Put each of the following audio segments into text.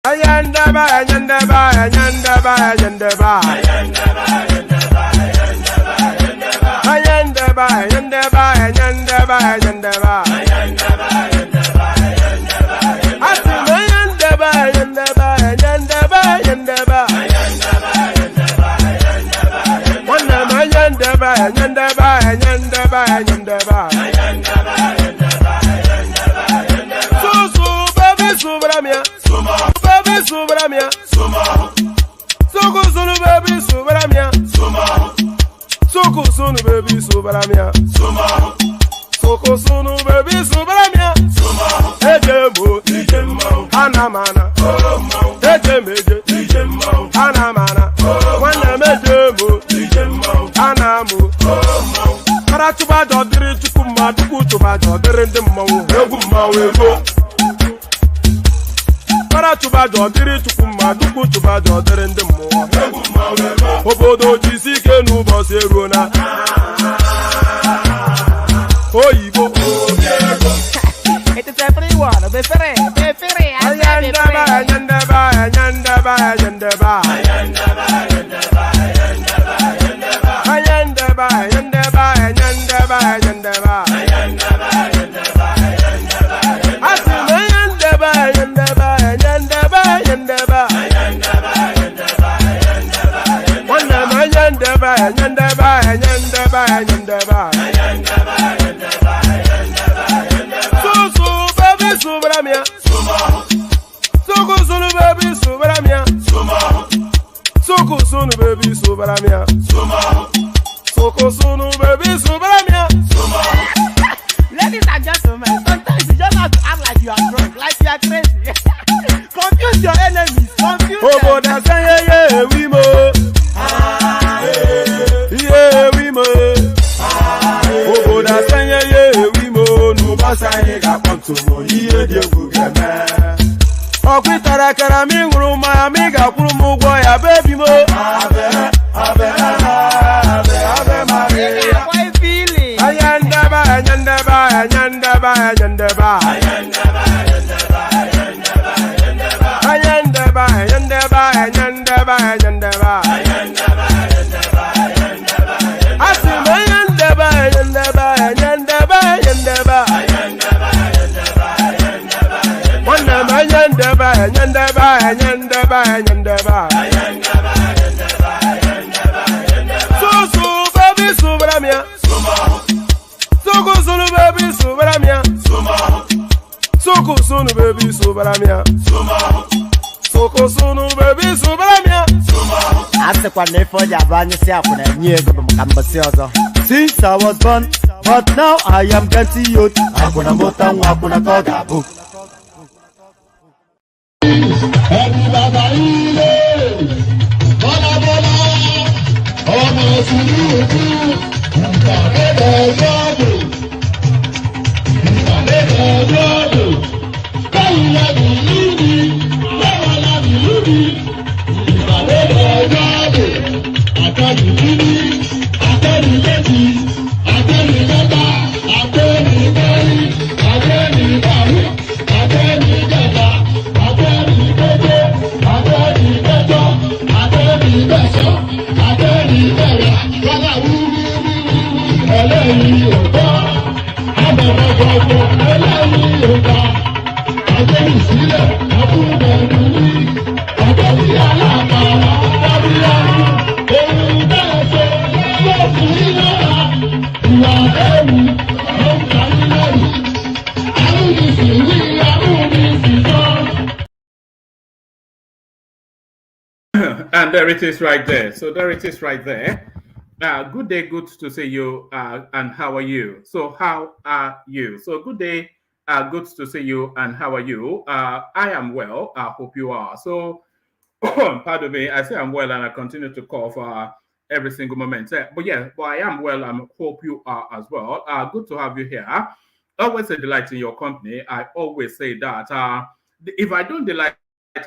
Ayandaba, ayandaba, ayandaba, ayandaba. Ayandaba, ayandaba, ayandaba, ayandaba. Atima ayandaba, ayandaba, ayandaba, ayandaba. Wanama ayandaba, ayandaba, ayandaba, ayandaba. Susu, baby, subramia. Subramia, Suku sunu baby subramia, Suku sunu baby subramia, Suku sunu baby subramia, Ejemo, Anamana, Ejemeje, Anamana, Wanamejemo, Anamu, Paratuba dodiri chukuma, tukutuba dodiri ndimo, Eguma wego. Para tuba dodiri tukuma duku tuba dodiri ndimo obodo jisike nubo serona oyibo it is everyone befere ayandaba ayandaba ayandaba ayandaba ayandaba ayandaba ayandaba ayandaba ayandaba Susu baby subramia, Suku sunu baby subramia, Suku sunu baby subramia, Suku sunu baby subramia. Ladies and gentlemen, sometimes you just have to act like you are drunk, like you are crazy. Confuse your enemies, confuse them. Oh, that's yeah, we mo. Yeah, we mo. Oh, that's yeah, we mo. No basai ga ponto mo. Yeah, dia bugame. Oh, kwitara kara mi nguru ma mi ga kuru mu gwo ya baby mo. Abe Maria. Boy feeling. Ayandaba, ayandaba, ayandaba, ayandaba. Ayandaba, ayandaba, ayandaba, ayandaba. Atima ayandaba, ayandaba, ayandaba, ayandaba. Wanama ayandaba, ayandaba, ayandaba, ayandaba. Susu baby subramia, Suku sunu baby subramia, Suku sunu baby subramia, Suku sunu baby subramia. Ask the one for your brand yourself when I knew since I was born, but now I am getting youth. I'm gonna move down, I'm gonna go gabu. And there it is right there. So there it is right there. Good day, good to see you. And how are you? So how are you? So good day, good to see you. And how are you? I am well. I hope you are. So, pardon me. I say I'm well, and I continue to cough every single moment. But yeah, but I am well. I hope you are as well. Good to have you here. Always a delight in your company. I always say that if I don't delight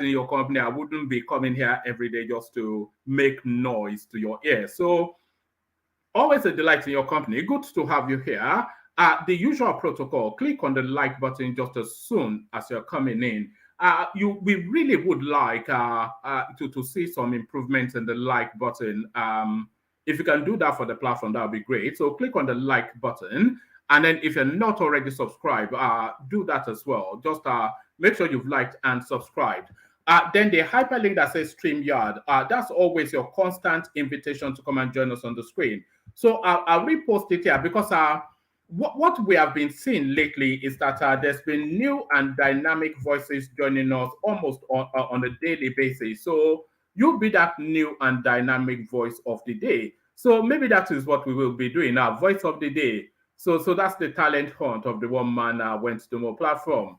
in your company, I wouldn't be coming here every day just to make noise to your ears. So always a delight in your company. Good to have you here. The usual protocol, click on the like button just as soon as you're coming in. we really would like to see some improvements in the like button. If you can do that for the platform, that would be great. So click on the like button. And then if you're not already subscribed, do that as well. Just make sure you've liked and subscribed. Then the hyperlink that says StreamYard, that's always your constant invitation to come and join us on the screen. So I'll repost it here because what we have been seeing lately is that there's been new and dynamic voices joining us almost on a daily basis. So you'll be that new and dynamic voice of the day. So maybe that is what we will be doing now, voice of the day. So that's the talent hunt of the One Man Went to More platform.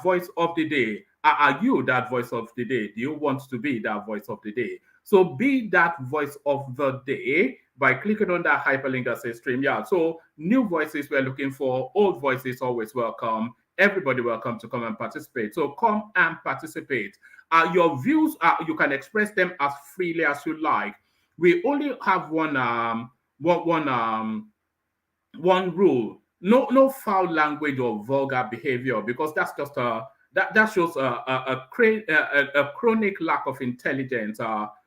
Voice of the day. Are you that voice of the day? Do you want to be that voice of the day? So be that voice of the day by clicking on that hyperlink that says StreamYard. So new voices we're looking for, old voices always welcome. Everybody welcome to come and participate. So come and participate. Your views, you can express them as freely as you like. We only have one rule: no foul language or vulgar behavior, because that's just that shows a chronic lack of intelligence.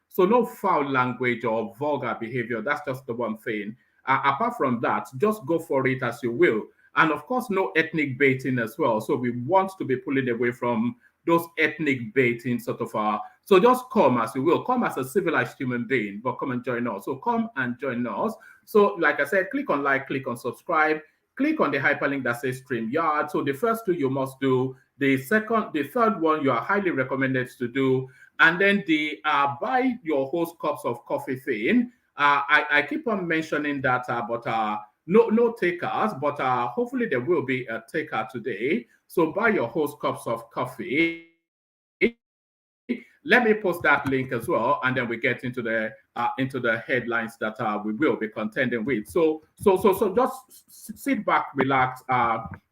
So no foul language or vulgar behavior. That's just the one thing. Apart from that, just go for it as you will. And of course, no ethnic baiting as well. So we want to be pulling away from those ethnic baiting sort of. So just come as you will. Come as a civilized human being, but come and join us. So come and join us. So like I said, click on like, click on subscribe, click on the hyperlink that says StreamYard. So the first two you must do. The third one you are highly recommended to do. And then the buy your host cups of coffee thing. I keep on mentioning that, but no takers, but hopefully there will be a taker today. So buy your host cups of coffee. Let me post that link as well, and then we get into the headlines that we will be contending with. So just sit back, relax,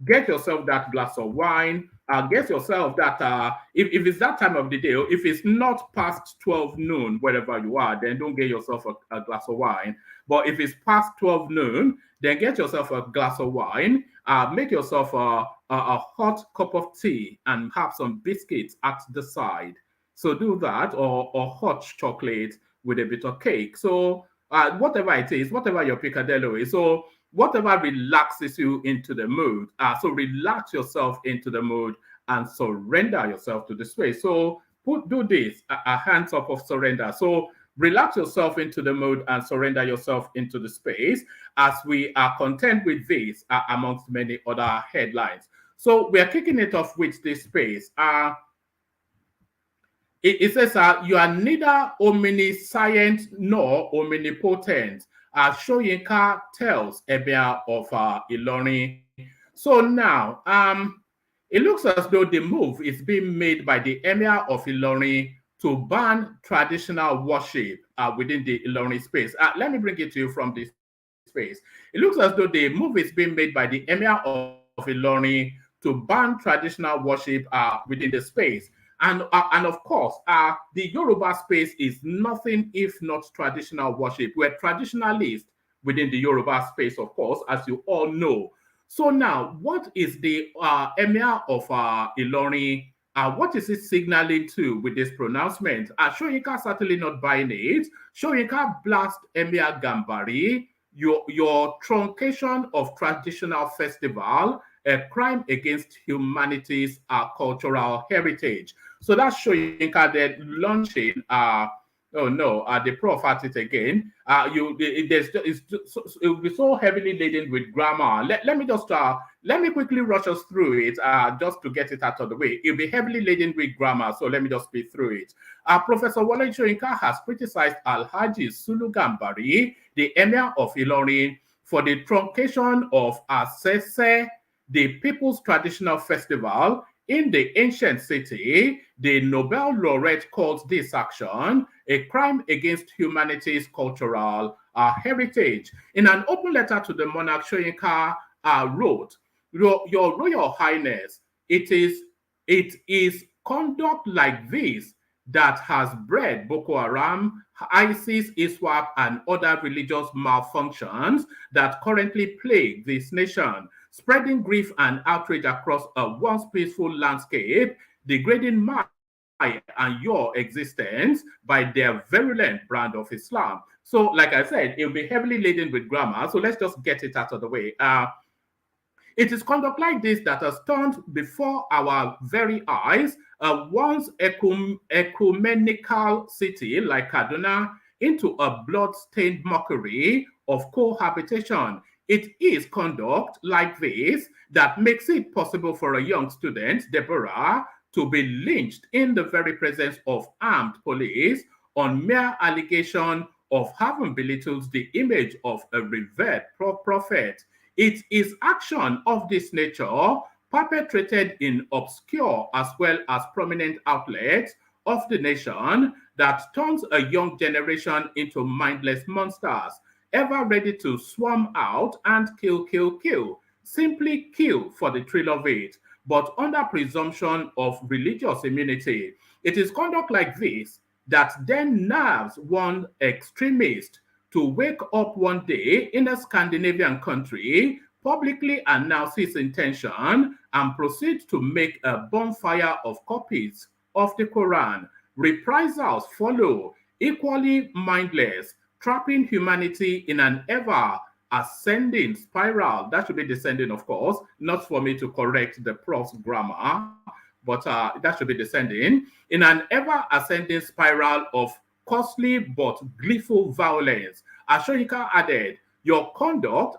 get yourself that glass of wine, get yourself that if it's that time of the day, if it's not past 12 noon wherever you are, then don't get yourself a glass of wine. But if it's past 12 noon, then get yourself a glass of wine, make yourself a hot cup of tea, and have some biscuits at the side. So do that, or hot chocolate with a bit of cake. So whatever it is, whatever your picadillo is, so whatever relaxes you into the mood. So relax yourself into the mood and surrender yourself to the space. So do this, a hands up of surrender. So relax yourself into the mood and surrender yourself into the space as we are content with this amongst many other headlines. So we are kicking it off with this space. It says you are neither omniscient nor omnipotent. Soyinka tells Emir of Ilorin. So now, it looks as though the move is being made by the Emir of Ilorin to ban traditional worship within the Ilorin space. Let me bring it to you from this space. It looks as though the move is being made by the Emir of Ilorin to ban traditional worship within the space. And of course, the Yoruba space is nothing if not traditional worship. We're traditionalists within the Yoruba space, of course, as you all know. So now, what is the Emir of Ilorin? What is it signaling to with this pronouncement? Soyinka certainly not buying it. Soyinka blast Emir Gambari, your truncation of traditional festival, a crime against humanity's cultural heritage. So that's Soyinka then launching. Oh no, the prof at it again. It will be so heavily laden with grammar. Let me quickly rush us through it just to get it out of the way. It'll be heavily laden with grammar, so let me just speed through it. Professor Wale Soyinka has criticized Alhaji Sulu Gambari, the Emir of Ilorin, for the truncation of Asese, the People's Traditional Festival in the ancient city. The Nobel laureate calls this action a crime against humanity's cultural heritage. In an open letter to the monarch, Soyinka wrote, Your Royal Highness, it is conduct like this that has bred Boko Haram, ISIS, ISWAP, and other religious malfunctions that currently plague this nation, spreading grief and outrage across a once peaceful landscape. degrading my and your existence by their virulent brand of Islam. So, like I said, it will be heavily laden with grammar. So let's just get it out of the way. It is conduct like this that has turned before our very eyes once ecumenical city like Kaduna into a blood-stained mockery of cohabitation. It is conduct like this that makes it possible for a young student, Deborah, to be lynched in the very presence of armed police on mere allegation of having belittled the image of a revered prophet. It is action of this nature perpetrated in obscure as well as prominent outlets of the nation that turns a young generation into mindless monsters, ever ready to swarm out and kill, simply kill for the thrill of it, but under presumption of religious immunity. It is conduct like this that then nerves one extremist to wake up one day in a Scandinavian country, publicly announce his intention, and proceed to make a bonfire of copies of the Quran. Reprisals follow, equally mindless, trapping humanity in an ever ascending spiral. That should be descending, of course, not for me to correct the prof's grammar, but that should be descending, in an ever ascending spiral of costly but gleeful violence. As Soyinka added, your conduct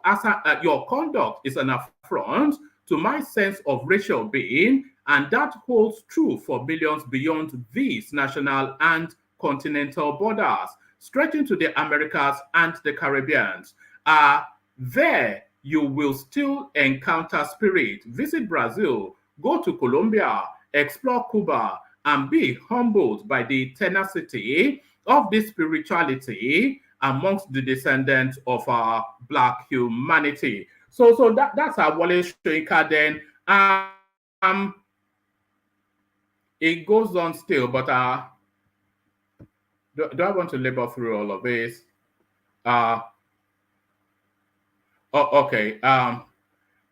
is an affront to my sense of racial being, and that holds true for millions beyond these national and continental borders, stretching to the Americas and the Caribbean. There you will still encounter spirit. Visit Brazil, go to Colombia, explore Cuba, and be humbled by the tenacity of this spirituality amongst the descendants of our Black humanity. So that's our Wale Soyinka then. It goes on still, but do I want to labor through all of this? Okay.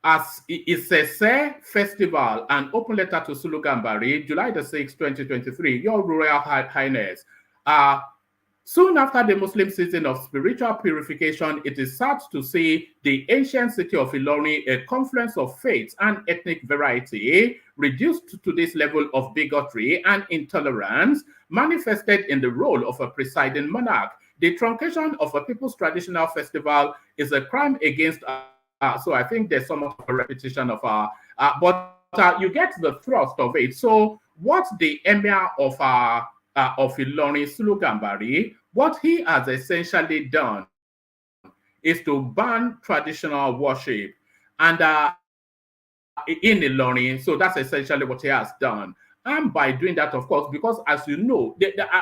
As Isese Festival, an open letter to Sulu Gambari, July the 6th, 2023, Your Royal Highness. Soon after the Muslim season of spiritual purification, it is sad to see the ancient city of Ilorin, a confluence of faiths and ethnic variety, reduced to this level of bigotry and intolerance, manifested in the role of a presiding monarch. The truncation of a people's traditional festival is a crime against so I think there's somewhat of a repetition of but you get the thrust of it. So what the emir of Ilorin, Sulu Gambari, what he has essentially done is to ban traditional worship and in Ilorin. So that's essentially what he has done. And by doing that, of course, because as you know,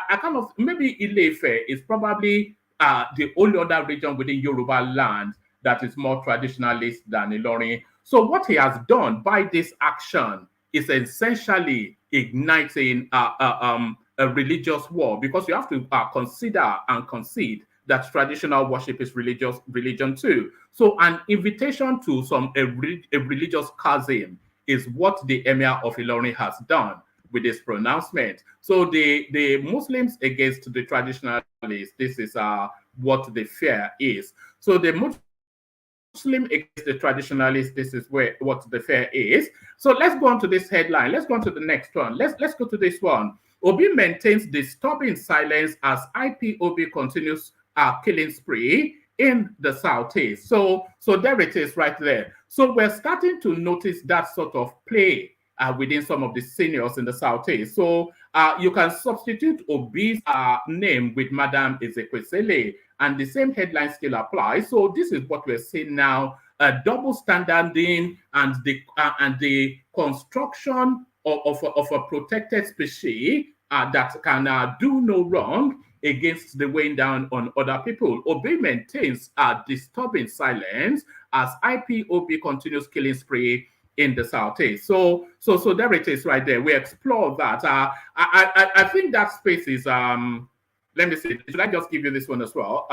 I kind of, maybe Ile-Ife is probably the only other region within Yoruba land that is more traditionalist than Ilorin. So what he has done by this action is essentially igniting a religious war, because you have to consider and concede that traditional worship is religion too. So an invitation to a religious chasm is what the Emir of Ilorin has done with this pronouncement. So the Muslims against the traditionalists, this is what the fear is. So the Muslim against the traditionalists, this is what the fear is. So let's go on to this headline. Let's go on to the next one. Let's go to this one. Obi maintains disturbing silence as IPOB continues killing spree in the Southeast. So there it is right there. So we're starting to notice that sort of play within some of the seniors in the Southeast. So you can substitute Obi's name with Madam Ezekwesili, and the same headline still applies. So this is what we're seeing now: a double standarding and the construction of a protected species that can do no wrong against the weighing down on other people. Obi maintains a disturbing silence as IPOB continues killing spree in the Southeast. So there it is right there. We explore that. I think that space is let me see. Should I just give you this one as well?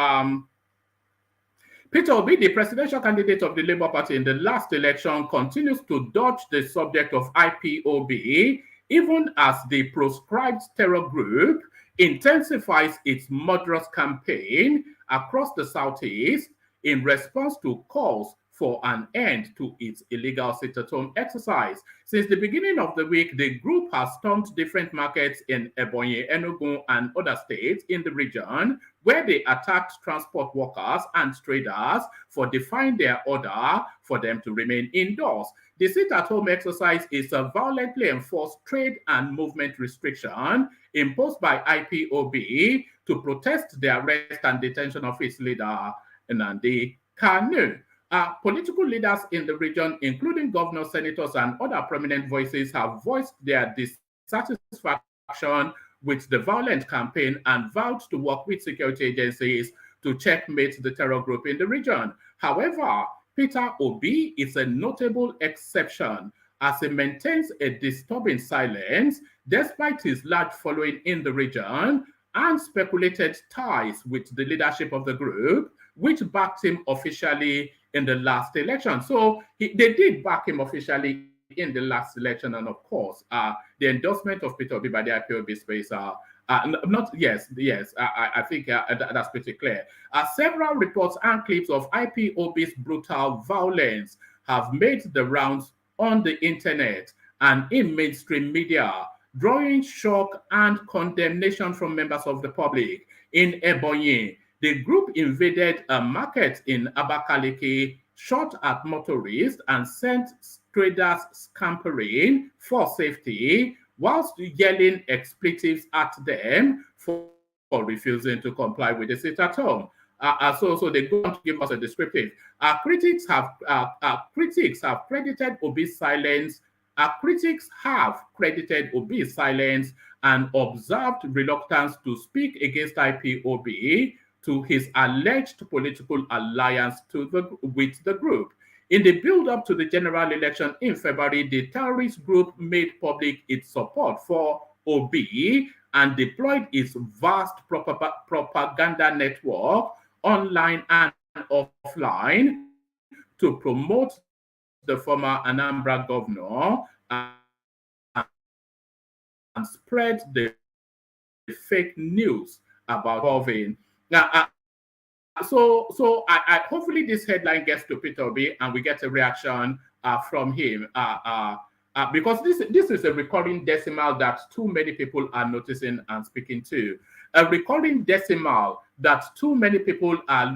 Peter Obi, the presidential candidate of the Labour Party in the last election, continues to dodge the subject of IPOB even as the proscribed terror group intensifies its murderous campaign across the southeast in response to calls for an end to its illegal sit-at-home exercise. Since the beginning of the week, the group has stormed different markets in Ebonyi, Enugu, and other states in the region, where they attacked transport workers and traders for defying their order for them to remain indoors. The sit-at-home exercise is a violently enforced trade and movement restriction imposed by IPOB to protest the arrest and detention of its leader, Nnamdi Kanu. Political leaders in the region, including governors, senators, and other prominent voices, have voiced their dissatisfaction with the violent campaign and vowed to work with security agencies to checkmate the terror group in the region. However, Peter Obi is a notable exception, as he maintains a disturbing silence despite his large following in the region and speculated ties with the leadership of the group, which backed him officially in the last election. So they did back him officially in the last election, and of course, the endorsement of Peter Obi by the IPOB space I think that's pretty clear. Several reports and clips of IPOB's brutal violence have made the rounds on the internet and in mainstream media, drawing shock and condemnation from members of the public. In Ebonyi, the group invaded a market in Abakaliki, shot at motorists, and sent traders scampering for safety, whilst yelling expletives at them for refusing to comply with the sit-at-home. So they go on to give us a descriptive. Critics have credited Obi's silence. Critics have credited Obi's silence and observed reluctance to speak against IPOB to his alleged political alliance with the group. In the build-up to the general election in February, the terrorist group made public its support for Obi and deployed its vast propaganda network, online and offline, to promote the former Anambra governor and spread the fake news about Irving. Now, so I hopefully this headline gets to Peter Obi and we get a reaction from him because this is a recurring decimal that too many people are noticing and speaking to. A recurring decimal that too many people are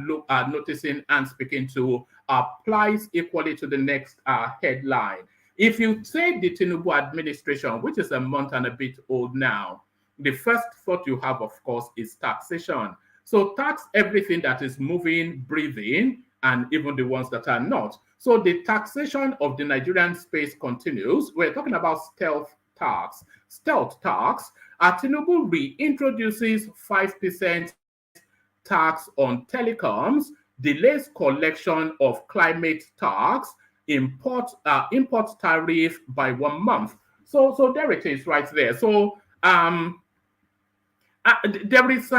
noticing and speaking to applies equally to the next headline. If you say the TINUBU administration, which is a month and a bit old now, the first thought you have, of course, is taxation. So tax everything that is moving, breathing, and even the ones that are not. So the taxation of the Nigerian space continues. We're talking about stealth tax. Stealth tax. TINUBU reintroduces 5% tax on telecoms, delays collection of climate tax, import tariff by 1 month. So there it is right there. So there is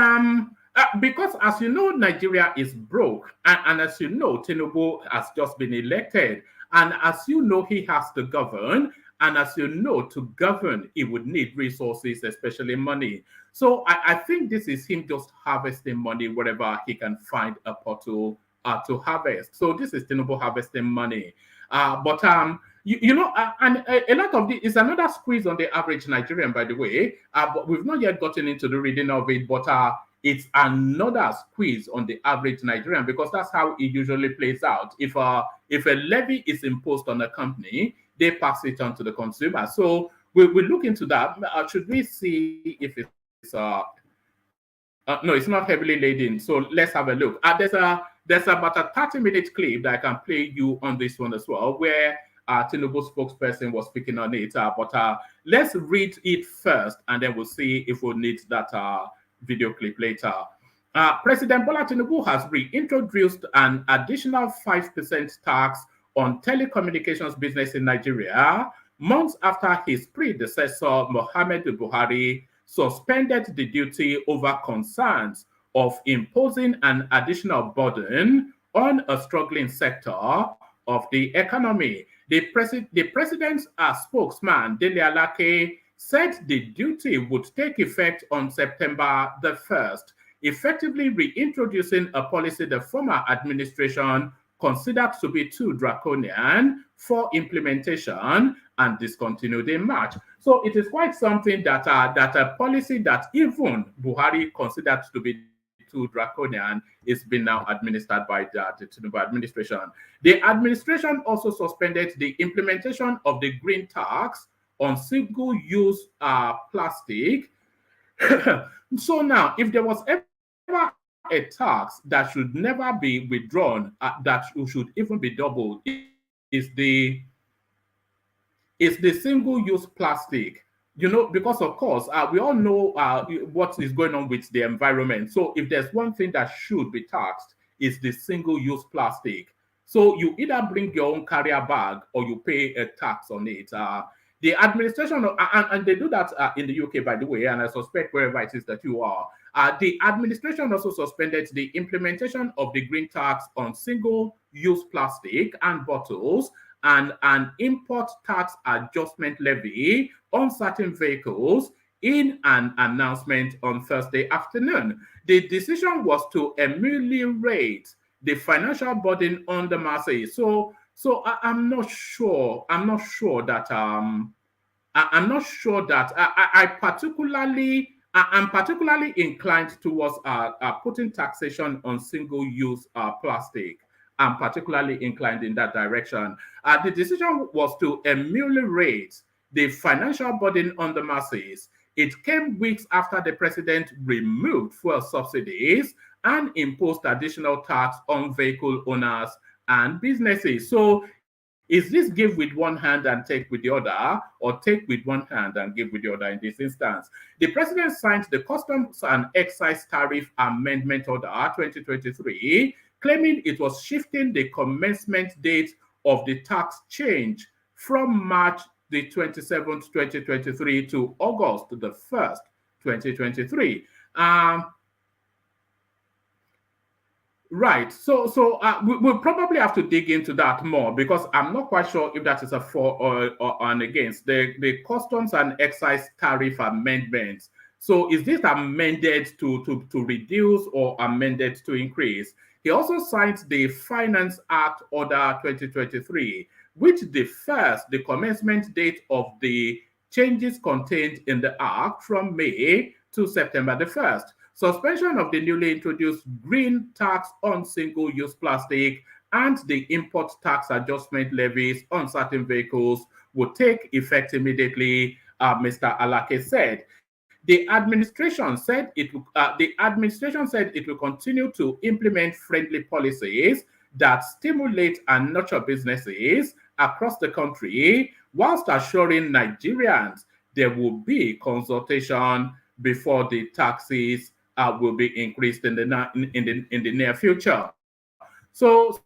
because as you know, Nigeria is broke, and as you know, TINUBU has just been elected, and as you know, he has to govern, and as you know, to govern, he would need resources, especially money. So I think this is him just harvesting money wherever he can find a portal to harvest. So this is TINUBU harvesting money. But you know, and a lot of this is another squeeze on the average Nigerian, by the way. But we've not yet gotten into the reading of it, but it's another squeeze on the average Nigerian, because that's how it usually plays out. If a levy is imposed on a company, they pass it on to the consumer. So we'll look into that. Should we see if it's no, it's not heavily laden. So let's have a look. There's about a 30-minute clip that I can play you on this one as well, where TINUBU spokesperson was speaking on it. But let's read it first, and then we'll see if we'll need that video clip later. President Bola TINUBU has reintroduced an additional 5% tax on telecommunications business in Nigeria, months after his predecessor, Muhammadu Buhari, suspended the duty over concerns of imposing an additional burden on a struggling sector of the economy. The president's spokesman, Dele Alake, said the duty would take effect on September the 1st, effectively reintroducing a policy the former administration considered to be too draconian for implementation and discontinued in March. So it is quite something that a policy that even Buhari considered to be too draconian is being now administered by the TINUBU administration. The administration also suspended the implementation of the green tax on single-use plastic. So now, if there was ever a tax that should never be withdrawn, that should even be doubled, is the single-use plastic. You know, because of course, we all know what is going on with the environment. So if there's one thing that should be taxed, is the single-use plastic. So you either bring your own carrier bag or you pay a tax on it. The administration, and they do that in the UK, by the way, and I suspect wherever it is that you are, the administration also suspended the implementation of the green tax on single-use plastic and bottles and an import tax adjustment levy on certain vehicles in an announcement on Thursday afternoon. The decision was to ameliorate the financial burden on the masses. So I'm not sure that I'm particularly inclined towards putting taxation on single-use plastic. I'm particularly inclined in that direction. The decision was to ameliorate the financial burden on the masses. It came weeks after the president removed fuel subsidies and imposed additional tax on vehicle owners and businesses. So is this give with one hand and take with the other, or take with one hand and give with the other in this instance? The president signed the Customs and Excise Tariff Amendment Order 2023, claiming it was shifting the commencement date of the tax change from March the 27th, 2023 to August the 1st, 2023. Right. So we'll probably have to dig into that more, because I'm not quite sure if that is a for or an against the Customs and Excise Tariff Amendments. So is this amended to reduce or amended to increase? He also signed the Finance Act Order 2023, which defers the commencement date of the changes contained in the Act from May to September the 1st. Suspension of the newly introduced green tax on single-use plastic and the import tax adjustment levies on certain vehicles will take effect immediately, Mr. Alake said. The administration said it will continue to implement friendly policies that stimulate and nurture businesses across the country, whilst assuring Nigerians there will be consultation before the taxes will be increased in the near future. So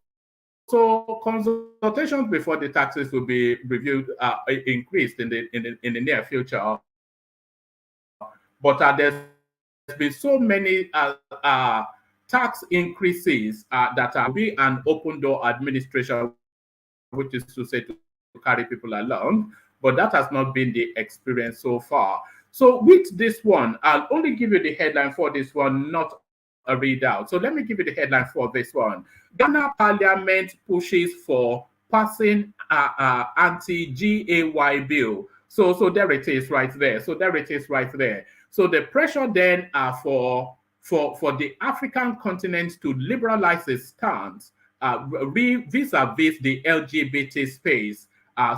consultations before the taxes will be reviewed, increased in the near future. But there's been so many tax increases that will be an open door administration, which is to say to carry people along. But that has not been the experience so far. So with this one, I'll only give you the headline for this one, not a readout. So let me give you the headline for this one. Ghana Parliament pushes for passing anti-GAY bill. So there it is right there. So the pressure then for the African continent to liberalize its stance vis-a-vis the LGBT space.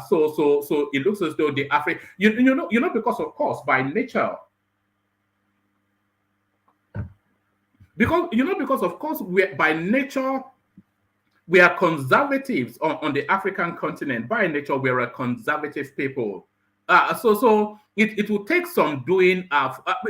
So it looks as though the African, you know, because of course by nature, because of course by nature we are conservatives on the African continent. By nature, we are a conservative people. So it will take some doing.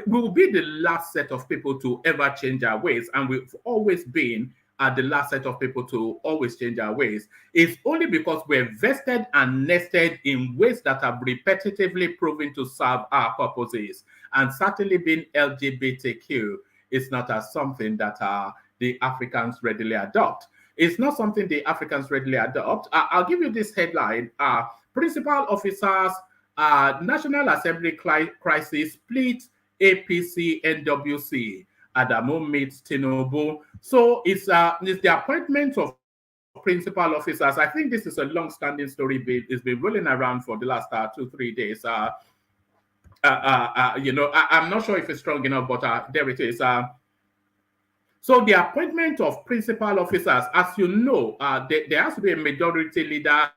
We will be the last set of people to ever change our ways, and we've always been the last set of people to always change our ways. It's only because we're vested and nested in ways that have repetitively proven to serve our purposes. And certainly being LGBTQ is not as something that the Africans readily adopt. It's not something the Africans readily adopt. I'll give you this headline. Principal officers National Assembly crisis split APC NWC. Adamu meets TINUBU. So it's the appointment of principal officers. I think this is a long-standing story. It's been rolling around for the last 2-3 days. I'm not sure if it's strong enough, but there it is. So the appointment of principal officers, as you know, there has to be a majority leader,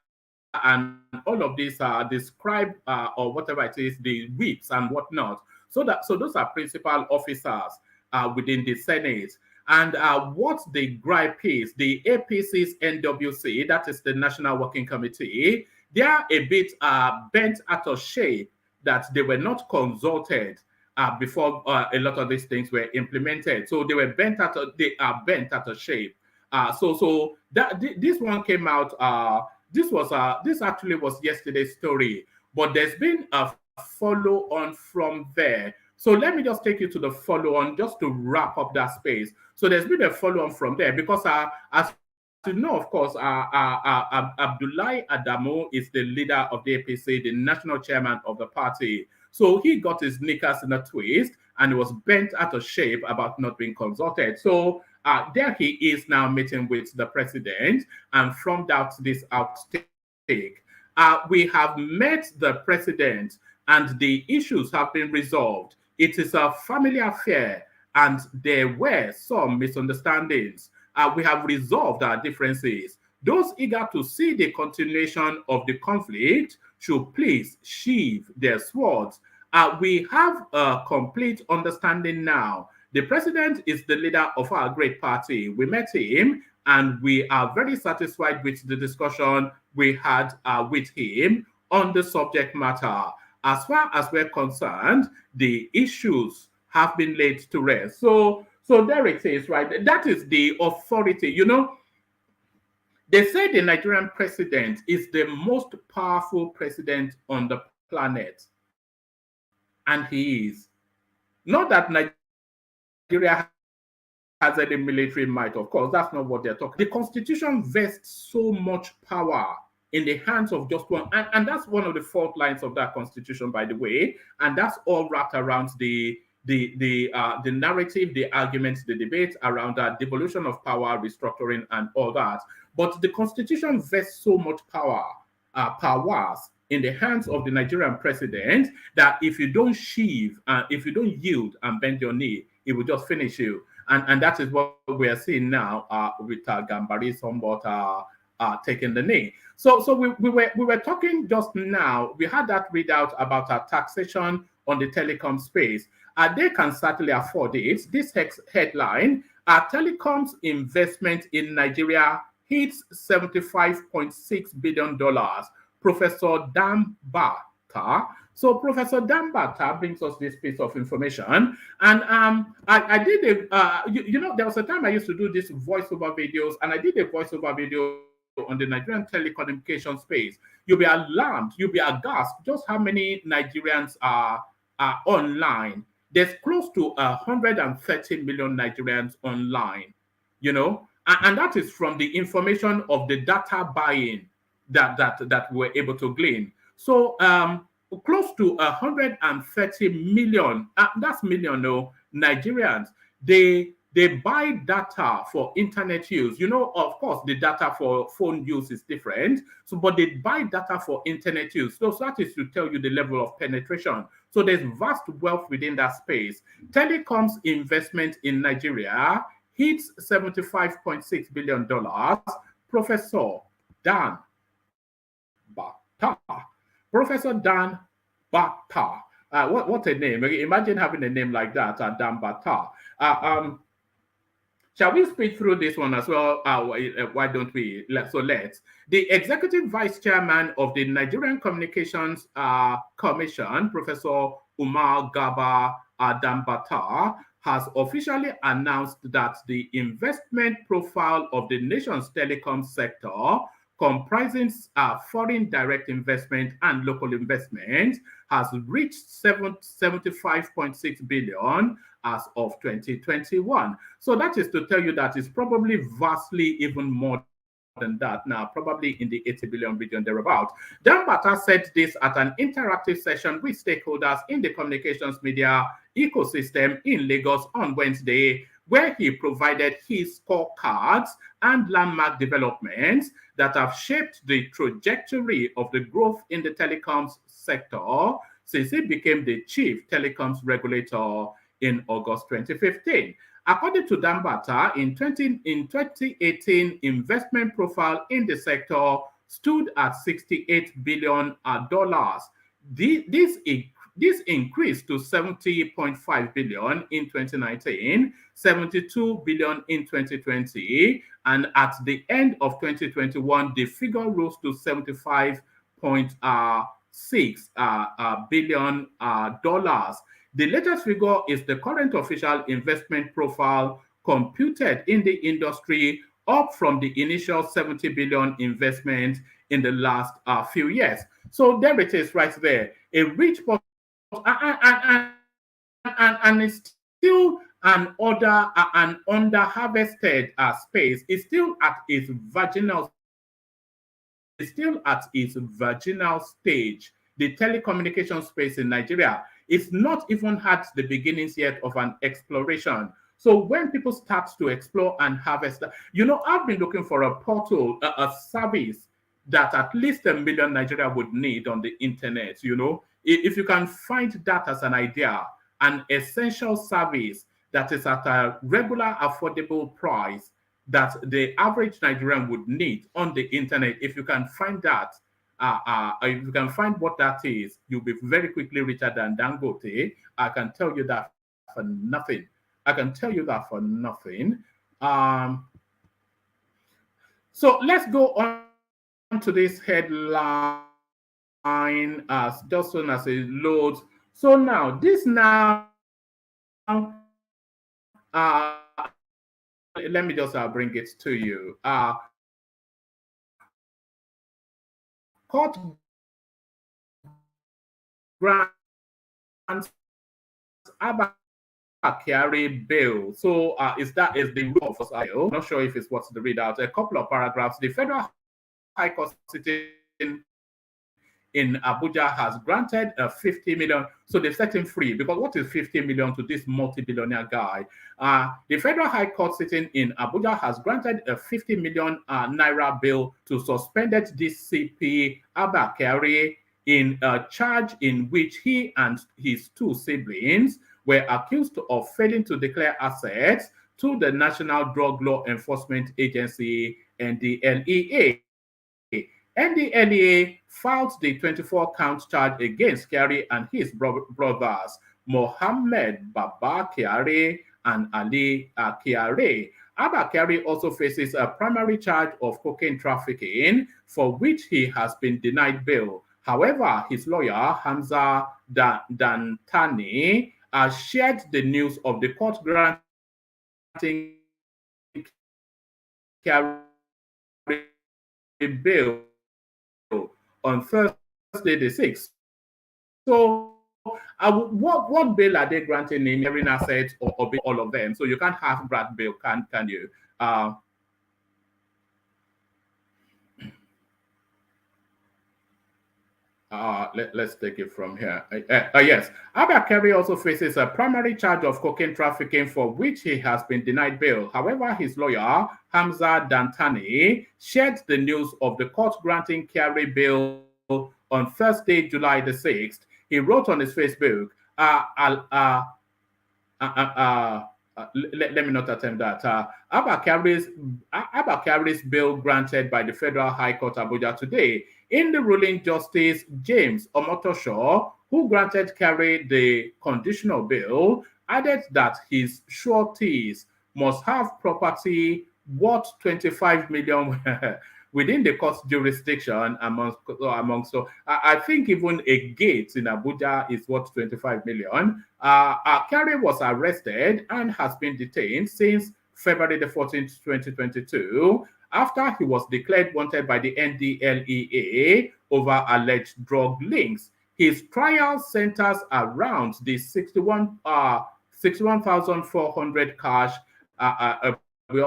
and all of these describe or whatever it is, the whips and whatnot. So those are principal officers within the Senate. And what the gripe is, the APC's NWC, that is the National Working Committee, they are a bit bent out of shape that they were not consulted before a lot of these things were implemented. So they are bent out of shape. So this one came out. This actually was yesterday's story, but there's been a follow on from there. So let me just take you to the follow on just to wrap up that space. So there's been a follow on from there because as you know, of course, Abdullahi Adamu is the leader of the APC, the national chairman of the party. So he got his knickers in a twist and he was bent out of shape about not being consulted. So there he is now meeting with the president, and from that, this outtake. We have met the president and the issues have been resolved. It is a family affair and there were some misunderstandings. We have resolved our differences. Those eager to see the continuation of the conflict should please sheathe their swords. We have a complete understanding now. The president is the leader of our great party. We met him and we are very satisfied with the discussion we had with him on the subject matter. As far as we're concerned, the issues have been laid to rest. So there it is, right? That is the authority. You know, they say the Nigerian president is the most powerful president on the planet. And he is. Not that Nigeria has any military might, of course, that's not what they're talking. The constitution vests so much power in the hands of just one, and that's one of the fault lines of that constitution, by the way, and that's all wrapped around the narrative, the arguments, the debate around that devolution of power, restructuring, and all that. But the constitution vests so much powers in the hands of the Nigerian president that if you don't sheathe, if you don't yield and bend your knee, it will just finish you. And that is what we are seeing now with Gambari somewhat taking the knee. So we were talking just now. We had that readout about taxation on the telecom space. They can certainly afford it. This headline: telecoms investment in Nigeria hits $75.6 billion. Professor Dambata. So Professor Dambata brings us this piece of information. And I did there was a time I used to do this voiceover videos, and I did a voiceover video on the Nigerian telecommunication space. You'll be alarmed, you'll be aghast just how many Nigerians are online. There's close to 130 million Nigerians online, you know, and that is from the information of the data buying that we're able to glean. So close to 130 million, that's million, no, Nigerians, they buy data for internet use. You know, of course, the data for phone use is different. So, but they buy data for internet use. So that is to tell you the level of penetration. So there's vast wealth within that space. Telecoms investment in Nigeria hits $75.6 billion. Professor Dan Bata. Professor Dan Bata. What a name. Imagine having a name like that, Dan Bata. Shall we speed through this one as well? Why don't we? Let's. The executive vice chairman of the Nigerian Communications Commission, Professor Umar Garba Dambata, has officially announced that the investment profile of the nation's telecom sector, comprising foreign direct investment and local investment, has reached 75.6 billion as of 2021. So that is to tell you that it's probably vastly even more than that now, probably in the 80 billion region thereabout. Dambata said this at an interactive session with stakeholders in the communications media ecosystem in Lagos on Wednesday, where he provided his scorecards and landmark developments that have shaped the trajectory of the growth in the telecoms sector since he became the chief telecoms regulator in August 2015. According to Dambata, in 2018, investment profile in the sector stood at $68 billion. This increased to 70.5 billion in 2019, 72 billion in 2020, and at the end of 2021, the figure rose to 75.6 billion dollars. The latest figure is the current official investment profile computed in the industry, up from the initial 70 billion investment in the last few years. So there it is right there. A rich and it's still an under-harvested space. It's still at its virginal stage. The telecommunication space in Nigeria is not even had the beginnings yet of an exploration. So when people start to explore and harvest, I've been looking for a portal, a service that at least 1 million Nigeria would need on the internet. If you can find that as an idea, an essential service that is at a regular, affordable price that the average Nigerian would need on the internet, if you can find that, if you can find what that is, you'll be very quickly richer than Dangote. I can tell you that for nothing. So let's go on to this headline as just soon as it loads. So now, let me just bring it to you. Court grants ABBA KYARI bail. So is the rule of IO? Not sure if it's what's the readout. A couple of paragraphs. The Federal High Court sitting in Abuja has granted 50 million. So they've set him free, because what is 50 million to this multi-billionaire guy? The Federal High Court sitting in Abuja has granted a 50 million naira bail to suspended DCP ABBA KYARI in a charge in which he and his two siblings were accused of failing to declare assets to the National Drug Law Enforcement Agency, NDLEA. NDLEA filed the 24-count charge against KYARI and his brothers, Mohammed Baba KYARI and Ali KYARI. ABBA KYARI also faces a primary charge of cocaine trafficking, for which he has been denied bail. However, his lawyer, Hamza Dantani, shared the news of the court granting KYARI bail on Thursday the 6th. So what bail are they granting him? Hearing assets or all of them? So you can't have grant bail, can you? Let's take it from here. Yes, ABBA KYARI also faces a primary charge of cocaine trafficking, for which he has been denied bail. However, his lawyer, Hamza Dantani, shared the news of the court granting KYARI bail on Thursday, July the 6th. He wrote on his Facebook, let me not attempt that. ABBA KYARI's bail granted by the Federal High Court Abuja today. In the ruling, Justice James Omotosho, who granted KYARI the conditional bail, added that his sureties must have property worth 25 million within the court's jurisdiction so I think even a gate in Abuja is worth 25 million. KYARI was arrested and has been detained since February the 14th, 2022, after he was declared wanted by the NDLEA over alleged drug links. His trial centers around the 61,400 cash. We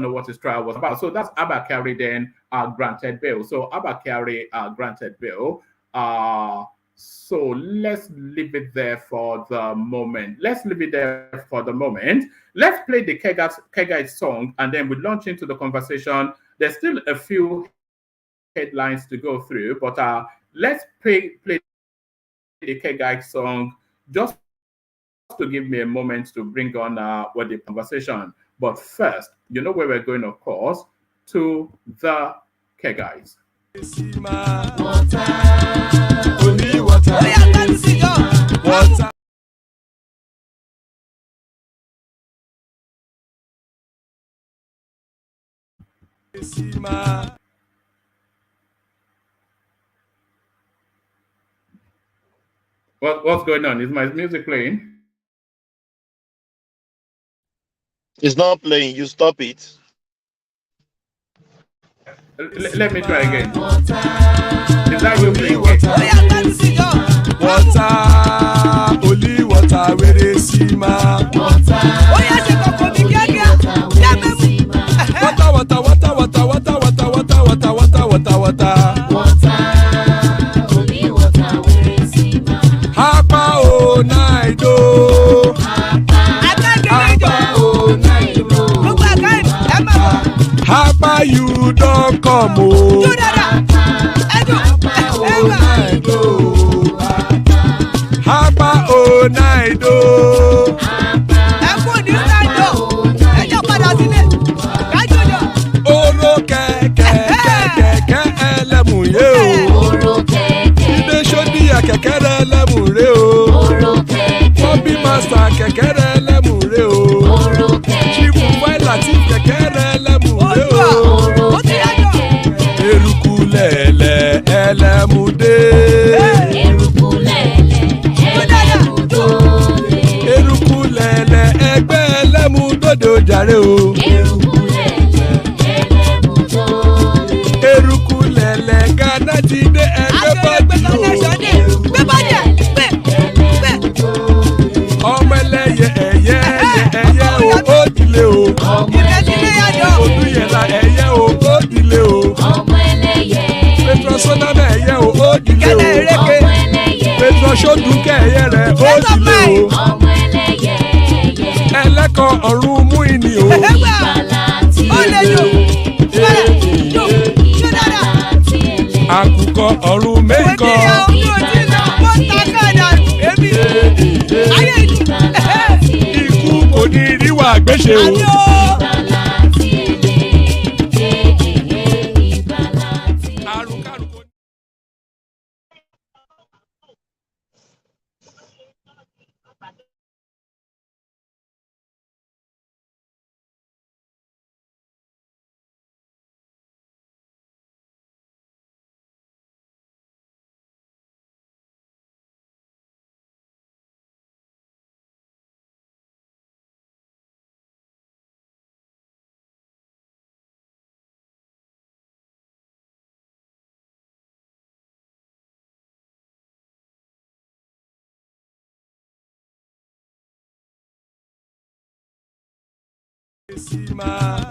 know what his trial was about. So that's ABBA KYARI then granted bail. So ABBA KYARI granted bail. So let's leave it there for the moment. Let's play the KYARI song, and then we launch into the conversation. There's still a few headlines to go through, but let's play the KYARI song just to give me a moment to bring on with the conversation. But first, you know where we're going, of course, to the KYARI's. Water. Only water. Water. What's going on? Is my music playing? It's not playing. You stop it. Let me try again. Is that you playing? Water, only water, where they see ma. Water, only water, where they see ma. Hapa o naido. Hapa you don't come o. Hapa o naido. Oro keke elemu ye o. Ibe shodi ya keke elemu re o. Bobby master keke elemu re o. Chief Latif keke elemu re o. Eruku lele elemude. Eruku lele egbe elemudodo jare o. Eruku lele Ghana ti de egbe body o. Ọmọ ẹlẹ́yẹ ẹ̀yẹ o ó dilé o. Olúyẹ̀lá ẹ̀yẹ o ó dilé o. Petrosoname ẹ̀yẹ o ó dilé o. Petrosodunke ẹ̀yẹ rẹ̀ ó dilé o. Ẹlẹ́kọ̀ ọ̀run mú ìní o. Àkùkọ ọ̀run mẹ́kọ̀. Ikú kò ní ríwà gbéṣe o.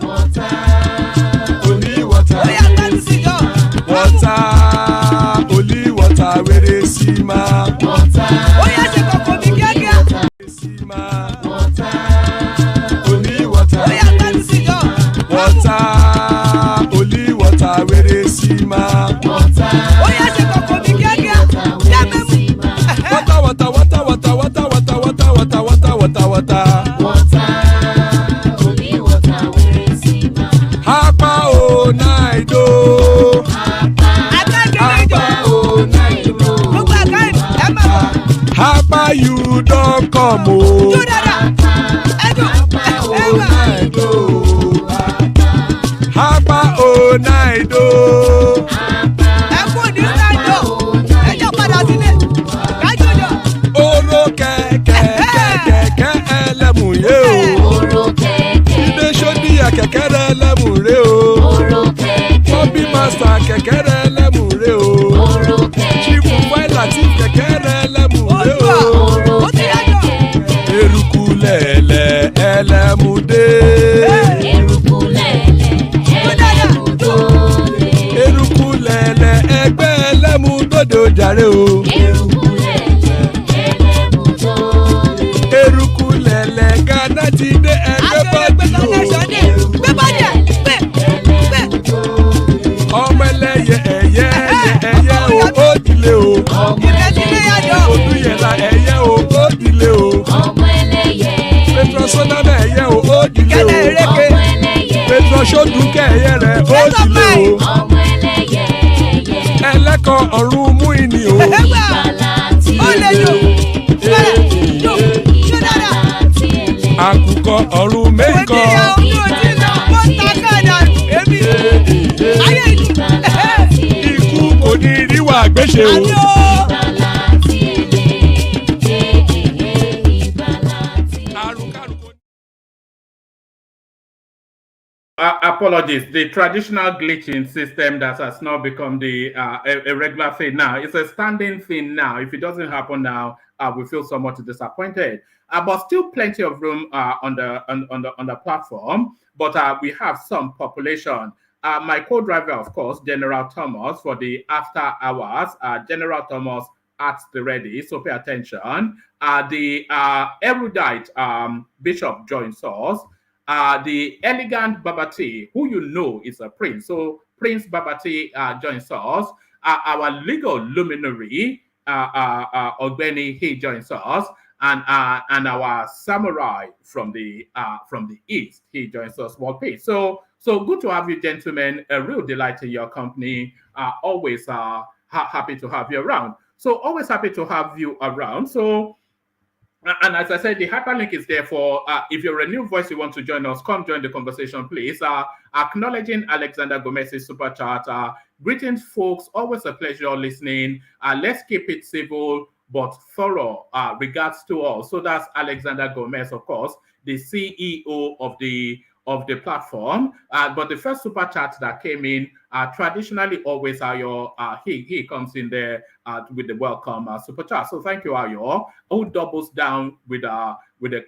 Water, only water. Water, only water, where they see ma. Water, only water. Water, only water, where they see ma. Water, water. Hapa o naido. Hapa you don't come o. Hapa o naido. Oro keke elemu ye o. Ibe shodi ya keke elemu re o. Bobby master keke elemu re o. Chief Latif keke elemu re o. Eruku lele elemude. jàre o. Eruku lẹ̀lẹ̀ Ghana ti dé ẹgbẹ́ bọ́dì o. Ọmọ ẹlẹ́yẹ ẹyẹ o ó dilé o. Odúyẹ̀lá ẹyẹ o ó dilé o. Petrosonama ẹyẹ o ó dilé o. Petrosodúnkẹ́ ẹyẹ rẹ̀ ó dilé o. Ẹlẹ́kọ̀ ọ̀run mú ìní o. Àkùkọ ọ̀run mẹ́kọ̀. Ikú kò ní ríwà gbéṣe o. Apologies. The traditional glitching system that has now become the a regular thing now. It's a standing thing now. If it doesn't happen now, we feel somewhat disappointed. But still plenty of room on the platform. But we have some population. My co-driver, of course, General Thomas, for the after hours. General Thomas at the ready, so pay attention. The erudite Bishop joins us. The elegant Babati, who you know is a prince. So Prince Babati joins us. Our legal luminary, Ogbeni, he joins us. And our samurai from the east, he joins us. Well paid. So good to have you, gentlemen. A real delight in your company. Always happy to have you around. So always happy to have you around. So. And as I said, the hyperlink is there for if you're a new voice, you want to join us, come join the conversation, please. Acknowledging Alexander Gomez's super chat. Greetings, folks. Always a pleasure listening. Let's keep it civil but thorough. Regards to all. So that's Alexander Gomez, of course, the CEO of the platform. But the first super chat that came in, traditionally always Ayo, he comes in there with the welcome super chat. So thank you, Ayo, who doubles down with a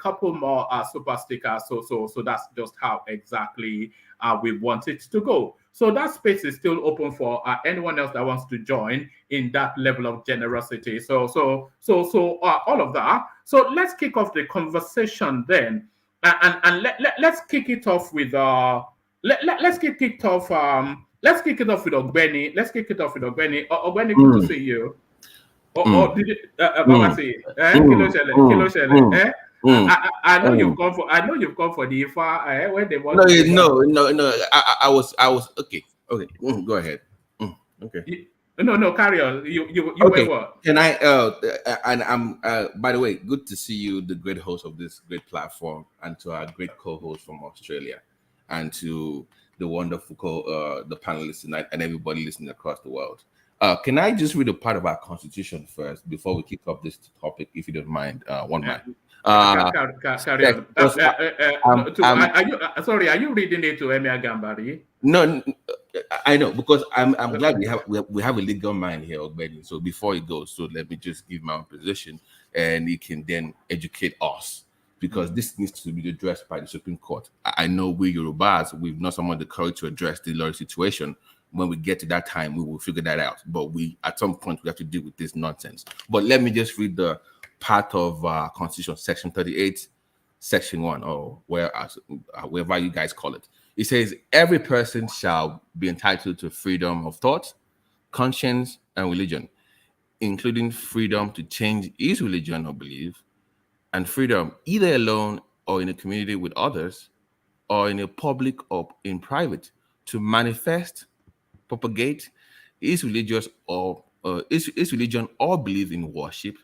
couple more super stickers. So that's just how exactly we want it to go. So that space is still open for anyone else that wants to join in that level of generosity. So all of that. So let's kick off the conversation then. And let's kick it off with let's kick it off with Ogbeni. Let's kick it off with Ogbeni. Ogbeni, good to see you. Did it? I know you've come for. I know you've come for the IFA when they want. No. I was okay. Go ahead. Okay. No, carry on. You okay. What? Can I? And I'm. By the way, good to see you, the great host of this great platform, and to our great co-host from Australia, and to the wonderful the panelists tonight, and everybody listening across the world. Can I just read a part of our constitution first before we kick off this topic, if you don't mind? One mind. Carry on. Are you reading it to Emir Gambari? No, I know, because I'm glad we have a legal mind here already. So before he goes, so let me just give my own position, and he can then educate us, because this needs to be addressed by the Supreme Court. I know we Yorubas, we've not someone the courage to address the law situation. When we get to that time, we will figure that out. But at some point, we have to deal with this nonsense. But let me just read the part of Constitution, Section 38, Section 1, or wherever you guys call it. It says, every person shall be entitled to freedom of thought, conscience, and religion, including freedom to change his religion or belief, and freedom either alone or in a community with others, or in a public or in private, to manifest, propagate his religion or belief in worship,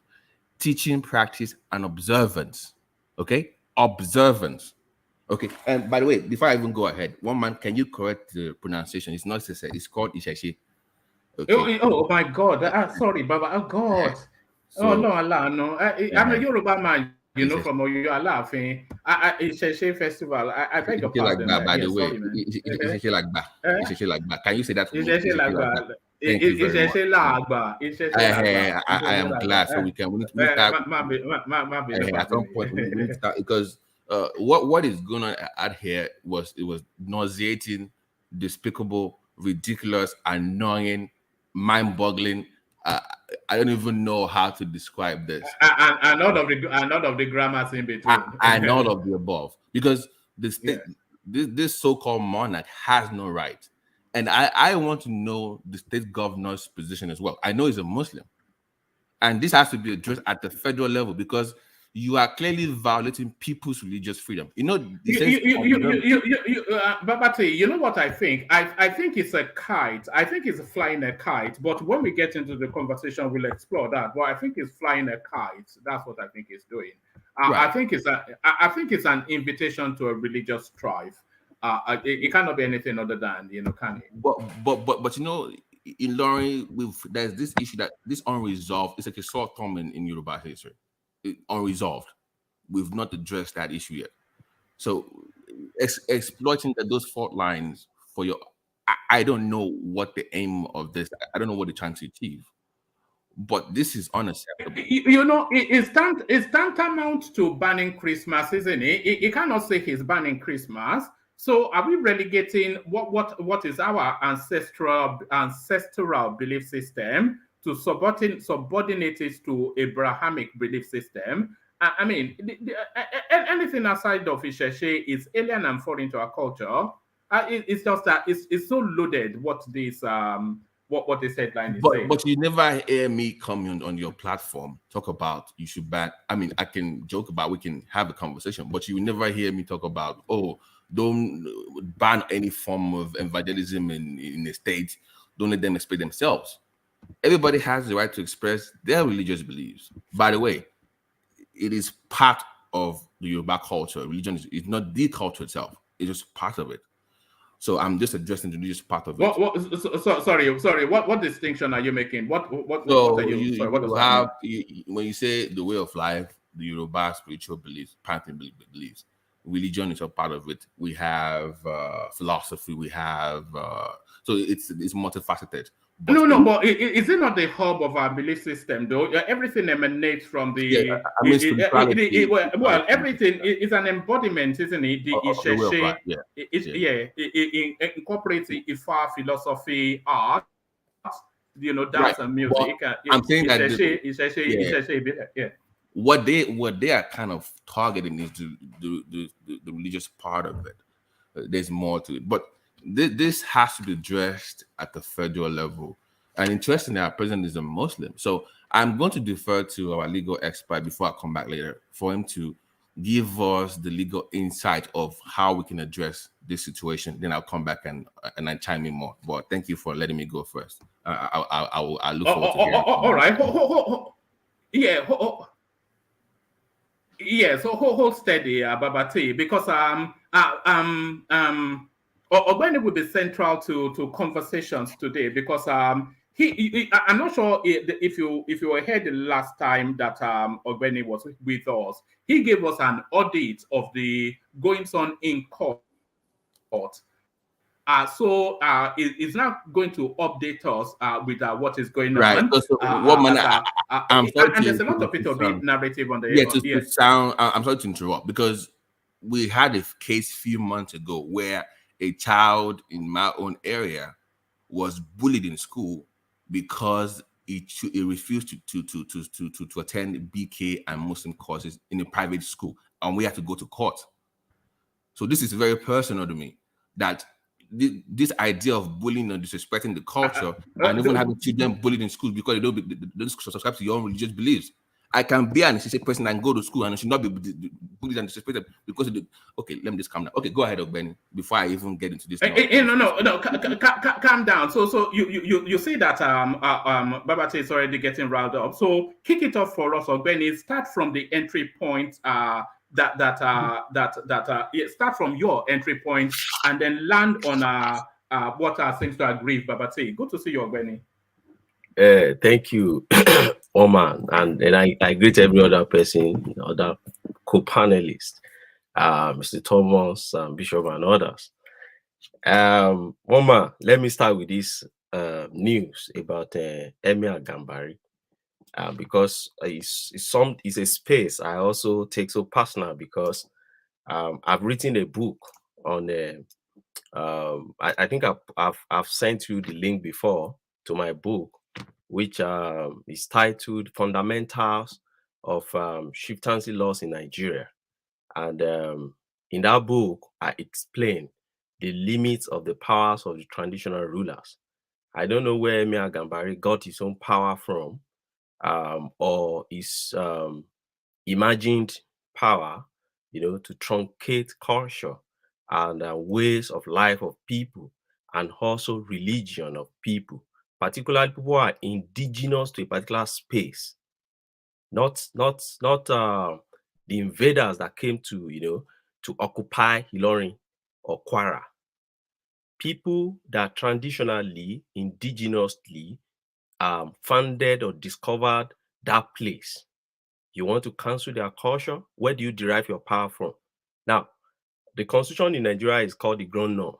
teaching, practice, and observance. Okay? Observance. Okay. And by the way, before I even go ahead, one man, can you correct the pronunciation? It's not Sese, it's called Isheshe. Okay. Oh my God. Sorry, Baba. Oh God. So, no, Allah, no. I'm a Yoruba man, from Oyo Alaafin. Isheshe Festival. I beg your pardon. By the way, Isheshe Lagba. Isheshe Lagba. Can you say that for me? Isheshe Lagba. Thank you very much. I am glad. So we need to start. At some point, we need to start, because what is going on out here was nauseating, despicable, ridiculous, annoying, mind-boggling, I don't even know how to describe this. And all of the grammars in between. And all of the above, because the state, this so-called monarch has no right. And I want to know the state governor's position as well. I know he's a Muslim, and this has to be addressed at the federal level, because you are clearly violating people's religious freedom. You know, Babati, you know what I think? I think it's a kite. I think it's flying a kite. But when we get into the conversation, we'll explore that. But I think it's flying a kite. That's what I think it's doing. Right. I think it's an invitation to a religious strife. It cannot be anything other than, can it? But you know, in Lorry, there's this issue that this unresolved. It's like a short term in Yoruba history. Unresolved. We've not addressed that issue yet. So exploiting those fault lines for your, I don't know what the aim of this. I don't know what they're trying to achieve. But this is unacceptable. It's tantamount to banning Christmas, isn't it? You cannot say he's banning Christmas. So are we relegating what is our ancestral belief system to subordinate it to Abrahamic belief system? I mean, anything outside of Isheshe is alien and foreign to our culture. It's just that it's so loaded. What this headline is saying. But you never hear me come on your platform talk about you should ban. I mean, I can joke about, we can have a conversation, but you will never hear me talk about, don't ban any form of evangelism in the state. Don't let them express themselves. Everybody has the right to express their religious beliefs. By the way, it is part of the Yoruba culture. Religion is not the culture itself. It's just part of it. So I'm just addressing the religious part of it. Sorry. What distinction are you making? What are you? Sorry, what does have when you say the way of life, the Yoruba spiritual beliefs, pantheism beliefs, religion is a part of it. We have philosophy. We have so it's multifaceted. But but is it not the hub of our belief system, though? Everything emanates from the. Everything is an embodiment, isn't it? The Isheshe, it incorporates Ifa philosophy, art, dance and music. I'm saying that Isheshe. What they are kind of targeting is the religious part of it. There's more to it, but this has to be addressed at the federal level. And interestingly, our president is a Muslim. So I'm going to defer to our legal expert before I come back later for him to give us the legal insight of how we can address this situation. Then I'll come back and I chime in more. But thank you for letting me go first. I look forward to hearing. All right. So hold steady, Babati, because Ogbeni will be central to conversations today, because I'm not sure if you were here the last time that Ogbeni was with us. He gave us an audit of the goings on in court. So he's now going to update us with what is going on. And there's a lot of it will be narrative on the I'm sorry to interrupt, because we had a case a few months ago where a child in my own area was bullied in school because he refused to attend BK and Muslim courses in a private school, and we had to go to court. So this is very personal to me, that this idea of bullying and disrespecting the culture and even having children bullied in school because they don't subscribe to your own religious beliefs. I can be an Isheshe person and go to school and I should not be bullied and disrespected because of okay, let me just calm down. Okay, go ahead, Ogbeni, before I even get into this. Calm down. So you see that Babate is already getting riled up. So kick it off for us, Ogbeni. Start from the entry point. Start from your entry point and then land on what seems to agree with Babate. Good to see you, Ogbeni. Thank you, Omar, and I greet every other person, other co-panelists, Mr. Thomas, Bishop, and others. Omar, let me start with this news about Emir Gambari, because it's a space I also take so personal, because I've written a book on I think I've sent you the link before to my book, which is titled Fundamentals of Chieftaincy Laws in Nigeria. And in that book, I explain the limits of the powers of the traditional rulers. I don't know where Emir Gambari got his own power from, or his imagined power, to truncate culture and ways of life of people, and also religion of people, particularly people who are indigenous to a particular space, not the invaders that came to to occupy Ilorin or Kwara. People that traditionally, indigenously founded or discovered that place. You want to cancel their culture? Where do you derive your power from? Now, the constitution in Nigeria is called the ground norm.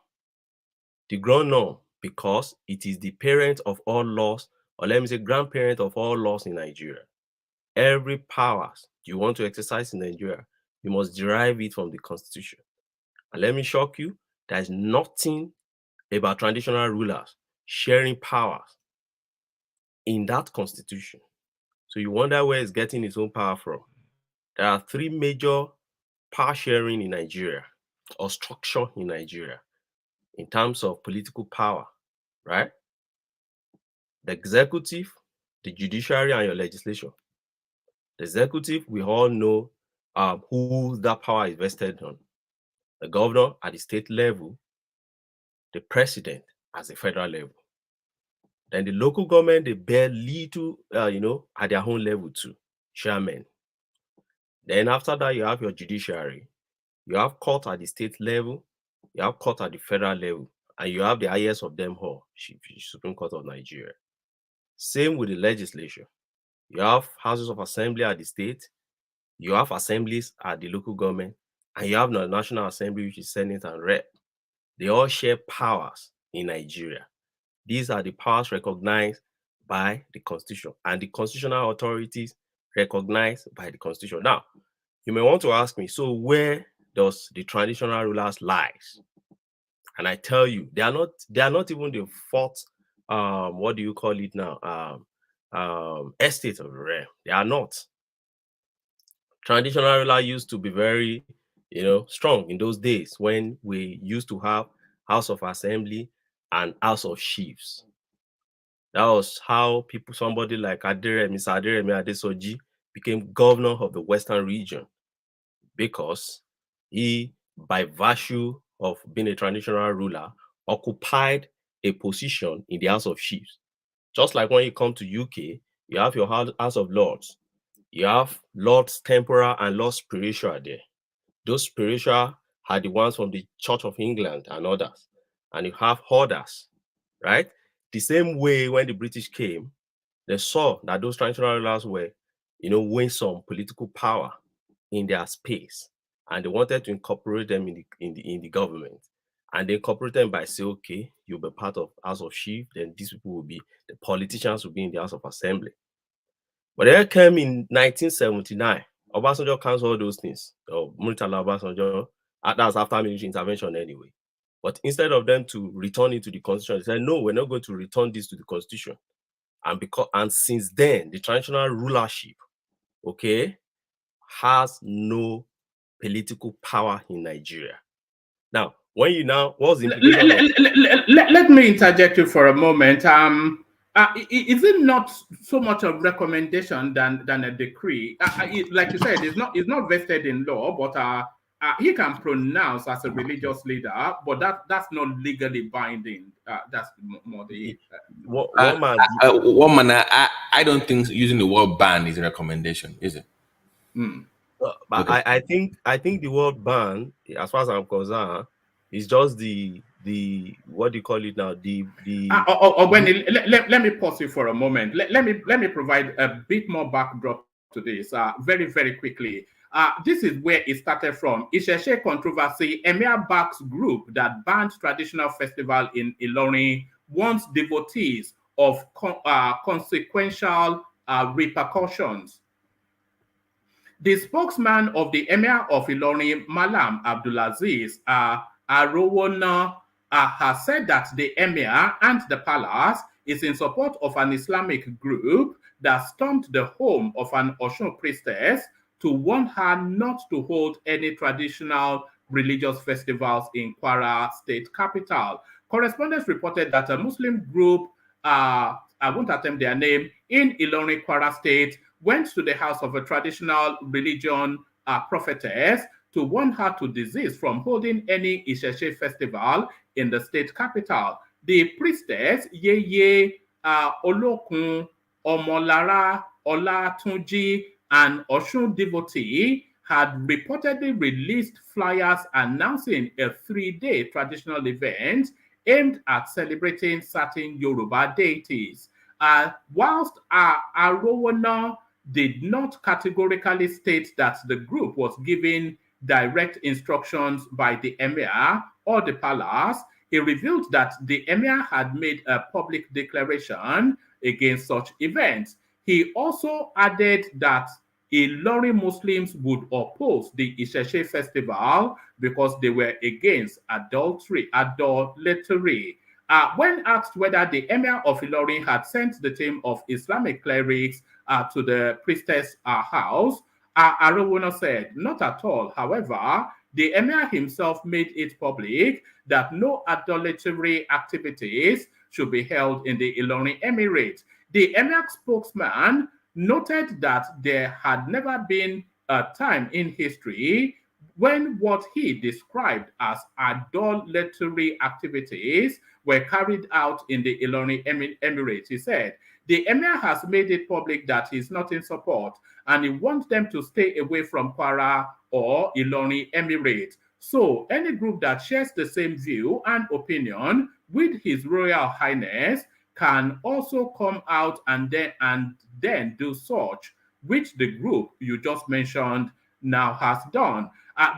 The ground norm because it is the parent of all laws, or let me say grandparent of all laws in Nigeria. Every powers you want to exercise in Nigeria, you must derive it from the constitution. And let me shock you, there is nothing about traditional rulers sharing powers in that constitution. So you wonder where it's getting its own power from. There are three major power sharing in Nigeria, or structure in Nigeria, in terms of political power, right? The executive, the judiciary, and your legislation. The executive, we all know who that power is vested on. The governor at the state level, the president at the federal level. Then the local government, they bear little, at their own level too, chairman. Then after that, you have your judiciary. You have court at the state level, you have court at the federal level, and you have the highest of them all, Supreme Court of Nigeria. Same with the legislature. You have houses of assembly at the state, you have assemblies at the local government, and you have the National Assembly, which is Senate and Rep. They all share powers in Nigeria. These are the powers recognized by the Constitution, and the constitutional authorities recognized by the Constitution. Now, you may want to ask me, so where does the traditional rulers lies? And I tell you, they are not even the fourth, what do you call it now? Estate of the realm. They are not. Traditional ruler used to be very, strong in those days when we used to have House of Assembly and House of Chiefs. That was how somebody like Mr. Aderemi Adesoji became governor of the Western region, because he, by virtue of being a traditional ruler, occupied a position in the House of Chiefs. Just like when you come to UK, you have your House of Lords. You have Lords Temporal and Lords Spiritual there. Those spiritual are the ones from the Church of England and others. And you have others, right? The same way when the British came, they saw that those traditional rulers were, winning some political power in their space, and they wanted to incorporate them in the government. And they incorporated them by saying, okay, you'll be part of House of Chief, then these people will be, the politicians will be in the House of Assembly. But then came in 1979, Obasanjo canceled all those things. Murtala Obasanjo, that's after military intervention anyway. But instead of them to return it to the Constitution, they said, no, we're not going to return this to the Constitution. And since then, the traditional rulership, okay, has no political power in Nigeria. Now, what's the implication? Let me interject you for a moment. Is it not so much a recommendation than a decree? Like you said, it's not vested in law, but he can pronounce as a religious leader, but that's not legally binding. That's more the I don't think using the word ban is a recommendation, is it? But okay. I think the word ban, as far as I'm concerned, is just the what do you call it now? Let me pause you for a moment. Let me provide a bit more backdrop to this very, very quickly. This is where it started from. Isheshe controversy. Emir backs group that banned traditional festival in Ilorin warns devotees of consequential repercussions. The spokesman of the Emir of Ilorin, Malam Abdulaziz Arowona, has said that the Emir and the palace is in support of an Islamic group that stormed the home of an Oshun priestess to warn her not to hold any traditional religious festivals in Kwara state capital. Correspondents reported that a Muslim group, I won't attempt their name, in Ilorin, Kwara state, went to the house of a traditional religion prophetess to warn her to desist from holding any Isheshe festival in the state capital. The priestess, Yeye Olokun Omolara Olatunji, an Oshun devotee, had reportedly released flyers announcing a 3-day traditional event aimed at celebrating certain Yoruba deities. Whilst Arowona did not categorically state that the group was given direct instructions by the Emir or the palace, he revealed that the Emir had made a public declaration against such events. He also added that Ilorin Muslims would oppose the Isheshe festival because they were against adultery. When asked whether the Emir of Ilorin had sent the team of Islamic clerics to the priestess' house, Arowona said, not at all. However, the Emir himself made it public that no adulatory activities should be held in the Ilorin Emirate. The Emir spokesman noted that there had never been a time in history when what he described as adulatory activities were carried out in the Ilorin Emirate. He said, the Emir has made it public that he's not in support and he wants them to stay away from Kwara or Ilorin Emirate. So any group that shares the same view and opinion with His Royal Highness can also come out and then do such, which the group you just mentioned now has done.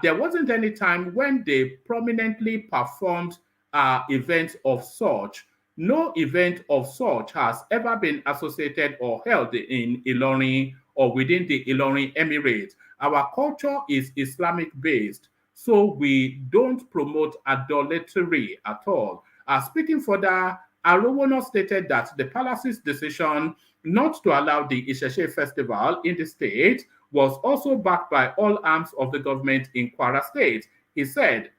There wasn't any time when they prominently performed events of such. No event of such has ever been associated or held in Ilorin or within the Ilorin Emirate. Our culture is Islamic based, so we don't promote idolatry at all. Speaking further, Arowona stated that the palace's decision not to allow the Isheshe festival in the state was also backed by all arms of the government in Kwara state. He said,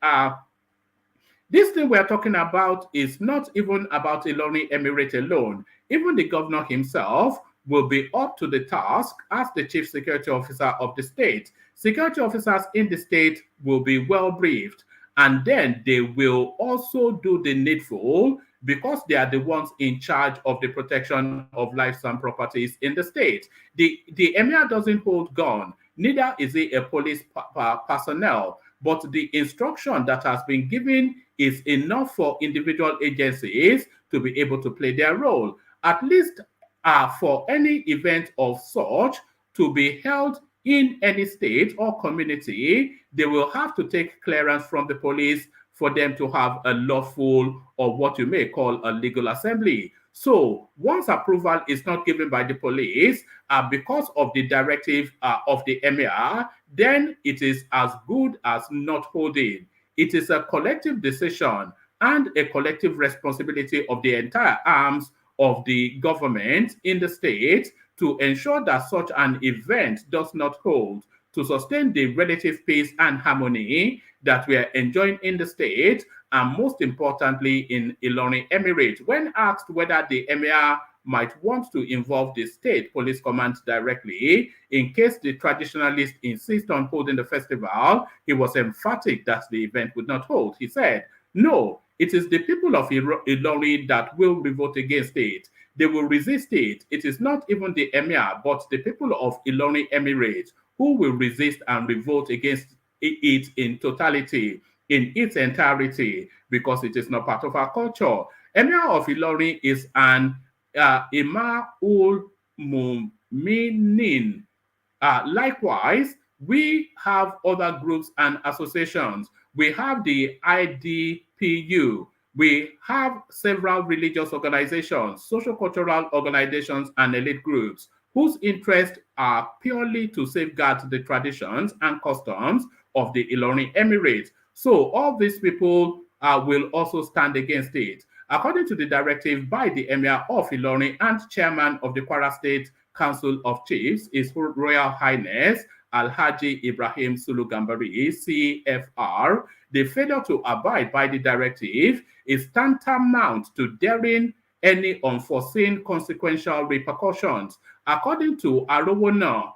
this thing we're talking about is not even about Ilorin Emirate alone. Even the governor himself will be up to the task as the chief security officer of the state. Security officers in the state will be well briefed, and then they will also do the needful because they are the ones in charge of the protection of lives and properties in the state. The Emir doesn't hold gun, neither is he a police personnel, but the instruction that has been given is enough for individual agencies to be able to play their role. At least for any event of such to be held in any state or community, they will have to take clearance from the police for them to have a lawful or what you may call a legal assembly. So once approval is not given by the police because of the directive of the Emir, then it is as good as not holding. It is a collective decision and a collective responsibility of the entire arms of the government in the state to ensure that such an event does not hold, to sustain the relative peace and harmony that we are enjoying in the state, and most importantly in Ilorin Emirate. When asked whether the Emir might want to involve the state police command directly in case the traditionalists insist on holding the festival, he was emphatic that the event would not hold. He said, no, it is the people of Ilorin that will revolt against it. They will resist it. It is not even the Emir, but the people of Ilorin Emirate who will resist and revolt against it in totality, in its entirety, because it is not part of our culture. Emir of Ilorin is an Imam ul Muminin. Likewise, we have other groups and associations. We have the IDPU. We have several religious organizations, social cultural organizations, and elite groups whose interests are purely to safeguard the traditions and customs of the Ilorin Emirate. So all these people will also stand against it. According to the directive by the Emir of Ilorin and chairman of the Kwara State Council of Chiefs, His Royal Highness Alhaji Ibrahim Sulu Gambari, CFR, the failure to abide by the directive is tantamount to daring any unforeseen consequential repercussions. According to Arowona,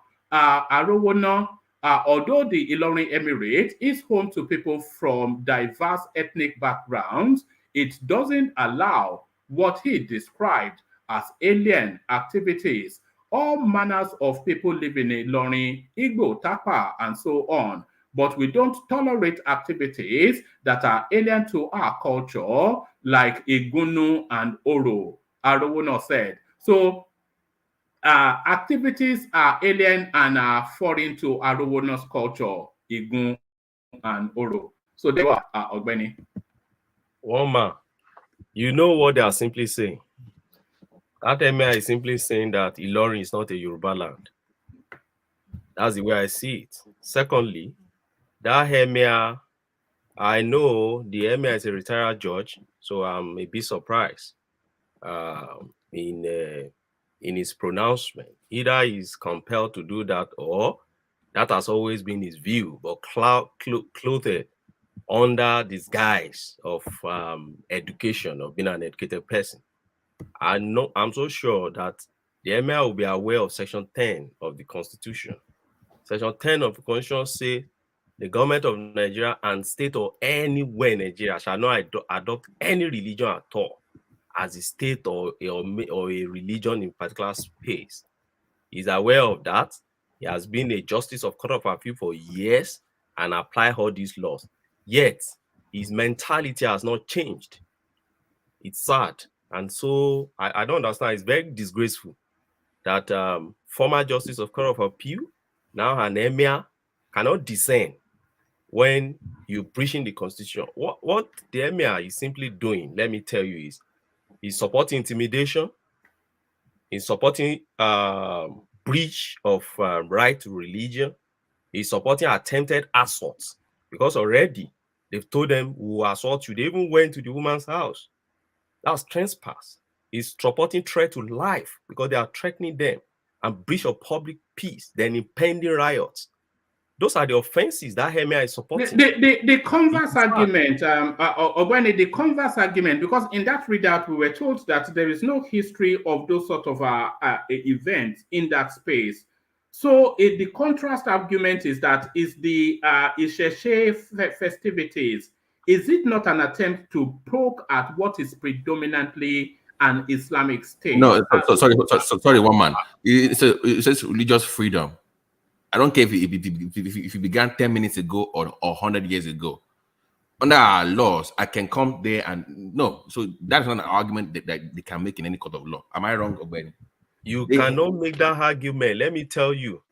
although the Ilorin Emirate is home to people from diverse ethnic backgrounds, it doesn't allow what he described as alien activities. All manners of people living in Ilorin, Igbo, Tapa, and so on. But we don't tolerate activities that are alien to our culture, like Igunu and Oro, Arowona said. So, activities are alien and are foreign to Arowona's culture, Igun and Oro. So they were Ogbeni. Woma, you know what they are simply saying? That Emir is simply saying that Ilorin is not a Yoruba land. That's the way I see it. Secondly, that Emir, I know the Emir is a retired judge, so I'm a bit surprised in his pronouncement. Either he's compelled to do that or that has always been his view, but clothed under this guise of education, of being an educated person. I'm so sure that the Emir will be aware of Section 10 of the Constitution. Section 10 of the Constitution says the government of Nigeria and state or anywhere in Nigeria shall not adopt any religion at all as a state or a religion in particular space. He's aware of that. He has been a justice of court of appeal for years and apply all these laws. Yet, his mentality has not changed. It's sad. And so, I don't understand. It's very disgraceful that former justice of court of appeal, now an emir, cannot discern when you're breaching the constitution. What the emir is simply doing, let me tell you, is he's supporting intimidation, he's supporting breach of right to religion, he's supporting attempted assaults, because already they've told them who will assault you. They even went to the woman's house. That's trespass. He's supporting threat to life because they are threatening them, and breach of public peace, then impending riots. Those are the offenses that Emir is supporting. The converse argument, Ogwene, the converse argument, because in that readout we were told that there is no history of those sort of events in that space. So the contrast argument is that is the Isheshe festivities, is it not an attempt to poke at what is predominantly an Islamic state? No, sorry, one man. It says religious freedom. I don't care if it began 10 minutes ago or 100 years ago. Under our laws, I can come there and no. So that's not an argument that they can make in any court of law. Am I wrong, Obeni? You cannot make that argument. Let me tell you.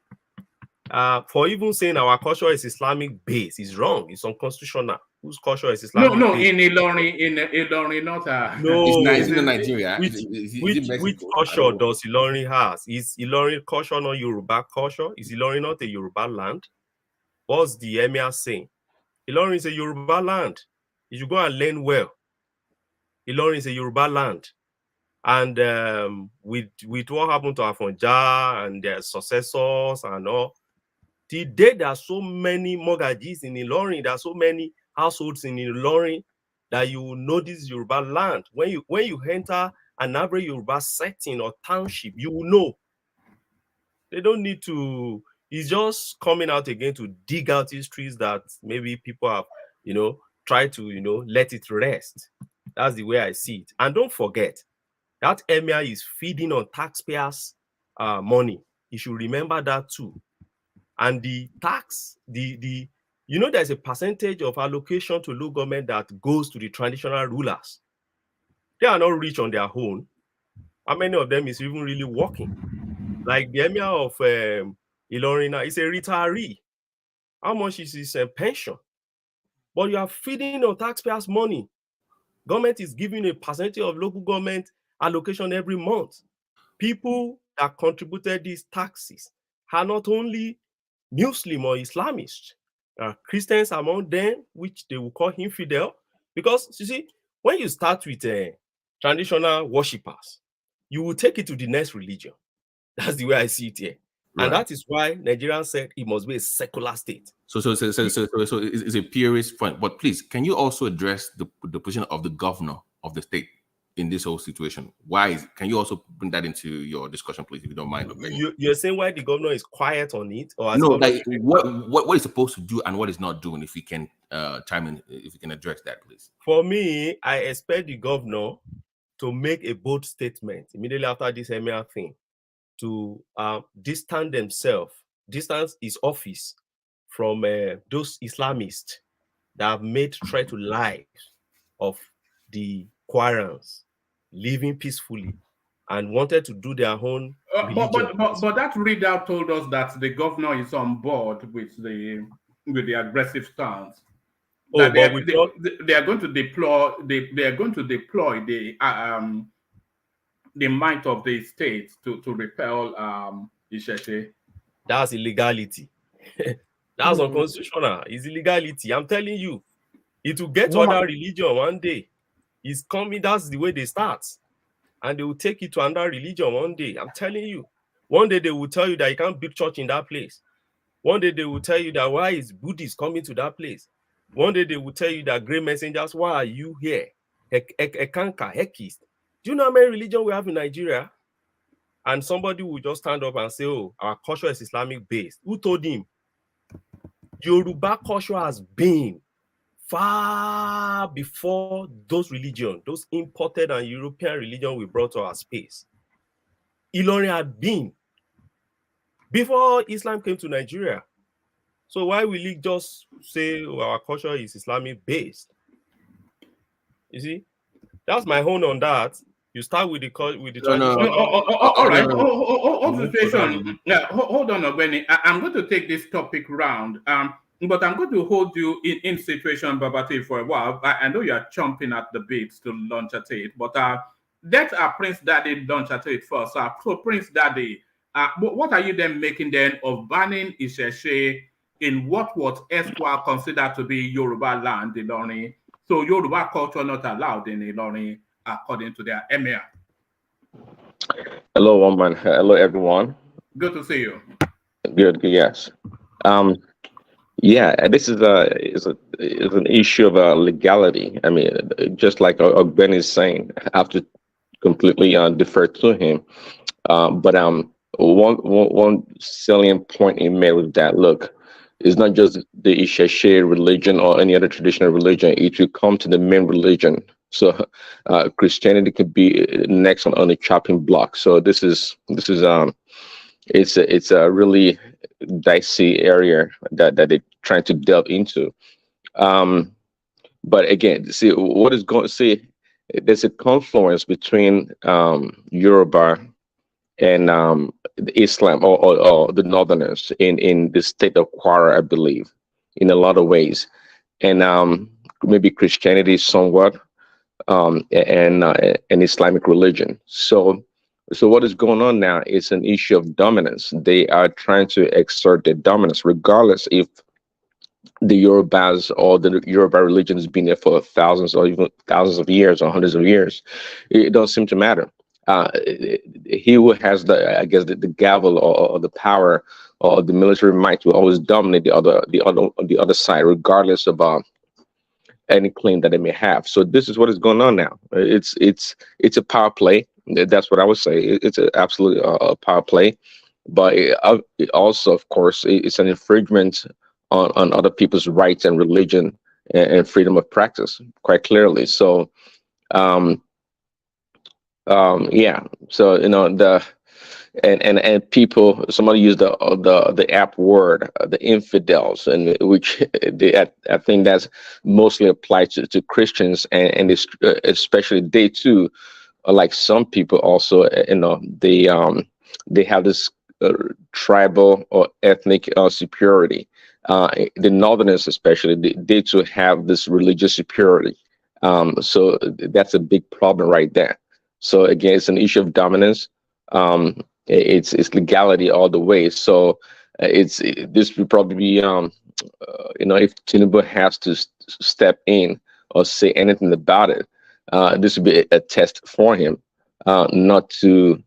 For even saying our culture is Islamic based is wrong. It's unconstitutional. Whose culture is Islamic? No, based? in Ilorin, not no. It's in Nigeria. Which culture does Ilorin has? Is Ilorin culture not Yoruba culture? Is Ilorin not a Yoruba land? What's the Emir saying? Ilorin is a Yoruba land. You should go and learn well. Ilorin is a Yoruba land. And with what happened to Afonja and their successors and all, today there are so many mortgages in Ilorin, there are so many households in Ilorin that you will know this Yoruba land. When you enter an average Yoruba setting or township, you will know. They don't need to. It's just coming out again to dig out histories that maybe people have, tried to, let it rest. That's the way I see it. And don't forget, that emir is feeding on taxpayers' money. You should remember that too. And the tax, there's a percentage of allocation to local government that goes to the traditional rulers. They are not rich on their own. How many of them is even really working? Like the emir of Ilorin is a retiree. How much is his pension? But you are feeding on taxpayers' money. Government is giving a percentage of local government allocation every month. People that contributed these taxes are not only Muslim or Islamists, Christians among them, which they will call infidel. Because you see, when you start with traditional worshippers, you will take it to the next religion. That's the way I see it here. And that is why Nigerians said it must be a secular state. So it's a purist point. But please, can you also address the position of the governor of the state in this whole situation? Can you also bring that into your discussion, please, if you don't mind? You're saying why the governor is quiet on it, or no, like what is supposed to do and what is not doing? If you can chime in, if you can address that, please. For me, I expect the governor to make a bold statement immediately after this Emir thing, to distance his office from those Islamists that have made threat to life of the Kwarans living peacefully and wanted to do their own religion. But that readout told us that the governor is on board with the aggressive stance. That they are going to deploy the might of the state to repel Isheshe. That's illegality. That's unconstitutional. It's illegality. I'm telling you, it will get to other religion one day. It's coming. That's the way they start, and they will take it to another religion one day. I'm telling you. One day they will tell you that you can't build church in that place. One day they will tell you that why is Buddhists coming to that place. One day they will tell you that great messengers, why are you here? Ekanka, Hekist. Do you know how many religions we have in Nigeria? And somebody will just stand up and say, oh, our culture is Islamic based. Who told him? Yoruba culture has been far before those religions, those imported and European religions we brought to our space. Ilorin had been before Islam came to Nigeria. So why will he just say our culture is Islamic based? You see, that's my own on that. You start with the tradition. All right. Hold on, Ogweni. I'm going to take this topic round. But I'm going to hold you in situation, Babati, for a while. I know you are chomping at the bit to launch at it, but let Prince Daddy launch at it first. So Prince Daddy, what are you then making then of banning Isheshe in what was Esquire considered to be Yoruba land, Ilorin? So Yoruba culture not allowed in Ilorin according to their emir. Hello, woman. Hello, everyone. Good to see you. Good. Yes. Yeah, this is an issue of legality. I mean, just like Ben is saying, I have to completely defer to him. But one salient point he made was that, look, it's not just the Isheshe religion or any other traditional religion. It will come to the main religion. So Christianity could be next on the chopping block. So this is it's a really dicey area that they're trying to delve into. But again, see what is going. See, there's a confluence between Yoruba and Islam or the Northerners in the state of Kwara, I believe, in a lot of ways, and maybe Christianity somewhat, and Islamic religion. So what is going on now is an issue of dominance. They are trying to exert their dominance, regardless if the Yorubas or the Yoruba religion has been there for thousands or even thousands of years or hundreds of years. It doesn't seem to matter. He who has the gavel or the power or the military might will always dominate the other side, regardless of any claim that they may have. So this is what is going on now. It's a power play. That's what I would say. It's absolutely a power play, but it also, of course, it's an infringement on other people's rights and religion and freedom of practice, quite clearly. So, yeah. So and people. Somebody used the app word, the infidels, and which I think that's mostly applied to Christians and especially they too. Like some people also, they have this tribal or ethnic superiority. The Northerners, especially, they too have this religious superiority. So that's a big problem right there. So again, it's an issue of dominance. It's legality all the way. So this would probably be if TINUBU has to step in or say anything about it. this would be a test for him, not to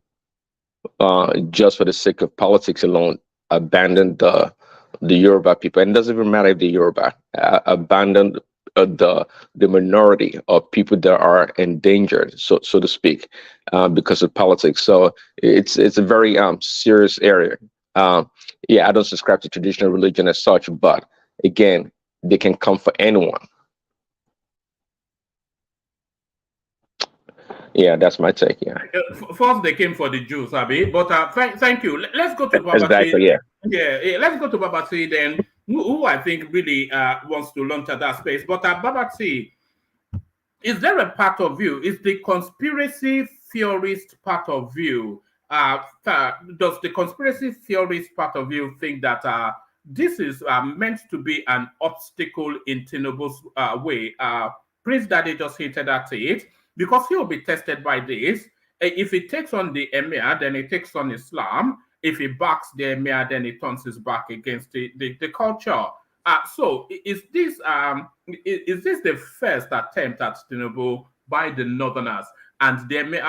just for the sake of politics alone abandon the Yoruba people. And it doesn't even matter if the Yoruba abandon the minority of people that are endangered, so to speak, because of politics. So it's a very serious area. Yeah, I don't subscribe to traditional religion as such, but again, they can come for anyone. Yeah, that's my take. Yeah, First they came for the Jews, Abi. But thank you. Let's go to Babati. exactly. Yeah. Yeah, let's go to Babati then, who I think really wants to launch at that space. But Babati, is there a part of you? Is the conspiracy theorist part of you? Does the conspiracy theorist part of you think that this is meant to be an obstacle in Tinubu's way? Prince Daddy just hinted at it because he will be tested by this. If he takes on the Emir, then he takes on Islam. If he backs the Emir, then he turns his back against the culture. So is this the first attempt at Tinubu by the Northerners? And the Emir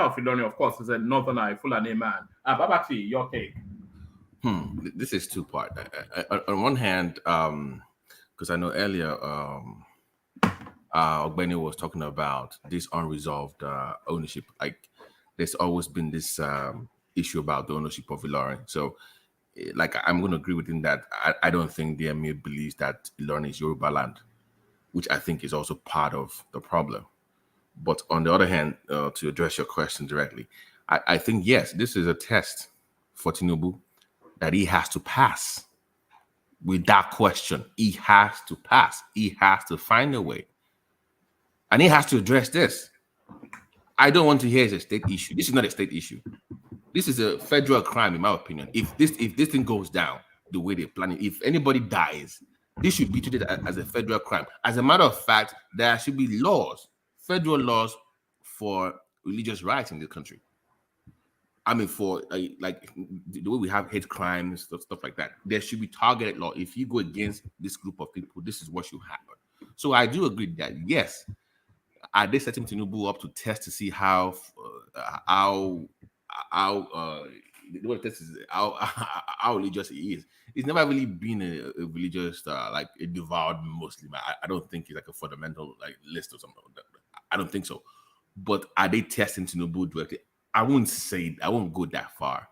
of Ilorin, of course, is a Northerner, a Fulani man. Babati, your take. This is two-part. On one hand, because I know earlier Ogbeni was talking about this unresolved ownership. Like, there's always been this issue about the ownership of Ilorin. So, like, I'm going to agree with him that I don't think the Emir believes that Ilorin is Yoruba land, which I think is also part of the problem. But on the other hand, to address your question directly, I think, yes, this is a test for Tinubu that he has to pass. Without question, he has to pass. He has to find a way. And he has to address this. I don't want to hear it's a state issue. This is not a state issue. This is a federal crime, in my opinion. If this thing goes down the way they're planning, if anybody dies, this should be treated as a federal crime. As a matter of fact, there should be laws, federal laws for religious rights in this country. I mean, for like the way we have hate crimes, stuff like that, there should be targeted law. If you go against this group of people, this is what should happen. So I do agree that, yes, are they setting Tinubu up to test to see how religious he is? He's never really been a religious, like a devout Muslim. I don't think he's like a fundamental like list or something. I don't think so. But are they testing Tinubu directly? I won't go that far.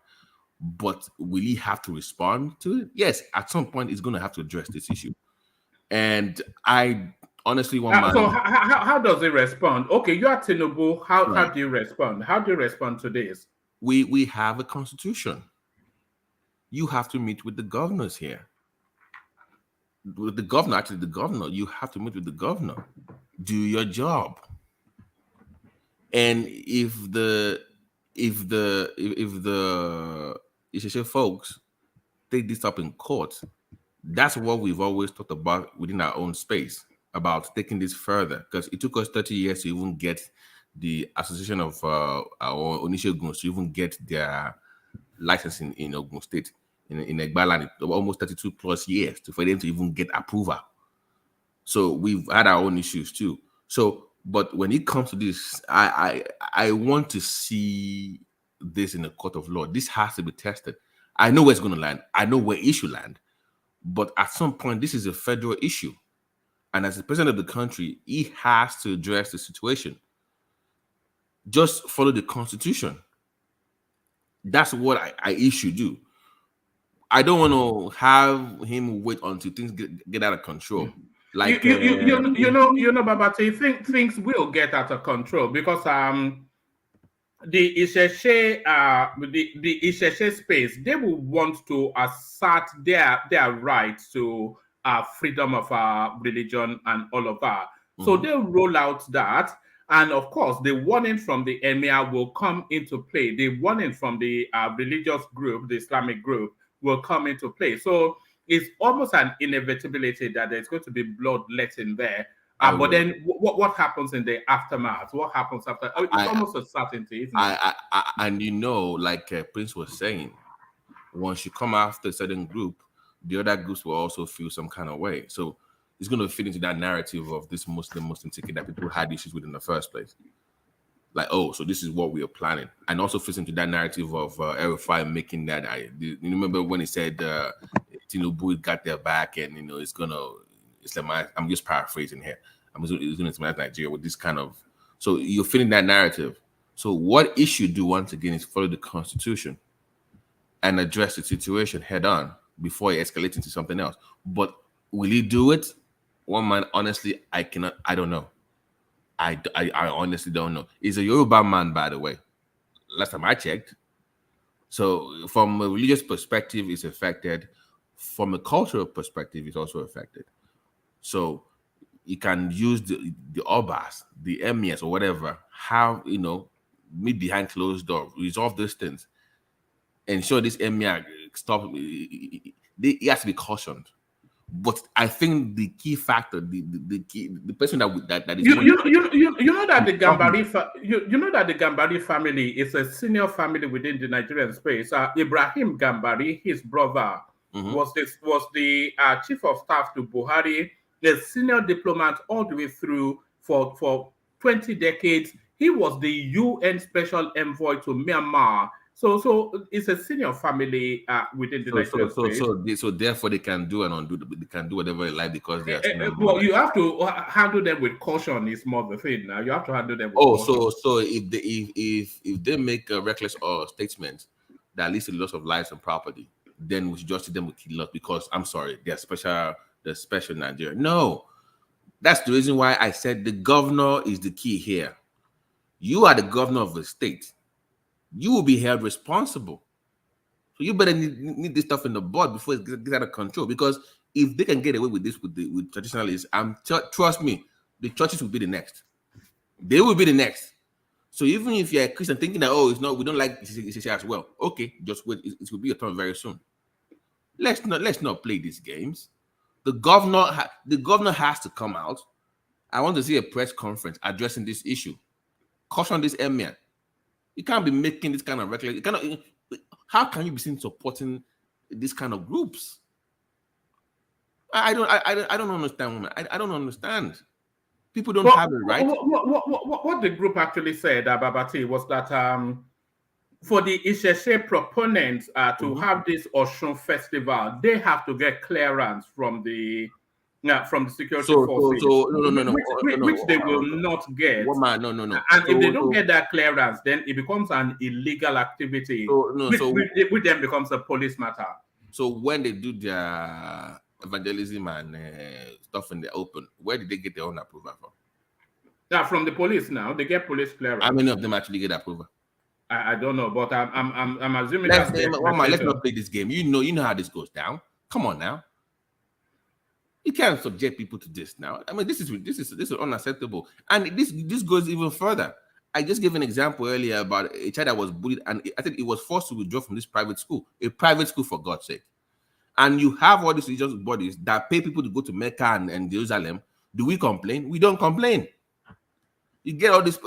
But will he have to respond to it? Yes, at some point he's going to have to address this issue. And I honestly want so how does he respond? Okay, you are Tinubu. How do you respond? How do you respond to this? We have a constitution. You have to meet with the governors here. With the governor, you have to meet with the governor. Do your job. And if the Isheshe folks take this up in court, that's what we've always talked about within our own space, about taking this further, because it took us 30 years to even get the Association of our Onisha Oguns to even get their licensing in Ogun State, in Egbaland, almost 32 plus years for them to even get approval. So we've had our own issues too. So, but when it comes to this, I want to see this in a court of law. This has to be tested. I know where it's going to land. I know where it should land. But at some point, this is a federal issue. And as the president of the country, he has to address the situation. Just follow the Constitution. That's what I should do. I don't want to have him wait until things get out of control. Like you know, Babati, things will get out of control because the Isheshe the Isheshe space, they will want to assert their right to freedom of religion and all of that. So they'll roll out that. And of course, the warning from the Emir will come into play. The warning from the religious group, the Islamic group, will come into play. So it's almost an inevitability that there's going to be bloodletting there. But then what happens in the aftermath? What happens after? It's almost a certainty, isn't it? And you know, like Prince was saying, once you come after a certain group, the other groups will also feel some kind of way. So it's going to fit into that narrative of this Muslim ticket that people had issues with in the first place. Like, oh, so this is what we are planning, and also fits into that narrative of RFI making that. You remember when he said TINUBU got their back, and it's gonna Islamize. I'm just paraphrasing here. It's gonna Islamize Nigeria with this kind of. So you're fitting that narrative. So what issue do once again is follow the Constitution and address the situation head on before it escalates into something else. But will he do it? One man, honestly, I don't know. I honestly don't know. He's a Yoruba man, by the way. Last time I checked. So from a religious perspective, it's affected. From a cultural perspective, it's also affected. So you can use the Abbas, the Emirs, or whatever, have, meet behind closed doors, resolve these things, ensure this Emir stop. He has to be cautioned. But I think the key factor, the person that is you know that the Gambari that the Gambari family is a senior family within the Nigerian space. Ibrahim Gambari, his brother, was the chief of staff to Buhari, a senior diplomat all the way through for 20 decades. He was the UN special envoy to Myanmar. So it's a senior family within the Nigerian space. So therefore they can do and undo. They can do whatever they like because they are. Well, you have to handle them with caution. Is more the thing now. You have to handle them. With caution. So if they make a reckless statement that leads to the loss of lives and property, then we should just see them with killers because I'm sorry, they're special Nigeria. No, that's the reason why I said the governor is the key here. You are the governor of the state. You will be held responsible. So you better need this stuff in the board before it gets out of control. Because if they can get away with this with traditionalists, trust me, the churches will be the next. They will be the next. So even if you're a Christian thinking that we don't like this as well, okay, just wait. It will be your turn very soon. Let's not play these games. The governor has to come out. I want to see a press conference addressing this issue. Caution this emir. You can't be making this kind of reckless. How can you be seen supporting this kind of groups? I don't understand. I don't understand. People don't have it right. What the group actually said, Babati, was that for the Isheshe proponents to have this Oshun festival, they have to get clearance from the security forces. Which they will not get. No. And if they don't get that clearance, then it becomes an illegal activity, which then becomes a police matter. So when they do their evangelism and stuff in the open, where did they get their own approval from? From the police now. They get police clearance. How many of them actually get approval? I don't know, but I'm assuming let's not play this game. You know how this goes down. Come on now. You can't subject people to this now. I mean, this is unacceptable. And this goes even further. I just gave an example earlier about a child that was bullied, and I think it was forced to withdraw from this private school, a private school for God's sake. And you have all these religious bodies that pay people to go to Mecca and Jerusalem. Do we complain? We don't complain. You get all these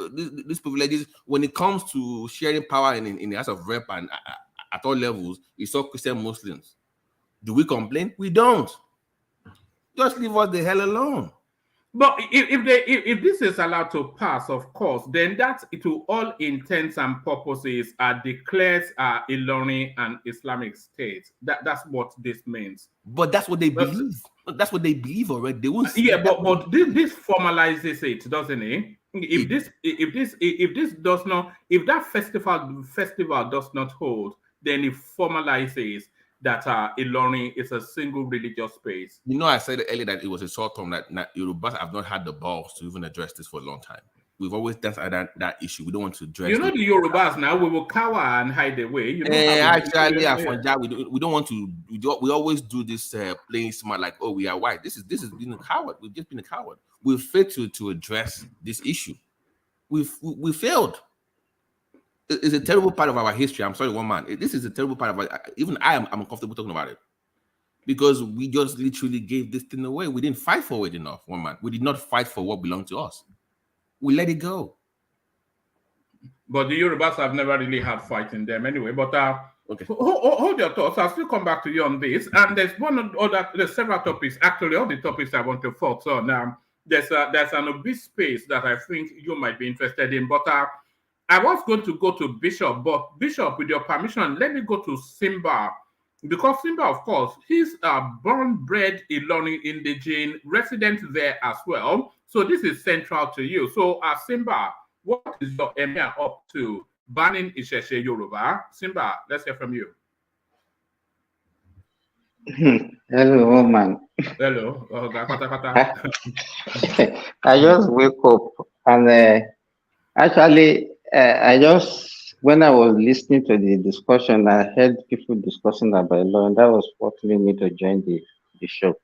privileges when it comes to sharing power in the House of Rep and at all levels. It's all Christian Muslims. Do we complain? We don't. Just leave us the hell alone. But if this is allowed to pass, of course, then that to all intents and purposes declares Ilorin an Islamic state. That's what this means. But that's what they believe. That's what they believe already. They won't. But this formalizes it, doesn't it? If that festival does not hold, then it formalizes that Ilorin is a single religious space. I said earlier that it was a short term that Yorubas have not had the balls to even address this for a long time. We've always done that issue. We don't want to address. The Yorubas now we will cower and hide away. We don't want to. We always do this playing smart, like we are white. This is being a coward. We've just been a coward. We've failed to address this issue. We failed. It's a terrible part of our history. I'm sorry, one man. This is a terrible part of even I'm uncomfortable talking about it. Because we just literally gave this thing away. We didn't fight for it enough, one man. We did not fight for what belonged to us. We let it go. But the Yorubas have never really had fight in them anyway. But Okay. Hold your thoughts. I'll still come back to you on this. And there's there's several topics. Actually, all the topics I want to focus on. There's an obese space that I think you might be interested in. But I was going to go to Bishop, but Bishop, with your permission, let me go to Simba. Because Simba, of course, he's a born-bred Ilorin indigene resident there as well. So this is central to you. So Simba, what is your emir up to? Banning Isheshe Yoruba. Simba, let's hear from you. Hello, woman. Hello. I just wake up and actually, when I was listening to the discussion, I heard people discussing about law, and that was what made me to join the show,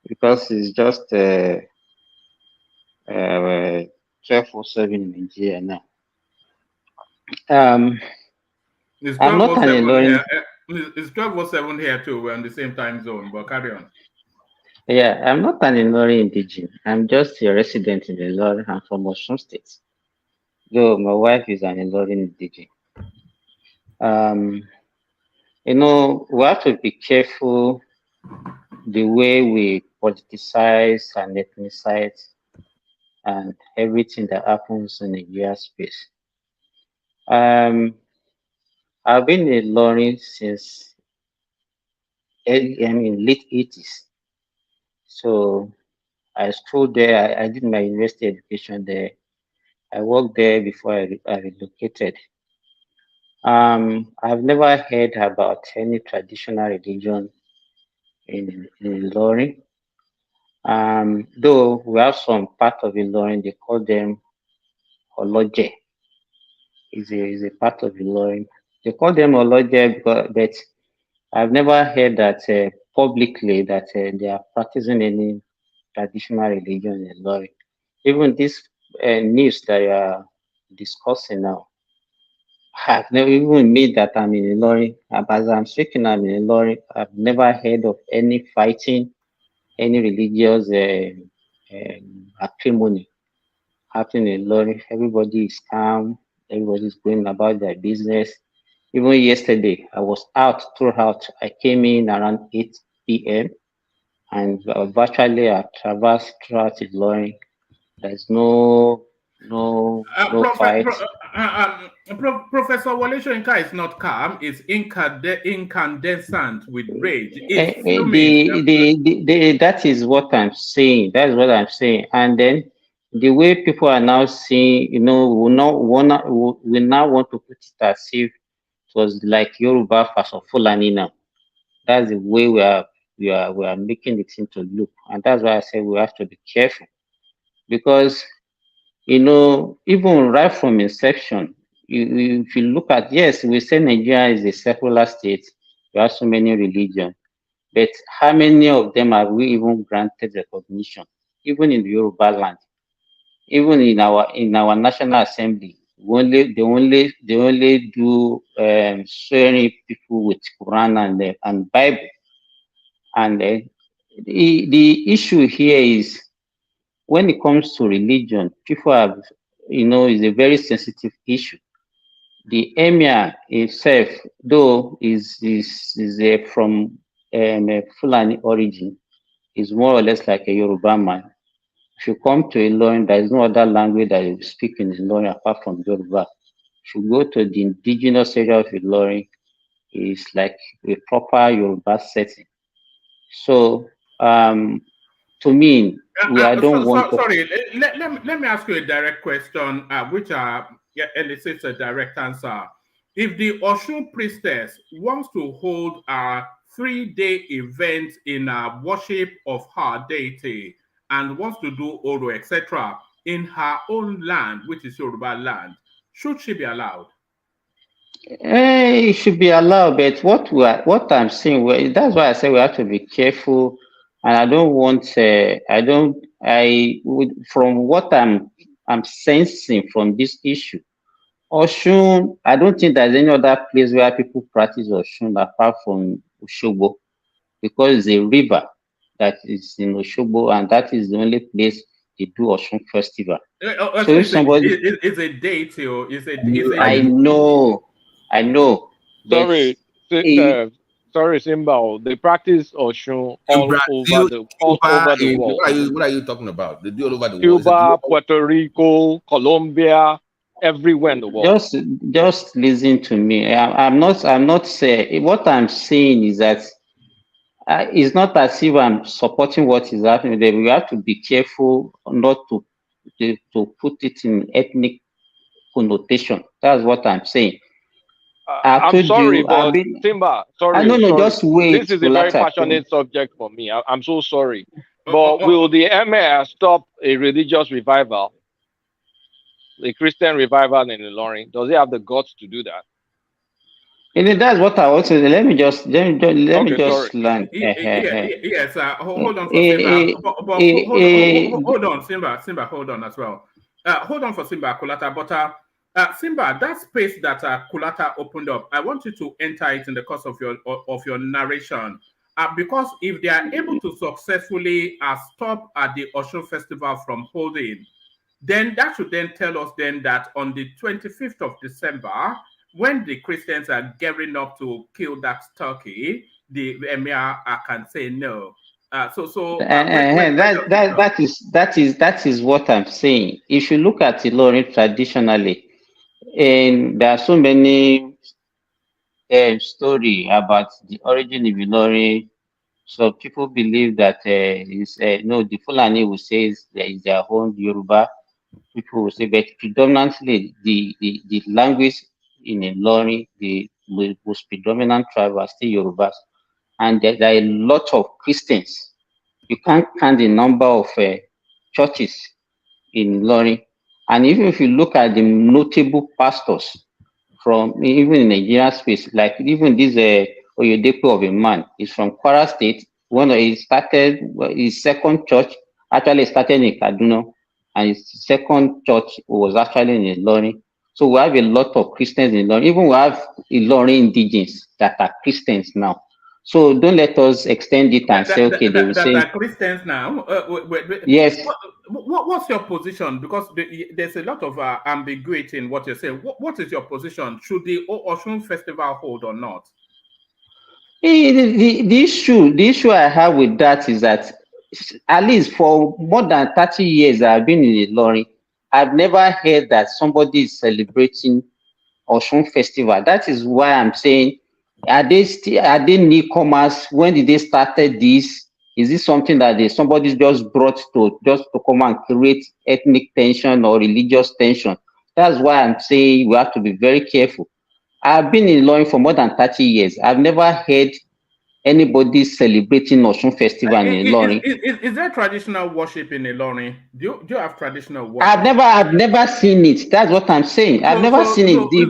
because it's just 12:07 in Nigeria now. I'm not an Ilorin. It's 12:07 here too. We're on the same time zone, but carry on. Yeah, I'm not an Ilorin indigene. I'm just a resident in Ilorin. I'm from Osun State. Though my wife is an Ilorin indigene. You know, we have to be careful the way we politicize and ethnicize and everything that happens in the US space. I've been in Ilorin since late 80s. So I schooled there. I did my university education there. I worked there before I relocated. I've never heard about any traditional religion in Ilorin. Though we have some part of Ilorin, they call them Oloje. Is a part of Ilorin. They call them Oloje, but I've never heard that publicly that they are practicing any traditional religion in Ilorin. Even this news that you are discussing now, I've never even made that I'm in Ilorin. As I'm speaking, I'm in Ilorin. I've never heard of any fighting, any religious acrimony happening in Ilorin. Everybody is calm. Everybody is going about their business. Even yesterday, I was out throughout. I came in around 8 p.m. and virtually I traversed throughout Ilorin. There's no fight. Professor Wole Soyinka is not calm. It's incandescent with rage. That is what I'm saying. That's what I'm saying. And then the way people are now seeing, we now want to put it as if it was like Yoruba versus Fulani now. That's the way we are making the thing to look. And that's why I say we have to be careful. Because even right from inception, if you look at, yes, we say Nigeria is a secular state. We have so many religions, but how many of them have we even granted recognition? Even in the Yoruba land, even in our National Assembly, they only do swearing people with Quran and Bible. And the issue here is, when it comes to religion, people have, is a very sensitive issue. The emir himself, though is from Fulani origin, is more or less like a Yoruba man. If you come to Ilorin, there is no other language that you speak in Ilorin apart from Yoruba. If you go to the indigenous area of Ilorin, it's like a proper Yoruba setting. So, to me, I don't want to... Sorry, let me ask you a direct question, which elicits a direct answer. If the Osun priestess wants to hold a 3-day event in worship of her deity and wants to do Oro, etc., in her own land, which is Yoruba land, should she be allowed? It should be allowed, but what I'm saying, that's why I say we have to be careful. And I don't want, from what I'm sensing from this issue, Osun, I don't think there's any other place where people practice Osun apart from Osogbo, because it's a river that is in Osogbo, and that is the only place they do Osun festival. So if somebody... It's a deity, or is it... I know. Sorry, Sorry, Simba. They practice Oshun In all Brazil, over the in, world. what are you talking about? They do all over the world. Cuba, Puerto Rico, Colombia, everywhere in the world. Just listen to me. I'm not saying what I'm saying is that it's not as if I'm supporting what is happening there. We have to be careful not to put it in ethnic connotation. That's what I'm saying. I'm sorry, but Simba, sorry. No, just wait. This is a very passionate subject for me. I'm so sorry. But will the Emir stop a religious revival, a Christian revival in Ilorin? Does he have the guts to do that? And that's what I want to say. Let me just land. Yes, hold on for Simba. Simba, hold on as well. Hold on for Simba Kulata, but Simba, that space that Kulata opened up, I want you to enter it in the course of your narration, because if they are able to successfully stop the Oshun Festival from holding, then that should then tell us then that on the 25th of December, when the Christians are gearing up to kill that turkey, the Emir can say no. That is what I'm saying. If you look at Ilorin traditionally, and there are so many story about the origin of Ilorin. So people believe that the Fulani will say is their own Yoruba. People will say, but predominantly the language in Ilorin, the most predominant tribe are still Yorubas, and there are a lot of Christians. You can't count the number of churches in Ilorin, and even if you look at the notable pastors from even in Nigerian space, like even this Oyedepo of a man is from Kwara State. When he started his second church, actually started in Kaduna, and his second church was actually in Ilorin. So we have a lot of Christians in Ilorin. Even we have Ilorin indigenes that are Christians now. So don't let us extend it and say, okay, they will say are Christians now. Yes. What's your position? Because there's a lot of ambiguity in what you're saying. What is your position? Should the Oshun Festival hold or not? The issue I have with that is that at least for more than 30 years I've been in Ilorin, I've never heard that somebody is celebrating Oshun Festival. That is why I'm saying, are they newcomers? When did they started this? Is this something that somebody just brought to come and create ethnic tension or religious tension? That's why I'm saying we have to be very careful. I've been in Ilorin for more than 30 years. I've never heard anybody celebrating Oshun Festival in Ilorin. Is there traditional worship in Ilorin? Do you have traditional worship? I've never seen it. That's what I'm saying. I've never seen it. The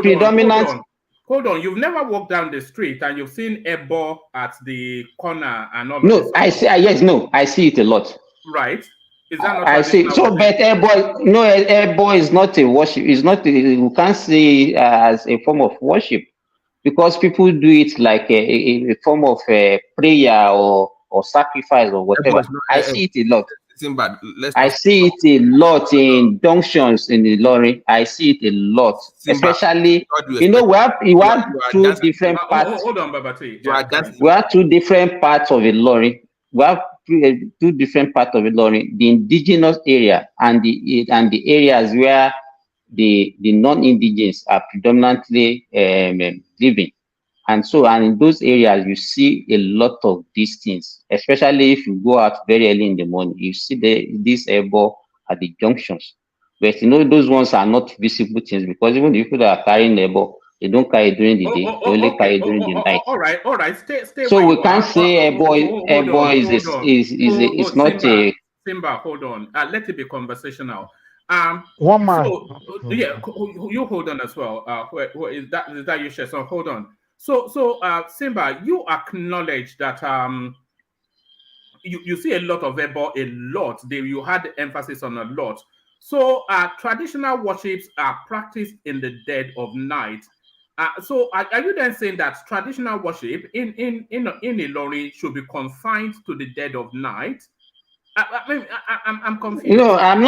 predominant. Hold on, you've never walked down the street and you've seen Ebo at the corner and all. No, I see. I see it a lot. Right? Is that not? I see. So, but Ebo is not a worship. It's not. You can't see as a form of worship, because people do it like a form of prayer or sacrifice or whatever. I see it a lot. I see it a lot in junctions in Ilorin. I see it a lot, especially we have two different parts. Hold on, Babati. We have two different parts of Ilorin. We have two different parts of Ilorin: the indigenous area and the areas where the non-indigenous are predominantly living. And in those areas, you see a lot of these things, especially if you go out very early in the morning. You see this Ebo at the junctions. But those ones are not visible things, because even the people that are carrying Ebo, they don't carry it during the day, they only carry it during the night. All right. Stay. So we can't say Ebo is not a... Simba, hold on. Let it be conversational. One man. So, yeah, you hold on as well. Is that you share? So hold on. So Simba, you acknowledge that you see a lot of Ebo, a lot. You had emphasis on a lot. So traditional worships are practiced in the dead of night. So are you then saying that traditional worship in Ilorin should be confined to the dead of night? I'm confused. No, I'm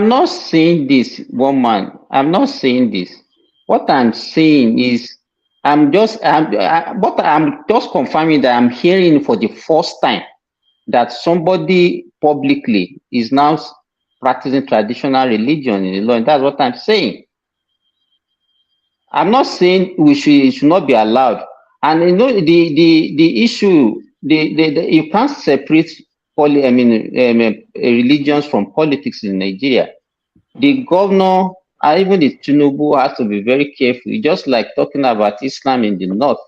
not saying this, one man. I'm not saying this. What I'm saying is, but I'm just confirming that I'm hearing for the first time that somebody publicly is now practicing traditional religion in the law. And that's what I'm saying. I'm not saying it should not be allowed. And you know the issue, you can't separate religions from politics in Nigeria. The governor and even the TINUBU has to be very careful, just like talking about Islam in the north,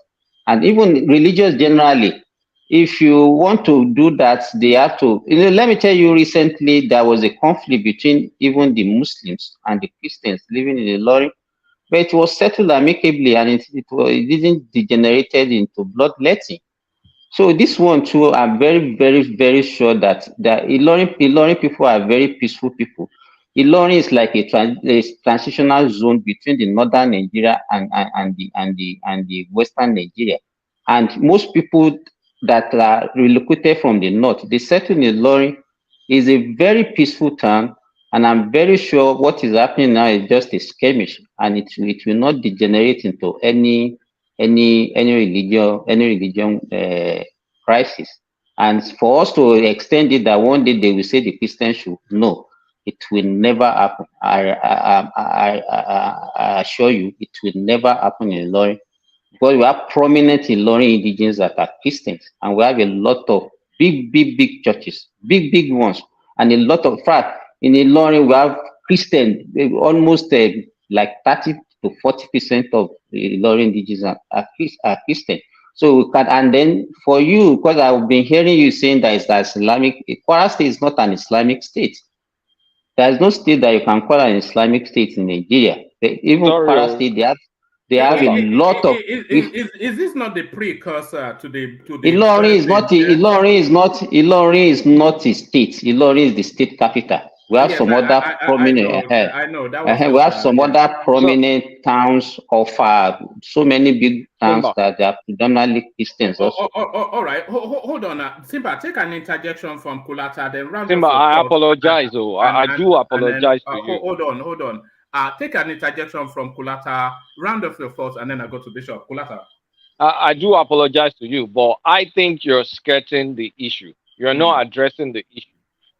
and even religious generally. If you want to do that, they have to, let me tell you, recently there was a conflict between even the Muslims and the Christians living in the Ilorin, but it was settled amicably, and it didn't degenerate into bloodletting. So this one too, I'm very, very, very sure that the Ilorin people are very peaceful people. Ilorin is like a transitional zone between the northern Nigeria and the western Nigeria. And most people that are relocated from the north, they settle in Ilorin. Is a very peaceful town, and I'm very sure what is happening now is just a skirmish, and it will not degenerate into any religion crisis. And for us to extend it that one day they will say the Christians should, no, it will never happen. I assure you, it will never happen in Ilorin, because we have prominent Ilorin indigenes that are Christians, and we have a lot of big churches, big ones, and a lot of fact in Ilorin we have Christian, almost like 30 to 40% of Ilorin indigenes are Christian. So we can, and then for you, because I've been hearing you saying that it's that Islamic, Kwara State is not an Islamic state. There is no state that you can call an Islamic state in Nigeria. Even Kwara State, they have a lot of. Is this not the precursor to the? Ilorin is not a state. Ilorin is the state capital. We have some other prominent. I know that was. We have some other prominent towns of so many big towns that they are predominantly Christians. Also. All right, hold on. Simba, take an interjection from Kulata. Then round Simba, I apologize. I do apologize to you. Hold on. Take an interjection from Kulata. Round off your thoughts, and then I go to Bishop Kulata. I do apologize to you, but I think you're skirting the issue. You're not addressing the issue.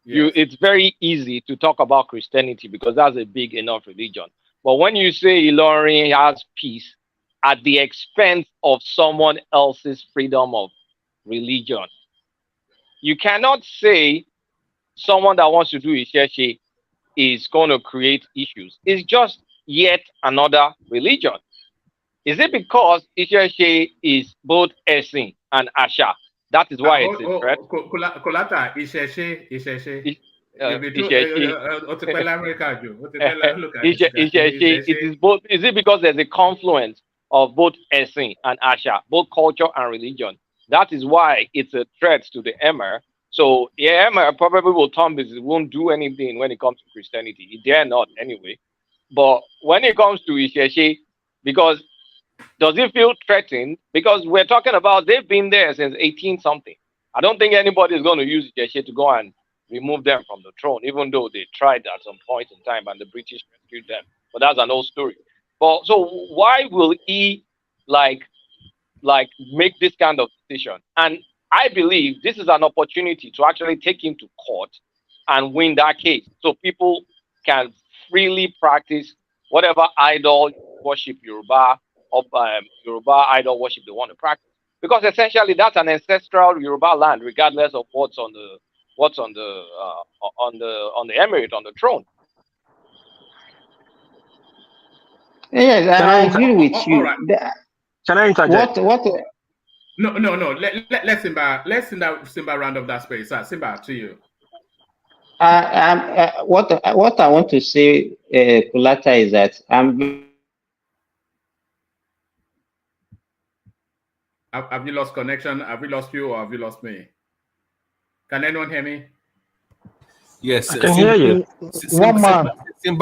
Yes. It's very easy to talk about Christianity because that's a big enough religion. But when you say Ilorin has peace at the expense of someone else's freedom of religion, you cannot say someone that wants to do Isheche is going to create issues. It's just yet another religion. Is it because Isheche is both Esin and Asha? That is why it's a threat. Kulata, Isheche. It is both. Is it because there's a confluence of both Esin and Asha, both culture and religion? That is why it's a threat to the Emir. So the Emir probably will won't do anything when it comes to Christianity. He dare not anyway. But when it comes to Isheche, because does it feel threatened? Because we're talking about they've been there since 18-something. I don't think anybody is going to use Isheche to go and remove them from the throne, even though they tried at some point in time and the British rescued them. But that's an old story. But so why will he like make this kind of decision? And I believe this is an opportunity to actually take him to court and win that case, so people can freely practice whatever idol worship Yoruba idol worship they want to practice, because essentially that's an ancestral Yoruba land, regardless of what's on the emirate, on the throne. Yes, I agree with you. Right. Can I interject? No. Let Simba round up that space. Simba, to you. What I want to say, Kulata, is that Have you lost connection? Have we lost you, or have you lost me? Can anyone hear me? Yes, I can hear you. Simba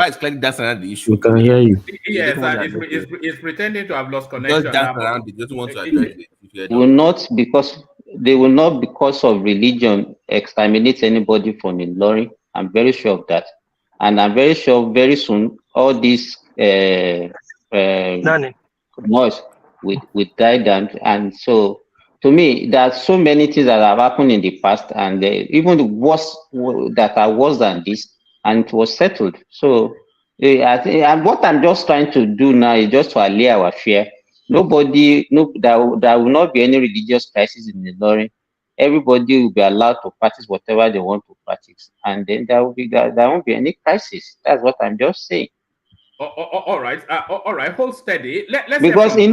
is clearly dancing around the issue. We can hear you. Yes, it's pretending to have lost connection. Just dance around it. Doesn't want to address it. They will not, because of religion, exterminate anybody from Ilorin. I'm very sure of that, and I'm very sure very soon all these noise with guidance. And so, to me, there are so many things that have happened in the past, and even the worst that are worse than this, and it was settled. So, I think, and what I'm just trying to do now is just to allay our fear. Nobody, no, there will not be any religious crisis in the Ilorin. Everybody will be allowed to practice whatever they want to practice, and then there won't be any crisis. That's what I'm just saying. All right, all right. Hold steady. Let's because one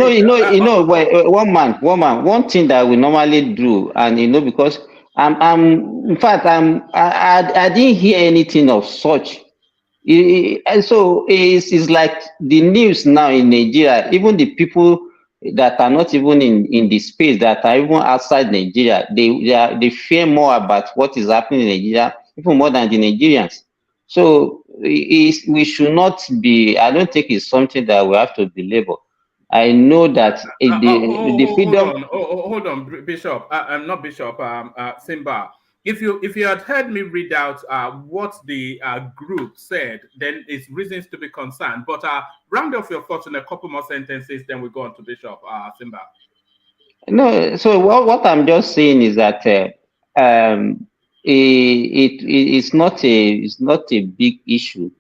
thing that we normally do, and because in fact I didn't hear anything of such. And so it's like the news now in Nigeria. Even the people that are not even in the space, that are even outside Nigeria, they fear more about what is happening in Nigeria, even more than the Nigerians. So we should not be. I don't think it's something that we have to belabor. I know that the freedom. Hold on, Bishop. I'm not Bishop. Simba. If you had heard me read out what the group said, then it's reasons to be concerned. But round off your thoughts in a couple more sentences, then we go on to Bishop Simba. No, so what I'm just saying is that it's not a big issue,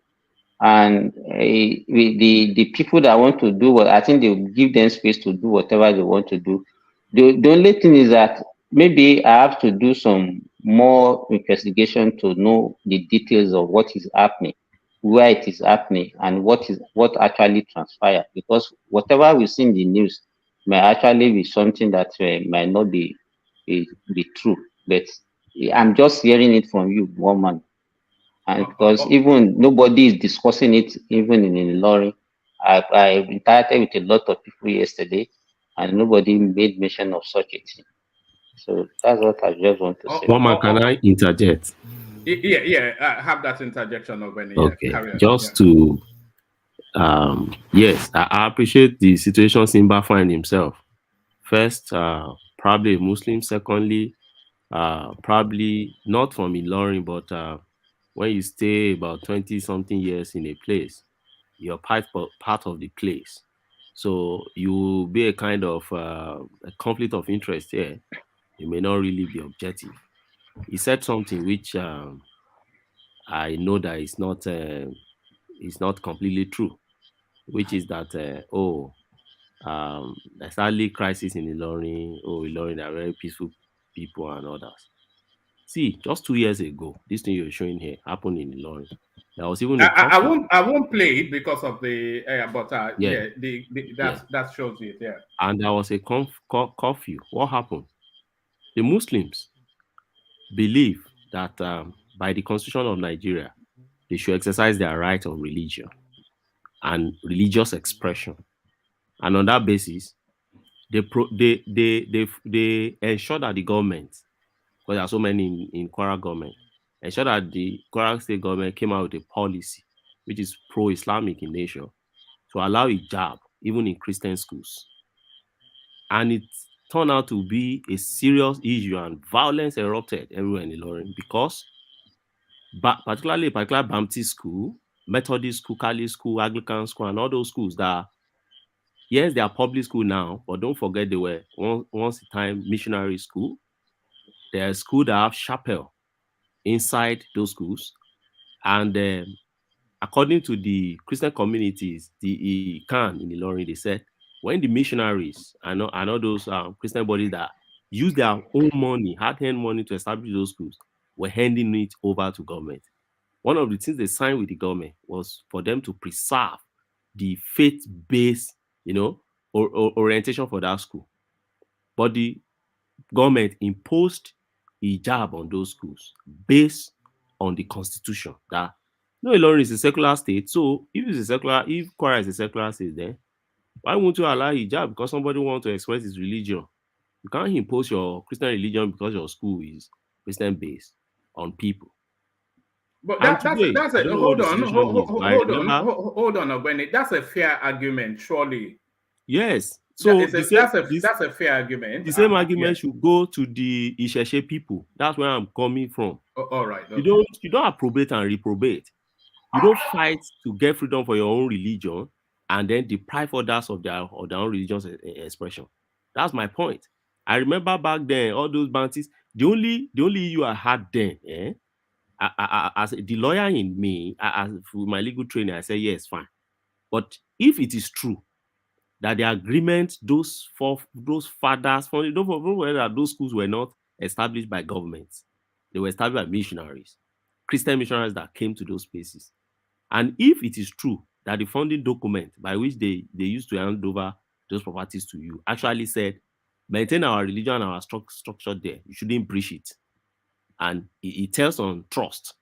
and the people that want to do what, I think they will give them space to do whatever they want to do. The only thing is that maybe I have to do some more investigation to know the details of what is happening, where it is happening, and what actually transpired. Because whatever we see in the news may actually be something that might not be true. But I'm just hearing it from you, one man. And because even nobody is discussing it, even in Ilorin. I interacted with a lot of people yesterday, and nobody made mention of such a thing. So that's what I just want to say. Mama, can I interject? Yeah. Have that interjection of any. Okay, just to yes, I appreciate the situation Simba find himself. First, probably a Muslim. Secondly, probably not from Ilorin, but when you stay about 20-something years in a place, you're part of the place. So you will be a kind of a conflict of interest here. You may not really be objective. He said something which I know that is not completely true, which is that there's hardly crisis in Ilorin. Ilorin are very peaceful people and others. See, just 2 years ago, this thing you're showing here happened in Ilorin. There was even I won't play it because of the that shows it. Yeah. And there was a curfew. What happened? The Muslims believe that by the Constitution of Nigeria, they should exercise their right of religion and religious expression, and on that basis, they ensure that the government, because there are so many in Kwara government, ensure that the Kwara state government came out with a policy which is pro-Islamic in nature to allow hijab even in Christian schools, and it turned out to be a serious issue, and violence erupted everywhere in Ilorin because, particularly a particular Baptist school, Methodist school, Catholic school, Anglican school, and all those schools that, yes, they are public school now, but don't forget they were once a time missionary school. There are schools that have chapel inside those schools, and according to the Christian communities, the Khan in Ilorin, they said when the missionaries and all those Christian bodies that use their own money, hard-earned money to establish those schools, were handing it over to government. One of the things they signed with the government was for them to preserve the faith-based, orientation for that school. But the government imposed hijab on those schools based on the constitution. That Ilorin is a secular state. So if Kwara is a secular state, then why won't you allow hijab? Because somebody wants to express his religion. You can't impose your Christian religion because your school is Christian based on people. But that's a hold on, Ogbeni. That's a fair argument, surely. Yes. So that's a fair argument. The same argument should go to the Isheshe people. That's where I'm coming from. All right. Okay. You don't approbate and reprobate. You don't fight to get freedom for your own religion and then deprive others of their own religious expression. That's my point. I remember back then, all those bounties, the only issue I had then, as the lawyer in me, as with my legal training, I said, yes, fine. But if it is true that the agreement, those fathers, don't forget that those schools were not established by governments. They were established by missionaries, Christian missionaries that came to those places. And if it is true that the funding document by which they used to hand over those properties to you actually said, maintain our religion and our structure there, you shouldn't breach it. And it tells on trust.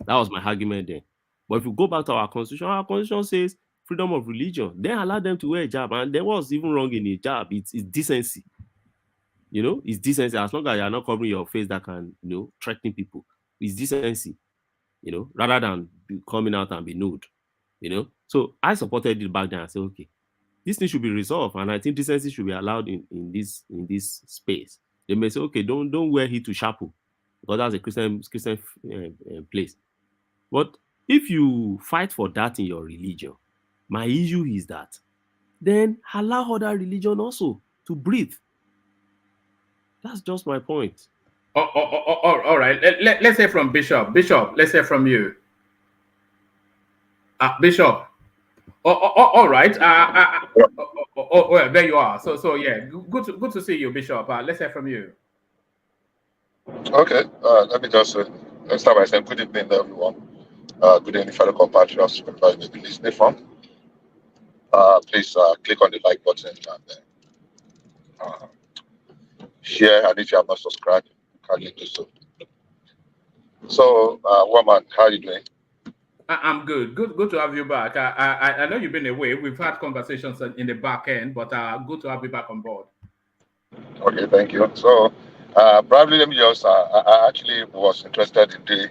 That was my argument then. But if you go back to our constitution says freedom of religion. Then allow them to wear a hijab. And there was even wrong in a hijab. It's decency. You know, it's decency. As long as you're not covering your face that can, you know, threaten people. It's decency, you know, rather than coming out and be nude, you know. So I supported it back then. I said, okay, this thing should be resolved. And I think decency should be allowed in this space. They may say, okay, don't wear heat to chapel because that's a Christian place. But if you fight for that in your religion, my issue is that then allow other religion also to breathe. That's just my point. All right. Let's hear from Bishop. Bishop, let's hear from you. Bishop. All right. There you are. So yeah, good to see you, Bishop. Let's hear from you. Okay. Let me just let's start by saying good evening, everyone. Good evening, fellow compatriots who are listening from. Please click on the like button and share. And if you have not subscribed, kindly do so. So, Woman, how are you doing? I'm good. Good to have you back. I know you've been away. We've had conversations in the back end, but good to have you back on board. Okay, thank you. So, probably let me just. I actually was interested in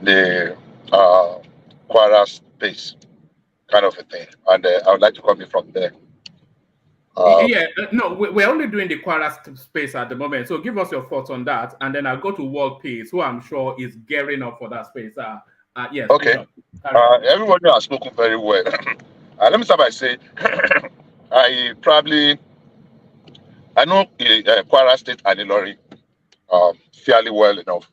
the Kwara space kind of a thing, and I would like to come in from there. No, we're only doing the Kwara space at the moment. So give us your thoughts on that, and then I'll go to World Peace, who I'm sure is gearing up for that space. Yes. Okay. Everybody has spoken very well. Let me start by saying, I know Kwara State and Ilori fairly well enough.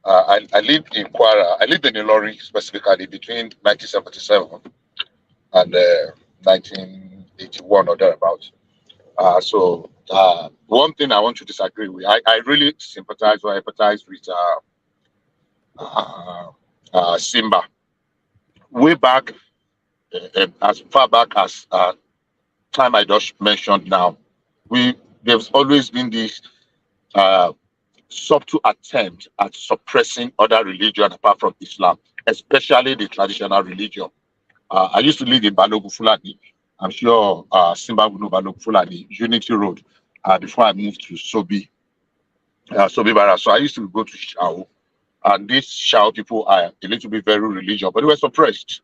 I lived in Kwara. I lived in Ilori specifically between 1977 and 1981 or thereabouts. So one thing I want to disagree with, I really sympathize or empathize with Simba. Way back, as far back as time I just mentioned now, there's always been this subtle attempt at suppressing other religion apart from Islam, especially the traditional religion. I used to live in Balogun Fulani. I'm sure Simba will know Balogun Fulani, Unity Road, before I moved to Sobi Bara. So I used to go to Shao, and these Shao people are a little bit very religious, but they were suppressed.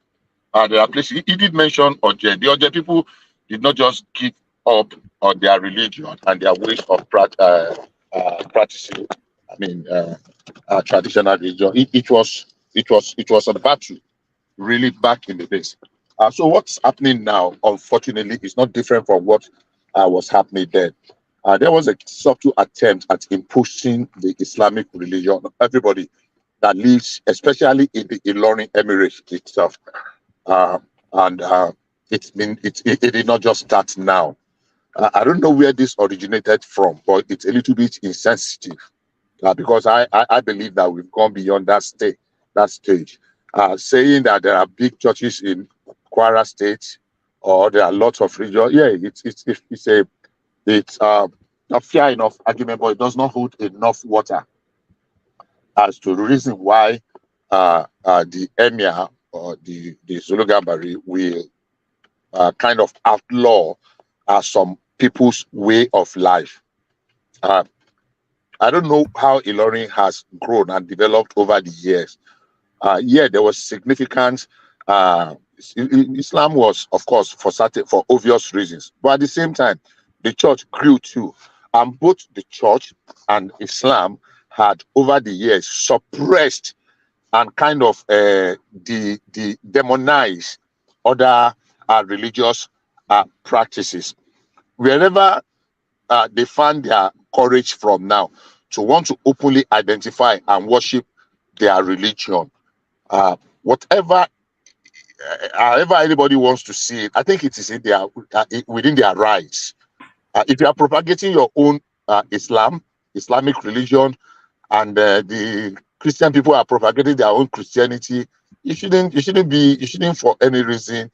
There are places, he did mention Oje. The Oje people did not just give up on their religion and their ways of practicing. I mean, traditional religion. It was a battle, really, back in the days. So what's happening now, unfortunately, is not different from what was happening then. There was a subtle attempt at imposing the Islamic religion on everybody that lives, especially in the Ilorin Emirate itself. It did not just start now. I don't know where this originated from, but it's a little bit insensitive because I believe that we've gone beyond that stage. Saying that there are big churches in Kwara State or there are lots of religion, yeah, it's a fair enough argument, but it does not hold enough water as to the reason why the Emir or the Zulu Gambari will kind of outlaw some people's way of life. I don't know how Ilorin has grown and developed over the years. Yeah, there was significant. Islam was, of course, for obvious reasons, but at the same time, the church grew too, and both the church and Islam had over the years suppressed and kind of demonized other religious practices. Wherever they find their courage from now to want to openly identify and worship their religion, whatever, however anybody wants to see it, I think it is in their within their rights. If you are propagating your own Islamic religion, and the Christian people are propagating their own Christianity, you shouldn't for any reason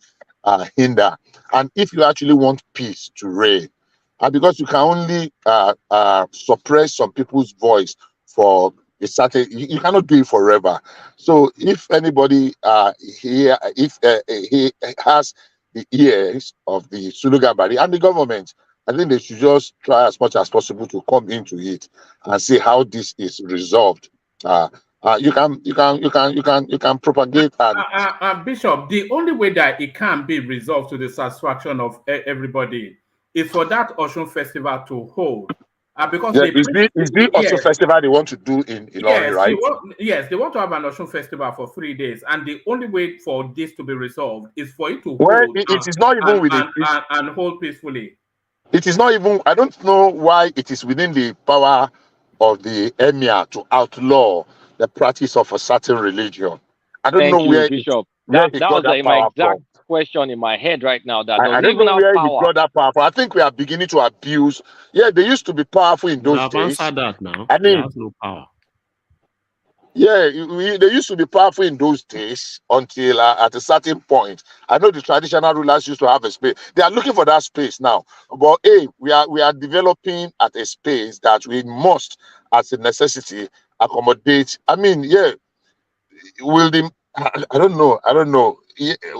hinder. And if you actually want peace to reign, because you can only suppress some people's voice for a certain, you cannot do it forever. So if anybody here, if he has the ears of the Sulu Gambari and the government, I think they should just try as much as possible to come into it and see how this is resolved. You can propagate and Bishop. The only way that it can be resolved to the satisfaction of everybody is for that Osun festival to hold. Because it's the Osun festival they want to do in Ilorin, right? They want to have an Osun festival for 3 days, and the only way for this to be resolved is for it to hold. It is not even within and hold peacefully. It is not even. I don't know why it is within the power of the emir to outlaw the practice of a certain religion. I don't know where Bishop. That was my exact question in my head right now. That I don't know where he got that power from. I think we are beginning to abuse. Yeah, they used to be powerful in those days. Answered that now. I mean, has no power. Yeah, they used to be powerful in those days until at a certain point. I know the traditional rulers used to have a space. They are looking for that space now. But hey, we are developing at a space that we must, as a necessity, accommodate. I mean, yeah, I don't know.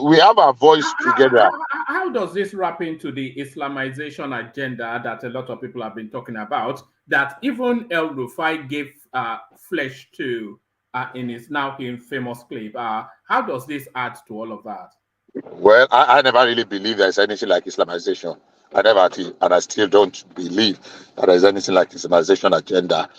We have our voice together. How does this wrap into the Islamization agenda that a lot of people have been talking about? That even El Rufai gave flesh to in his now famous clip. How does this add to all of that? Well, I never really believe there's anything like Islamization. I never did, and I still don't believe that there's anything like Islamization agenda.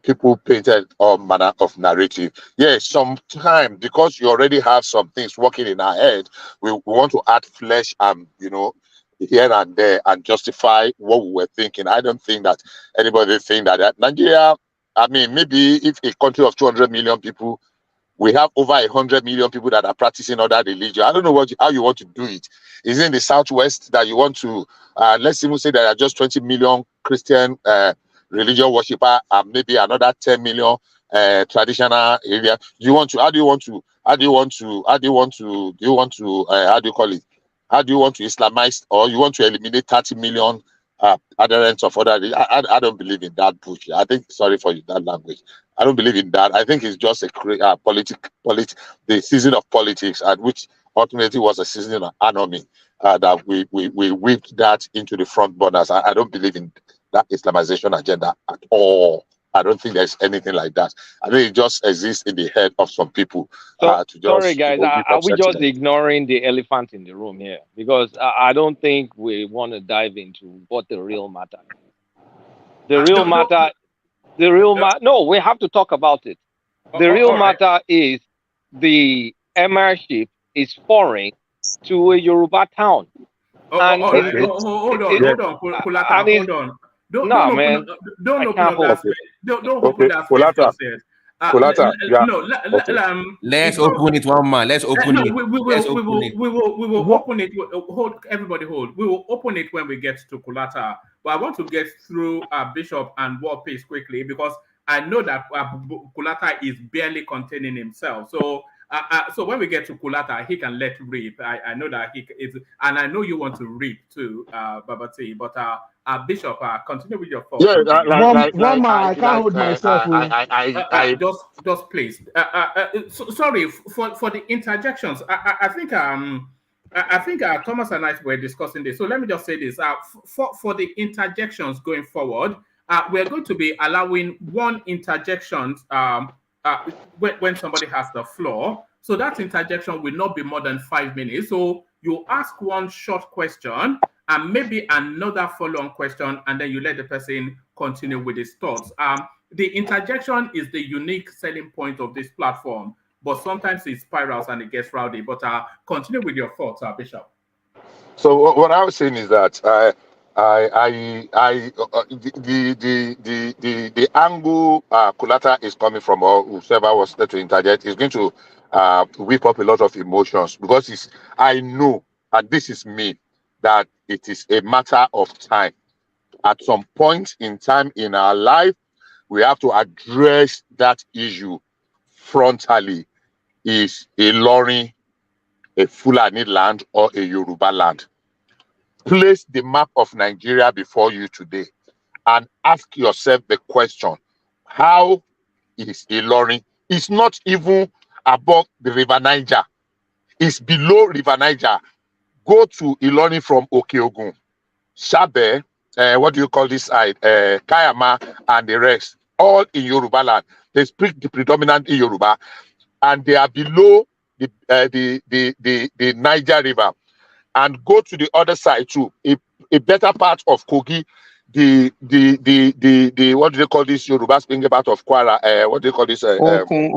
People painted all manner of narrative. Yes, sometimes because you already have some things working in our head, we want to add flesh and here and there and justify what we were thinking. I don't think that anybody think that Nigeria. I mean, maybe if a country of 200 million people, we have over 100 million people that are practicing other religion. I don't know how you want to do it. Is it in the southwest that you want to? Let's even say there are just 20 million Christian religion worshipper and maybe another 10 million traditional area. Do you want to Islamize, or you want to eliminate 30 million adherents of other? I don't believe in that bullshit. I think, sorry for that language, I don't believe in that. I think it's just a the season of politics, at which ultimately was a season of anarchy that we whipped that into the front burners. I don't believe in that Islamization agenda at all. I don't think there's anything like that. I think it just exists in the head of some people. Sorry, guys, are we just ignoring the elephant in the room here? Because I don't think we want to dive into what the real matter is. No, we have to talk about it. The real matter is the emirship is foreign to a Yoruba town. Hold on. Don't open that space. Let's open it, one man. Let's open it. We will open it. Hold, everybody hold. We will open it when we get to Kulata. But I want to get through Bishop and War Peace quickly, because I know that Kulata is barely containing himself. So when we get to Kulata, he can let rip. I know that he is, and I know you want to rip too, Babati. But Bishop, continue with your thoughts. Yeah, I can't hold myself. Just please. Sorry for the interjections. I think Thomas and I were discussing this. So let me just say this. For the interjections going forward, we're going to be allowing one interjection when somebody has the floor. So that interjection will not be more than 5 minutes. So you ask one short question and maybe another follow-on question, and then you let the person continue with his thoughts. The interjection is the unique selling point of this platform, but sometimes it spirals and it gets rowdy. But continue with your thoughts, Bishop. So what I was saying is that the angle Kulata is coming from, or whoever was there to interject, is going to whip up a lot of emotions, because I know, and this is me, that it is a matter of time. At some point in time in our life, we have to address that issue frontally. Is Ilorin a Fulani land or a Yoruba land? Place the map of Nigeria before you today and ask yourself the question, how is Ilorin? It's not even above the River Niger. It's below River Niger. Go to Ilorin from Okeogun, Shabe, what do you call this side? Kayama and the rest, all in Yoruba land. They speak the predominant in Yoruba, and they are below the Niger River. And go to the other side too, a better part of Kogi, the what do they call this Yoruba speaking part of Kwara? What do they call this? Okun.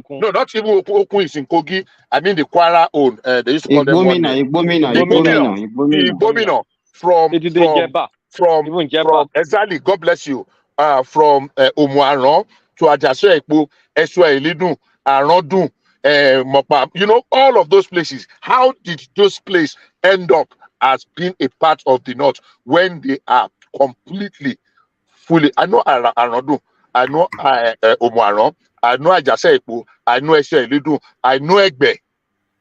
No, not even Okun is in Kogi. I mean the Kwara own. They used to call them one name. Igbomina from exactly. God bless you. From Omuaran to Ajaso Ekpo, Eswa Elidun, Arondun. You know, all of those places. How did those places end up as being a part of the North when they are completely, fully? I know Arondun, I know Omuaran, I know Ajasepo, I know Eselidu, I know Egbe.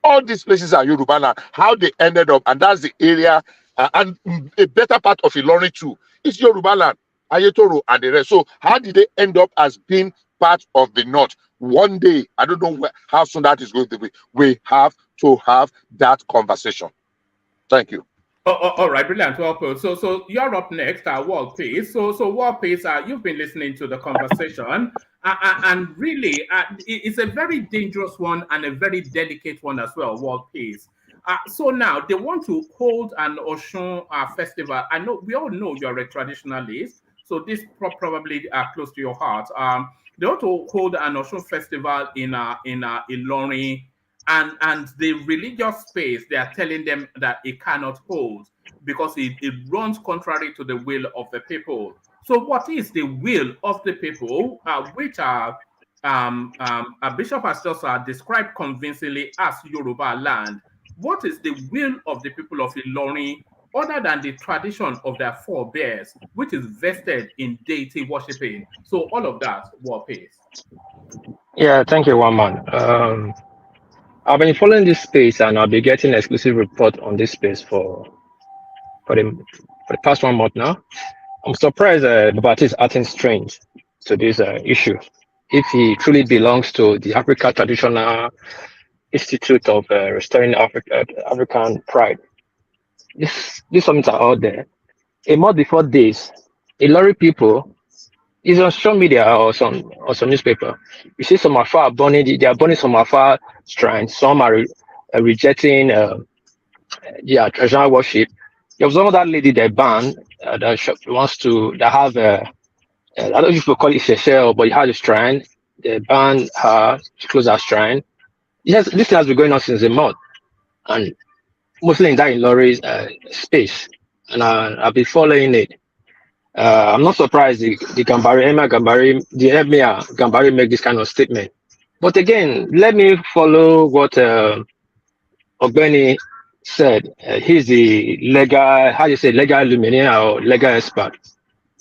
All these places are Yoruba land. How they ended up, and that's the area, and a better part of Ilorin too, is Yoruba land, Ayetoro and the rest. So how did they end up as being part of the North? One day, I don't know how soon that is going to be. We have to have that conversation. Thank you. All right, brilliant. Well, so you're up next, World Peace. So World Peace, you've been listening to the conversation, and really, it's a very dangerous one and a very delicate one as well. World Peace. So now they want to hold an Oshun festival. I know we all know you're a traditionalist, so this probably close to your heart. They want to hold an Oshun festival in Ilorin, and the religious space, they are telling them that it cannot hold because it runs contrary to the will of the people. So what is the will of the people, which Bishop has just described convincingly as Yoruba land? What is the will of the people of Ilorin other than the tradition of their forebears, which is vested in deity worshipping? So all of that, War Peace. Yeah, thank you, one man. I've been following this space, and I'll be getting exclusive report on this space for the past 1 month now. I'm surprised Babati is acting strange to this issue. If he truly belongs to the Africa Traditional Institute of Restoring African Pride, these summits are out there. A month before this, Ilori people is on social media or some newspaper. You see some Afar burning, they are burning some Afar shrines. Some are rejecting traditional worship. There was one of that lady they banned that wants to have I don't know if you call it Shechel, but it had a shrine. They banned her to close her shrine. Yes, this thing has been going on since a month, and mostly in that Ilori's space, and I've been following it. I'm not surprised the Emir Gambari make this kind of statement. But again, let me follow what Ogbeni said. He's the legal luminaire or legal expert.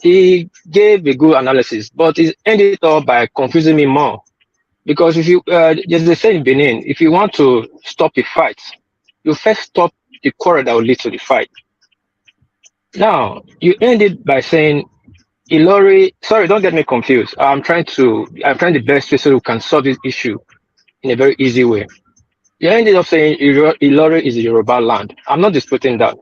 He gave a good analysis, but he ended up by confusing me more. Because if you, there's a saying in Benin, if you want to stop a fight, you first stop the quarrel that will lead to the fight. Now, you ended by saying, Ilori, sorry, don't get me confused. I'm trying the best way so we can solve this issue in a very easy way. You ended up saying Ilori is a Yoruba land. I'm not disputing that.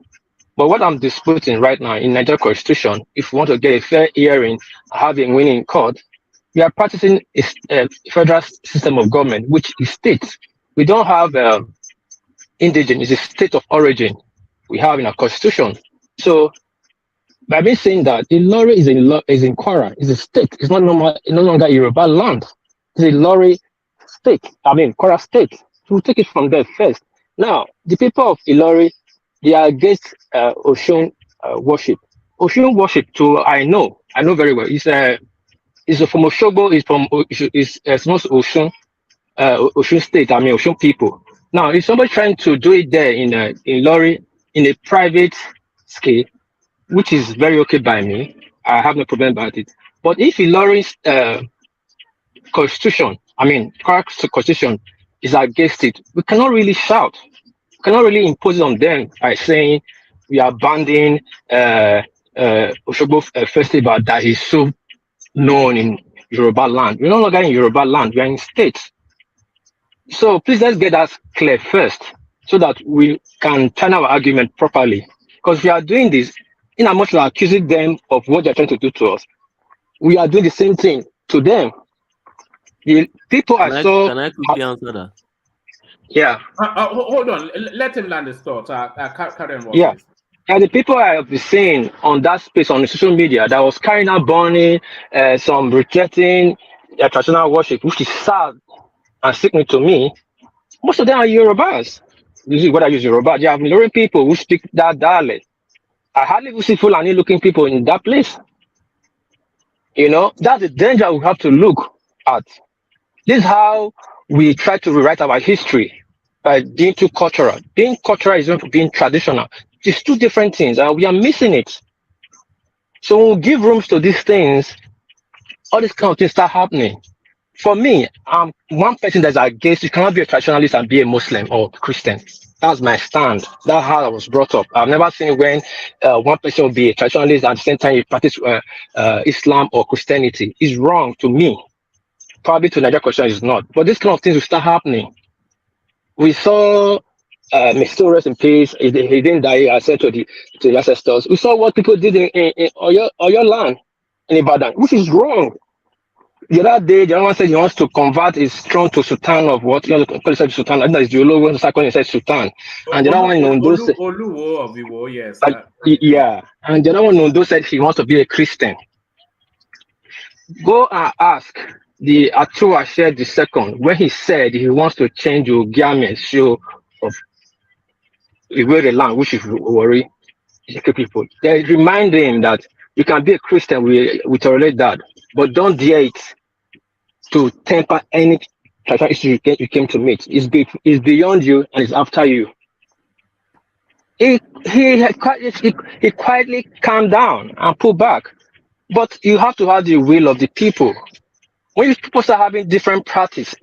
But what I'm disputing right now in Nigeria Constitution, if we want to get a fair hearing, have a winning in court, we are practicing a federal system of government, which is state. We don't have indigenous, it's a state of origin we have in our constitution. So by me saying that Ilori is in Kwara, is a state, it's not no longer Yoruba land. It's a Ilori state, Kwara state. So we'll take it from there first. Now, the people of Ilori, They are against Oshun worship. Oshun worship, too, I know very well. It's from Oshogo, it's not Oshun, Oshun State. I mean Oshun people. Now, if somebody trying to do it there in Lorry in a private scale, which is very okay by me, I have no problem about it. But if in Lorry's constitution, I mean, constitution is against it, we cannot really shout. We cannot really impose it on them by saying we are banning Oshogo festival that is so known in Yoruba land. We're no longer in Yoruba land, we are in states. So please let's get that clear first so that we can turn our argument properly. Because we are doing this, in as much as we are accusing them of what they're trying to do to us, we are doing the same thing to them. The people Can I quickly answer that? Yeah. Hold on. Let him land his thought. Carry on. Yeah. And the people I have been seeing on that space on the social media that was carrying out burning, some rejecting traditional worship, which is sad and sickening to me. Most of them are Yorubas. This is what I use Yoruba. They are Ilorin people who speak that dialect. I hardly see Fulani looking people in that place. You know, that's the danger we have to look at. This is how we try to rewrite our history by being too cultural. Being cultural is not being traditional. It's two different things, and we are missing it. So when we give rooms to these things, all these kind of things start happening. For me, I'm one person that's against, you cannot be a traditionalist and be a Muslim or Christian. That's my stand. That's how I was brought up. I've never seen when one person will be a traditionalist and at the same time you practice Islam or Christianity. It's wrong to me. Probably to Nigeria Christian is not. But this kind of things will start happening. We saw Mr. Rest in peace. He didn't die. I said to the ancestors. We saw what people did in Oyo land in Ibadan, which is wrong. The other day, the other one said he wants to convert his throne to Sultan of what? You know, call himself Sultan. I think that's the Olowo second. He said Sultan, and the other one in Ondo said, Oluwo of Iwo, yes. Yeah, and the other one in Ondo said he wants to be a Christian. Go and ask the Atua shared the second when he said he wants to change the Ogiame show of Iwere land, which is worry people. They remind him that you can be a Christian, we tolerate that, but don't dare it to temper any traditional issue you came to meet. It's beyond you and it's after you. He quietly calmed down and pulled back, but you have to have the will of the people. When people start having different practice,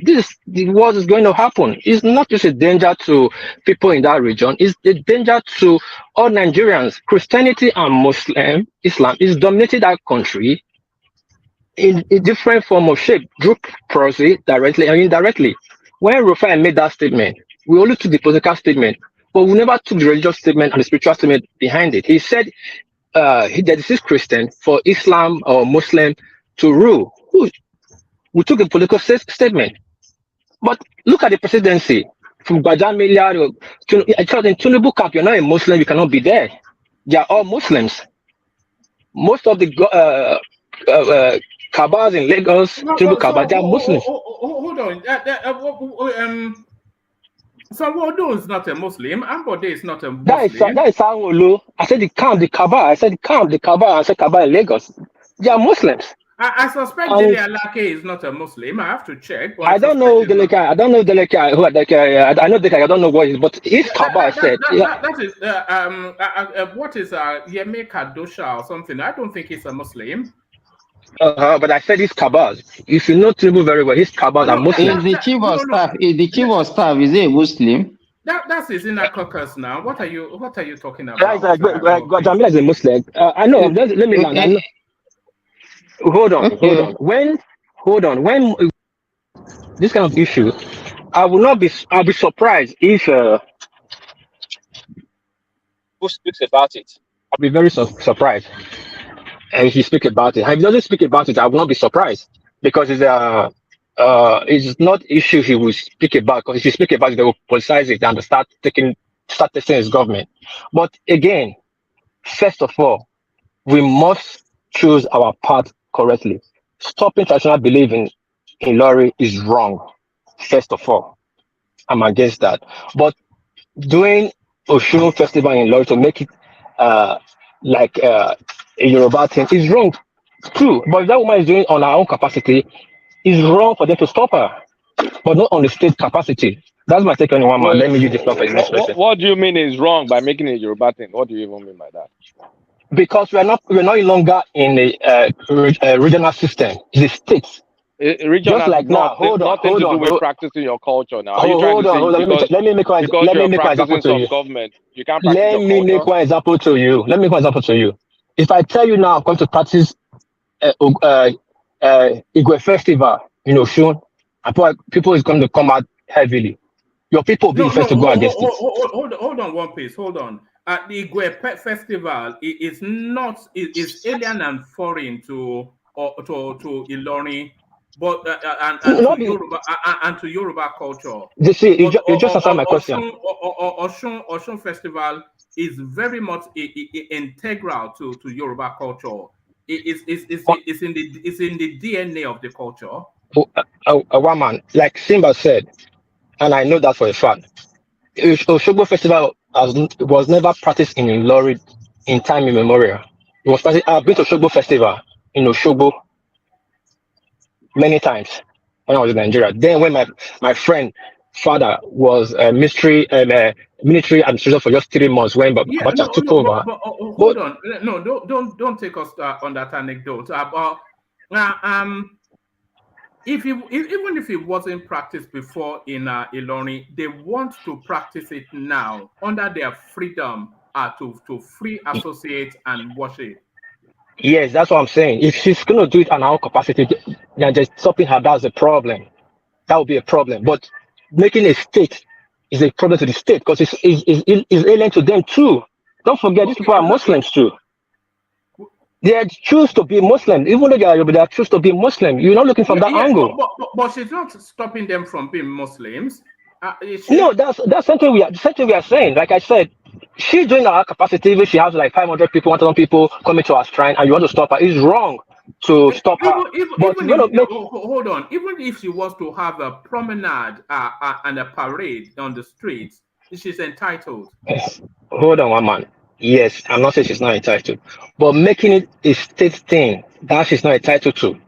what is going to happen. It's not just a danger to people in that region, it's a danger to all Nigerians. Christianity and Islam is dominating that country in a different form of shape, through proxy, directly and indirectly. When Rufai made that statement, we only took the political statement, but we never took the religious statement and the spiritual statement behind it. He said that this is Christian for Islam or Muslim to rule. We took a political statement. But look at the presidency. From Gbajamilia to in TINUBU camp, you're not a Muslim, you cannot be there. They are all Muslims. Most of the Kabas in Lagos, TINUBU Kabas, they are Muslims. Hold on. Sanwo-Olu is not a Muslim. Ambode is not a Muslim. That is Sanwo-Olu. I said the Kaba. I said the Kaba. I said Kaba in Lagos. They are Muslims. I suspect Dele Alake is not a Muslim. I have to check. I don't know Deleke. I don't know Deleke. I know Deleke. I don't know what is. But if Kaba, I said that is what is Yeme Kadosha or something. I don't think he's a Muslim. But I said he's Kabas. If you know TINUBU very well, his Kabas are Muslims. Is the chief of staff? Is he a Muslim? That's his inner caucus now. What are you talking about? Jamila is a Muslim. I know. Let me land. Hold on. When this kind of issue, I'll be surprised if who speaks about it. I'll be very surprised. And he speak about it. If he doesn't speak about it, I will not be surprised because it's not issue he will speak about. Because if you speak about it, they will politicize it and start testing his government. But again, first of all, we must choose our path correctly. Stopping traditional belief in Lorry is wrong. First of all, I'm against that. But doing Oshun festival in Lori to make it like a Yoruba thing is wrong. True, but if that woman is doing it on her own capacity, it's wrong for them to stop her, but not on the state capacity. That's my take on one man. Let me use the floor for the next person. What do you mean is wrong by making it a Yoruba thing? What do you even mean by that? Because we're no longer in a regional system. It's a state. Regional Just like now, nothing to do with practicing your culture now. Are you trying to say because let me make one example to you. Government, you can't practice Let me make one example to you. Let me make one example to you. If I tell you now I'm going to practice Igwe festival in Oshun, people is going to come out heavily. Your people will be the first to go against it. Hold on one piece. Hold on. The Igwe festival is not is alien and foreign to Ilorin, but to Yoruba culture. You see, you just answered my question. Oshun festival is very much integral to Yoruba culture. It's in the DNA of the culture. One man, like Simba said, and I know that for a fact. Oshogbo festival was never practiced in Ilorin in time immemorial. It was practiced. I've been to Oshogbo festival in Oshogbo many times when I was in Nigeria. Then when my friend father was military administrator for just 3 months when Abacha took over. Hold on, no, don't take us on that anecdote. Even if it wasn't practiced before in Ilorin, they want to practice it now under their freedom to free associate and worship. Yes, that's what I'm saying. If she's going to do it on her own capacity, then just stopping her, that's a problem. That would be a problem. But making a state is a problem to the state because it's alien to them too. Don't forget, these people are Muslims too. They choose to be Muslim, even though they choose to be Muslim. You're not looking from that angle. But she's not stopping them from being Muslims. No, that's something we are saying. Like I said, she's doing her capacity. If she has like 500 people, 1,000 people coming to her shrine, and you want to stop her, it's wrong to stop her. Hold on. Even if she was to have a promenade and a parade on the streets, she's entitled. Yes. Hold on, one man. Yes, I'm not saying she's not entitled, but making it a state thing that she's not entitled to.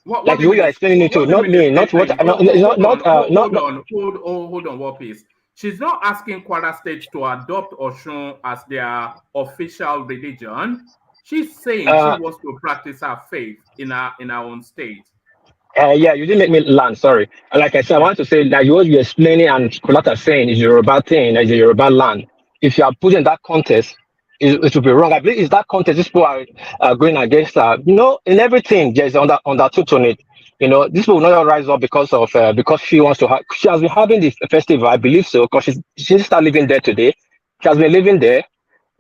Like you are explaining it to, not me, not what. Hold on, what piece? She's not asking Kwara State to adopt Oshun as their official religion. She's saying she wants to practice her faith in her own state. Yeah, you didn't make me land. Sorry. Like I said, I want to say that what you're explaining and Kulata saying is a Yoruba thing, is a Yoruba land. If you are put in that context, it will be wrong. I believe it's that context. These people are going against her. You know, in everything there's undertone on it. You know, this will not rise up because she wants to have. She has been having the festival, I believe so, because she started living there today. She has been living there.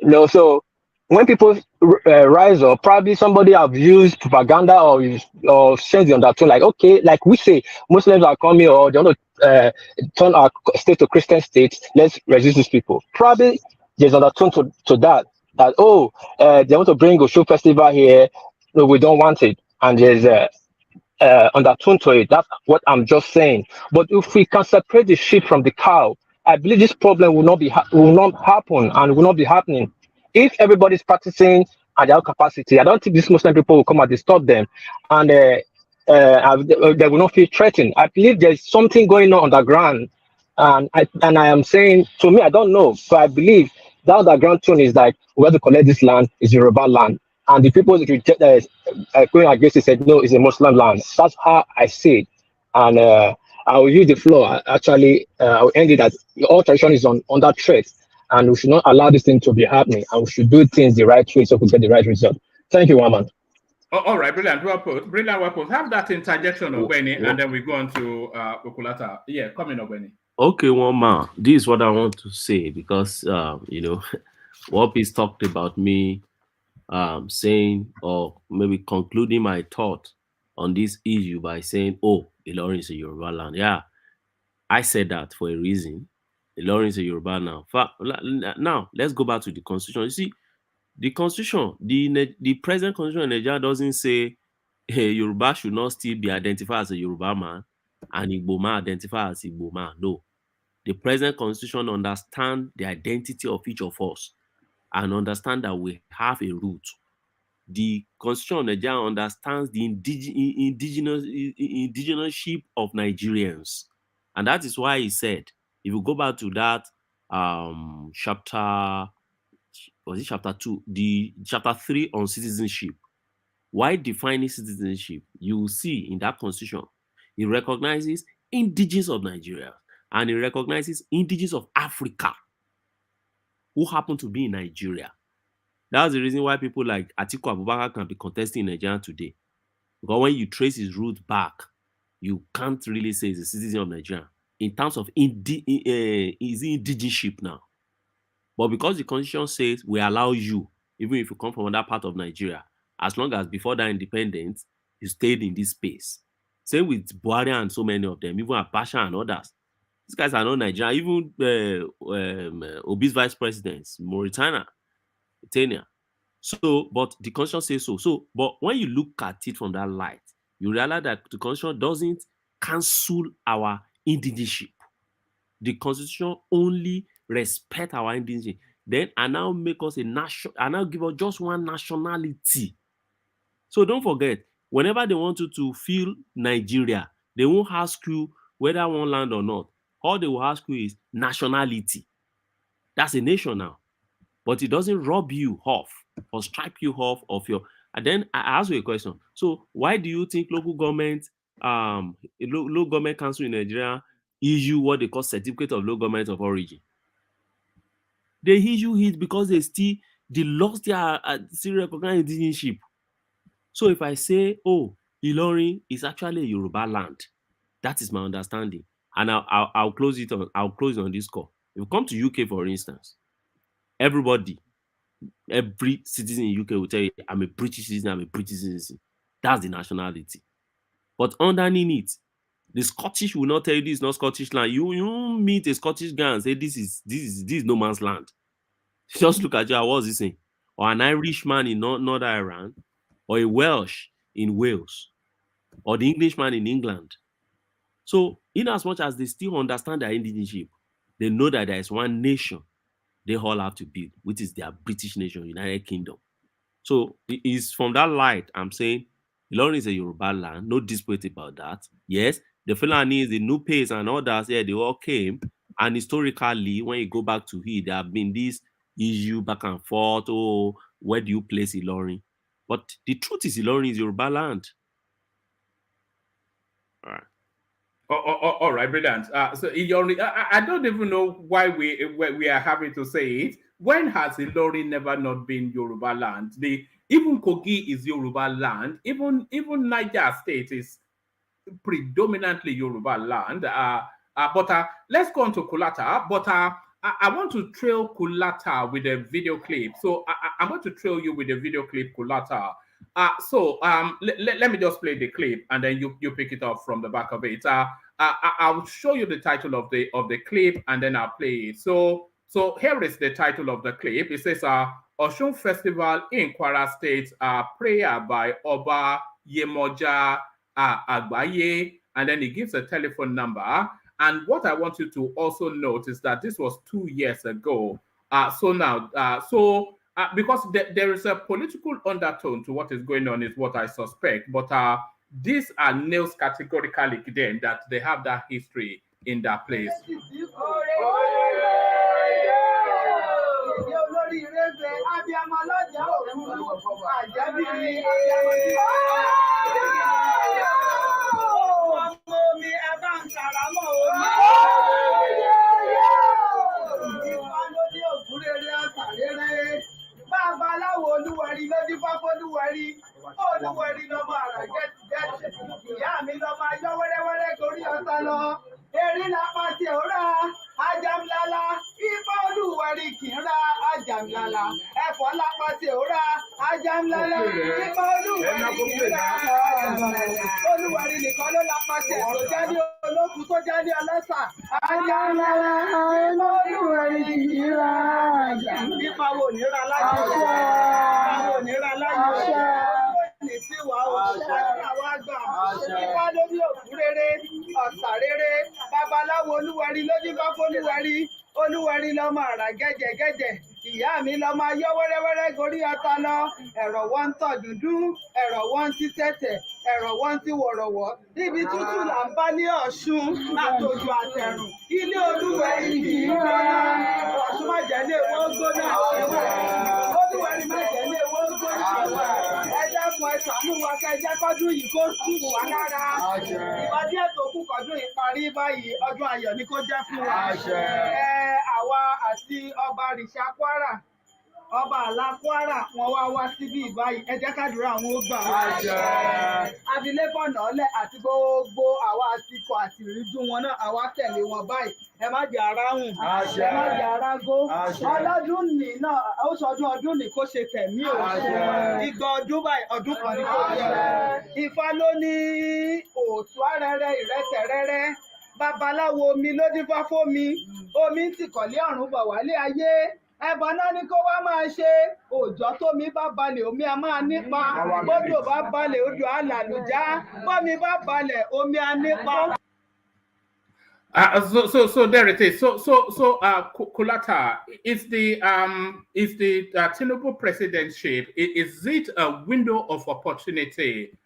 You know, so when people rise up, probably somebody have used propaganda or sends the undertone like, okay, like we say, Muslims are coming or they want to turn our state to Christian state. Let's resist these people. Probably there's undertone to that they want to bring a show festival here. No, we don't want it, and there's undertone to it. That's what I'm just saying. But if we can separate the sheep from the cow, I believe this problem will not happen and will not be happening. If everybody's practicing at their capacity, I don't think these Muslim people will come and disturb them, and they will not feel threatened. I believe there's something going on the ground, and I am saying, to me, I don't know, but I believe that underground tone is like, we have to collect this land, is Yoruba land, and the people that going against it said no, it's a Muslim land. That's how I see it, and I will use the floor. Actually, I'll end it that all tradition is on that threat. And we should not allow this thing to be happening, and we should do things the right way so we get the right result. Thank you, Waman. All right, brilliant. Well put. Brilliant, well put. Have that interjection, Obeni, and then we go on to Okulata. Yeah, come in, Obeni. Okay, Waman. This is what I want to say because, you know, Wapis talked about me saying or maybe concluding my thought on this issue by saying, oh, Ilorin is a Yoruba land. Yeah, I said that for a reason. Ilorin is a Yoruba now. Now, let's go back to the constitution. You see, the constitution, the present constitution in Nigeria doesn't say hey, Yoruba should not still be identified as a Yoruba man and Igbo man identified as Igbo man. No. The present constitution understands the identity of each of us and understand that we have a root. The constitution of Nigeria understands the indigeneurship of Nigerians. And that is why he said, if you go back to that chapter 2, the chapter 3 on citizenship, why defining citizenship, you will see in that constitution, it recognizes indigenes of Nigeria and it recognizes indigenes of Africa who happen to be in Nigeria. That's the reason why people like Atiku Abubakar can be contesting in Nigeria today. Because when you trace his root back, you can't really say he's a citizen of Nigeria in terms of indigenship now. But because the constitution says we allow you, even if you come from another part of Nigeria, as long as before that independence, you stayed in this space. Same with Buhari and so many of them, even Abacha and others. These guys are not Nigerian. Even Obi's vice presidents, Mauritania. So, but the constitution says so. But when you look at it from that light, you realize that the constitution doesn't cancel our indigenship. The constitution only respect our indigency. Then I now make us a nation. I now give us just one nationality. So don't forget, whenever they want you to feel Nigeria, they won't ask you whether one land or not. All they will ask you is nationality. That's a nation now. But it doesn't rob you off or strip you off of your. And then I ask you a question. So why do you think local government, local government council in Nigeria issue what they call certificate of local government of origin? They issue it because they lost their still recognized citizenship. So if I say, oh, Ilorin is actually a Yoruba land, that is my understanding, and I'll close it on. I'll close on this call. If you come to UK, for instance, every citizen in UK will tell you, I'm a British citizen, I'm a British citizen. That's the nationality. But underneath it, the Scottish will not tell you this is not Scottish land. You meet a Scottish guy and say this is no man's land. Just look at you, what's he saying? Or an Irishman in Northern Ireland, or a Welsh in Wales, or the Englishman in England. So, in as much as they still understand their indigenship, they know that there is one nation they all have to build, which is their British nation, United Kingdom. So it is from that light I'm saying Ilorin is a Yoruba land, no dispute about that. Yes, the Fulanis, the Nupes and others, yeah, they all came. And historically, when you go back to it, there have been this issue back and forth, oh, where do you place Ilorin? But the truth is Ilorin is Yoruba land. All right. All right, brilliant. So Ilorin, I don't even know why we are happy to say it. When has Ilorin never not been Yoruba land? Even Kogi is Yoruba land. Even Niger State is predominantly Yoruba land. But let's go on to Kulata. But I want to trail Kulata with a video clip. So I'm going to trail you with a video clip, Kulata. Let me just play the clip and then you pick it up from the back of it. I'll show you the title of the clip and then I'll play it. So here is the title of the clip. It says Osun Festival in Kwara State, prayer by Oba Yemoja Agbaye, and then he gives a telephone number. And what I want you to also note is that this was 2 years ago. Because there is a political undertone to what is going on, is what I suspect. But these are nails categorically then that they have that history in that place. Babaláwo Olúwẹ̀rí ló dín fáfọ́ Olúwẹ̀rí. Olúwẹ̀rí lọ́mọ àrà gẹ́tìgẹ́tì. Ìyá mi lọ́mọ ayọ́ wẹ́rẹ́wẹ́rẹ́ torí ọ̀tá lọ. Erin lápá tí ò rà, Ajamlala. Ifá Olúwẹ̀rí kì í ra Ajamlala. Ẹ̀fọ́ lápá tí ò rà, Ajamlala. Ifá Olúwẹ̀rí kì í ra Ajamlala. Olúwẹ̀rí nìkan ló lápá tí ò tó jẹ́ ní olókùn tó jẹ́ ní ọlọ́sà. Ajamlala. Ifá Olúwẹ̀rí kì í ra Ajamlala. Ifá wo ní ra láyé? Ifá wo ní ra láyé? Sí wa o, àdúrà wa gbà. Ifá lórí òkú rere, ọ̀sà rere, babaláwo olúwẹ̀rí ló dífá fólúwẹ̀rí olúwẹ̀rí lọ́mọ àrà gẹ́jẹ̀gẹ́jẹ̀ ìyá mi lọ́mọ ayọ́ wẹ́rẹ́wẹ́rẹ́ gorí ọta lọ ẹ̀rọ wọn ń tọ̀ dúdú ẹ̀rọ wọn ti tẹ̀tẹ̀ ẹ̀rọ wọn ti wọ̀rọ̀wọ́ níbi tútù là ń bá ní ọ̀ṣun àtòjò àtẹ̀rùn ilé olúwẹ̀rí kì í gbóná ọ̀ṣun má jẹ́ lé wọ́n gbóná olúwẹ̀rí má jẹ́ lé wọ́n gbóná ẹ dákun ẹ ṣàánú wa ká ẹ jẹ́ kọ́dún yìí kó tù wá lára ìbàdí ètò òkú kọ́dún yìí parí báyìí ọdún ayọ̀ ni kó jẹ́ fún wa àwa àti ọba rìṣà Kwara ọba àlà Kwara wọn wá síbí báyìí ẹ jẹ́ kádùúrà àwọn ó gbà wá abilékọ nọọlẹ àti gbogbo àwa àsìkò àti ìríjú wọn náà àwa tẹ̀lé wọn báyìí ẹ má jẹ́ aráhùn ẹ má jẹ́ arágó ọlọ́dún ní náà ó sọdún ọdún ní kó ṣe tẹ̀mí ò ìgbà ọdún báyìí ọdún kan ní kó jẹ́ Ifá ló ní òòtú arẹrẹ ìrẹsẹrẹrẹ babaláwo omi ló dífá fómi omi ń tìkọ̀lé ọ̀run bọ̀ wálé ayé ẹbọ náà ni kó wá máa ṣe òòjọ́ tómi bá balẹ̀ omi a máa nípa bódò bá balẹ̀ odò àlàlùjá bómi bá balẹ̀ omi a nípa. So there it is. So Kulata, is the TINUBU presidency, is it a window of opportunity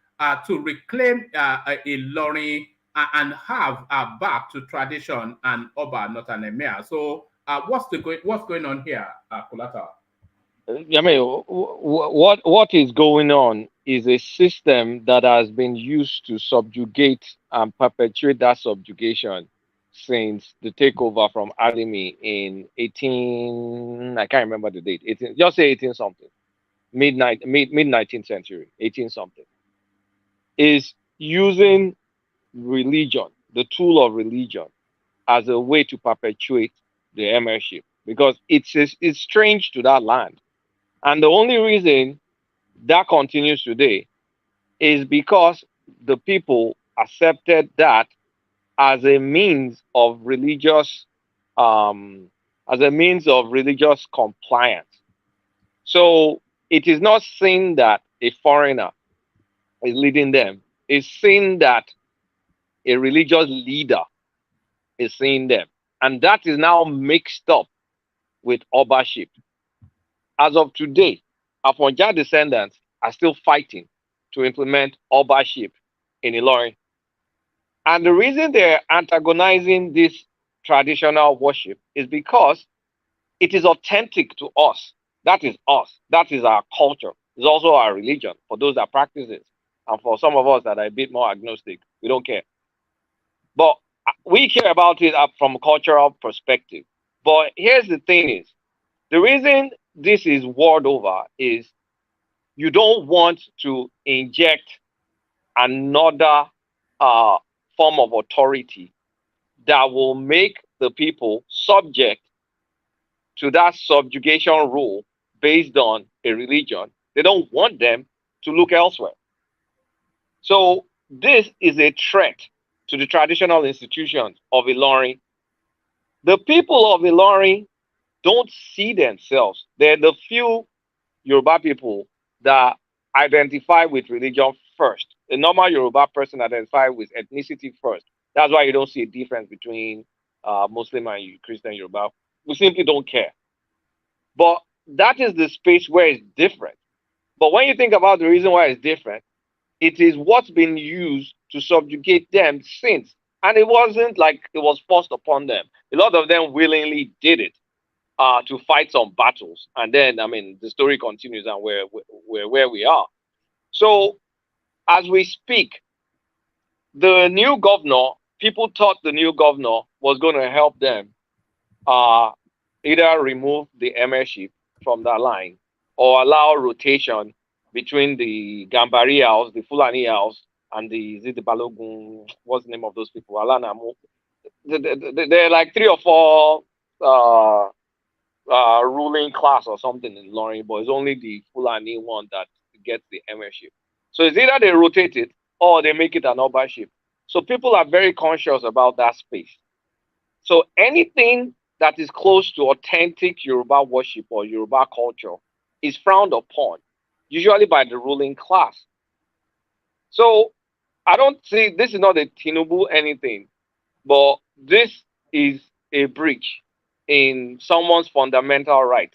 to reclaim Ilorin and have back to tradition and Oba, not an Emir? So what's going on here, Kulata? I mean, what is going on is a system that has been used to subjugate and perpetuate that subjugation since the takeover from Adimi in 18, I can't remember the date, 18, just say 18 something, mid 19th century, 18 something, is using religion, the tool of religion, as a way to perpetuate the emirship, because it's strange to that land. And the only reason that continues today is because the people accepted that as a means of religious compliance. So it is not seen that a foreigner is leading them. It's seen that a religious leader is seeing them. And that is now mixed up with Obaship. As of today, Afonja descendants are still fighting to implement Obaship in Ilorin. And the reason they're antagonizing this traditional worship is because it is authentic to us. That is us. That is our culture. It's also our religion for those that practice it. And for some of us that are a bit more agnostic, we don't care. But we care about it from a cultural perspective. But here's the thing is, the reason this is warred over is you don't want to inject another form of authority that will make the people subject to that subjugation rule based on a religion. They don't want them to look elsewhere. So this is a threat to the traditional institutions of Ilorin. The people of Ilorin don't see themselves. They're the few Yoruba people that identify with religion first. The normal Yoruba person identifies with ethnicity first. That's why you don't see a difference between Muslim and Christian Yoruba. We simply don't care. But that is the space where it's different. But when you think about the reason why it's different, it is what's been used to subjugate them since. And it wasn't like it was forced upon them. A lot of them willingly did it to fight some battles. And then, I mean, the story continues and we're where we are. So as we speak, the new governor, people thought the new governor was going to help them either remove the emirship from that line or allow rotation between the Gambari house, the Fulani house, and the Balogun, what's the name of those people? Alanamu. There are like 3 or 4 ruling class or something in Ilorin, but it's only the Fulani one that gets the emirship. So it's either they rotate it or they make it an Obaship. So people are very conscious about that space. So anything that is close to authentic Yoruba worship or Yoruba culture is frowned upon, usually by the ruling class. So I don't see, this is not a TINUBU anything, but this is a breach in someone's fundamental right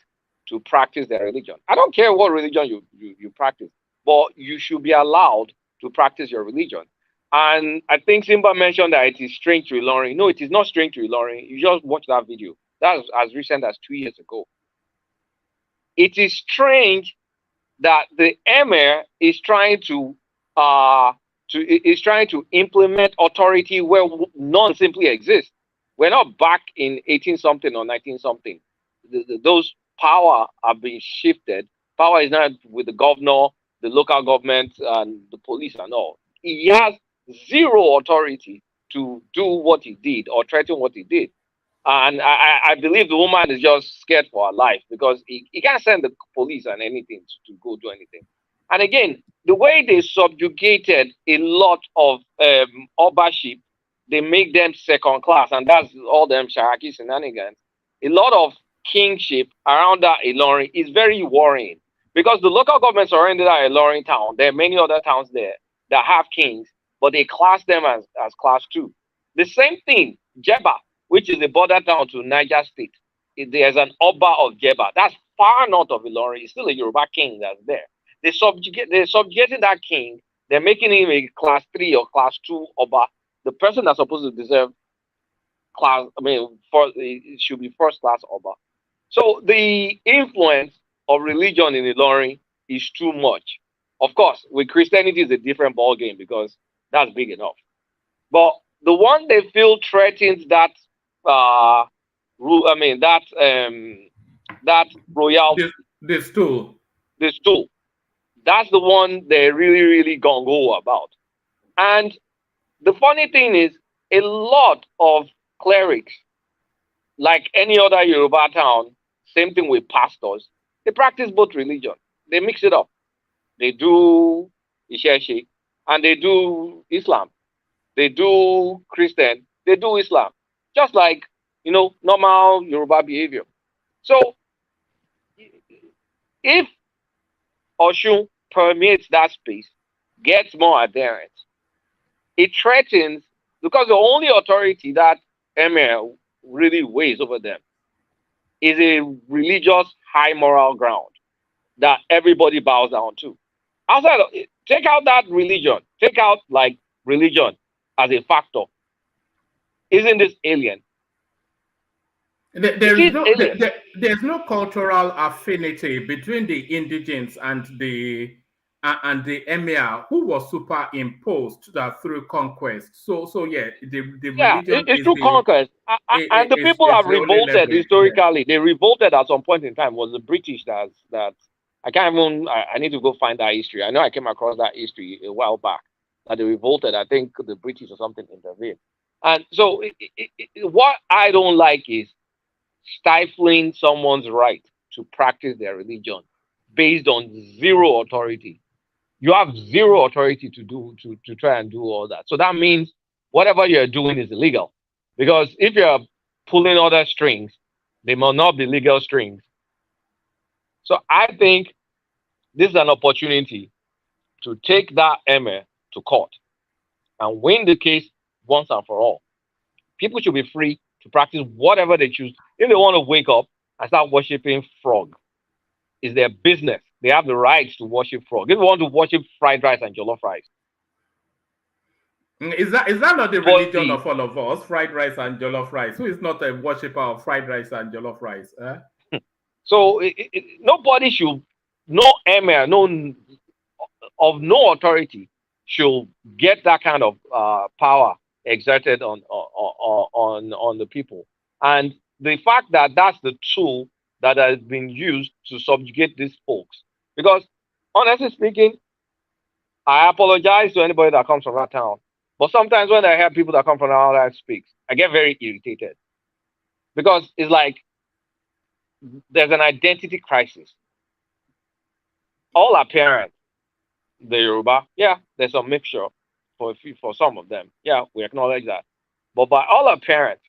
to practice their religion. I don't care what religion you practice, but you should be allowed to practice your religion. And I think Simba mentioned that it is strange to Ilorin. No, it is not strange to Ilorin. You just watch that video. That's as recent as 2 years ago. It is strange that the emir is trying to implement authority where none simply exists. We're not back in 18 something or 19 something. Those power are being shifted. Power is not with the governor, the local government, and the police and all. He has zero authority to do what he did or threaten what he did. And I believe the woman is just scared for her life because he can't send the police and anything to go do anything. And again, the way they subjugated a lot of Oba sheep, they make them second class, and that's all them Sharaki shenanigans. A lot of kingship around that Ilorin is very worrying because the local government surrounded that Ilorin town. There are many other towns there that have kings, but they class them as class 2. The same thing, Jeba, which is the border town to Niger State. There's an Oba of Jeba. That's far north of Ilorin. It's still a Yoruba king that's there. They're subjugating that king. They're making him a class 3 or class 2 Oba. The person that's supposed to deserve it should be first class Oba. So the influence of religion in Ilorin is too much. Of course, with Christianity is a different ballgame because that's big enough. But the one they feel threatens that that royalty. The stool. The stool. That's the one they're really, really gung-ho about. And the funny thing is, a lot of clerics, like any other Yoruba town, same thing with pastors, they practice both religion. They mix it up. They do Isheshi and they do Islam. They do Christian, they do Islam. Just like, normal Yoruba behavior. So, if Oshun permeates that space, gets more adherents, it threatens, because the only authority that Emir really weighs over them is a religious high moral ground that everybody bows down to. Outside of it, take out that religion, take out religion as a factor. Isn't this alien? There's no cultural affinity between the indigents and the emir who was superimposed through conquest. So yeah, the religion it's through conquest, and the people have revolted historically. Yeah. They revolted at some point in time. It was the British that I can't even. I need to go find that history. I know I came across that history a while back. That they revolted. I think the British or something intervened. And so what I don't like is stifling someone's right to practice their religion based on zero authority. You have zero authority to try and do all that. So that means whatever you're doing is illegal. Because if you're pulling other strings, they must not be legal strings. So I think this is an opportunity to take that emir to court and win the case once and for all. People should be free to practice whatever they choose. If they want to wake up and start worshiping frog, it's their business. They have the rights to worship frog. If they want to worship fried rice and jollof rice. Is that not the religion of all of us? Fried rice and jollof rice. Who is not a worshipper of fried rice and jollof rice? So nobody should, no emir, of no authority should get that kind of power exerted on the people. And the fact that that's the tool that has been used to subjugate these folks. Because honestly speaking, I apologize to anybody that comes from that town. But sometimes when I hear people that come from that speak, I get very irritated. Because it's like there's an identity crisis. All our parents, the Yoruba, yeah, there's a mixture for some of them. Yeah, we acknowledge that. But by all our parents,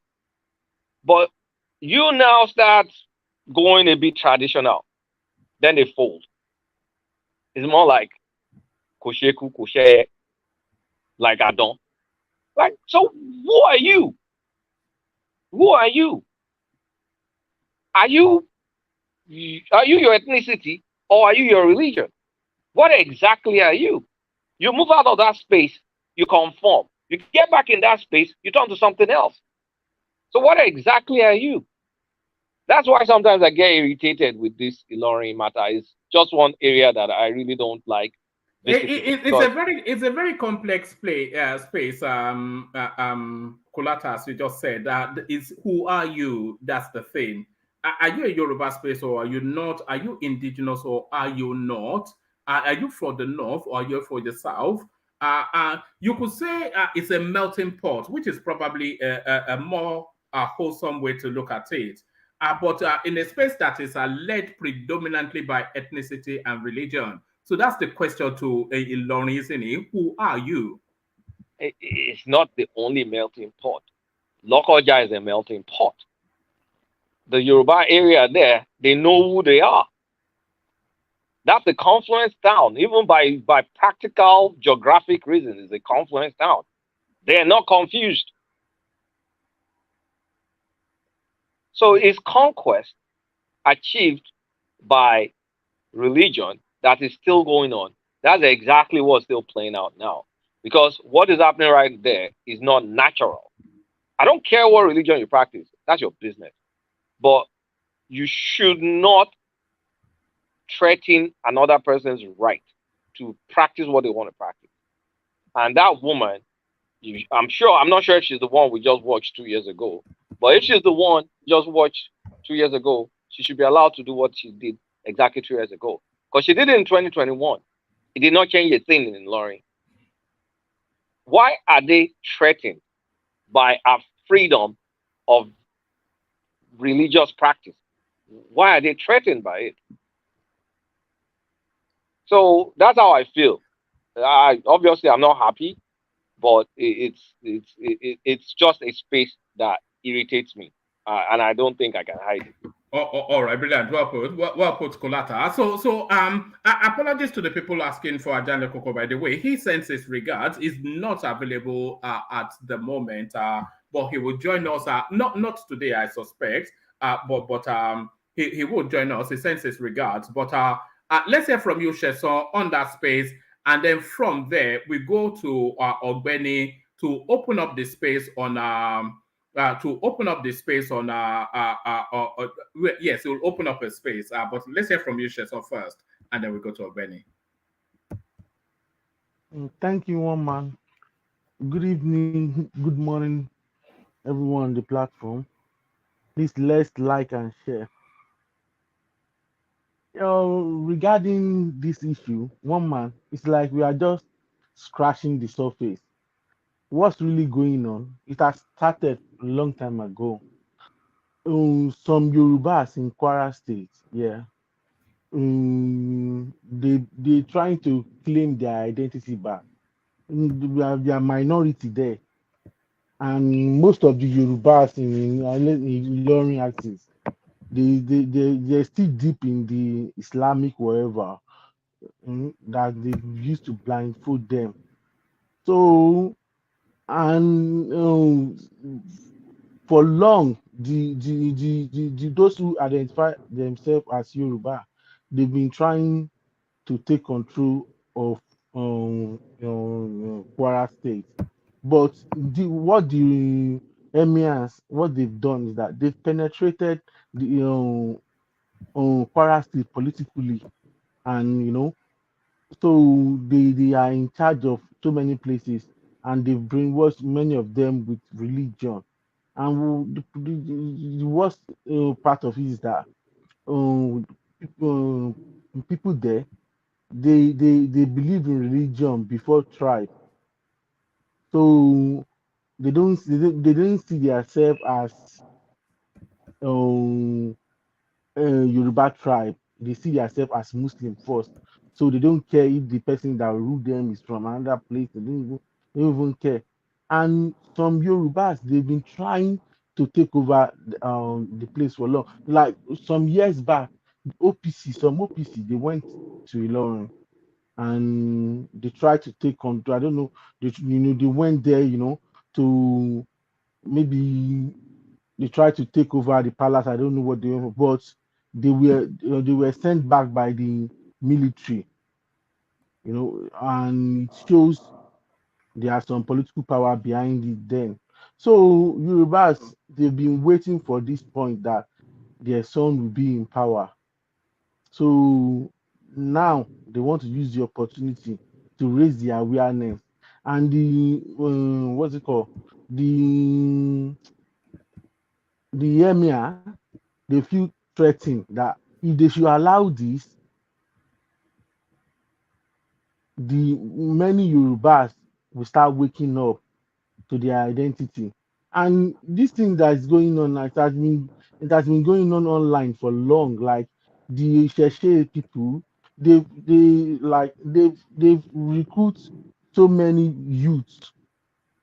but you now start going a bit traditional, then they fold. It's more like Kosheku, Koshe, like Adon. Like, so who are you? Who are you? Are you your ethnicity or are you your religion? What exactly are you? You move out of that space, you conform. You get back in that space, you turn to something else. So what exactly are you? That's why sometimes I get irritated with this Ilorin matter. It's just one area that I really don't like visiting. It's a very complex space. Kulata, as you just said, is who are you? That's the thing. Are you a Yoruba space or are you not? Are you indigenous or are you not? Are you for the north or are you for the south? You could say it's a melting pot, which is probably a more wholesome way to look at it. But in a space that is led predominantly by ethnicity and religion. So that's the question to Ilorin, isn't it? Who are you? It's not the only melting pot. Lokoja is a melting pot. The Yoruba area there, they know who they are. That's the confluence town. Even by practical geographic reasons, it's a confluence town. They are not confused. So it's conquest achieved by religion that is still going on. That's exactly what's still playing out now. Because what is happening right there is not natural. I don't care what religion you practice, that's your business. But you should not threaten another person's right to practice what they want to practice. And that woman, I'm not sure if she's the one we just watched 2 years ago, but if she's the one just watched 2 years ago, she should be allowed to do what she did exactly 2 years ago. Because she did it in 2021. It did not change a thing in Lorry. Why are they threatened by a freedom of religious practice? Why are they threatened by it? So that's how I feel. Obviously I'm not happy, but it's just a space that irritates me, and I don't think I can hide it. All right, brilliant. Well put, Kolata. So apologies to the people asking for Ajane Koko. By the way, he sends his regards. Is not available at the moment, but he will join us. Not today, I suspect. But he will join us. He sends his regards. But let's hear from you, Sheson, on that space, and then from there we go to Ogbeni to open up the space on yes, we'll open up a space. But let's hear from you, Sheson, first, and then we go to Ogbeni. Thank you, one man. Good evening, good morning, everyone on the platform. Please let's like and share. Regarding this issue, one man, it's like we are just scratching the surface. What's really going on? It has started a long time ago. Some Yorubas in Kwara State, yeah, they trying to claim their identity back. They are minority there, and most of the Yorubas in Ilorin axis, they're still deep in the Islamic wherever that they used to blindfold them. So, and for long, those who identify themselves as Yoruba, they've been trying to take control of Kwara State. But what the emirs, what they've done is that they've penetrated the Kwara State politically, and so they are in charge of so many places, and they've brainwashed many of them with religion. And the worst part of it is that people there, they believe in religion before tribe, so they don't see themselves as um, Yoruba tribe. They see themselves as Muslim first, so they don't care if the person that rule them is from another place. They don't even care. And some Yorubas, they've been trying to take over the place for long. Like some years back, some OPC, they went to Ilorin and they tried to take control. I don't know. They went there, to maybe they tried to take over the palace. I don't know what they were, but they were sent back by the military, and it shows there are some political power behind it then. So Yorubas, they've been waiting for this point that their son will be in power. So now they want to use the opportunity to raise the awareness and the what's it called, the emir. They feel threatened that if they should allow this, the many Yorubas will start waking up to their identity. And this thing that is going on, it has been going on online for long. Like the Sheshe people, they've recruit so many youths,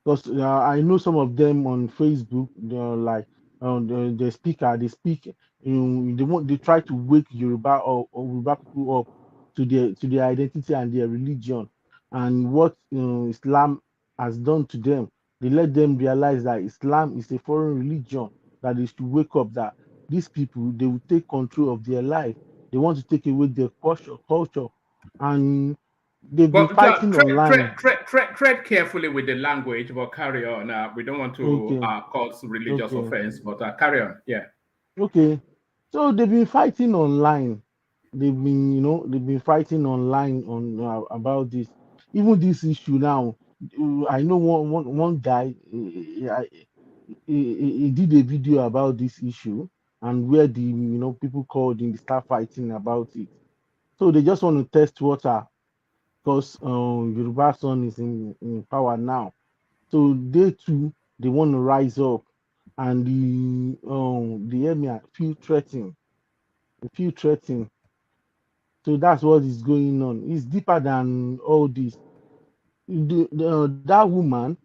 because I know some of them on Facebook. They're like the speaker. They speak. They try to wake Yoruba or Yoruba people up to their identity and their religion, and what Islam has done to them. They let them realize that Islam is a foreign religion, that they should wake up, that these people, they will take control of their life. They want to take away their culture, and they've been But fighting online. tread carefully with the language, but carry on. We don't want to Okay. cause religious Okay. offense, but carry on. Yeah. Okay. So they've been fighting online. They've been fighting online on about this. Even this issue now. I know one guy. He did a video about this issue, and where the people called him, they start fighting about it. So they just want to test water, because Yoruba son is in power now. So they too, they want to rise up, and the emir feel threatened. They feel threatened. So that's what is going on. It's deeper than all this. That woman,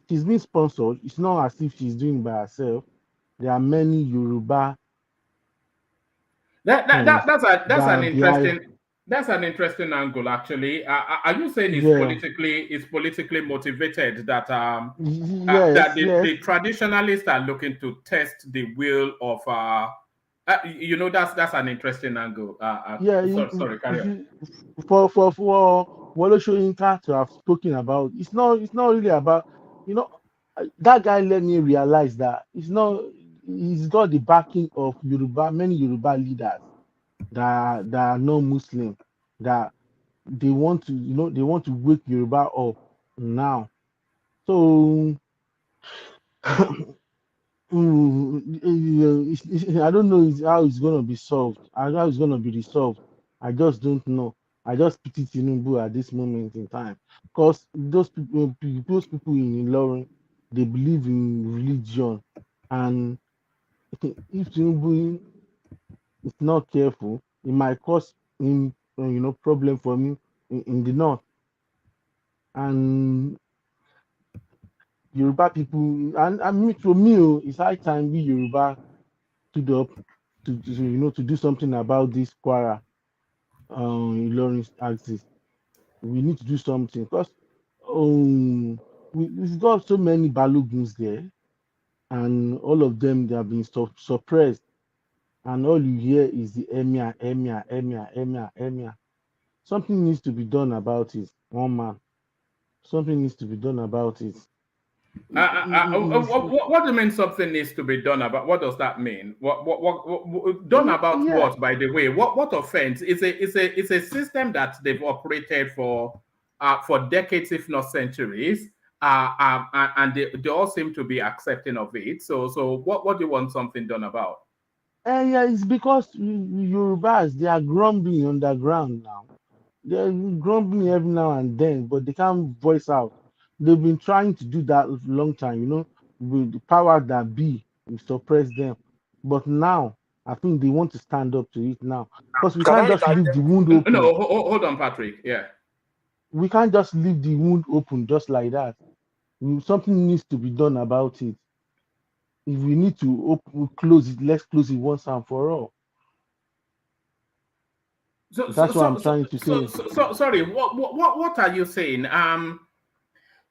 she's being sponsored. It's not as if she's doing it by herself. There are many Yoruba That's an that behind. interesting angle actually. Are you saying Yeah. it's politically motivated that that Yes. Yes. the traditionalists are looking to test the will of that's an interesting angle. Yeah. Sorry, carry on. For Wole Soyinka to have spoken about, it's not really about, that guy let me realize that he's got the backing of many Yoruba leaders that are non-Muslim, that they want to wake Yoruba up now. So I don't know how it's going to be solved. How it's going to be resolved. I just don't know. I just pity TINUBU at this moment in time, because those people in Ilorin, they believe in religion, and if TINUBU is not careful, it might cause him, problem for me in the north. And Yoruba people, and me, to me, it's high time we Yoruba stood up to do something about this Kwara Ilorin axis. We need to do something, because we've got so many Baloguns there, and all of them, they have been suppressed, and all you hear is the emir, emir, emir, emir, emir. Something needs to be done about it. One man, something needs to be done about it. What do you mean something needs to be done about? What does that mean? What done about Yeah. what? By the way, what offense? It's a system that they've operated for decades, if not centuries. And they all seem to be accepting of it. So what do you want something done about? Yeah, it's because Yorubas, they are grumbling underground now. They're grumbling every now and then, but they can't voice out. They've been trying to do that a long time, with the power that be, we suppress them. But now, I think they want to stand up to it now, because we Can can't I just leave the wound open. No, hold on, Patrick. Yeah. We can't just leave the wound open just like that. Something needs to be done about it. If we need to close it, let's close it once and for all. That's what I'm trying to say. Sorry, what are you saying?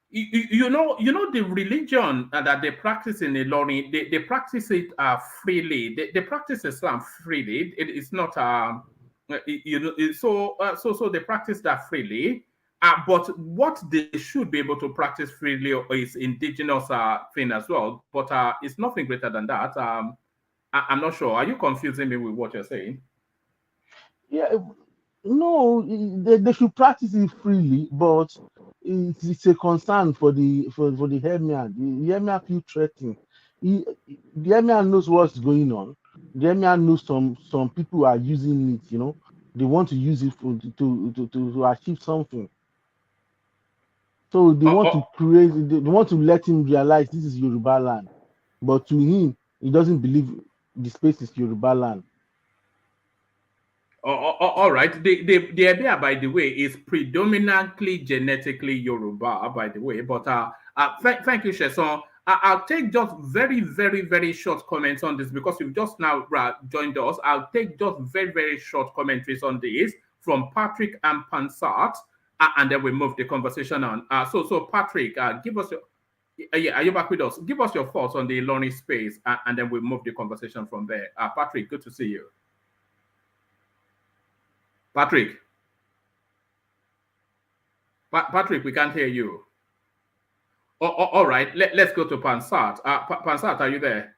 you know the religion that they practice in Ilorin, they practice it freely. They practice Islam freely. It's not so they practice that freely. But what they should be able to practice freely is indigenous thing as well. But it's nothing greater than that. I'm not sure. Are you confusing me with what you're saying? Yeah, no, they should practice it freely, but it's a concern for the Emir. The Emir feel threatened. The Emir knows what's going on. The Emir knows some people are using it. They want to use it to achieve something. So they want to create. They want to let him realize this is Yoruba land, but to him, he doesn't believe the space is Yoruba land. All right. The Ebia, by the way, is predominantly genetically Yoruba, by the way. But thank you, Sheson. I'll take just very, very, very short comments on this because you've just now joined us. I'll take just very, very short commentaries on this from Patrick and Pansat, and then we move the conversation on. So Patrick, give us your. Are you back with us? Give us your thoughts on the learning space, and then we'll move the conversation from there. Patrick, good to see you. Patrick, we can't hear you. All right, let's go to Pansat. Pansat, are you there?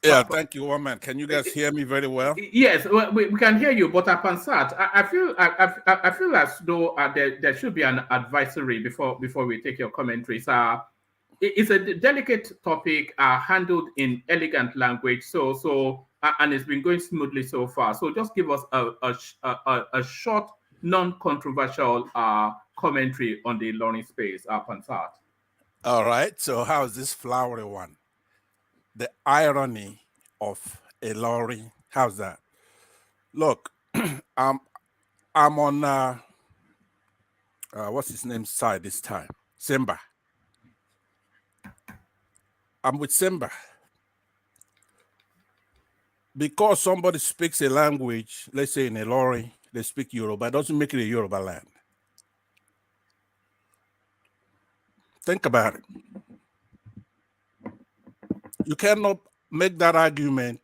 Yeah, thank you, Woman. Can you guys hear me very well? Yes, we can hear you, but Pansat, I feel as though there should be an advisory before we take your commentaries. It's a delicate topic handled in elegant language, so and it's been going smoothly so far. So just give us a short, non-controversial commentary on the learning space, Pansat. All right. So how's this flowery one? The irony of a lorry. How's that? Look, I'm on what's his name's side this time? Simba. I'm with Simba. Because somebody speaks a language, let's say in a lorry, they speak Yoruba, it doesn't make it a Yoruba land. Think about it. You cannot make that argument.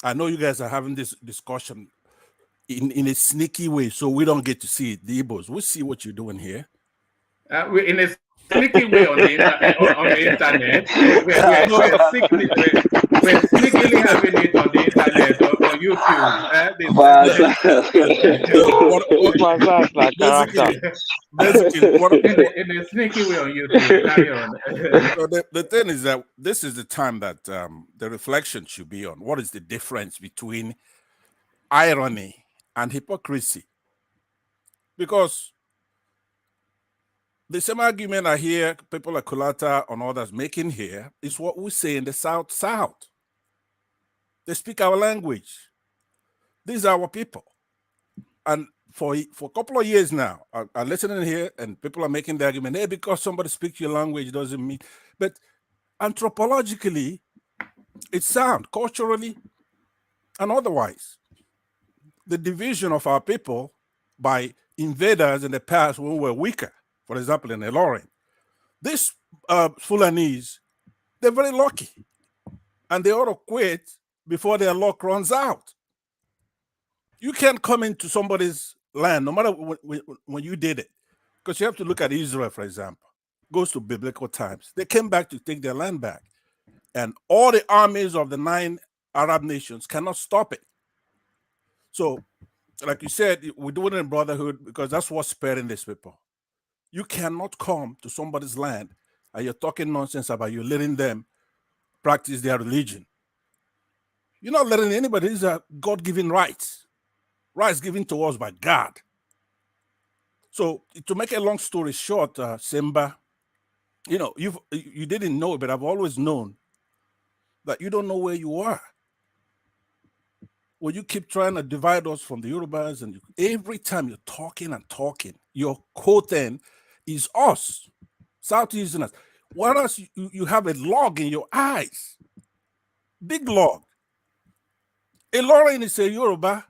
I know you guys are having this discussion in a sneaky way, so we don't get to see it. The Igbos, we see what you're doing here. We're in a sneaky way on the internet. We're sneakily having it on the internet, on YouTube. In a sneaky way on YouTube. Carry on. So the thing is that this is the time that the reflection should be on. What is the difference between irony and hypocrisy? Because the same argument I hear people like Kulata and others making here is what we say in the South. They speak our language. These are our people. And for a couple of years now, I'm listening here and people are making the argument, hey, because somebody speaks your language doesn't mean. But anthropologically, it's sound, culturally and otherwise. The division of our people by invaders in the past when we were weaker, for example, in Ilorin. These Fulanese, they're very lucky. And they ought to quit before their luck runs out. You can't come into somebody's land, no matter when you did it. Because you have to look at Israel, for example. Goes to biblical times. They came back to take their land back. And all the armies of the 9 Arab nations cannot stop it. So, like you said, we do it in brotherhood because that's what's sparing these people. You cannot come to somebody's land and you're talking nonsense about you letting them practice their religion. You're not letting anybody. These are God-given rights given to us by God. So to make a long story short, Simba, you didn't know, but I've always known that you don't know where you are. When you keep trying to divide us from the Yorubas, and every time you're talking and talking, your quote is us, Southeasterners. Whereas you have a log in your eyes, big log. Ilorin is a Yoruba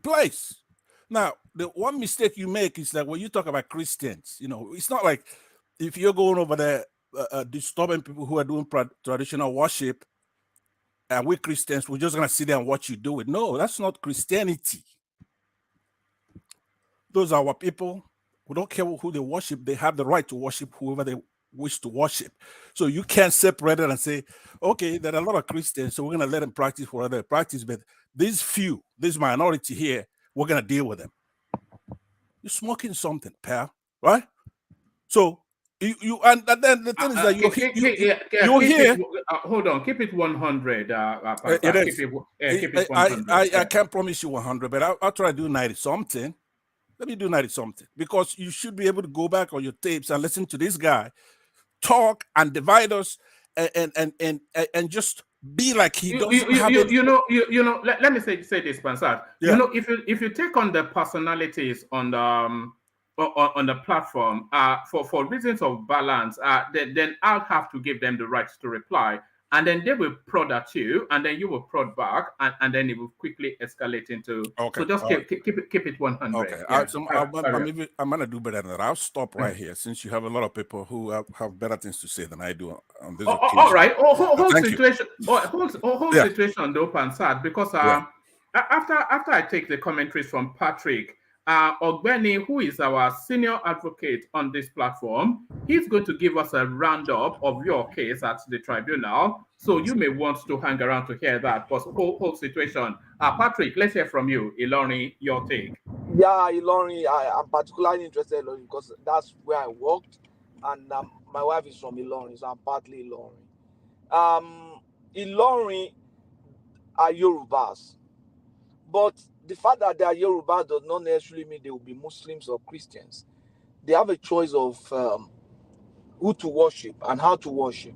place. Now, the one mistake you make is that when you talk about Christians, you know, it's not like if you're going over there disturbing people who are doing traditional worship, and we Christians, we're just gonna sit there and watch you do it. No, that's not Christianity. Those are our people. We don't care who they worship. They have the right to worship whoever they wish to worship. So you can't separate it and say, okay, there are a lot of Christians, so we're gonna let them practice whatever they practice, but these few, this minority here, we're gonna deal with them. You're smoking something, pal, right? So you and then the thing is that you're here. Hold on, keep it 100. It is. Keep it 100. I can't promise you 100, but I'll try to do 90 something. Let me do 90 something, because you should be able to go back on your tapes and listen to this guy talk and divide us and just be like he doesn't have it. Let me say this, Pansat. Yeah. You know, if you take on the personalities on the platform, for reasons of balance, then I'll have to give them the right to reply, and then they will prod at you, and then you will prod back, and then it will quickly escalate into. Okay. So just keep it 100. Okay. Yeah. I'm gonna do better than that. I'll stop right here, since you have a lot of people who have better things to say than I do on this occasion. All right. Whole Thank situation. you. Whole Yeah. situation on the open side, because after I take the commentaries from Patrick, Ogbeni, who is our senior advocate on this platform, he's going to give us a roundup of your case at the tribunal. So you may want to hang around to hear that whole situation. Patrick, let's hear from you. Iloni, your take. Yeah, Ilori, I'm particularly interested in Ilori because that's where I worked, and my wife is from Ilori, so I'm partly Ilori. Ilori are Yorubas, but the fact that they are Yoruba does not necessarily mean they will be Muslims or Christians. They have a choice of who to worship and how to worship.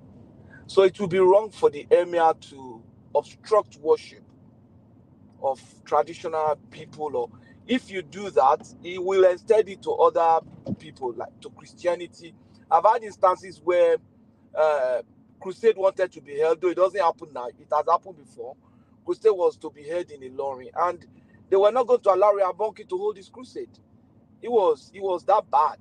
So it would be wrong for the emir to obstruct worship of traditional people, or if you do that, he will extend it to other people, like to Christianity. I've had instances where crusade wanted to be held, though it doesn't happen now. It has happened before. Crusade was to be held in Ilorin, and they were not going to allow Rehoboam to hold his crusade. It was that bad.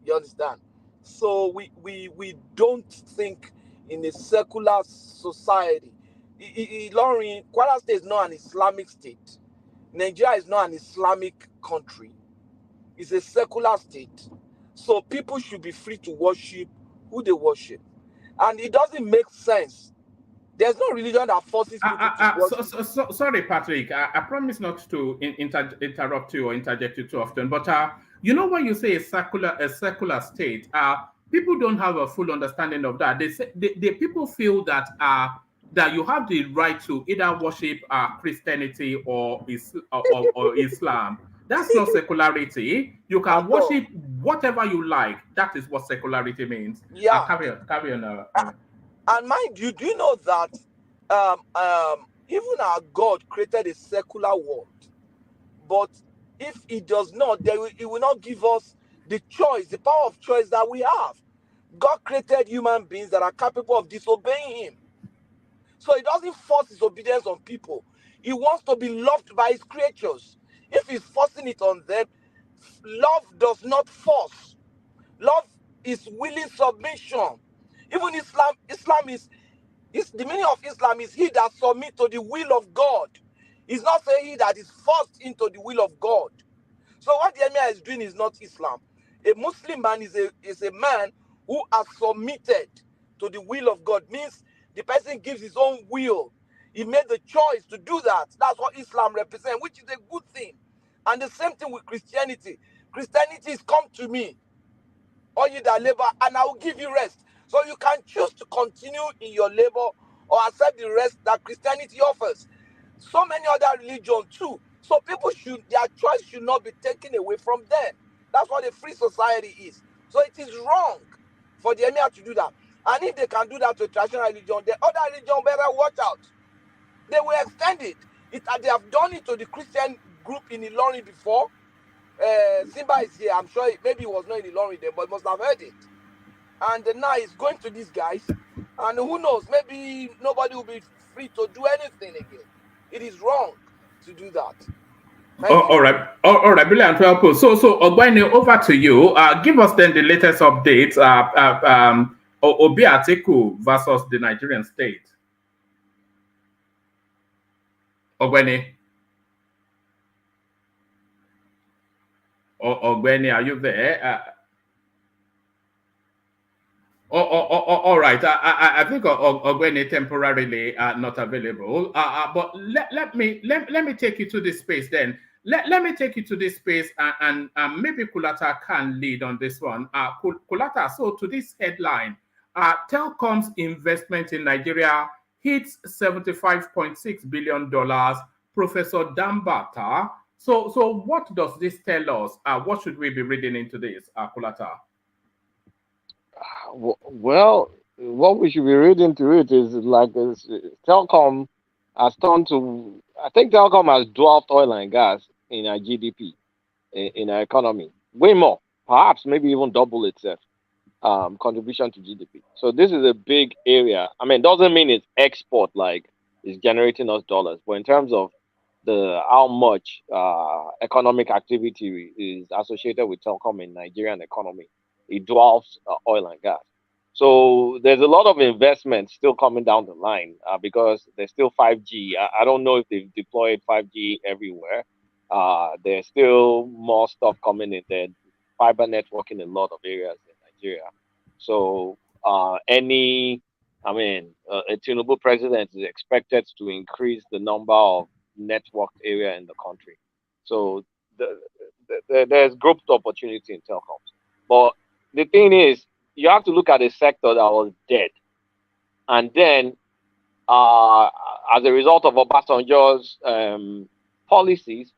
You understand? So we don't think in a secular society. Ilorin, Kwara State is not an Islamic state. Nigeria is not an Islamic country. It's a secular state. So people should be free to worship who they worship. And it doesn't make sense. There's no religion that forces people to worship. Sorry, Patrick. I promise not to interrupt you or interject you too often. But you know, when you say a secular state, people don't have a full understanding of that. The people feel that that you have the right to either worship Christianity or Islam. That's not secularity. You can worship whatever you like. That is what secularity means. Yeah. Carry on. And mind you, do you know that even our God created a secular world? But if he does not, he will not give us the choice, the power of choice that we have. God created human beings that are capable of disobeying him. So he doesn't force his obedience on people. He wants to be loved by his creatures. If he's forcing it on them, love does not force. Love is willing submission. Even Islam is the meaning of Islam is he that submit to the will of God. He's not saying he that is forced into the will of God. So what the Emir is doing is not Islam. A Muslim man is a man who has submitted to the will of God. Means the person gives his own will. He made the choice to do that. That's what Islam represents, which is a good thing. And the same thing with Christianity. Christianity is come to me, all you that labor, and I will give you rest. So you can choose to continue in your labor or accept the rest that Christianity offers. So many other religions too. So people their choice should not be taken away from them. That's what a free society is. So it is wrong for the emir to do that. And if they can do that to a traditional religion, the other religion better watch out. They will extend it. They have done it to the Christian group in Ilorin before. Simba is here. I'm sure maybe it was not in Ilorin then, but must have heard it. And now it's going to these guys. And who knows, maybe nobody will be free to do anything again. It is wrong to do that. All right, brilliant. Well put. So Ogbeni, over to you. Give us then the latest updates. Obi Atiku versus the Nigerian state. Ogbeni. Ogbeni, are you there? All right. I think Ogbeni temporarily not available. But let me take you to this space then. Let me take you to this space and maybe Kulata can lead on this one. Kulata, so to this headline, Telcom's investment in Nigeria hits $75.6 billion. Professor Dambata. So what does this tell us? What should we be reading into this, Kulata? Well, what we should be reading to it is like this, Telcom has turned to, I think Telcom has dwarfed oil and gas in our GDP, in our economy, way more, perhaps maybe even double itself, contribution to GDP. So this is a big area. I mean, doesn't mean it's export, like it's generating us dollars, but in terms of how much economic activity is associated with Telcom in Nigerian economy, it dwarfs oil and gas. So there's a lot of investment still coming down the line because there's still 5G. I don't know if they've deployed 5G everywhere. There's still more stuff coming in there, fiber network in a lot of areas in Nigeria. So a TINUBU president is expected to increase the number of networked area in the country. So there's growth opportunity in telecoms. But the thing is, you have to look at a sector that was dead. And then, as a result of Obasanjo's policies,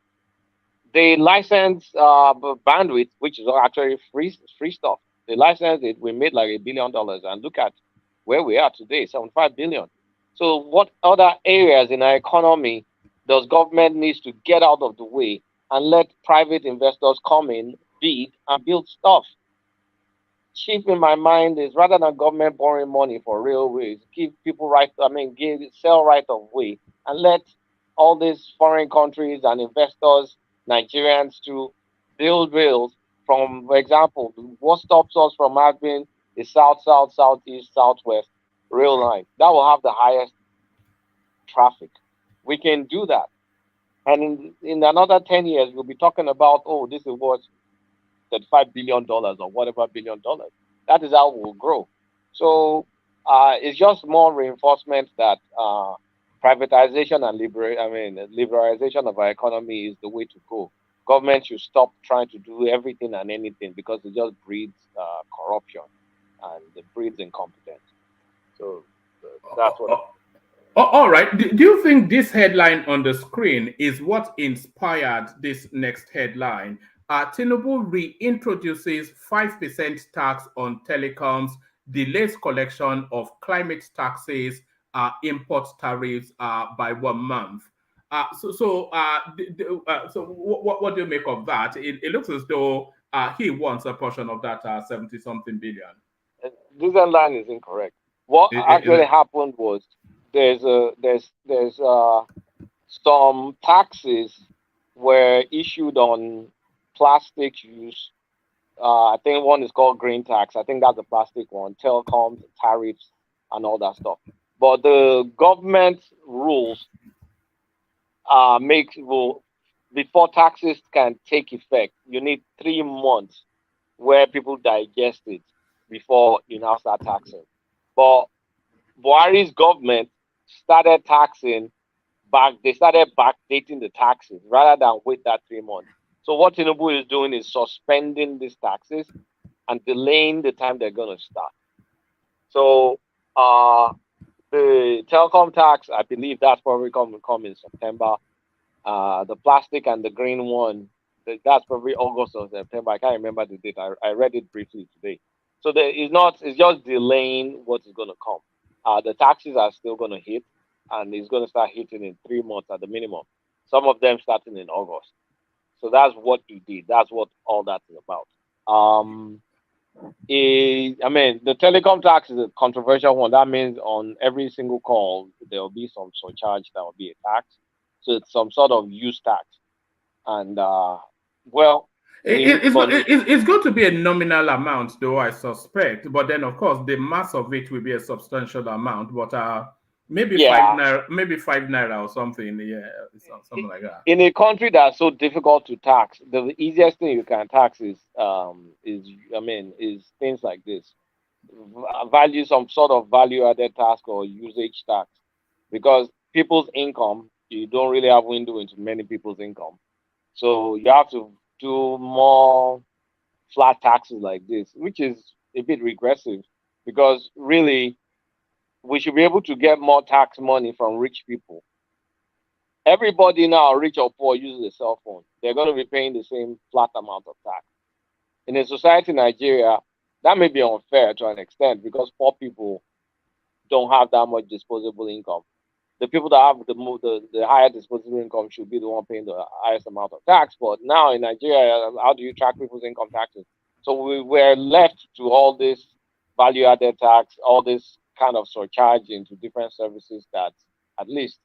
they licensed bandwidth, which is actually free stuff. They licensed it. We made like $1 billion. And look at where we are today, 75 billion. So what other areas in our economy does government needs to get out of the way and let private investors come in, bid, and build stuff? Chief in my mind is, rather than government borrowing money for railways, give people sell right of way and let all these foreign countries and investors, Nigerians, to build rails. From, for example, what stops us from having the south, southeast, southwest rail line? That will have the highest traffic. We can do that. And in another 10 years, we'll be talking about, this is what $35 billion or whatever $1 billion. That is how we'll grow. So it's just more reinforcement that privatization and liberalization of our economy is the way to go. Government should stop trying to do everything and anything because it just breeds corruption and it breeds incompetence. So that's what. All right. Do you think this headline on the screen is what inspired this next headline? TINUBU reintroduces 5% tax on telecoms, delays collection of climate taxes, import tariffs by 1 month. So what do you make of that? It looks as though he wants a portion of that 70-something billion. This headline is incorrect. What actually happened was there's some taxes were issued on plastic use. I think one is called green tax. I think that's the plastic one. Telecoms, tariffs, and all that stuff. But the government rules before taxes can take effect, you need 3 months where people digest it before you now start taxing. But Buhari's government started taxing they started backdating the taxes rather than wait that 3 months. So what TINUBU is doing is suspending these taxes and delaying the time they're going to start. So the telecom tax, I believe that's probably come in September. The plastic and the green one, that's probably August or September. I can't remember the date. I read it briefly today. So it's just delaying what is going to come. The taxes are still going to hit, and it's going to start hitting in 3 months at the minimum. Some of them starting in August. So that's what he did. That's what all that is about. The telecom tax is a controversial one. That means on every single call, there will be some surcharge that will be a tax. So it's some sort of use tax. And well, it's going to be a nominal amount, though, I suspect. But then, of course, the mass of it will be a substantial amount. But maybe maybe 5 naira or something. Yeah, something like that. In a country that's so difficult to tax, the easiest thing you can tax is things like this. Value, some sort of value-added tax or usage tax, because people's income, you don't really have window into many people's income, so you have to do more flat taxes like this, which is a bit regressive, because really we should be able to get more tax money from rich people. Everybody now, rich or poor, uses a cell phone. They're going to be paying the same flat amount of tax. In a society in Nigeria, that may be unfair to an extent, because poor people don't have that much disposable income. The people that have the higher disposable income should be the one paying the highest amount of tax. But now in Nigeria, how do you track people's income taxes? So we were left to all this value-added tax, all this kind of surcharge into different services that at least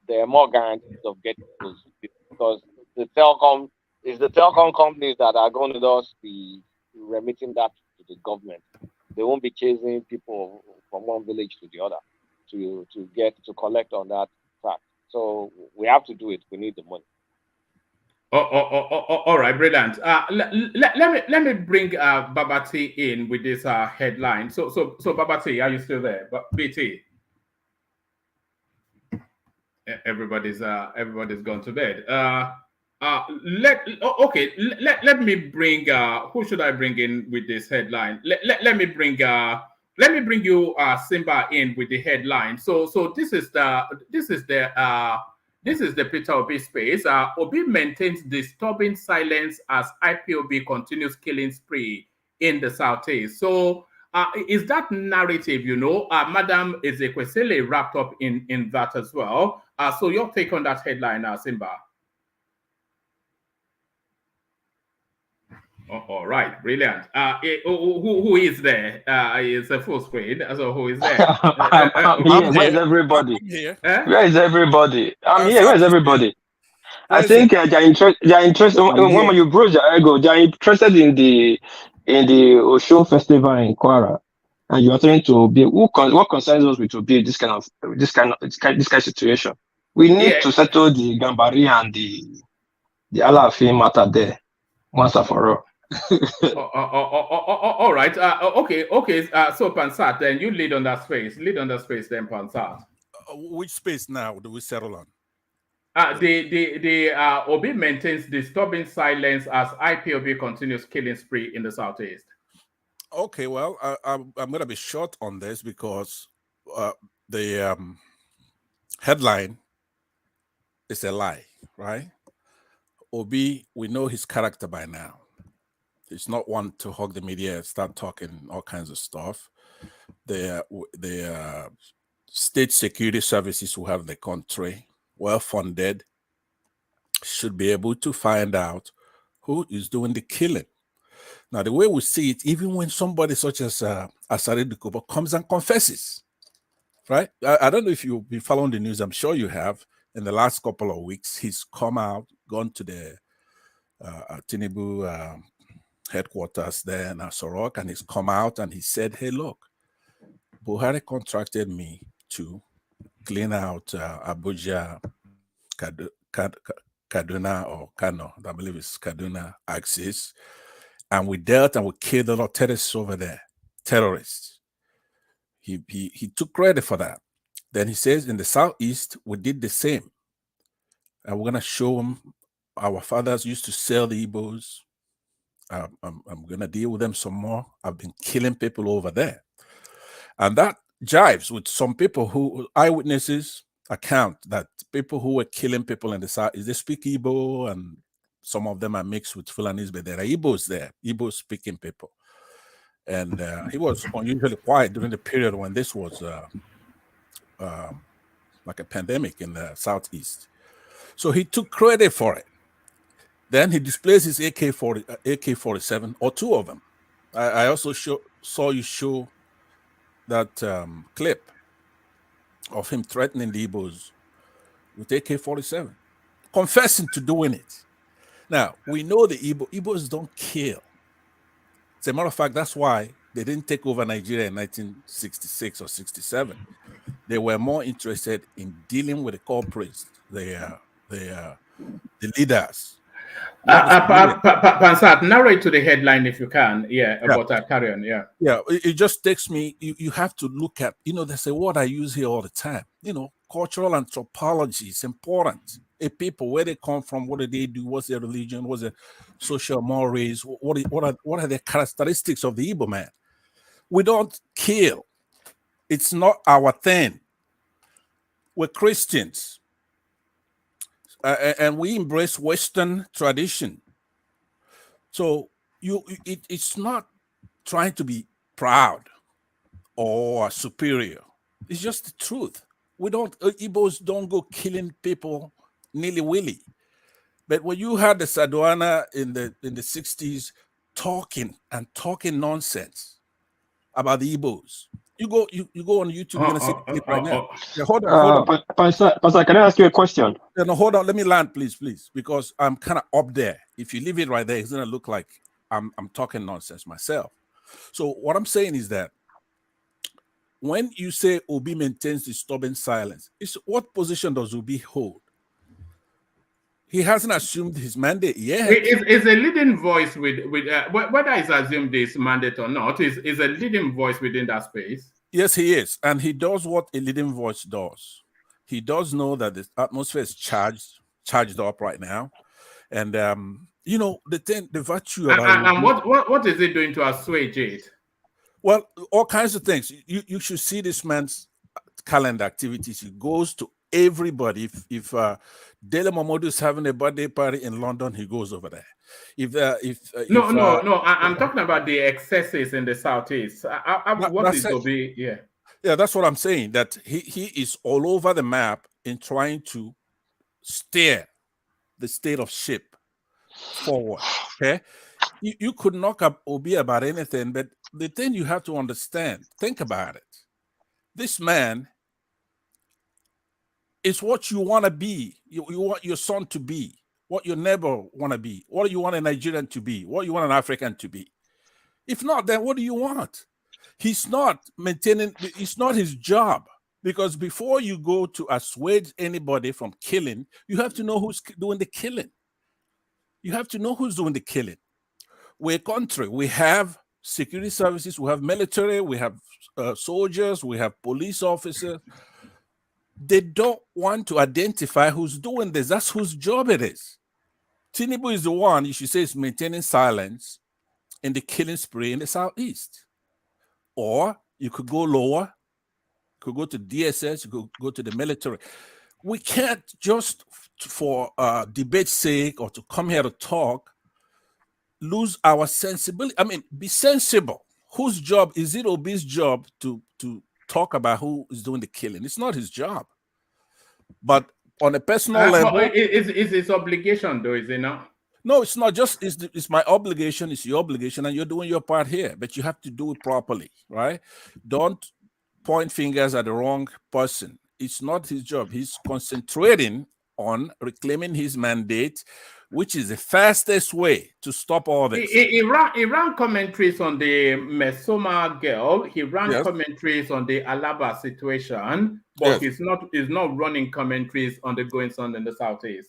there are more guarantees of getting those, because the telecom companies that are going to just be remitting that to the government. They won't be chasing people from one village to the other to collect on that tax. So we have to do it. We need the money. All right, brilliant. Let me bring Babati in with this headline. So Babati, are you still there? BT. Everybody's gone to bed. Let me bring who should I bring in with this headline? Let me bring you Simba in with the headline. So this is the Peter Obi space. Obi maintains disturbing silence as IPOB continues killing spree in the Southeast. So is that narrative, Madam Ezekwesili wrapped up in that as well? So your take on that headline, Simba? All right, brilliant. Who is there? It's a full screen. So who is there? I'm here. Where's everybody? Where is everybody? I'm here. Where's everybody? I think they're interested. When you broach the ego, they're interested in the Oshun festival in Kwara, and you are trying to be what concerns us with be this kind of situation. We need to settle the Gambari and the Alaafin matter there once and for all. All right. Okay. So Pansat, then you lead on that space. Then Pansat. Which space now do we settle on? The Obi maintains disturbing silence as IPOB continues killing spree in the Southeast. Okay, well, I'm going to be short on this because the headline is a lie, right? Obi, we know his character by now. He's not one to hug the media and start talking all kinds of stuff. The state security services who have the country well-funded should be able to find out who is doing the killing. Now, the way we see it, even when somebody such as Asari Dukuba comes and confesses, right? I don't know if you've been following the news. I'm sure you have. In the last couple of weeks, he's come out, gone to the TINUBU headquarters there in Asorok, and he's come out and he said, hey, look, Buhari contracted me to clean out Abuja, Kaduna or Kano, I believe it's Kaduna axis, and we dealt and we killed a lot of terrorists over there, terrorists. He took credit for that. Then he says in the Southeast, we did the same. And we're going to show them our fathers used to sell the Igbos. I'm going to deal with them some more. I've been killing people over there. And that jives with some people who, eyewitnesses account that people who were killing people in the South, they speak Igbo, and some of them are mixed with Fulanis, but there are Igbos there, Igbo speaking people. And he was unusually quiet during the period when this was like a pandemic in the Southeast. So he took credit for it. Then he displays his AK-47, or two of them. I also saw you show that clip of him threatening the Igbos with AK-47. confessing to doing it. Now, we know the Igbos don't kill. As a matter of fact, that's why they didn't take over Nigeria in 1966 or 67. They were more interested in dealing with the corporates, the leaders. Pansat, narrate to the headline if you can. Yeah, about carry on. Yeah. Yeah, it just takes me, you have to look at, there's a word I use here all the time. Cultural anthropology is important. A people, where they come from, what do they do, what's their religion, what's their social mores, what are the characteristics of the Igbo man? We don't kill. It's not our thing. We're Christians. And we embrace Western tradition. So it's not trying to be proud or superior. It's just the truth. Igbos don't go killing people nilly-willy. But when you had the Saduana in the 60s talking nonsense about the Igbos, you go on YouTube, you're gonna see the clip right now. Yeah, hold on. Pastor, can I ask you a question? Yeah, no, hold on. Let me land, please, because I'm kind of up there. If you leave it right there, it's gonna look like I'm talking nonsense myself. So what I'm saying is that when you say Obi maintains the stubborn silence, what position does Obi hold? He hasn't assumed his mandate yet. Is a leading voice with whether he's assumed this mandate or not, is a leading voice within that space. Yes, he is, and he does what a leading voice does. He does know that the atmosphere is charged up right now, and the virtue about and what is he doing to assuage it? Well, all kinds of things. You should see this man's calendar activities. He goes to everybody. If Dele Momodu is having a birthday party in London, he goes over there. I'm talking about the excesses in the southeast. What is Obi? Yeah, that's what I'm saying. That he is all over the map in trying to steer the state of ship forward. Okay, you could knock up Obi about anything, but the thing you have to understand, think about it. This man is what you want to be. You want your son to be, what your neighbor want to be, what you want a Nigerian to be, what you want an African to be. If not, then what do you want? He's not maintaining, it's not his job, because before you go to assuage anybody from killing, you have to know who's doing the killing. You have to know who's doing the killing. We're a country. We have security services, we have military, we have soldiers, we have police officers. They don't want to identify who's doing this. That's whose job it is. TINUBU is the one, you should say, is maintaining silence in the killing spree in the southeast. Or you could go lower, you could go to DSS, you could go to the military. We can't just for debate's sake or to come here to talk, lose our sensibility. I mean, be sensible. Whose job is it? Obi's job to talk about who is doing the killing? It's not his job. But on a personal level, it's his obligation, though, is it not? No, it's not just. It's my obligation. It's your obligation, and you're doing your part here. But you have to do it properly, right? Don't point fingers at the wrong person. It's not his job. He's concentrating on reclaiming his mandate, which is the fastest way to stop all this. He ran commentaries on the Mesoma girl. He ran commentaries on the Alaba situation, but he's not running commentaries on the goings on in the southeast.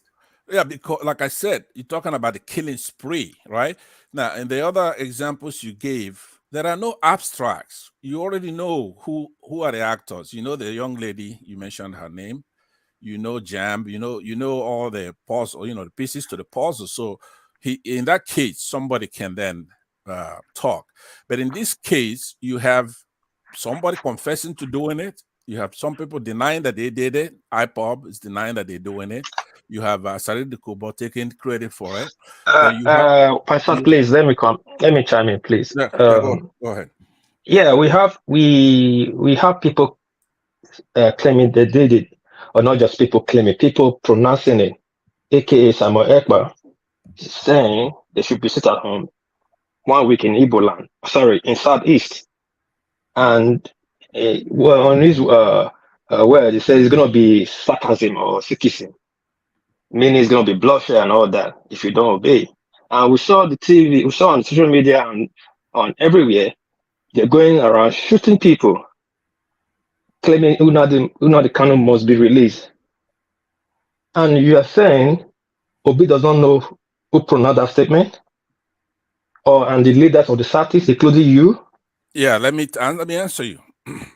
Yeah, because like I said, you're talking about the killing spree, right? Now, in the other examples you gave, there are no abstracts. You already know who are the actors. You know the young lady, you mentioned her name. You know Jam, you know all the puzzle, the pieces to the puzzle. So in that case, somebody can then talk. But in this case, you have somebody confessing to doing it. You have some people denying that they did it. IPOB is denying that they're doing it. You have Sarid Kubo taking credit for it. Pastor, please let me chime in, please. Yeah, go ahead. Yeah, we have people claiming they did it. Or not just people claiming, people pronouncing it, aka Samuel Ekpa, saying they should be sit at home 1 week in Igbo land, in Southeast. And on his word, he says it's going to be sarcasm or Sikhism. meaning it's going to be bloodshed and all that if you don't obey. And we saw the TV, we saw on social media and on everywhere, they're going around shooting people, claiming Nnamdi Kanu must be released. And you are saying Obi does not know who pronounced that statement, and the leaders of the parties, including you? Yeah, let me answer you,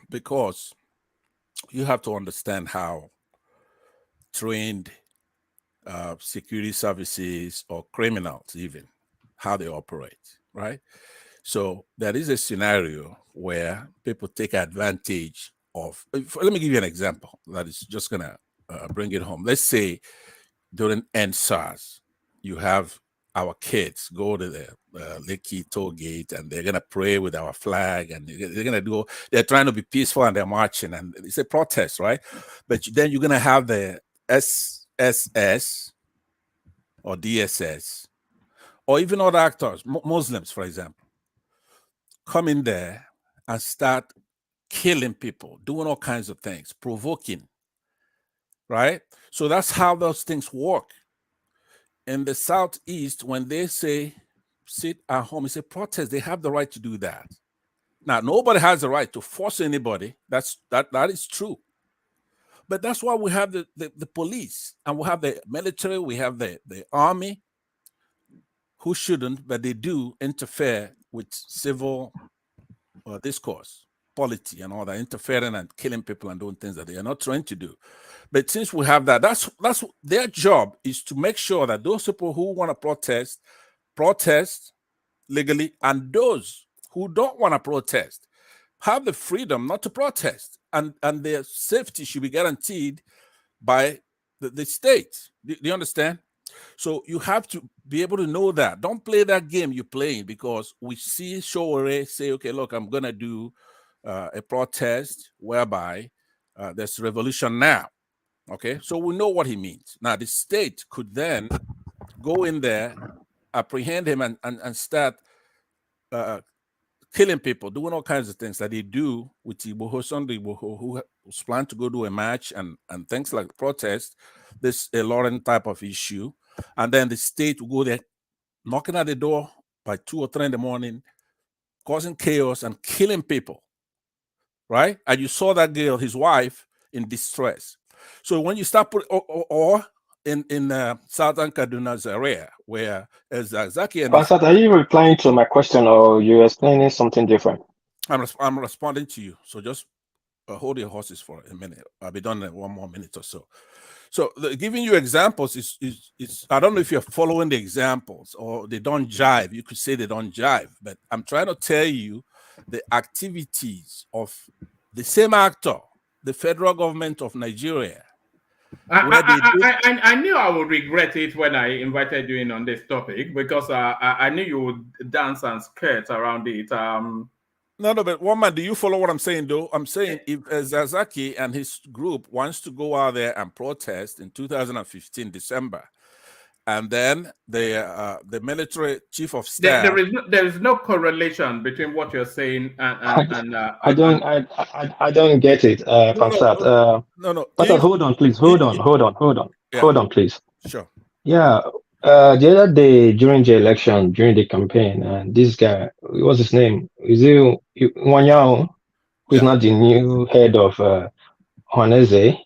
because you have to understand how trained security services or criminals, even how they operate, right? So there is a scenario where people take advantage of. Let me give you an example that is just gonna bring it home. Let's say during NSARS, you have our kids go to the Lekki toll gate and they're gonna pray with our flag, and they're trying to be peaceful and they're marching, and it's a protest, right? But then you're gonna have the SSS or DSS or even other actors, Muslims, for example, come in there and start killing people, doing all kinds of things, provoking, right? So that's how those things work. In the Southeast, when they say sit at home, it's a protest. They have the right to do that. Now, nobody has the right to force anybody. That is true. But that's why we have the police, and we have the military, we have the army, who shouldn't, but they do interfere with civil discourse, polity, and all that, interfering and killing people and doing things that they are not trained to do. But since we have that, that's their job, is to make sure that those people who want to protest legally, and those who don't want to protest have the freedom not to protest, and their safety should be guaranteed by the state. Do you understand? So you have to be able to know that. Don't play that game you're playing, because we see Showore say, okay, look, I'm going to do a protest whereby there's revolution now. Okay, so we know what he means. Now, the state could then go in there, apprehend him, and start killing people, doing all kinds of things that they do with Igboho, Sunday Igboho, who was planned to go do a march and things like protest. This a Lauren type of issue. And then the state will go there, knocking at the door by 2 or 3 in the morning, causing chaos and killing people, right? And you saw that girl, his wife, in distress. So when you start or in Southern Kaduna's area, where Zaki and Pastor, are you replying to my question, or you explaining something different? I'm responding to you. So just hold your horses for a minute. I'll be done in 1 more minute or so. So giving you examples is I don't know if you're following the examples or they don't jive. You could say they don't jive, but I'm trying to tell you the activities of the same actor, the federal government of Nigeria. I knew I would regret it when I invited you in on this topic, because I knew you would dance and skirt around it. No, but one man, do you follow what I'm saying, though? I'm saying if Zazaki and his group wants to go out there and protest in 2015, December, and then the military chief of staff... There is no correlation between what you're saying and I don't get it, Pastor. No. Pastor, hold on, please. Hold on, please. Sure. Yeah. The other day during the election, during the campaign, and this guy, what's his name? Is it Wanyao, who's not the new head of Honeze?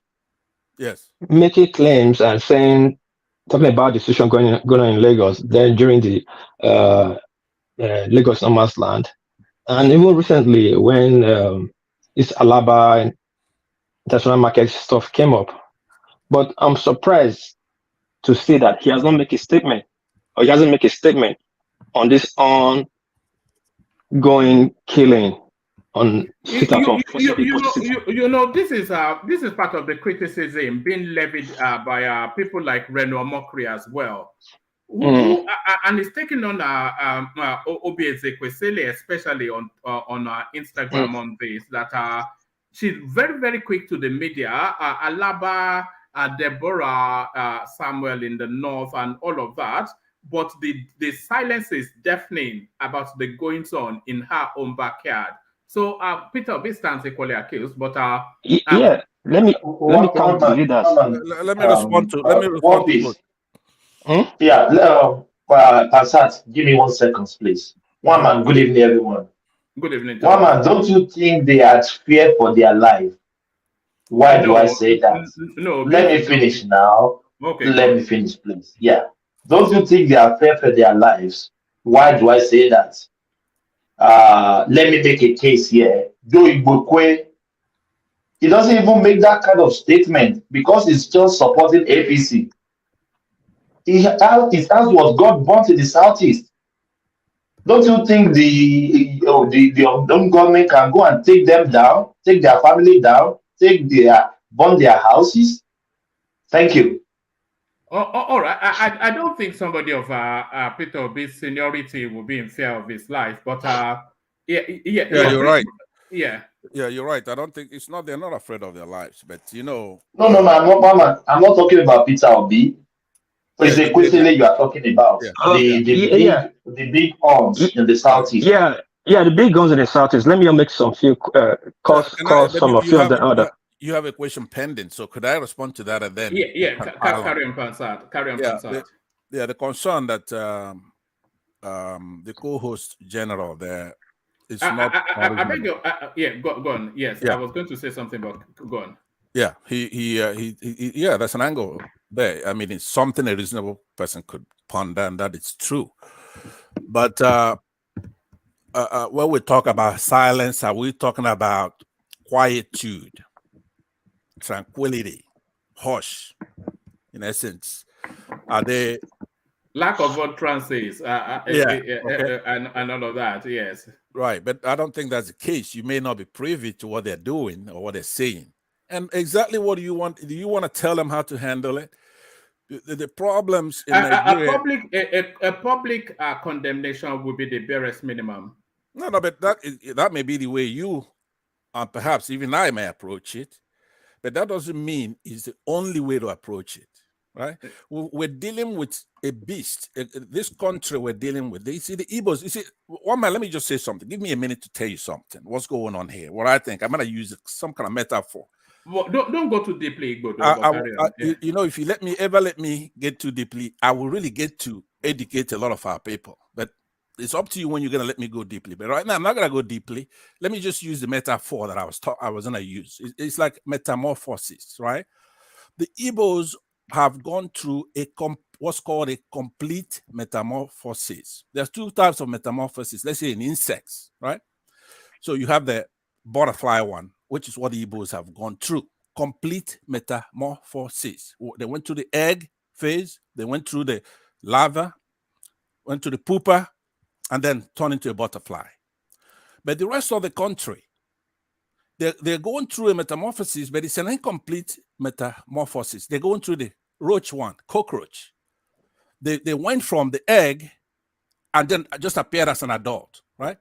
Yes. Making claims and talking about the situation going on in Lagos, then during the Lagos No Man's Land, and even recently when this Alaba international market stuff came up. But I'm surprised to see that he has not made a statement, or he hasn't made a statement on this ongoing killing on this is part of the criticism being levied by people like Reno Mokri as well, who and is taking on Obi Ezekwesili, especially on Instagram on this, that she's very, very quick to the media. Alaba, Deborah, Samuel in the north, and all of that. But the silence is deafening about the goings on in her own backyard. So Peter Obi stands equally accused, but let me come to leaders. Let me respond to. Let me One respond to piece. both. Yeah, Asat, give me 1 second, please. One man, good evening, everyone. Good evening, One Tom. man, don't you think they had fear for their life? Why do I say that? No, Let me busy, finish now. Okay, go Let on. me finish, please. Yeah. Don't you think they are fear for their lives? Why do I say that? Let me make a case here. Joe Igbokwe, he doesn't even make that kind of statement because he's just supporting APC. His house was God burnt in the southeast. Don't you think the own government can go and take them down, take their family down, burn their houses? Thank you. All right. I don't think somebody of Peter Obi's seniority will be in fear of his life, but Yeah, you're right. Yeah. Yeah, you're right. I don't think it's not. They're not afraid of their lives, but you know. No, I'm not talking about Peter Obi. So it's a question that you are talking about. The big arms in the southeast. Yeah, the big guns in the southeast. Let me make some few cause some a few of the other. You have a question pending, so could I respond to that and then? Carry on, Pansat. Carry on, Pansat. The concern that the co-host general there is not. I beg you. Go on. Yes, I was going to say something, but go on. Yeah, yeah, that's an angle there. I mean, it's something a reasonable person could ponder, and that is true. But when we talk about silence, are we talking about quietude, tranquility, hush? In essence, are they lack of utterances? Okay. And all of that. Yes, right. But I don't think that's the case. You may not be privy to what they're doing or what they're saying. And exactly what do you want? Do you want to tell them how to handle it? The problems in Nigeria. A public condemnation would be the barest minimum. No, but that may be the way you, perhaps even I, may approach it. But that doesn't mean it's the only way to approach it, right? We're dealing with a beast. This country we're dealing with. You see the Igbos. You see, one man. Let me just say something. Give me a minute to tell you something. What's going on here? What I think. I'm gonna use some kind of metaphor. Well, don't go too deeply, Igbo. You know, if you let me get too deeply, I will really get to educate a lot of our people. But it's up to you when you're gonna let me go deeply. But right now, I'm not gonna go deeply. Let me just use the metaphor that I was gonna use. It's like metamorphosis, right? The Igbos have gone through what's called a complete metamorphosis. There's two types of metamorphosis. Let's say in insects, right? So you have the butterfly one, which is what the Igbos have gone through. Complete metamorphosis. They went through the egg phase, they went through the larva, went to the pupa, and then turned into a butterfly. But the rest of the country, they're going through a metamorphosis, but it's an incomplete metamorphosis. They're going through the roach one, cockroach. They went from the egg and then just appeared as an adult, right?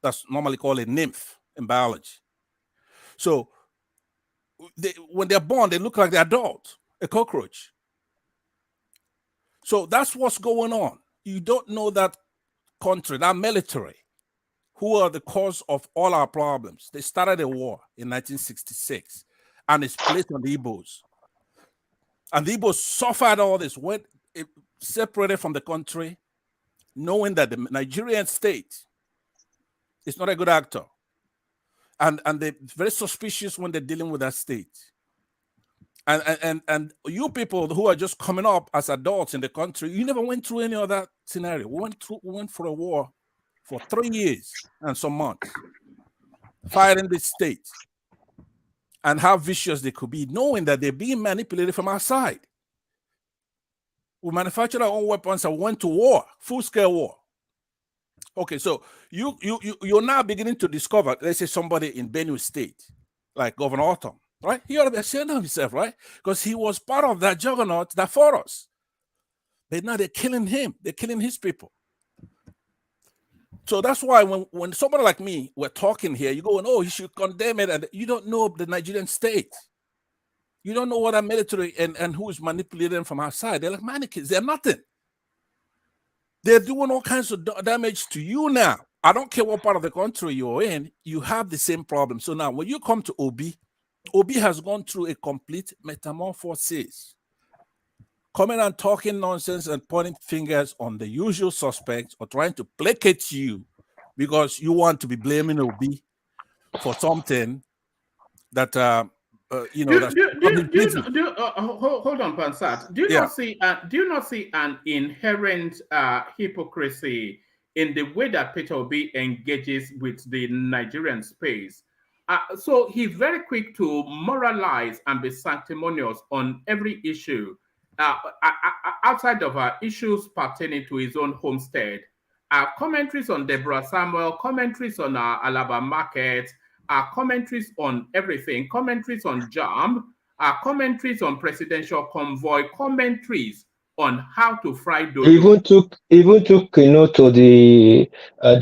That's normally called a nymph in biology. So when they're born, they look like the adult, a cockroach. So that's what's going on. You don't know that country, that military, who are the cause of all our problems. They started a war in 1966, and it's placed on the Igbos. And the Igbos suffered all this, went separated from the country, knowing that the Nigerian state is not a good actor. And they're very suspicious when they're dealing with that state. And you people who are just coming up as adults in the country, you never went through any of that scenario. We went for a war for 3 years and some months, fighting the state, and how vicious they could be, knowing that they're being manipulated from outside. We manufactured our own weapons and went to war, full-scale war. Okay, so you're now beginning to discover, let's say somebody in Benue State, like Governor Autumn, right? He ought to be ashamed of himself, right? Because he was part of that juggernaut that fought us. But now they're killing him. They're killing his people. So that's why when somebody like me, we're talking here, you go, oh, he should condemn it. And you don't know the Nigerian state. You don't know what our military and who is manipulating them from outside. They're like mannequins. They're nothing. They're doing all kinds of damage to you now. I don't care what part of the country you're in, you have the same problem. So now when you come to Obi Obi has gone through a complete metamorphosis. Coming and talking nonsense and pointing fingers on the usual suspects or trying to placate you because you want to be blaming Obi for something that Hold on, Pansat. Do you not see an inherent hypocrisy in the way that Peter Obi engages with the Nigerian space? So he's very quick to moralize and be sanctimonious on every issue outside of issues pertaining to his own homestead. Commentaries on Deborah Samuel, commentaries on Alaba Market, commentaries on everything, commentaries on JAM, commentaries on presidential convoy, commentaries on how to fry dodo. Even took to the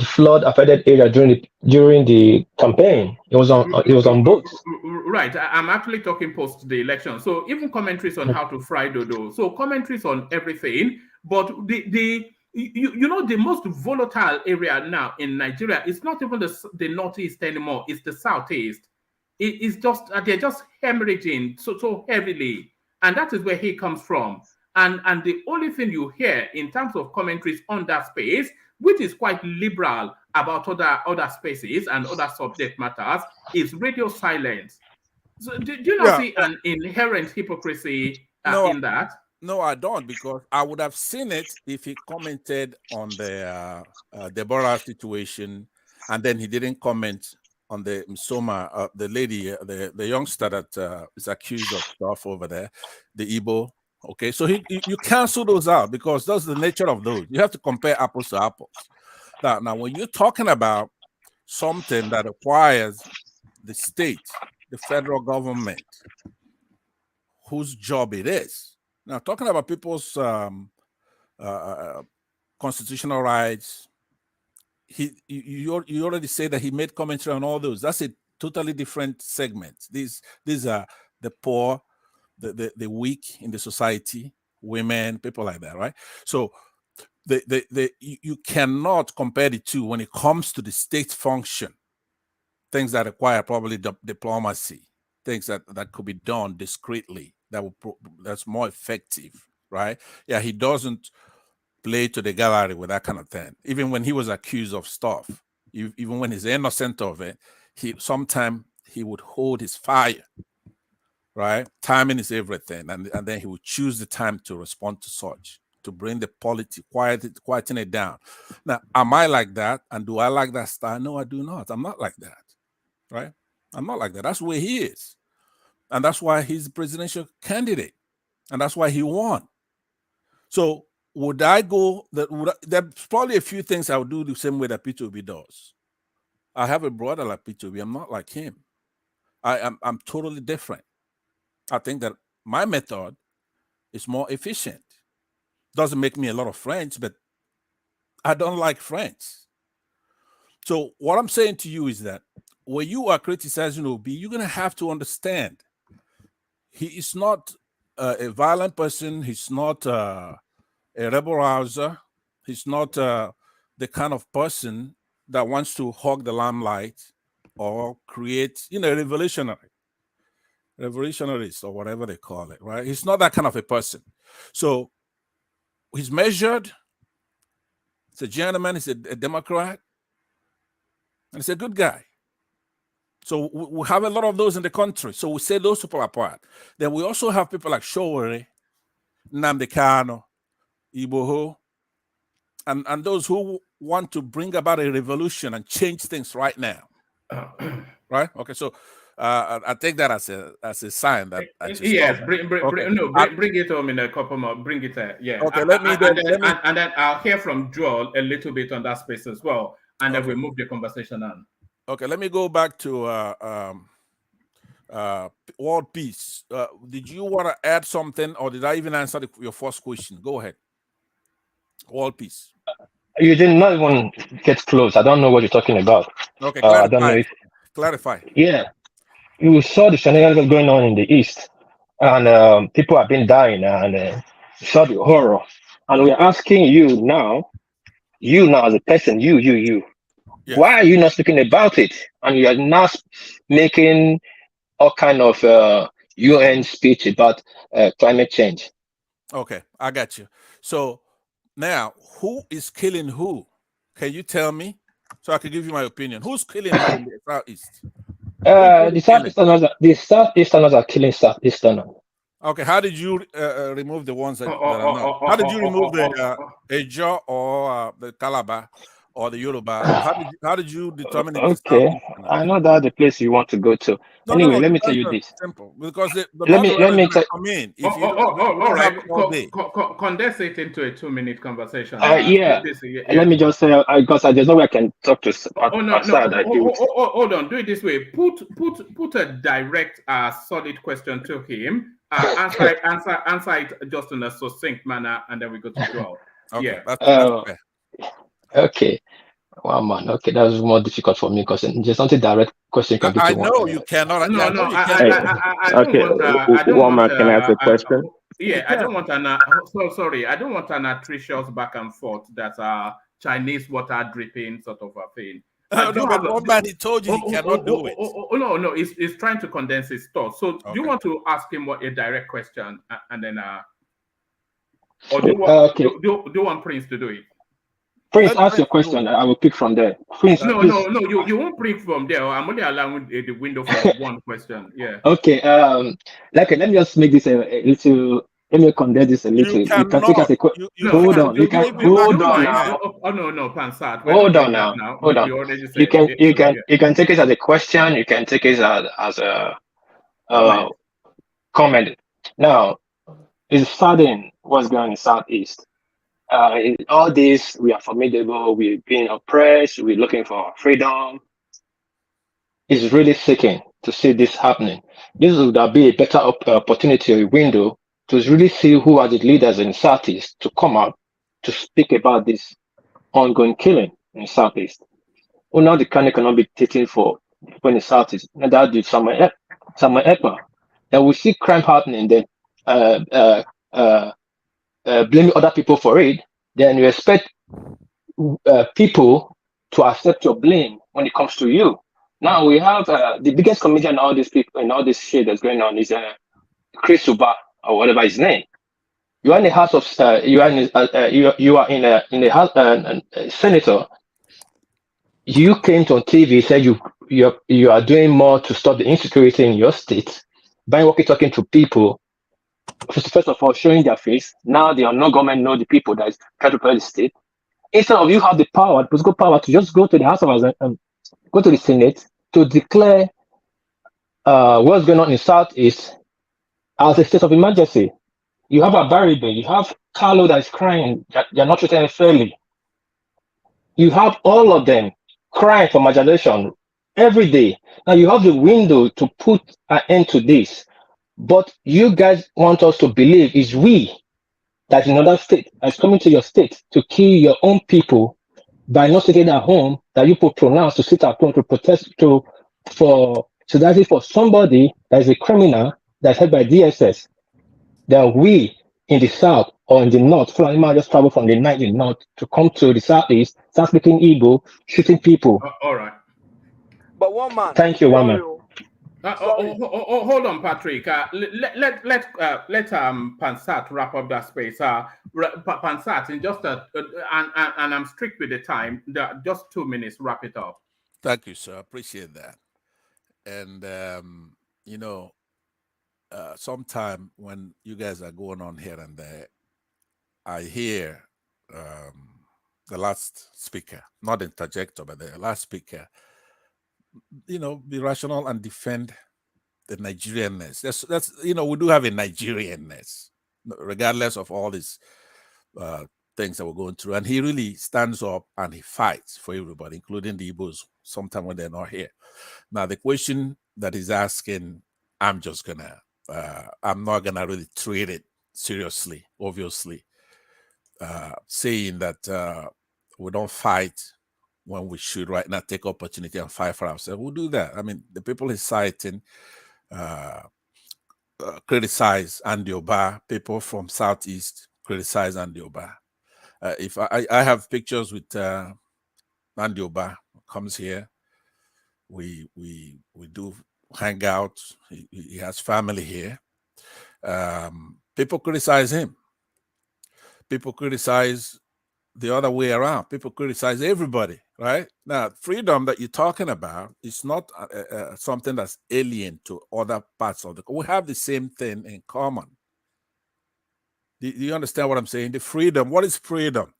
flood affected area during the campaign. It was on both. Right, I'm actually talking post the election. So even commentaries on how to fry dodo. So commentaries on everything, but the most volatile area now in Nigeria is not even the northeast anymore. It's the southeast. It's just they're just hemorrhaging so heavily, and that is where he comes from. And the only thing you hear in terms of commentaries on that space, which is quite liberal about other spaces and other subject matters, is radio silence. So do you not see an inherent hypocrisy in that? No, I don't, because I would have seen it if he commented on the Deborah situation, and then he didn't comment on the Msoma, the lady, the youngster that is accused of stuff over there, the Igbo. Okay, so you cancel those out because that's the nature of those. You have to compare apples to apples. Now, when you're talking about something that requires the state, the federal government, whose job it is. Now, talking about people's constitutional rights, you already say that he made commentary on all those. That's a totally different segment. These are the poor, the weak in the society, women, people like that, right? So you cannot compare the two when it comes to the state function, things that require probably diplomacy, things that could be done discreetly, that's more effective, right? Yeah, he doesn't play to the gallery with that kind of thing. Even when he was accused of stuff, even when he's innocent of it, sometimes he would hold his fire, right? Timing is everything, and then he would choose the time to respond to such, to bring the polity, quieting it down. Now, am I like that? And do I like that style? No, I do not. I'm not like that, right? I'm not like that. That's where he is. And that's why he's the presidential candidate. And that's why he won. So would I go, there's probably a few things I would do the same way that P2B does. I have a brother like P2B. I'm not like him. I'm totally different. I think that my method is more efficient. Doesn't make me a lot of friends, but I don't like friends. So what I'm saying to you is that when you are criticizing Obi, you're going to have to understand he is not a violent person. He's not a rebel rouser. He's not the kind of person that wants to hog the limelight or create, revolutionaries or whatever they call it, right? He's not that kind of a person. So he's measured. He's a gentleman. He's a Democrat. And he's a good guy. So we have a lot of those in the country. So we say those people apart. Then we also have people like Showore, Nnamdi Kanu, Igboho, and those who want to bring about a revolution and change things right now. Right? Okay, so I take that as a sign that yes, bring it home in a couple more. Bring it yeah. Okay, and then I'll hear from Joel a little bit on that space as well, and then we move the conversation on. Okay, let me go back to world peace. Did you want to add something, or did I even answer your first question? Go ahead. World peace. You did not even get close. I don't know what you're talking about. Okay, I don't know if clarify. Yeah, you saw the shenanigans going on in the East, and people have been dying, and you saw the horror. And we're asking you now as a person, you. Yes. Why are you not speaking about it? And you are not making all kind of UN speech about climate change. Okay, I got you. So now, who is killing who? Can you tell me so I can give you my opinion? Who's killing who in the southeast? The southeasterners are killing southeasterners. Okay, how did you remove the ones that are not? How did you remove the Ejo or the Calabar or the Yoruba? How did you determine it's the Okay, southeasterners? I know that's the place you want to go to. No. Let me tell you this. Simple, because the Let me come in. If you don't have it all day. Condense it into a 2-minute conversation. Yeah. Let me just say, because there's no way I can talk to outside. Hold on. Do it this way. Put a direct, solid question to him. Answer it just in a succinct manner, and then we go to 12. Okay. Yeah. That's fair. Okay. Wow, man. Okay, that was more difficult for me because there's not a direct question you can do to one. I know you cannot. No. One man can ask a question. I don't want an. Sorry. I don't want an atrocious back and forth that Chinese water dripping sort of a thing. No, but one man, he told you he cannot do it. No. He's trying to condense his thoughts. So do you want to ask him a direct question and then or do you want Prince to do it? Prince, ask your question. I will pick from there. Prince, no. You won't pick from there. I'm only allowing the window for one question. Yeah. Okay. Let me just make this a little. Let me condense this a little. You can take as a question. Hold on. You can hold on now. Oh no, Pansat. Hold on now. Hold on. You can take it as a question. You can take it as a comment. Now, it's saddening what's going on in Southeast. In all this, we are formidable. We're being oppressed. We're looking for freedom. It's really sickening to see this happening. This would be a better opportunity, a window to really see who are the leaders in Southeast to come out to speak about this ongoing killing in Southeast. Well, now the country cannot be taken for when the Southeast. And that did somewhere else. And we see crime happening, then blaming other people for it, then you expect people to accept your blame when it comes to you. Now we have the biggest comedian in all these people in all this shit that's going on is Chris Uba or whatever his name. You are in the house of you are in the house senator. You came to on TV, said you are doing more to stop the insecurity in your state by talking to people. First of all, showing their face. Now the unknown government know the people that is trying to protect the state. Instead of you have the power, political power, to just go to the House of go to the Senate to declare what's going on in Southeast as a state of emergency. You have a Barrier, you have Carlo that is crying that you're not treated fairly. You have all of them crying for marginalization every day. Now you have the window to put an end to this. But you guys want us to believe is we that in another state is coming to your state to kill your own people by not sitting at home that you put pronounced to sit at home to protest for somebody that is a criminal that's held by DSS. That we in the south or in the north, Fulani might just travel from the night in the north to come to the southeast, start speaking Igbo, shooting people. All right. But one man. Thank you, one man. Hold on, Patrick. Let Pansat wrap up that space. Pansat, in just and I'm strict with the time. Just 2 minutes. Wrap it up. Thank you, sir. Appreciate that. And sometime when you guys are going on here and there, I hear the last speaker, not the interjector, but the last speaker, be rational and defend the Nigerianness. That's we do have a Nigerianness, regardless of all these things that we're going through. And he really stands up and he fights for everybody, including the Igbos, sometimes when they're not here. Now, the question that he's asking, I'm not gonna really treat it seriously, obviously, saying that we don't fight when we should right now take opportunity and fight for ourselves. We'll do that. I mean, the people he's citing criticize Andy Oba. People from Southeast criticize Andy Oba. If I have pictures with Andy Oba, comes here. We do hang out. He has family here. People criticize him. People criticize the other way around. People criticize everybody, right? Now, freedom that you're talking about is not something that's alien to other parts of the country. We have the same thing in common. Do you understand what I'm saying? The freedom, what is freedom?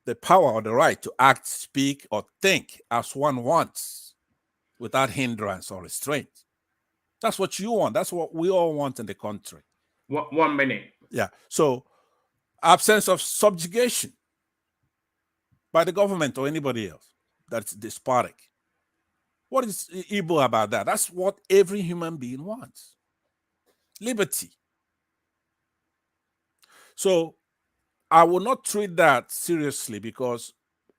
The power or the right to act, speak, or think as one wants without hindrance or restraint. That's what you want. That's what we all want in the country. 1 minute. Yeah. So, absence of subjugation by the government or anybody else that's despotic. What is evil about that? That's what every human being wants. Liberty. So I will not treat that seriously because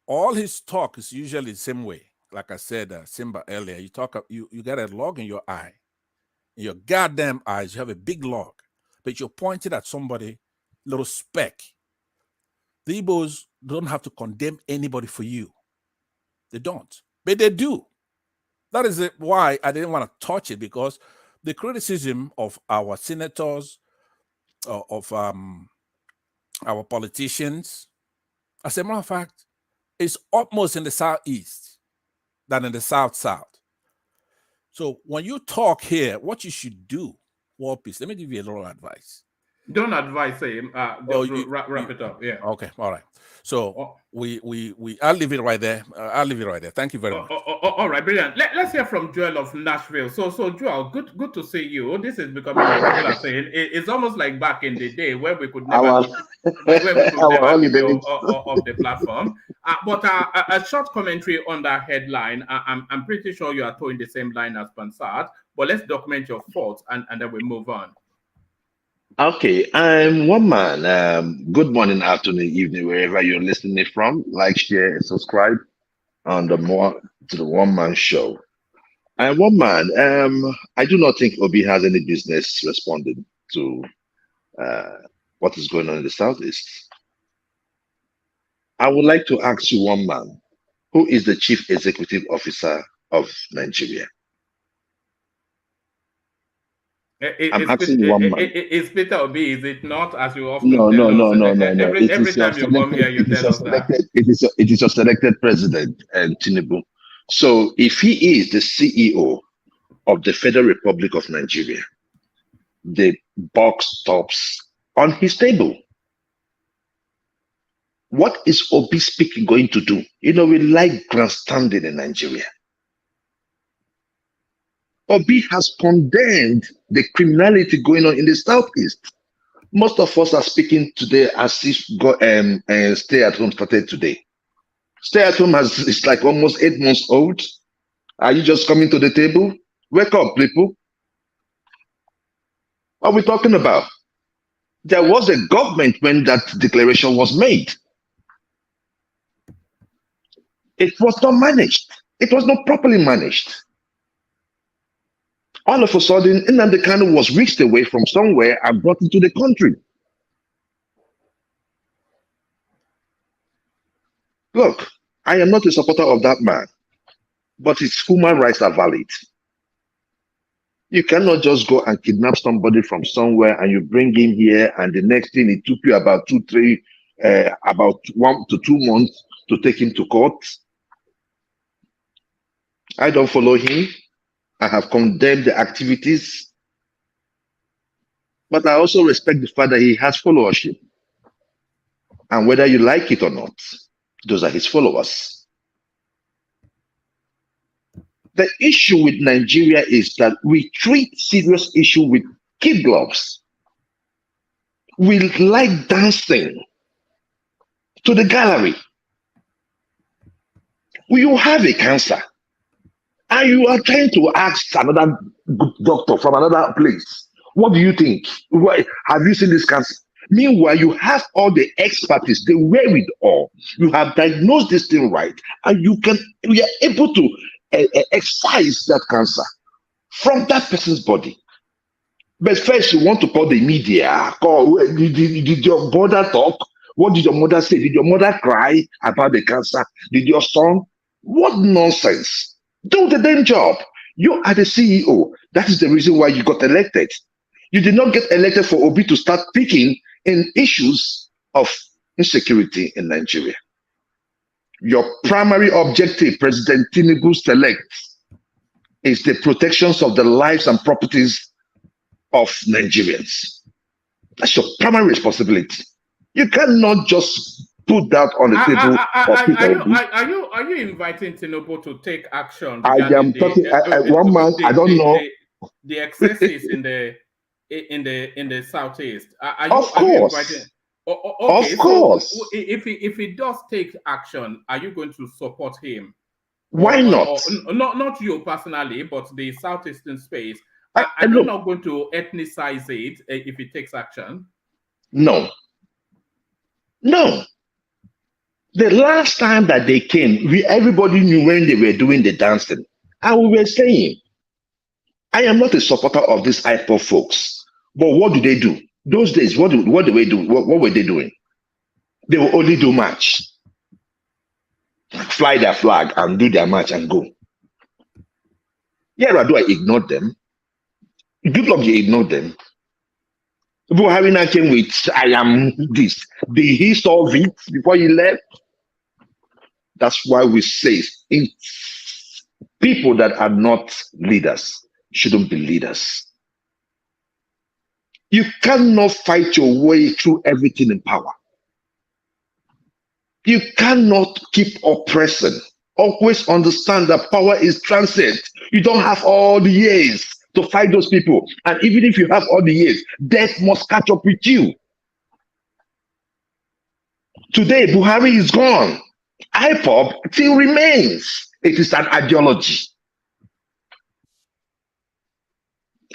all his talk is usually the same way. Like I said, Simba earlier, you got a log in your eye. In your goddamn eyes, you have a big log, but you're pointing at somebody, little speck. The Igbos don't have to condemn anybody for you. They don't, but they do. That is why I didn't want to touch it, because the criticism of our senators, of our politicians, as a matter of fact, is utmost in the southeast than in the south-south. So when you talk here, what you should do, War Peace, let me give you a little advice. Don't advise him. Wrap it up. Yeah. Okay. All right. So I'll leave it right there. I'll leave it right there. Thank you very much. All right, brilliant. Let's hear from Joel of Nashville. So Joel, good to see you. This is becoming a regular thing. It's almost like back in the day where we could never of the platform. But a short commentary on that headline. I'm pretty sure you are towing the same line as Pansat. But let's document your thoughts and then we move on. Okay, I'm one man. Good morning, afternoon, evening, wherever you're listening from. Like, share, and subscribe on the One Man Show. I'm one man. I do not think Obi has any business responding to what is going on in the Southeast. I would like to ask you, one man, who is the Chief Executive Officer of Nigeria? I'm asking one man. It's Peter Obi, is it not? As you often No. Every time you come here, you tell us that. It is your selected president, TINUBU. So if he is the CEO of the Federal Republic of Nigeria, the buck stops on his table. What is Obi speaking going to do? You know, we like grandstanding in Nigeria. Obi has condemned the criminality going on in the Southeast. Most of us are speaking today as if stay at home started today. Stay at home is like almost 8 months old. Are you just coming to the table? Wake up, people. What are we talking about? There was a government when that declaration was made. It was not managed. It was not properly managed. All of a sudden, Nnamdi Kanu was reached away from somewhere and brought into the country. Look, I am not a supporter of that man, but his human rights are valid. You cannot just go and kidnap somebody from somewhere and you bring him here, and the next thing it took you about 1 to 2 months to take him to court. I don't follow him. I have condemned the activities, but I also respect the fact that he has followership. And whether you like it or not, those are his followers. The issue with Nigeria is that we treat serious issue with kid gloves. We like dancing to the gallery. You have a cancer, and you are trying to ask another doctor from another place, what do you think? Have you seen this cancer? Meanwhile, you have all the expertise, the wherewithal. You have diagnosed this thing right, and you are able to excise that cancer from that person's body. But first, you want to call the media. Did your mother talk? What did your mother say? Did your mother cry about the cancer? Did your son? What nonsense. Do the damn job. You are the CEO. That is the reason why you got elected. You did not get elected for Obi to start picking in issues of insecurity in Nigeria. Your primary objective, President TINUBU selects, is the protections of the lives and properties of Nigerians. That's your primary responsibility. You cannot just put that on the table. Are you inviting TINUBU to take action? I am talking. One man. I don't know the excesses in the southeast. Of course. Okay, of course. So if he does take action, are you going to support him? Why not? Not you personally, but the southeastern space. Are you not going to ethnicize it if he takes action? No. No. The last time that they came, everybody knew when they were doing the dancing. And we were saying, I am not a supporter of these IPOP folks. But what do they do? Those days, what do they do? What were they doing? They will only do march. Fly their flag and do their march and go. Yeah, do I ignore them? Good luck, you ignore them. Buhari came with, I am this. Did he solve it before he left? That's why we say people that are not leaders shouldn't be leaders. You cannot fight your way through everything in power. You cannot keep oppressing. Always understand that power is transient. You don't have all the years to fight those people. And even if you have all the years, death must catch up with you. Today, Buhari is gone. IPOP still remains. It is an ideology.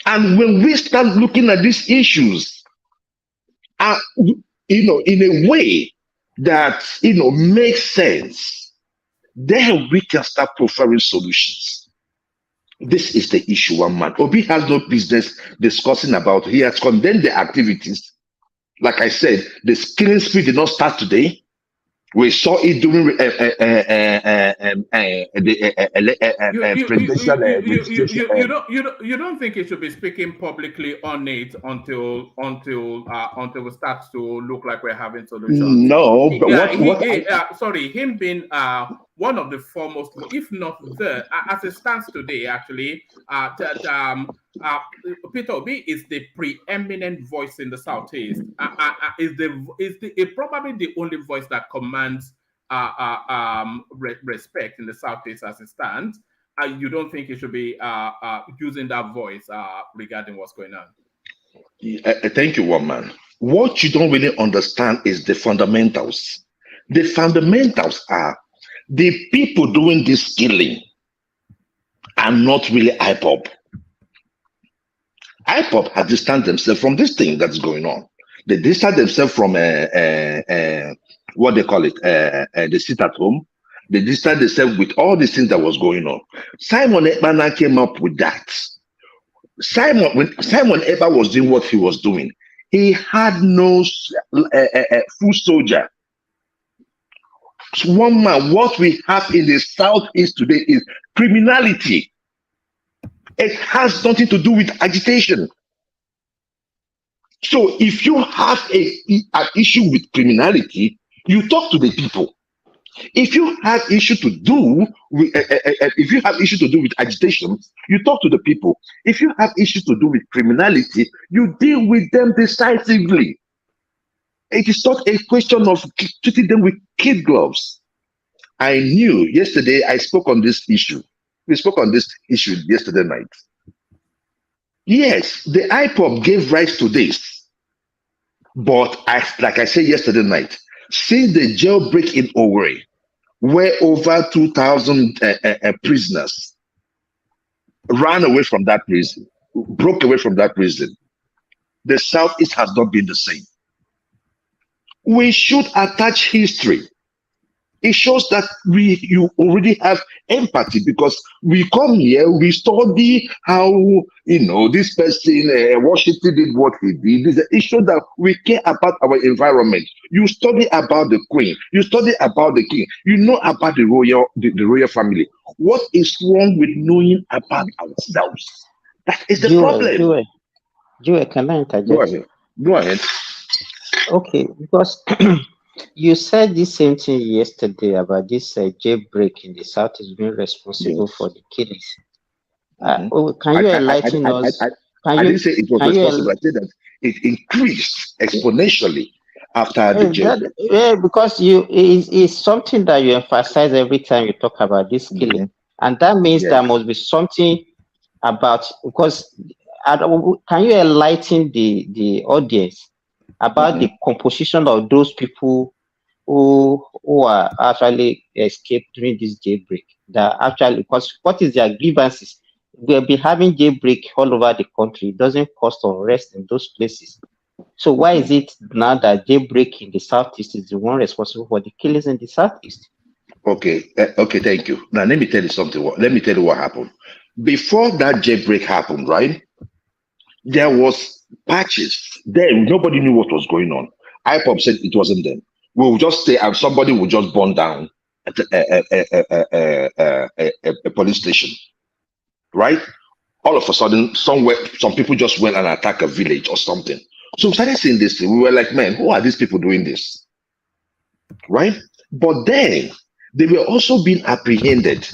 And when we start looking at these issues, in a way that makes sense, then we can start preferring solutions. This is the issue, one man. Obi has no business discussing about. He has condemned the activities. Like I said, the killing spree did not start today. We saw it during presidential. You don't think he should be speaking publicly on it until we start to look like we're having solutions? No, but sorry, him being one of the foremost, if not the, as it stands today, actually, Peter Obi is the preeminent voice in the Southeast. Is probably the only voice that commands respect in the Southeast as it stands. You don't think he should be using that voice regarding what's going on? Thank you, one man. What you don't really understand is the fundamentals. The fundamentals are the people doing this killing are not really IPOP. IPOP have distanced themselves from this thing that's going on. They distance themselves from what they call it, the sit at home. They distance themselves with all these things that was going on. Simon Ekpa came up with that. When Simon Ekpa was doing what he was doing, he had no full soldier. So one man, what we have in the Southeast today is criminality. It has nothing to do with agitation. So if you have an issue with criminality, you talk to the people. If you have issue to do with agitation, you talk to the people. If you have issue to do with criminality, you deal with them decisively. It is not a question of treating them with kid gloves. I knew yesterday I spoke on this issue. We spoke on this issue yesterday night. Yes, the IPOP gave rise to this. But like I said yesterday night, since the jailbreak in Owerri, where over 2,000 prisoners ran away from that prison, broke away from that prison, the Southeast has not been the same. We should attach history. It shows that you already have empathy, because we come here, we study how, this person, Washington did what he did. It shows that we care about our environment. You study about the queen, you study about the king, you know about the royal family. What is wrong with knowing about ourselves? That is the problem. Joel, can I interject? Go ahead. Okay, because you said the same thing yesterday about this jailbreak in the south is being responsible for the killings. Can you enlighten us? I didn't say it was responsible. I said that it increased exponentially after the jailbreak. Yeah, because it's something that you emphasize every time you talk about this killing, and that means there must be something about, because can you enlighten the audience about the composition of those people who are actually escaped during this jailbreak? That actually, because what is their grievances? We'll be having jailbreak all over the country. It doesn't cause unrest in those places. So why is it now that jailbreak in the southeast is the one responsible for the killings in the southeast? Okay, thank you. Now let me tell you something. Let me tell you what happened. Before that jailbreak happened, right? There was patches there. Nobody knew what was going on. IPOB said it wasn't them. We will just stay and somebody will just burn down a police station, right? All of a sudden, somewhere, some people just went and attacked a village or something. So we started seeing this thing. We were like, man, who are these people doing this? Right? But then they were also being apprehended.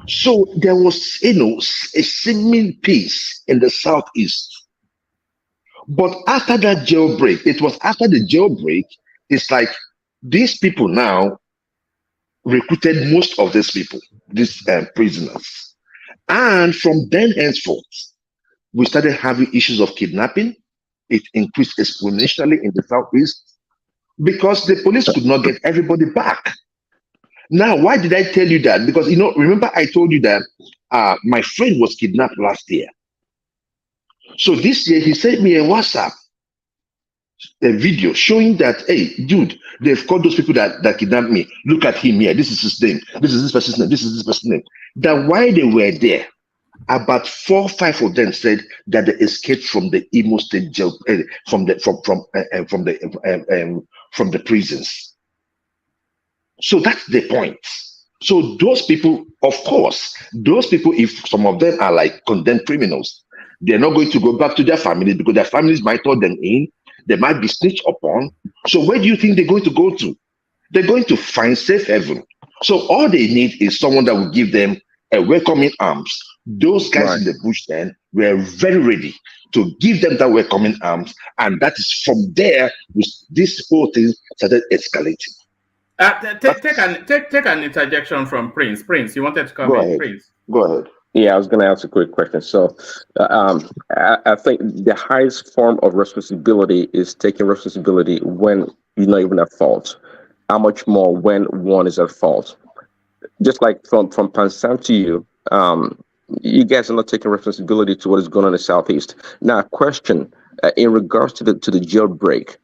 So there was, a seeming peace in the southeast. But after that jailbreak, it was after the jailbreak, it's like these people now recruited most of these people, these prisoners. And from then henceforth, we started having issues of kidnapping. It increased exponentially in the southeast because the police could not get everybody back. Now, why did I tell you that? Because, remember I told you that my friend was kidnapped last year. So this year he sent me a WhatsApp, a video showing that, hey, dude, they've caught those people that kidnapped me. Look at him here. This is his name. This is this person's name. This is this person's name. That while they were there, about 4 or 5 of them said that they escaped from the Imo State jail, from the prisons. So that's the point. So those people, of course, if some of them are like condemned criminals, they're not going to go back to their families because their families might throw them in. They might be snitched upon. So where do you think they're going to go to? They're going to find safe haven. So all they need is someone that will give them a welcoming arms. Those guys in the bush then were very ready to give them that welcoming arms. And that is from there, this whole thing started escalating. Take an interjection from Prince. Prince, you wanted to come in, Prince. Go ahead. Yeah, I was going to ask a quick question. So I think the highest form of responsibility is taking responsibility when you're not even at fault. How much more when one is at fault? Just like from Pansam to you, you guys are not taking responsibility to what is going on in the southeast. Now, question in regards to the jailbreak.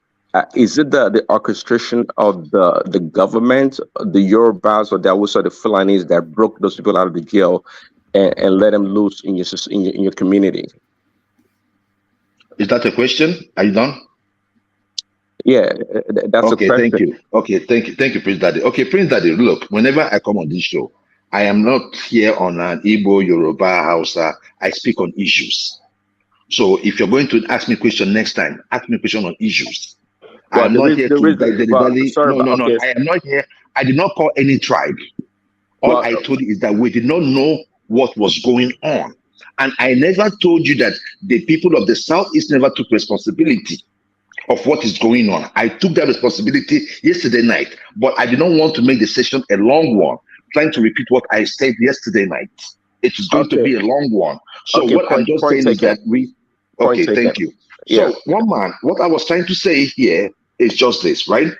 Is it the orchestration of the government, the Yorubas or the Hausa, the Fulanis that broke those people out of the jail and let them loose in your community? Is that a question? Are you done? Yeah, that's okay. Thank you. Okay, thank you, Prince Daddy. Okay, Prince Daddy. Look, whenever I come on this show, I am not here on an Igbo, Yoruba, Hausa. I speak on issues. So if you're going to ask me a question next time, ask me a question on issues. Well, I'm not here to No. I am not here. I did not call any tribe. All I told you is that we did not know what was going on. And I never told you that the people of the Southeast never took responsibility of what is going on. I took that responsibility yesterday night, but I did not want to make the session a long one, trying to repeat what I said yesterday night. It is going to be a long one. So what I'm just saying is that thank you. Yeah. So one man, what I was trying to say here is just this, right?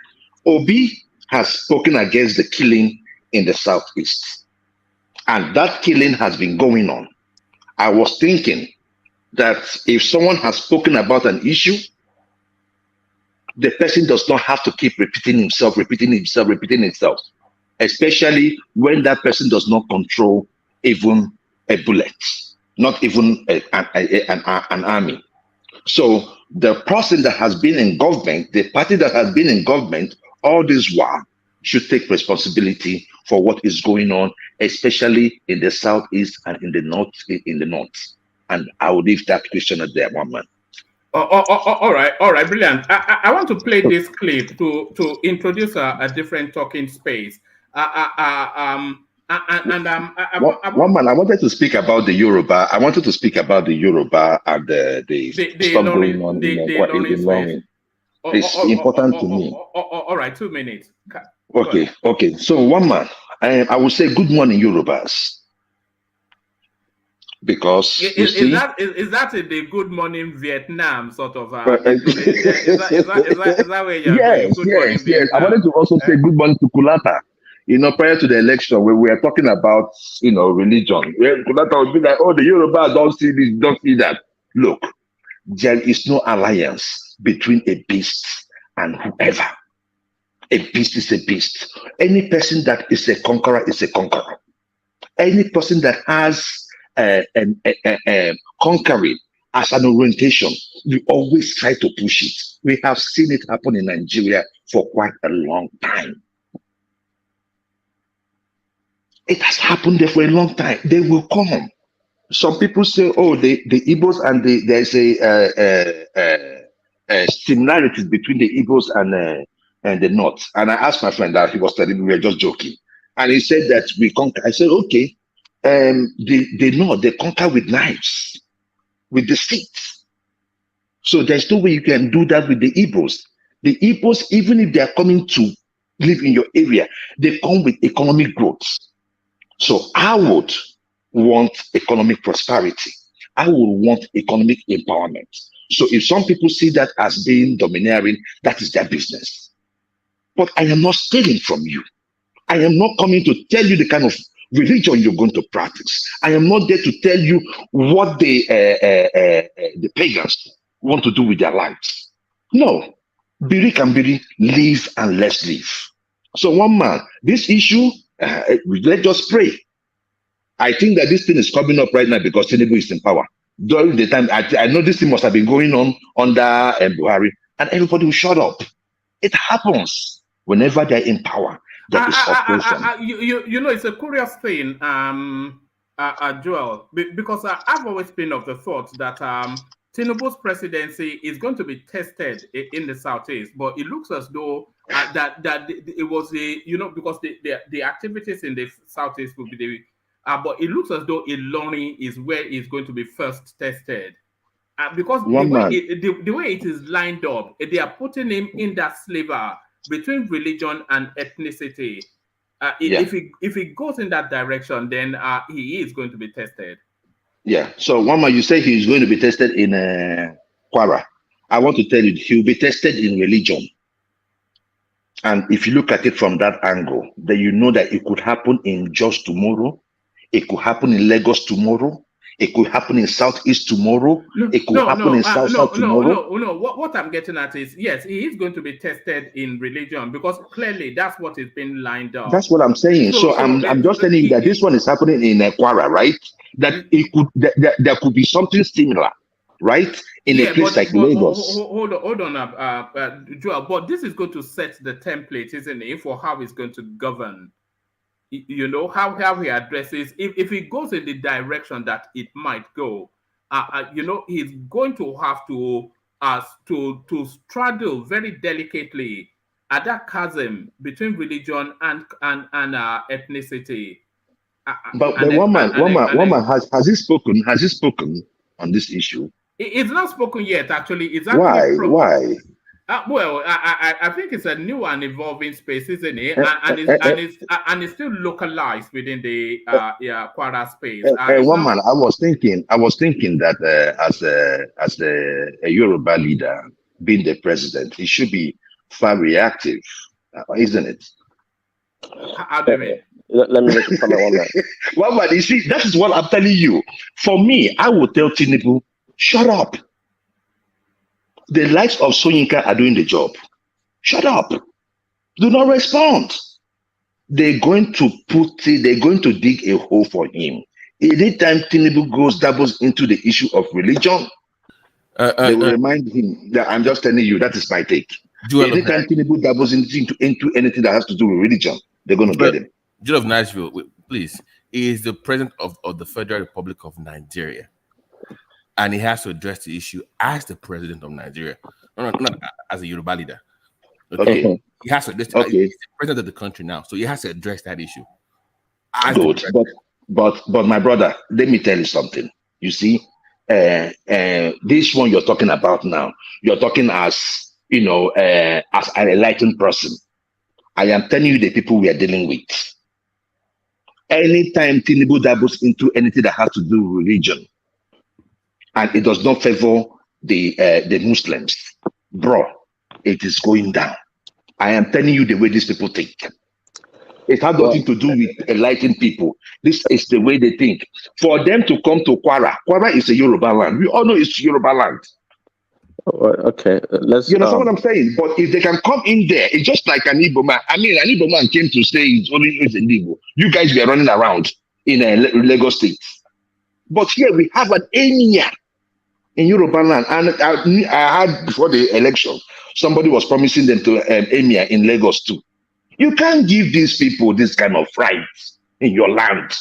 Obi has spoken against the killing in the Southeast. And that killing has been going on. I was thinking that if someone has spoken about an issue, the person does not have to keep repeating himself. especially when that person does not control even a bullet, not even an army. So the person that has been in government, the party that has been in government all this while, should take responsibility for what is going on, especially in the southeast and in the north. And I will leave that question at there, one man. All right, brilliant. I want to play this clip to introduce a different talking space. One man, I wanted to speak about the Yoruba. I wanted to speak about the Yoruba and the stuff going on in Longing. It's important to me. All right, 2 minutes. Okay. So one man, I will say good morning, Yorubas. Because is that the good morning Vietnam sort of? Is that where you're going? Yes. I wanted to also say good morning to Kulata. Prior to the election, when we were talking about religion, Kulata would be like, "Oh, the Yoruba don't see this, don't see that." Look, there is no alliance between a beast and whoever. A beast is a beast. Any person that is a conqueror is a conqueror. Any person that has conquering as an orientation, we always try to push it. We have seen it happen in Nigeria for quite a long time. It has happened there for a long time. They will come. Some people say, "Oh, the Igbos and there's a similarities between the Igbos and the North." And I asked my friend that, he was telling me we were just joking, and he said that we conquer. I said, "Okay, the North, they conquer with knives, with deceit. So there's no way you can do that with the Igbos. The Igbos, even if they are coming to live in your area, they come with economic growth. So I would want economic prosperity. I would want economic empowerment. So if some people see that as being domineering, that is their business. But I am not stealing from you. I am not coming to tell you the kind of religion you're going to practice. I am not there to tell you what the pagans want to do with their lives. No. Biri can biri, live and let's live. So one man, this issue, let's just pray. I think that this thing is coming up right now because TINUBU is in power. During the time, I know this thing must have been going on under Buhari, and everybody will shut up. It happens whenever they're in power. That is operation. It's a curious thing, Joel, because I've always been of the thought that TINUBU's presidency is going to be tested in the southeast, but it looks as though that it was because the activities in the southeast will be the but it looks as though Ilorin is where it's going to be first tested. Because the way it is lined up, they are putting him in that sliver between religion and ethnicity. If it goes in that direction, then he is going to be tested. Yeah. So, Wama, you say he's going to be tested in Kwara. I want to tell you, he'll be tested in religion. And if you look at it from that angle, then you know that it could happen in Jos tomorrow. It could happen in Lagos tomorrow. It could happen in Southeast tomorrow. It could happen in South tomorrow. No. What I'm getting at is, yes, he is going to be tested in religion because clearly that's what is being lined up. That's what I'm saying. So I'm just telling you that this one is happening in Kwara, right? That it could there could be something similar, right? In a place like Lagos. Hold on, Joel. But this is going to set the template, isn't it, for how it's going to govern? How he addresses if it goes in the direction that it might go, he's going to have to straddle very delicately at that chasm between religion and ethnicity. But woman has he spoken? Has he spoken on this issue? It's not spoken yet. Actually, it's actually why? I think it's a new and evolving space, isn't it? And it's still localized within the Kwara space. Woman, I was thinking that as a Yoruba leader, being the president, he should be far reactive, isn't it? How do you mean? Let me make a comment on that. Woman, you see, that is what I'm telling you. For me, I would tell TINUBU, shut up. The likes of Soyinka are doing the job. Shut up. Do not respond. they're going to they're going to dig a hole for him. Anytime TINUBU goes dabbles into the issue of religion, they will remind him that I'm just telling you, that is my take. Anytime TINUBU dabbles into anything that has to do with religion, they're going to get him. Jewel of Nashville, please. He is the president of the Federal Republic of Nigeria. And he has to address the issue as the president of Nigeria, not as a Yoruba leader. Okay. He has to address he's the president of the country now, so he has to address that issue. Good. But my brother, let me tell you something. You see, this one you're talking about now, you're talking as as an enlightened person. I am telling you the people we are dealing with. Anytime TINUBU dabbles into anything that has to do with religion, and it does not favor the Muslims, bro, it is going down. I am telling you the way these people think. It has nothing to do with enlightened people. This is the way they think. For them to come to Kwara, Kwara is a Yoruba land. We all know it's Yoruba land. Okay, let's. You understand what I'm saying? But if they can come in there, it's just like an Igbo man. I mean, an Igbo man came to say it's only in Igbo. You guys were running around in Lagos State. But here we have an Emir in Yoruba land. And I had before the election, somebody was promising them to Emir in Lagos too. You can't give these people this kind of rights in your land.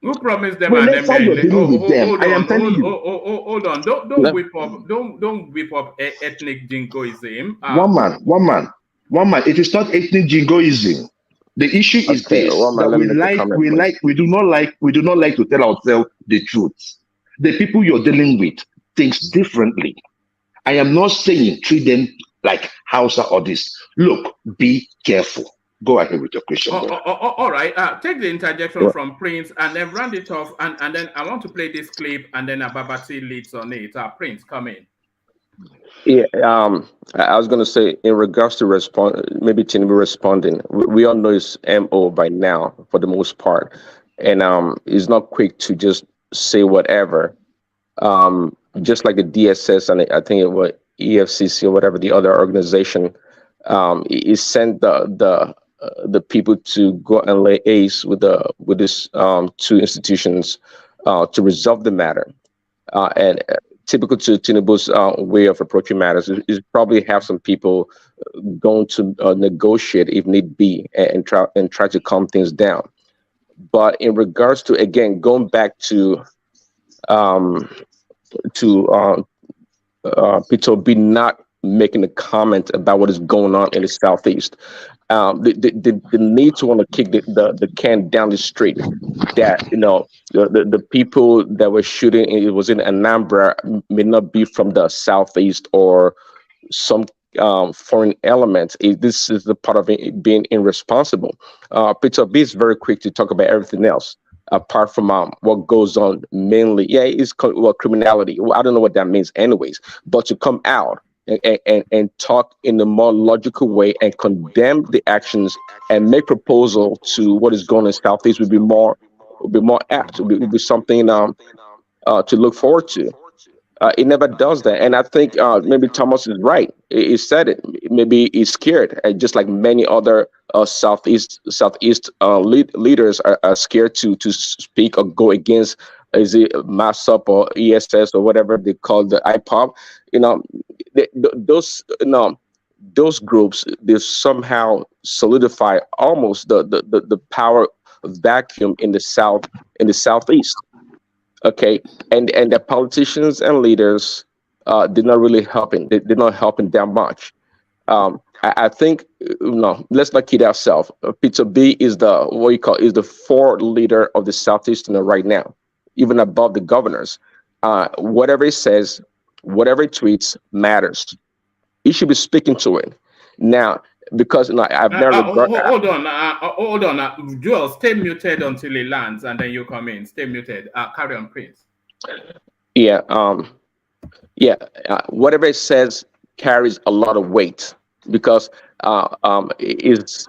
Who promised them Well, an that's how you're dealing with them. I am telling you. Hold on. Don't whip up ethnic jingoism. One man. It is not ethnic jingoism. The issue is this: that we do not like to tell ourselves the truth. The people you're dealing with thinks differently. I am not saying treat them like Hausa or this. Look, be careful. Go ahead with your question. All right. Take the interjection from Prince and then round it off. And then I want to play this clip and then Babati leads on it. Prince, come in. Yeah, I was going to say in regards to maybe TINUBU responding, we all know his MO by now for the most part. And he's not quick to just say whatever. Just like the DSS and I think it was EFCC or whatever, the other organization, he sent the people to go and lay ace with these two institutions to resolve the matter. And typical to TINUBU's way of approaching matters is probably have some people going to negotiate if need be and try to calm things down. But in regards to, again, going back to Peter B not making a comment about what is going on in the Southeast. The need to want to kick the can down the street that, the people that were shooting, it was in Anambra, may not be from the Southeast or some foreign element. This is the part of it being irresponsible. Peter B is very quick to talk about everything else. Apart from what goes on mainly, it's criminality. I don't know what that means anyways, but to come out and talk in a more logical way and condemn the actions and make proposal to what is going on in Southeast would be more apt. Would be something to look forward to. It never does that, and I think maybe Thomas is right. He said it. Maybe he's scared, just like many other Southeast leaders are scared to speak or go against. Is it MASUP or ESS or whatever they call the IPOP? Those groups, they somehow solidify almost the power vacuum in the Southeast. Okay, and the politicians and leaders did not really helping. They did not helping that much. I think let's not kid ourselves. Peter B is the fourth leader of the Southeastern right now, even above the governors. Whatever he says, whatever he tweets matters. He should be speaking to it now. Because I've never hold on. Joel, stay muted until he lands, and then you come in. Stay muted. Carry on, Prince. Yeah. Whatever it says carries a lot of weight because is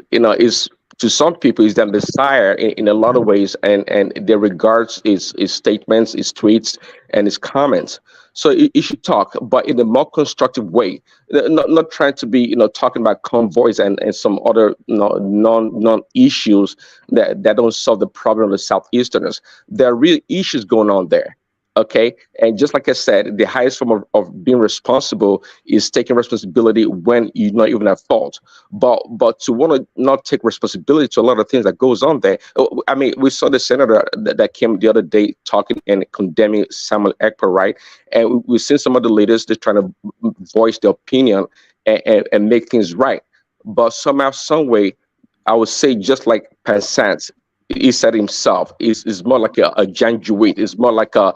to some people is their messiah in a lot of ways, and their regards his statements, his tweets, and his comments. So he should talk, but in a more constructive way, not trying to be, talking about convoys and some other non issues that don't solve the problem of the Southeasterners. There are real issues going on there. Okay, and just like I said, the highest form of being responsible is taking responsibility when you're not even at fault. But to want to not take responsibility to a lot of things that goes on there. I mean, we saw the senator that came the other day talking and condemning Samuel Ekpa, right? And we've seen some of the leaders, they're trying to voice their opinion and make things right. But somehow, some way, I would say, just like Pensant, he said himself, is more like a Janjaweed. It's more like a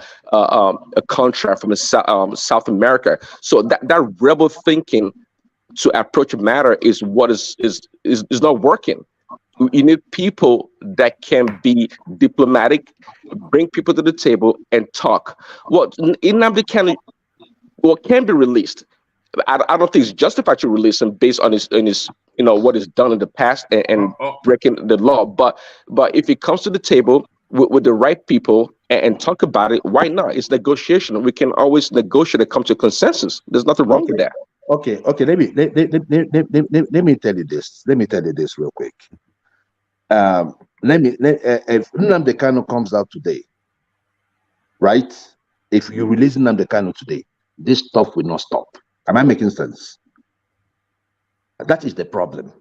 contract from South America. So that rebel thinking to approach a matter is what is not working. You need people that can be diplomatic, bring people to the table and talk. What Nnamdi can be released. I don't think it's justified to release him based on his what is done in the past and breaking the law. But if it comes to the table with the right people and talk about it, why not? It's negotiation. We can always negotiate and come to a consensus. There's nothing wrong with that. Okay. Let me tell you this. Let me tell you this real quick. If Nnamdi Kanu comes out today, right? If you release Nnamdi Kanu today, this stuff will not stop. Am I making sense? That is the problem.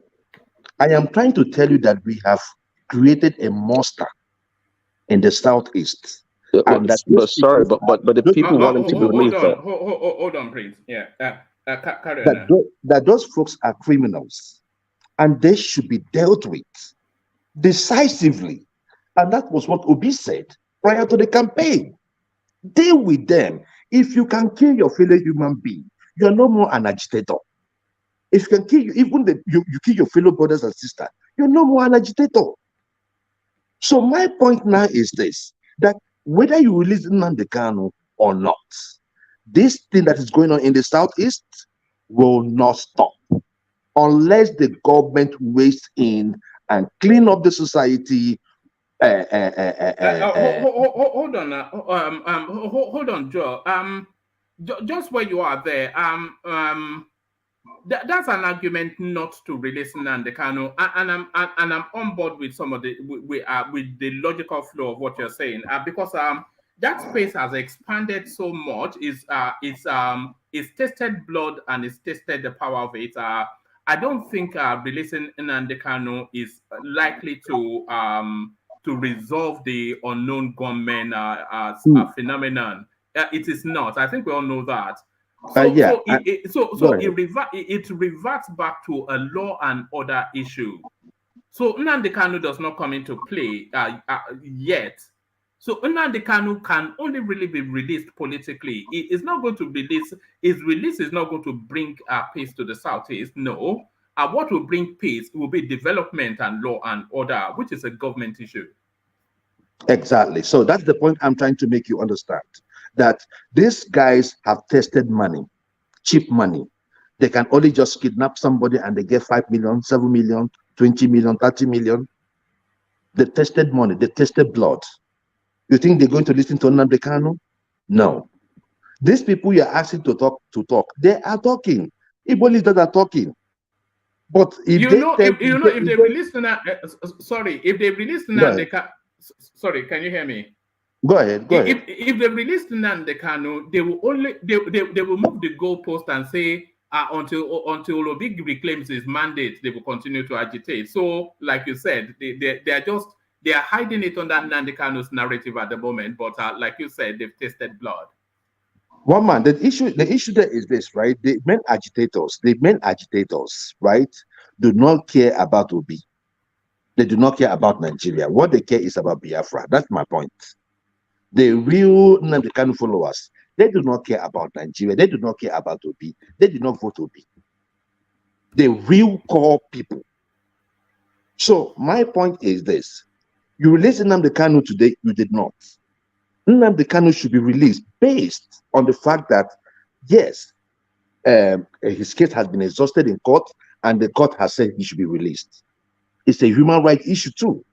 I am trying to tell you that we have created a monster in the Southeast. And but the people want him to be released. Hold on, please. Yeah. Carry on. That those folks are criminals, and they should be dealt with decisively. And that was what Obi said prior to the campaign. Deal with them. If you can kill your fellow human being, you're no more an agitator. If you can kill you kill your fellow brothers and sisters, you're no more an agitator. So my point now is this: that whether you release Nnamdi Kanu or not, this thing that is going on in the Southeast will not stop unless the government weighs in and clean up the society. Hold on, hold on, Joe. Just where you are there, that's an argument not to release Nnamdi Kanu, and I'm on board with some of the with the logical flow of what you're saying, because that space has expanded so much. It's tasted blood and it's tasted the power of it. I don't think releasing Nnamdi Kanu is likely to resolve the unknown gunmen phenomenon. It is not. I think we all know that. It reverts back to a law and order issue. So Nnamdi Kanu does not come into play yet. So Nnamdi Kanu can only really be released politically. It is not going to release. His release is not going to bring peace to the Southeast. No. What will bring peace will be development and law and order, which is a government issue. Exactly. So that's the point I'm trying to make you understand. That these guys have tested money, cheap money. They can only just kidnap somebody and they get 5 million, 7 million, 20 million, 30 million. They tested money, they tested blood. You think they're going to listen to Nnamdi Kanu? No. These people you're asking to talk, they are talking. Igbo leaders are talking. But if if they release Nnamdi Kanu, sorry, can you hear me? Go ahead. If they release Nnamdi Kanu, they will move the goalpost and say until Obi reclaims his mandate, they will continue to agitate. So, like you said, they are hiding it under Nnamdi Kanu's narrative at the moment. But like you said, they've tasted blood. One man, the issue there is this, right? The main agitators, right, do not care about Obi. They do not care about Nigeria. What they care is about Biafra. That's my point. The real Nnamdi Kanu followers, they do not care about Nigeria. They do not care about Obi. They did not vote Obi. The real core people. So my point is this: you release Nnamdi Kanu today, you did not. Nnamdi Kanu should be released based on the fact that yes, his case has been exhausted in court, and the court has said he should be released. It's a human rights issue too.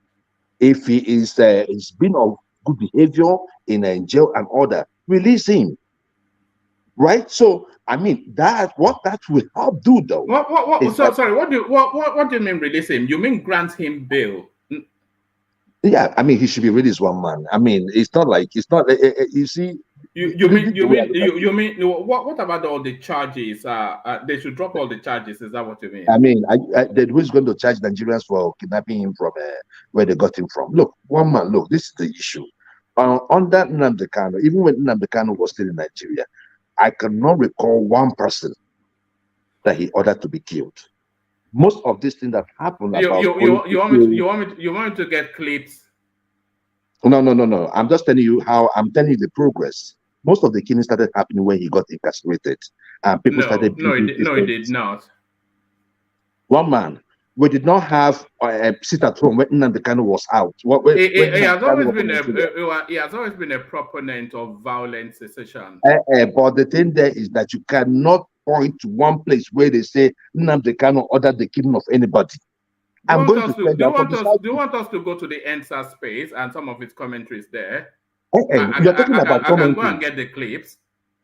If he is he's been of good behavior in jail and order, release him. Right? So I mean that will help do though. Sorry, what do you mean release him? You mean grant him bail? Yeah, I mean he should be released, one man. I mean it's not you see. You mean what about all the charges? They should drop all the charges. Is that what you mean? I mean, who's going to charge Nigerians for kidnapping him from where they got him from? Look, one man. Look, this is the issue. Under Nnamdi Kanu, even when Nnamdi Kanu was still in Nigeria, I cannot recall one person that he ordered to be killed. Most of these things that happen. You want me to get clips? No. I'm just telling you how I'm telling you the progress. Most of the killing started happening when he got incarcerated, and people started. It did not. One man, we did not have sit at home when Nnamdi Kanu was out. He has always been a proponent of violent secession. But the thing there is that you cannot point to one place where they say Nnamdi Kanu ordered the killing of anybody. Do you want us to go to the NSA space and some of its commentaries there? You're talking about commentaries. Go and get the clips.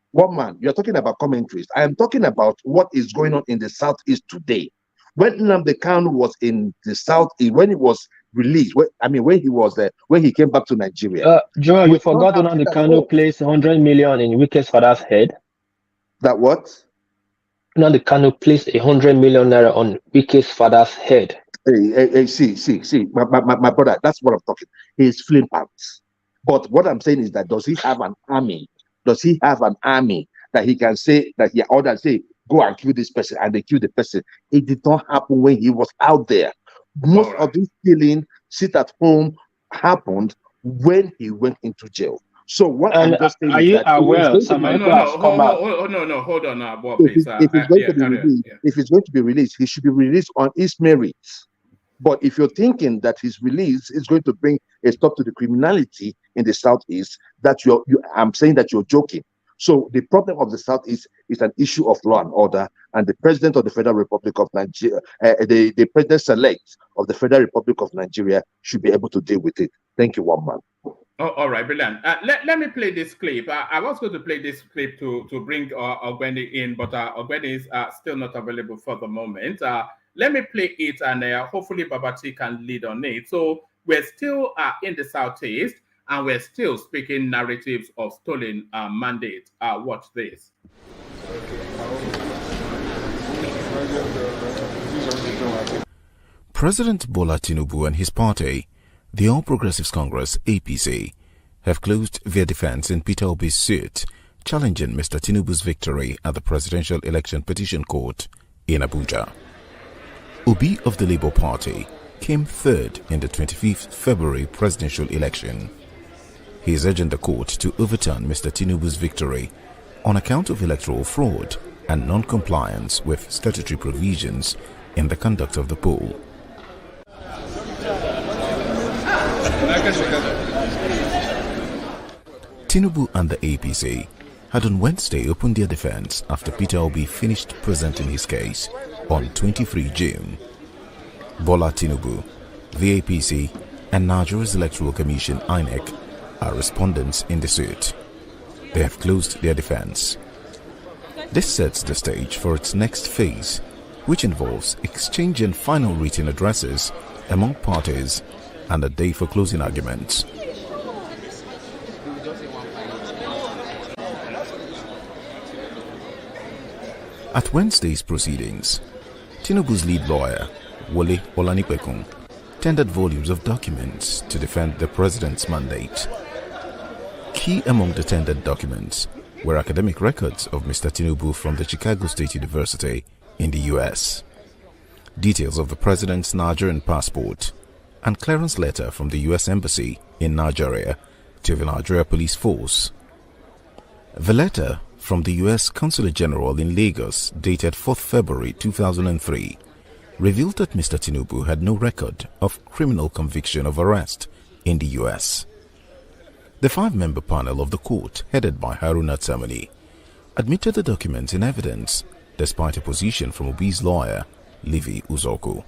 One man, you're talking about commentaries. I am talking about what is going on in the Southeast today. When Nnamdi Kanu was in the Southeast, when he was released, when he came back to Nigeria. Joel, you forgot Nnamdi Kanu placed 100 million in Wike's father's head. That what? Nnamdi Kanu placed 100 million naira on Wike's father's head. See, my brother, that's what I'm talking. He's fleeing out. But what I'm saying is that does he have an army? Does he have an army that he can say that he ordered, say, go and kill this person, and they kill the person? It did not happen when he was out there. Most of this killing, sit at home, happened when he went into jail. So what I'm just saying are is you that aware? Hold on now, Bob. If he's going to be released, he should be released on his merits. But if you're thinking that his release is going to bring a stop to the criminality in the Southeast, I'm saying that you're joking. So the problem of the Southeast is an issue of law and order, and the President of the Federal Republic of Nigeria, the President-select of the Federal Republic of Nigeria should be able to deal with it. Thank you, one man. Oh, all right, brilliant. Let me play this clip. I was going to play this clip to bring Ogbeni in, but Ogbeni is still not available for the moment. Let me play it, and hopefully Babati can lead on it. So we're still in the Southeast, and we're still speaking narratives of stolen mandate. Watch this. President Bola Tinubu and his party, the All Progressives Congress, APC, have closed their defense in Peter Obi's suit, challenging Mr. Tinubu's victory at the Presidential Election Petition Court in Abuja. Obi of the Labour Party came third in the 25th February presidential election. He is urging the court to overturn Mr. Tinubu's victory on account of electoral fraud and non-compliance with statutory provisions in the conduct of the poll. Tinubu and the APC had on Wednesday opened their defense after Peter Obi finished presenting his case on 23 June. Bola Tinubu, the APC, and Nigeria's Electoral Commission (INEC) are respondents in the suit. They have closed their defense. This sets the stage for its next phase, which involves exchanging final written addresses among parties and a day for closing arguments. At Wednesday's proceedings, Tinubu's lead lawyer, Wole Olanipekun, tendered volumes of documents to defend the president's mandate. Key among the tendered documents were academic records of Mr. Tinubu from the Chicago State University in the US, details of the president's Nigerian passport, and clearance letter from the US Embassy in Nigeria to the Nigeria Police Force. The letter from the US Consulate General in Lagos, dated 4th February 2003, revealed that Mr. Tinubu had no record of criminal conviction of arrest in the US. The 5-member panel of the court, headed by Haruna Tamani, admitted the documents in evidence despite opposition from Obi's lawyer, Livy Uzoku.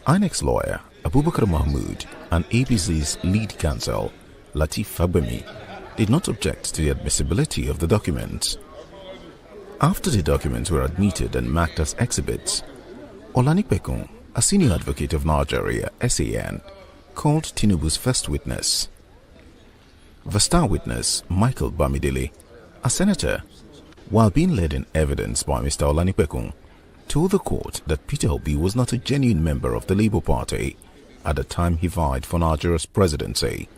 INEC's lawyer, Abubakar Mahmood, and APC's lead counsel, Lateef Fagbemi, did not object to the admissibility of the documents. After the documents were admitted and marked as exhibits, Olanipekun, a senior advocate of Nigeria, SAN, called TINUBU's first witness. The star witness, Michael Bamidele, a senator, while being led in evidence by Mr. Olanipekun, told the court that Peter Obi was not a genuine member of the Labour Party at the time he vied for Nigeria's presidency.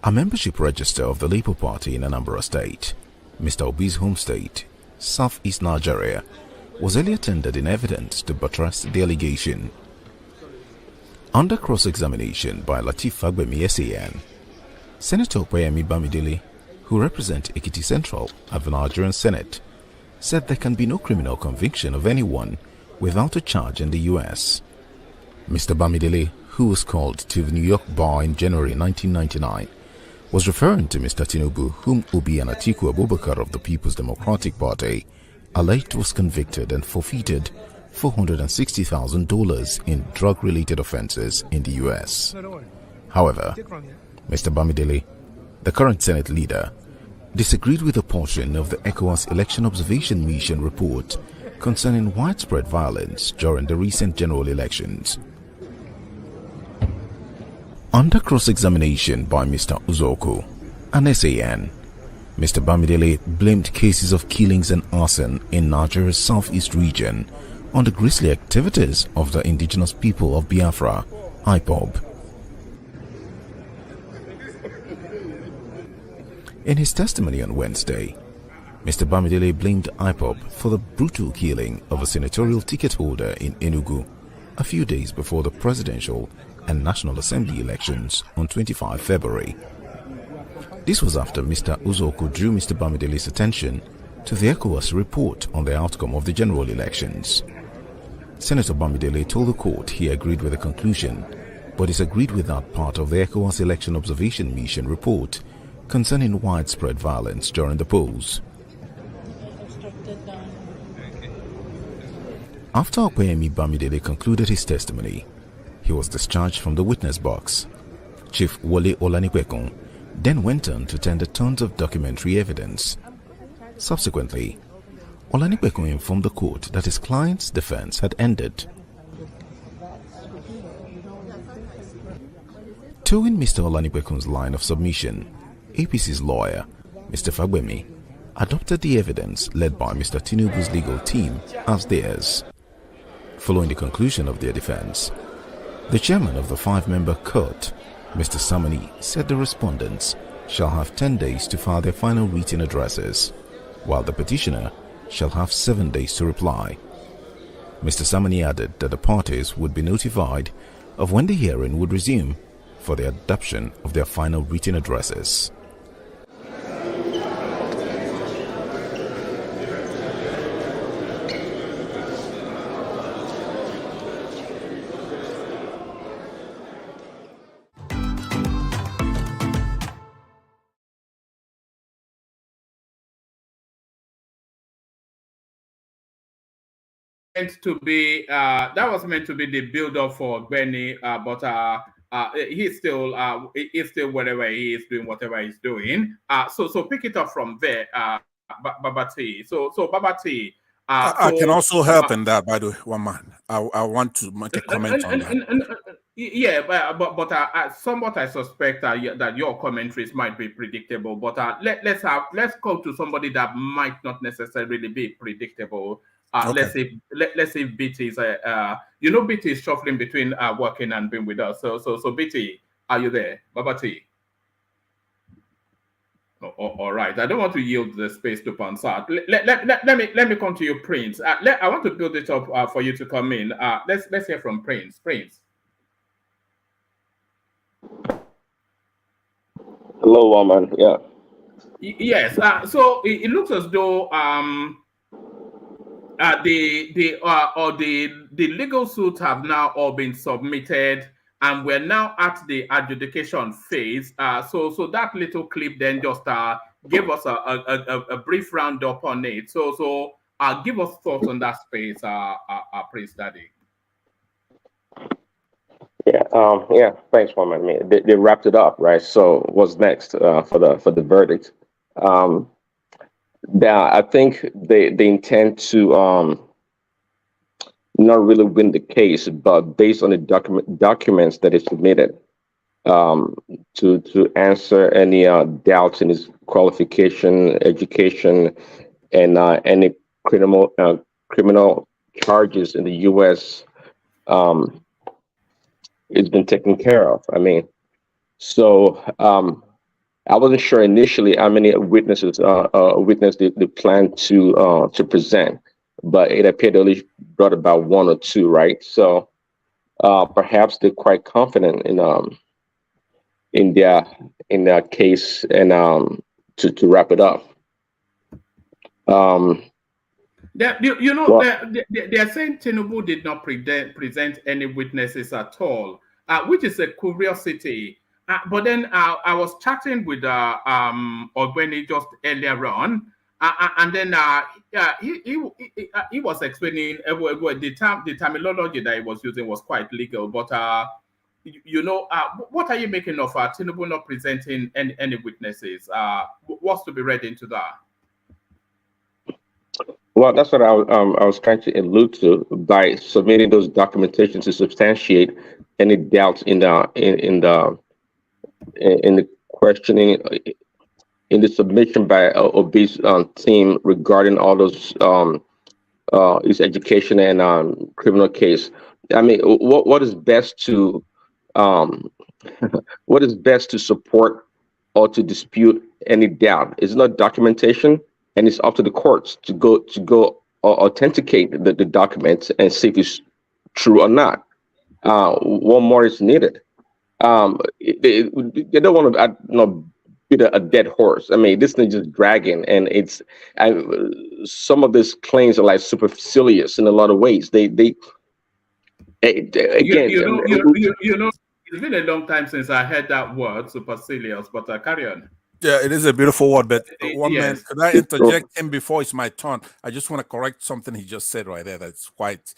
A membership register of the Labour Party in Anambra State, Mr. Obi's home state, Southeast Nigeria, was earlier tendered in evidence to buttress the allegation. Under cross-examination by Lateef Fagbemi SAN, Senator Kwayami Bamidele, who represents Ekiti Central at the Nigerian Senate, said there can be no criminal conviction of anyone without a charge in the US. Mr. Bamidele, who was called to the New York bar in January 1999, was referring to Mr. Tinubu, whom Obi and Atiku Abubakar of the People's Democratic Party alleged was convicted and forfeited $460,000 in drug-related offenses in the US. However, Mr. Bamidele, the current Senate leader, disagreed with a portion of the ECOWAS Election Observation Mission report concerning widespread violence during the recent general elections. Under cross-examination by Mr. Uzoko, an SAN, Mr. Bamidele blamed cases of killings and arson in Nigeria's southeast region on the grisly activities of the indigenous people of Biafra, IPOB. In his testimony on Wednesday, Mr. Bamidele blamed IPOB for the brutal killing of a senatorial ticket holder in Enugu a few days before the presidential and National Assembly elections on 25 February. This was after Mr. Uzoko drew Mr. Bamidele's attention to the ECOWAS report on the outcome of the general elections. Senator Bamidele told the court he agreed with the conclusion, but disagreed with that part of the ECOWAS Election Observation Mission report concerning widespread violence during the polls. After Okpeyemi Bamidele concluded his testimony, he was discharged from the witness box. Chief Wole Olanipekun then went on to tender tons of documentary evidence. Subsequently, Olanipekun informed the court that his client's defense had ended. Towing Mr. Olanipekun's line of submission, APC's lawyer, Mr. Fagbemi, adopted the evidence led by Mr. Tinubu's legal team as theirs. Following the conclusion of their defense, the chairman of the five-member court, Mr. Samani, said the respondents shall have 10 days to file their final written addresses, while the petitioner shall have 7 days to reply. Mr. Samani added that the parties would be notified of when the hearing would resume for the adoption of their final written addresses. To be that was meant to be the build-up for Benny, but he's still wherever he is doing whatever he's doing. So pick it up from there, Babati. So Babati. I can also help in that, by the way, one man. I want to make a comment on that. Yeah, but somewhat I suspect that your commentaries might be predictable. But let's go to somebody that might not necessarily be predictable. Okay. Let's say BT is BT is shuffling between working and being with us. So BT, are you there? Babati. All right. I don't want to yield the space to Pansat. Let me come to you, Prince. I want to build it up for you to come in. Let's hear from Prince. Prince. Hello, woman. Yeah. Yes. So it looks as though the legal suits have now all been submitted, and we're now at the adjudication phase. So that little clip then just gave us a brief roundup on it. So give us thoughts on that space, Prince Daddy. Yeah. Thanks, Woman. I mean, they wrapped it up, right? So what's next for the verdict? Now I think they intend to not really win the case, but based on the documents that is submitted, to answer any doubts in his qualification, education, and any criminal charges in the U.S. It's been taken care of. I mean, so I wasn't sure initially how many witnesses they plan to present, but it appeared they only brought about one or two, right? So perhaps they're quite confident in their case, and to wrap it up. They are saying Tinubu did not present any witnesses at all, which is a curiosity. But then I was chatting with Ogbeni just earlier on, and then he was explaining the terminology that he was using was quite legal. But what are you making of Tinubu not presenting any witnesses? What's to be read into that? Well, that's what I was trying to allude to by submitting those documentation to substantiate any doubts in the questioning, in the submission by Obi's team regarding all those his education and criminal case. I mean, what is best to what is best to support or to dispute any doubt? It's not documentation, and it's up to the courts to go authenticate the documents and see if it's true or not. One more is needed. They don't want to beat a dead horse. I mean, this thing is just dragging, and some of these claims are like supercilious in a lot of ways. They again, it's been a long time since I heard that word, supercilious, but carry on. Yeah, it is a beautiful word, but one man, Yes. could I interject him before it's my turn? I just want to correct something he just said right there. That's quite,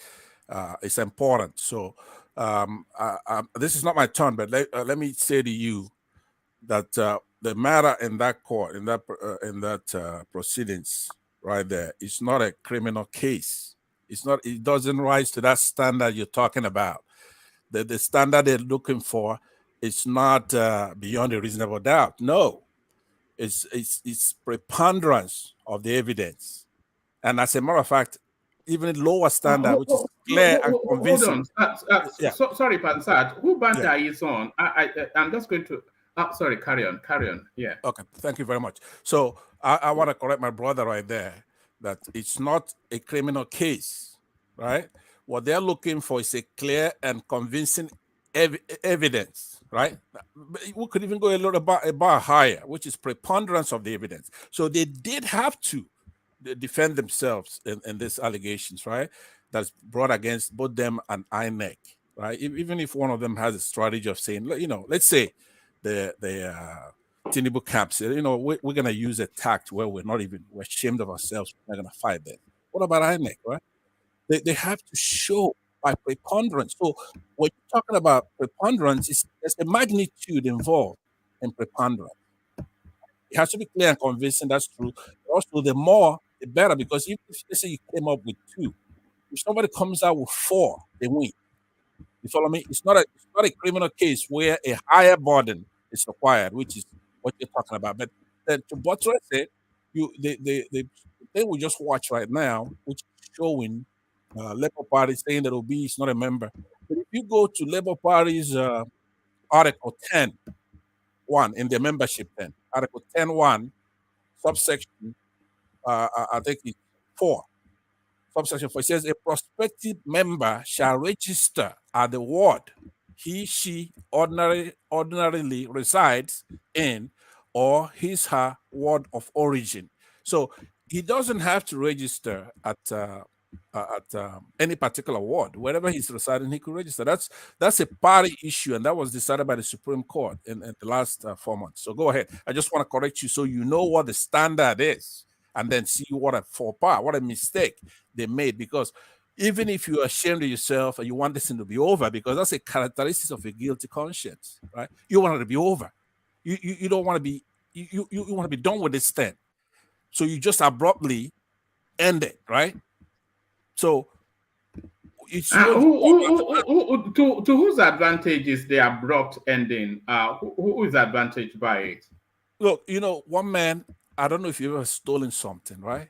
it's important. So this is not my turn, but let me say to you that the matter in that court, in that proceedings right there, it's not a criminal case. It's not. It doesn't rise to that standard you're talking about. The standard they're looking for is not beyond a reasonable doubt. No. It's preponderance of the evidence, and as a matter of fact, even lower standard, which is clear and convincing. Hold on. Sorry, Pansat. Who banter is on? I'm just going to. Sorry, carry on. Yeah. Okay. Thank you very much. So I want to correct my brother right there that it's not a criminal case, right? What they're looking for is a clear and convincing evidence, right? We could even go a bar higher, which is preponderance of the evidence. So they did have to defend themselves in these allegations, right? That's brought against both them and INEC, right? Even if one of them has a strategy of saying, let's say the TINUBU camps, we're going to use a tact where we're ashamed of ourselves. We're not going to fight them. What about INEC, right? They have to show by preponderance. So when you're talking about preponderance, there's a magnitude involved in preponderance. It has to be clear and convincing, that's true. But also, the more, the better, because if let's say you came up with 2, if somebody comes out with 4, they win. You follow me? It's not a criminal case where a higher burden is required, which is what you're talking about. But then to buttress it, the thing we just watch right now, which is showing Labour Party saying that Obi is not a member. But if you go to Labour Party's Article 10.1 in their membership 10, Article 10.1, subsection, I think it's 4. Subsection 4, it says a prospective member shall register at the ward he/she ordinarily resides in or his/her ward of origin. So he doesn't have to register at any particular ward, wherever he's residing, he could register. That's a party issue, and that was decided by the Supreme Court in the last 4 months. So go ahead. I just want to correct you so you know what the standard is, and then see what a faux pas, what a mistake they made. Because even if you're ashamed of yourself and you want this thing to be over, because that's a characteristic of a guilty conscience, right? You want it to be over. You don't want to be you want to be done with this thing. So you just abruptly end it, right? So it's to whose advantage is the abrupt ending? Who is advantaged by it? Look, you know, one man, I don't know if you've ever stolen something, right?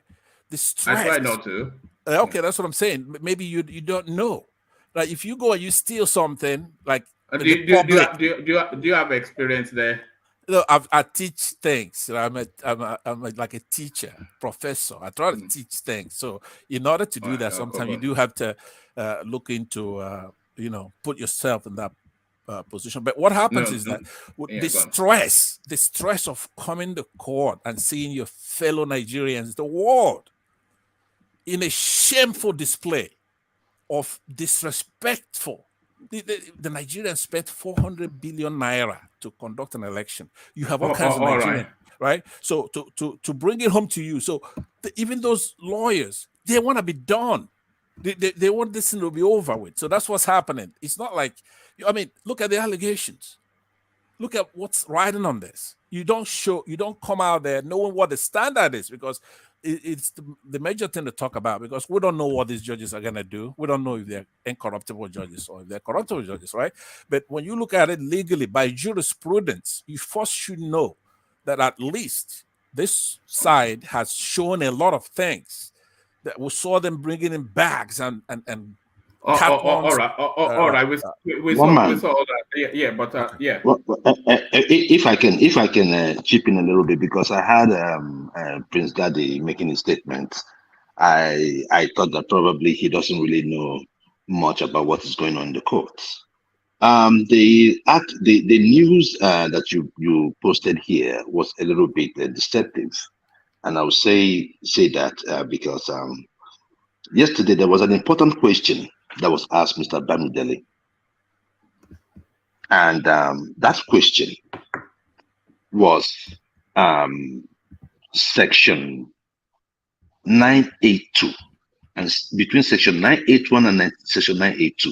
The stress. I try not to. Okay, that's what I'm saying. Maybe you don't know. Like if you go and you steal something, like do you have experience there? Look, I teach things. I'm like a teacher, professor. I try to teach things. So in order to do that, sometimes you do have to look into, put yourself in that position. But what happens is that the stress of coming to court and seeing your fellow Nigerians, the world, in a shameful display of disrespectful. The Nigerians spent 400 billion naira to conduct an election. You have all kinds of Nigerians, right? So to bring it home to you. So even those lawyers, they want to be done. They want this thing to be over with. So that's what's happening. It's not like, I mean, look at the allegations. Look at what's riding on this. You don't come out there knowing what the standard is, because it's the major thing to talk about, because we don't know what these judges are going to do. We don't know if they're incorruptible judges or if they're corruptible judges, right? But when you look at it legally by jurisprudence, you first should know that at least this side has shown a lot of things that we saw them bringing in bags and all right. We saw all that. Yeah, but yeah. Well, if I can chip in a little bit, because I had Prince Daddy making a statement. I thought that probably he doesn't really know much about what is going on in the courts. The news that you posted here was a little bit deceptive, and I would say that because yesterday there was an important question that was asked Mr. Bamidele. And that question was section 982, and between section 981 and section 982.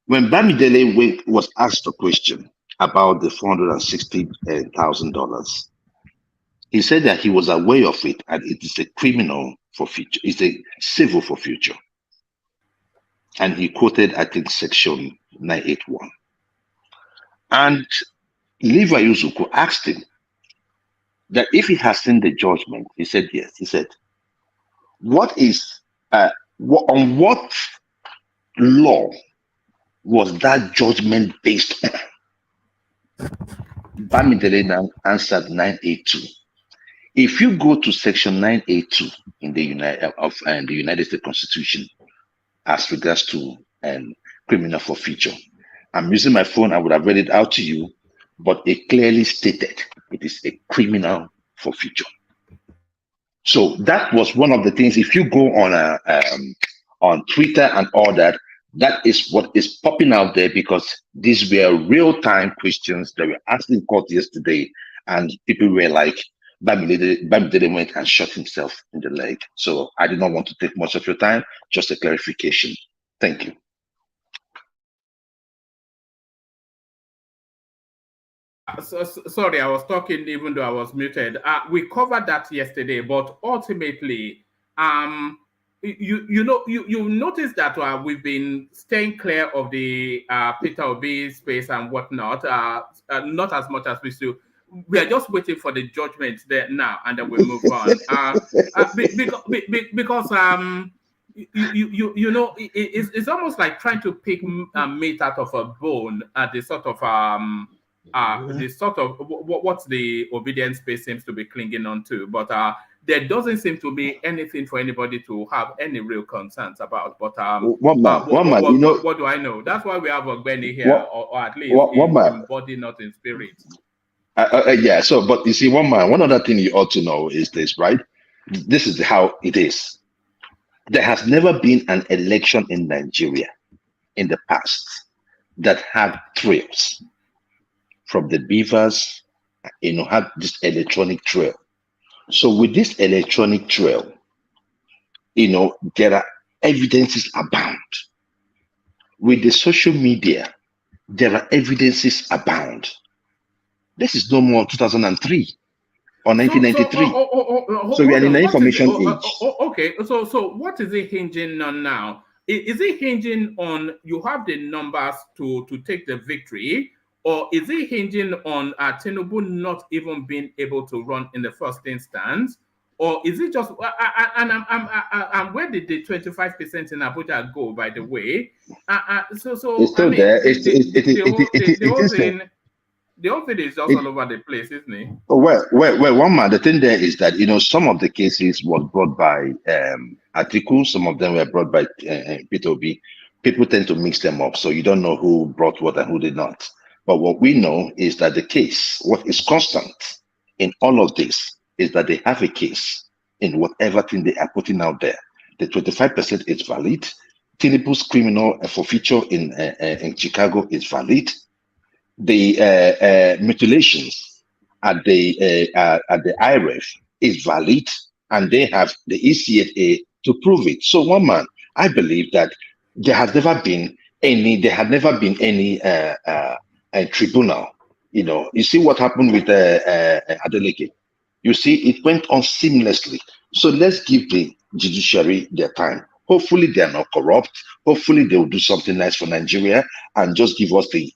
When Bamidele was asked a question about the $460,000, he said that he was aware of it, and it is a criminal forfeiture. It's a civil forfeiture. And he quoted, I think, section 981. And Levi Yuzuku asked him that if he has seen the judgment. He said yes. He said, on what law was that judgment based on? Bamidele now answered 982. If you go to section 982 in the United States Constitution, as regards to criminal forfeiture, I'm using my phone. I would have read it out to you, but it clearly stated it is a criminal forfeiture. So that was one of the things. If you go on Twitter and all that, that is what is popping out there, because these were real-time questions that were asked in court yesterday, and people were like, Bamidele went and shot himself in the leg. So I did not want to take much of your time, just a clarification. Thank you. Sorry, I was talking even though I was muted. We covered that yesterday, but ultimately, you notice that we've been staying clear of the Peter Obi space and whatnot, not as much as we should. We are just waiting for the judgment there now, and then we move on. Because it's almost like trying to pick meat out of a bone. What's the obedience space seems to be clinging on to, but there doesn't seem to be anything for anybody to have any real concerns about. But what do I know? That's why we have Ogbeni here, or at least in body, not in spirit. Yeah. So, but you see, one other thing you ought to know is this, right? This is how it is. There has never been an election in Nigeria in the past that had trails from the beavers, had this electronic trail. So with this electronic trail, there are evidences abound. With the social media, there are evidences abound. This is no more 2003 or 1993. So we are in the information age. Okay, so what is it hinging on now? Is it hinging on you have the numbers to take the victory, or is it hinging on TINUBU not even being able to run in the first instance, or is it just? And where did the 25% in Abuja go? By the way, so it's still there. The whole thing is just all over the place, isn't it? Well, one man. The thing there is that some of the cases was brought by Atiku, some of them were brought by Peter Obi. People tend to mix them up, so you don't know who brought what and who did not. But what we know is that the case, what is constant in all of this, is that they have a case in whatever thing they are putting out there. The 25% is valid. TINUBU's criminal forfeiture in Chicago is valid. The mutilations at the IRF is valid, and they have the ECFA to prove it. So, one man, I believe that there had never been any tribunal. You see what happened with Adeleke. You see, it went on seamlessly. So let's give the judiciary their time. Hopefully they are not corrupt. Hopefully they will do something nice for Nigeria and just give us the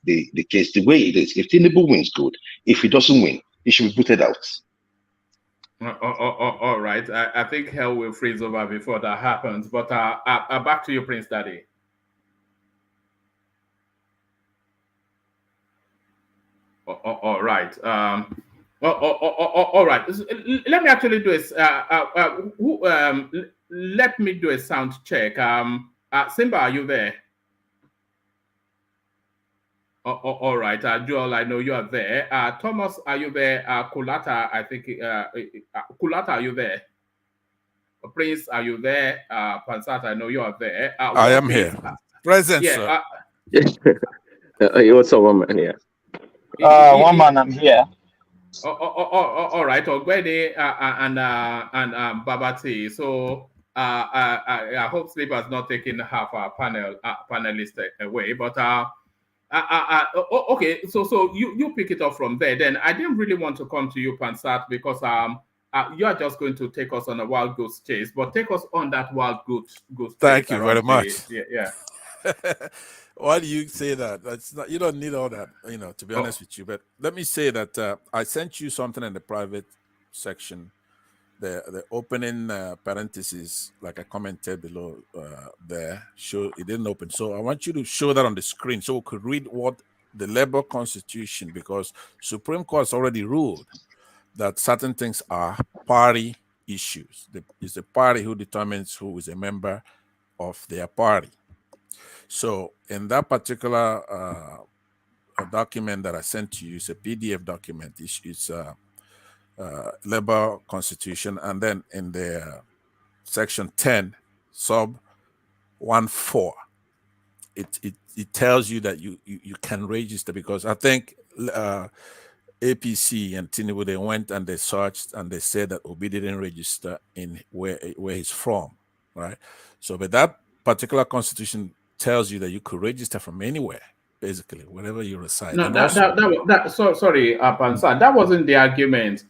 case the way it is. If TINUBU wins, good. If he doesn't win, he should be booted out. All right. I think hell will freeze over before that happens. But back to you, Prince Daddy. All right. All right. Let me actually do this. Let me do a sound check. Simba, are you there? All right. Joel, I know you are there. Thomas, are you there? Kulata, I think. Kulata, are you there? Prince, are you there? Pansat, I know you are there. I am here. Present, yeah, sir. What's up, woman? Yeah. One man, I'm here. All right, Ogwede and Babati. So I hope Sleep has not taken half our panelist away. But okay, so you pick it up from there. Then I didn't really want to come to you, Pansat, because you are just going to take us on a wild goose chase. But take us on that wild goose chase. Thank you very much. Yeah. Why do you say that? That's not. You don't need all that, to be honest with you. But let me say that I sent you something in the private section. The opening parentheses, like I commented below there, show it didn't open. So I want you to show that on the screen so we could read what the Labour Constitution, because Supreme Court has already ruled that certain things are party issues. It's the party who determines who is a member of their party. So in that particular document that I sent to you, it's a PDF document. It's Labour Constitution, and then in the section 10, sub 1(4), it tells you that you can register, because I think APC and TINUBU, they went and they searched and they said that Obi didn't register in where he's from, right? So, but that particular constitution tells you that you could register from anywhere, basically, wherever you reside. No, sorry, Pansa, that wasn't the argument.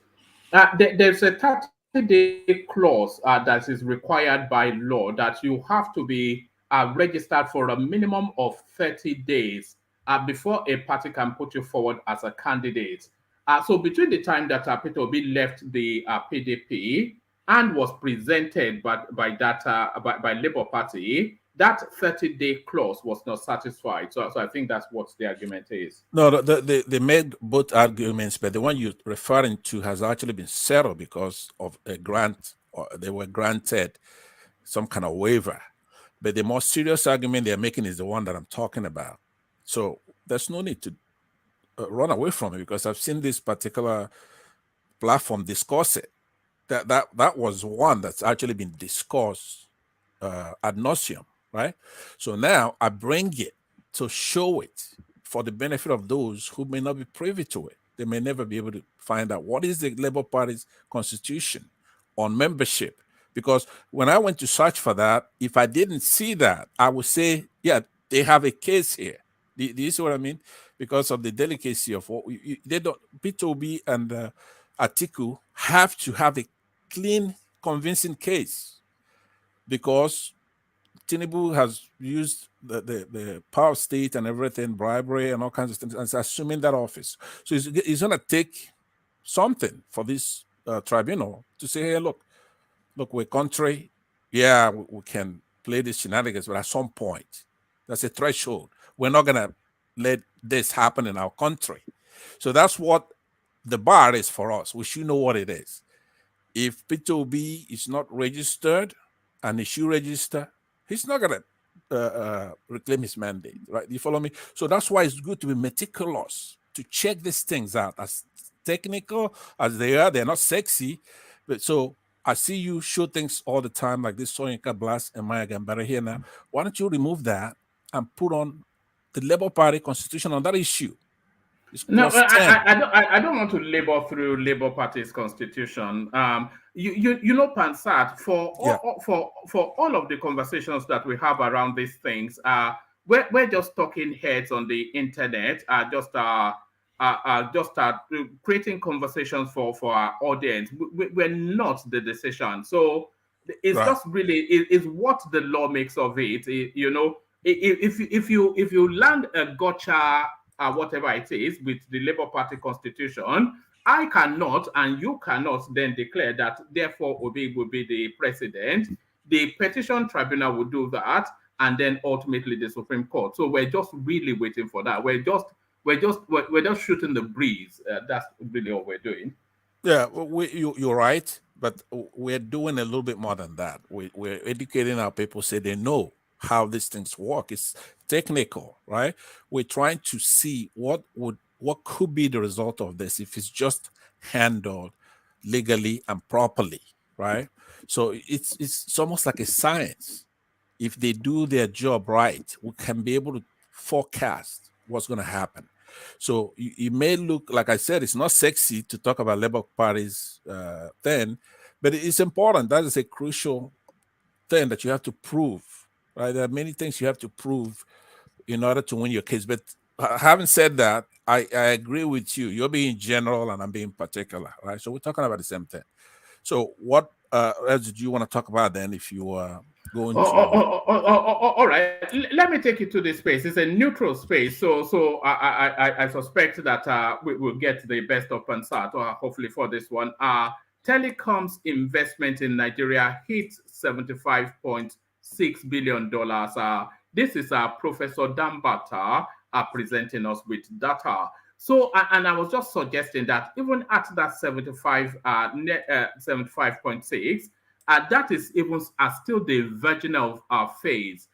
There's a 30-day clause that is required by law that you have to be registered for a minimum of 30 days before a party can put you forward as a candidate. So between the time that Peter Obi left the PDP and was presented by Labour Party, that 30-day clause was not satisfied. So I think that's what the argument is. No, they made both arguments, but the one you're referring to has actually been settled because of a grant, or they were granted some kind of waiver. But the more serious argument they're making is the one that I'm talking about. So there's no need to run away from it, because I've seen this particular platform discuss it. That was one that's actually been discussed ad nauseum, right? So now I bring it to show it for the benefit of those who may not be privy to it. They may never be able to find out what is the Labour Party's constitution on membership. Because when I went to search for that, if I didn't see that, I would say, yeah, they have a case here. Do you see what I mean? Because of the delicacy of what they don't, P2B and Atiku have to have a clean, convincing case, because TINUBU has used the power of state and everything, bribery and all kinds of things, and it's assuming that office. So it's going to take something for this tribunal to say, hey, look, we're country. Yeah, we can play these shenanigans, but at some point, that's a threshold. We're not going to let this happen in our country. So that's what the bar is for us. We should know what it is. If P2B is not registered and he should register, he's not going to reclaim his mandate, right? You follow me? So that's why it's good to be meticulous, to check these things out. As technical as they are, they're not sexy. But so I see you show things all the time, like this Soyinka blast and Emir Gambari here now. Why don't you remove that and put on the Labour Party constitution on that issue? No, I don't want to labor through Labour Party's constitution. You know, Pansat, for all of the conversations that we have around these things, we're just talking heads on the internet, just creating conversations for our audience. We're not the decision. So it's just really is what the law makes of it. You know, if you land a gotcha. Whatever it is with the Labour Party constitution, I cannot and you cannot then declare that therefore Obi will be the president. The petition tribunal will do that, and then ultimately the Supreme Court. So we're just really waiting for that. We're just shooting the breeze. That's really all we're doing. Yeah, you're right, but we're doing a little bit more than that. We're educating our people so they know how these things work. It's technical, right? We're trying to see what could be the result of this if it's just handled legally and properly, right? So it's almost like a science. If they do their job right, we can be able to forecast what's going to happen. So it may look, like I said, it's not sexy to talk about Labour Party's thing, but it's important. That is a crucial thing that you have to prove. Right, there are many things you have to prove in order to win your case. But having said that, I agree with you. You're being general and I'm being particular, right? So we're talking about the same thing. So what else did you want to talk about then if you are going to... all right. Let me take you to this space. It's a neutral space. So I suspect that we will get the best of Pansat, hopefully for this one. Telecoms investment in Nigeria hit $75.6 billion. This is Professor Dambata presenting us with data. So, and I was just suggesting that even at that 75.6, that is even still the virginal phase.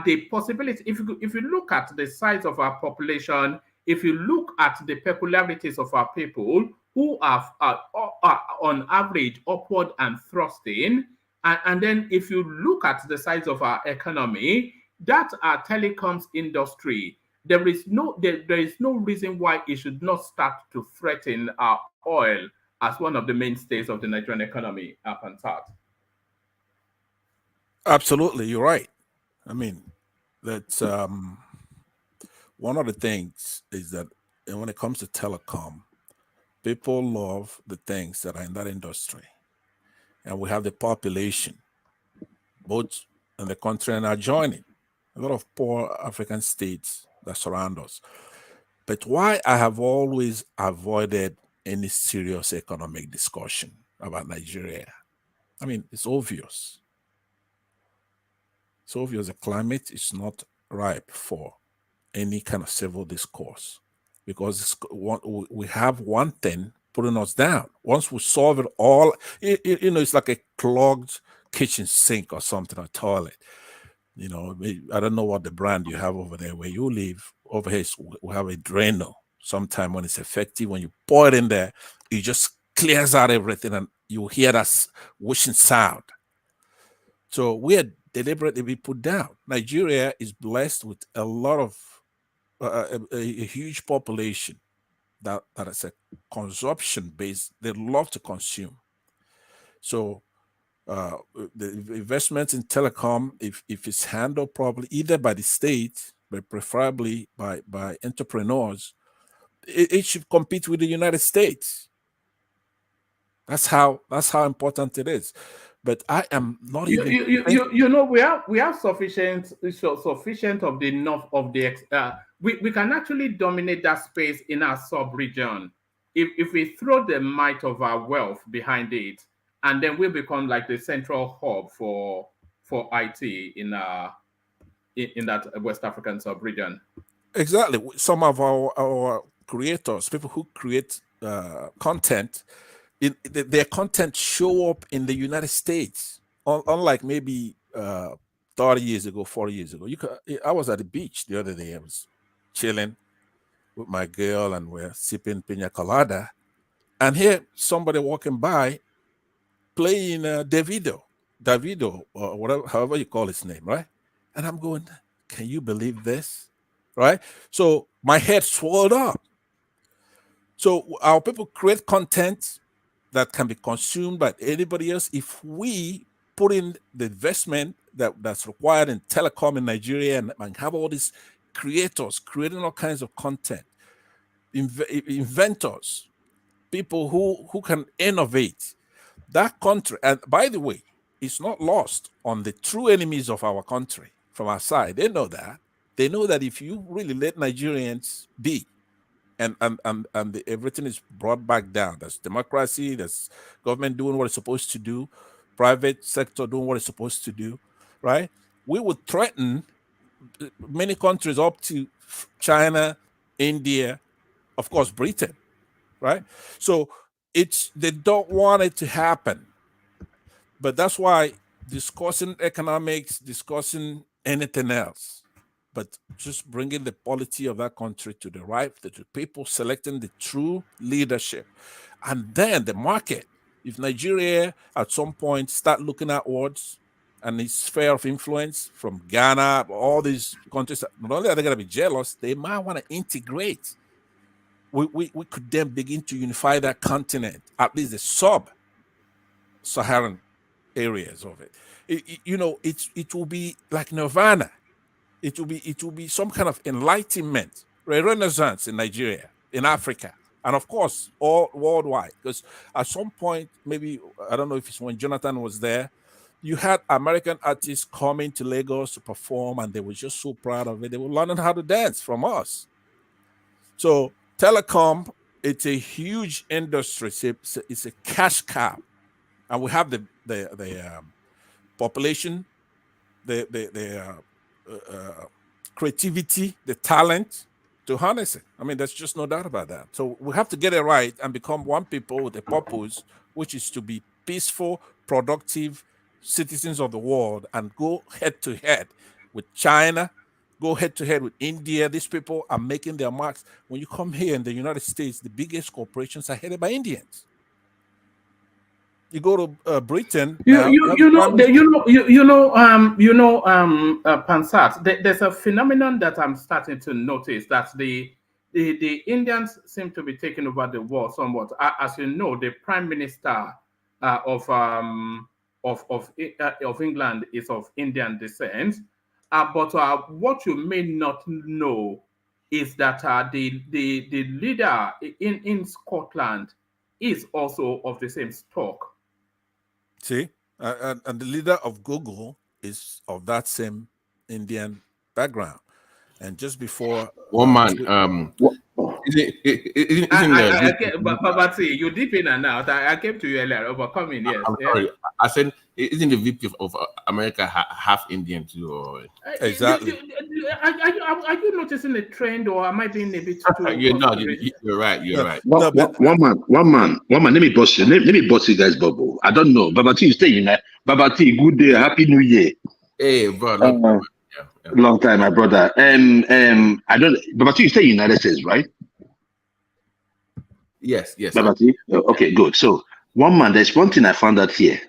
The possibility, if you look at the size of our population, if you look at the peculiarities of our people who are on average upward and thrusting, and then if you look at the size of our economy, that our telecoms industry, there is no reason why it should not start to threaten our oil as one of the mainstays of the Nigerian economy, Pansat. Absolutely, you're right. I mean, that's one of the things is that when it comes to telecom, people love the things that are in that industry. And we have the population, both in the country and adjoining, a lot of poor African states that surround us. But why I have always avoided any serious economic discussion about Nigeria, I mean, it's obvious. It's obvious the climate is not ripe for any kind of civil discourse because we have one thing putting us down. Once we solve it all, you know, it's like a clogged kitchen sink or something, a toilet. You know, I don't know what the brand you have over there where you live. Over here, we have a Drano. Sometime when it's effective, when you pour it in there, it just clears out everything and you hear that whooshing sound. So we are deliberately be put down. Nigeria is blessed with a lot of a huge population that is a consumption base. They love to consume. So the investments in telecom, if it's handled properly, either by the state, but preferably by entrepreneurs, it should compete with the United States. That's how important it is. But I am not even. You know, we have sufficient of the enough of the we can actually dominate that space in our sub-region if we throw the might of our wealth behind it, and then we become like the central hub for IT in that West African sub-region. Exactly. Some of our creators, people who create content, their content show up in the United States, unlike maybe 30 years ago, 40 years ago. I was at the beach the other day. I was chilling with my girl and we're sipping pina colada, and here somebody walking by playing Davido or whatever, however you call his name, right? And I'm going, can you believe this, right? So my head swelled up. So our people create content that can be consumed by anybody else. If we put in the investment that's required in telecom in Nigeria and have all these creators creating all kinds of content, inventors, people who can innovate, that country, and by the way, it's not lost on the true enemies of our country from our side. They know that. They know that if you really let Nigerians be, and everything is brought back down. There's democracy, there's government doing what it's supposed to do, private sector doing what it's supposed to do, right? We would threaten many countries up to China, India, of course, Britain, right? So they don't want it to happen. But that's why discussing economics, discussing anything else, but just bringing the polity of that country to the right, to the people, selecting the true leadership. And then the market. If Nigeria at some point start looking outwards and its sphere of influence from Ghana, all these countries, not only are they going to be jealous, they might want to integrate. We could then begin to unify that continent, at least the sub-Saharan areas of it. It will be like Nirvana. It will be some kind of enlightenment, a renaissance in Nigeria, in Africa, and of course, all worldwide. Because at some point, maybe, I don't know if it's when Jonathan was there, you had American artists coming to Lagos to perform, and they were just so proud of it. They were learning how to dance from us. So telecom, it's a huge industry. It's a cash cow, and we have the population, the creativity, the talent to harness it. I mean, there's just no doubt about that. So we have to get it right and become one people with a purpose, which is to be peaceful, productive citizens of the world, and go head to head with China, go head to head with India. These people are making their marks. When you come here in the United States, the biggest corporations are headed by Indians. You go to Britain. Pansat. There's a phenomenon that I'm starting to notice, that the Indians seem to be taking over the world somewhat. As you know, the Prime Minister of England is of Indian descent. But what you may not know is that the leader in Scotland is also of the same stock. See, and the leader of Google is of that same Indian background. And just before but see, you deep in and out. I came to you earlier, but come in. Yes, I'm sorry. I said, isn't the VP of America half Indian too? Or... Exactly. Are you noticing a trend, or am I being a bit too? You're not. You're right. You're right. One man. Let me bust you. Let me bust you guys bubble. I don't know. Baba T, stay in there. Baba T, good day. Happy New Year. Hey, bro. Long time, my brother. I don't. Baba T, you stay in the United States, right? Yes. Baba T? Okay, good. So one man, there's one thing I found out here.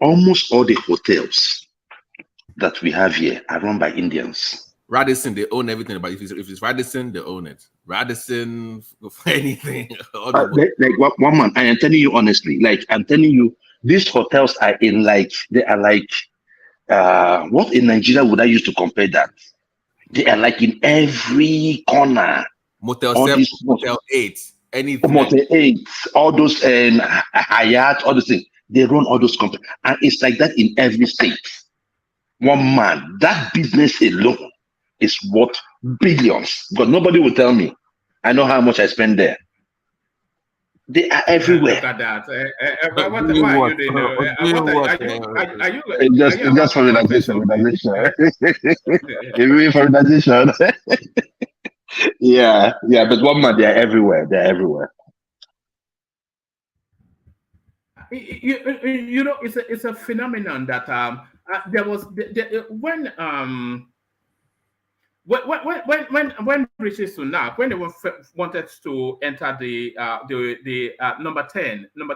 Almost all the hotels that we have here are run by Indians. Radisson, they own everything. But if it's Radisson, they own it. Radisson for anything. Like one man, I am telling you honestly, like I'm telling you, these hotels are in like they are like what in Nigeria would I use to compare that? They are like in every corner. Motel all 7, these Motel 8, anything. Motel 8, all those Hayat, all those things. They run all those companies. And it's like that in every state. One man, that business alone is worth billions. But nobody will tell me. I know how much I spend there. They are everywhere. Look at that. Why are you doing? Are you Just for relaxation. Maybe for relaxation. Yeah, but one man, they're everywhere. They're everywhere. You know, it's a phenomenon that there was when Rishi Sunak, when they wanted to enter the number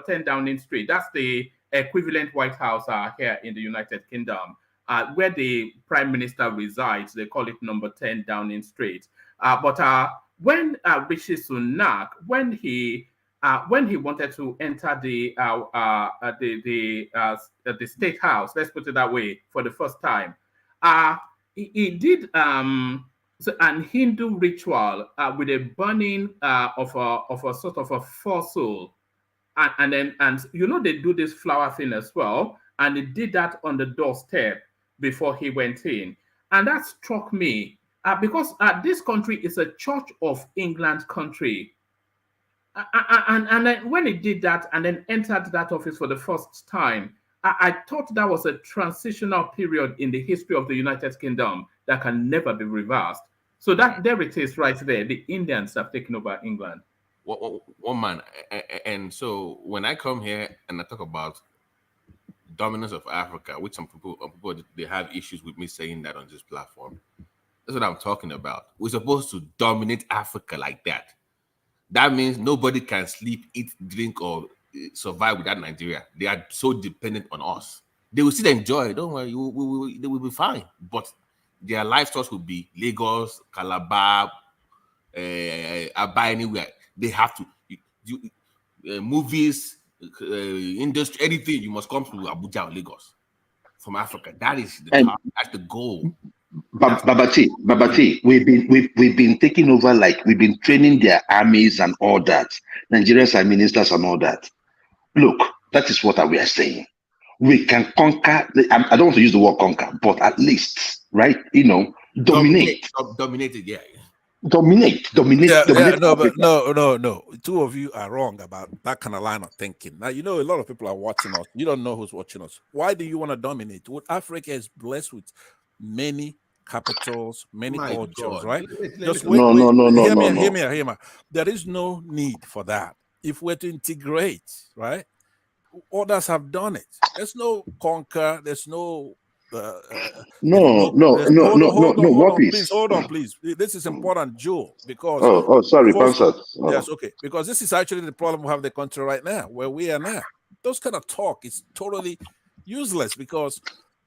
10 Downing Street, that's the equivalent White House here in the United Kingdom, where the Prime Minister resides. They call it number 10 Downing Street. But when Rishi Sunak, when he wanted to enter the State House, let's put it that way, for the first time, he did an Hindu ritual with a burning of a sort of a fossil, and you know they do this flower thing as well, and he did that on the doorstep before he went in, and that struck me because this country is a Church of England country. And then when he did that and then entered that office for the first time, I thought that was a transitional period in the history of the United Kingdom that can never be reversed. So that there it is right there. The Indians have taken over England. One man. And so when I come here and I talk about dominance of Africa, which some people they have issues with me saying that on this platform. That's what I'm talking about. We're supposed to dominate Africa like that. That means nobody can sleep, eat, drink, or survive without Nigeria. They are so dependent on us. They will still enjoy. Don't worry, they will be fine. But their life source will be Lagos, Calabar, Abba, anywhere. They have to movies, industry, anything. You must come to Abuja or Lagos from Africa. That is that's the goal. Babati, we've been taking over, like we've been training their armies and all that. Nigerians are ministers and all that. Look, that is what we are saying. We can conquer. I don't want to use the word conquer, but at least, right? You know, dominate. Dominated, yeah. Dominate. No. Two of you are wrong about that kind of line of thinking. Now, you know, a lot of people are watching us. You don't know who's watching us. Why do you want to dominate? What Africa is blessed with many capitals, many cultures, right? Just wait. Hear me. There is no need for that. If we're to integrate, right? Others have done it. There's no conquer. There's no. Hold on, please. This is important, Joe, because sorry, Pansat. Yes, okay. Because this is actually the problem we have in the country right now, where we are now. Those kind of talk is totally useless because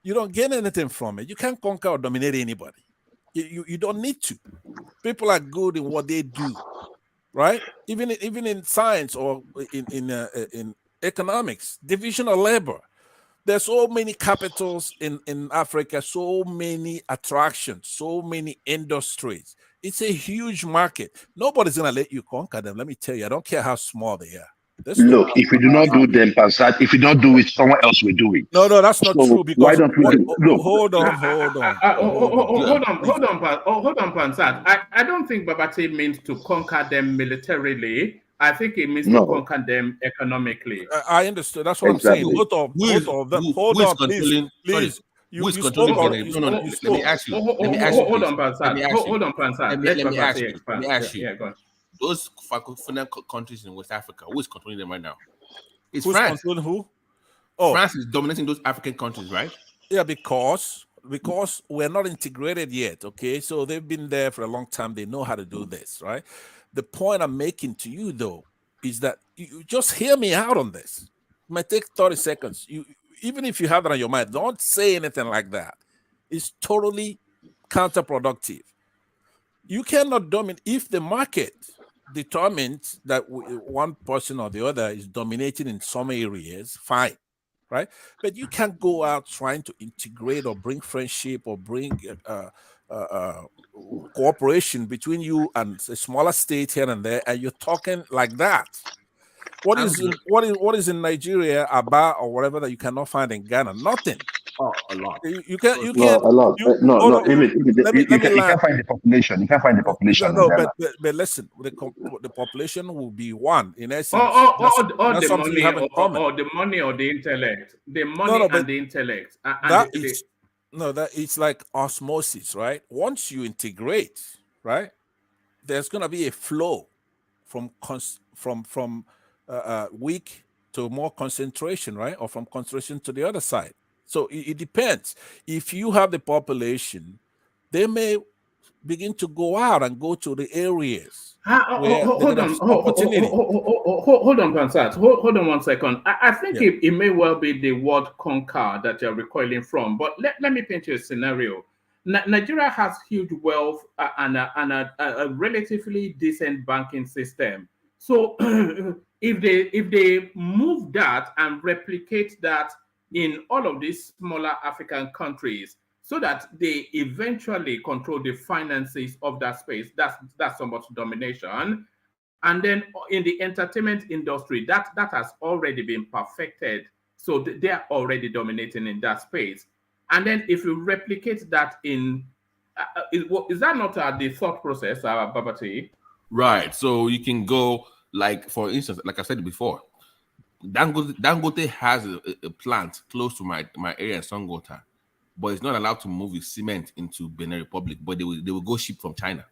you don't get anything from it. You can't conquer or dominate anybody. You don't need to. People are good in what they do, right? Even in science or in economics, division of labor. There's so many capitals in Africa, so many attractions, so many industries. It's a huge market. Nobody's gonna let you conquer them. Let me tell you, I don't care how small they are. Look, if we do not do them, Pansat, if we don't do it, someone else will do it. No, that's not true. Because why don't we do it? Look. Hold on, Pansat. I don't think Babati means to conquer them militarily. I think it means to conquer them economically. I understood. That's what I'm saying. Both of them. Hold on, please. You spoke on it. No. Let me ask you. Hold on, Pansat. Let me ask you. Those Francophone countries in West Africa, who is controlling them right now? It's France. Controlling who? France is dominating those African countries, right? Yeah, because we're not integrated yet, okay? So they've been there for a long time. They know how to do this, right? The point I'm making to you, though, is that you just hear me out on this. It might take 30 seconds. Even if you have that on your mind, don't say anything like that. is totally counterproductive. You cannot dominate if the market determines that one person or the other is dominating in some areas, fine, right? But you can't go out trying to integrate or bring friendship or bring cooperation between you and a smaller state here and there, and you're talking like that. What is in Nigeria, ABBA or whatever that you cannot find in Ghana? Nothing. Oh, a lot. You can't. A lot. No. Even you let me can't find the population. You can't find the population in No, Ghana. but listen, the population will be one in essence. Or That's the something money, you have in common. or the money, or the intellect. The money and the intellect. That it's like osmosis, right? Once you integrate, right, there's gonna be a flow from weak to more concentration, right, or from concentration to the other side. So it depends. If you have the population, they may begin to go out and go to the areas where Hold on, opportunity. Hold on, Pansat. Hold on 1 second. I think it may well be the word conquer that you're recoiling from. But let me paint you a scenario. Nigeria has huge wealth and a relatively decent banking system. So if they move that and replicate that in all of these smaller African countries, so that they eventually control the finances of that space, that's somewhat domination. And then in the entertainment industry, that has already been perfected. So they're already dominating in that space. And then if you replicate that in, is that not the thought process, Babati? Right. So you can go, like, for instance, like I said before, Dangote has a plant close to my area in Songota, but it's not allowed to move its cement into Benin Republic, but they will go ship from China.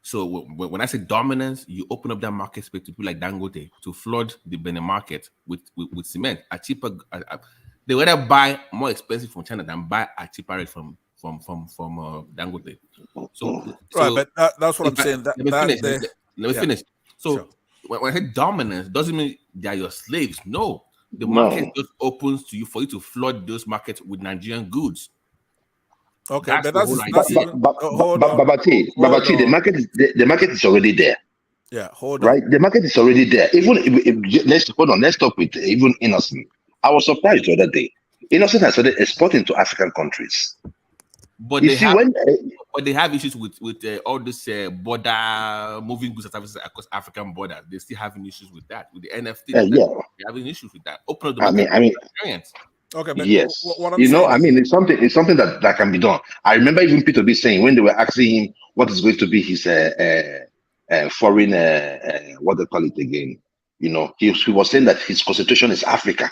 So when I say dominance, you open up that market space to people like Dangote to flood the Benin market with cement at cheaper. They rather buy more expensive from China than buy at cheaper rate from Dangote. So right, but that's what I'm saying. Let me finish. So sure. When I say dominance, doesn't mean they are your slaves. No, the market just opens to you for you to flood those markets with Nigerian goods. Okay, that's but Babati, the market is already there. Yeah, hold right? on. The market is already there. Even let's stop with even Innocent. I was surprised the other day. Innocent has started exporting to African countries. But they have issues with all this border moving goods and services across African borders. They're still having issues with that. With the NFT, they're having issues with that. Open up the market. I mean, okay, but yes, what I'm saying, I mean, it's something that can be done. I remember even Peter B saying when they were asking him what is going to be his foreign what they call it again. He was saying that his concentration is Africa.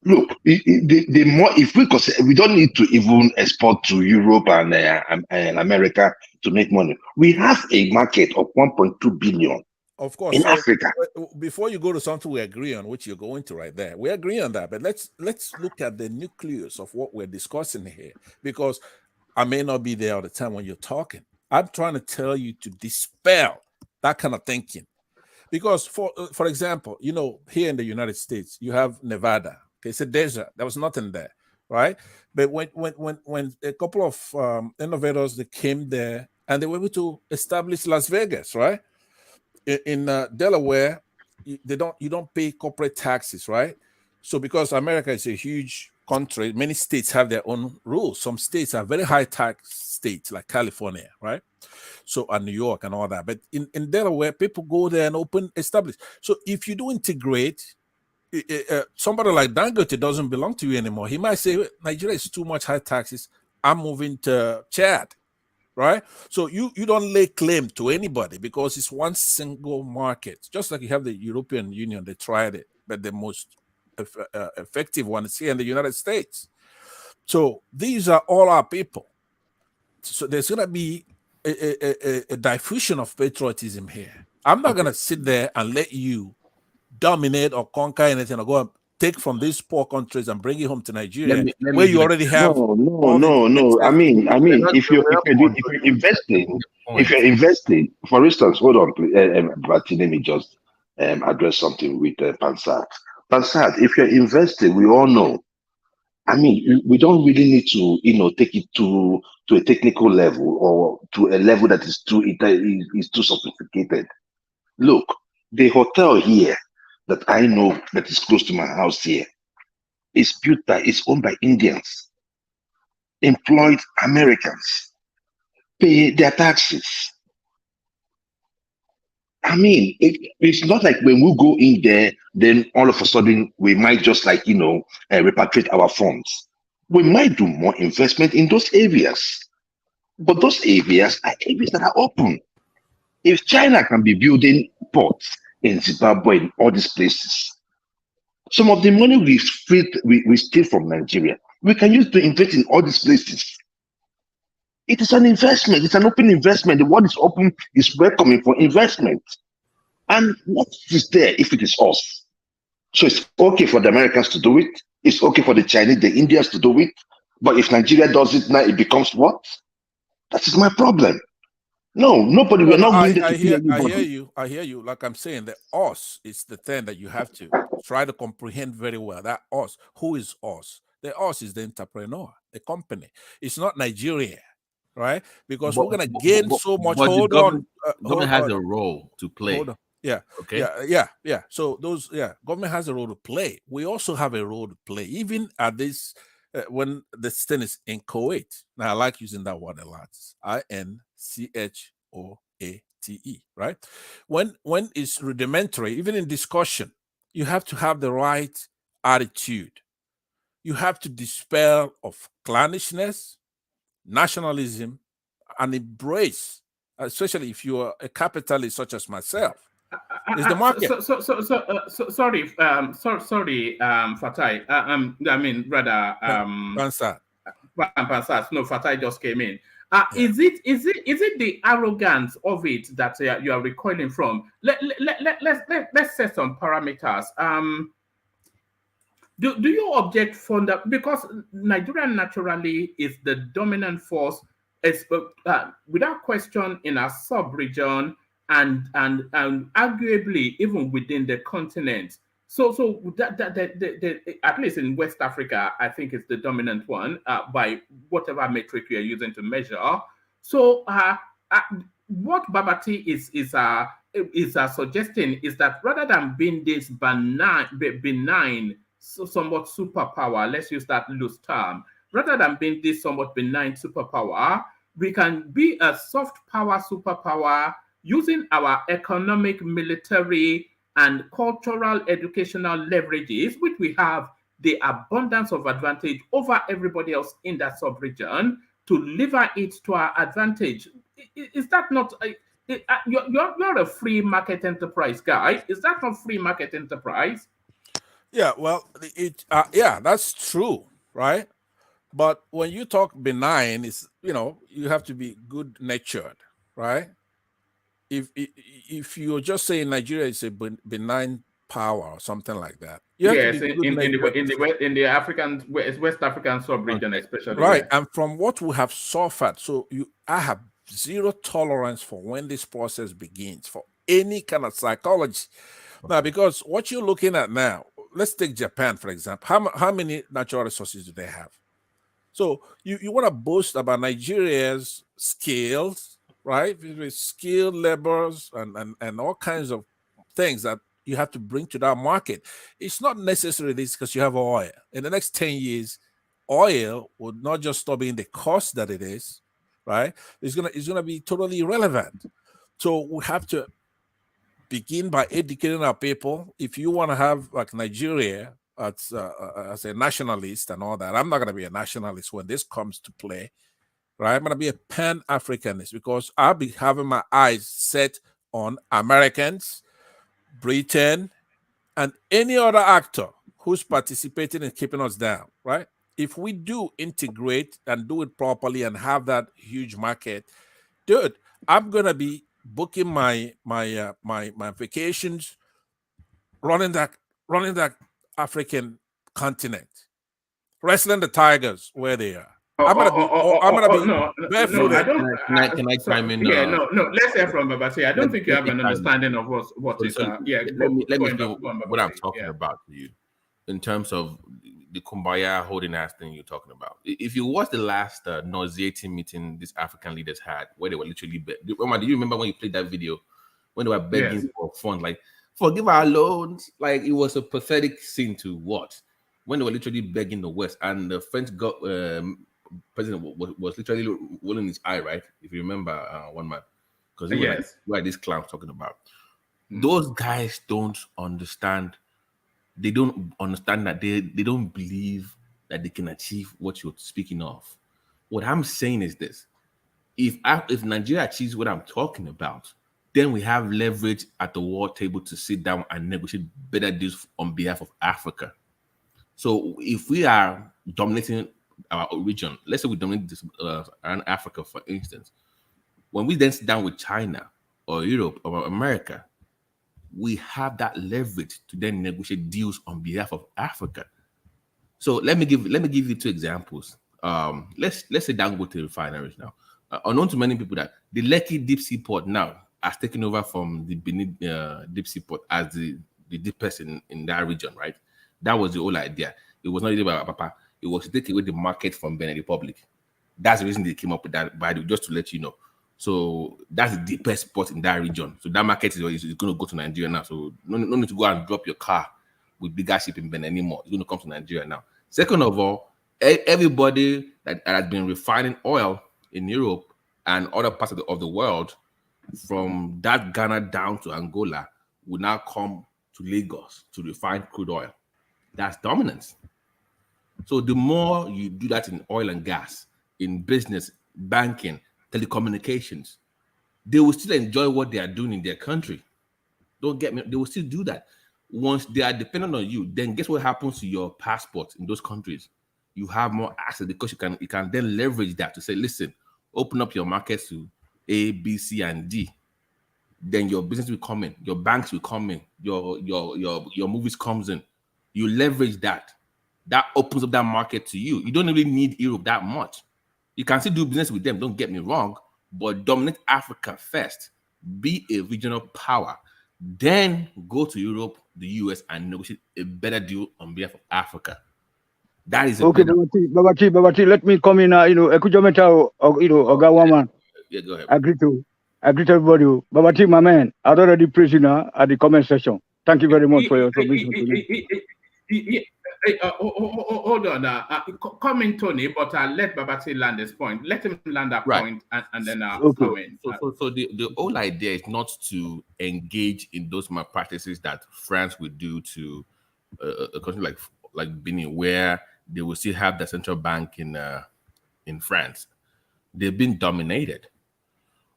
Look, the more if we don't need to even export to Europe and America to make money. We have a market of 1.2 billion. Of course, in Africa. Before you go to something we agree on, which you're going to right there, we agree on that. But let's look at the nucleus of what we're discussing here, because I may not be there all the time when you're talking. I'm trying to tell you to dispel that kind of thinking, because for example, here in the United States, you have Nevada. Okay, it's a desert. There was nothing there, right? But when a couple of innovators, they came there and they were able to establish Las Vegas, right? In Delaware, you don't pay corporate taxes, right? So because America is a huge country, many states have their own rules. Some states are very high tax states, like California, right? So and New York and all that. But in Delaware, people go there and establish. So if you do integrate, somebody like Dangote doesn't belong to you anymore. He might say Nigeria is too much high taxes. I'm moving to Chad. Right? So you don't lay claim to anybody because it's one single market. Just like you have the European Union, they tried it, but the most effective one is here in the United States. So these are all our people. So there's going to be a diffusion of patriotism here. I'm not going to sit there and let you dominate or conquer anything or go and take from these poor countries and bring it home to Nigeria, where you already have. No. I mean, if you're investing, for instance, hold on, please, but let me just address something with Pansat. Pansat, if you're investing, we all know I mean, we don't really need to, take it to a technical level or to a level that is too sophisticated. Look, the hotel here that I know that is close to my house here is owned by Indians, employed Americans, pay their taxes. I mean, it's not like when we go in there, then all of a sudden we might just repatriate our funds. We might do more investment in those areas, but those areas are areas that are open. If China can be building ports in Zimbabwe and all these places, some of the money we steal from Nigeria, we can use to invest in all these places. It is an investment. It's an open investment. The world is open, is welcoming for investment. And what is there if it is us? So it's okay for the Americans to do it. It's okay for the Chinese, the Indians to do it. But if Nigeria does it now, it becomes what? That is my problem. No, nobody. We're not going to kill anybody. I hear you. Like I'm saying, the us is the thing that you have to try to comprehend very well. That us. Who is us? The us is the entrepreneur, the company. It's not Nigeria, right? Because we're gonna gain so much. Hold on. Government has a role to play. Hold on. Yeah. Okay. Yeah. So government has a role to play. We also have a role to play, even at this when this thing is in Kuwait. Now I like using that word a lot. INCHOATE, right? When it's rudimentary, even in discussion, you have to have the right attitude. You have to dispel of clannishness, nationalism, and embrace, especially if you are a capitalist such as myself. Is the market? Sorry, Fatai. Pansat. No, Fatai just came in. Is it the arrogance of it that you are recoiling from? Let's set some parameters. Do you object from that? Because Nigeria naturally is the dominant force, without question, in our sub-region and arguably even within the continent. So that at least in West Africa, I think it's the dominant one by whatever metric you are using to measure. So what Babati is suggesting is that rather than being this benign, somewhat superpower, let's use that loose term, rather than being this somewhat benign superpower, we can be a soft power superpower using our economic, military, and cultural educational leverages, which we have the abundance of advantage over everybody else in that sub-region, to lever it to our advantage. Is that not you're a free market enterprise guy? Is that not free market enterprise? Yeah, well, that's true, right? But when you talk benign, it's you have to be good natured, right? If you're just saying Nigeria is a benign power or something like that, yes, in the African West African sub-region, especially, right? Yeah. And from what we have suffered, I have zero tolerance for when this process begins for any kind of psychology. Now, because what you're looking at now, let's take Japan for example. How many natural resources do they have? So you want to boast about Nigeria's skills, right? With skilled laborers and all kinds of things that you have to bring to that market. It's not necessarily this because you have oil. In the next 10 years, oil would not just stop being the cost that it is, right? It's gonna be totally irrelevant. So we have to begin by educating our people. If you want to have like Nigeria as a nationalist and all that, I'm not going to be a nationalist when this comes to play, right? I'm going to be a Pan-Africanist because I'll be having my eyes set on Americans, Britain, and any other actor who's participating in keeping us down, right? If we do integrate and do it properly and have that huge market, dude, I'm going to be booking my vacations, running that African continent, wrestling the tigers where they are. I'm gonna be barefoot. Can I chime in? Yeah, no. Let's hear from Babati. I don't think you have an understanding of what is. Let me explain what I'm talking about to you in terms of the kumbaya holding ass thing you're talking about. If you watch the last nauseating meeting these African leaders had, where they were literally do you remember when you played that video when they were begging for funds, like forgive our loans? Like it was a pathetic scene to watch when they were literally begging the West, and the French president was literally rolling his eye, right? If you remember, one man, because he was like, what are these clowns talking about? Those guys don't understand. They don't understand that they don't believe that they can achieve what you're speaking of. What I'm saying is this: if Nigeria achieves what I'm talking about, then we have leverage at the war table to sit down and negotiate better deals on behalf of Africa. So if we are dominating our region, let's say we dominate this Africa, for instance, when we then sit down with China or Europe or America, we have that leverage to then negotiate deals on behalf of Africa. So let me give you two examples. Let's say Dangote refineries now. Unknown to many people that the Lekki deep sea port now has taken over from the Benin deep sea port as the deepest in that region, right? That was the whole idea. It was not really about Papa. It was to take away the market from Benin Republic. That's the reason they came up with that, by the way, just to let you know. So that's the deepest spot in that region. So that market is going to go to Nigeria now. So no need to go and drop your car with bigger ship in Benin anymore. It's going to come to Nigeria now. Second of all, everybody that has been refining oil in Europe and other parts of the world, from that Ghana down to Angola, will now come to Lagos to refine crude oil. That's dominance. So the more you do that in oil and gas, in business, banking, telecommunications, they will still enjoy what they are doing in their country. Don't get me, they will still do that. Once they are dependent on you, then guess what happens to your passport in those countries? You have more access because you can then leverage that to say, listen, open up your markets to A, B, C, and D. Then your business will come in, your banks will come in, your movies comes in. You leverage that. That opens up that market to you. You don't really need Europe that much. You can still do business with them, don't get me wrong, but dominate Africa first. Be a regional power. Then go to Europe, the US, and negotiate a better deal on behalf of Africa. That is okay, Babati, let me come in. Ekujometa, Oga Woman. Yeah, go ahead. I greet everybody. Babati, my man, I'd already praised you now at the comment section. Thank you very much for your submission today. Hold on. Come in, Tony, but I'll let Babati land this point. Let him land that point, and then I'll come in. So the whole idea is not to engage in those malpractices that France would do to a country like Benin, where they will still have the central bank in France. They've been dominated.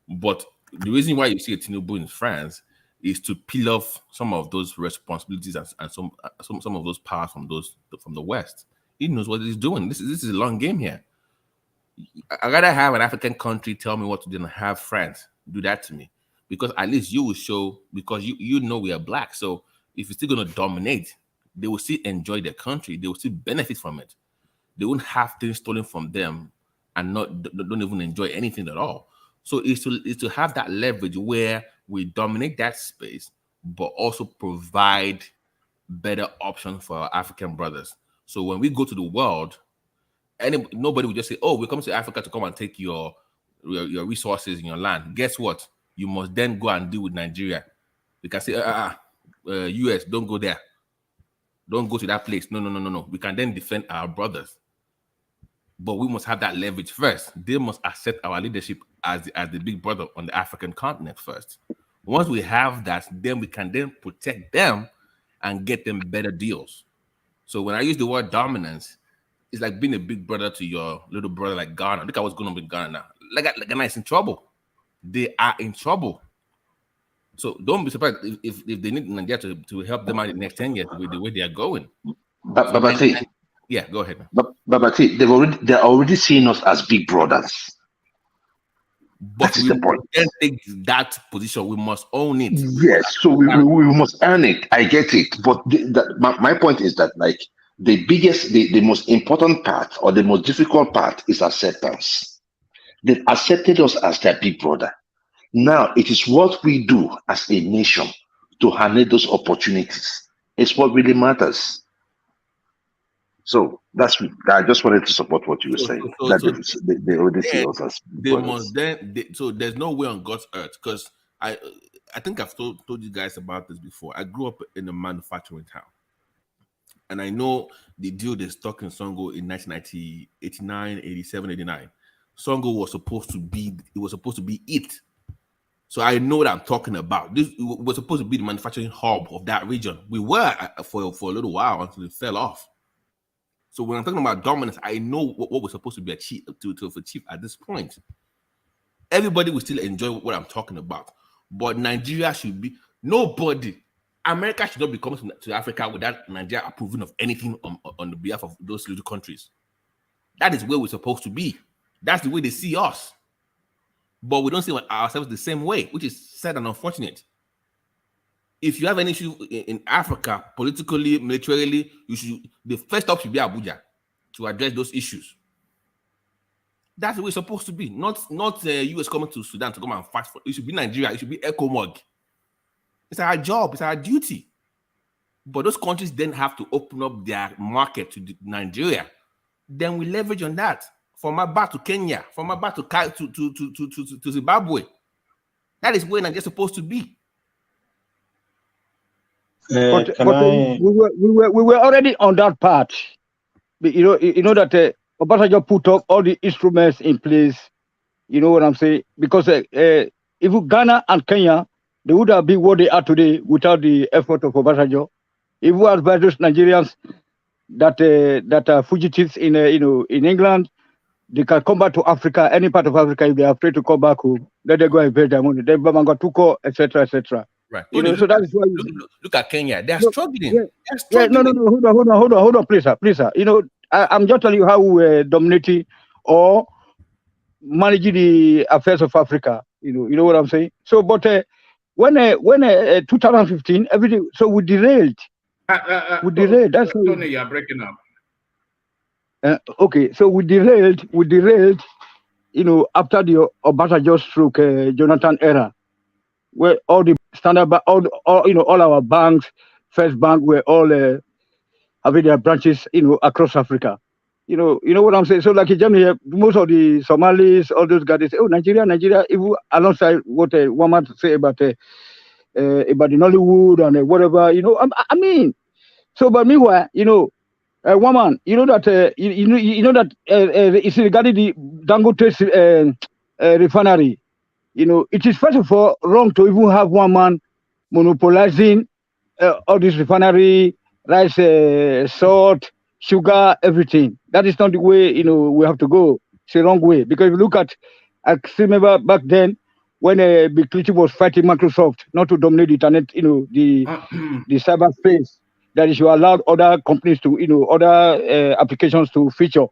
But the reason why you see a TINUBU in France is to peel off some of those responsibilities and some of those powers from the West. He knows what he's doing. This is a long game here. I'd rather have an African country tell me what to do than have France do that to me, because at least you will show, because you know we are black. So if you're still going to dominate, they will still enjoy their country. They will still benefit from it. They won't have things stolen from them and don't even enjoy anything at all. So it's to have that leverage where we dominate that space, but also provide better options for our African brothers. So when we go to the world, nobody will just say, "Oh, we're coming to Africa to come and take your resources in your land." Guess what? You must then go and deal with Nigeria. We can say, US, don't go there. Don't go to that place. No. We can then defend our brothers. But we must have that leverage first. They must accept our leadership as the big brother on the African continent first. Once we have that, then we can then protect them and get them better deals. So when I use the word dominance, it's like being a big brother to your little brother like Ghana. Look at what's going on with Ghana now. Like Ghana is in trouble. They are in trouble. So don't be surprised if they need Nigeria to help them out in the next 10 years with the way they are going. Babati. Yeah, go ahead. Babati, they're already seeing us as big brothers. But we can't take that position. We must own it. Yes, so we must earn it. I get it. But my point is that, like, the most important part or the most difficult part is acceptance. They accepted us as their big brother. Now it is what we do as a nation to handle those opportunities. It's what really matters. So I just wanted to support what you were saying. They already see us as they brothers. must so there's no way on God's earth, because I think I've told you guys about this before. I grew up in a manufacturing town, and I know the deal they stuck in Songo in 1990, 89, 87, 89. Songo was supposed to be it. So I know what I'm talking about. This was supposed to be the manufacturing hub of that region. We were for a little while until it fell off. So when I'm talking about dominance, I know what we're supposed to be achieved to achieve at this point. Everybody will still enjoy what I'm talking about, but Nigeria should be nobody. America should not be coming to Africa without Nigeria approving of anything on the behalf of those little countries. That is where we're supposed to be. That's the way they see us. But we don't see ourselves the same way, which is sad and unfortunate. If you have an issue in Africa, politically, militarily, the first stop should be Abuja to address those issues. That's the way it's supposed to be. Not US coming to Sudan to come and fight for it. Should be Nigeria. It should be ECOMOG. It's our job. It's our duty. But those countries then have to open up their market to Nigeria. Then we leverage on that. From ABBA to Kenya, from ABBA to Zimbabwe. That is where Nigeria is supposed to be. But we were already on that part. You know that Obasanjo put up all the instruments in place. You know what I'm saying? Because if Ghana and Kenya, they would have been what they are today without the effort of Obasanjo. If we advise those Nigerians that are fugitives in England, they can come back to Africa, any part of Africa. If they are afraid to come back home, let them go and pay their money. Then Bamangatuko, etc., etc. Right. So that is why look at Kenya. They are struggling. Yeah. They're struggling. No, hold on, please, sir. I'm just telling you how we were dominating or managing the affairs of Africa. You know what I'm saying. So, but when 2015, everything. So we derailed. We derailed. That's Tony, you are breaking up. Okay, so we derailed, after the Obasanjo stroke, Jonathan era, where all the standard, all our banks, First Bank, were all having their branches, across Africa. You know what I'm saying? So like in Germany, most of the Somalis, all those guys, they say, oh, Nigeria, even alongside what one man say about the Nollywood and whatever, I mean, so but meanwhile, woman, that it's regarding the Dangote refinery. It is first of all wrong to even have one man monopolizing all this refinery, rice, salt, sugar, everything. That is not the way we have to go. It's the wrong way, because if you look at, I still remember back then when Bill Clinton was fighting Microsoft not to dominate the internet, the cyberspace. That is, you allowed other companies to, other applications to feature,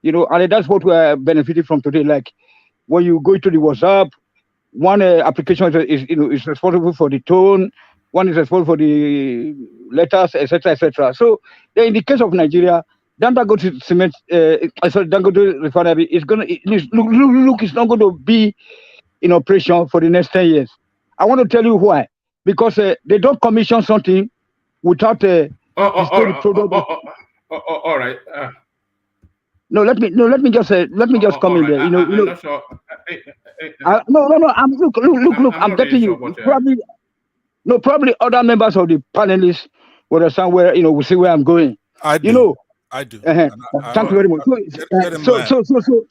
and that's what we're benefiting from today. Like when you go to the WhatsApp, one application is responsible for the tone, one is responsible for the letters, etc., etc. So in the case of Nigeria, Dangote cement, Dangote refinery is it's not going to be in operation for the next 10 years. I want to tell you why. Because they don't commission something without all right. No, let me just come in there. I'm not sure. No. Look. I'm getting you. Probably other members of the panelists will understand where we see where I'm going. I do. Thank you very much.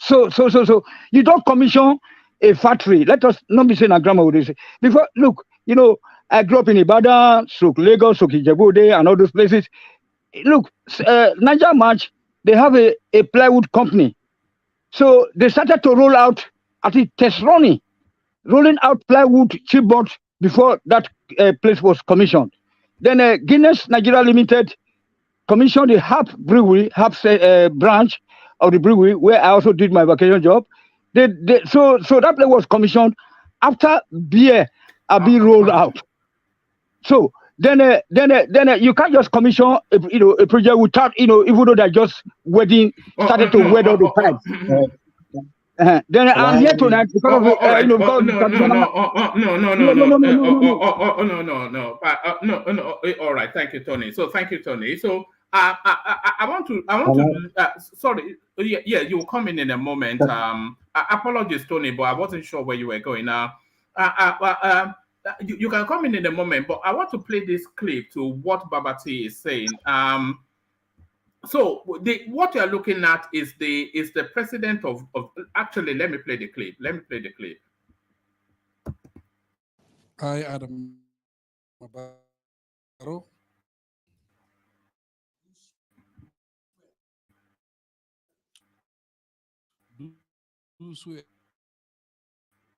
So you don't commission a factory. Let us not be saying a grammar with this. Before, look, I grew up in Ibadan, Lagos, Ijebu, and all those places. Look, Niger March, they have a plywood company. So they started to roll out, I think, test running, rolling out plywood chipboard before that place was commissioned. Then Guinness Nigeria Limited commissioned the Hap Brewery, Hap branch of the brewery, where I also did my vacation job. So that place was commissioned after beer are being rolled out. So then you can't just commission a project without even though they're just started to wed all the pipes. Then I'm here tonight because of no. All right, thank you, Tony. So thank you, Tony. So I want to. Sorry, yeah, you'll come in a moment. Apologies, Tony, but I wasn't sure where you were going. You can come in a moment, but I want to play this clip to what Babati is saying. So what you're looking at is the president of. Actually, let me play the clip. I, Adam Mabaro, do swear.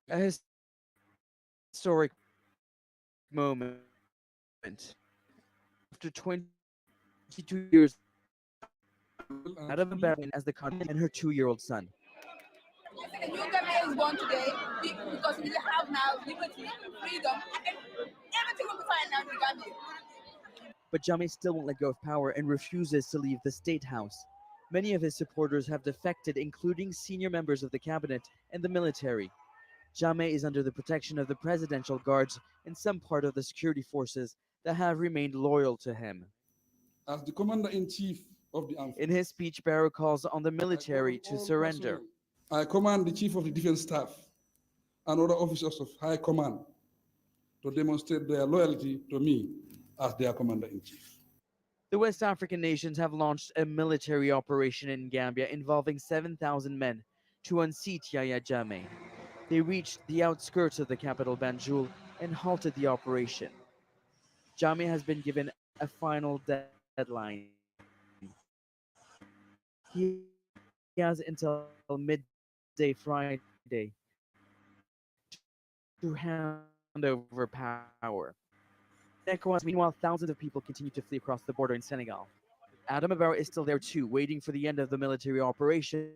A historic moment. After 22 years, Adam Gambari as the country and her 2-year-old son. A new Gambia is born today because we have now liberty, freedom, and everything will be fine now in the Gambia. But Jammeh still won't let go of power and refuses to leave the State House. Many of his supporters have defected, including senior members of the cabinet and the military. Jammeh is under the protection of the presidential guards and some part of the security forces that have remained loyal to him. As the commander-in-chief of the armed In his speech, Barrow calls on the military to surrender. I command the chief of the defense staff and other officers of high command to demonstrate their loyalty to me as their commander-in-chief. The West African nations have launched a military operation in Gambia involving 7,000 men to unseat Yahya Jammeh. They reached the outskirts of the capital Banjul and halted the operation. Jammeh has been given a final deadline. He has until midday Friday to hand over power. Meanwhile, thousands of people continue to flee across the border in Senegal. Adam Barrow is still there too, waiting for the end of the military operations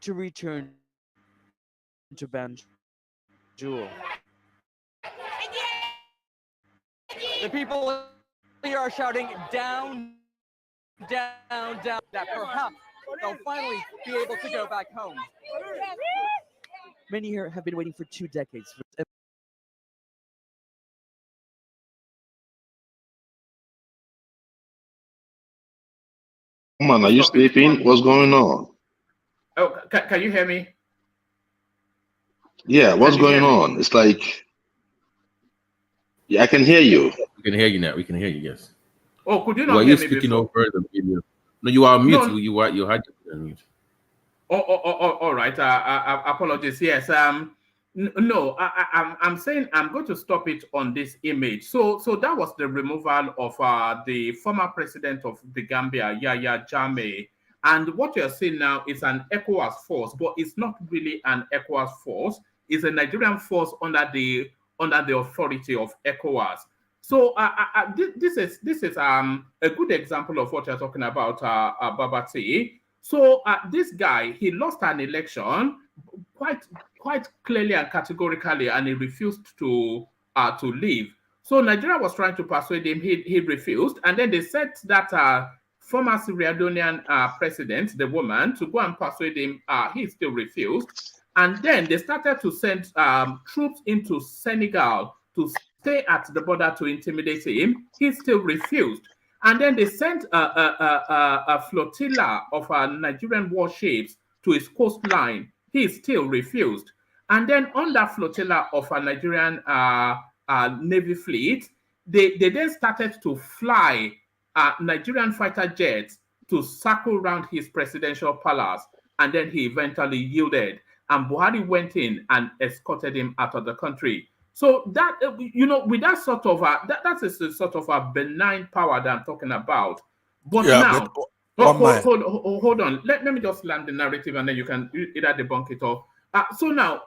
to return to Banjul. The people here are shouting down, down, down, that perhaps they'll finally be able to go back home. Many here have been waiting for 2 decades. Man, are you sleeping? What's going on? Oh, can you hear me? Yeah, what's going on? It's like, yeah, I can hear you. We can hear you now. We can hear you. Yes. Oh, could you Were not you hear me speaking before? over the video? No, you are on mute. No. You had your mute. All right. Apologies. Yes. No. I'm saying I'm going to stop it on this image. So that was the removal of the former president of the Gambia, Yahya Jammeh. And what you're seeing now is an ECOWAS force, but it's not really an ECOWAS force. It's a Nigerian force under the authority of ECOWAS. So this is a good example of what you're talking about, Babati. So this guy, he lost an election quite clearly and categorically, and he refused to leave. So Nigeria was trying to persuade him. He refused, and then they sent that former Sierra Leonean president, the woman, to go and persuade him. He still refused, and then they started to send troops into Senegal to stay at the border to intimidate him. He still refused. And then they sent a flotilla of Nigerian warships to his coastline. He still refused. And then on that flotilla of a Nigerian Navy fleet, they then started to fly Nigerian fighter jets to circle around his presidential palace. And then he eventually yielded. And Buhari went in and escorted him out of the country. So that, with that sort of, that is a sort of a benign power that I'm talking about. But now, hold on. Let me just land the narrative and then you can either debunk it or. So now,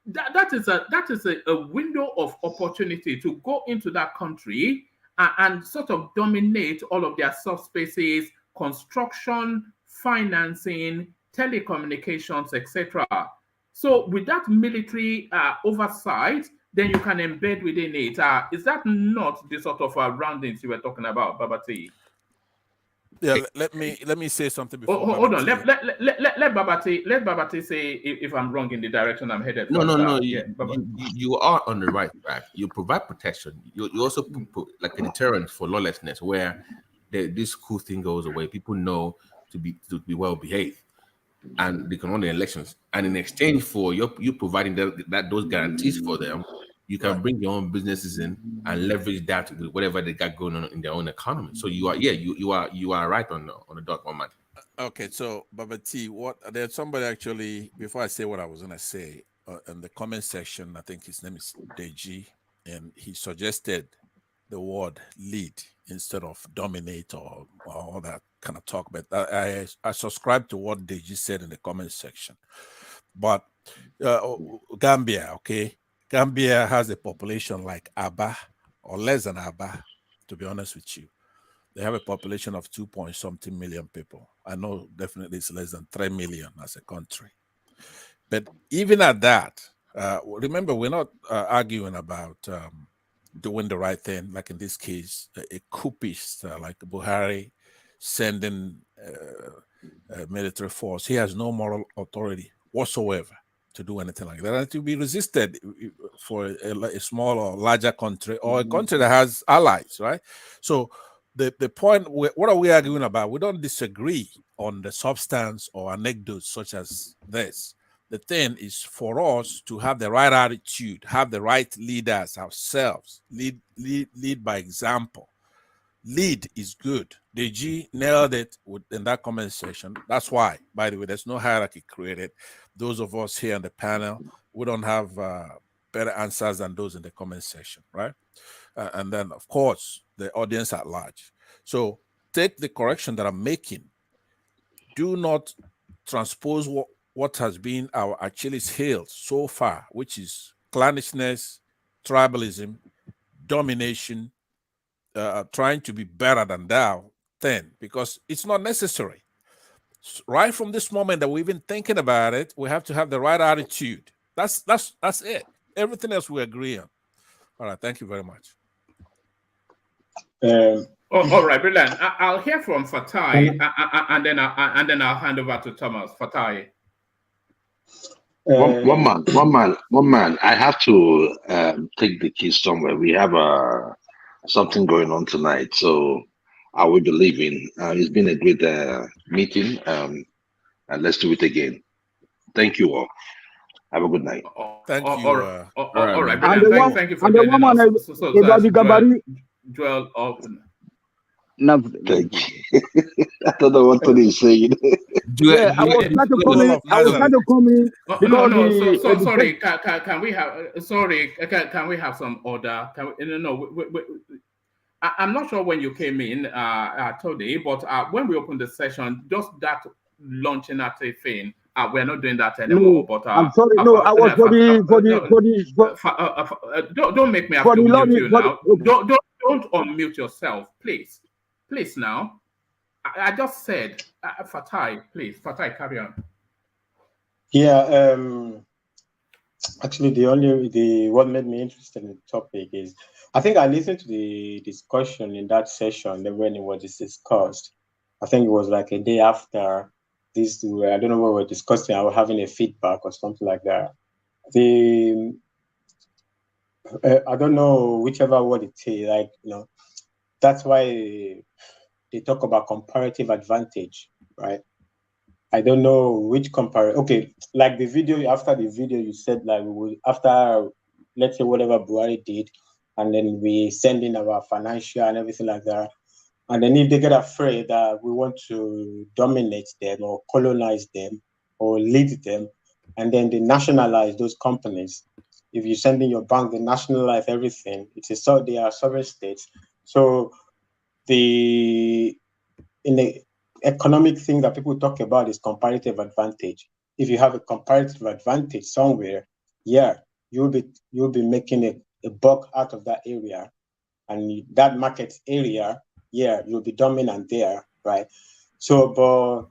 that is a window of opportunity to go into that country and sort of dominate all of their subspaces, construction, financing, telecommunications, etc. So with that military oversight, then you can embed within it. Is that not the sort of roundings you were talking about, Babati? Yeah, let me say something before. Hold on. Let Babati say if I'm wrong in the direction I'm headed. No, first. no, no. Yeah, You are on the right track. You provide protection. You also put like a deterrent for lawlessness, where this cool thing goes away. People know to be well behaved, and they can run the elections. And in exchange for you providing those guarantees for them, you can bring your own businesses in and leverage that with whatever they got going on in their own economy. So you are right on the dot, man. Okay, so Baba T, there's somebody actually, before I say what I was gonna say, in the comment section, I think his name is Deji, and he suggested the word lead instead of dominate or all that kind of talk. But I subscribe to what Deji said in the comment section. But Gambia, okay, Gambia has a population like ABBA or less than ABBA, to be honest with you. They have a population of 2-point-something million people. I know definitely it's less than 3 million as a country. But even at that, remember, we're not arguing about doing the right thing, like in this case, a coupist like Buhari sending military force. He has no moral authority whatsoever to do anything like that, and to be resisted for a small or larger country, or a country that has allies, right? So the point, what are we arguing about? We don't disagree on the substance or anecdotes such as this. The thing is for us to have the right attitude, have the right leaders ourselves, lead by example. Lead is good. Deji nailed it in that comment section. That's why, by the way, there's no hierarchy created. Those of us here on the panel, we don't have better answers than those in the comment section, right? And then, of course, the audience at large. So take the correction that I'm making. Do not transpose what has been our Achilles heel so far, which is clannishness, tribalism, domination, trying to be better than thou, then, because it's not necessary. Right from this moment that we've been thinking about it, we have to have the right attitude. That's it. Everything else we agree on. All right, thank you very much. all right, brilliant. I'll hear from Fatai, and then I'll hand over to Thomas. Fatai. One man. I have to take the keys somewhere. We have something going on tonight, so I will be leaving. It's been a great meeting, and let's do it again. Thank you all. Have a good night. Thank you. All right, brilliant. Thank you for joining us. So that's Joel Alton. Thank you. I don't know what Tony is saying. Yeah, I was trying to come in. Because sorry. Can we have? Sorry, can we have some order? I'm not sure when you came in, Tony, but when we opened the session, just that launching at a thing, we're not doing that anymore. No, but I'm sorry. No, I was for don't make me have to mute you now. Don't unmute yourself, please. Please now. I just said, Fatai, please. Fatai, carry on. Yeah, actually, what made me interested in the topic is, I think I listened to the discussion in that session when it was discussed. I think it was like a day after this, I don't know what we were discussing, I was having a feedback or something like that. I don't know whichever word it is, like, that's why they talk about comparative advantage, right? I don't know which okay, like the video, after the video you said, like, after, let's say, whatever Buhari did, and then we send in our financial and everything like that, and then if they get afraid that we want to dominate them or colonize them or lead them, and then they nationalize those companies. If you send in your bank, they nationalize everything. They are sovereign states. So in the economic thing that people talk about is comparative advantage. If you have a comparative advantage somewhere, yeah, you'll be making a buck out of that area, and that market area, yeah, you'll be dominant there, right? So, but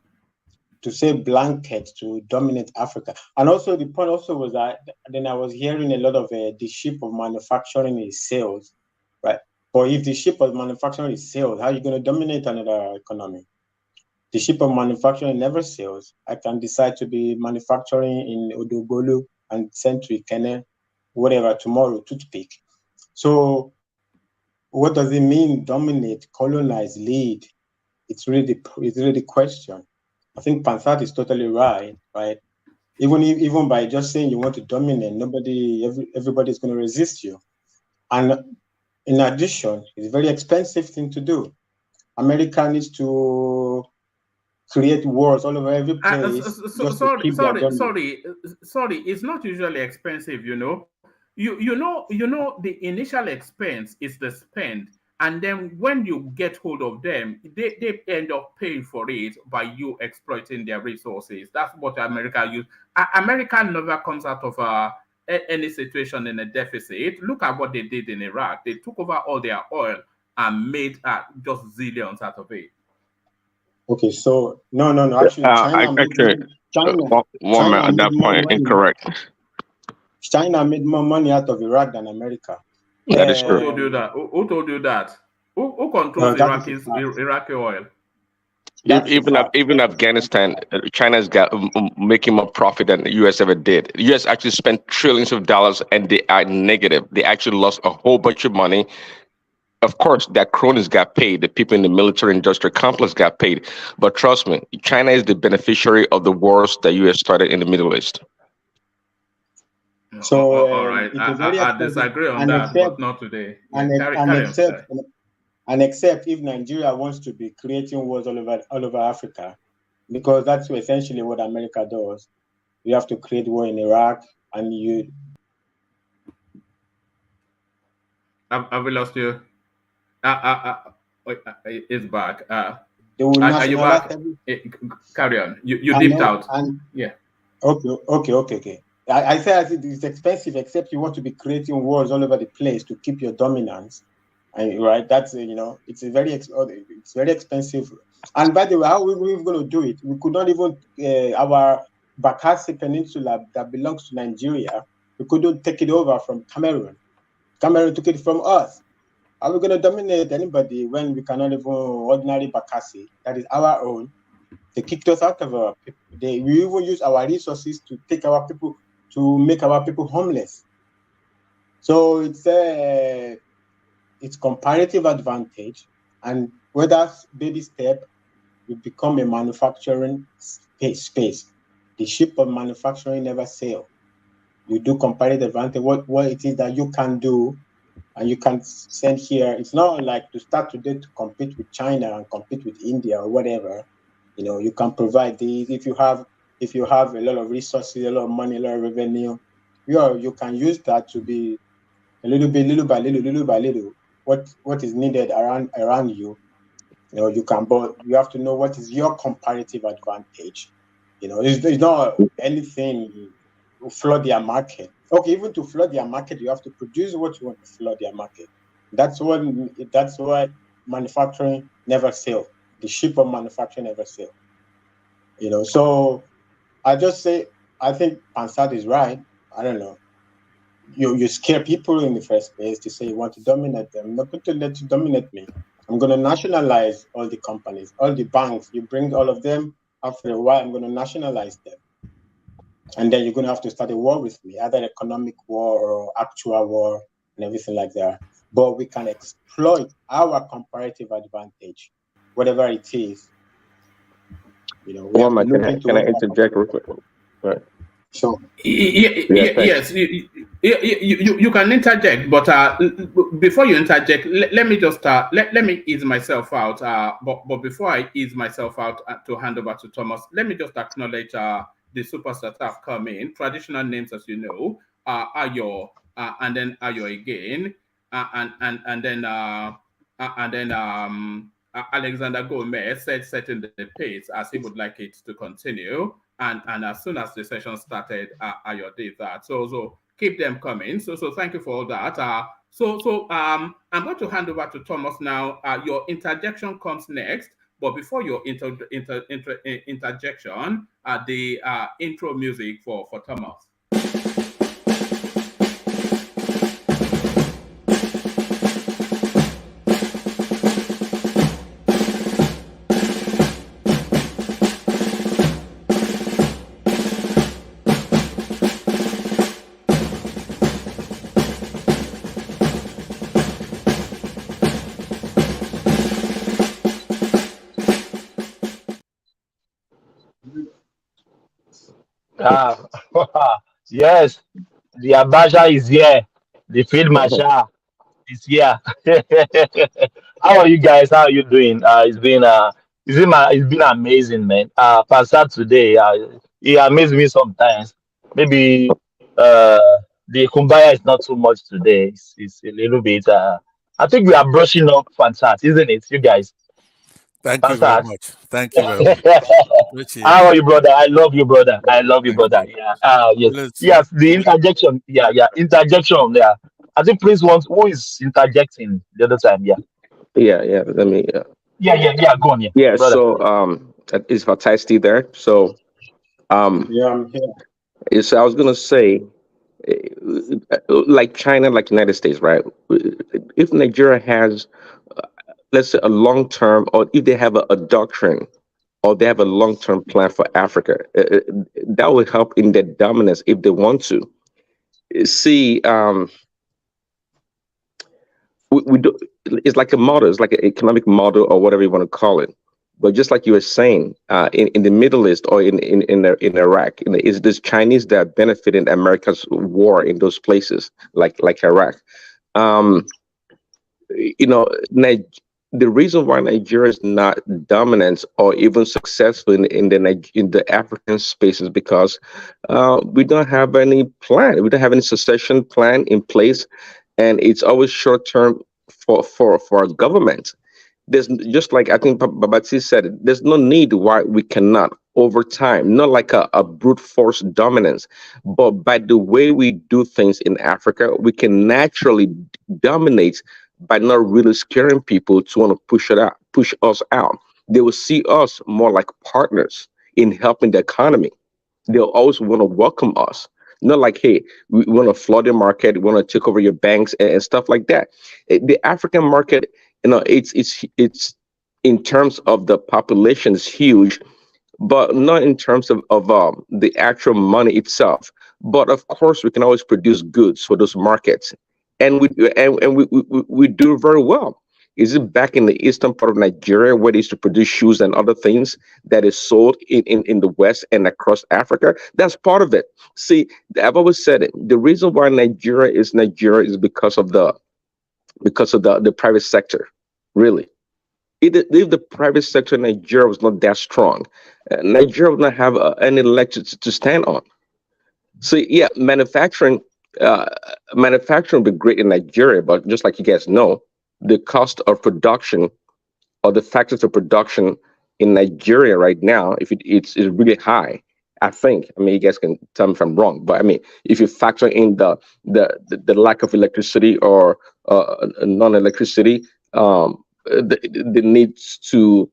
to say blanket to dominate Africa, and also the point also was that then I was hearing a lot of the ship of manufacturing is sales, right? But if the ship of manufacturing is sales, how are you going to dominate another economy? The ship of manufacturing never sails. I can decide to be manufacturing in Odogolu and send to Ikene, whatever, tomorrow, toothpick. So what does it mean, dominate, colonize, lead? It's really the question. I think Pansat is totally right? Even by just saying you want to dominate, everybody's going to resist you. And in addition, it's a very expensive thing to do. America needs to create wars all over every place. Sorry. It's not usually expensive, you know. You know the initial expense is the spend, and then when you get hold of them, they end up paying for it by you exploiting their resources. That's what America use. America never comes out of any situation in a deficit. Look at what they did in Iraq. They took over all their oil and made just zillions out of it. Okay, so no. Actually, China at that point incorrect. China made more money out of Iraq than America. That is true. Who told you that? Who controls Iraqi oil? Even Afghanistan, China's got making more profit than the U.S. ever did. The U.S. actually spent trillions of dollars, and they are negative. They actually lost a whole bunch of money. Of course, that cronies got paid. The people in the military-industrial complex got paid. But trust me, China is the beneficiary of the wars that U.S. started in the Middle East. So, all right, I disagree on that, but not today. Except if Nigeria wants to be creating wars all over Africa, because that's essentially what America does. You have to create war in Iraq, and you. Have we lost you? It's back. Are you back? Carry on. You dipped out. Yeah. Okay. I said it's expensive, except you want to be creating wars all over the place to keep your dominance, and right? That's it's very expensive. And by the way, how are we going to do it? We could not even our Bakassi Peninsula that belongs to Nigeria. We couldn't take it over from Cameroon. Cameroon took it from us. Are we going to dominate anybody when we cannot even ordinary Bakassi that is our own? They kicked us out of our people. We even use our resources to take our people, to make our people homeless. So it's comparative advantage, and whether baby step will become a manufacturing space. The ship of manufacturing never sail. You do comparative advantage, what it is that you can do, and you can send here. It's not like to start today to compete with China and compete with India or whatever. You can provide these if you have a lot of resources, a lot of money, a lot of revenue. You can use that to be a little by little. What is needed around you. You can, but you have to know what is your comparative advantage. It's not anything to flood their market. Okay, even to flood their market, you have to produce what you want to flood their market. That's why manufacturing never sail. The ship of manufacturing never sail. So I just say I think Pansat is right. I don't know. You scare people in the first place to say you want to dominate them. I'm not going to let you dominate me. I'm going to nationalize all the companies, all the banks. You bring all of them. After a while, I'm going to nationalize them. And then you're going to have to start a war with me, either economic war or actual war and everything like that. But we can exploit our comparative advantage, whatever it is. Can I interject real quick? Right. Sure. Yes, you can interject, but before you interject, let me just let me ease myself out. But before I ease myself out to hand over to Thomas, let me just acknowledge the superstars that have come in. Traditional names, as you know, Ayo, and then Ayo again, and then Alexander Gomez said setting the pace as he would like it to continue. And as soon as the session started, Ayo did that. So keep them coming. So thank you for all that. I'm going to hand over to Thomas now. Your interjection comes next. But before your interjection, the intro music for Thomas. Ah, yes, the Abacha is here. The field marshal is here. How are you guys? How are you doing? It's been amazing, man. Pastor today, he amazed me sometimes. Maybe uh the kumbaya is not too much today. It's a little bit. I think we are brushing up fantastic, isn't it, you guys? Thank you very Fantastic. much. Thank you very much. Appreciate How it. are you, brother? I love you, brother. I love you, Thank brother. you. Yeah. Yes. Let's Yes. The interjection. Yeah. Yeah. Interjection. Yeah. I think Prince wants who is interjecting the other time. Yeah. Yeah. Let me. Yeah. Yeah. Yeah. Go on. Yeah, Yeah. brother. So is Fatai there? So um, Yeah, I'm here. is I was gonna say, like China, like United States, right? If Nigeria has, let's say, a long term, or if they have a doctrine, or they have a long term plan for Africa, that will help in their dominance if they want to. See, we do. It's like a model. It's like an economic model, or whatever you want to call it. But just like you were saying, in the Middle East or in Iraq, is this Chinese that benefited America's war in those places, like Iraq. Um, you know, the reason why Nigeria is not dominant or even successful in the African space is because we don't have any plan. We don't have any succession plan in place, and it's always short term for our government. There's just like I think Babati said, there's no need why we cannot over time, not like a brute force dominance, but by the way we do things in Africa, we can naturally dominate by not really scaring people to want to push us out. They will see us more like partners in helping the economy. They'll always want to welcome us. Not like, hey, we want to flood the market, we want to take over your banks and stuff like that. The African market, it's in terms of the population is huge, but not in terms of the actual money itself. But of course, we can always produce goods for those markets, and we do very well. Is it back in the eastern part of Nigeria where they used to produce shoes and other things that is sold in the West and across Africa? That's part of it. See, I've always said it. The reason why Nigeria is because of the private sector, really. If the private sector in Nigeria was not that strong, Nigeria would not have any leg to stand on. So yeah, manufacturing would be great in Nigeria, but just like you guys know, the cost of production or the factors of production in Nigeria right now, if it's really high. I think. I mean, you guys can tell me if I'm wrong, but I mean, if you factor in the lack of electricity or non-electricity, the needs to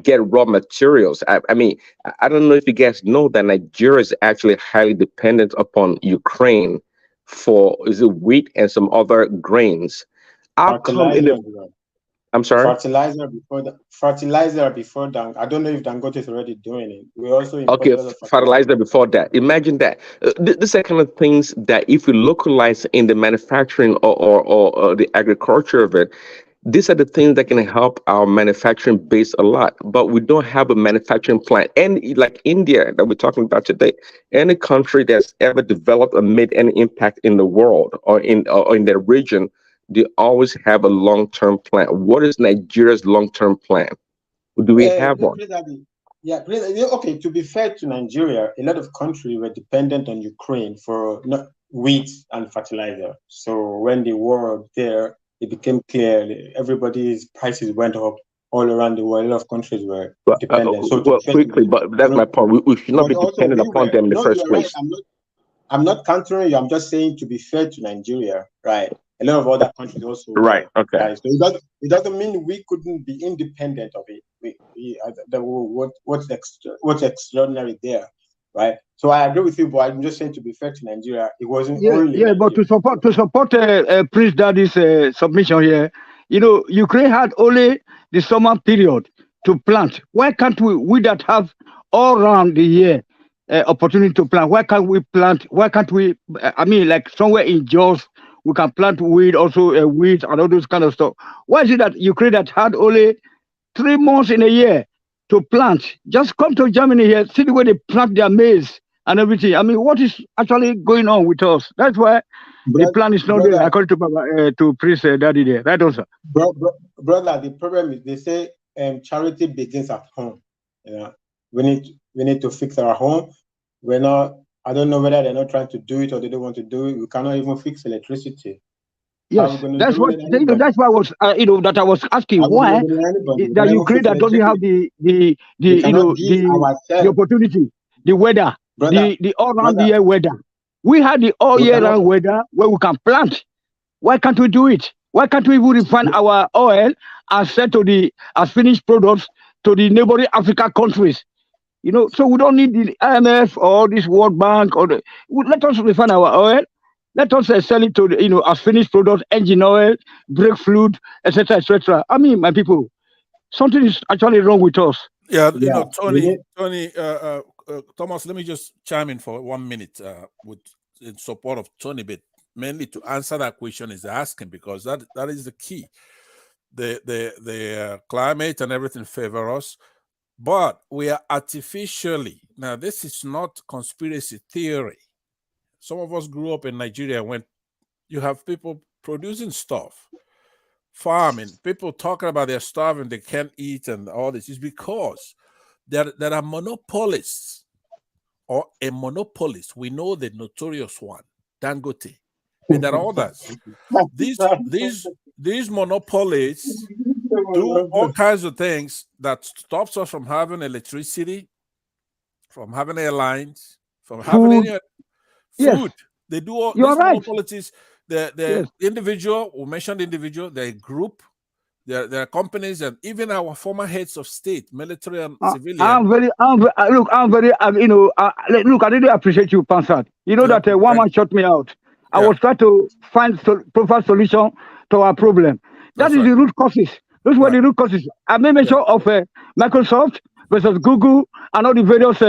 get raw materials. I mean, I don't know if you guys know that Nigeria is actually highly dependent upon Ukraine for is it wheat and some other grains. How come in the I'm sorry? Fertilizer before Dan. I don't know if Dangote is already doing it. We also import Okay, a lot of fertilizer before that. Imagine that. These are kind of things that if we localize in the manufacturing or the agriculture of it, these are the things that can help our manufacturing base a lot. But we don't have a manufacturing plant. And like India that we're talking about today, any country that's ever developed or made any impact in the world or in their region, they always have a long-term plan. What is Nigeria's long-term plan? Do we have one? Yeah, okay. To be fair to Nigeria, a lot of countries were dependent on Ukraine for wheat and fertilizer. So when the war there, it became clear everybody's prices went up all around the world. A lot of countries were dependent. Quickly, but that's my point. We should not be dependent upon them in the first place. Right. I'm not countering you. I'm just saying to be fair to Nigeria, right? A lot of other countries also. Right. Okay. Right? So it doesn't mean we couldn't be independent of it. What's extraordinary there, right? So I agree with you, but I'm just saying to be fair to Nigeria, it wasn't only. Yeah, but to support Prince Daddy's submission here, Ukraine had only the summer period to plant. Why can't we that have all around the year opportunity to plant? Why can't we plant? Why can't we? I mean, like somewhere in Jos, we can plant wheat, also wheat and all those kind of stuff. Why is it that Ukraine that had only 3 months in a year to plant? Just come to Germany here, see the way they plant their maize and everything. I mean, what is actually going on with us? That's why the plan is not there, according to Priest Daddy there. Right, also. Brother, the problem is they say charity begins at home. You know, we need to fix our home. We're not. I don't know whether they're not trying to do it or they don't want to do it. We cannot even fix electricity. Yes, that's what that's why I was that I was asking why that Ukraine that doesn't have the opportunity, the weather, the all round the year weather. We had the all year round weather where we can plant. Why can't we do it? Why can't we even refine our oil and sell as finished products to the neighboring African countries? You know, so we don't need the IMF or this World Bank let us refine our oil. Let us sell it to as finished products, engine oil, brake fluid, etc., etc. I mean, my people, something is actually wrong with us. Yeah, you know, Tony, Thomas, let me just chime in for 1 minute in support of Tony, but mainly to answer that question is asking, because that is the key. The climate and everything favor us, but we are artificially, now this is not conspiracy theory. Some of us grew up in Nigeria when you have people producing stuff, farming, people talking about they're starving, they can't eat and all this. Is because there are monopolists or a monopolist. We know the notorious one, Dangote, and there are others. These monopolists do all kinds of things that stops us from having electricity, from having airlines, from having any food. They do all these monopolies. They're individual. We mentioned individual. They're group. They're companies, and even our former heads of state, military and civilian. Look, I really appreciate you, Pansat. You know that one man shut me out. I was trying to find proper solution to our problem. That is the root causes. Those were the root causes. I made mention of Microsoft versus Google and all the various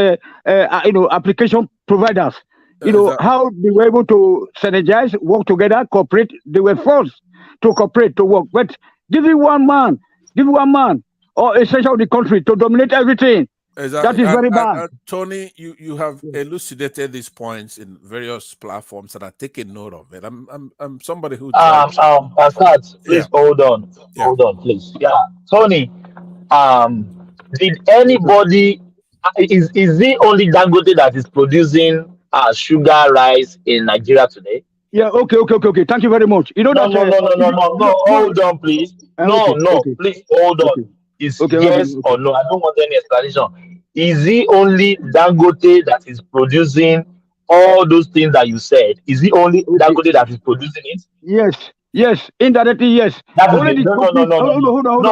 application providers. You know, how they were able to synergize, work together, cooperate. They were forced to cooperate, to work. But give it one man or a section of the country to dominate everything. Exactly. That is very bad. Tony, you have elucidated these points in various platforms, and I take a note of it. I'm somebody who Passat, please hold on. Hold on, please. Yeah. Tony, did anybody is the only Dangote that is producing sugar rice in Nigeria today? Yeah, okay. Thank you very much. You know no, hold on, please. Please hold on. It's yes or no. I don't want any explanation. Is he only Dangote that is producing all those things that you said? Is he only Dangote that is producing it? Yes. Indirectly, yes. No. Hold on.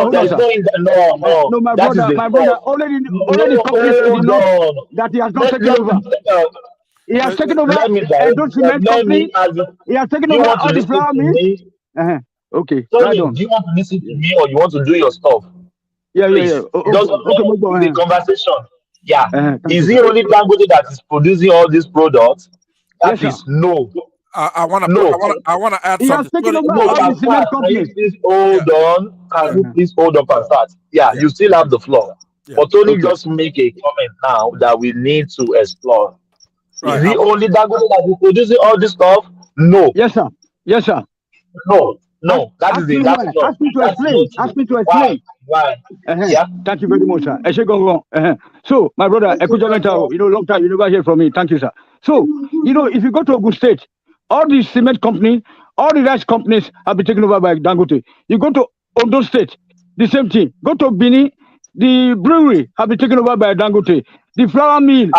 No, my brother. Already the company that he has not taken over. He has taken over those cement company. He has taken over all the flour mills. Okay. Sorry, do you want to listen to me or you want to do your stuff? Yeah. The conversation. Yeah. Is he only Dangote that is producing all these products? That is no. I want to add something. Can you please hold on? Can you please hold on for that? Yeah, you still have the floor. But Tony just make a comment now that we need to explore. Right. Is he only Dangote that is producing all this stuff? No. Yes, sir. No. That is the Ask me to explain. Why? Yeah. Thank you very much, sir. So, my brother, long time you never hear from me. Thank you, sir. So, if you go to Ogun State, all the cement companies, all the rice companies have been taken over by Dangote. You go to Ondo State, the same thing. Go to Bini, the brewery have been taken over by Dangote. The flour mill.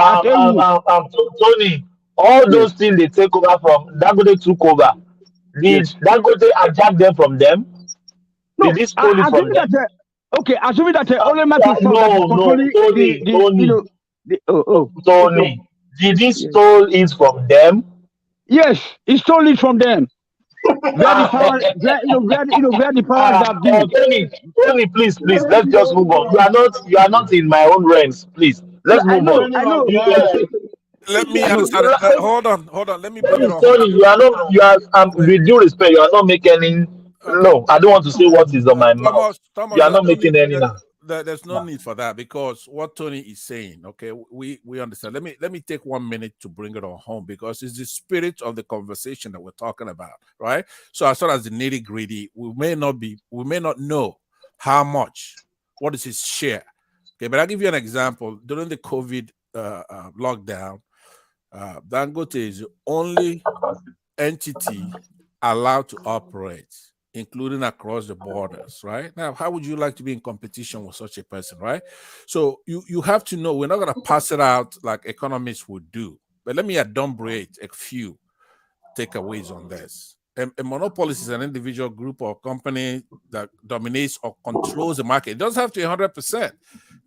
Tony, all those things they take over from Dangote took over. Did Dangote hijack them from them? No, did he steal it from them? Assuming that only Microsoft Tony, did he stole it from them? Yes, he stole it from them. Where the powers have been. Tony, please, let's just move on. You are not in my own realms, please. Let's move on. I know. Let me answer it. Hold on. Let me bring it on. Tony, with due respect, you are not making any. No, I don't want to say what is on my mouth. You are not making any now. there's no need for that, because what Tony is saying, okay, we understand. Let me take 1 minute to bring it on home, because it's the spirit of the conversation that we're talking about, right? So as far as the nitty gritty, we may not know how much, what is his share. Okay, but I'll give you an example. During the COVID lockdown, Dangote is the only entity allowed to operate, including across the borders, right? Now, how would you like to be in competition with such a person, right? So you have to know, we're not going to pass it out like economists would do. But let me adumbrate a few takeaways on this. A monopolist is an individual group or company that dominates or controls the market. It doesn't have to be 100%.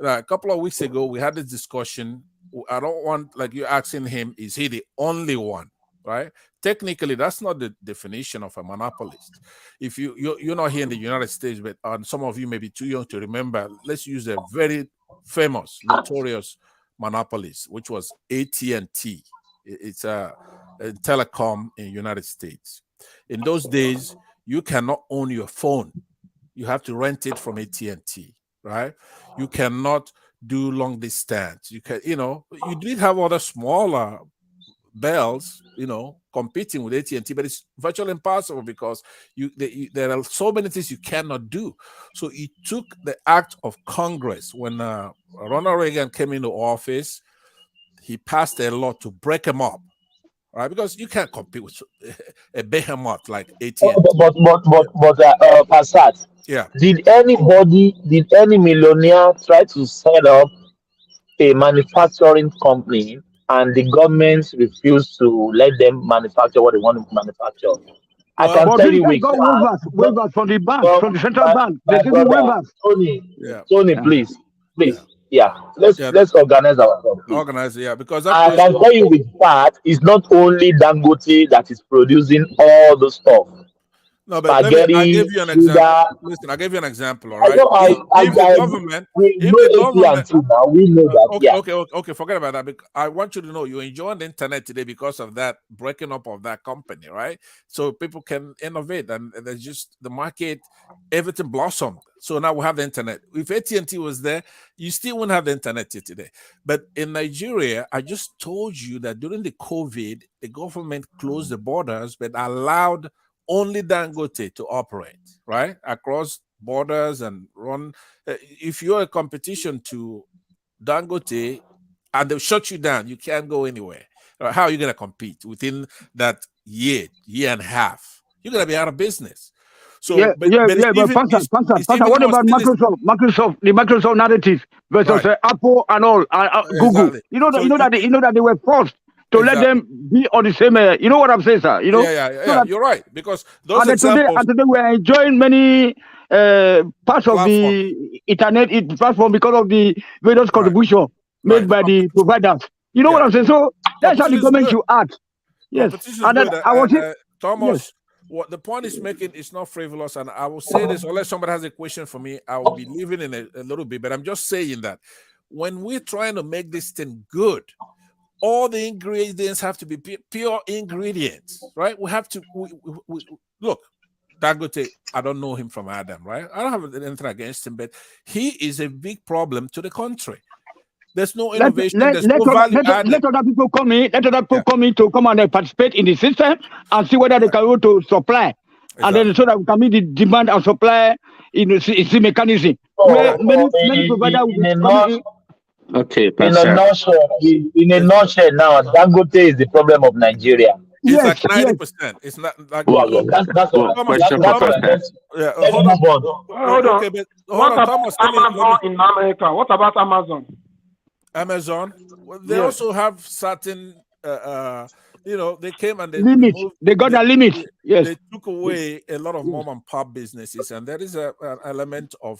A couple of weeks ago, we had this discussion. I don't want, like you asking him, is he the only one, right? Technically, that's not the definition of a monopolist. If you're not here in the United States, but some of you may be too young to remember, let's use a very famous, notorious monopolist, which was AT&T. It's a telecom in the United States. In those days, you cannot own your phone. You have to rent it from AT&T, right? You cannot do long distance. You can, you did have other smaller bells, competing with AT&T, but it's virtually impossible because there are so many things you cannot do. So it took the act of Congress when Ronald Reagan came into office. He passed a law to break them up, right? Because you can't compete with a behemoth like AT&T. But Passat. Yeah. Did any millionaire try to set up a manufacturing company and the government refused to let them manufacture what they want to manufacture? I can tell you with waivers from the bank, from the central bank. They give you waivers. Tony, please. Let's organize ourselves. Organize, yeah, because I can tell you with that, it's not only Dangote that is producing all the stuff. No, but I'll give you an example. Listen, I'll give you an example, all right? If the government, we know that. Okay, forget about that. Because I want you to know you're enjoying the internet today because of that breaking up of that company, right? So people can innovate, and there's just the market, everything blossomed. So now we have the internet. If AT&T was there, you still wouldn't have the internet today. But in Nigeria, I just told you that during the COVID, the government closed the borders, but allowed only Dangote to operate, right, across borders and run. If you're a competition to Dangote and they shut you down, you can't go anywhere. How are you going to compete within that year and a half? You're going to be out of business. So, but Pastor, what about Microsoft, the Microsoft narrative versus Apple and all, Google? Exactly. You know that they were forced to let them be on the same. You know what I'm saying, sir? Yeah. You're right, because those examples. And today we are enjoying many parts of the internet platform because of the various contributions made by the providers. You know what I'm saying? So that's how the government should act. Yes, and then I was Thomas. Yes. What the point is making is not frivolous, and I will say this unless somebody has a question for me, I will be leaving in a little bit. But I'm just saying that when we're trying to make this thing good, all the ingredients have to be pure ingredients, right? We have to look. Dangote, I don't know him from Adam, right? I don't have anything against him, but he is a big problem to the country. There's no innovation. There's no value added. Let other people come in. Let other people come in to come and participate in the system and see whether they can go to supply, and then so that we can meet the demand and supply in the mechanism. Where many providers will Okay, in a nutshell, now Dangote is the problem of Nigeria. It's like 90%. It's not like that's question for Pastor. Hold on. Okay, what about Amazon in America? What about Amazon? Amazon, they also have certain, they came and they got a limit. Yes, they took away a lot of mom and pop businesses, and there is an element of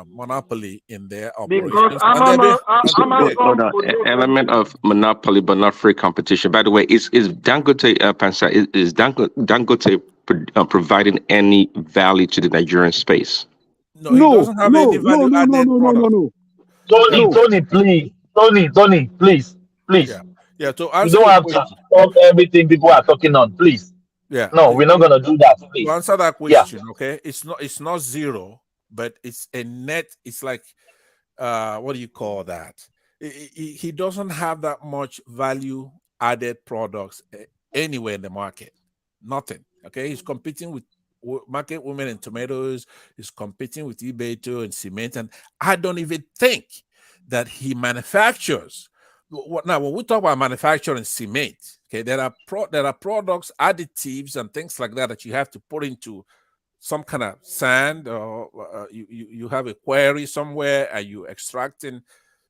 monopoly in their operations. Element of monopoly, but not free competition. By the way, is Dangote Pansa, is Dangote providing any value to the Nigerian space? No, he doesn't have any value added product. No. Tony, please. Yeah. To you don't have to stop everything people are talking on, please. Yeah. No, we're not gonna do that. Please. To answer that question, okay, it's not zero, but it's a net. It's like, what do you call that? He doesn't have that much value added products anywhere in the market. Nothing. Okay, he's competing with market women in tomatoes. He's competing with eBay too in cement, and I don't even think that he manufactures. Now, when we talk about manufacturing cement, okay, there are products, additives, and things like that you have to put into some kind of sand, or you have a quarry somewhere, and you extracting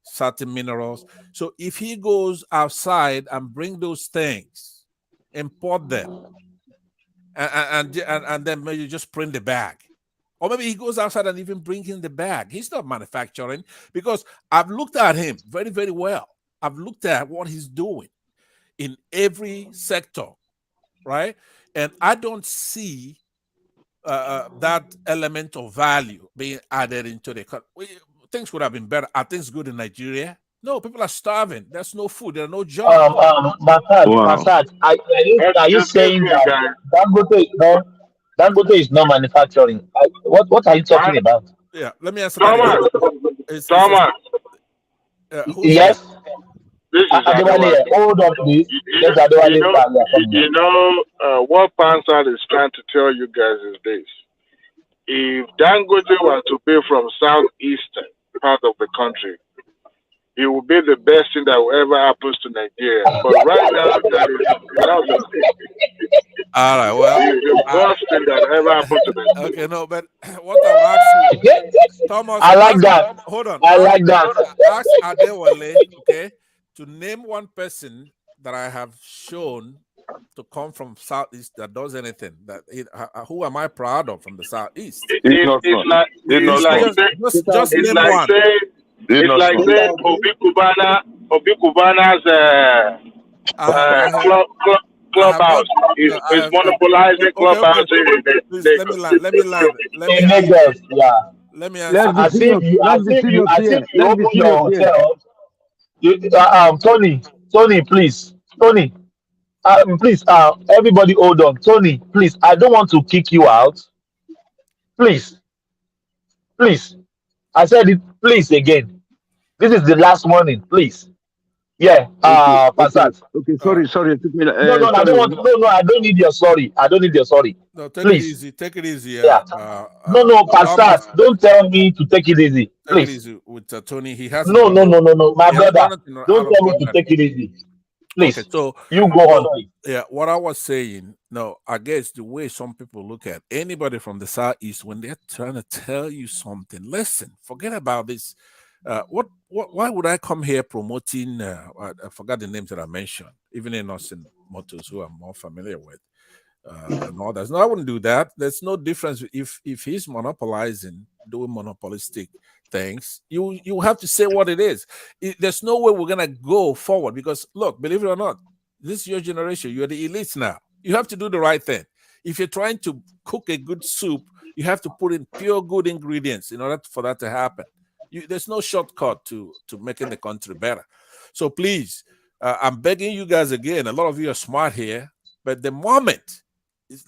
certain minerals. So if he goes outside and bring those things, import them, and then maybe just print the bag. Or maybe he goes outside and even brings in the bag. He's not manufacturing, because I've looked at him very, very well. I've looked at what he's doing in every sector, right? And I don't see that element of value being added into the country. Things would have been better. Are things good in Nigeria? No, people are starving. There's no food. There are no jobs. Masad, are you saying that Dangote is not manufacturing? What are you talking about? Yeah, let me answer that. Thomas. Yes. This is Adewale, hold on, please. Let's you know what Pansat is trying to tell you guys is this. If Dangote was to be from southeastern part of the country, it will be the best thing that will ever happen to Nigeria. But right now, all right, well, the worst thing that ever happened to Nigeria. Okay, no, but what I will ask you, Thomas, I like that. Hold on. I like that. Ask Adewale, okay, to name one person that I have shown to come from southeast that does anything. Who am I proud of from the southeast? It's like name one. It's like saying Obi Kubana's clubhouse is monopolizing clubhouse. Let me land. In Lagos, yeah. Let me answer. As if you open your hotel. Tony, please. Tony, please, everybody hold on. Tony, please, I don't want to kick you out. Please. I said it, please, again. This is the last warning, please. Yeah, Passat. Okay, sorry. No, I don't want. No, I don't need your sorry. No, take please. it easy. Take it easy. Yeah. No, Passat. Don't tell me to take it easy, please. Take it easy with Tony. He has. No, my brother. Don't tell me to take it easy, please. Okay, so you go on, please. Yeah, what I was saying. No, I guess the way some people look at anybody from the southeast when they're trying to tell you something. Listen, forget about this. Why would I come here promoting? I forgot the names that I mentioned, even in Austin Motors, who I'm more familiar with, and all that. No, I wouldn't do that. There's no difference if he's monopolizing, doing monopolistic things. You have to say what it is. There's no way we're gonna go forward because look, believe it or not, this is your generation. You're the elites now. You have to do the right thing. If you're trying to cook a good soup, you have to put in pure good ingredients in order for that to happen. There's no shortcut to making the country better. So please, I'm begging you guys again. A lot of you are smart here, but the moment,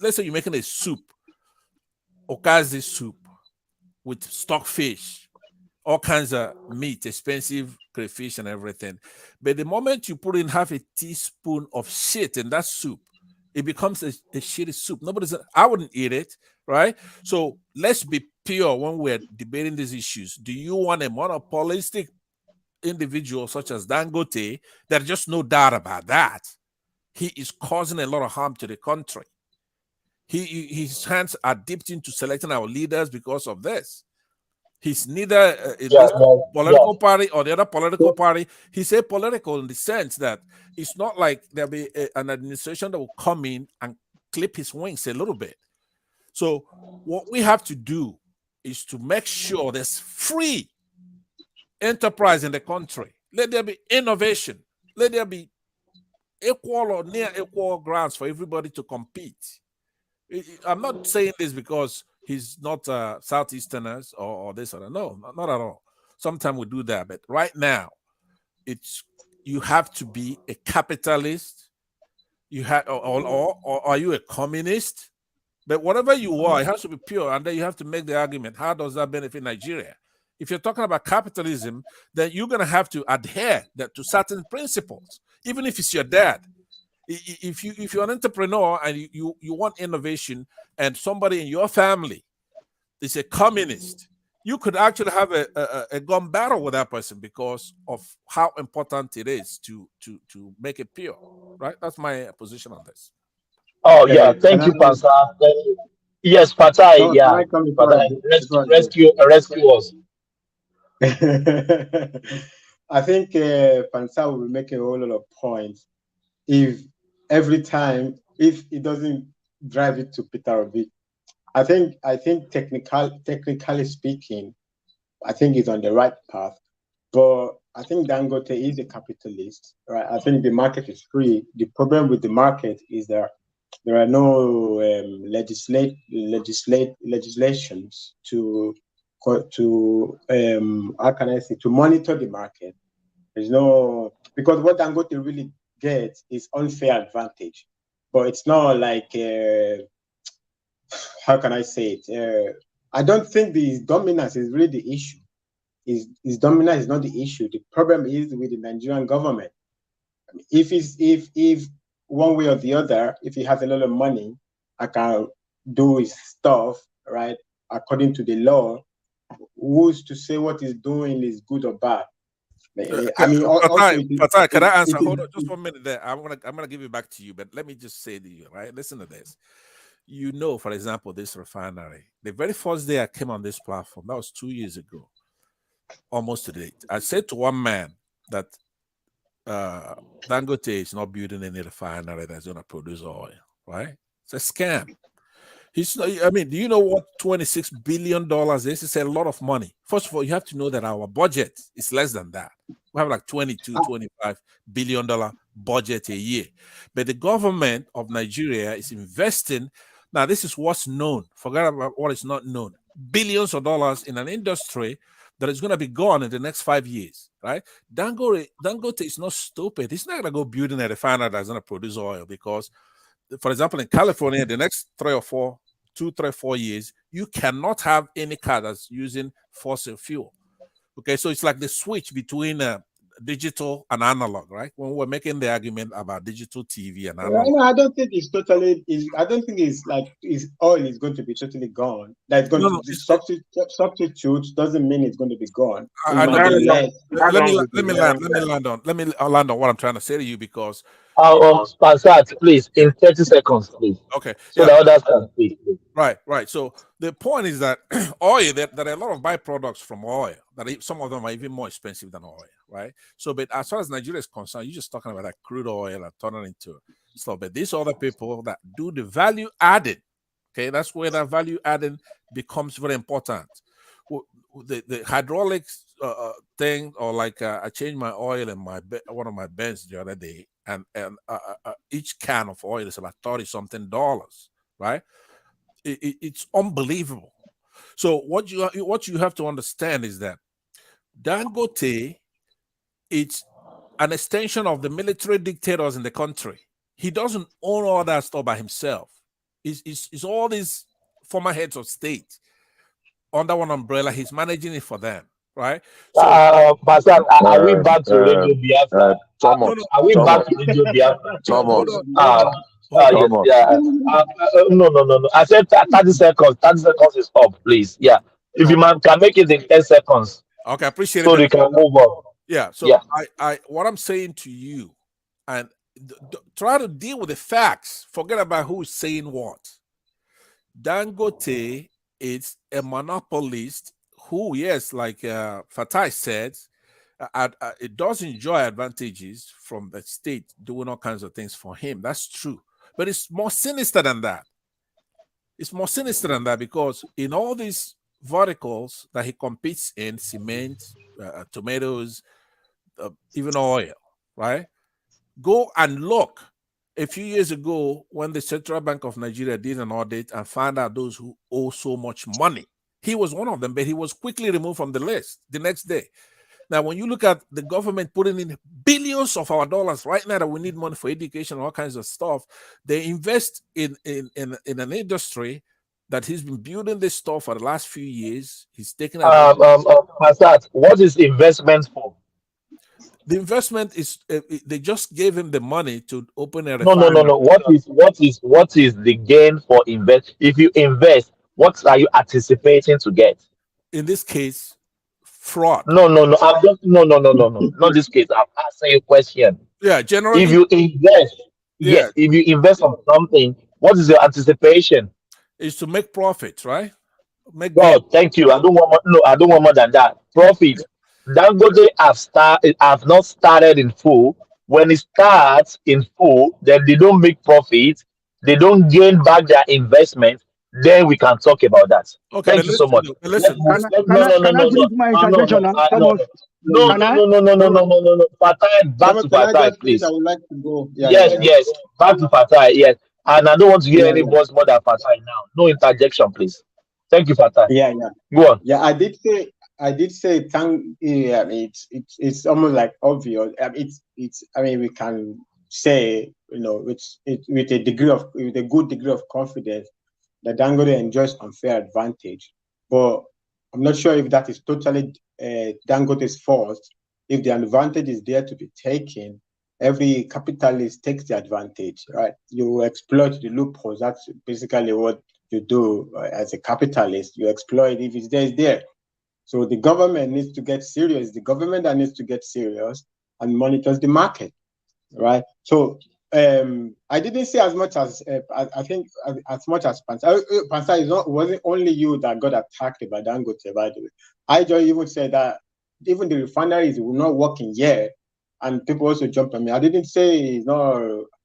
let's say you're making a soup, okazi soup with stockfish, all kinds of meat, expensive crayfish and everything. But the moment you put in half a teaspoon of shit in that soup, it becomes a shitty soup. I wouldn't eat it, right? So let's be pure when we're debating these issues. Do you want a monopolistic individual such as Dangote? There's just no doubt about that. He is causing a lot of harm to the country. His hands are dipped into selecting our leaders because of this. He's neither in this political party or the other political party. He's apolitical in the sense that it's not like there'll be an administration that will come in and clip his wings a little bit. So what we have to do is to make sure there's free enterprise in the country. Let there be innovation. Let there be equal or near equal grounds for everybody to compete. I'm not saying this because he's not Southeasterners or this or that. No, not at all. Sometimes we do that, but right now, you have to be a capitalist. You have, or are you a communist? But whatever you are, it has to be pure, and then you have to make the argument, how does that benefit Nigeria? If you're talking about capitalism, then you're going to have to adhere to certain principles, even if it's your dad. If you're an entrepreneur and you want innovation, and somebody in your family is a communist, you could actually have a gun battle with that person because of how important it is to make it pure, right? That's my position on this. Oh yeah, thank you, Pastor. Yes, Patai. No, Yeah, Patai, rescue us. I think Pansa will be making a whole lot of points if every time, if it doesn't drive it to Peter Obi. I think technically speaking, I think he's on the right path. But I think Dangote is a capitalist, right? I think the market is free. The problem with the market is that there are no legislations to how can I say, to monitor the market. There's no, because what Dangote really gets is unfair advantage, but it's not like how can I say it? I don't think the dominance is really the issue. His dominance is not the issue. The problem is with the Nigerian government. If one way or the other, if he has a lot of money, I can do his stuff, right, according to the law. Who's to say what he's doing is good or bad? I mean, Patai, can I answer? Hold on, just 1 minute there. I'm gonna give it back to you, but let me just say to you, right? Listen to this. You know, for example, this refinery. The very first day I came on this platform, that was 2 years ago, almost to date. I said to one man that Dangote is not building any refinery that's going to produce oil, right? It's a scam. He's not, I mean, do you know what $26 billion is? It's a lot of money. First of all, you have to know that our budget is less than that. We have like $22-25 billion budget a year. But the government of Nigeria is investing. Now, this is what's known. Forget about what is not known. Billions of dollars in an industry that is going to be gone in the next 5 years, right? Dangote is not stupid. He's not going to go building a refinery that's going to produce oil because, for example, in California, the next 2, 3, 4 years, you cannot have any car that's using fossil fuel. Okay, so it's like the switch between digital and analog, right? When we're making the argument about digital TV and analog. No, I don't think it's totally. I don't think it's like oil is going to be totally gone. That's going to substitute doesn't mean it's going to be gone. Let me land on what I'm trying to say to you because. Pansat, please, in 30 seconds, please. Okay. So the others can speak. Right. So the point is that oil, there are a lot of byproducts from oil that some of them are even more expensive than oil, right? So, but as far as Nigeria is concerned, you're just talking about that crude oil and turning into stuff. But these other people that do the value added, okay, that's where that value added becomes very important. The hydraulics thing, or like I changed my oil in one of my Benz the other day, and each can of oil is about $30-something, right? It's unbelievable. So what you have to understand is that Dangote, it's an extension of the military dictators in the country. He doesn't own all that stuff by himself. It's all these former heads of state under one umbrella. He's managing it for them, right? So, Pastor, are we back to Radio Biafra? Are we back to Radio Biafra? No. I said 30 seconds. 30 seconds is up, please. Yeah. If you can make it in 10 seconds. Okay, I appreciate it. So we can move on. Yeah. So I what I'm saying to you, and try to deal with the facts. Forget about who's saying what. Dangote is a monopolist who, yes, like Fatai said, it does enjoy advantages from the state doing all kinds of things for him. That's true. But it's more sinister than that. It's more sinister than that because in all these verticals that he competes in, cement, tomatoes, even oil, right? Go and look. A few years ago, when the Central Bank of Nigeria did an audit and found out those who owe so much money, he was one of them, but he was quickly removed from the list the next day. Now, when you look at the government putting in billions of our dollars right now that we need money for education and all kinds of stuff, they invest in an industry that he's been building this stuff for the last few years. He's taking Passat, what is investment for? the investment is they just gave him the money to open a No. refinery. What is the gain for invest? If you invest, what are you anticipating to get? In this case, fraud. No. I'm just no. Not this case. I'm asking you a question. Yeah, generally. If you invest, yes, if you invest on something, what is your anticipation? Is to make profits, right? Make God, thank you. I don't want more, no, I don't want more than that. Profit. Dangote have not started in full. When it starts in full, then they don't make profit, they don't gain back their investment, then we can talk about that. Okay, Thank you so much. Can I finish my interjection now? No. Fatai, back to Fatai, please. I would like to go. Yes. Back to Fatai, yes. And I don't want to hear any voice more than Fatai now. No interjection, please. Thank you, Fatai. Yeah. Go on. Yeah, I did say thank. Yeah, I mean, it's almost like obvious. I mean, it's. I mean, we can say, you know, with a good degree of confidence that Dangote enjoys unfair advantage. But I'm not sure if that is totally Dangote's fault. If the advantage is there to be taken, every capitalist takes the advantage, right? You exploit the loopholes. That's basically what you do as a capitalist. You exploit. If it's there, it's there. So the government needs to get serious. The government that needs to get serious and monitors the market, right? So I didn't say as much as I think as much as Pansa. Pansa wasn't only you that got attacked by Dangote, by the way. I just even said that even the refineries will not work in here, and people also jumped on me. I didn't say he's not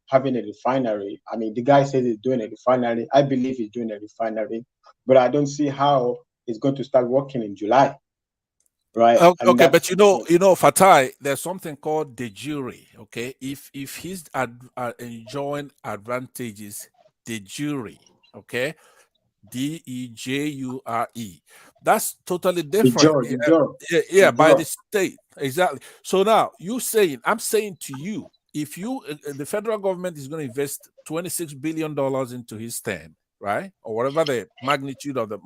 having a refinery. I mean, the guy says he's doing a refinery. I believe he's doing a refinery, but I don't see how it's going to start working in July, right? Okay, but you know, Fatai, there's something called de jure. Okay, if he's enjoying advantages de jure, okay, DEJURE, that's totally different. By the state, exactly. So now I'm saying to you, if the federal government is going to invest $26 billion into his stand, right, or whatever the magnitude of the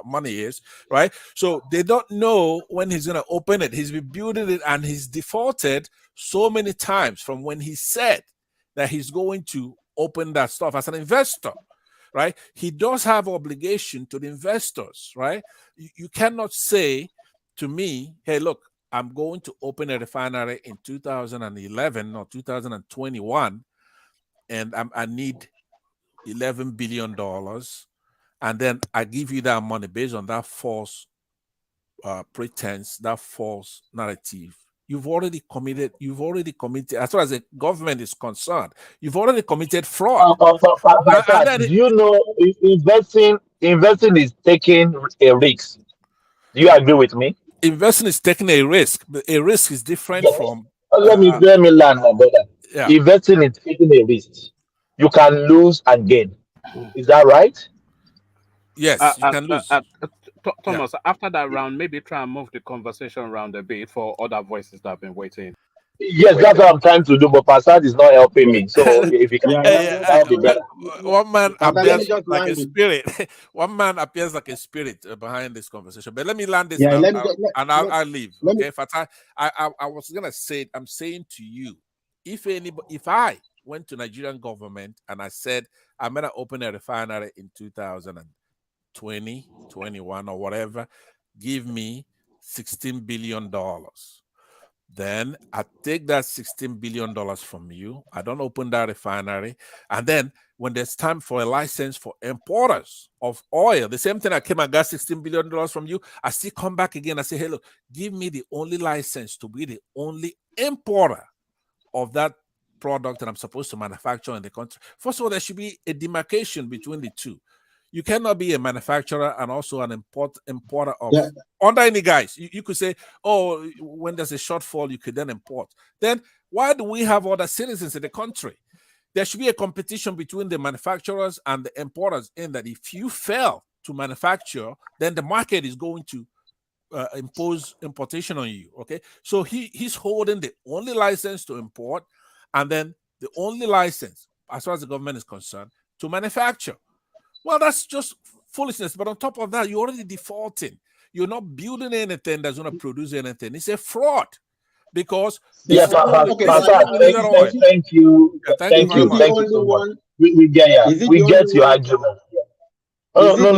money is, right? So they don't know when he's going to open it. He's been building it, and he's defaulted so many times from when he said that he's going to open that stuff as an investor, right? He does have obligation to the investors, right? You cannot say to me, hey, look, I'm going to open a refinery in 2011 or 2021, and I need $11 billion, and then I give you that money based on that false pretense, that false narrative. You've already committed, as far as the government is concerned, you've already committed fraud. Do you know investing is taking a risk? Do you agree with me? Investing is taking a risk. A risk is different from. Let me learn, my brother. Yeah. Investing is taking a risk. You can lose and gain. Is that right? Yes, you can lose. Thomas, after that round, maybe try and move the conversation around a bit for other voices that have been waiting. Yes, that's what I'm trying to do, but Passat is not helping me. So if you can, that'll be better. One man appears like a spirit. One man appears like a spirit behind this conversation. But let me land this now, and I'll leave. Okay, Fatai, I was gonna say, I'm saying to you, if I went to Nigerian government and I said I'm gonna open a refinery in 2020, 21 or whatever, give me $16 billion. Then I take that $16 billion from you. I don't open that refinery. And then when there's time for a license for importers of oil, the same thing I came and got $16 billion from you, I still come back again. I say, hey, look, give me the only license to be the only importer of that product that I'm supposed to manufacture in the country. First of all, there should be a demarcation between the two. You cannot be a manufacturer and also an importer of under any guise. You could say, oh, when there's a shortfall, you could then import. Then why do we have other citizens in the country? There should be a competition between the manufacturers and the importers, in that if you fail to manufacture, then the market is going to impose importation on you. Okay, so he's holding the only license to import, and then the only license, as far as the government is concerned, to manufacture. Well, that's just foolishness. But on top of that, you're already defaulting. You're not building anything that's going to produce anything. It's a fraud. Because yeah, thank you, yeah, thank you very much. So much. We get your argument. Oh, no,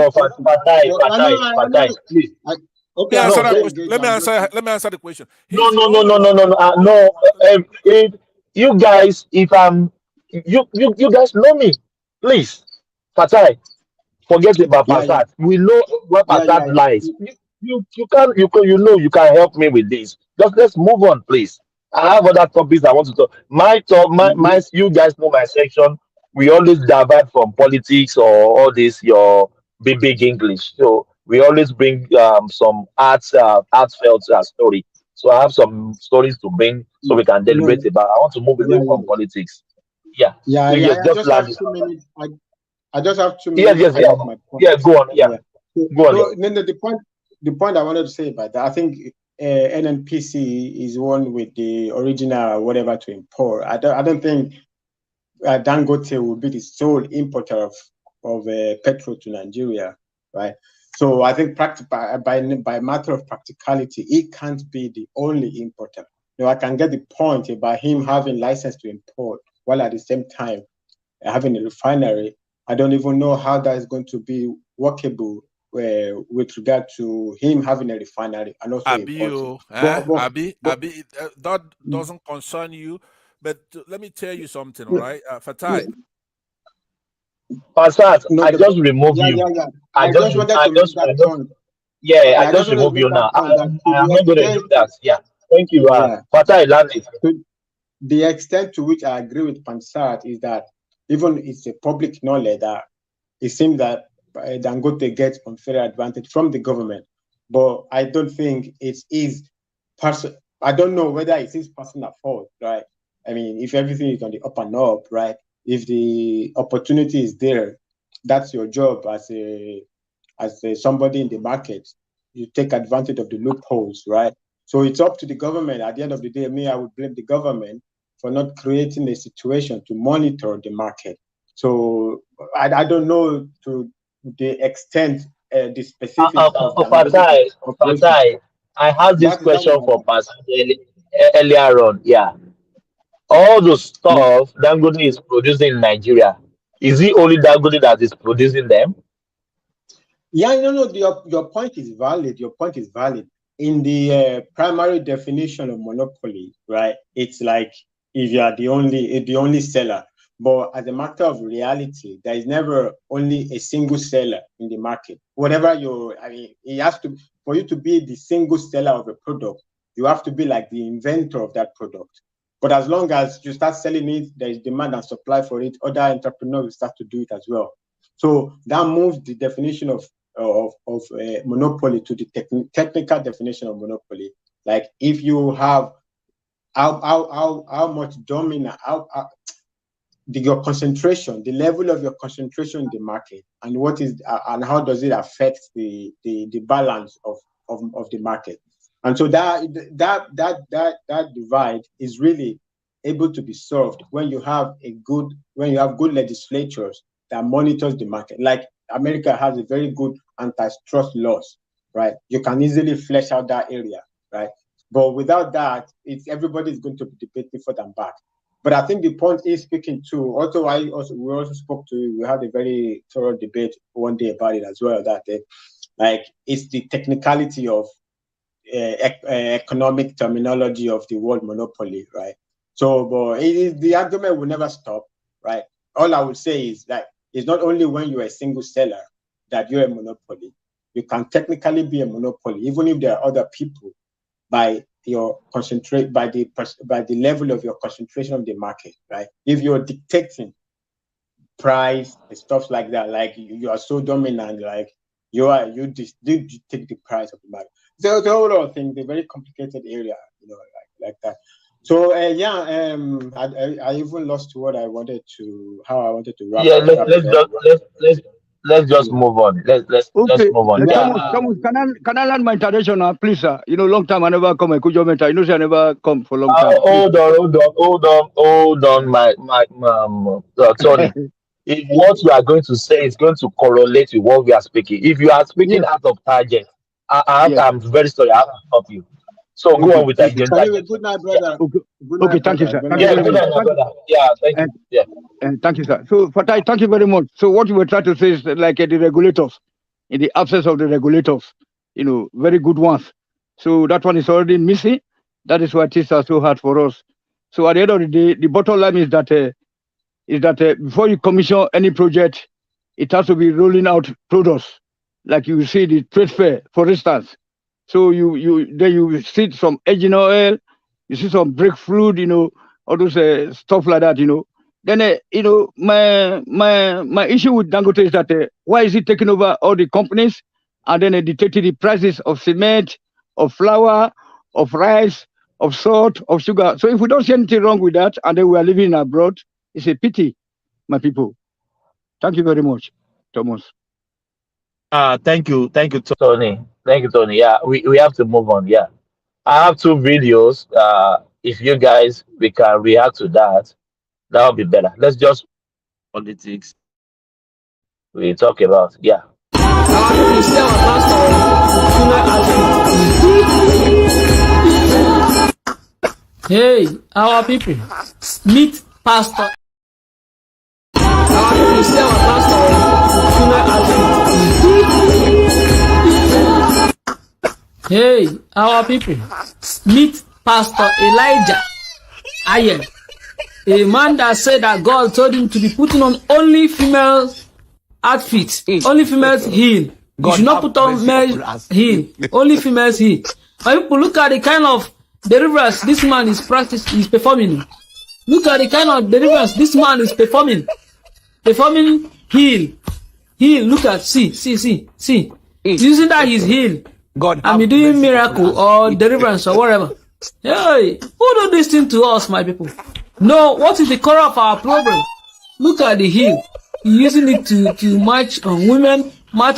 Fatai, please. Okay, let me answer the question. No. You guys, if I'm, you guys know me, please, Fatai. Forget about Passat. We know what Passat lies. You can help me with this. Just let's move on, please. I have other topics I want to talk. You guys know my section. We always divert from politics or all this your big English. So we always bring some heartfelt story. So I have some stories to bring so we can deliberate about. I want to move away from politics. Yeah. Yeah, So yeah. just I just have 2 minutes. I just have 2 minutes. Yeah, go on. Yeah. Go on. No, the point I wanted to say about that, I think NNPC is one with the original whatever to import. I don't think Dangote will be the sole importer of petrol to Nigeria, right? So I think by matter of practicality, it can't be the only importer. I can get the point about him having license to import while at the same time having a refinery. I don't even know how that is going to be workable with regard to him having a refinery and also that doesn't concern you. But let me tell you something, all right? Fatai. Passat, I just removed you. I just removed you now. I'm not going to do that. Yeah. Thank you. Fatai, land it. The extent to which I agree with Pansat is that even it's a public knowledge that it seems that Dangote gets unfair advantage from the government, but I don't think it is I don't know whether it is personal fault, right? I mean, if everything is on the up and up, right? If the opportunity is there, that's your job as somebody in the market. You take advantage of the loopholes, right? So it's up to the government. At the end of the day, I would blame the government for not creating a situation to monitor the market. So I don't know to the extent, the specifics of Fatai, I have this question for Pastor earlier on. Yeah. All the stuff Dangote is producing in Nigeria, is it only Dangote that is producing them? Yeah, no, your point is valid. Your point is valid. In the primary definition of monopoly, right? It's like if you are the only seller. But as a matter of reality, there is never only a single seller in the market. Whatever it has to, for you to be the single seller of a product, you have to be like the inventor of that product. But as long as you start selling it, there is demand and supply for it. Other entrepreneurs will start to do it as well. So that moves the definition of monopoly to the technical definition of monopoly. Like if you have how much dominant, your concentration, the level of your concentration in the market, and what is and how does it affect the balance of the market. And so that divide is really able to be solved when you have good legislatures that monitors the market. Like America has a very good antitrust laws, right? You can easily flesh out that area, right? But without that, everybody's going to be debating forth and back. But I think the point is speaking to, we also spoke to, we had a very thorough debate one day about it as well, that it's the technicality of economic terminology of the word monopoly, right? So, but the argument will never stop, right? All I would say is that it's not only when you're a single seller that you're a monopoly. You can technically be a monopoly, even if there are other people, by the level of your concentration of the market, right? If you're dictating price and stuff like that, like you are so dominant, like you dictate the price of the market. So the whole thing, the very complicated area, like that. So I even lost how I wanted to wrap up. let's just move on. Let's Okay, move on. Yeah. Thomas, can I learn my introduction now, please, sir? You know, long time I never come. I could join. You know, say I never come for a long time. Hold on, Tony. If what you are going to say is going to correlate with what we are speaking, if you are speaking out of target, I'm very sorry, I have to stop you. So go on with that. Anyway, good night, brother. Okay, thank you, sir. Thank you Yeah, very good much. night, my brother. Yeah, thank you. Yeah. And thank you, sir. So, Fatai, thank you very much. So, what you were trying to say is like the regulators, in the absence of the regulators, you know, very good ones. So, that one is already missing. That is why things are so hard for us. So, at the end of the day, the bottom line is that before you commission any project, it has to be rolling out products, like you see the trade fair, for instance. So you see some engine oil, you see some brake fluid, you know, all those stuff like that, you know. Then you know, my issue with Dangote is that why is he taking over all the companies and then dictating the prices of cement, of flour, of rice, of salt, of sugar? So if we don't see anything wrong with that, and then we are living abroad, it's a pity, my people. Thank you very much, Thomas. Thank you, Tony. Thank you, Tony. Yeah, we have to move on. Yeah. I have 2 videos. If you guys we can react to that, that would be better. Let's just politics we talk about. Yeah. Hey, our people, meet Pastor. Hey, our people, meet Pastor Elijah Ayen, a man that said that God told him to be putting on only female outfits, only females heel. You should not put on male heel, only females heel. When people look at the kind of deliverance this man is performing. Look at the kind of deliverance this man is performing heel. Look at, see. Using that his heel. God, I'm doing miracle or deliverance or whatever. Hey, who do this thing to us, my people? No, what is the core of our problem? Look at the heel. Using it to match on women, match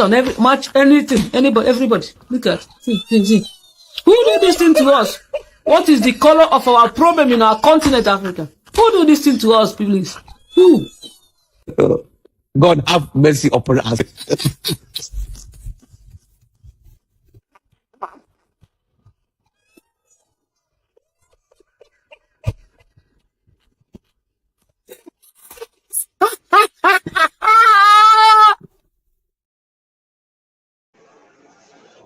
anything, anybody, everybody. Look at, see. Who do this thing to us? What is the color of our problem in our continent, Africa? Who do this thing to us, please? Who? God have mercy upon us.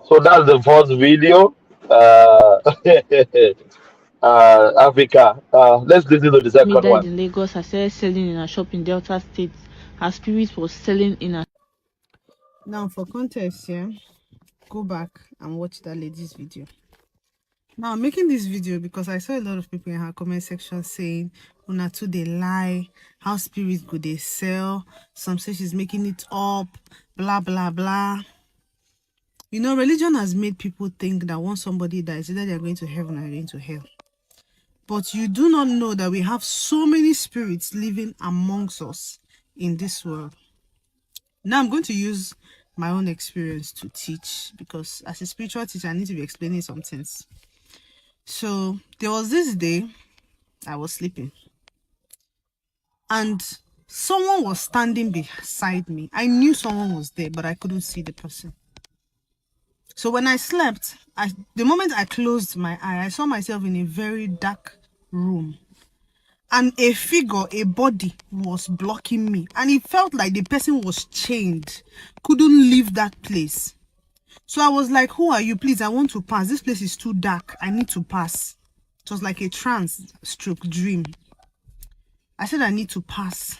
So that's the first video. Africa. Let's listen to the second died one. in Lagos. I started selling in a shop in Delta State. Her spirit was selling in a. Now, for context, yeah, go back and watch that lady's video. Now, I'm making this video because I saw a lot of people in her comment section saying, "Una too they lie, how spirits go they sell, some say she's making it up, blah blah blah." You know, religion has made people think that once somebody dies, either they're going to heaven or they're going to hell. But you do not know that we have so many spirits living amongst us in this world. Now I'm going to use my own experience to teach, because as a spiritual teacher, I need to be explaining some things. So there was this day I was sleeping and someone was standing beside me. I knew someone was there, but I couldn't see the person. So when I slept, the moment I closed my eye, I saw myself in a very dark room. And a figure, a body was blocking me. And it felt like the person was chained, couldn't leave that place. So I was like, "Who are you? Please, I want to pass. This place is too dark. I need to pass." It was like a trance stroke dream. I said, "I need to pass."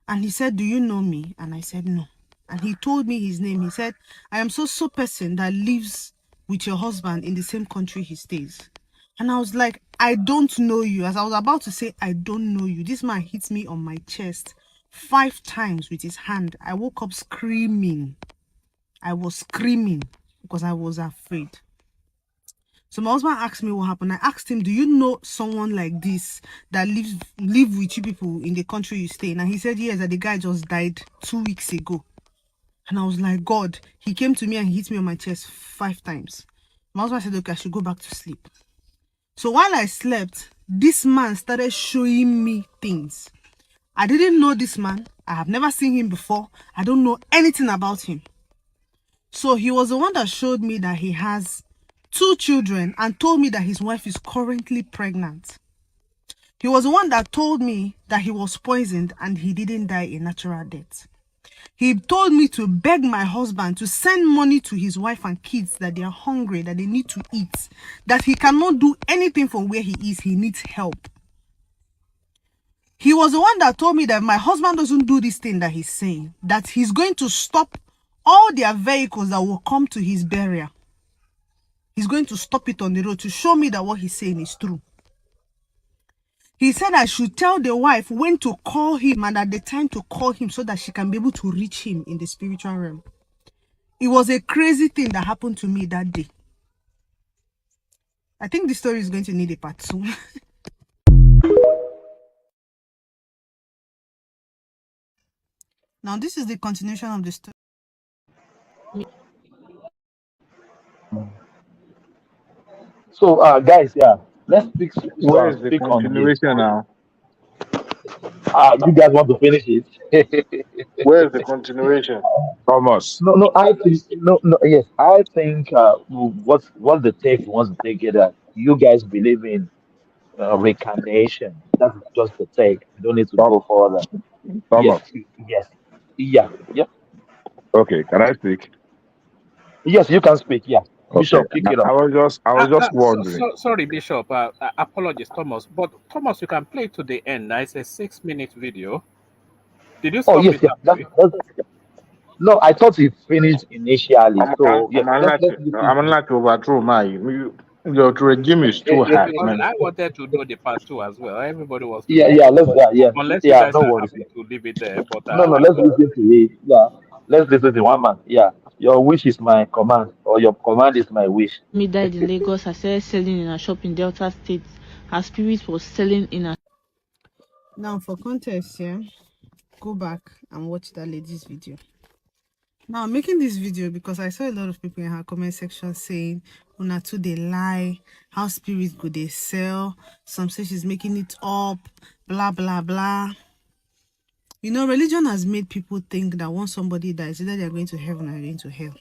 And he said, "Do you know me?" And I said, "No." And he told me his name. He said, "I am so person that lives with your husband in the same country he stays." And I was like, "I don't know you." As I was about to say, "I don't know you," this man hit me on my chest 5 times with his hand. I woke up screaming. I was screaming because I was afraid. So my husband asked me what happened. I asked him, "Do you know someone like this that live with you people in the country you stay in?" And he said, "Yes, that the guy just died 2 weeks ago." And I was like, God, he came to me and hit me on my chest 5 times. My husband said, okay, I should go back to sleep. So while I slept, this man started showing me things. I didn't know this man. I have never seen him before. I don't know anything about him. So he was the one that showed me that he has 2 children and told me that his wife is currently pregnant. He was the one that told me that he was poisoned and he didn't die a natural death. He told me to beg my husband to send money to his wife and kids, that they are hungry, that they need to eat, that he cannot do anything from where he is. He needs help. He was the one that told me that my husband doesn't do this thing that he's saying, that he's going to stop all their vehicles that will come to his burial. He's going to stop it on the road to show me that what he's saying is true. He said I should tell the wife when to call him and at the time to call him so that she can be able to reach him in the spiritual realm. It was a crazy thing that happened to me that day. I think this story is going to need a part 2. Now, this is the continuation of the story. So, guys, yeah, let's speak. Where is the Speak on this. continuation now? You guys want to finish it? Where is the continuation? Thomas. No. I think Yes, I think what the text wants to take it that you guys believe in reincarnation. That's just the take. You don't need to go further. Thomas. Yes. Yeah. Okay, can I speak? Yes, you can speak. Yeah. Okay. Bishop, pick it up. I was just wondering. Sorry, Bishop. Apologies, Thomas. But Thomas, you can play to the end. It's a 6-minute video. Did you stop Oh, yes, it? No, I thought it finished initially. So, yes, I'm not to overthrow my. Your regime is too hard, man. I wanted to do the part 2 as well. Everybody was. Unless you guys don't are happy to leave it there, but No, let's listen to it. Yeah, let's listen to one man. Yeah, your wish is my command, or your command is my wish. Me died in Lagos. I started selling in a shop in Delta State. Her spirit was selling in a. Now, for context, yeah, go back and watch that lady's video. Now, I'm making this video because I saw a lot of people in her comment section saying, Una too they lie, how spirits go they sell, some say she's making it up, blah, blah, blah. You know, religion has made people think that once somebody dies, either they're going to heaven or going to hell.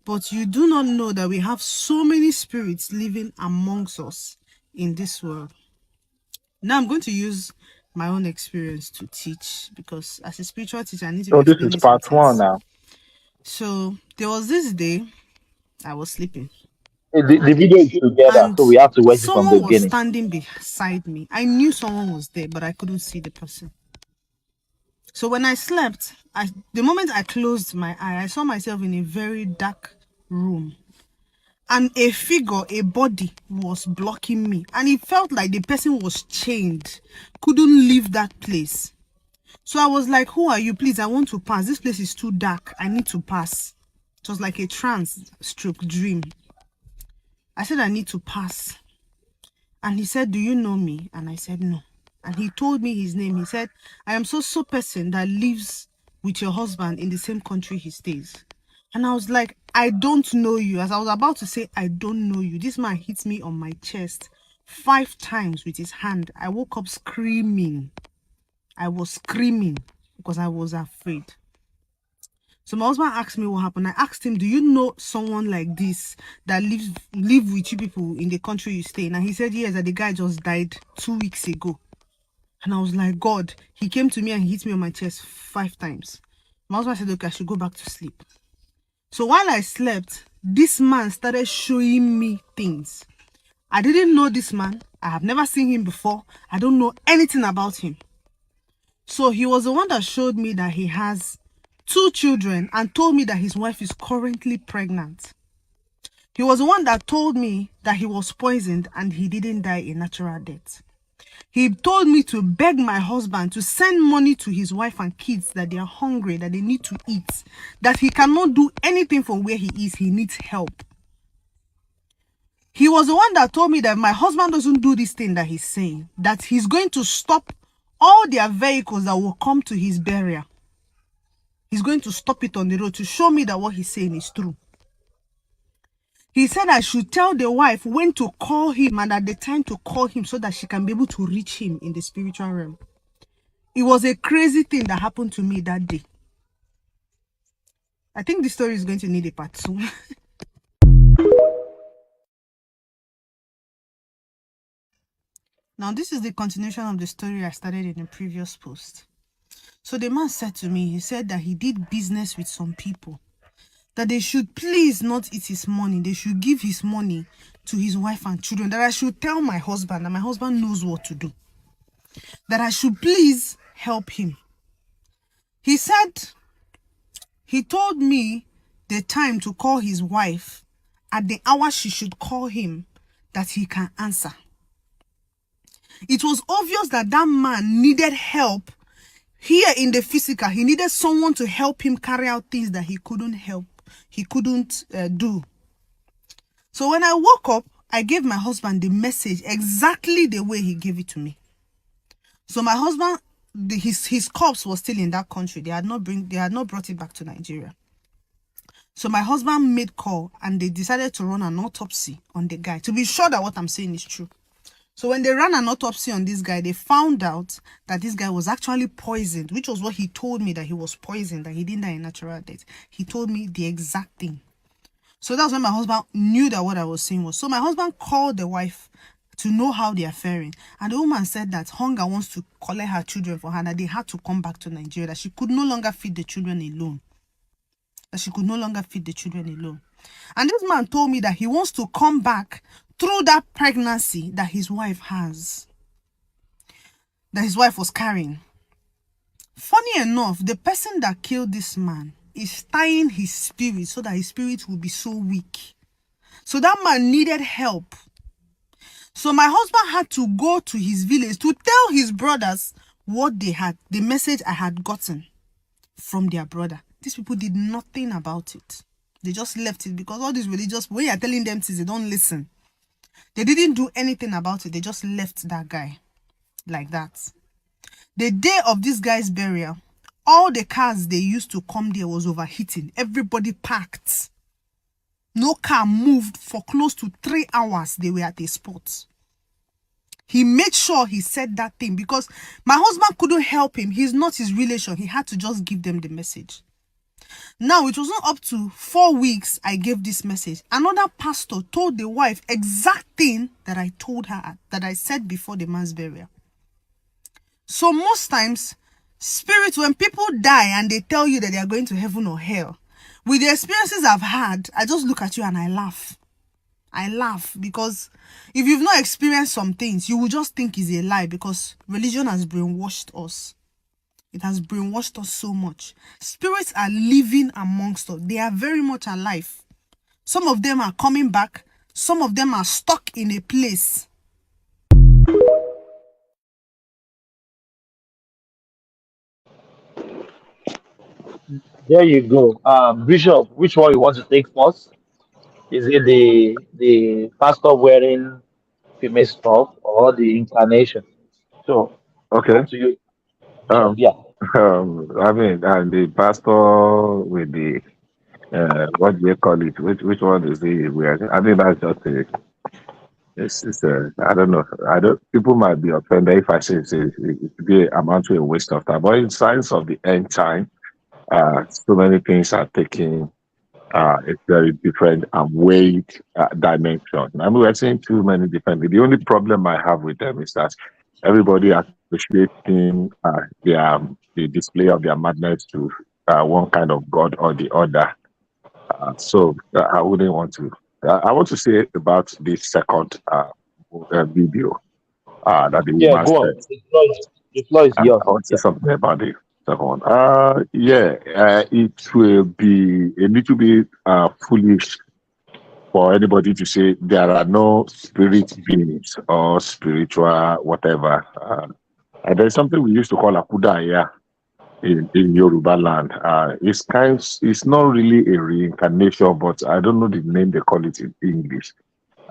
But you do not know that we have so many spirits living amongst us in this world. Now, I'm going to use my own experience to teach, because as a spiritual teacher, I need to So this is part 1 now. So there was this day I was sleeping. The video is together, so we have to watch it from the Someone was beginning. standing beside me. I knew someone was there, but I couldn't see the person. So when I slept, the moment I closed my eye, I saw myself in a very dark room. And a figure, a body was blocking me. And it felt like the person was chained, couldn't leave that place. So I was like, who are you? Please, I want to pass. This place is too dark. I need to pass. It was like a trance/dream. I said, I need to pass. And he said, do you know me? And I said, no. And he told me his name. He said, I am so person that lives with your husband in the same country he stays. And I was like, I don't know you. As I was about to say, I don't know you, this man hit me on my chest 5 times with his hand. I woke up screaming. I was screaming because I was afraid. So my husband asked me what happened. I asked him, do you know someone like this that live with you people in the country you stay in? And he said, yes, that the guy just died 2 weeks ago. And I was like, God, he came to me and hit me on my chest 5 times. My husband said, okay, I should go back to sleep. So while I slept, this man started showing me things. I didn't know this man. I have never seen him before. I don't know anything about him. So he was the one that showed me that he has 2 children and told me that his wife is currently pregnant. He was the one that told me that he was poisoned and he didn't die a natural death. He told me to beg my husband to send money to his wife and kids, that they are hungry, that they need to eat, that he cannot do anything from where he is. He needs help. He was the one that told me that my husband doesn't do this thing that he's saying, that he's going to stop all their vehicles that will come to his burial. He's going to stop it on the road to show me that what he's saying is true. He said I should tell the wife when to call him and at the time to call him so that she can be able to reach him in the spiritual realm. It was a crazy thing that happened to me that day. I think this story is going to need a part 2. Now, this is the continuation of the story I started in the previous post. So the man said to me, he said that he did business with some people, that they should please not eat his money. They should give his money to his wife and children, that I should tell my husband, and my husband knows what to do, that I should please help him. He said, he told me the time to call his wife at the hour she should call him, that he can answer. It was obvious that that man needed help here in the physical. He needed someone to help him carry out things that he couldn't do. So when I woke up, I gave my husband the message exactly the way he gave it to me. So my husband, his corpse was still in that country. They had not brought it back to Nigeria. So my husband made call and they decided to run an autopsy on the guy to be sure that what I'm saying is true. So when they ran an autopsy on this guy, they found out that this guy was actually poisoned, which was what he told me, that he was poisoned, that he didn't die a natural death. He told me the exact thing. So that's when my husband knew that what I was saying was. So my husband called the wife to know how they are faring. And the woman said that hunger wants to collect her children for her, that they had to come back to Nigeria, that she could no longer feed the children alone. And this man told me that he wants to come back through that pregnancy that his wife has, that his wife was carrying. Funny enough, the person that killed this man is tying his spirit so that his spirit will be so weak. So that man needed help. So my husband had to go to his village to tell his brothers what they had, the message I had gotten from their brother. These people did nothing about it. They just left it because all these religious, when you're telling them things, they don't listen. They didn't do anything about it. They just left that guy like that. The day of this guy's burial, all the cars they used to come there was overheating. Everybody packed. No car moved for close to 3 hours. They were at a spot. He made sure he said that thing because my husband couldn't help him. He's not his relation. He had to just give them the message. Now, it was not up to 4 weeks I gave this message. Another pastor told the wife exact thing that I told her, that I said before the man's burial. So most times, spirits, when people die and they tell you that they are going to heaven or hell, with the experiences I've had, I just look at you and I laugh. I laugh because if you've not experienced some things, you will just think it's a lie because religion has brainwashed us. It has brainwashed us so much. Spirits are living amongst us. They are very much alive. Some of them are coming back. Some of them are stuck in a place. There you go. Bishop, which one you want to take first? Is it the pastor wearing female stuff or the incarnation? So, Okay. up to you. Yeah. I mean, and the pastor with the what do you call it? Which one is he wearing? I think that's just a. It's I don't know. People might be offended if I say it amount to a waste of time. But in signs of the end time, so many things are taking a very different and weight dimension. I mean, we're seeing too many different. The only problem I have with them is that everybody appreciating the display of their madness to one kind of god or the other. So I wouldn't want to. I want to say about the second video that the woman Go on. said. The floor is yours. I want to say something about the second one. It will be a little bit foolish for anybody to say there are no spirit beings or spiritual whatever. And there's something we used to call akudaya in Yoruba land. It's not really a reincarnation, but I don't know the name they call it in English.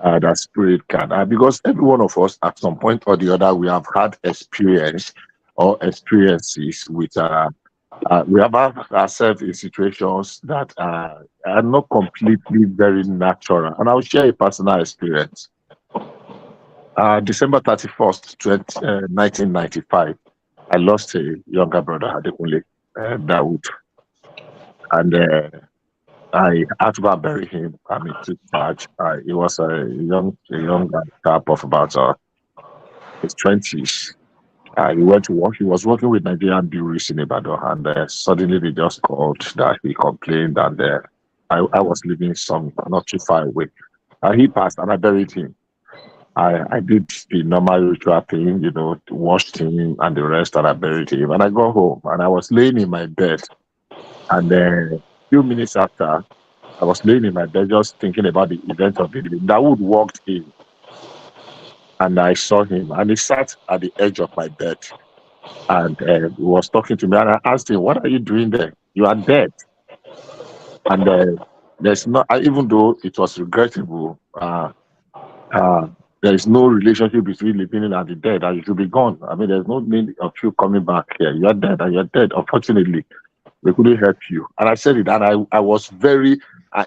That spirit can, because every one of us at some point or the other we have had experience or experiences with We have ourselves in situations that are not completely very natural. And I'll share a personal experience. December 31st, 1995, I lost a younger brother, Adekunle Dawood. And I had to go and bury him. I mean, took charge. He was a young chap of about his 20s. He went to work. He was working with Nigerian breweries in Ibadan, and suddenly they just called that he complained, and I was living not too far away. He passed, and I buried him. I did the normal ritual thing, washed him and the rest, and I buried him. And I got home, and I was laying in my bed, and a few minutes after, I was laying in my bed just thinking about the event of the day. Dawood walked in, and I saw him, and he sat at the edge of my bed, and he was talking to me, and I asked him, "What are you doing there? You are dead." And there's not, even though it was regrettable, there is no relationship between living and the dead, and you should be gone. I mean, there's no need of you coming back here. You are dead, and you're dead. Unfortunately, we couldn't help you. And I said it, and I was very,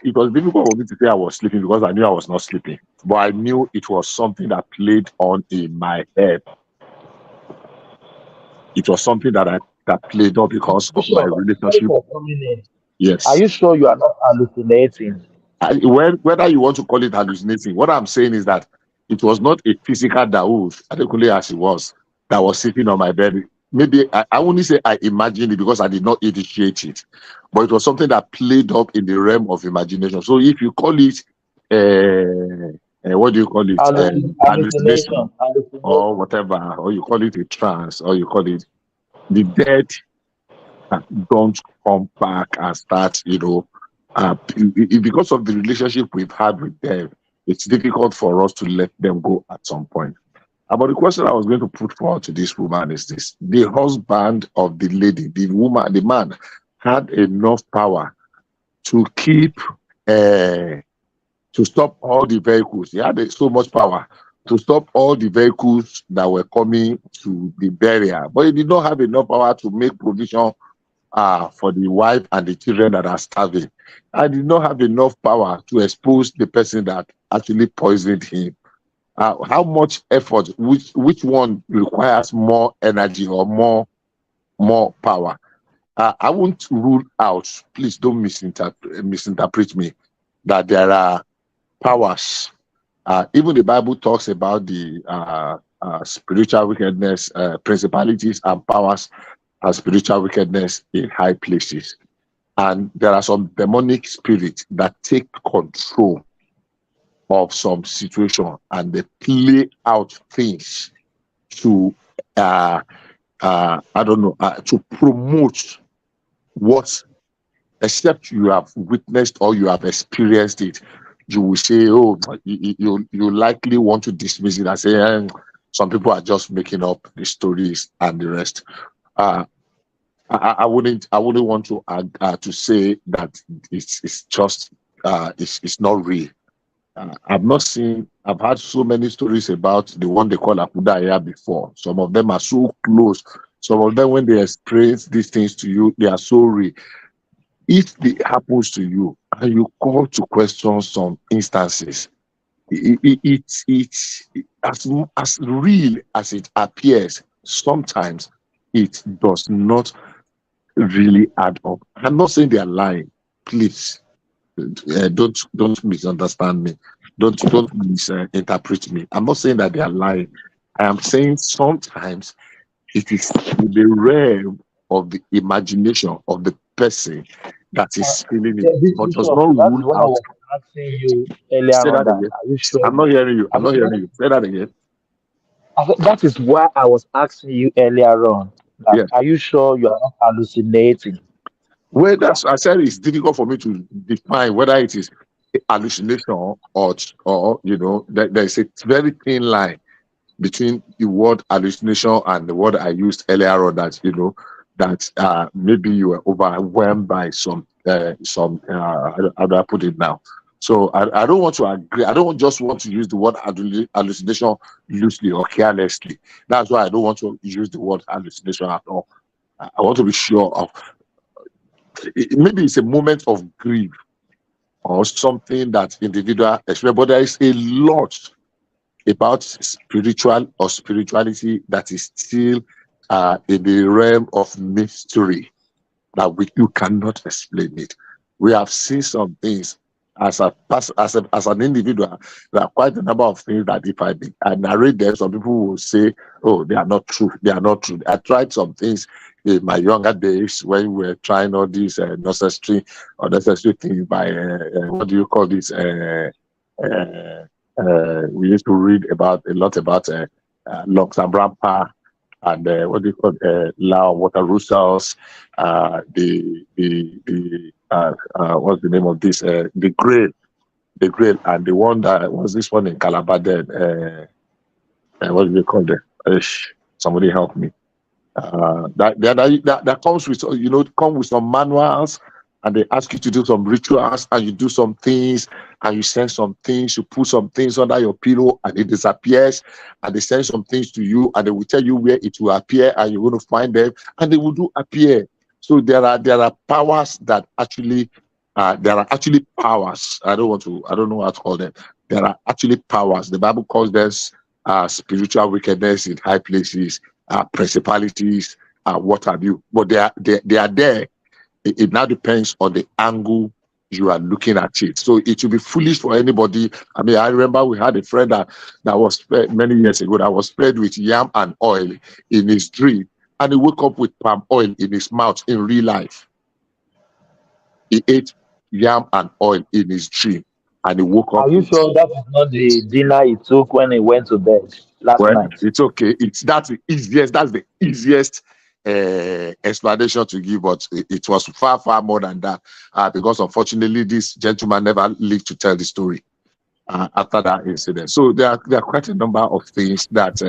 it was difficult for me to say I was sleeping because I knew I was not sleeping. But I knew it was something that played on in my head. It was something that played on because of my relationship. Yes. Are you sure you are not hallucinating? Whether you want to call it hallucinating, what I'm saying is that it was not a physical Dawood, Adekunle as he was, that was sitting on my bed. Maybe I wouldn't say I imagined it because I did not initiate it, but it was something that played up in the realm of imagination. So if you call it, what do you call it? Hallucination or whatever, or you call it a trance, or you call it the dead don't come back and start, because of the relationship we've had with them, it's difficult for us to let them go at some point. But the question I was going to put forward to this woman is this: the husband of the lady, the man, had enough power to keep, to stop all the vehicles. He had so much power to stop all the vehicles that were coming to the burial, but he did not have enough power to make provision for the wife and the children that are starving. I did not have enough power to expose the person that actually poisoned him. How much effort, which one requires more energy or more power? I won't rule out, please don't misinterpret me, that there are powers. Even the Bible talks about the spiritual wickedness, principalities and powers and spiritual wickedness in high places. And there are some demonic spirits that take control of some situation, and they play out things to to promote what, except you have witnessed or you have experienced it, you will say, oh, you likely want to dismiss it and say, some people are just making up the stories and the rest. I wouldn't want to say that it's just it's not real. I've had so many stories about the one they call Akudaya before. Some of them are so close. Some of them, when they experience these things to you, they are so real. If it happens to you and you call to question some instances, it's as real as it appears. Sometimes it does not really add up. I'm not saying they are lying. Please, don't misunderstand me. Don't misinterpret me. I'm not saying that they are lying. I am saying sometimes it is the realm of the imagination of the person that is feeling it, but does not rule out. Asking you earlier Say that on again. are you sure? I'm not hearing you. I'm not hearing you. Say that again. That is why I was asking you earlier on. Yeah. Are you sure you are not hallucinating? Well, I said it's difficult for me to define whether it is hallucination or there's a very thin line between the word hallucination and the word I used earlier on, that maybe you were overwhelmed by some how do I put it now? So I don't want to agree. I don't just want to use the word hallucination loosely or carelessly. That's why I don't want to use the word hallucination at all. I want to be sure of maybe it's a moment of grief or something that individual experience, but there is a lot about spiritual or spirituality that is still in the realm of mystery that you cannot explain it. We have seen some things as an individual. There are quite a number of things that if I narrate them, some people will say, "Oh, they are not true. They are not true." I tried some things in my younger days when we were trying all these necessary things by what do you call this? We used to read a lot about Lux and Brampa and what do you call Lao Water Russos, what's the name of this? The Grail, and the one that was this one in Calabar. Then what do they call them? Somebody help me. That comes with come with some manuals, and they ask you to do some rituals, and you do some things, and you send some things, you put some things under your pillow, and it disappears, and they send some things to you, and they will tell you where it will appear, and you're going to find them, and they will do appear. So there are powers that actually there are actually powers. I don't know how to call them. There are actually powers. The Bible calls them spiritual wickedness in high places, principalities, what have you. But they are there. It now depends on the angle you are looking at it. So it will be foolish for anybody. I mean, I remember we had a friend that was many years ago that was fed with yam and oil in his dream, and he woke up with palm oil in his mouth in real life. He ate yam and oil in his dream, and he woke up. Are you sure that is not the dinner he took when he went to bed last night? It's okay. That's the easiest explanation to give, but it was far more than that, because unfortunately this gentleman never lived to tell the story after that incident. So there are quite a number of things that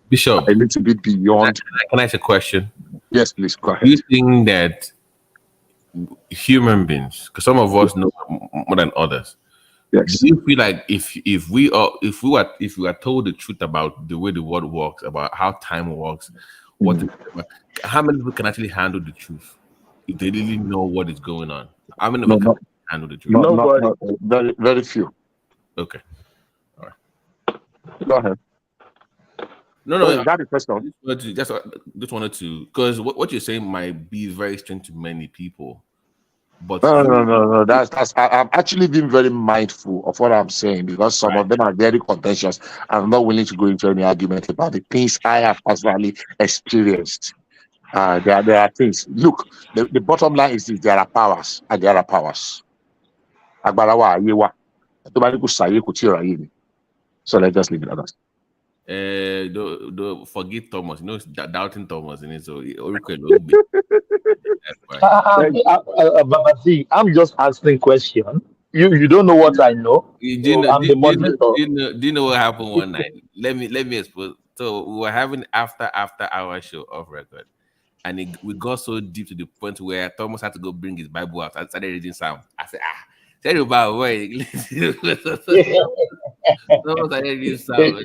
Bishop, a little bit beyond. Can I ask a question? Yes, please go ahead. Do you think that human beings, because some of us know more than others, yes, do you feel like if we are told the truth about the way the world works, about how time works, how many people can actually handle the truth if they really know what is going on? How many people can handle the truth? Nobody. Very, very few. Okay. All right. Go ahead. No. Is that the question? Just wanted to, because what you're saying might be very strange to many people. But no. I'm actually being very mindful of what I'm saying, because some of them are very contentious. I'm not willing to go into any argument about the things I have personally experienced. There are things. Look, the bottom line is this: there are powers, and there are powers. So let's just leave it at that. Don't forget Thomas. You know, doubting Thomas in it. So Babasi, I'm just asking question. You don't know what I know. Do you know what happened one night? Let me explain. So we were having after our show off record, and we got so deep to the point where Thomas had to go bring his Bible out and started reading Psalm. I said, tell you about way. Thomas started reading Psalm.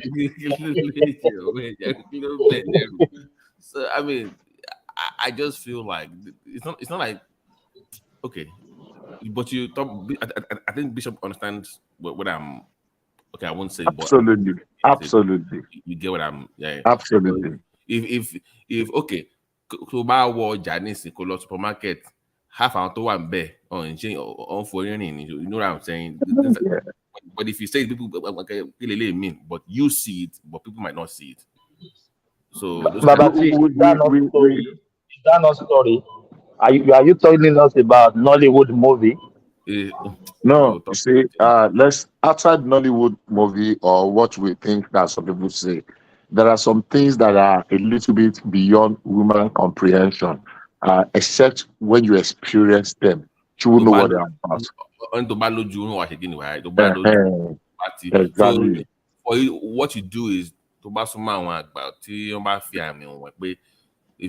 So I mean, I just feel like it's not like, okay, but you talk. I think Bishop understands what I'm. Okay, I won't say. Absolutely, but absolutely. You get what I'm. Yeah. Absolutely. If okay, so buy war Janice Nicola supermarket, half an hour and bear on foreign. You know what I'm saying? Yeah. But if you say people really mean, but you see it, but people might not see it. So Babati, is that not story? Are you telling us about Nollywood movie? No, you see, let's outside Nollywood movie or what we think that some people say, there are some things that are a little bit beyond human comprehension, except when you experience them, you will know what they are about. Exactly. So for you, what you do is if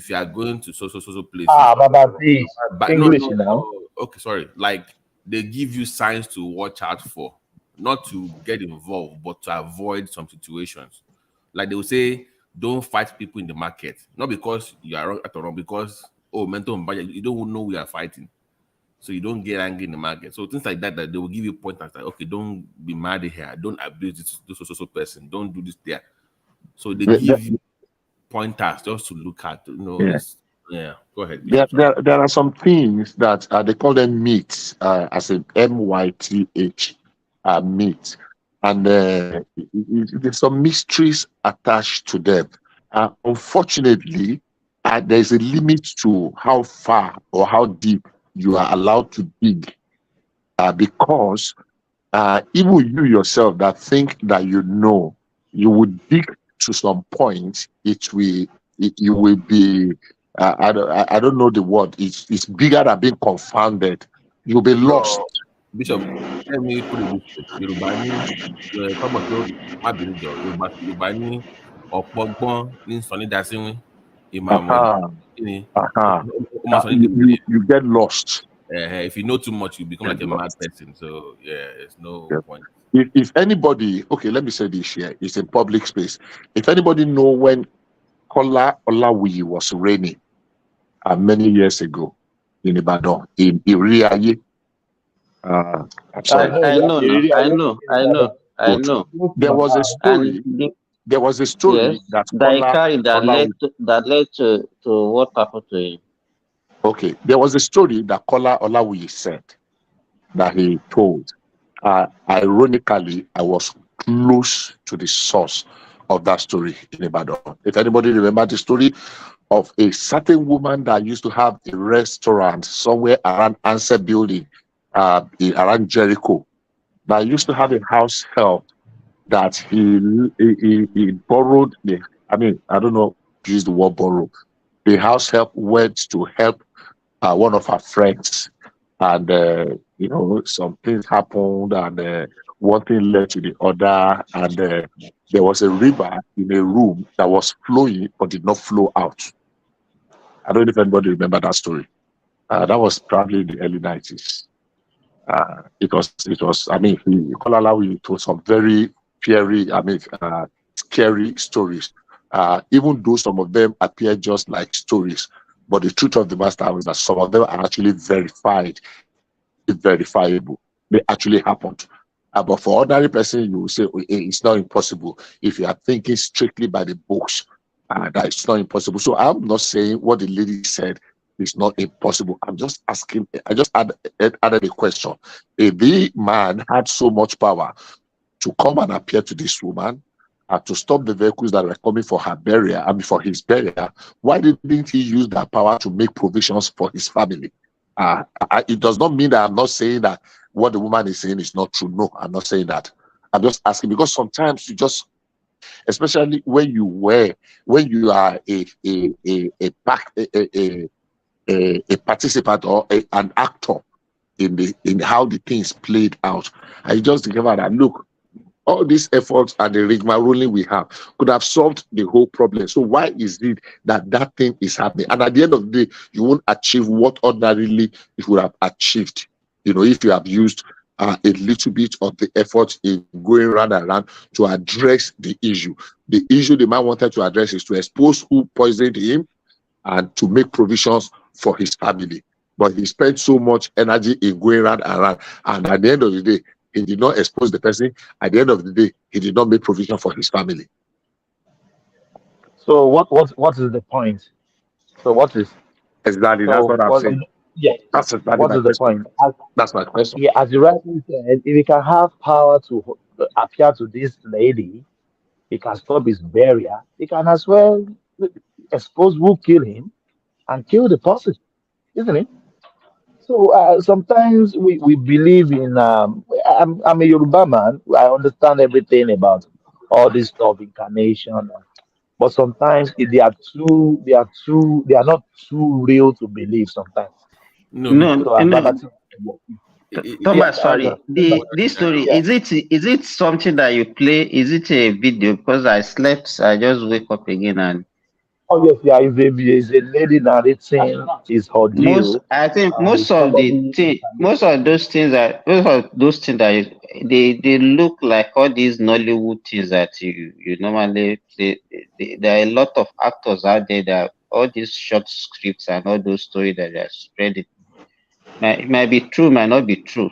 you are going to so places. Babati, English now. Okay, sorry. Like they give you signs to watch out for, not to get involved, but to avoid some situations. Like they will say, don't fight people in the market, not because you are wrong at all, because mental, you don't know we are fighting. so you don't get angry in the market. So things like that, that they will give you pointers like, okay, don't be mad here, don't abuse this so person, don't do this there. So they give you pointers just to look at, you know. Yeah, go ahead. There are some things that they call them myths, as in MYTH, myths, and there's some mysteries attached to them. Unfortunately, there's a limit to how far or how deep you are allowed to dig, because even you yourself that think that you know, you would dig to some point. You will be. I don't know the word. It's bigger than being confounded. You'll be lost. Bishop, let me put it this way. Yorùbá ní ọ̀pọ̀gbọ́n ní sọ ní dasínwín. You get lost. If you know too much, you become like a mad person. So yeah, there's no point. If anybody, okay, let me say this here. It's in public space. If anybody know when Kola Olawuyi was reigning many years ago in Ibadan, in Iriaye. I know. There was a story. There was a story that led to what happened to him. Okay, there was a story that Kola Olawuyi said that he told. Ironically, I was close to the source of that story in Ibadan. If anybody remember the story of a certain woman that used to have a restaurant somewhere around Answer Building, around Jericho, that used to have a house help that he borrowed. I don't know if you use the word borrow. The house help went to help one of her friends, and some things happened, and one thing led to the other, and there was a river in a room that was flowing but did not flow out. I don't know if anybody remember that story. That was probably in the early 90s. It was. He told some very scary stories. Even though some of them appear just like stories, but the truth of the matter is that some of them are actually verifiable. They actually happened. But for ordinary person, you will say it's not impossible. If you are thinking strictly by the books, that it's not impossible. So I'm not saying what the lady said is not impossible. I'm just asking. I just added a question. If the man had so much power to come and appear to this woman, to stop the vehicles that were coming for her burial, for his burial, why didn't he use that power to make provisions for his family? It does not mean that I'm not saying that what the woman is saying is not true. No, I'm not saying that. I'm just asking because sometimes you just, especially when you are a participant or an actor in how the things played out, I just discovered that look, all these efforts and the rigmarole we have could have solved the whole problem. So why is it that thing is happening? And at the end of the day, you won't achieve what ordinarily you would have achieved, if you have used a little bit of the effort in going round and round to address the issue. The issue the man wanted to address is to expose who poisoned him and to make provisions for his family. But he spent so much energy in going round and round, and at the end of the day, he did not expose the person. At the end of the day, he did not make provision for his family. So what is the point? So what is exactly? That's what I'm saying. Yeah, that's exactly what is the point? That's my question. Yeah, as you rightly said, if he can have power to appear to this lady, he can stop his burial. He can as well expose who killed him and kill the person, isn't it? So sometimes we believe in. I'm a Yoruba man. I understand everything about all this stuff, incarnation, but sometimes they are not too real to believe. Sometimes. Thomas, sorry. This story is it something that you play? Is it a video? Because I slept, I just wake up again and. Oh yes, yeah, it's a lady narrating his ordeal. I think most of those things that they look like all these Nollywood things that you normally play. There are a lot of actors out there that all these short scripts and all those stories that they are spreading. Might be true, might not be true.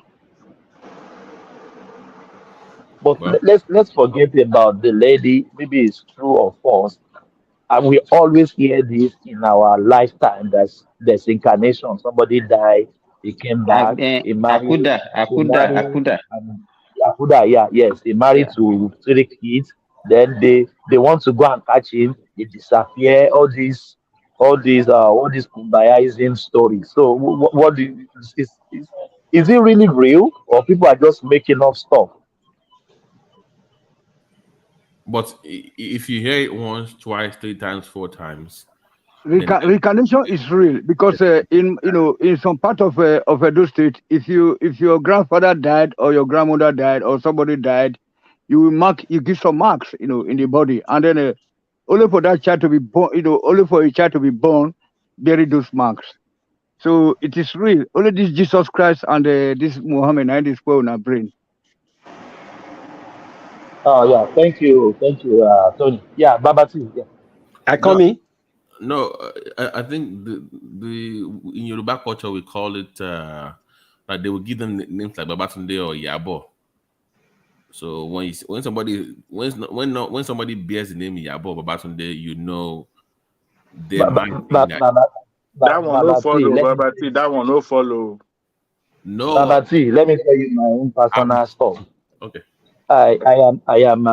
But Well, let's forget about the lady. Maybe it's true or false. And we always hear this in our lifetime. There's incarnation. Somebody died, he came back, he married, Akuda. and Akuda, yeah, yes, he married Yeah. to 3 kids. Then they want to go and catch him. He disappear. All these kumbayaism stories. So what do you, is it really real, or people are just making up stuff? but if you hear it once, twice, 3 times, 4 times, then Reincarnation is real because in some part of Edo State, if your grandfather died or your grandmother died or somebody died, you give some marks in the body, and then only for that child to be born, only for a child to be born, bury those marks. So it is real. Only this Jesus Christ and this Muhammad and this people in our brain. Oh yeah, thank you, Tony. Yeah, Babati. Yeah. I come in. no, I think the in Yoruba culture we call it like they will give them names like Babatunde or Yabo. So when somebody bears the name Yabo or Babatunde, you know they might be that. That one no Babati, follow, let me Babati. That one no follow. No. Babati, let me tell you my own personal stuff. Okay. I am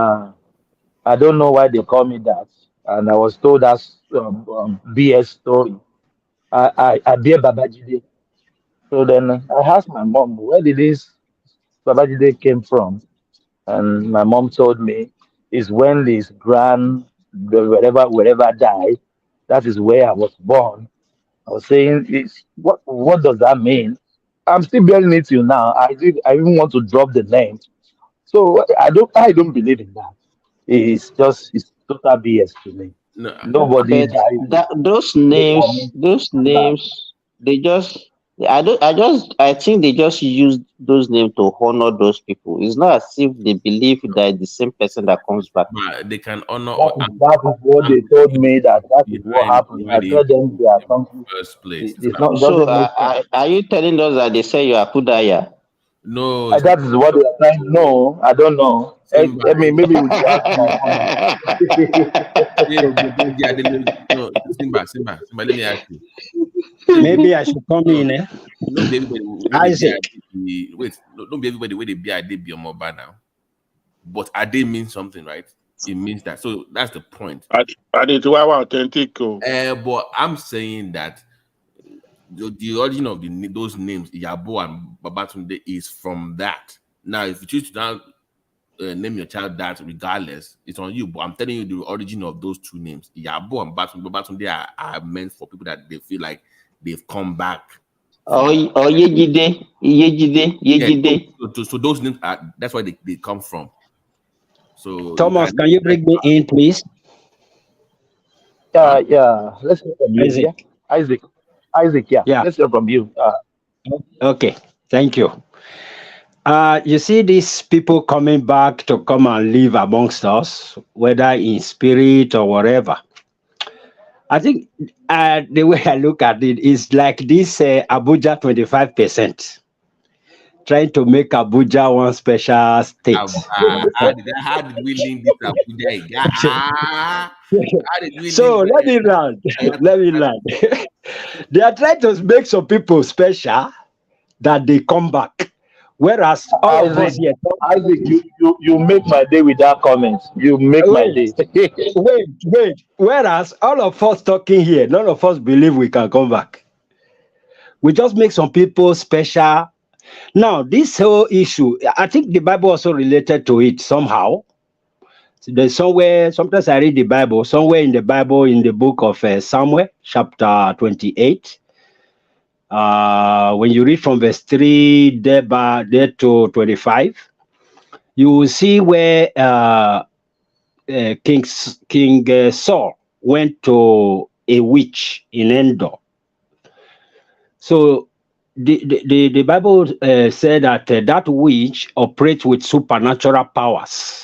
I don't know why they call me that, and I was told that's BS story. I bear Babajide. So then I asked my mom, where did this Babajide came from? And my mom told me is when this wherever died, that is where I was born. I was saying, what does that mean? I'm still bearing it till now. I even want to drop the name. So I don't believe in that. It's total BS to me. No, Nobody But died. those Nobody names, they just, I think they just used those names to honor those people. It's not as if they believe that it's the same person that comes back. but they can honor that is what they told me, that is what happened. I told them there are something. first place. It's not So doesn't make sense. are you telling us that they say you are Kudaya? No, And that is what they are saying. No, I don't know. I mean, maybe we should ask my mom. No, Simba, let me ask you. Maybe I should come in. Don't be everybody. Isaac. Don't be everybody where they be on mobile now. But are they mean something, right? It means that. So that's the point. I did authentic. But I'm saying that the origin of those names, Yabo and Babatunde, is from that. Now, if you choose to now name your child that, regardless, it's on you. But I'm telling you the origin of those two names, Yabo and Babatunde, are meant for people that they feel like they've come back. Yejide. Yeah, so those names that's why they come from. So Thomas, can you bring me in, please? Yeah. Let's hear from you. Isaac. Yeah? Isaac, yeah. Let's hear from you. Okay, thank you. You see these people coming back to come and live amongst us, whether in spirit or whatever. I think the way I look at it is like this Abuja 25%. Trying to make Abuja one special state. How did we link this Abuja? So let me learn. They are trying to make some people special that they come back. Whereas all of us here, Isaac, you make my day with that comment. You make my day. Wait. Whereas all of us talking here, none of us believe we can come back. We just make some people special. Now, this whole issue, I think the Bible also related to it somehow. So there's somewhere, sometimes I read the Bible, somewhere in the Bible, in the book of Samuel, chapter 28. When you read from verse 3 there to 25, you will see where King Saul went to a witch in Endor. So the Bible said that that witch operates with supernatural powers.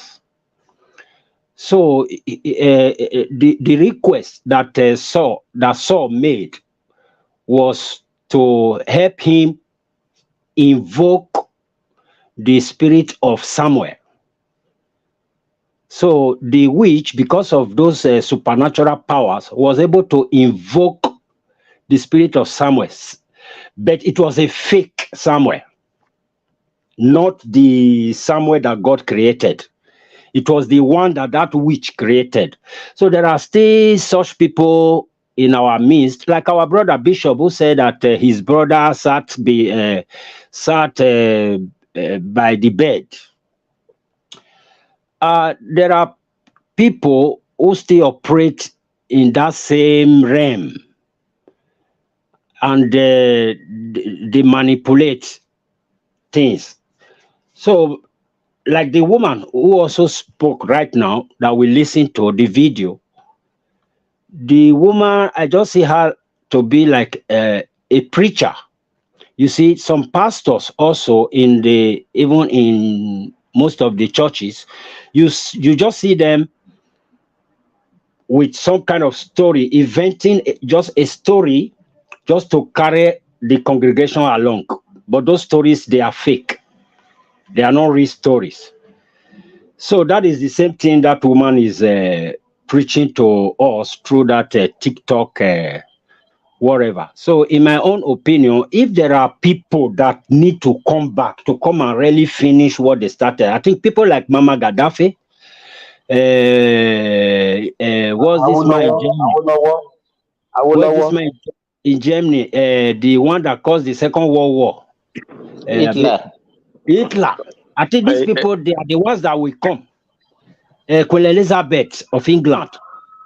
So the request that Saul made was to help him invoke the spirit of Samuel. So the witch, because of those supernatural powers, was able to invoke the spirit of Samuel, but it was a fake Samuel, not the Samuel that God created. It was the one that witch created. So there are still such people in our midst, like our brother Bishop, who said that his brother sat by the bed. There are people who still operate in that same realm, and they manipulate things. So, like the woman who also spoke right now that we listen to the video, the woman, I just see her to be like a preacher. You see, some pastors also even in most of the churches, you just see them with some kind of story, inventing just a story just to carry the congregation along. But those stories, they are fake. They are not real stories. So that is the same thing that woman is preaching to us through that TikTok, whatever. So in my own opinion, if there are people that need to come back, to come and really finish what they started, I think people like Mama Gaddafi, what's this man in Germany? The one that caused the Second World War. Hitler. I think these people, they are the ones that will come. Queen Elizabeth of England.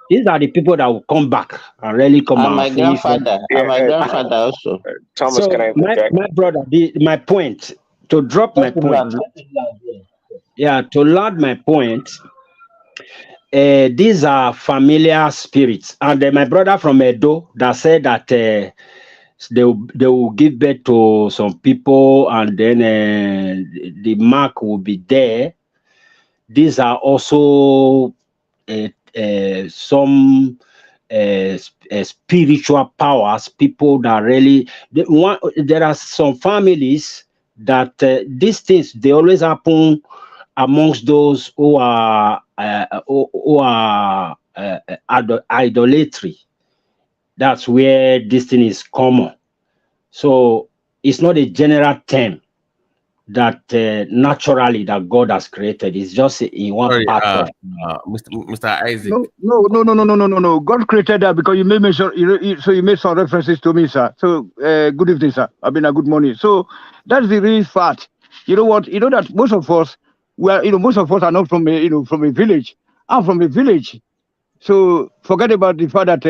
These are the people that will come back and really come and my finish. grandfather. And my grandfather also. Thomas, so can I my brother, my point, to drop my point. Yeah, to land my point. These are familiar spirits, and my brother from Edo that said that they will give birth to some people, and then the mark will be there. These are also some spiritual powers, people that really there are some families that these things, they always happen amongst those who are idolatry. That's where this thing is common. So it's not a general term that naturally that God has created. It's just in one part. Mr. Isaac. No. God created that because you made mention. So you made some references to me, sir. So good evening, sir. I mean, a good morning. So that's the real fact. You know what? You know that most of us, most of us are not from from a village. I'm from a village. So forget about the fact that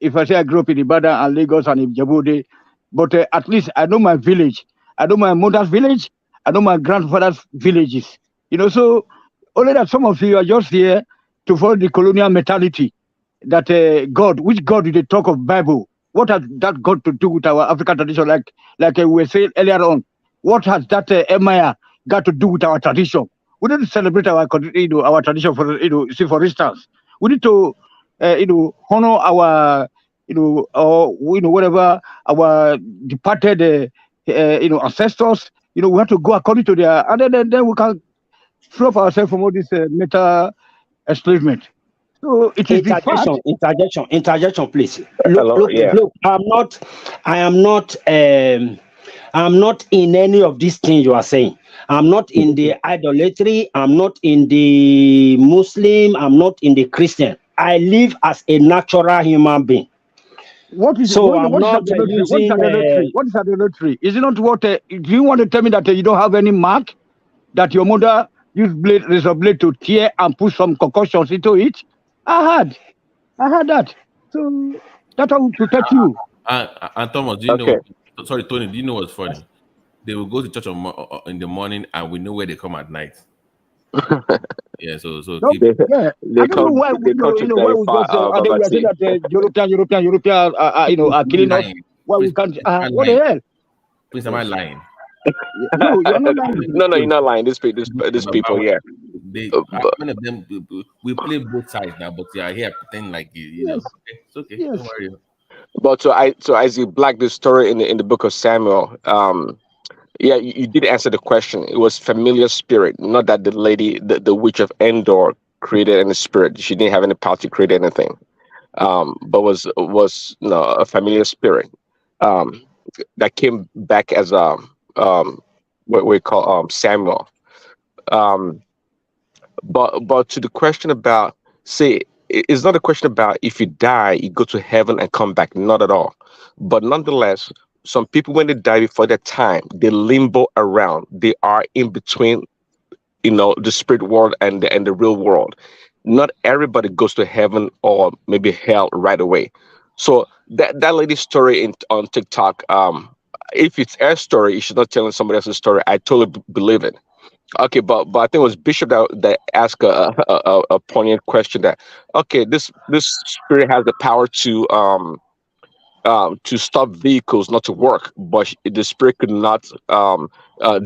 if I say I grew up in Ibadan and Lagos and in Djibouti, but at least I know my village. I know my mother's village. I know my grandfather's villages. So only that some of you are just here to follow the colonial mentality that which God did they talk of Bible? What has that got to do with our African tradition? Like we were saying earlier on, what has that Emir got to do with our tradition? We need to celebrate our tradition. For instance, we need to honor our whatever our departed ancestors. We have to go according to their, and then we can free up ourselves from all this meta enslavement. So it is interjection, please. Hello, Look, I am not in any of these things you are saying. I'm not in the idolatry. I'm not in the Muslim. I'm not in the Christian. I live as a natural human being. What is idolatry? Is it not what? Do you want to tell me that you don't have any mark, that your mother used razor blade to tear and put some concussions into it? I had that. So that's how to protect you. And Thomas, do you know? Sorry, Tony. Do you know what's funny? They will go to church in the morning, and we know where they come at night. Yeah, so I don't know why we just say that European are killing us. Why we can't? What the hell? Please, am I lying? No, you're not lying. No, you're not lying. These people, yeah. One of them, we play both sides now, but they are here pretending like you know. It's okay. Yes. Don't worry. But so as you black this story in the book of Samuel, Yeah, you did answer the question. It was familiar spirit, not that the lady, the witch of Endor, created any spirit. She didn't have any power to create anything. But was no, a familiar spirit um, that came back as what we call Samuel. Um, but to the question about, see, it's not a question about if you die, you go to heaven and come back. Not at all. But nonetheless, some people when they die before their time, they limbo around. They are in between, the spirit world and the real world. Not everybody goes to heaven or maybe hell right away. So that lady's story on TikTok, if it's her story, she's not telling somebody else's story. I totally believe it. Okay, but I think it was Bishop that asked a poignant question that, okay, this spirit has the power to stop vehicles not to work, but the spirit could not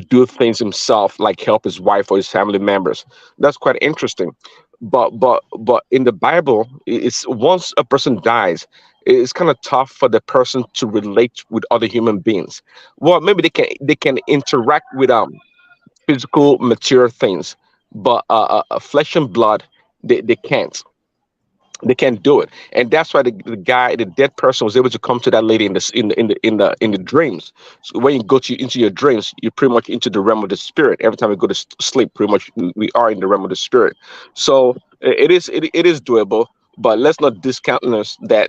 do things himself, like help his wife or his family members. That's quite interesting. But in the Bible, it's once a person dies, it's kind of tough for the person to relate with other human beings. Well, maybe they can interact with physical material things, but flesh and blood, they can't. They can't do it, and that's why the dead person, was able to come to that lady in the dreams. So when you go into your dreams, you're pretty much into the realm of the spirit. Every time we go to sleep, pretty much we are in the realm of the spirit. So it is doable, but let's not discountenance that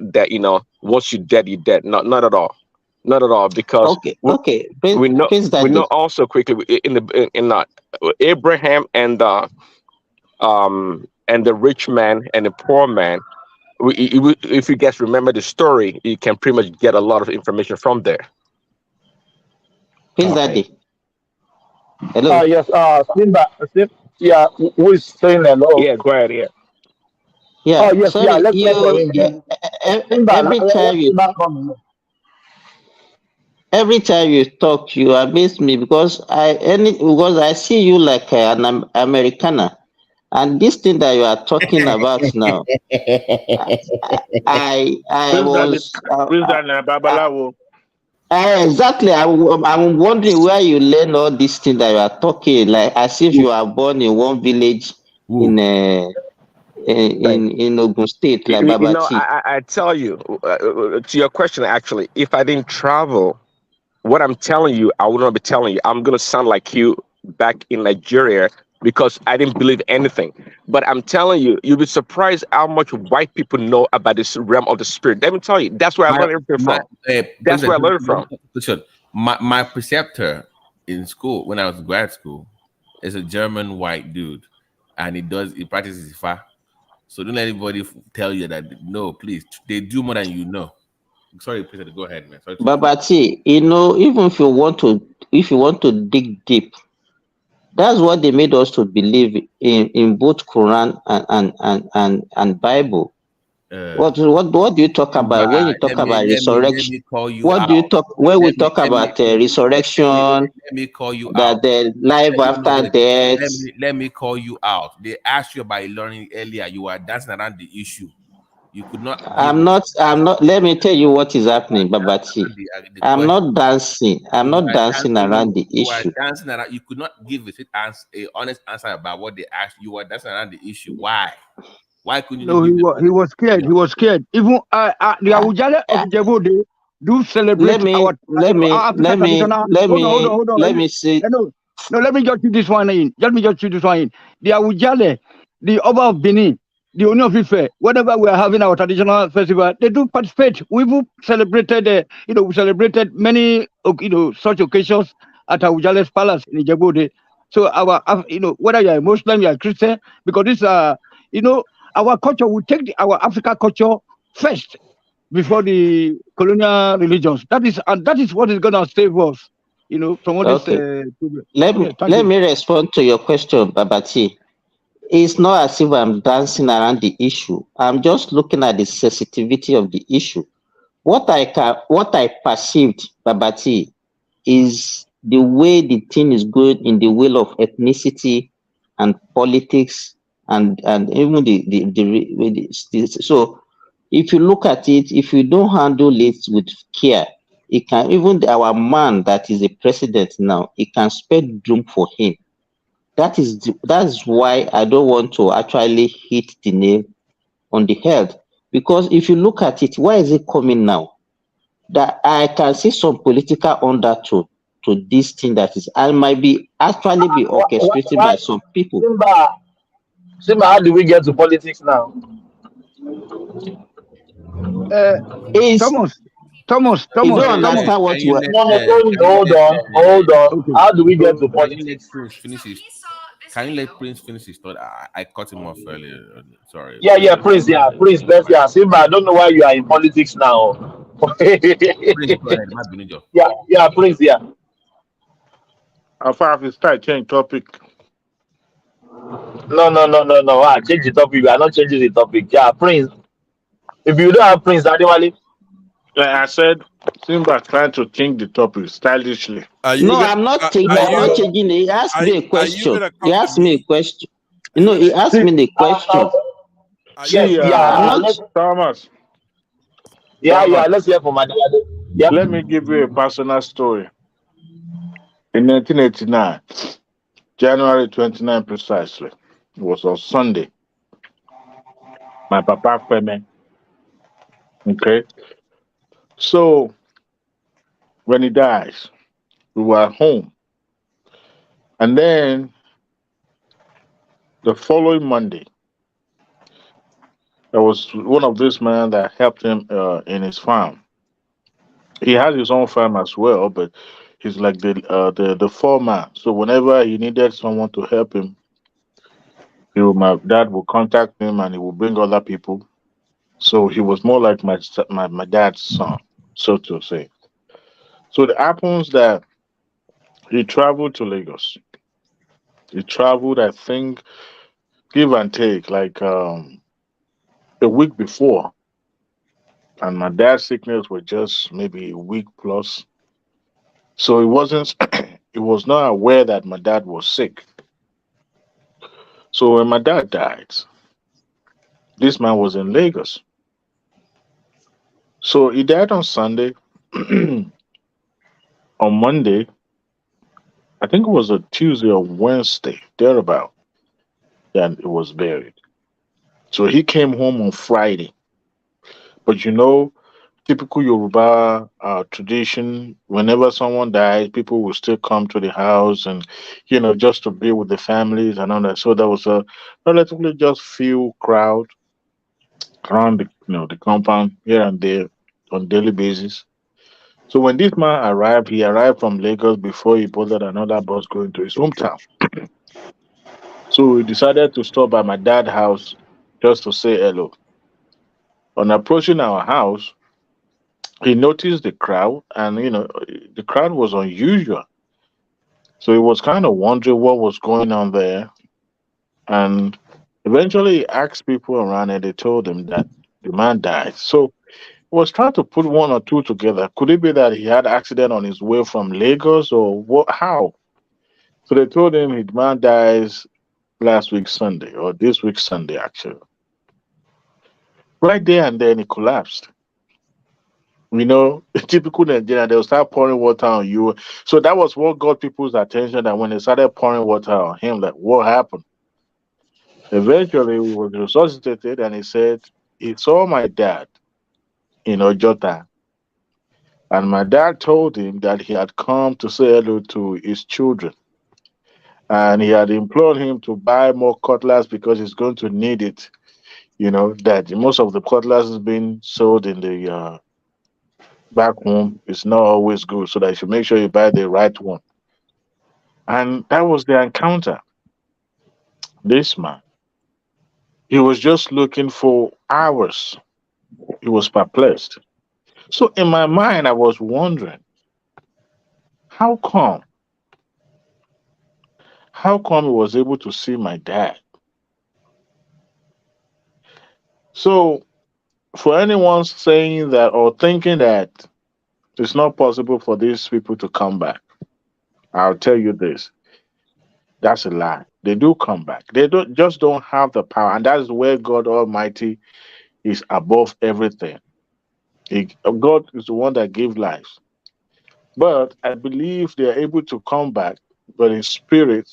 once you're dead, you're dead. Not at all, not at all, because Okay, okay. we know Prince we know Daddy. also quickly in Abraham and the rich man and the poor man. If you guys remember the story, you can pretty much get a lot of information from there. Prince Okay. Daddy. Hello. Yes, yeah, who is saying hello? Yeah, go ahead. Yeah. Yeah, Yes, yeah, sorry. let's hear from him then. Simba, Every time let you Simba come in. every time you talk, you amaze me because I see you like an Americana, and this thing that you are talking about now, I was Babalawo. exactly. I'm wondering where you learn all these things that you are talking, like as if you are born in one village in in Ogun State, like Babachi. I tell you, to your question, actually, if I didn't travel, what I'm telling you, I would not be telling you. I'm gonna sound like you back in Nigeria because I didn't believe anything. But I'm telling you, you'll be surprised how much white people know about this realm of the spirit. Let me tell you, that's where I learned everything from. That's where I learned it from. Listen, my preceptor in school, when I was in grad school, is a German white dude, and he practices Ifa. So don't let anybody tell you that no, please. They do more than you know. Sorry, Peter, go ahead, man. Sorry. Babachi, even if you want to dig deep, that's what they made us to believe in both Quran and Bible. What do you talk about when you talk about resurrection? Let me call you What out. do you talk when we talk about resurrection? Let me call you that out. the life after death. Let me call you out. They asked you about learning earlier. You were dancing around the issue. You could not. I'm not. Let me tell you what is happening, Babachi. I'm not dancing. I'm not dancing around the You issue. were dancing around. You could not give a honest answer about what they asked. You were dancing around the issue. Why? Why couldn't you? No, he was scared. He was scared. Even the Awujale of Jebode do celebrate our African traditional. Hold on. Let me see. No, let me just do this one in. Let me just do this one in. The Awujale, the Oba of Benin, the Oni of Ife, whenever we are having our traditional festival, they do participate. We've celebrated, we celebrated many, such occasions at Awujale's palace in Jebode. So our, whether you are a Muslim, you are a Christian, because this, our culture, we take our African culture first before the colonial religions. That is what is going to save us, from all this. Let me respond to your question, Babati. It's not as if I'm dancing around the issue. I'm just looking at the sensitivity of the issue. What I perceived, Babati, is the way the thing is going in the way of ethnicity and politics and even the so if you look at it, if you don't handle it with care, He can even our man that is the president now, he can spread doom for him. That's why I don't want to actually hit the nail on the head. Because if you look at it, why is it coming now? That I can see some political undertone to this thing that is, and might be actually be orchestrated by some people. Simba, how do we get to politics now? Thomas. You don't understand what you are. Hold on. Okay. How do we get to Can you politics? let Prince finish his? Can you let Prince finish his thought? I cut him off earlier. Sorry. Prince, let's Simba, I don't know why you are in politics now. Prince, go ahead. My Benijo. Prince, After we start change topic. No. Change the topic. We are not changing the topic. Yeah, Prince. If you don't have Prince, Adewale. Like I said, Simba trying to change the topic stylishly. No, I'm not changing. I'm not changing. He asked me a question. He asked me a question. He asked me the question. Thomas. Let's hear from Adewale. Yeah. Let me give you a personal story. In 1989, January 29 precisely, it was on Sunday. My papa Femi. Okay. So when he dies, we were at home. And then the following Monday, there was one of these men that helped him in his farm. He has his own farm as well, but he's like the foreman. So whenever he needed someone to help him, my dad would contact him and he would bring other people. So he was more like my dad's son, so to say. So it happens that he traveled to Lagos. He traveled, I think, give and take, like a week before. And my dad's sickness was just maybe a week plus. So he was not aware that my dad was sick. So when my dad died, this man was in Lagos. So he died on Sunday. On Monday, I think it was a Tuesday or Wednesday, thereabout, that it was buried. So he came home on Friday. But typical Yoruba tradition, whenever someone dies, people will still come to the house and, just to be with the families and all that. So there was a relatively just few crowd around the compound here and there on a daily basis. So when this man arrived, he arrived from Lagos before he boarded another bus going to his hometown. So he decided to stop by my dad's house just to say hello. On approaching our house, he noticed the crowd, and the crowd was unusual. So he was kind of wondering what was going on there. And eventually he asked people around and they told him that the man died. So he was trying to put one or two together. Could it be that he had accident on his way from Lagos or what? How? So they told him his man dies last week Sunday, or this week Sunday actually. Right there and then he collapsed. Typical Nigeria, they'll start pouring water on you. So that was what got people's attention, that when they started pouring water on him, like, what happened? Eventually, he was resuscitated, and he said he saw my dad in Ojota. And my dad told him that he had come to say hello to his children. And he had implored him to buy more cutlass because he's going to need it. That most of the cutlass is being sold in the back home is not always good, so that you should make sure you buy the right one. And that was the encounter. This man, he was just looking for hours. He was perplexed. So in my mind, I was wondering, how come he was able to see my dad? So for anyone saying that or thinking that it's not possible for these people to come back, I'll tell you this. That's a lie. They do come back. They don't have the power. And that is where God Almighty is above everything. God is the one that gives life. But I believe they are able to come back, but in spirit,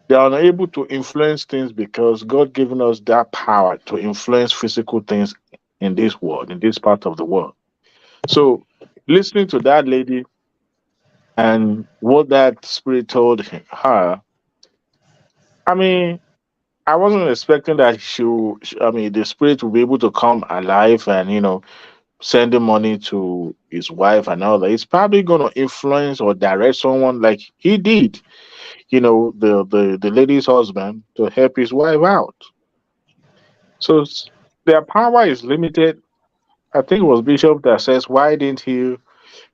they are unable to influence things because God given us that power to influence physical things in this world, in this part of the world. So listening to that lady and what that spirit told her, I mean, I wasn't expecting that the spirit would be able to come alive and, sending money to his wife and all that. It's probably going to influence or direct someone like he did, the lady's husband to help his wife out. So their power is limited. I think it was Bishop that says, why didn't he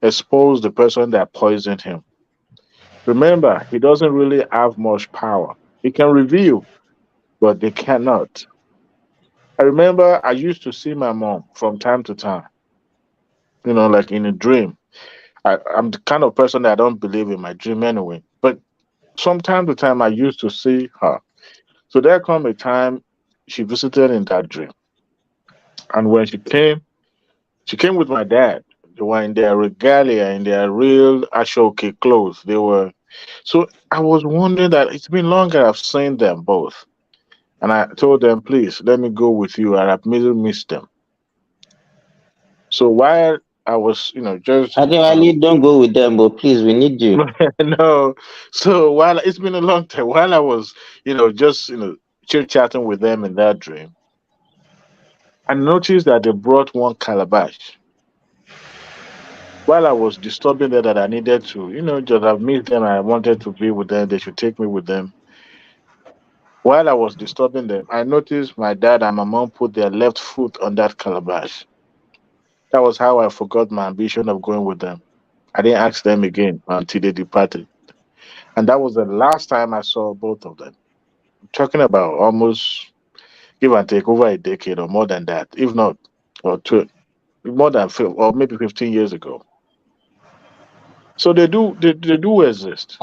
expose the person that poisoned him? Remember, he doesn't really have much power. He can reveal, but they cannot. I remember I used to see my mom from time to time, like in a dream. I'm the kind of person that I don't believe in my dream anyway. But from time to time, I used to see her. So there come a time she visited in that dream. And when she came with my dad. They were in their regalia, in their real Ashoke clothes. So I was wondering that it's been longer I've seen them both. And I told them, please, let me go with you. And I've missed them. So while I was, just... Adewale, don't go with them, but please, we need you. No. So while it's been a long time, while I was, just, chit-chatting with them in that dream, I noticed that they brought one calabash. While I was disturbing them that I needed to, just have missed them, I wanted to be with them, they should take me with them. While I was disturbing them, I noticed my dad and my mom put their left foot on that calabash. That was how I forgot my ambition of going with them. I didn't ask them again until they departed. And that was the last time I saw both of them. I'm talking about almost, give and take, over a decade or more than that, if not, or maybe 15 years ago. So they do exist.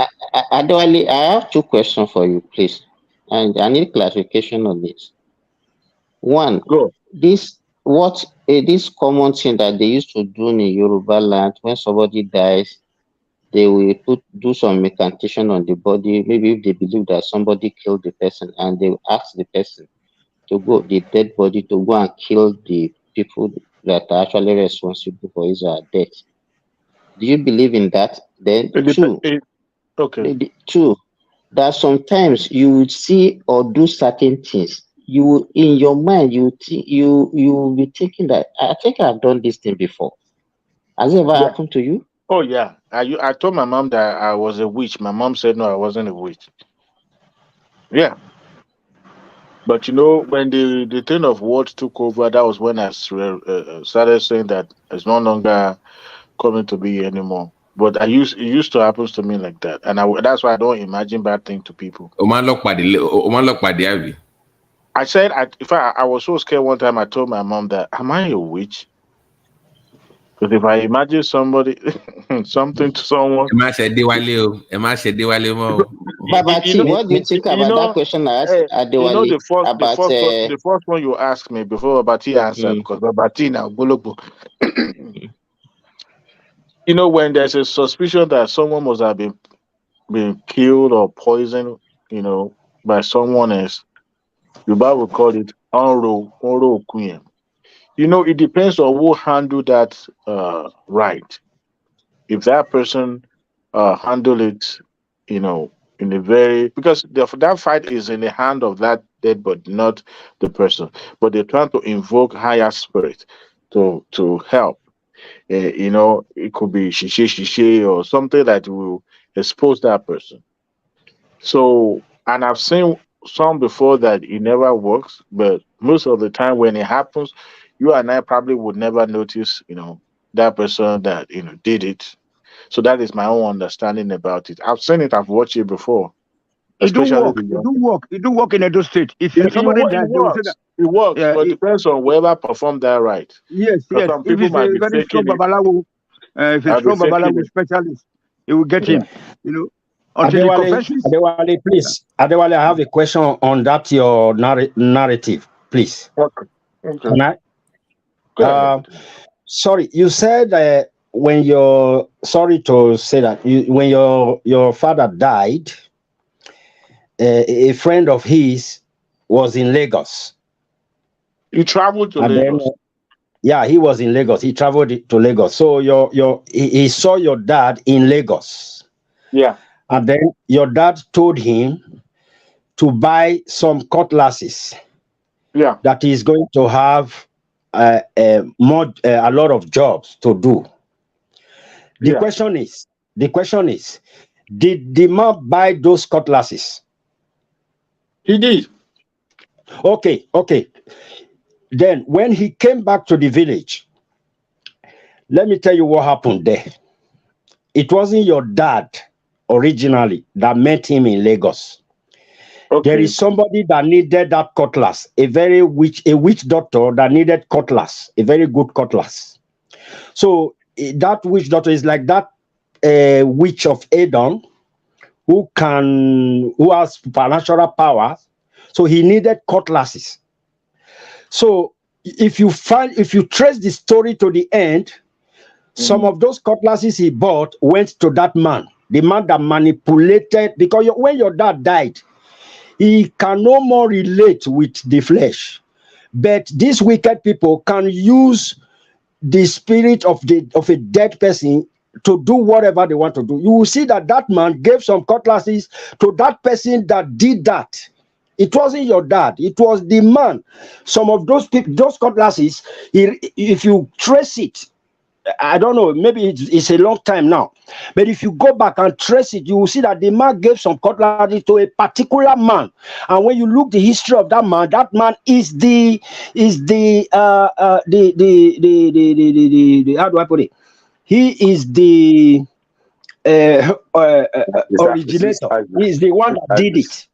Adewale, I have two questions for you, please. And I need clarification on this. One, this common thing that they used to do in Yoruba land when somebody dies, they will do some incantation on the body. Maybe if they believe that somebody killed the person, and they will ask the person to go, the dead body, to go and kill the people that are actually responsible for his death. Do you believe in that? Then two, that sometimes you would see or do certain things. You, in your mind, you will be thinking that I think I've done this thing before. Has it ever happened to you? Oh yeah, I told my mom that I was a witch. My mom said no, I wasn't a witch. Yeah, but when the thing of words took over, that was when I started saying that it's no longer coming to be anymore. But it used to happen to me like that, and that's why I don't imagine bad things to people. I said, I was so scared one time. I told my mom that, am I a witch? Because if I imagine something to someone, Babati, what do you think about that question I asked Adewale? The first one you asked me before Babati answered, because Babati now Golobo. When there's a suspicion that someone must have been killed or poisoned, by someone else, the Bible called it Onro Kuyem. It depends on who handled that right. If that person handle it, in a very, because that fight is in the hand of that dead body, not the person. But they're trying to invoke higher spirit to help. It could be shishe or something that will expose that person. So, and I've seen some before that it never works, but most of the time when it happens, you and I probably would never notice, that person that, did it. So that is my own understanding about it. I've seen it, I've watched it before. It do work. It do work in Edo State. If somebody dies, they will say that. It works, but it depends on whoever performed that right. Yes. Some people If it's a very strong babalawo, specialist, it will get him. Until the confessions. Adewale, please. Adewale, I have a question on that your narrative, please. Okay. Can I? Sorry, you said when your sorry to say that when your father died, a friend of his was in Lagos. You traveled to And Lagos. then, yeah, he was in Lagos. He traveled to Lagos. So he saw your dad in Lagos. Yeah. And then your dad told him to buy some cutlasses. Yeah. That he's going to have a lot of jobs to do. The question is, did the man buy those cutlasses? He did. Okay. Then when he came back to the village, let me tell you what happened there. It wasn't your dad originally that met him in Lagos. Okay. There is somebody that needed that cutlass, a witch doctor that needed cutlass, a very good cutlass. So that witch doctor is like that witch of Edom who has supernatural powers. So he needed cutlasses. So if you trace the story to the end, some of those cutlasses he bought went to that man, the man that manipulated, because when your dad died, he can no more relate with the flesh. But these wicked people can use the spirit of a dead person to do whatever they want to do. You will see that man gave some cutlasses to that person that did that. It wasn't your dad, it was the man. Some of those cutlasses, if you trace it, I don't know, maybe it's a long time now, but if you go back and trace it, you will see that the man gave some cutlasses to a particular man. And when you look the history of that man is the how do I put it? He is the originator. He is the one that did it.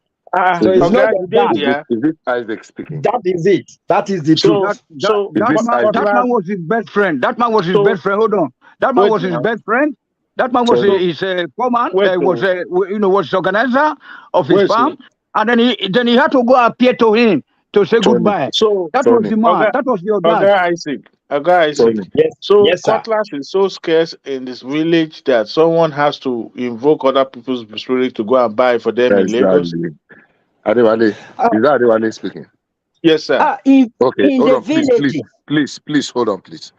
So it's not your dad. Is it Isaac speaking? That is it. That is the truth. That man was his best friend. That man was his best friend. Hold on. That man was his best friend. That man was his foreman. Was organizer of his farm. And then he had to go appear to him to say goodbye. So that was the man. That was your dad. Isaac. Yes, cutlass is so scarce in this village that someone has to invoke other people's spirit to go and buy for them in Lagos. Adewale, is that Adewale speaking? Yes, sir. Okay, hold on, please, hold on, please.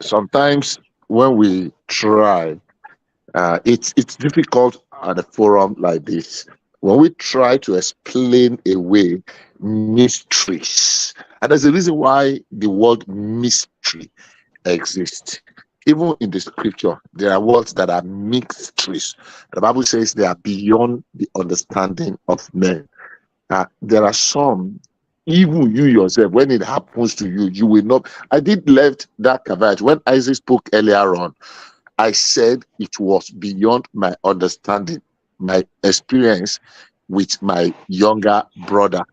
Sometimes when we try, it's difficult at a forum like this. When we try to explain away mysteries, and there's a reason why the word mystery exists. Even in the scripture, there are words that are mysteries. The Bible says they are beyond the understanding of men. There are some, even you yourself, when it happens to you, you will not. I did left that caveat. When Isaac spoke earlier on, I said it was beyond my understanding, my experience with my younger brother.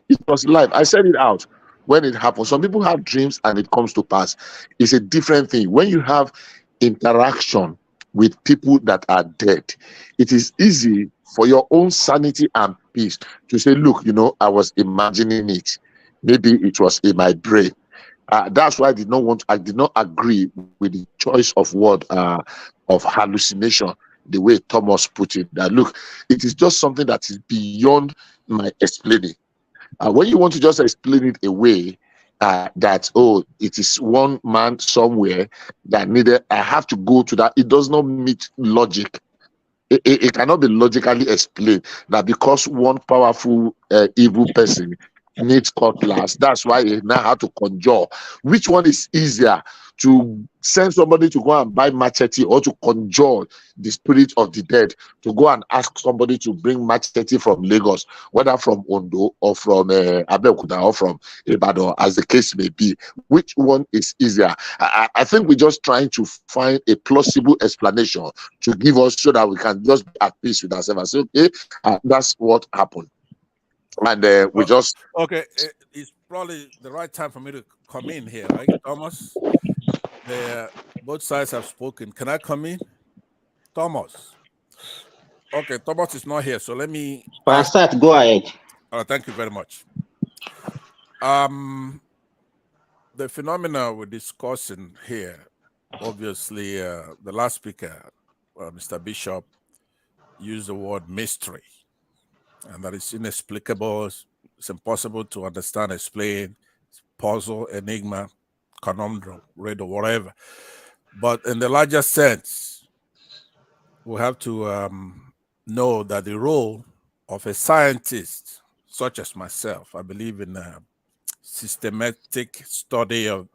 It was life. I said it out. When it happens, some people have dreams and it comes to pass. It's a different thing. When you have interaction with people that are dead, it is easy for your own sanity and peace to say, look, I was imagining it. Maybe it was in my brain. That's why I did not agree with the choice of word of hallucination, the way Thomas put it. That look, it is just something that is beyond my explaining. When you want to just explain it away, that it is one man somewhere that needed, I have to go to that. It does not meet logic. It cannot be logically explained that because one powerful evil person needs cutlass, that's why he now had to conjure. Which one is easier, to send somebody to go and buy machete, or to conjure the spirit of the dead to go and ask somebody to bring machete from Lagos, whether from Ondo or from Abeokuta or from Ibadan, as the case may be? Which one is easier? I think we're just trying to find a plausible explanation to give us so that we can just be at peace with ourselves and say, okay, that's what happened. And we just... Okay, it's probably the right time for me to come in here, right, Thomas? Both sides have spoken. Can I come in? Thomas. Okay, Thomas is not here, so let me... Start, go ahead. Thank you very much. The phenomena we're discussing here obviously, the last speaker, Mr. Bishop, used the word mystery, and that is inexplicable. It's impossible to understand, explain, puzzle, enigma, conundrum, riddle, whatever. But in the larger sense, we have to know that the role of a scientist, such as myself, I believe in systematic study of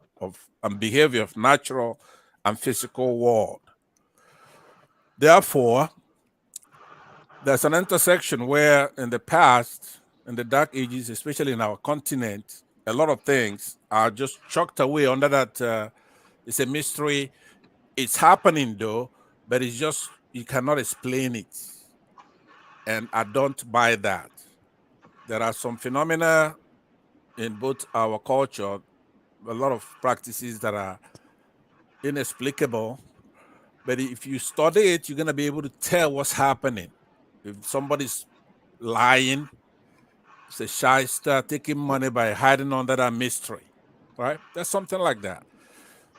and behavior of natural and physical world. Therefore, there's an intersection where in the past, in the dark ages, especially in our continent, a lot of things are just chucked away under that it's a mystery. It's happening though, but it's just, you cannot explain it. And I don't buy that. There are some phenomena in both our culture, a lot of practices that are inexplicable, but if you study it, you're going to be able to tell what's happening. If somebody's lying, it's a shyster, taking money by hiding under that mystery, right? There's something like that.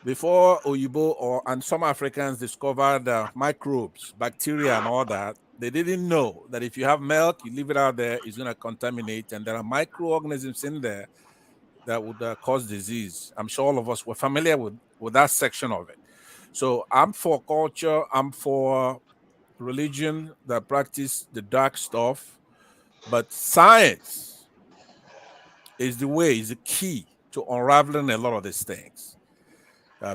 Before Oyibo and some Africans discovered microbes, bacteria and all that, they didn't know that if you have milk, you leave it out there, it's going to contaminate, and there are microorganisms in there that would cause disease. I'm sure all of us were familiar with that section of it. So I'm for culture, I'm for religion that practice the dark stuff, but science is the way, is the key to unraveling a lot of these things.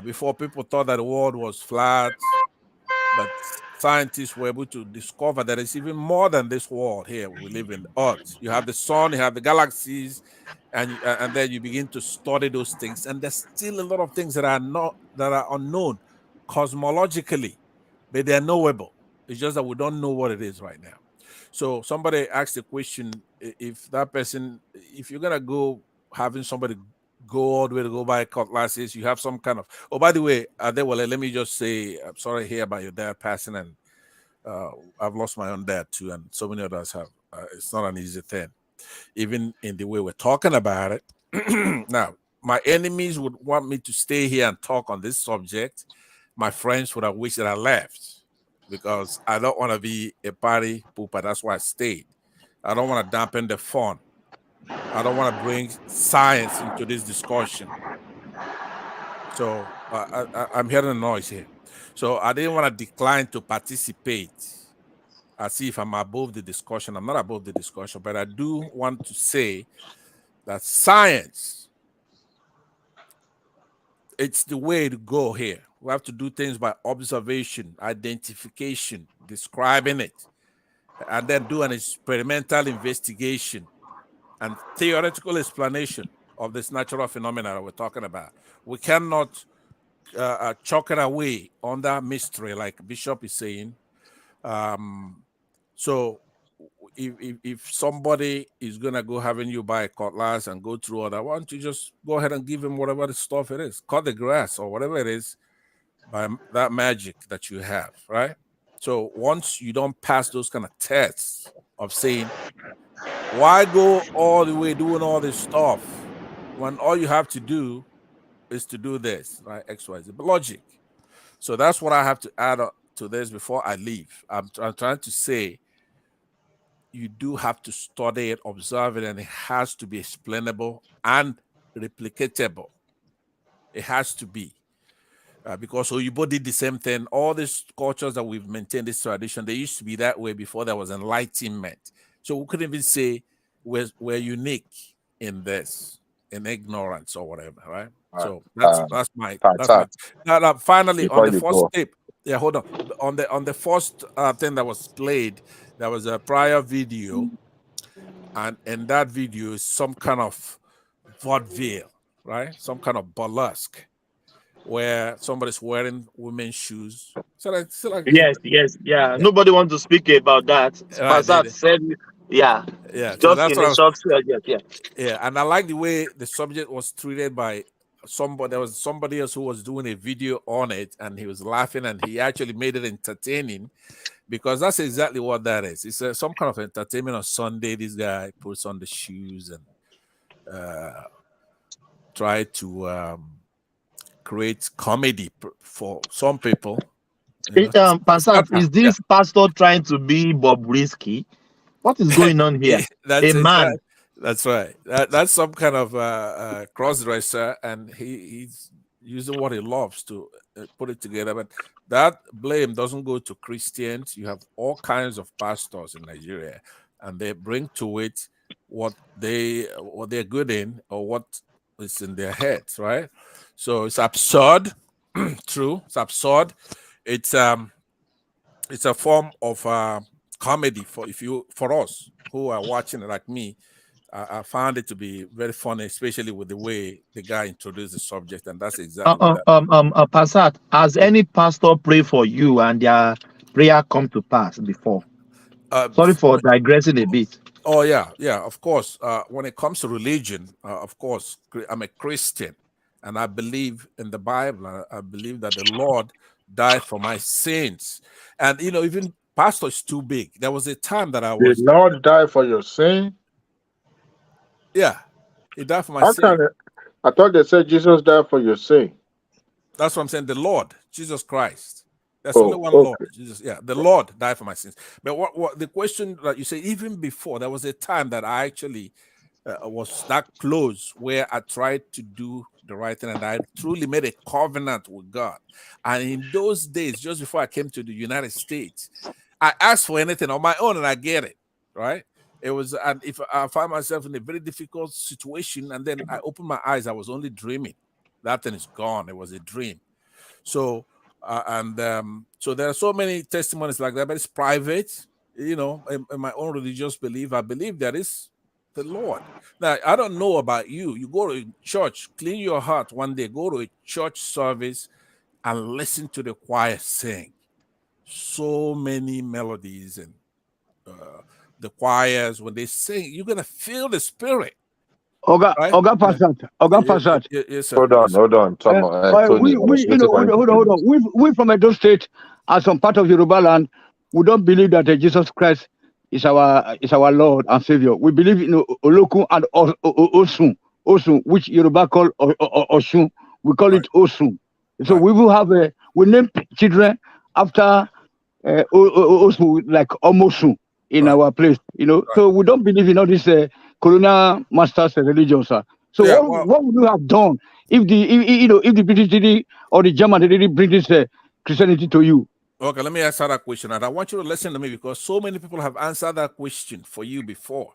Before, people thought that the world was flat, but scientists were able to discover that it's even more than this world here we live in, Earth. You have the sun, you have the galaxies, and then you begin to study those things, and there's still a lot of things that are unknown cosmologically, but they're knowable. It's just that we don't know what it is right now. So somebody asked the question, if that person, if you're gonna go having somebody go all the way to go buy cutlasses, you have some kind of, oh, by the way, let me just say, I'm sorry to hear about your dad passing, and I've lost my own dad too, and so many others have. It's not an easy thing, even in the way we're talking about it. Now, my enemies would want me to stay here and talk on this subject. My friends would have wished that I left, because I don't want to be a party pooper. That's why I stayed. I don't want to dampen the fun. I don't want to bring science into this discussion. So I'm hearing a noise here. So I didn't want to decline to participate as if I'm above the discussion. I'm not above the discussion, but I do want to say that science, it's the way to go here. We have to do things by observation, identification, describing it, and then do an experimental investigation and theoretical explanation of this natural phenomena that we're talking about. We cannot chalk it away under mystery, like Bishop is saying. So if somebody is gonna go having you buy a cutlass and go through all that, why don't you just go ahead and give him whatever the stuff it is, cut the grass or whatever it is, by that magic that you have, right? So once you don't pass those kind of tests of saying, why go all the way doing all this stuff when all you have to do is to do this, right? XYZ, but logic. So that's what I have to add up to this before I leave. I'm trying to say, you do have to study it, observe it, and it has to be explainable and replicatable. It has to be. Because Oyibo did the same thing. All these cultures that we've maintained, this tradition, they used to be that way before there was enlightenment. So we couldn't even say we're unique in this, in ignorance or whatever, right? So that's my now finally on the first tape. Yeah, hold on. On the first thing that was played, there was a prior video, and in that video is some kind of vaudeville, right? Some kind of burlesque, where somebody's wearing women's shoes. Yeah. Nobody wants to speak about that. Spazat said, yeah. So Just that's in what a short subject, yeah. Yeah, and I like the way the subject was treated by somebody. There was somebody else who was doing a video on it, and he was laughing, and he actually made it entertaining, because that's exactly what that is. It's some kind of entertainment on Sunday. This guy puts on the shoes and try to create comedy for some people. You know, Pastor, is this pastor trying to be Bobrisky? What is going on here? That's A man. That's right. That's some kind of cross-dresser, and he's using what he loves to put it together. But that blame doesn't go to Christians. You have all kinds of pastors in Nigeria, and they bring to it what they're good in or what is in their heads, right? So it's absurd. True, it's absurd. It's a form of comedy for us who are watching it, like me. I found it to be very funny, especially with the way the guy introduced the subject, and that's exactly what that. Pastor, has any pastor pray for you and their prayer come to pass before? Sorry for digressing a bit. Oh yeah, of course. When it comes to religion, of course, I'm a Christian, and I believe in the Bible. I believe that the Lord died for my sins, and even pastor is too big. There was a time that I was. The Lord died for your sin. Yeah, he died for my sin. I thought they said Jesus died for your sin. That's what I'm saying. The Lord, Jesus Christ. There's only one Lord, Jesus. Yeah, the Lord died for my sins. But what the question that you say, even before, there was a time that I actually was that close where I tried to do the right thing, and I truly made a covenant with God. And in those days, just before I came to the United States, I asked for anything on my own and I get it, right? It was, and if I found myself in a very difficult situation and then I opened my eyes, I was only dreaming. That thing is gone. It was a dream. So, so there are so many testimonies like that, but it's private. In my own religious belief, I believe there is the Lord. Now, I don't know about you. You go to a church, clean your heart one day, go to a church service and listen to the choir sing. So many melodies and the choirs, when they sing, you're going to feel the spirit. Oga Passat. Yes, sir. Hold on. Hold on. We from Edo State, as some part of Yoruba land, we don't believe that Jesus Christ is our Lord and Savior. We believe in Olokun and Osun, which Yoruba call Osun. We call it Osun. So we will have we name children after Osun, like Omosun in our place. So we don't believe in all this colonial masters religion, sir. So what would you have done if the British or the German didn't bring this Christianity to you? Okay, let me answer that question, and I want you to listen to me because so many people have answered that question for you before,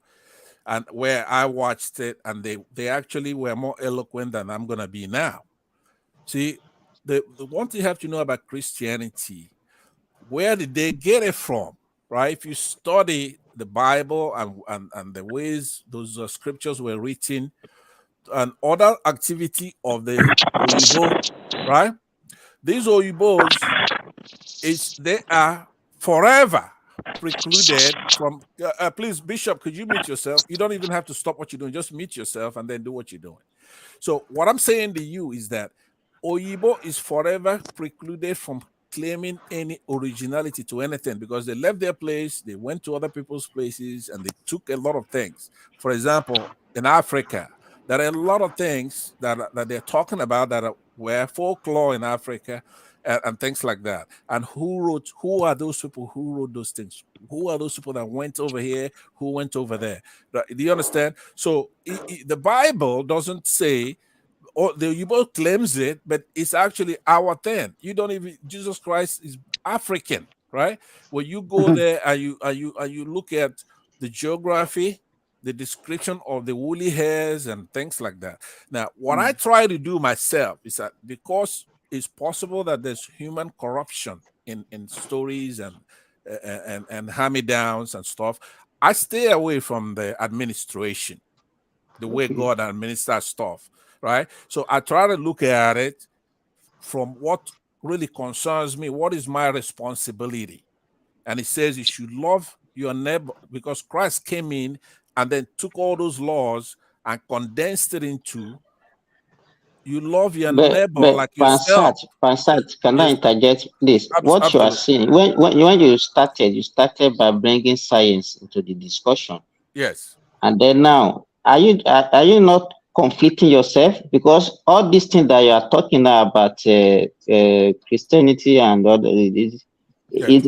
and where I watched it, and they actually were more eloquent than I'm gonna be now. See, the one thing you have to know about Christianity, where did they get it from? Right? If you study the Bible and the ways those scriptures were written, and other activity of the Oyibo, right? These Oyibos, they are forever precluded from. Please, Bishop, could you mute yourself? You don't even have to stop what you're doing. Just mute yourself and then do what you're doing. So what I'm saying to you is that Oyibo is forever precluded from claiming any originality to anything because they left their place, they went to other people's places, and they took a lot of things. For example, in Africa, there are a lot of things that they're talking about that were folklore in Africa and things like that. And who are those people who wrote those things? Who are those people that went over here, who went over there? Do you understand? So the Bible doesn't say, the Igbo claims it, but it's actually our thing. You don't even. Jesus Christ is African, right? When you go there and you look at the geography, the description of the woolly hairs and things like that. Now, what I try to do myself is that because it's possible that there's human corruption in stories and hand-me-downs and stuff, I stay away from the administration, the way God administers stuff. Right? So I try to look at it from what really concerns me. What is my responsibility? And it says you should love your neighbor because Christ came in and then took all those laws and condensed it into you love your neighbor like yourself. Pansat, can I interject, please? What you are saying, when you started by bringing science into the discussion. Yes. And then now, are you not conflicting yourself? Because all these things that you are talking about, Christianity and all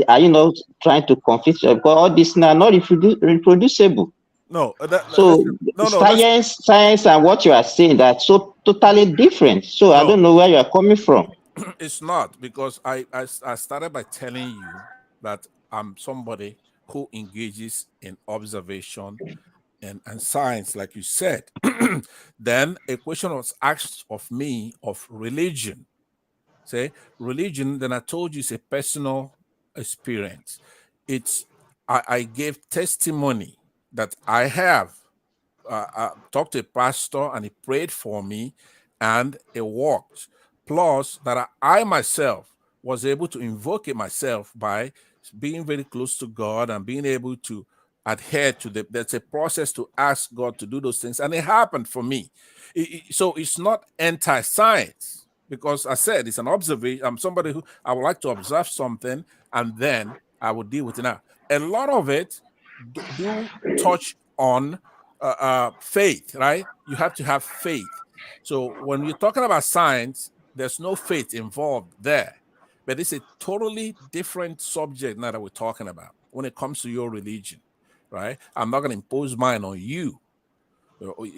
are you not trying to conflict yourself? Because all these things are not reproducible. No, So science and what you are saying, that's so totally different. So I don't know where you are coming from. It's not, because I started by telling you that I'm somebody who engages in observation and science, like you said. Then a question was asked of me of religion. Say religion, then I told you it's a personal experience. I gave testimony that I have talked to a pastor and he prayed for me and it worked. Plus that I myself was able to invoke it myself by being very close to God and being able to adhere to there's a process to ask God to do those things, and it happened for me. So it's not anti-science, because I said it's an observation. I'm somebody who I would like to observe something and then I would deal with it. Now, a lot of it do touch on faith, right? You have to have faith. So when we're talking about science, there's no faith involved there, but it's a totally different subject now that we're talking about when it comes to your religion, right? I'm not going to impose mine on you.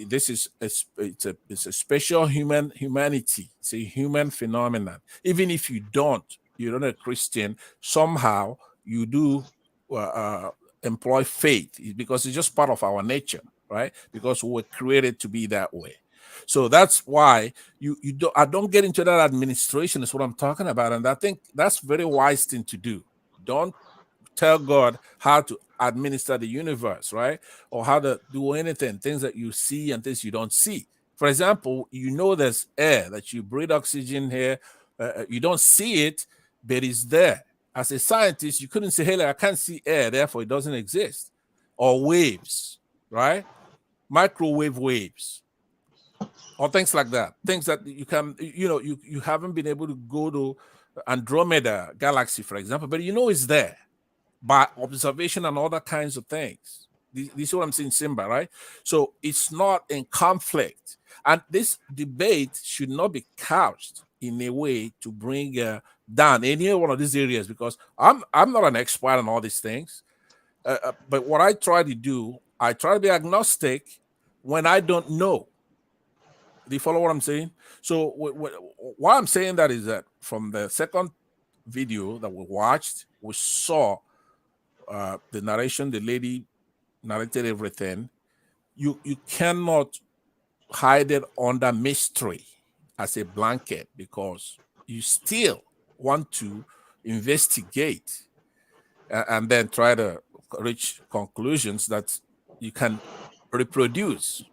This is it's a special humanity. It's a human phenomenon. Even if you're not a Christian, somehow you do employ faith, because it's just part of our nature, right? Because we were created to be that way. So that's why I don't get into that administration is what I'm talking about. And I think that's very wise thing to do. Don't tell God how to administer the universe, right? Or how to do anything, things that you see and things you don't see. For example, there's air that you breathe, oxygen here. You don't see it, but it's there. As a scientist, you couldn't say, hey, I can't see air, therefore it doesn't exist. Or waves, right? Microwave waves. Or things like that. Things that you can, you haven't been able to go to Andromeda galaxy, for example, but it's there by observation and other kinds of things. This is what I'm saying, Simba, right? So it's not in conflict. And this debate should not be couched in a way to bring down any one of these areas, because I'm not an expert on all these things. But what I try to do, I try to be agnostic when I don't know. Do you follow what I'm saying? So why I'm saying that is that from the second video that we watched, we saw the narration, the lady narrated everything. You cannot hide it under mystery as a blanket, because you still want to investigate and then try to reach conclusions that you can reproduce.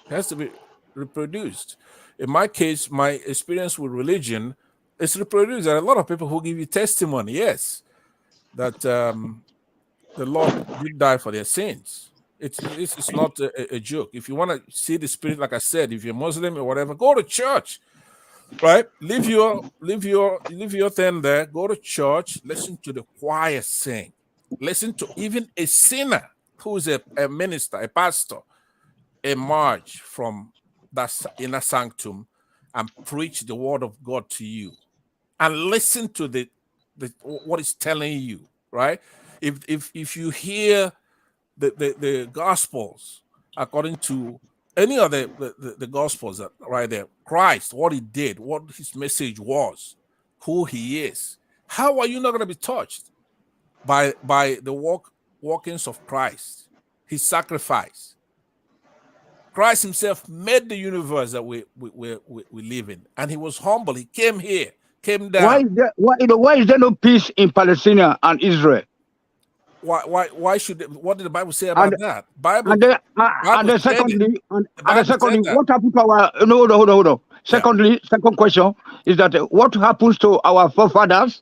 It has to be reproduced. In my case, my experience with religion is reproduced. There are a lot of people who give you testimony, yes, that the Lord did die for their sins. It's not a joke. If you want to see the spirit, like I said, if you're Muslim or whatever, go to church, right? Leave your thing there. Go to church. Listen to the choir sing. Listen to even a sinner who's a minister, a pastor, emerge from that inner sanctum and preach the word of God to you, and listen to the what it's telling you, right? If you hear the gospels according to any of the gospels that right there, Christ, what he did, what his message was, who he is, how are you not going to be touched by the workings of Christ, his sacrifice? Christ himself made the universe that we live in, and he was humble. He came here, came down. Why is there no peace in Palestine and Israel? Why should what did the Bible say about that? Secondly, what happened to our hold on. Secondly, second question is that what happens to our forefathers,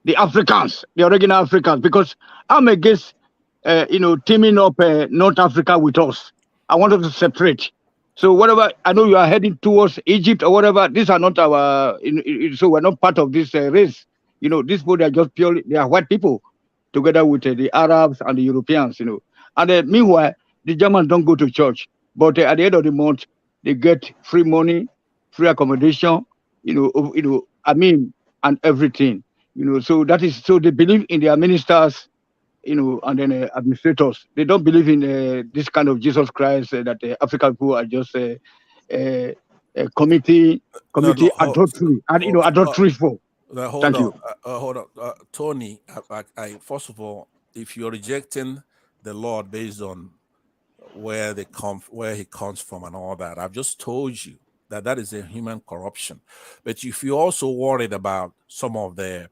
the Africans, the original Africans? Because I'm against teaming up North Africa with us. I want us to separate. So whatever, I know you are heading towards Egypt or whatever, these are not our, so we're not part of this race. These people, are just purely, they are white people together with the Arabs and the Europeans, And meanwhile, the Germans don't go to church. But at the end of the month, they get free money, free accommodation, I mean, and everything, so that is, so they believe in their ministers, and then administrators. They don't believe in this kind of Jesus Christ that African people are just committee adultery and adultery for. Thank you. Hold on, Tony. I first of all, if you're rejecting the Lord based on where he comes from and all that, I've just told you that is a human corruption. But if you're also worried about some of the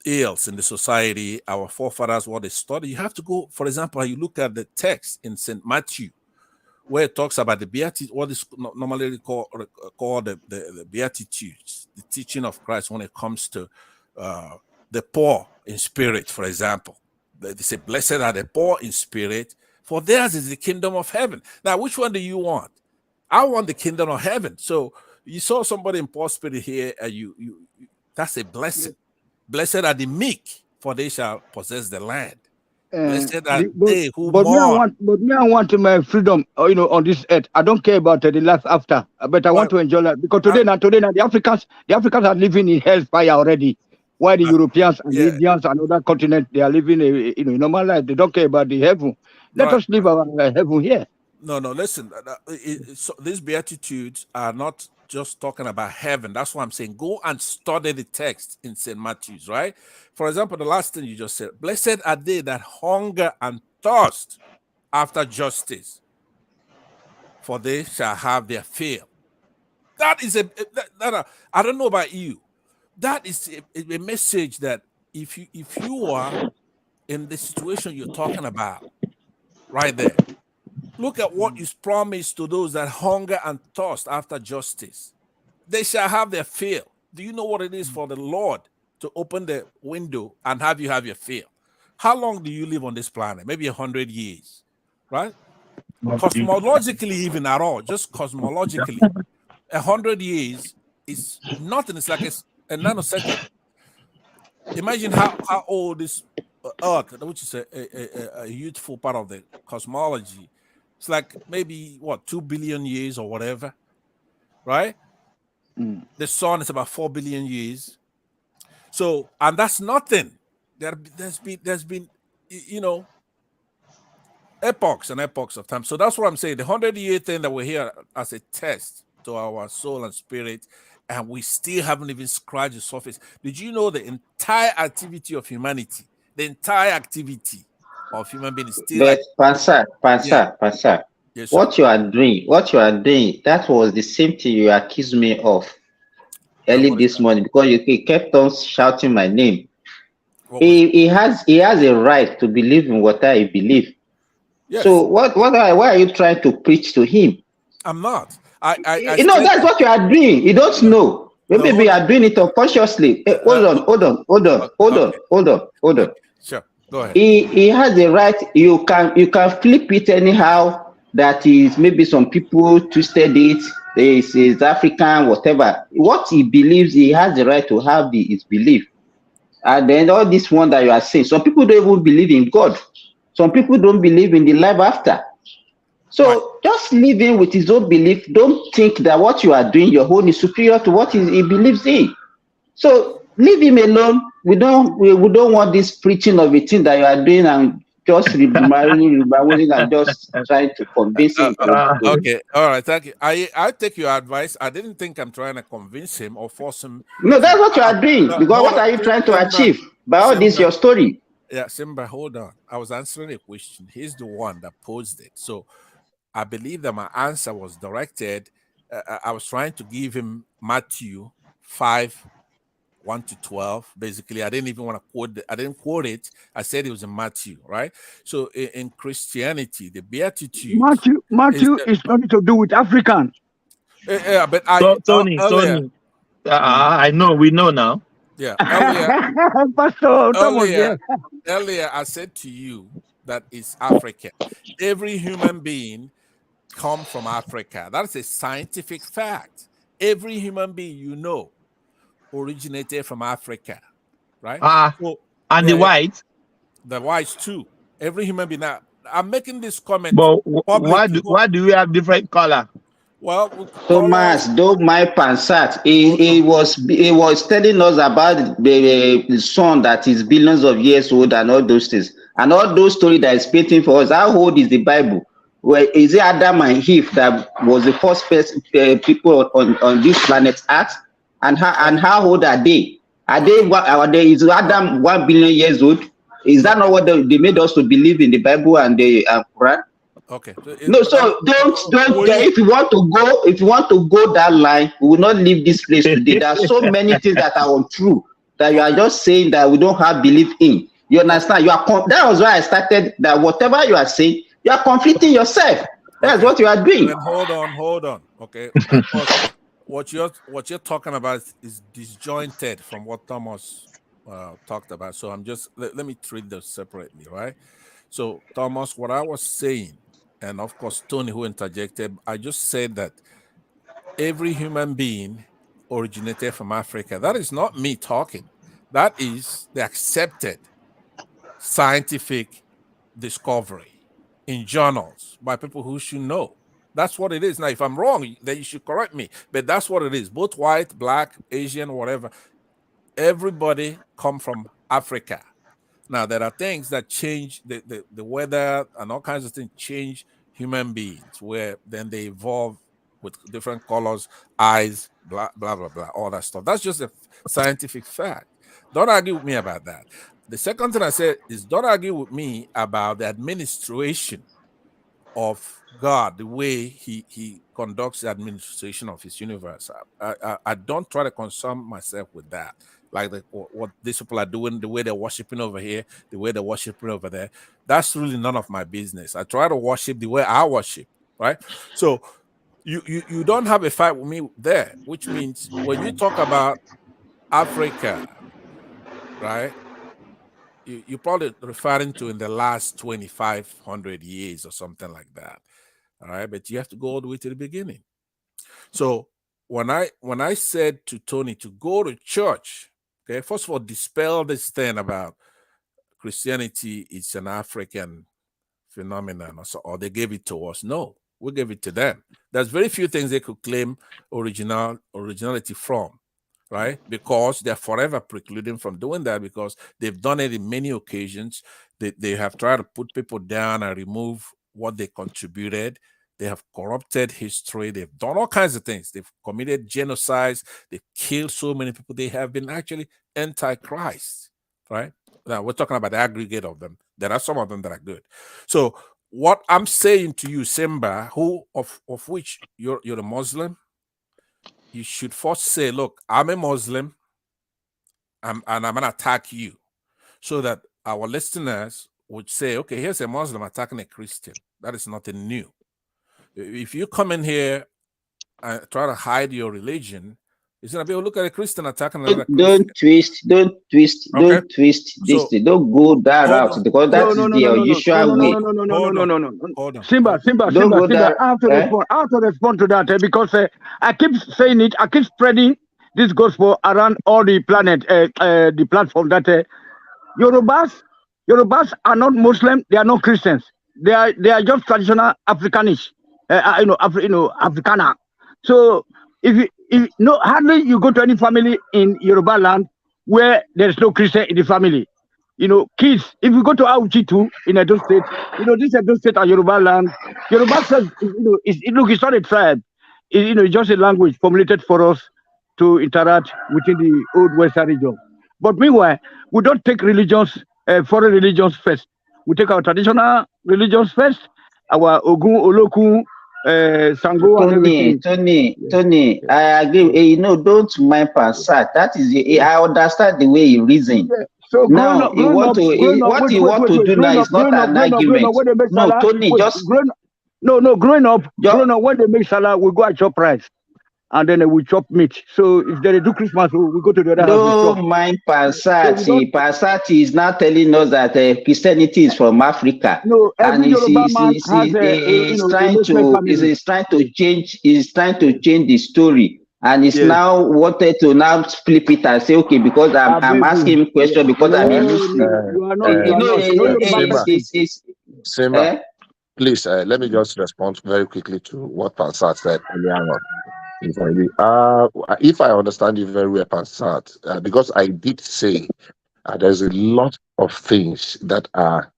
ills in the society, our forefathers, what they studied, you have to go, for example, you look at the text in St. Matthew, where it talks about the Beatitudes, what is normally called the Beatitudes, the teaching of Christ when it comes to the poor in spirit, for example. They say, blessed are the poor in spirit, for theirs is the kingdom of heaven. Now, which one do you want? I want the kingdom of heaven. So you saw somebody in poor spirit here, and you that's a blessing. Blessed are the meek, for they shall possess the land. Blessed are they who mourn. Me, I want my freedom, on this earth. I don't care about the life after, but I want to enjoy life, because today now, the Africans are living in hellfire already. While the Europeans and the Indians and other continents, they are living a normal life. They don't care about the heaven. Let us live our heaven here. No, listen. So these Beatitudes are not just talking about heaven. That's why I'm saying go and study the text in St. Matthew's, right? For example, the last thing you just said, blessed are they that hunger and thirst after justice, for they shall have their fill. That is I don't know about you. That is a message that if you are in the situation you're talking about, right there, look at what is promised to those that hunger and thirst after justice. They shall have their fill. Do you know what it is for the Lord to open the window and have you have your fill? How long do you live on this planet? Maybe 100 years, right? Cosmologically, even at all, just cosmologically, 100 years is nothing. It's like a nanosecond. Imagine how old this Earth, which is a youthful part of the cosmology, it's like maybe 2 billion years or whatever, right? The sun is about 4 billion years. So, and that's nothing. There's been epochs and epochs of time. So that's what I'm saying. The 100-year thing that we're here as a test to our soul and spirit, and we still haven't even scratched the surface. Did you know the entire activity of humanity, the entire activity of human beings still? But Pansa, yes, what you are doing, that was the same thing you accused me of early this morning, because you kept on shouting my name. He has a right to believe in what I believe. Yes. So why are you trying to preach to him? I'm not. That's what you are doing. You don't know. Maybe you are doing it unconsciously. Hey, hold on. Sure, go ahead. He has a right. You can flip it anyhow. That is, maybe some people twisted it. Is African, whatever. What he believes, he has the right to have his belief. And then all this one that you are saying, some people don't even believe in God. Some people don't believe in the life after. So just leave him with his own belief. Don't think that what you are doing, your own, is superior to what he believes in. So leave him alone. We don't want this preaching of a thing that you are doing and just remarrying and just trying to convince him. Okay, all right, thank you. I take your advice. I didn't think I'm trying to convince him or force him. No, that's what you are doing. Because what are you trying to achieve by all this, your story? Yeah, Simba, hold on. I was answering a question. He's the one that posed it. So I believe that my answer was directed. I was trying to give him Matthew 5:1-12. Basically, I didn't even want to quote it. I didn't quote it. I said it was in Matthew, right? So in Christianity, the Beatitude. Matthew is nothing to do with African. Yeah, but Tony, I know, we know now. Yeah. Earlier, I said to you that it's Africa. Every human being comes from Africa. That is a scientific fact. Every human being originated from Africa, right? And the whites? The whites too. Every human being. Now, I'm making this comment. But why do we have different color? Well, Thomas, don't mind Pansat. He was telling us about the son that is billions of years old and all those things. And all those stories that is painting for us. How old is the Bible? Well, is it Adam and Eve that was the first people on this planet Earth? And how old are they? Is Adam 1 billion years old? Is that not what they made us to believe in the Bible and the Quran? Okay. No, so don't. If you want to go that line, we will not leave this place today. There are so many things that are untrue that you are just saying that we don't have belief in. You understand? That was why I started that. Whatever you are saying, you are conflicting yourself. That's what you are doing. Then hold on. Okay. What you're talking about is disjointed from what Thomas talked about. So I'm just let me treat those separately, right? So Thomas, what I was saying, and of course Tony who interjected, I just said that every human being originated from Africa. That is not me talking. That is the accepted scientific discovery in journals by people who should know. That's what it is. Now, if I'm wrong, then you should correct me. But that's what it is. Both white, black, Asian, whatever. Everybody come from Africa. Now, there are things that change the weather and all kinds of things change human beings, where then they evolve with different colors, eyes, blah, blah, blah, blah, all that stuff. That's just a scientific fact. Don't argue with me about that. The second thing I said is don't argue with me about the administration of God, the way he conducts the administration of his universe. I don't try to concern myself with that. Like what these people are doing, the way they're worshiping over here, the way they're worshiping over there. That's really none of my business. I try to worship the way I worship, right? So you don't have a fight with me there, which means when you talk about Africa, right, you're probably referring to in the last 2,500 years or something like that. All right, but you have to go all the way to the beginning. So when I said to Tony to go to church, okay, first of all, dispel this thing about Christianity, it's an African phenomenon, or they gave it to us. No, we gave it to them. There's very few things they could claim originality from, right? Because they're forever precluding from doing that because they've done it in many occasions. They have tried to put people down and remove what they contributed. They have corrupted history. They've done all kinds of things. They've committed genocides. They've killed so many people. They have been actually anti-Christ, right? Now, we're talking about the aggregate of them. There are some of them that are good. So what I'm saying to you, Simba, of which you're a Muslim, you should first say, look, I'm a Muslim, and I'm going to attack you, so that our listeners would say, okay, here's a Muslim attacking a Christian. That is nothing new. If you come in here and try to hide your religion, it's going to be, oh, look at a Christian attacking another Christian. Don't twist this. Don't go that route, because that is the usual way. No. Simba. I have to respond to that because I keep saying it. I keep spreading this gospel around all the planet, the platform that Yorubas are not Muslim. They are not Christians. They are just traditional Africanish. Africana. So if hardly you go to any family in Yoruba land where there's no Christian in the family. Kids, if you go to Auchi too in Edo State, this Edo State and Yoruba land, Yoruba says, it's not a tribe. It's just a language formulated for us to interact within the old Western region. But meanwhile, we don't take religions, foreign religions first. We take our traditional religions first, our Ogun, Olokun, Sango, and everything. Tony, I agree. Don't mind Pansat. That is, I understand the way you reason. So now, what you want to do now is not an argument. No, Tony, growing up, when they make salad, we go and chop rice. And then we chop meat. So if they do Christmas, we go to the other house. Don't mind Pansati. Pansati is now telling us that Christianity is from Africa. No, and he's trying to change the story. And he's now wanted to now flip it and say, okay, because I'm asking him a question because I'm a Muslim. Simba. Please, let me just respond very quickly to what Pansat said earlier on. If I understand you very well, Pansat, because I did say there's a lot of things that are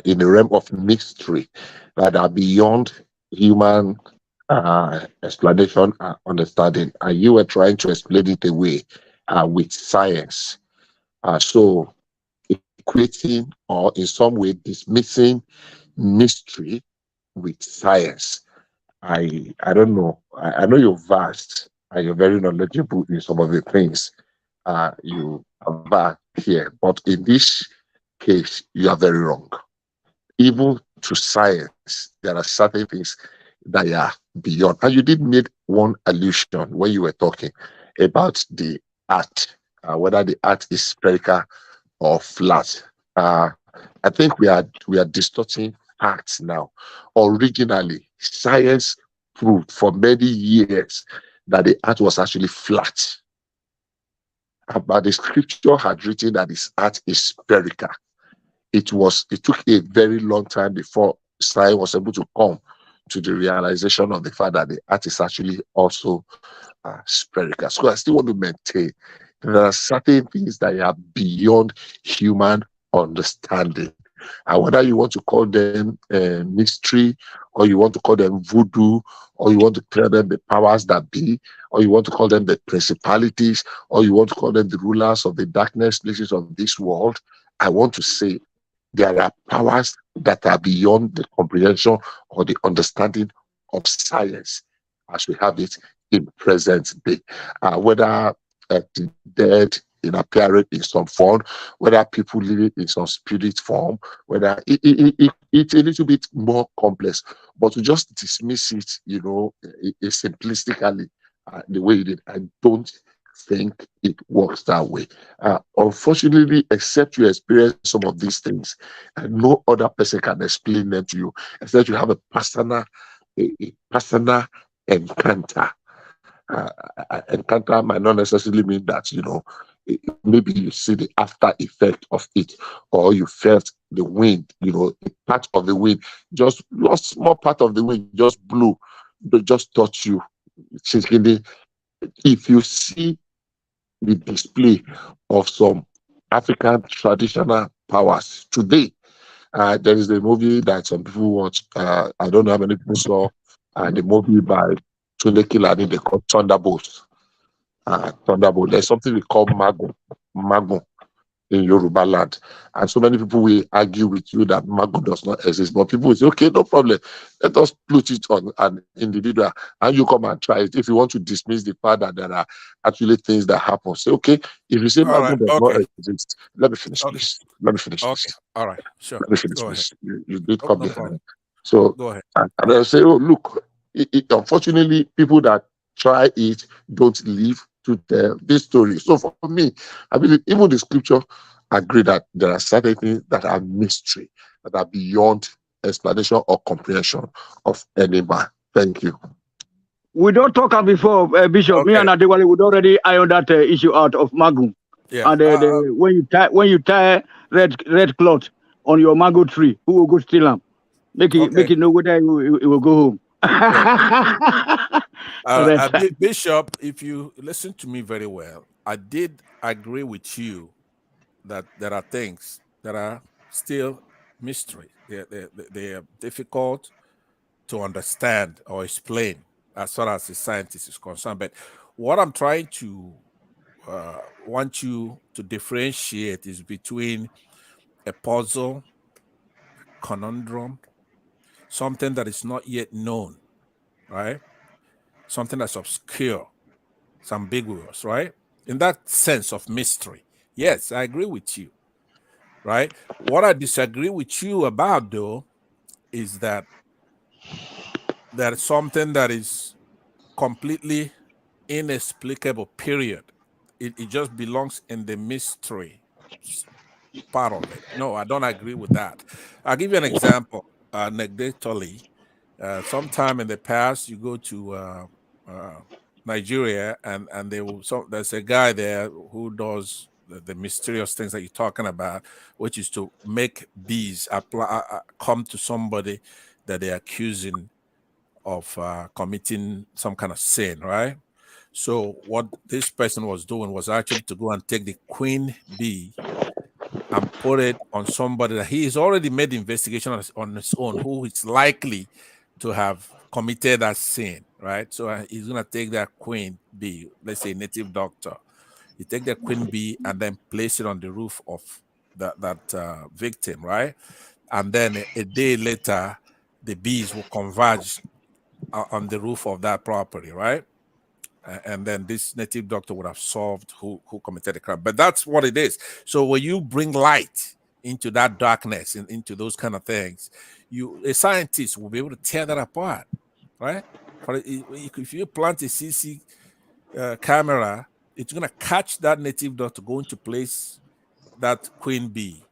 in the realm of mystery that are beyond human explanation and understanding, and you were trying to explain it away with science. So equating or in some way dismissing mystery with science. I don't know. I know you're vast and you're very knowledgeable in some of the things you are here, but in this case, you are very wrong. Even to science, there are certain things that are beyond. And you did make one allusion when you were talking about the art, whether the art is spherical or flat. I think we are distorting facts now. Originally, science proved for many years that the art was actually flat. But the scripture had written that this art is spherical. It took a very long time before science was able to come to the realization of the fact that the art is actually also spherical. So I still want to maintain there are certain things that are beyond human understanding. And whether you want to call them mystery, or you want to call them voodoo, or you want to call them the powers that be, or you want to call them the principalities, or you want to call them the rulers of the darkness places of this world, I want to say there are powers that are beyond the comprehension or the understanding of science as we have it in present day. Whether the dead in appearing in some form, whether people living in some spirit form, whether it's a little bit more complex, but to just dismiss it, simplistically, the way you did, I don't think it works that way. Unfortunately, except you experience some of these things, and no other person can explain them to you, except you have a personal encounter. Encounter might not necessarily mean that maybe you see the after effect of it, or you felt the wind, a part of the wind, just a small part of the wind just blew, but just touched you. If you see the display of some African traditional powers today, there is a movie that some people watch. I don't know how many people saw the movie by Tunde Kilani, they call Thunderbolts. Thunderbolt. There's something we call Mago in Yoruba land. And so many people will argue with you that Mago does not exist. But people will say, okay, no problem. Let us put it on an individual and you come and try it. If you want to dismiss the fact that there are actually things that happen, say, okay, if you say Mago does not exist, let me finish, please. Let me finish, please. All right, sure. Let me finish, Go please. ahead. You did come behind. So go ahead. And I say, oh, look, unfortunately, people that try it don't live to tell this story. So for me, I believe even the scripture agree that there are certain things that are mystery, that are beyond explanation or comprehension of any man. Thank you. We don't talk about before, Bishop. Okay. Me and Adewale would already iron that issue out of Magum. Yeah. And when you tie red cloth on your mango tree, who will go steal them? Make it know whether it will go home. Bishop, if you listen to me very well, I did agree with you that there are things that are still mystery. They are difficult to understand or explain as far as the scientist is concerned. But what I'm trying to want you to differentiate is between a puzzle, conundrum, something that is not yet known, right? Something that's obscure, it's ambiguous, right? In that sense of mystery. Yes, I agree with you, right? What I disagree with you about, though, is that there's something that is completely inexplicable, period. It just belongs in the mystery part of it. No, I don't agree with that. I'll give you an example. Anecdotally, sometime in the past, you go to Nigeria, and there's a guy there who does the mysterious things that you're talking about, which is to make bees come to somebody that they're accusing of committing some kind of sin, right? So what this person was doing was actually to go and take the queen bee and put it on somebody that he has already made the investigation on his own, who is likely to have committed that sin, right? So he's going to take that queen bee, let's say native doctor. You take that queen bee and then place it on the roof of that victim, right? And then a day later, the bees will converge on the roof of that property, right? And then this native doctor would have solved who committed the crime. But that's what it is. So when you bring light into that darkness and into those kind of things, a scientist will be able to tear that apart, right? If you plant a CC camera, it's going to catch that native doctor going to place that queen bee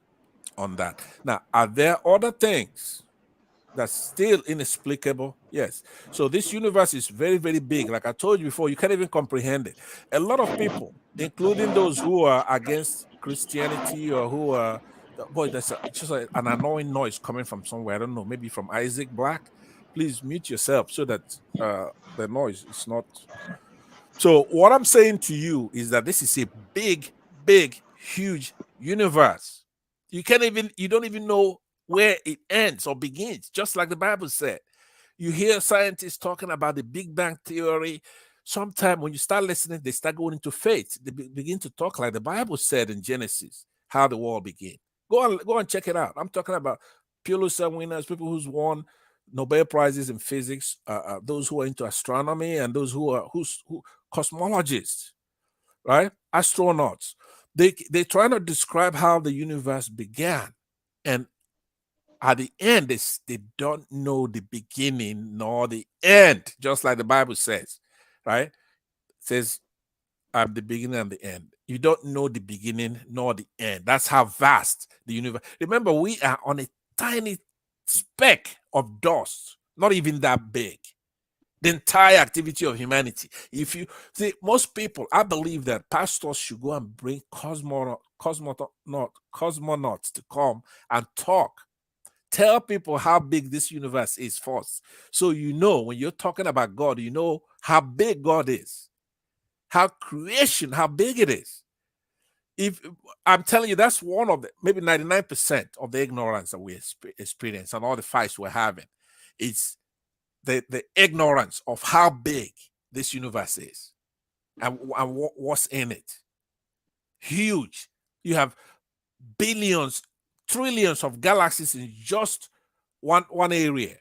on that. Now, are there other things that's still inexplicable? Yes. So this universe is very, very big. Like I told you before, you can't even comprehend it. A lot of people, including those who are against Christianity or who are, boy, that's just an annoying noise coming from somewhere. I don't know, maybe from Isaac Black. Please mute yourself so that the noise is not. So what I'm saying to you is that this is a big, big, huge universe. You don't even know where it ends or begins, just like the Bible said. You hear scientists talking about the Big Bang Theory. Sometimes when you start listening, they start going into faith. They begin to talk like the Bible said in Genesis, how the world began. Go and check it out. I'm talking about Pulitzer winners, people who's won Nobel Prizes in physics, those who are into astronomy, and those who cosmologists, right? Astronauts. They try to describe how the universe began, and at the end, they don't know the beginning nor the end, just like the Bible says, right? It says, I'm the beginning and the end. You don't know the beginning nor the end. That's how vast the universe. Remember, we are on a tiny speck of dust, not even that big. The entire activity of humanity. If you see, most people, I believe that pastors should go and bring cosmonauts to come and talk. Tell people how big this universe is first. So you know, when you're talking about God, you know how big God is, how big it is. If I'm telling you, that's one of the, maybe 99% of the ignorance that we experience and all the fights we're having. It's the ignorance of how big this universe is and what's in it. Huge. You have billions, trillions of galaxies in just one area,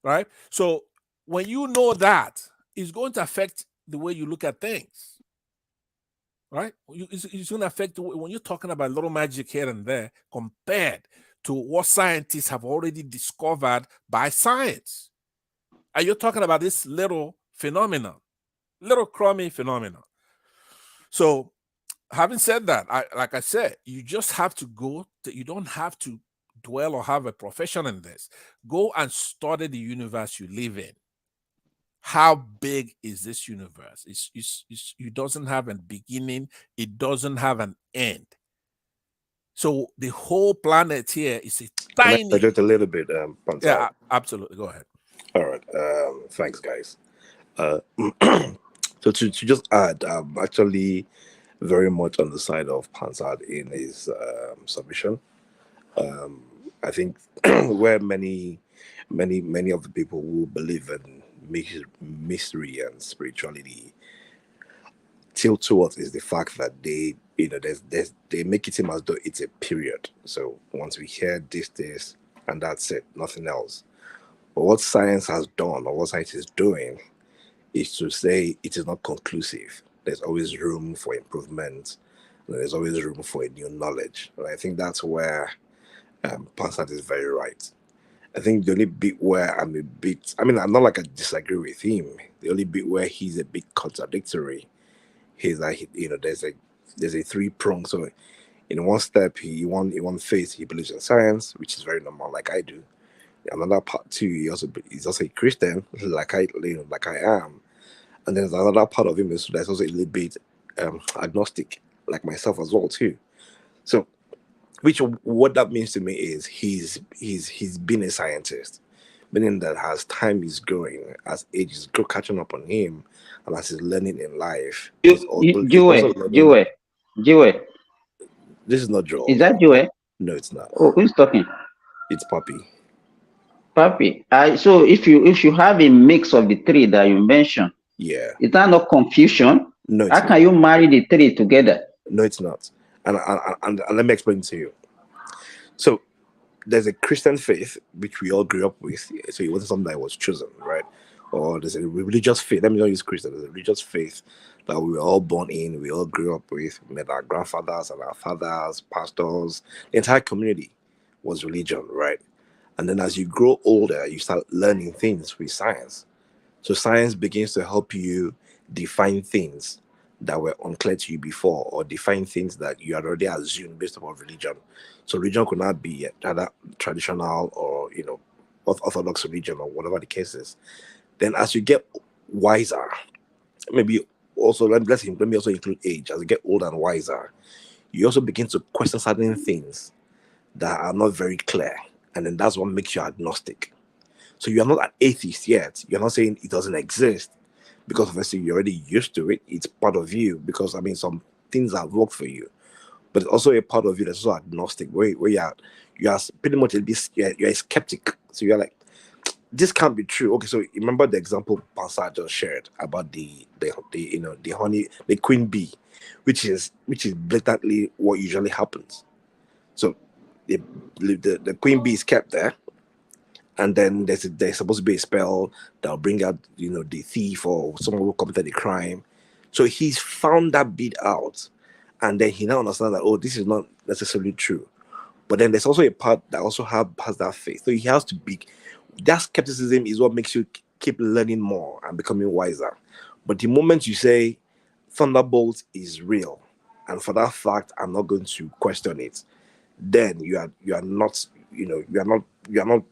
right? So when you know that, it's going to affect the way you look at things, right? It's going to affect when you're talking about little magic here and there compared to what scientists have already discovered by science. And you're talking about this little phenomenon, little crummy phenomenon. So having said that, like I said, you just have to you don't have to dwell or have a profession in this. Go and study the universe you live in. How big is this universe? It doesn't have a beginning. It doesn't have an end. So the whole planet here is a tiny. Can I just a little bit, Pansal? Yeah, absolutely. Go ahead. All right. Thanks, guys. So to just add, I'm actually very much on the side of Pansal in his submission. I think where many of the people who believe in mystery and spirituality tilt towards is the fact that they make it seem as though it's a period. So once we hear this, and that's it, nothing else. But what science has done, or what science is doing, is to say it is not conclusive. There's always room for improvement. There's always room for a new knowledge. And I think that's where Pansat is very right. I think the only bit where I'm not like I disagree with him. The only bit where he's a bit contradictory is that there's a three-prong. So in one step, in one phase, he believes in science, which is very normal, like I do. Another part too, he's also a Christian, like I am. And there's another part of him that's also a little bit agnostic, like myself as well too. So Which what that means to me is he's been a scientist, meaning that as time is growing, as age is catching up on him, and as he's learning in life, he's also learning. Joe. This is not Joel. Is that Joe? No, it's not. Oh, who's talking? It's Papi. Papi. So if you have a mix of the three that you mentioned, yeah, is that not confusion? No, how can you marry the three together? No, it's not. And let me explain to you. So there's a Christian faith which we all grew up with. So it wasn't something that was chosen, right? Or there's a religious faith. Let me not use Christian. There's a religious faith that we were all born in, we all grew up with. We met our grandfathers and our fathers, pastors. The entire community was religion, right? And then as you grow older, you start learning things with science. So science begins to help you define things that were unclear to you before, or define things that you had already assumed based upon religion. So religion could not be either traditional or, you know, orthodox religion or whatever the case is. Then as you get wiser, maybe also, let me also include age. As you get older and wiser, you also begin to question certain things that are not very clear. And then that's what makes you agnostic. So you're not an atheist yet. You're not saying it doesn't exist, because obviously you're already used to it. It's part of you, because I mean, some things have worked for you, but it's also a part of you that's also agnostic, where you are pretty much you're a skeptic. So you're like, this can't be true. Okay, so remember the example Pastor just shared about the honey, the queen bee, which is blatantly what usually happens. So the queen bee is kept there, and then there's supposed to be a spell that'll bring out, you know, the thief or someone who committed the crime. So he's found that bit out, and then he now understands that, oh, this is not necessarily true. But then there's also a part that also has that faith. So he has to be. That skepticism is what makes you keep learning more and becoming wiser. But the moment you say Thunderbolt is real, and for that fact I'm not going to question it, then you are not, you know, you are not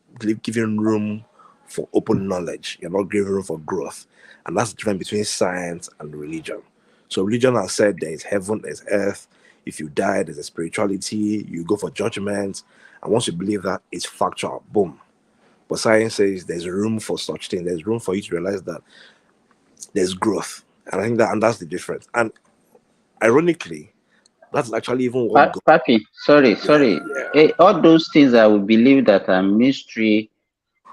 giving room for open knowledge. You're not giving room for growth. And that's the difference between science and religion. So religion has said there is heaven, there's earth. If you die, there's a spirituality. You go for judgment. And once you believe that, it's factual. Boom. But science says there's room for such thing. There's room for you to realize that there's growth. And I think that's the difference. And ironically, that's actually even what Papi, sorry. Yeah. All those things I would believe that are mystery,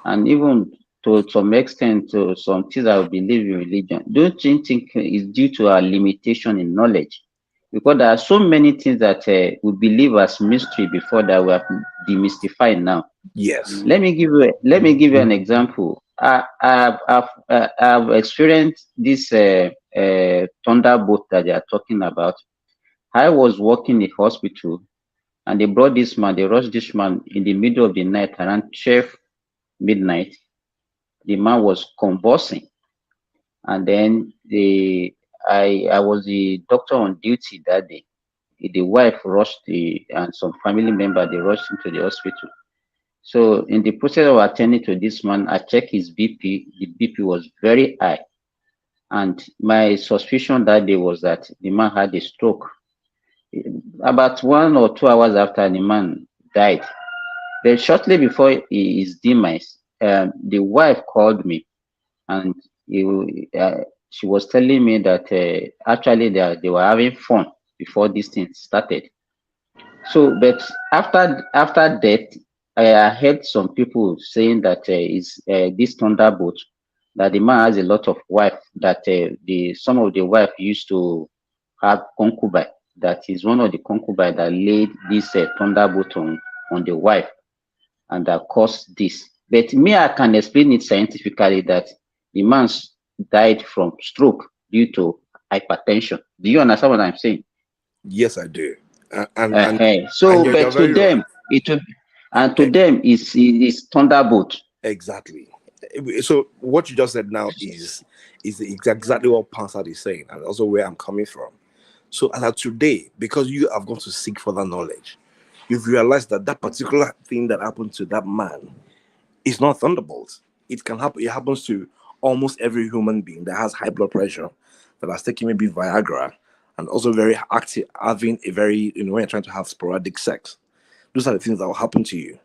and even to some extent to some things I would believe in religion, don't you think is due to our limitation in knowledge? Because there are so many things that we believe as mystery before that we have demystified now. Yes. Let me give you an example. I've experienced this thunderbolt that they are talking about. I was working in a hospital, and they brought this man. They rushed this man in the middle of the night, around 12 midnight. The man was convulsing, and then I was the doctor on duty that day. The wife rushed and some family member, they rushed into the hospital. So in the process of attending to this man, I checked his BP. The BP was very high, and my suspicion that day was that the man had a stroke. About 1 or 2 hours after the man died, then shortly before his demise, the wife called me, and she was telling me that actually they were having fun before this thing started. So, but after death, I heard some people saying that this thunderbolt, that the man has a lot of wife, that some of the wife used to have concubine. That is one of the concubine that laid this thunderbolt on the wife, and that caused this. But me, I can explain it scientifically that the man died from stroke due to hypertension. Do you understand what I'm saying? Yes, I do. But to them, it's thunderbolt. Exactly. So what you just said now is exactly what Pansad is saying, and also where I'm coming from. So as of today, because you have gone to seek further knowledge, you've realized that that particular thing that happened to that man is not thunderbolt. It can happen. It happens to almost every human being that has high blood pressure, that has taken maybe Viagra, and also very active, having a very, when you're trying to have sporadic sex. Those are the things that will happen to you.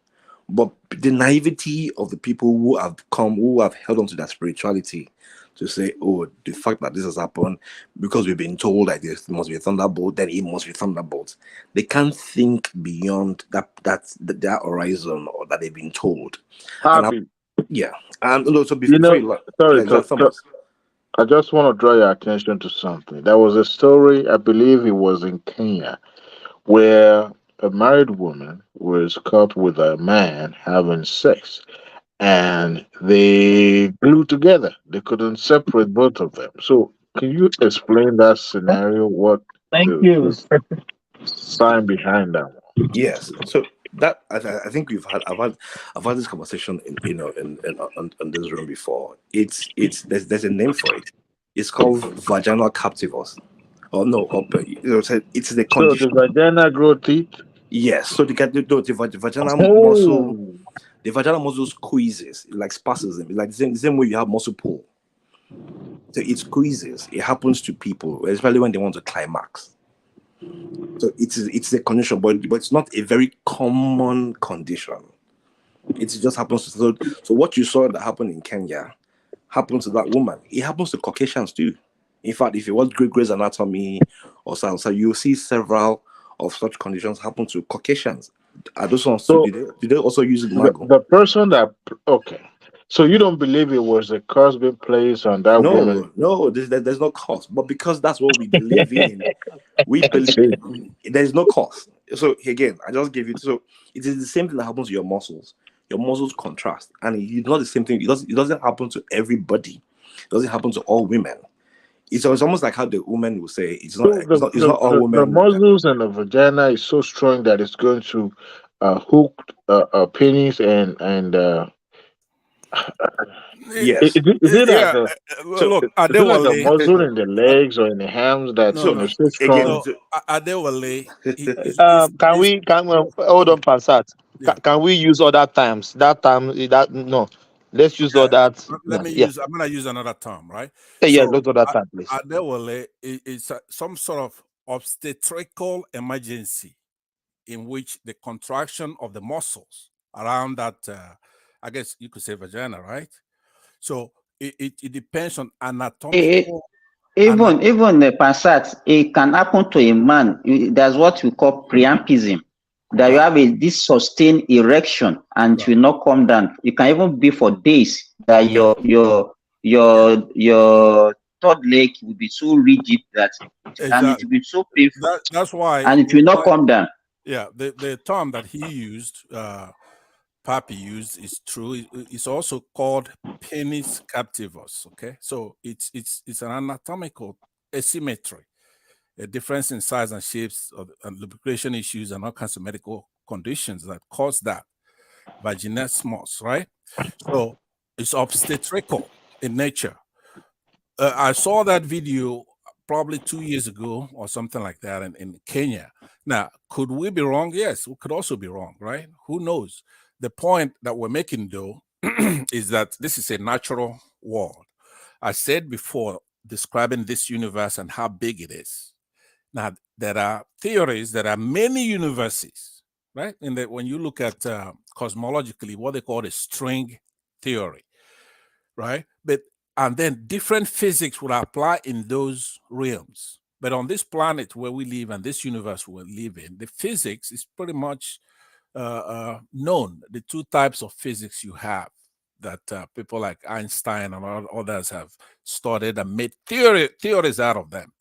But the naivety of the people who have held on to their spirituality to say, oh, the fact that this has happened because we've been told that there must be a thunderbolt, then it must be thunderbolt. They can't think beyond that horizon or that they've been told. Happy. And also You before know, sorry, Thomas. I just want to draw your attention to something. There was a story, I believe it was in Kenya, where a married woman was caught with a man having sex, and they glued together. They couldn't separate both of them. So, can you explain that scenario? What Thank the you. sign behind that one? Yes. So that I think I've had this conversation in this room before. There's a name for it. It's called vaginal captivus. It's the condition. So the vagina grow teeth? Yes. So the vaginal muscle, the vaginal muscle squeezes, it like spasms, like the same way you have muscle pull. So it squeezes. It happens to people, especially when they want to climax. So it's a condition, but it's not a very common condition. It just happens to so what you saw that happened in Kenya happens to that woman. It happens to Caucasians too. In fact, if you watch Grey's Anatomy or so you'll see several of such conditions happen to Caucasians. Are those ones So do they also use it? the person that so you don't believe it was a curse being placed on that woman? No, there's no cause. But because that's what we believe in, we believe there's no cause. So again, I just give you. So it is the same thing that happens to your muscles. Your muscles contrast, and it's not the same thing. It doesn't happen to everybody. It doesn't happen to all women. It's almost like how the woman will say it's not. So It's not all women. The muscles and the vagina is so strong that it's going to hook a penis and yes. Is it like the Look, is it like the muscle in the legs or in the hands that's so strong? Adewale, Can we hold on, Pansat? Can we use other terms? That term, no. Let's use all that. I'm going to use another term, right? Let's other term, please. Adewale is some sort of obstetrical emergency in which the contraction of the muscles around that, I guess you could say vagina, right? So it depends on anatomical. Even Pansat, it can happen to a man. That's what we call priapism. That you have this sustained erection and it will not come down. It can even be for days that your third leg will be so rigid that and it will be so painful. That's why, and it will not come down. Yeah, the term that he used, Papi used, is true. It's also called penis captivus. Okay, so it's an anatomical asymmetry, a difference in size and shapes and lubrication issues and all kinds of medical conditions that cause that vaginismus, right? So it's obstetrical in nature. I saw that video probably 2 years ago or something like that in Kenya. Now, could we be wrong? Yes, we could also be wrong, right? Who knows? The point that we're making, though, is that this is a natural world. I said before, describing this universe and how big it is. Now, there are theories, there are many universes, right? And when you look at cosmologically, what they call a string theory, right? And then different physics will apply in those realms. But on this planet where we live and this universe we live in, the physics is pretty much known. The two types of physics you have that people like Einstein and others have studied and made theories out of them.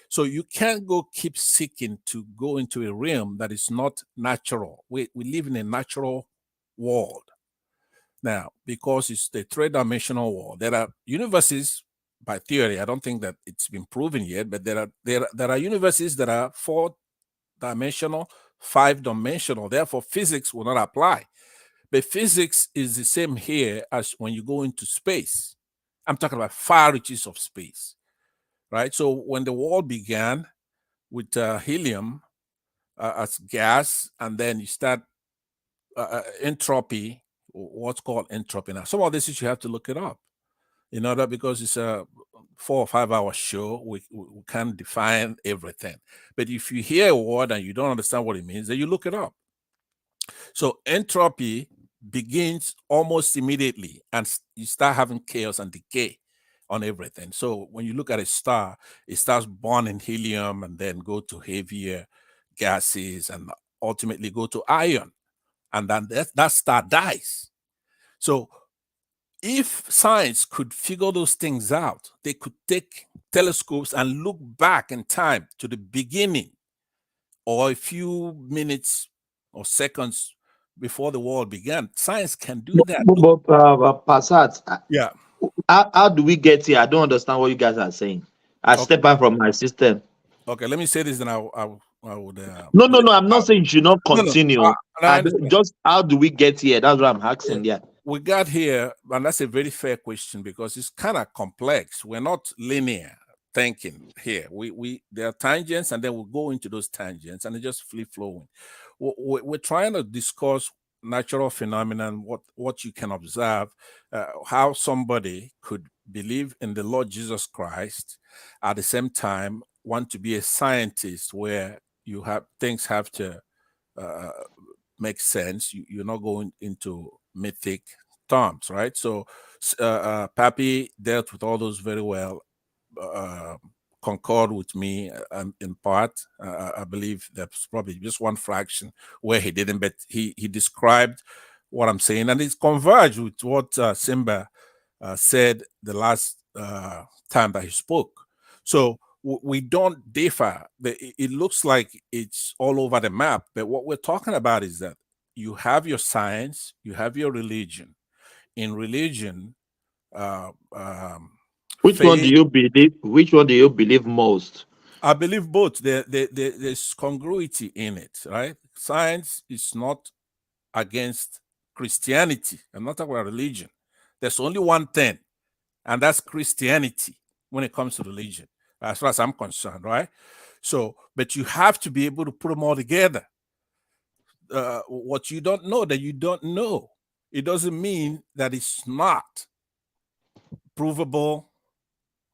So you can't keep seeking to go into a realm that is not natural. We live in a natural world. Now, because it's the three-dimensional world, there are universes, by theory, I don't think that it's been proven yet, but there are universes that are four-dimensional, five-dimensional. Therefore, physics will not apply. But physics is the same here as when you go into space. I'm talking about far reaches of space, right? So when the world began with helium as gas, and then you start entropy, what's called entropy. Now, some of this is you have to look it up in order, because it's a 4 or 5 hour show. We can't define everything. But if you hear a word and you don't understand what it means, then you look it up. So entropy begins almost immediately, and you start having chaos and decay on everything. So when you look at a star, it starts burning helium and then go to heavier gases and ultimately go to iron, and then that star dies. So if science could figure those things out, they could take telescopes and look back in time to the beginning or a few minutes or seconds before the world began. Science can do that. Passat, Yeah. how do we get here? I don't understand what you guys are saying. I step back from my system. Okay, let me say this, and I would. No. I'm not saying you should not No, continue. Just how do we get here? That's what I'm asking. Yeah. We got here, and that's a very fair question because it's kind of complex. We're not linear thinking here. There are tangents, and then we'll go into those tangents, and it's just free flowing. We're trying to discuss natural phenomenon, what you can observe, how somebody could believe in the Lord Jesus Christ at the same time want to be a scientist, where you have things have to make sense. You're not going into mythic terms, right? So Pappy dealt with all those very well, concord with me in part. I believe there's probably just one fraction where he didn't, but he described what I'm saying, and it's converged with what Simba said the last time that he spoke. So we don't differ. It looks like it's all over the map, but what we're talking about is that you have your science, you have your religion. In religion, which one do you believe? Which one do you believe most? I believe both. There's congruity in it, right? Science is not against Christianity. I'm not talking about religion. There's only one thing, and that's Christianity when it comes to religion, as far as I'm concerned, right? So, but you have to be able to put them all together. What you don't know, that you don't know. It doesn't mean that it's not provable.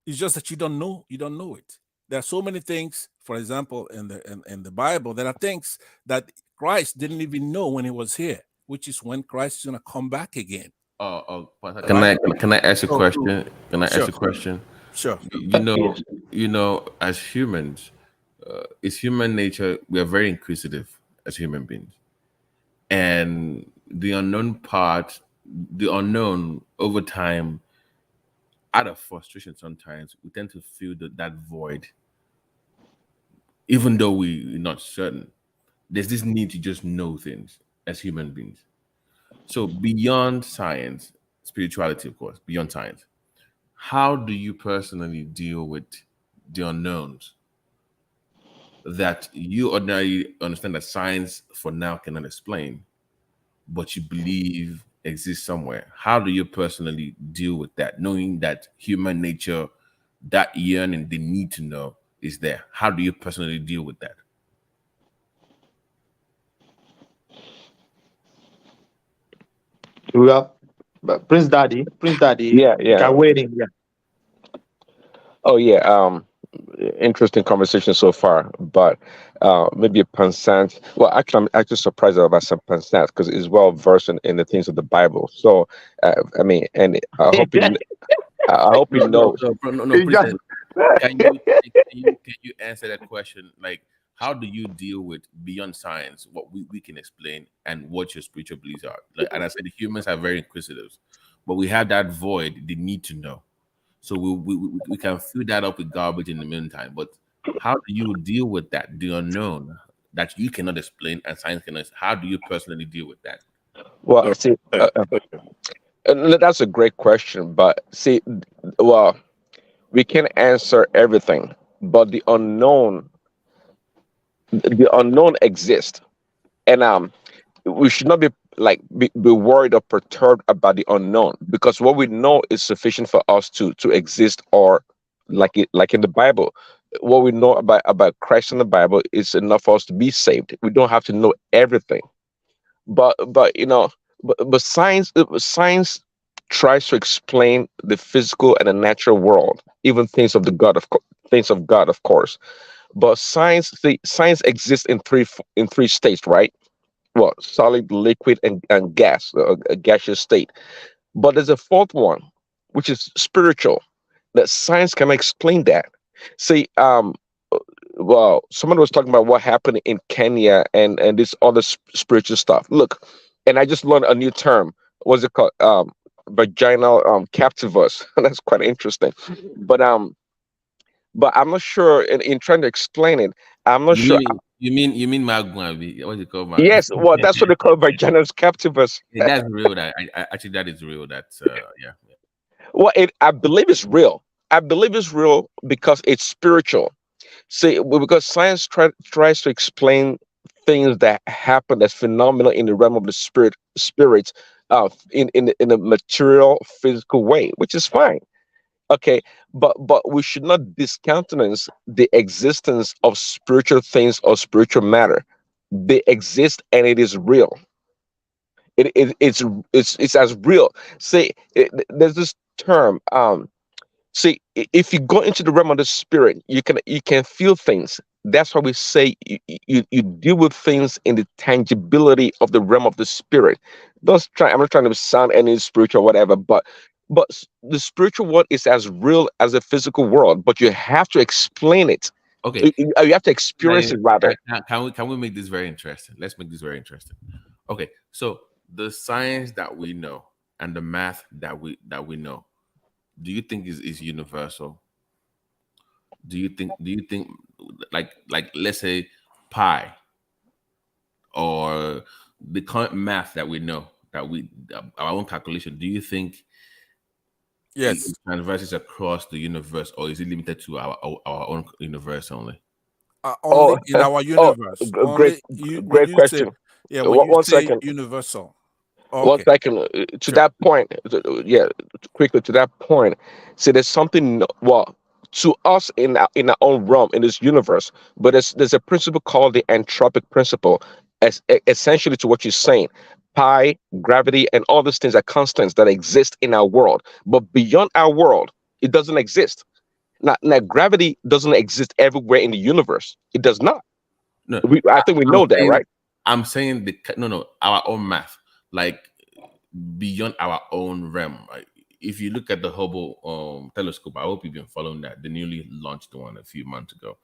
It's just that you don't know. You don't know it. There are so many things, for example, in the Bible, there are things that Christ didn't even know when he was here, which is when Christ is going to come back again. Can I ask a question? Can I ask a question? Sure. You know, as humans, it's human nature. We are very inquisitive as human beings, and the unknown part, the unknown over time, out of frustration, sometimes we tend to feel that void, even though we're not certain. There's this need to just know things as human beings. So beyond science, spirituality, of course, beyond science, how do you personally deal with the unknowns that you ordinarily understand that science for now cannot explain, but you believe exists somewhere? How do you personally deal with that, knowing that human nature, that yearning, the need to know is there? How do you personally deal with that? Well, Prince Daddy, Yeah. waiting. Yeah. Oh yeah. Interesting conversation so far, but maybe a Pansant. Well, actually, I'm actually surprised about some Pansant because it's well versed in the things of the Bible. So, I mean, and I hope you know. No, please, can you answer that question? Like, how do you deal with beyond science, what we can explain, and what your spiritual beliefs are? Like, and I said, the humans are very inquisitive, but we have that void, the need to know. So we can fill that up with garbage in the meantime. But how do you deal with that, the unknown that you cannot explain and science cannot? How do you personally deal with that? Well, see, that's a great question, but see, well, we can answer everything, but the unknown exists, and we should not be worried or perturbed about the unknown, because what we know is sufficient for us to exist, or like in the Bible, what we know about Christ in the Bible is enough for us to be saved. We don't have to know everything, but science tries to explain the physical and the natural world, even things of God, of course. But science exists in three states, right? solid, liquid, and gas, a gaseous state. But there's a fourth one, which is spiritual, that science can explain that. See, someone was talking about what happened in Kenya and this other spiritual stuff. Look, and I just learned a new term. What's it called? Vaginal captivus. That's quite interesting. But I'm not sure. In trying to explain it, I'm not sure. You mean magma? What do you call magma? Yes, well, that's what they call vaginal captivus. That's real. That actually that is real. That's yeah. Well, I believe it's real. I believe it's real because it's spiritual. See, because science tries to explain things that happen as phenomenal in the realm of the spirits, in a material, physical way, which is fine. Okay, but we should not discountenance the existence of spiritual things or spiritual matter. They exist and it is real. It's as real. See, there's this term. See, if you go into the realm of the spirit, you can feel things. That's why we say you deal with things in the tangibility of the realm of the spirit. I'm not trying to sound any spiritual or whatever, but the spiritual world is as real as the physical world. But you have to explain it. Okay, you have to experience it rather. Can we make this very interesting? Let's make this very interesting. Okay, so the science that we know and the math that we know, do you think is universal? Do you think like let's say pi or the current math that we know that our own calculation, do you think it transverses across the universe, or is it limited to our own universe only? Only in our universe. Great question. When you One say second. universal. Okay. 1 second. To Sure. that point, quickly to that point. See, there's something to us in our own realm in this universe, but there's a principle called the anthropic principle, as essentially to what you're saying. Pi, gravity, and all these things are constants that exist in our world, but beyond our world, it doesn't exist. Now gravity doesn't exist everywhere in the universe. It does not. No, I think we know that, right? I'm saying our own math, like beyond our own realm. Right? If you look at the Hubble telescope, I hope you've been following that. The newly launched one a few months ago,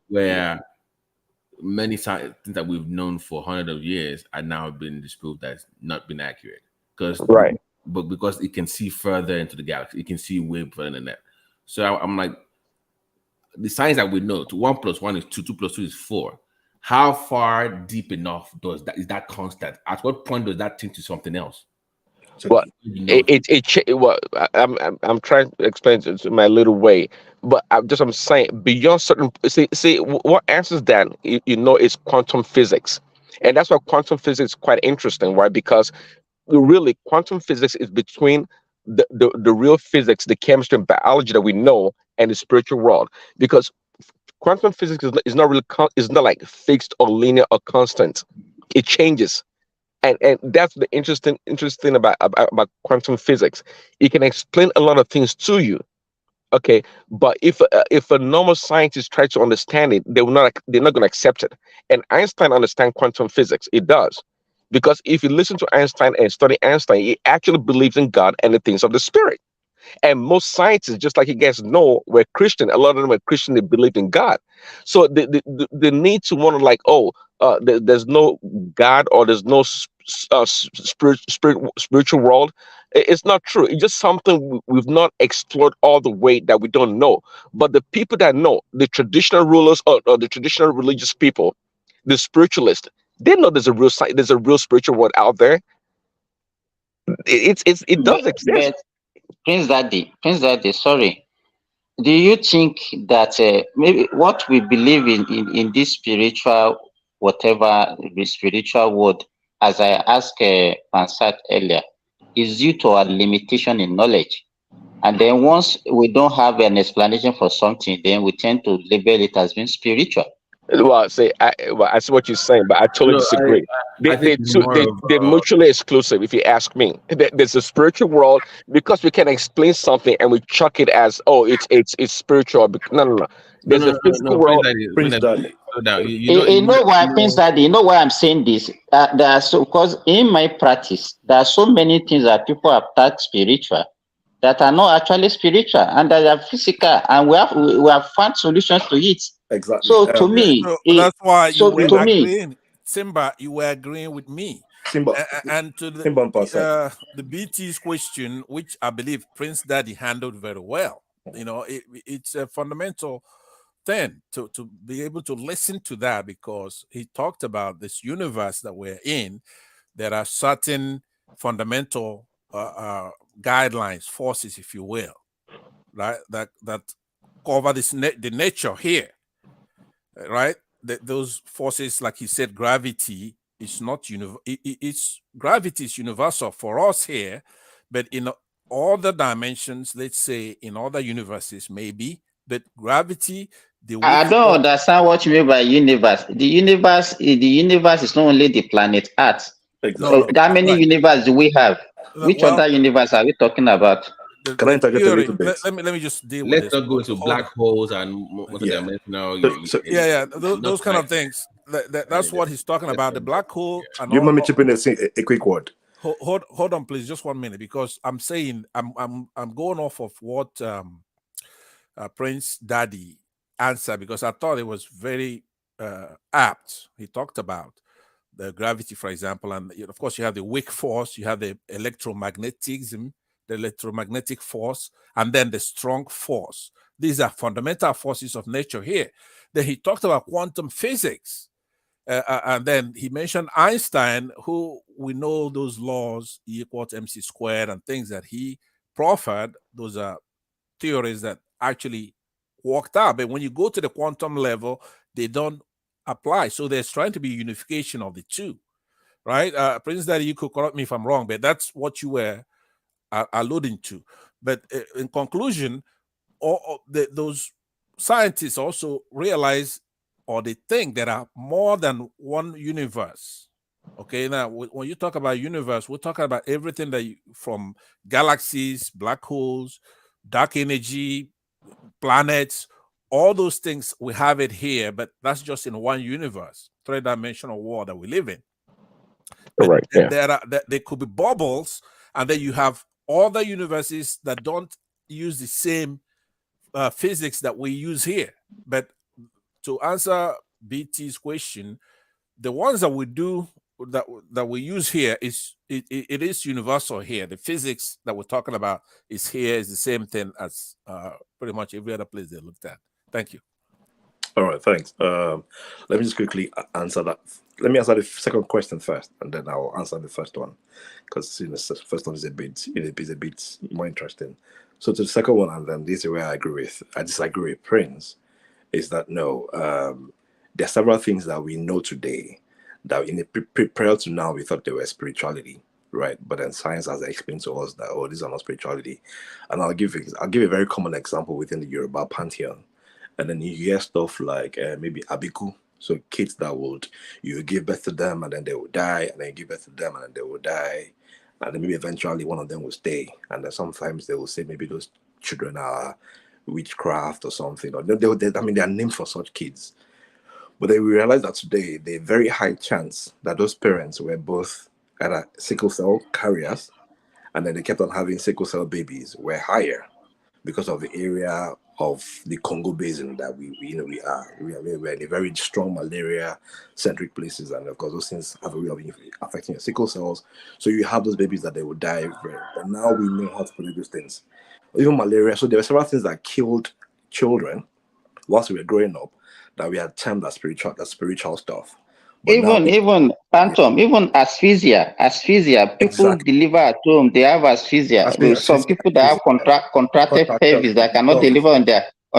where many things that we've known for hundreds of years are now been disproved that's not been accurate. Because it can see further into the galaxy, it can see way further than that. So I'm like, the science that we know, 1 + 1 is 2, 2 + 2 is 4. How far deep enough is that constant? At what point does that change to something else? Well, I'm trying to explain it in my little way, but I'm saying beyond certain. See, what answers that is quantum physics, and that's why quantum physics is quite interesting, right? Because really, quantum physics is between the real physics, the chemistry and biology that we know, and the spiritual world. Because quantum physics is not really is not like fixed or linear or constant. It changes. And that's the interesting about quantum physics. It can explain a lot of things to you, okay. But if a normal scientist tries to understand it, they're not going to accept it. And Einstein understands quantum physics. It does, because if you listen to Einstein and study Einstein, he actually believes in God and the things of the spirit. And most scientists, just like you guys know, were Christian. A lot of them were Christian. They believed in God. So the need to want to there's no God or there's no spiritual world. It's not true. It's just something we've not explored all the way that we don't know. But the people that know, the traditional rulers or the traditional religious people, the spiritualists, they know there's a real spiritual world out there. It does exist. Prince Daddy, sorry. Do you think that maybe what we believe in this spiritual, whatever the spiritual word, as I asked Pansat earlier, is due to our limitation in knowledge? And then once we don't have an explanation for something, then we tend to label it as being spiritual. Well, say, I see what you're saying, but I totally No, disagree. I think it's more of They're mutually exclusive, if you ask me. There's a spiritual world because we can explain something and we chuck it as, oh, it's spiritual. No, no, no. There's a physical Prince world. Daddy, Prince Daddy. slow down. You know why, Prince Daddy, you know why I'm saying this? There are so, because in my practice, there are so many things that people have tagged spiritual that are not actually spiritual and that are physical, and we have found solutions to it. Exactly. So to me, so that's why you so were to me, agreeing, Simba. You were agreeing with me. Simba. And to Simba the BT's question, which I believe Prince Daddy handled very well. You know, it's a fundamental thing to be able to listen to that, because he talked about this universe that we're in. There are certain fundamental guidelines, forces, if you will, right, that cover this the nature here, right? Those forces, like he said, gravity is not it's gravity is universal for us here, but in other dimensions, let's say in other universes, maybe, but gravity, the I don't understand what you mean by universe. The universe is not only the planet Earth. Exactly. So how many universes do we have? Which other universe are we talking about? Can I interject a little bit? Let me just deal with this. Let's not go into black holes and multidimensional. Those kind of things. That's what he's talking about. The black hole. And Do you mind me chipping a quick word? Hold on, please, just 1 minute, because I'm saying I'm going off of what Prince Daddy answered, because I thought it was very apt. He talked about the gravity, for example, and of course you have the weak force, you have the electromagnetism, the electromagnetic force, and then the strong force. These are fundamental forces of nature here. Then he talked about quantum physics. And then he mentioned Einstein, who we know those laws, E equals mc squared, and things that he proffered. Those are theories that actually worked out. But when you go to the quantum level, they don't apply. So there's trying to be unification of the two, right? Prince Daddy, you could correct me if I'm wrong, but that's what you were alluding to. But in conclusion, those scientists also realize, or they think, there are more than one universe. Okay, now when you talk about universe, we're talking about everything that from galaxies, black holes, dark energy, planets, all those things. We have it here, but that's just in one universe, three-dimensional world that we live in. But there could be bubbles, and then you have other universes that don't use the same physics that we use here. But to answer BT's question, the ones that we do that we use here is it is universal here. The physics that we're talking about is here, is the same thing as pretty much every other place they looked at. Thank you. All right, thanks. Let me just quickly answer that. Let me answer the second question first, and then I'll answer the first one, because the first one is a bit more interesting. So to the second one, and then this is where I disagree with Prince, is that no, there are several things that we know today that prior to now we thought they were spirituality, right? But then science has explained to us that these are not spirituality. And I'll give a very common example within the Yoruba pantheon. And then you hear stuff like maybe abiku, so kids that you give birth to them and then they will die, and then you give birth to them and then they will die, and then maybe eventually one of them will stay. And then sometimes they will say maybe those children are witchcraft or something, or they are named for such kids. But then we realize that today there's a very high chance that those parents were both either sickle cell carriers, and then they kept on having sickle cell babies, were higher because of the area of the Congo Basin that we are. We're in a very strong malaria-centric places, and of course those things have a way of affecting your sickle cells. So you have those babies that they will die. But now we know how to predict those things. Even malaria. So there were several things that killed children whilst we were growing up that we had termed as spiritual stuff. But even phantom, even asphyxia. People deliver at home, they have asphyxia. Some people that have contracted pelvis that cannot deliver on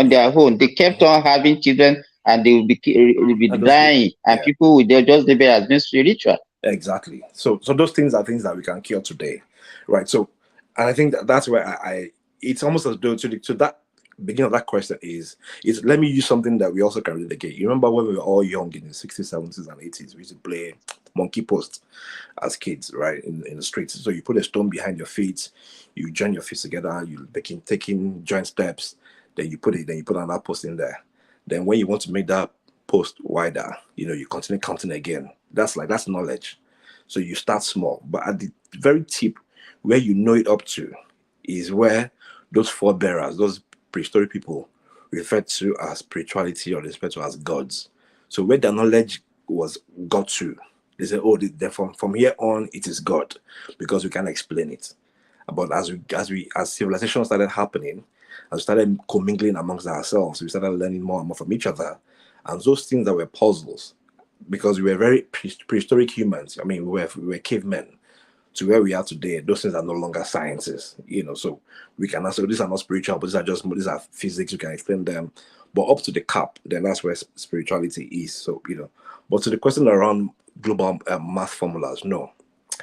their own. They kept on having children, and they will be dying, and people will just deliver as being spiritual. Exactly. So those things are things that we can cure today, right? So, and I think that's where it's almost as though to that beginning of that question is let me use something that we also can relate again. You remember when we were all young in the 60s, 70s, and 80s, we used to play monkey post as kids, right, in the streets. So you put a stone behind your feet, you join your feet together, you taking joint steps, then you put another post in there. Then when you want to make that post wider, you continue counting again. That's knowledge. So you start small, but at the very tip where you know it up to is where those forebearers, those prehistoric people, referred to as spirituality or referred to as gods. So where their knowledge got to, they say, oh, from here on it is God, because we can't explain it. But as civilization started happening, as we started commingling amongst ourselves, we started learning more and more from each other, and those things that were puzzles, because we were very prehistoric humans. I mean, we were cavemen. To where we are today, those things are no longer sciences, so we can also, these are not spiritual, but these are physics, you can explain them. But up to the cap, then that's where spirituality is. So, but to the question around global math formulas, no.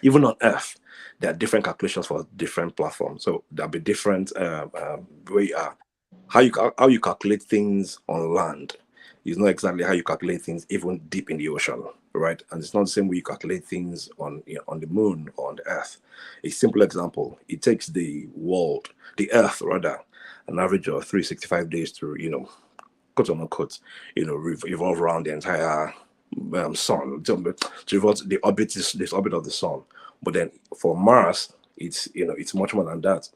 Even on Earth, there are different calculations for different platforms. So there'll be different way how you calculate things on land is not exactly how you calculate things even deep in the ocean, right? And it's not the same way you calculate things on the moon or on the Earth. A simple example: it takes the Earth rather, an average of 365 days to quote unquote, revolve around the entire sun, to revolve the orbit, this orbit of the sun. But then for Mars, it's much more than that.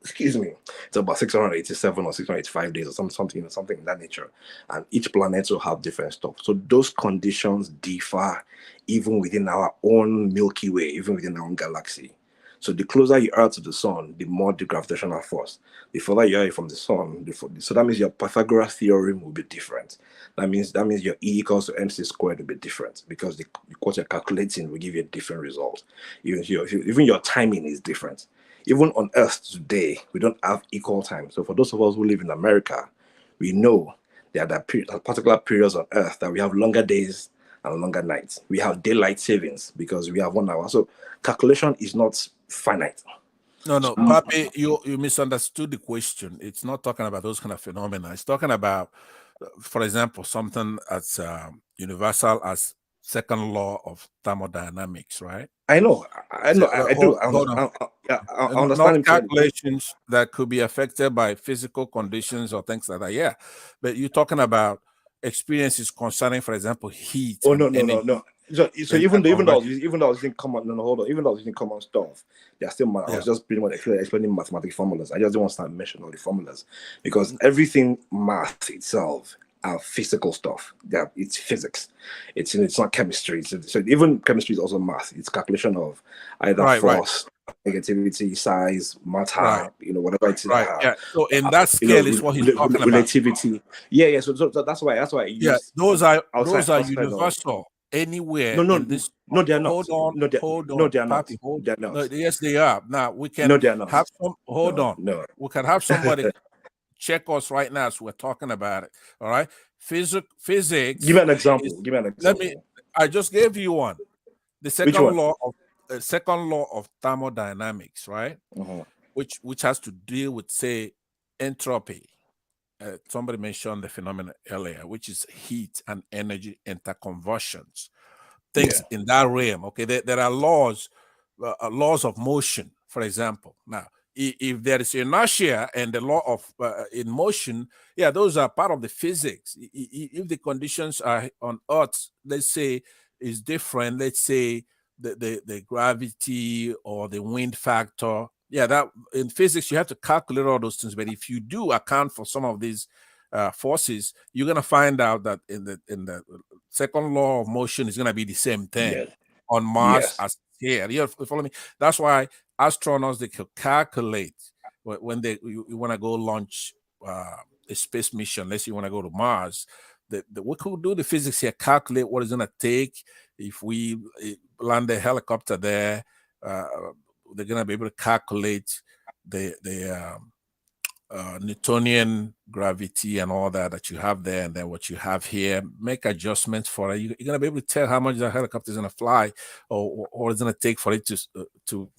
Excuse me, it's about 687 or 685 days or something in that nature. And each planet will have different stuff. So those conditions differ even within our own Milky Way, even within our own galaxy. So the closer you are to the sun, the more the gravitational force. The further you are from the sun, so that means your Pythagoras theorem will be different. That means your E equals to MC squared will be different, because what you're calculating will give you a different result. Even your timing is different. Even on Earth today, we don't have equal time. So for those of us who live in America, we know there are particular periods on Earth that we have longer days and longer nights. We have daylight savings because we have 1 hour. So calculation is not finite. No, Papi, you misunderstood the question. It's not talking about those kind of phenomena. It's talking about, for example, something as universal as second law of thermodynamics, right? I know, I do. I understand. Not calculations that could be affected by physical conditions or things like that. Yeah, but you're talking about experiences concerning, for example, heat. Oh no. So even though I was using common, hold on. Even though I was using common stuff, they're still. I was just pretty much explaining mathematical formulas. I just didn't want to start mentioning all the formulas, because everything math itself are physical stuff. It's physics. It's not chemistry. So even chemistry is also math. It's calculation of either force, negativity, size, matter, whatever it is. Right. Yeah. So in that scale is what he's talking about. Relativity. Yeah. So that's why I use. Those are universal anywhere. No, they're not. Hold on. No, they're not. Papi, They're not. No, yes, they are. Now we can have some. Hold on. No. We can have somebody check us right now as we're talking about it. All right. Physics. Give me an example. I just gave you one. The second law of thermodynamics, right? Which has to deal with, say, entropy. Somebody mentioned the phenomenon earlier, which is heat and energy interconversions. Things in that realm. Okay, there are laws of motion, for example. Now, if there is inertia and the law of in motion, those are part of the physics. If the conditions are on Earth, let's say, is different, let's say the gravity or the wind factor, that in physics you have to calculate all those things. But if you do account for some of these forces, you're gonna find out that in the second law of motion is gonna be the same thing on Mars as here. You follow me? That's why astronauts, they can calculate when you want to go launch a space mission. Let's say you want to go to Mars. We could do the physics here, calculate what it's going to take if we land a helicopter there. They're going to be able to calculate the Newtonian gravity and all that you have there, and then what you have here, make adjustments for it. You're going to be able to tell how much the helicopter is going to fly, or it's going to take for it to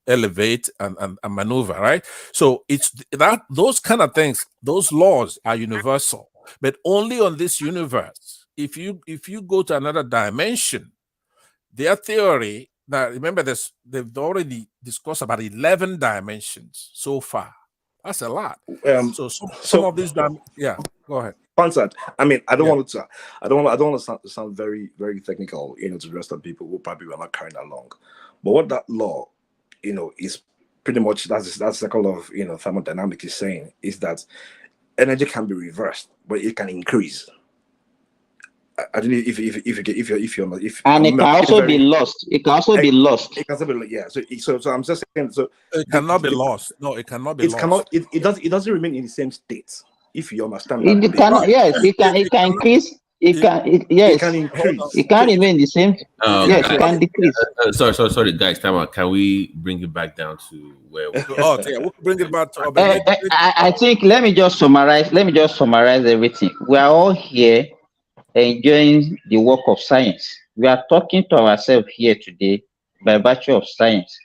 elevate and maneuver, right? So it's that those kind of things, those laws are universal, but only on this universe. If you go to another dimension, their theory, now remember this, they've already discussed about 11 dimensions so far. That's a lot. So some of these yeah, go ahead. Concert. I mean, I don't want to sound very, very technical, to the rest of the people who probably were not carrying along. But what that law, is pretty much that's the circle of thermodynamics is saying is that energy can be reversed, but it can increase. I don't know if and it can also be lost. It can also be lost. It can also be, yeah. So I'm just saying. So it cannot be lost. No, it cannot be lost. It doesn't remain in the same state. If you understand it cannot. Yes, it can increase. It can increase. It can remain the same. Yes, it can decrease. Sorry, guys. Time out. Can we bring it back down to where? We'll bring it back to. I think. Let me just summarize everything. We are all here enjoying the work of science. We are talking to ourselves here today by virtue of science,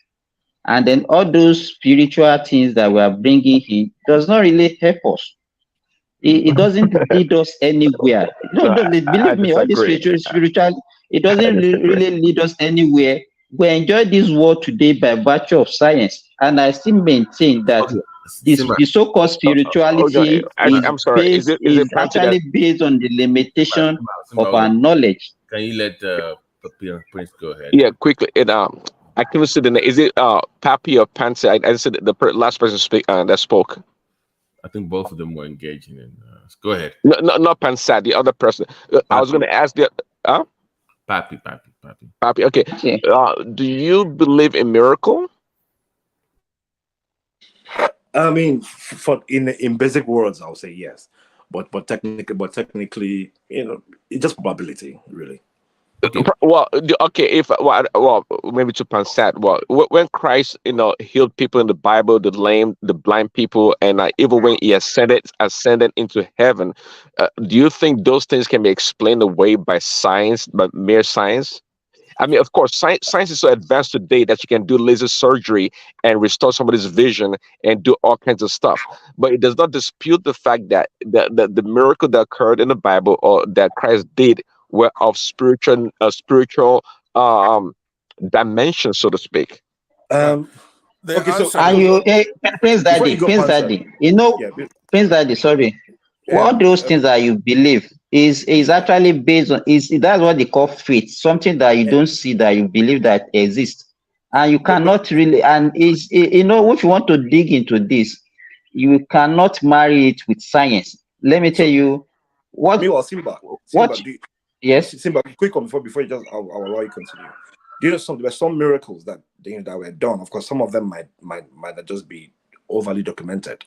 and then all those spiritual things that we are bringing in does not really help us. It doesn't lead us anywhere. No, believe me, all this spiritual, it doesn't really lead us anywhere. We enjoy this world today by virtue of science, and I still maintain that the so-called spirituality is actually based on the limitation of our knowledge. Can you let Prince go ahead? Yeah, quickly. I can see the name. Is it Papi or Pansa? I said the last person that spoke. I think both of them were engaging in. Go ahead. No, not Pansat, the other person. I was going to ask the. Papi. Okay. Do you believe in miracle? I mean, in basic words, I would say yes, but technically, it's just probability, really. Okay. Maybe to Pansat. When Christ, healed people in the Bible, the lame, the blind people, and even when he ascended into heaven, do you think those things can be explained away by science, by mere science? I mean, of course, science is so advanced today that you can do laser surgery and restore somebody's vision and do all kinds of stuff. But it does not dispute the fact that the miracle that occurred in the Bible or that Christ did were of spiritual dimension, so to speak. Okay, so Prince Daddy, Prince Daddy, sorry. All those things that you believe is actually based on that's what they call faith, something that you don't see that you believe that exists, and you cannot really. And if you want to dig into this, you cannot marry it with science. Let me tell you what. Simba, yes, Simba. Quick one before you I'll allow you continue. Do you know there were some miracles that were done? Of course, some of them might not just be overly documented.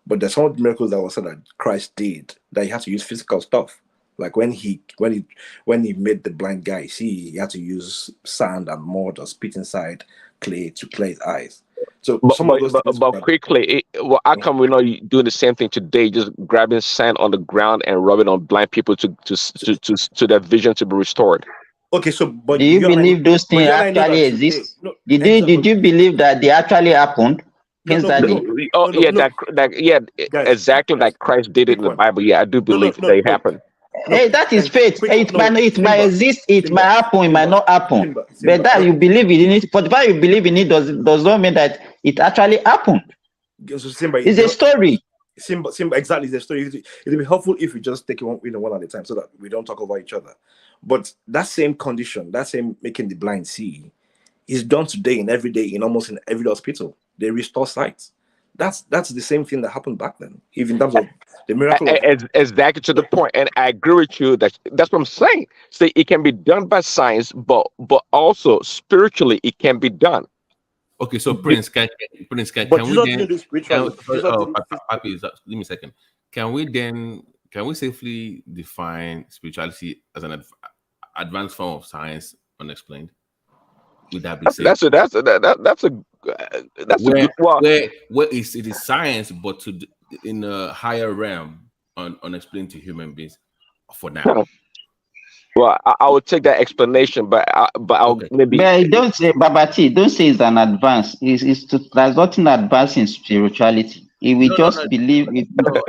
But there's some miracles that was said that Christ did that he had to use physical stuff. Like when he made the blind guy see, he had to use sand and mud or spit inside clay to clear his eyes. So quickly, how come we're not doing the same thing today? Just grabbing sand on the ground and rubbing on blind people to their vision to be restored. Okay, so but do you believe those things actually exist? Did you believe that they actually happened? Exactly. Like Christ did it in the Bible. Yeah, I do believe they happen. Hey, that is faith. It might exist, it might happen, it might not happen. But that you believe in it, for the fact you believe in it does not mean that it actually happened. It's a story. Simba, exactly, it's a story. It'll be helpful if we just take it one at a time so that we don't talk over each other. But that same condition, that same making the blind see, is done today in almost in every hospital. They restore sight. That's the same thing that happened back then, even in terms of the miracle. Exactly to the point, and I agree with you. That's what I'm saying. So it can be done by science, but also spiritually, it can be done. Okay, so Prince, can we then? Papi, give me a second. Can we safely define spirituality as an advanced form of science, unexplained? Would that be safe? Where it is science, but in a higher realm, unexplained to human beings for now. Well, I will take that explanation, but I'll maybe. But don't say, Babati, don't say it's an advance. There's nothing advanced in spirituality. If we just believe it. No.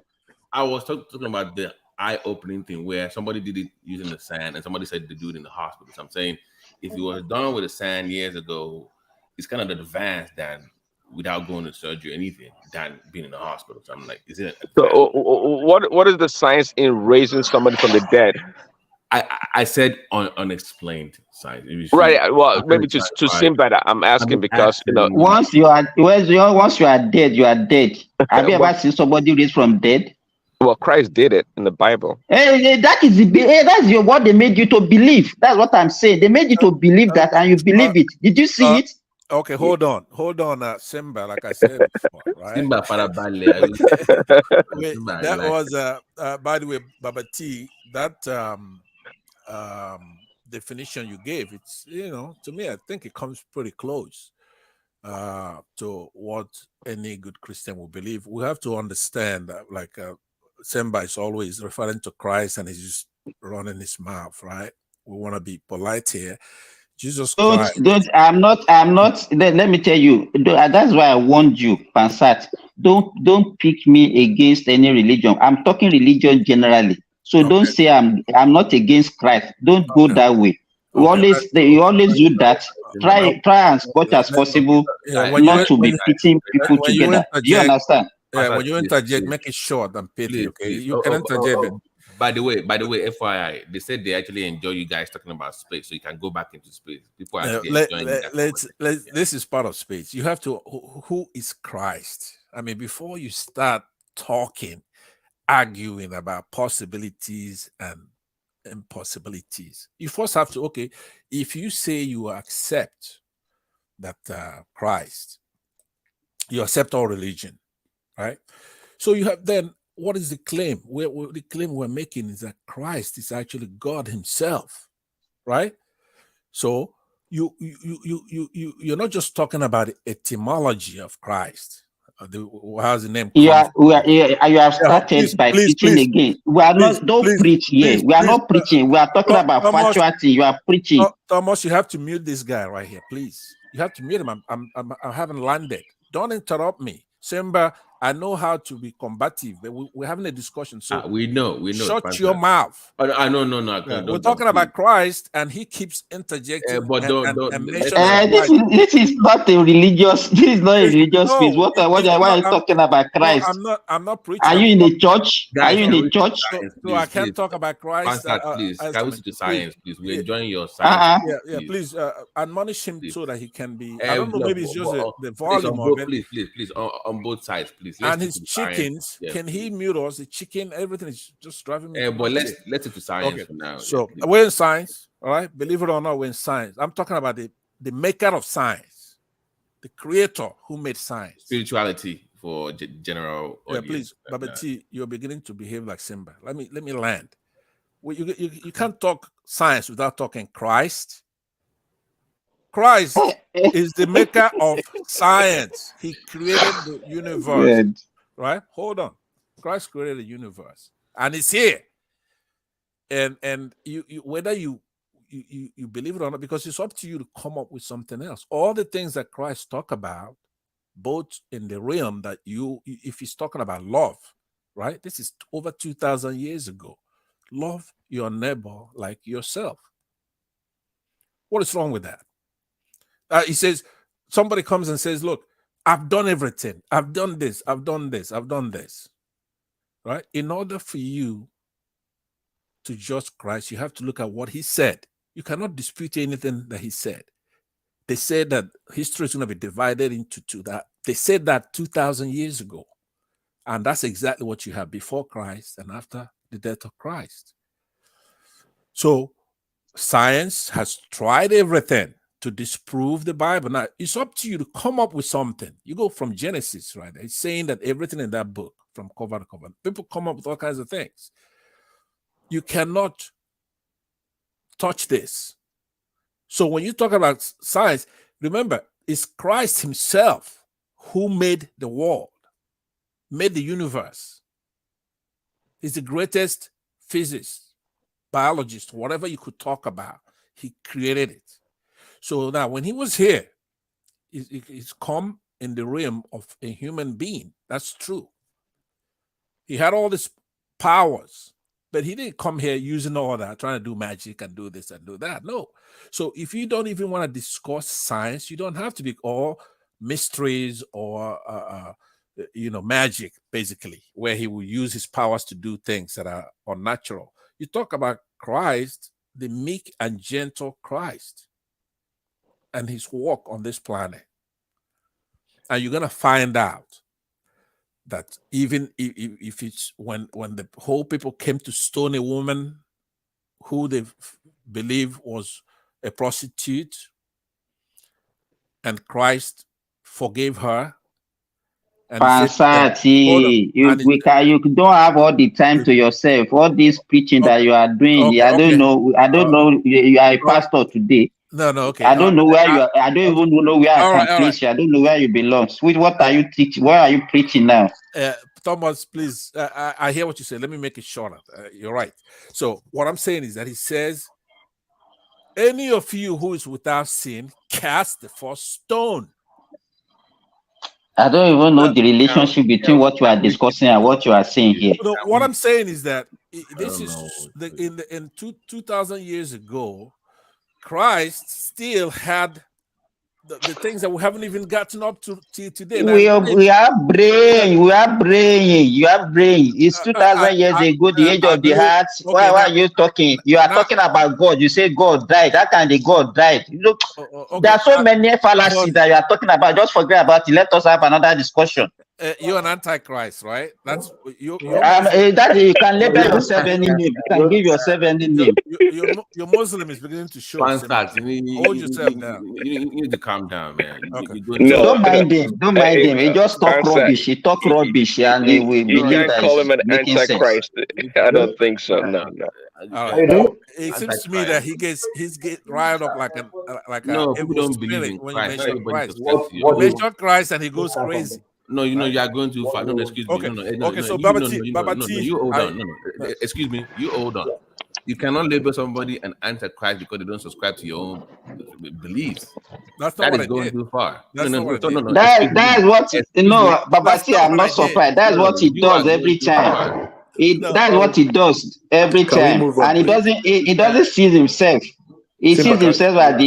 I was talking about the eye-opening thing where somebody did it using the sand and somebody said to do it in the hospital. So I'm saying if it was done with the sand years ago, it's kind of advanced than without going to surgery or anything than being in the hospital. So I'm like, is it? So what is the science in raising somebody from the dead? I said unexplained science. Right. Well, maybe to seem better, I'm asking because once you are dead, you are dead. Have you ever seen somebody raised from dead? Well, Christ did it in the Bible. That is what they made you to believe. That's what I'm saying. They made you to believe that, and you believe it. Did you see it? Okay, hold on, Simba. Like I said before, right? Simba that was by the way, Baba T. That definition you gave, it's to me, I think it comes pretty close to what any good Christian will believe. We have to understand that, like Simba is always referring to Christ and he's just running his mouth, right? We want to be polite here. Jesus Christ. I'm not. Let me tell you. That's why I warned you, Pansat. Don't pick me against any religion. I'm talking religion generally. So don't say I'm not against Christ. Don't go that way. You always do that. Try as much as possible not to be pitting people together. Do you understand? Yeah, when you interject, make it short and pithy. Okay, you can interject. By the way, FYI, they said they actually enjoy you guys talking about space, so you can go back into space. People are enjoying this is part of space. You have to. Who is Christ? I mean, before you start talking, arguing about possibilities and impossibilities, you first have to. Okay, if you say you accept that Christ, you accept all religion, right? So you have then. What is the claim? The claim we're making is that Christ is actually God Himself, right? So you're not just talking about the etymology of Christ. How's the name? You have started by preaching again. We are not. Don't preach here. We are not preaching. We are talking about factuality. You are preaching. Thomas, you have to mute this guy right here, please. You have to mute him. I haven't landed. Don't interrupt me, Simba. I know how to be combative, but we're having a discussion. So we know. Shut your mouth. I know. We're talking about Christ, and he keeps interjecting. This is not a religious. This is not a religious space. Why are you talking about Christ? I'm not preaching. Are you in the church? Are you in the church? So I can't talk about Christ. Please, can we to science, please? We're enjoying your science. Please admonish him so that he can be. I don't know. Maybe it's just the volume of it. Please, on both sides, please. And his chickens, can he mute us? The chicken, everything is just driving me. But let's it to science for now. So we're in science, all right? Believe it or not, we're in science. I'm talking about the maker of science, the creator who made science. Spirituality for general audience. Please, Baba T, you're beginning to behave like Simba. Let me land. Well, you can't talk science without talking Christ. Christ is the maker of science. He created the universe. Right? Hold on. Christ created the universe. And it's here. And you whether you believe it or not, because it's up to you to come up with something else. All the things that Christ talk about, both in the realm that if he's talking about love, right? This is over 2,000 years ago. Love your neighbor like yourself. What is wrong with that? He says, somebody comes and says, look, I've done everything. I've done this. I've done this. I've done this. Right? In order for you to judge Christ, you have to look at what he said. You cannot dispute anything that he said. They said that history is going to be divided into two. They said that 2,000 years ago. And that's exactly what you have before Christ and after the death of Christ. So science has tried everything to disprove the Bible. Now, it's up to you to come up with something. You go from Genesis, right? It's saying that everything in that book, from cover to cover, people come up with all kinds of things. You cannot touch this. So when you talk about science, remember, it's Christ himself who made the world, made the universe. He's the greatest physicist, biologist, whatever you could talk about, he created it. So now when he was here, he's come in the realm of a human being. That's true. He had all these powers, but he didn't come here using all that, trying to do magic and do this and do that. No. So if you don't even want to discuss science, you don't have to be all mysteries or magic, basically, where he will use his powers to do things that are unnatural. You talk about Christ, the meek and gentle Christ, and his walk on this planet. And you're going to find out that even if it's when the whole people came to stone a woman who they believe was a prostitute, and Christ forgave her. Pansati, you don't have all the time to yourself. All this preaching that you are doing, I don't know. You are a pastor today. No, okay. I don't know where you are. I don't even know where I can place you. I don't know where you belong. What are you teaching? Where are you preaching now? Thomas, please. I hear what you say. Let me make it shorter. You're right. So what I'm saying is that he says, any of you who is without sin, cast the first stone. I don't even know the relationship between what you are discussing and what you are saying here. No, what I'm saying is that this is in 2,000 years ago, Christ still had the things that we haven't even gotten up to today. We have brain. You have brain. It's 2,000 years ago, the age of the heart. Why are you talking? You are talking about God. You say God died. That kind of God died. Look, there are so many fallacies that you are talking about. Just forget about it. Let us have another discussion. You're an antichrist, right? That's you. That you can label yourself any name. You can give yourself any name. Your Muslim is beginning to show. Hold yourself down. You need to calm down, man. Okay. Don't mind him. Don't mind him. He just talk rubbish. He talk rubbish, and he will you believe can't that call him an making antichrist. I don't think so. No. All right. It seems to me that he's get riled up like no, a people don't believe in when Christ. you mention Christ. You mention Christ and he goes crazy. No, you are going too far. No, excuse me. Okay. No, So Babati, you hold on. No, excuse me. You hold on. You cannot label somebody an antichrist because they don't subscribe to your own beliefs. That's not that what is going too far. That's what Babati. I'm not surprised. That's what he does every time. That's what he does every time, and he doesn't see himself. He sees himself as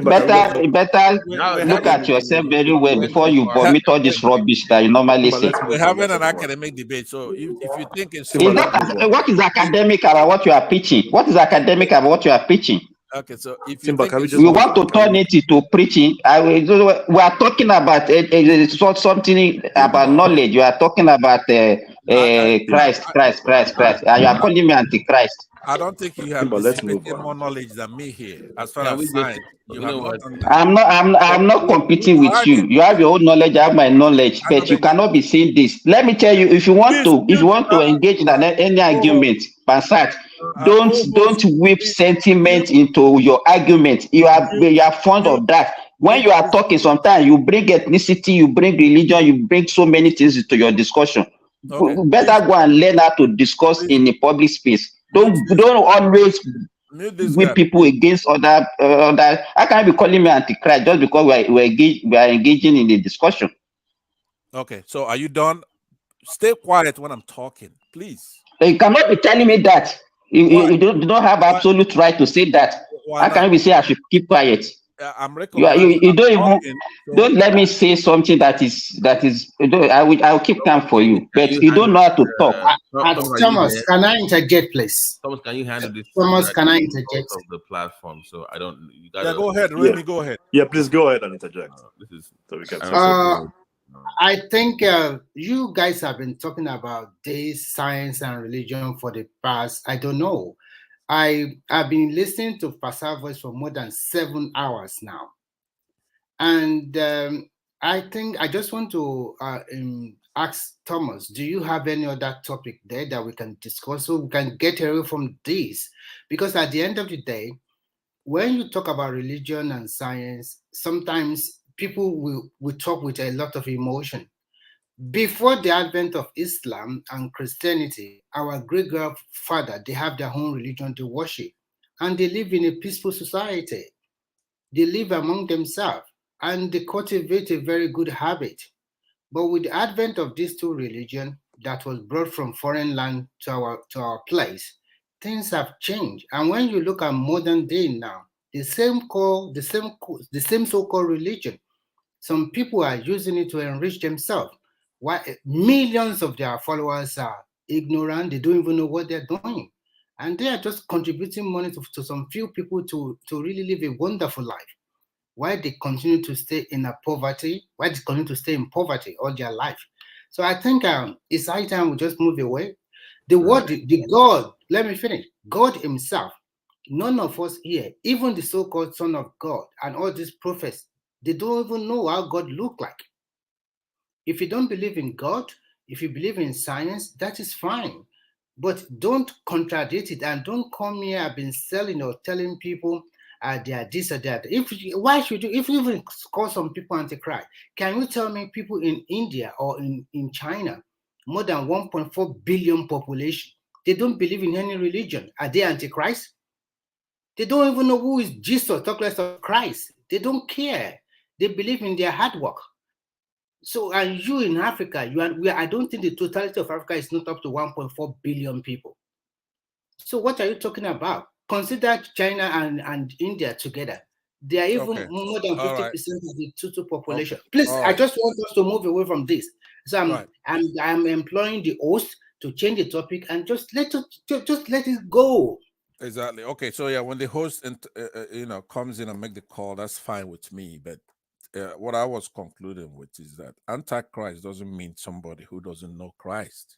better look at yourself very well before you vomit all this rubbish that you normally say. We're having an academic debate, so if you think it's what is academic about what you are preaching? What is academic about what you are preaching? Okay, so if you we want to turn it into preaching, we are talking about something about knowledge. You are talking about Christ, and you are calling me antichrist. I don't think you have more knowledge than me here. As far as science, I'm not competing with you. You have your own knowledge, I have my knowledge, but you cannot be saying this. Let me tell you, if you want to engage in any argument, Bansat, don't whip sentiment into your argument. You are fond of that. When you are talking, sometimes you bring ethnicity, you bring religion, you bring so many things into your discussion. Okay. Better go and learn how to discuss in a public space. Don't always whip people against other. I can't be calling me antichrist just because we are engaging in the discussion. Okay, so are you done? Stay quiet when I'm talking, please. You cannot be telling me that. You don't have absolute right to say that. How can we say I should keep quiet? You don't even don't let me say something that is. I will keep calm for you, but you don't know how to talk. Thomas, can I interject, please? Thomas, can you handle this? Thomas, can I interject? Of the platform, so I don't. You gotta, go ahead, Remy. Go ahead. Yeah, please go ahead and interject. This is so we can. I think you guys have been talking about this science and religion for the past. I don't know. I've been listening to Pastor Voice for more than 7 hours now. And I think I just want to ask Thomas, do you have any other topic there that we can discuss so we can get away from this? Because at the end of the day, when you talk about religion and science, sometimes people will talk with a lot of emotion. Before the advent of Islam and Christianity, our great-grandfather, they have their own religion to worship, and they live in a peaceful society. They live among themselves, and they cultivate a very good habit. But with the advent of these two religions that was brought from foreign land to our place, things have changed. And when you look at modern day now, the same so-called religion, some people are using it to enrich themselves. Why millions of their followers are ignorant, they don't even know what they're doing. And they are just contributing money to some few people to really live a wonderful life. Why they continue to stay in poverty, why they continue to stay in poverty all their life. So I think it's high time we just move away. The word, the God, let me finish. God himself, none of us here, even the so-called Son of God and all these prophets, they don't even know how God look like. If you don't believe in God, if you believe in science, that is fine. But don't contradict it and don't come here. I've been selling or telling people they are this or that. Why should you, if you even call some people antichrist, can you tell me people in India or in China, more than 1.4 billion population, they don't believe in any religion? Are they antichrist? They don't even know who is Jesus, talk less of Christ. They don't care. They believe in their hard work. So, and you in Africa, I don't think the totality of Africa is not up to 1.4 billion people. So what are you talking about? Consider China and India together. They are even more than 50% of the total population. Please, I just want us to move away from this. So I'm employing the host to change the topic and just let it go. Exactly. Okay. So yeah, when the host comes in and make the call, that's fine with me. But what I was concluding with is that antichrist doesn't mean somebody who doesn't know Christ.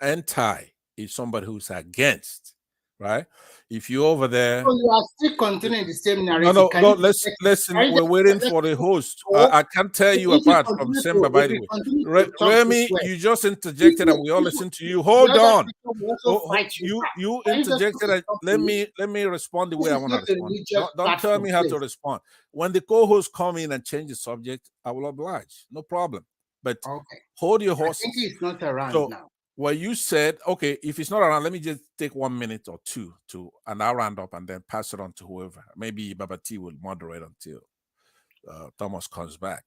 Anti is somebody who's against, right? If you're over there, so you are still continuing the same narrative. No. Listen. We're waiting for the host. I can't tell you apart from Simba. By the way, Remy, you just interjected, and we all listen to you. Hold on. You interjected. Let me respond the way I want to respond. Don't tell me how to respond. When the co-host come in and change the subject, I will oblige. No problem. But hold your horses. I think it's not around now. Well, you said, okay, if it's not around, let me just take 1 minute or two and I'll round up and then pass it on to whoever. Maybe Baba T will moderate until Thomas comes back.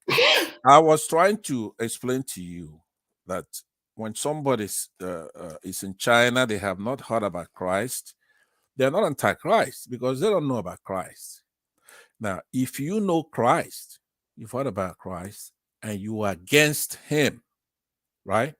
I was trying to explain to you that when somebody is in China, they have not heard about Christ. They're not anti-Christ because they don't know about Christ. Now, if you know Christ, you've heard about Christ, and you are against him, right?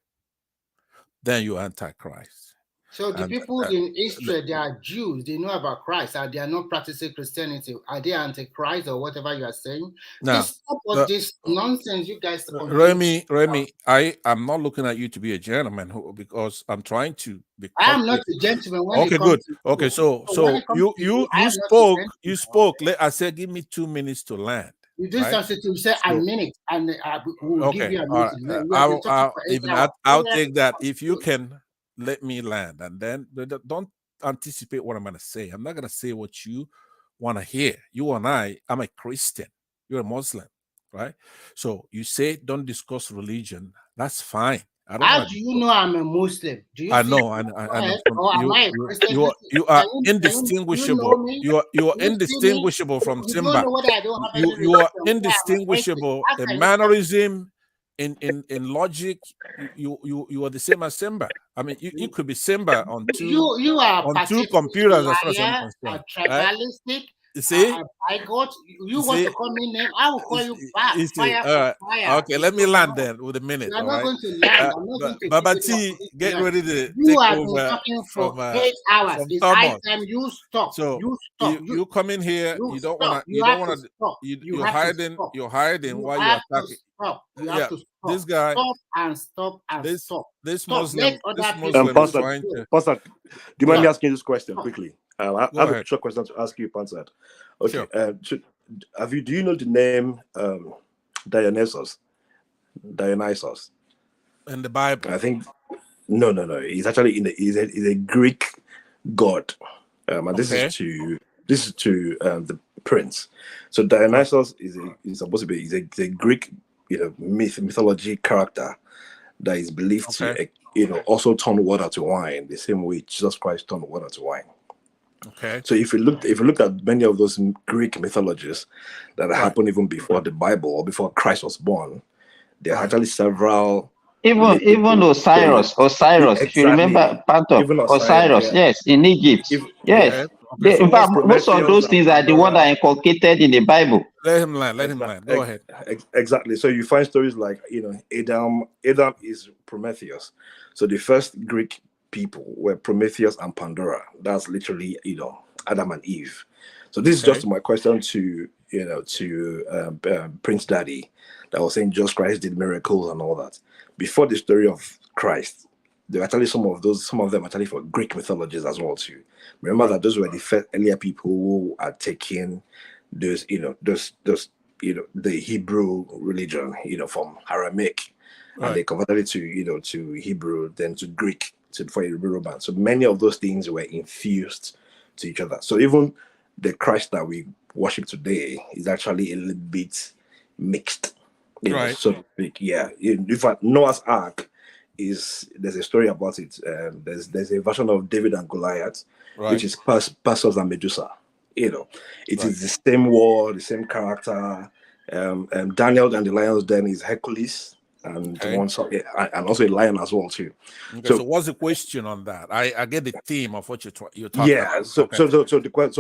Then you're antichrist. So the people in Israel, they are Jews, they know about Christ, and they are not practicing Christianity. Are they antichrist or whatever you are saying? Now, stop all this nonsense you guys. Remy, I am not looking at you to be a gentleman because I'm trying to be. I am not a gentleman. When okay, good. Okay, so you spoke. I said, give me 2 minutes to land. You do something to say a minute, and we'll give you a minute. I'll take that if you can let me land, and then don't anticipate what I'm going to say. I'm not going to say what you want to hear. You and I'm a Christian. You're a Muslim, right? So you say don't discuss religion. That's fine. How do you know I'm a Muslim? Do you I know. I know. You are indistinguishable. You are indistinguishable from Simba. You are indistinguishable in mannerism, in logic. You are the same as Simba. I mean, you could be Simba on two computers as far as I'm concerned. Tribalistic. You see, I got you want to call me name. I will call you back. Fire. Okay, let me land then with a minute. I'm not going to land. I'm not going to. Baba T, get ready to you take have over been talking for 8 hours. It's high time you stop. So you stop. You come in here. You don't want to. You don't want to. You're hiding. You're hiding while you're attacking. Stop. You have to stop. This guy. Stop and stop and stop. This Muslim. Pastor, do you mind me asking this question quickly? I have a short question to ask you, Pansat. Okay. Sure. Do you know the name Dionysus? In the Bible? I think no. He's actually he's a Greek god. And this is to the prince. So Dionysus is supposed to be a Greek mythology character that is believed to, also turn water to wine, the same way Jesus Christ turned water to wine. Okay. So if you look at many of those Greek mythologies that happened even before the Bible or before Christ was born, there are actually several. Even Osiris, if you remember part of Even Osiris, yes, in Egypt, yes. So In fact, most of those Prometheus things and are the ones that are inculcated in the Bible. Let him land. Go ahead. Exactly. So you find stories like, Adam is Prometheus. So the first Greek people were Prometheus and Pandora. That's literally, Adam and Eve. So this is just my question to, Prince Daddy, that was saying just Christ did miracles and all that. Before the story of Christ, there were actually some of them actually for Greek mythologies as well too. Remember that those were the first earlier people who had taken those, the Hebrew religion, from Aramaic, and they converted it to, to Hebrew, then to Greek, for Roman. So many of those things were infused to each other. So even the Christ that we worship today is actually a little bit mixed, so to speak. Yeah. In fact, Noah's Ark there's a story about it. There's a version of David and Goliath, which is Pastors and Medusa. It is the same war, the same character. Daniel and the Lion's Den is Hercules, and and also a lion as well too. Okay, so what's the question on that? I get the theme of what you're talking about. So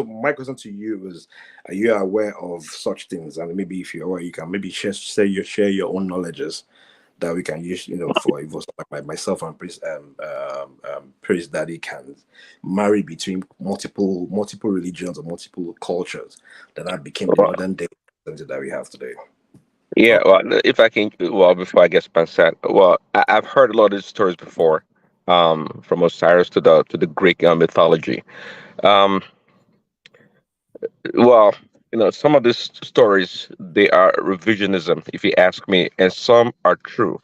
my question to you is: are you aware of such things? And maybe if you're aware, you can maybe share your own knowledges that we can use, for like myself and Praise Daddy can marry between multiple religions or multiple cultures that became the modern day that we have today. Yeah, well, if I can, before I get Pansat, I've heard a lot of these stories before, from Osiris to the Greek mythology. Some of these stories, they are revisionism, if you ask me, and some are true.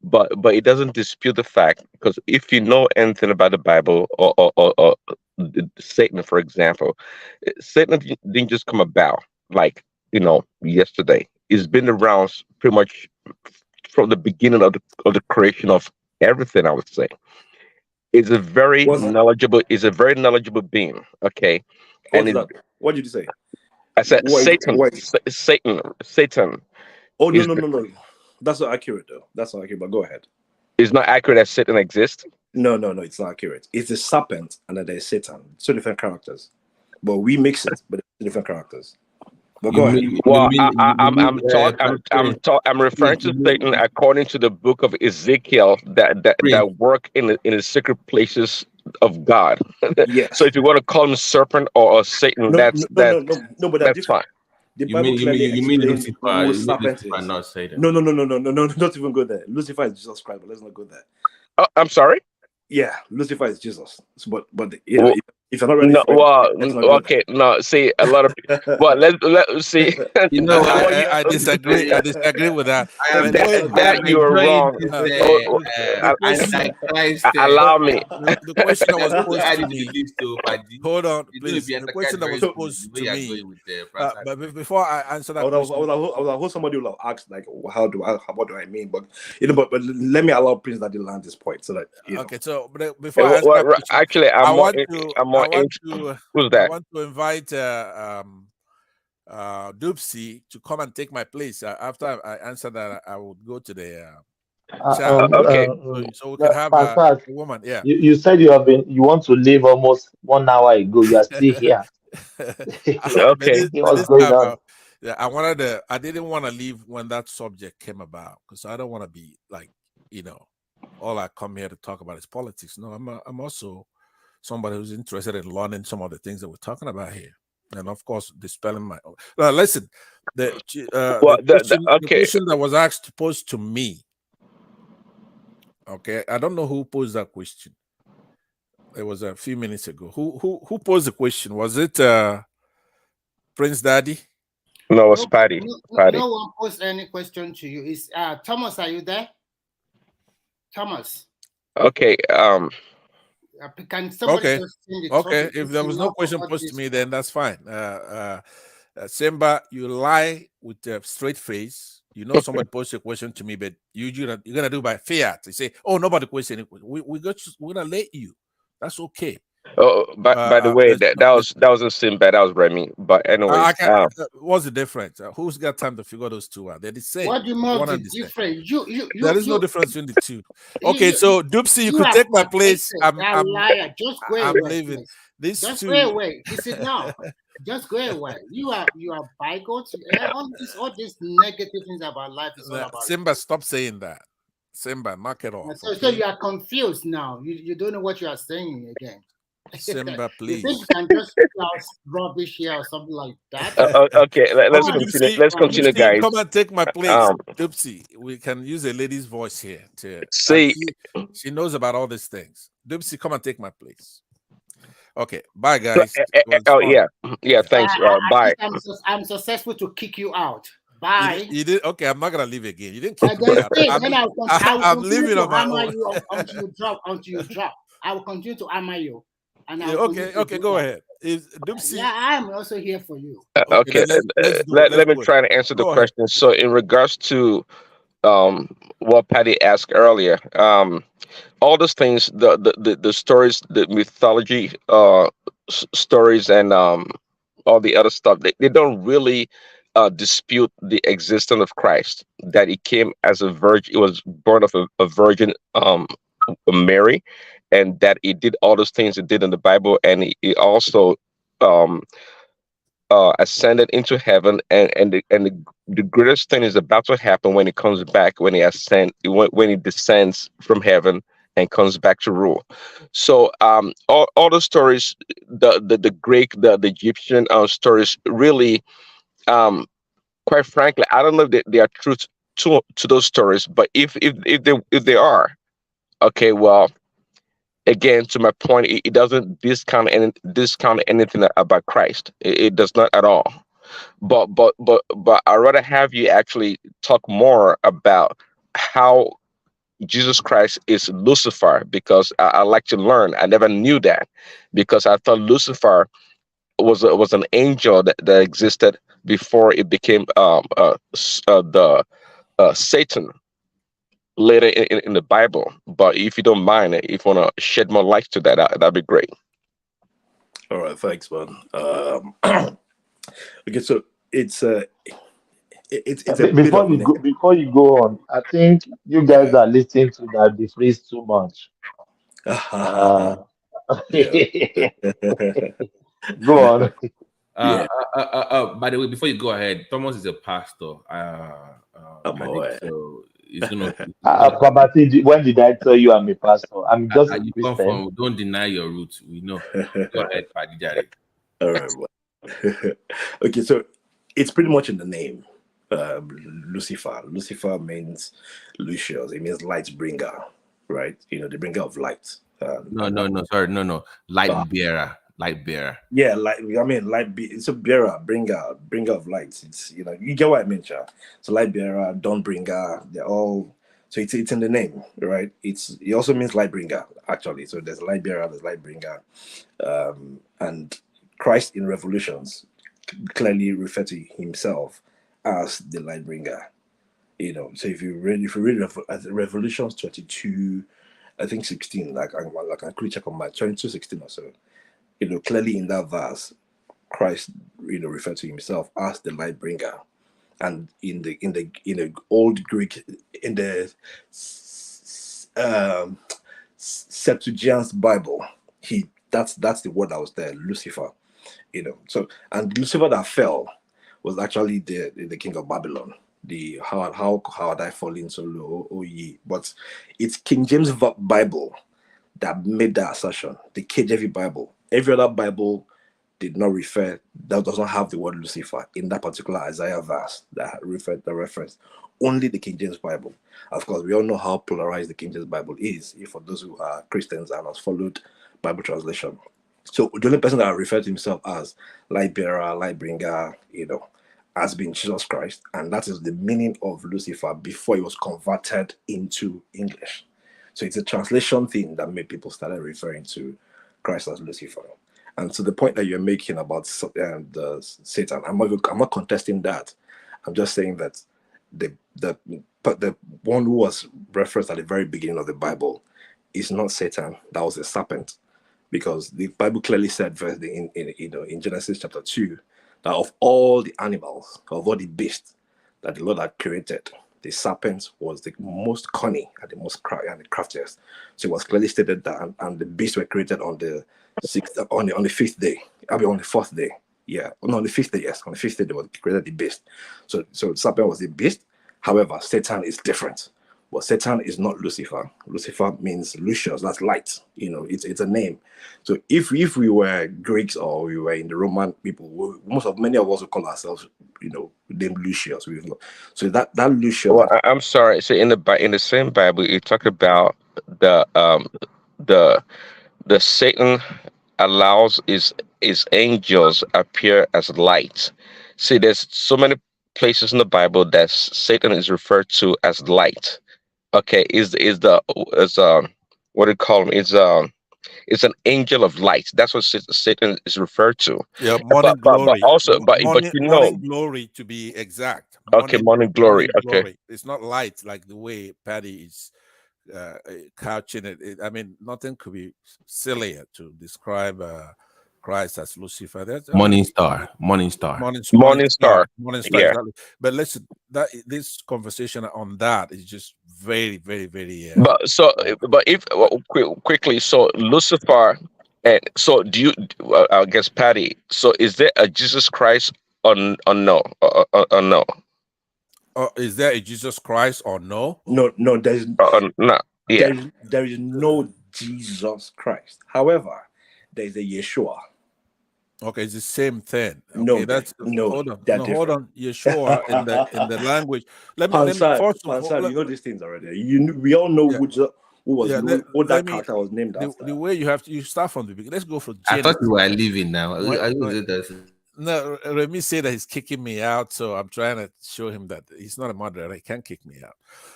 But it doesn't dispute the fact, because if you know anything about the Bible or Satan, for example, Satan didn't just come about like yesterday. It's been around pretty much from the beginning of the creation of everything. I would say it's a very knowledgeable. It's a very knowledgeable being. Okay, What did you say? I said Satan. Satan. Oh no. That's not accurate though. That's not accurate. But go ahead. It's not accurate that Satan exists. No, it's not accurate. It's the serpent and then there's Satan. Two different characters, but we mix it. But it's different characters. But go ahead. I'm referring to Satan according to the book of Ezekiel that work in the secret places of God. Yes. So if you want to call him serpent or Satan, but that's fine. The Bible you mean Lucifer? Who serpent is. Not Satan. No, not even go there. Lucifer is Jesus Christ, but let's not go there. Oh, I'm sorry. Yeah, Lucifer is Jesus. So, but if you're not ready, see, a lot of let's see. I disagree. I disagree with that. That you are wrong. Allow me. The question that was posed to me. Hold on, please. The question that was posed to me. But before I answer that, I hope somebody will have asked like, what do I mean? But but let me allow Prince Daddy land this point so that Okay, so before I answer that question, actually, I want to invite Doopsy to come and take my place. After I answer that, I would go to the chat. So we can have a woman. Yeah. You said you want to leave almost 1 hour ago. You are still here. Okay. What's going on? Yeah, I didn't want to leave when that subject came about because I don't want to be like, all I come here to talk about is politics. No, I'm also somebody who's interested in learning some of the things that we're talking about here, and of course, dispelling my. Listen, the question that was posed to me. Okay, I don't know who posed that question. It was a few minutes ago. Who posed the question? Was it Prince Daddy? No, it was Patty. No one posed any question to you. Is Thomas? Are you there? Thomas. Okay. Can somebody just send it? Okay. If there was no question posed to me, then that's fine. Simba, you lie with a straight face. You know, somebody posed a question to me, but you're gonna do by fiat. You say, "Oh, nobody questioned it. We're gonna let you. That's okay." Oh, by the way, that wasn't Sinbad, that was Remy. But anyways, what's the difference? Who's got time to figure those two out? They're the same. What do you mean the difference? There is no difference between the two. Okay, so Dupsy, you could take my place. I'm liar. Just go I'm away. leaving. These Just two. go away. You said no. Just go away. You are bigots. All these negative things about life is all about. Simba, stop saying that. Simba, knock it off. So you are confused now. You don't know what you are saying again. Simba, please. You think you can just rubbish here or something like that? Okay, let's continue. Let's continue, guys. Come and take my place, Dupsy. We can use a lady's voice here to see. She knows about all these things. Dupsy, come and take my place. Okay, bye, guys. Yeah. Thanks. Bye. I'm successful to kick you out. Bye. You did okay. I'm not gonna leave again. You didn't kick me out. I'm leaving on my own. Until you drop. I will continue to hammer you. And okay, go ahead. Is Dupsy? Yeah, I'm also here for you. Okay, let me try to answer the question. So, in regards to what Patty asked earlier, all those things, the stories, the mythology, stories, and all the other stuff, they don't really dispute the existence of Christ. That he came as a virgin, it was born of a virgin, Mary, and that he did all those things he did in the Bible, and he also ascended into heaven, and the greatest thing is about to happen when he comes back, when he descends from heaven and comes back to rule. So all the stories, the Greek, the Egyptian stories, really, quite frankly, I don't know if they are truth to those stories, but if they are, okay, well, again, to my point, it doesn't discount anything about Christ. It does not at all. But I'd rather have you actually talk more about how Jesus Christ is Lucifer, because I like to learn. I never knew that, because I thought Lucifer was an angel that existed before it became Satan later in the Bible. But if you don't mind, if you want to shed more light to that, that'd be great. All right, thanks, man. Okay, so it's before you go on, I think you guys are listening to that the phrase too much. Go on. By the way, before you go ahead, Thomas is a pastor. So he's gonna. When did I tell you I'm a pastor? I'm just a you Christian. come from. Don't deny your roots. We know. Go ahead, Padijari. All right. Okay, so it's pretty much in the name. Lucifer. Lucifer means Lucius. It means light bringer, right? You know, the bringer of light. No. Light bearer. Light bearer. Yeah, it's a bearer, bringer of light. It's, you know, you get what I mean, child. So light bearer, dawn bringer, they're all, so it's in the name, right? It also means light bringer, actually. So there's light bearer, there's light bringer, and Christ in Revelations clearly referred to himself as the light bringer. You know, so if you read Revelations 22, I think 16, like I quickly check on my 22:16 or so. You know, clearly in that verse, Christ, you know, referred to himself as the light bringer, and in the old Greek, in the Septuagint Bible, that's the word that was there, Lucifer. You know, so, and Lucifer that fell was actually the king of Babylon. The how had I fallen so low, oh ye? But it's King James Bible that made that assertion. The KJV Bible. Every other Bible did not that does not have the word Lucifer in that particular Isaiah verse that reference. Only the King James Bible. Of course, we all know how polarized the King James Bible is, for those who are Christians and have followed Bible translation. So the only person that referred to himself as light bearer, light bringer, you know, has been Jesus Christ, and that is the meaning of Lucifer before it was converted into English. So it's a translation thing that made people started referring to Christ as Lucifer. And so the point that you're making about the Satan, I'm not contesting that. I'm just saying that the the one who was referenced at the very beginning of the Bible is not Satan. That was a serpent, because the Bible clearly said in Genesis chapter 2 that of all the animals, of all the beasts that the Lord had created, the serpent was the most cunning and the most craftiest. So it was clearly stated that, and the beasts were created on the fifth day. I mean, on the fourth day. Yeah, no, on the fifth day. Yes, on the fifth day they were created the beast. So the serpent was the beast. However, Satan is different. But Satan is not Lucifer. Lucifer means Lucius. That's light. It's a name. So if we were Greeks or we were in the Roman people, many of us would call ourselves, named Lucius. So that Lucius. Well, I'm sorry. So in the same Bible, you talk about the Satan allows his angels appear as light. See, there's so many places in the Bible that Satan is referred to as light. Okay, is what do you call him? It's an angel of light. That's what Satan is referred to. Yeah, morning glory. Morning glory, to be exact. Morning glory. Okay, it's not light like the way Patty is couching it. I mean, nothing could be sillier to describe Christ as Lucifer. Morning star. Yeah. Exactly. But listen, this conversation on that is just very, very, very. Quickly, so Lucifer, and so do you? I guess Patty. So is there a Jesus Christ or no? Or no? Is there a Jesus Christ or no? No. There's no. Yeah. There is no Jesus Christ. However, there is a Yeshua. Okay, it's the same thing. Okay, No, hold on. Yeshua in the language. Let me first of all, you know these things already. We all know who that character was named after. The way you start from the beginning. Let's go from Genesis. I thought you were leaving now. No, Remy said that he's kicking me out, so I'm trying to show him that he's not a moderator. He can't kick me out.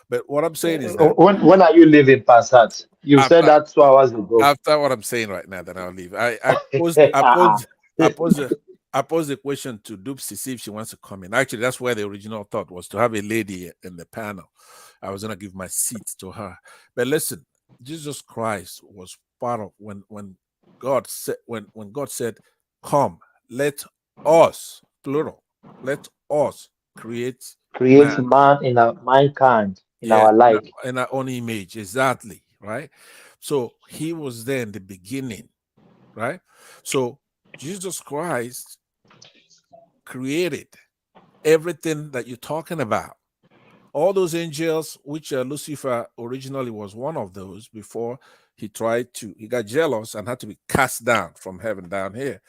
But what I'm saying is that when are you leaving, Passat? You said that 2 hours ago. After what I'm saying right now, then I'll leave. I posed the question to Dupsy, see if she wants to come in. Actually, that's where the original thought was, to have a lady in the panel. I was gonna give my seat to her. But listen, Jesus Christ was part of when God said, "Come, let us," plural, let us create man in our mankind, in our life, in our own image. Exactly, right? So he was there in the beginning, right? So Jesus Christ created everything that you're talking about. All those angels, which Lucifer originally was one of those, before he got jealous and had to be cast down from heaven down here.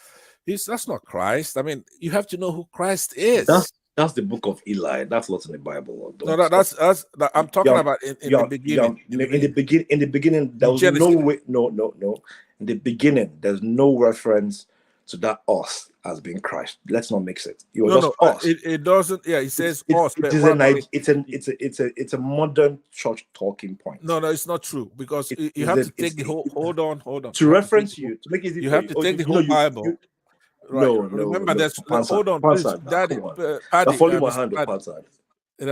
That's not Christ. I mean, you have to know who Christ is. That's the book of Eli. That's not in the Bible. I'm talking about in the beginning. In the beginning, there was no way. No. In the beginning, there's no reference to that us as being Christ. Let's not mix it. Us. It doesn't. Yeah, it says us. It's a modern church talking point. No, it's not true, because you have to take the whole. Hold on. To reference you, to make it easy, you have to take the whole Bible. Right. No. Remember, there's hold on, please, Daddy. You're following my hand, Pansad.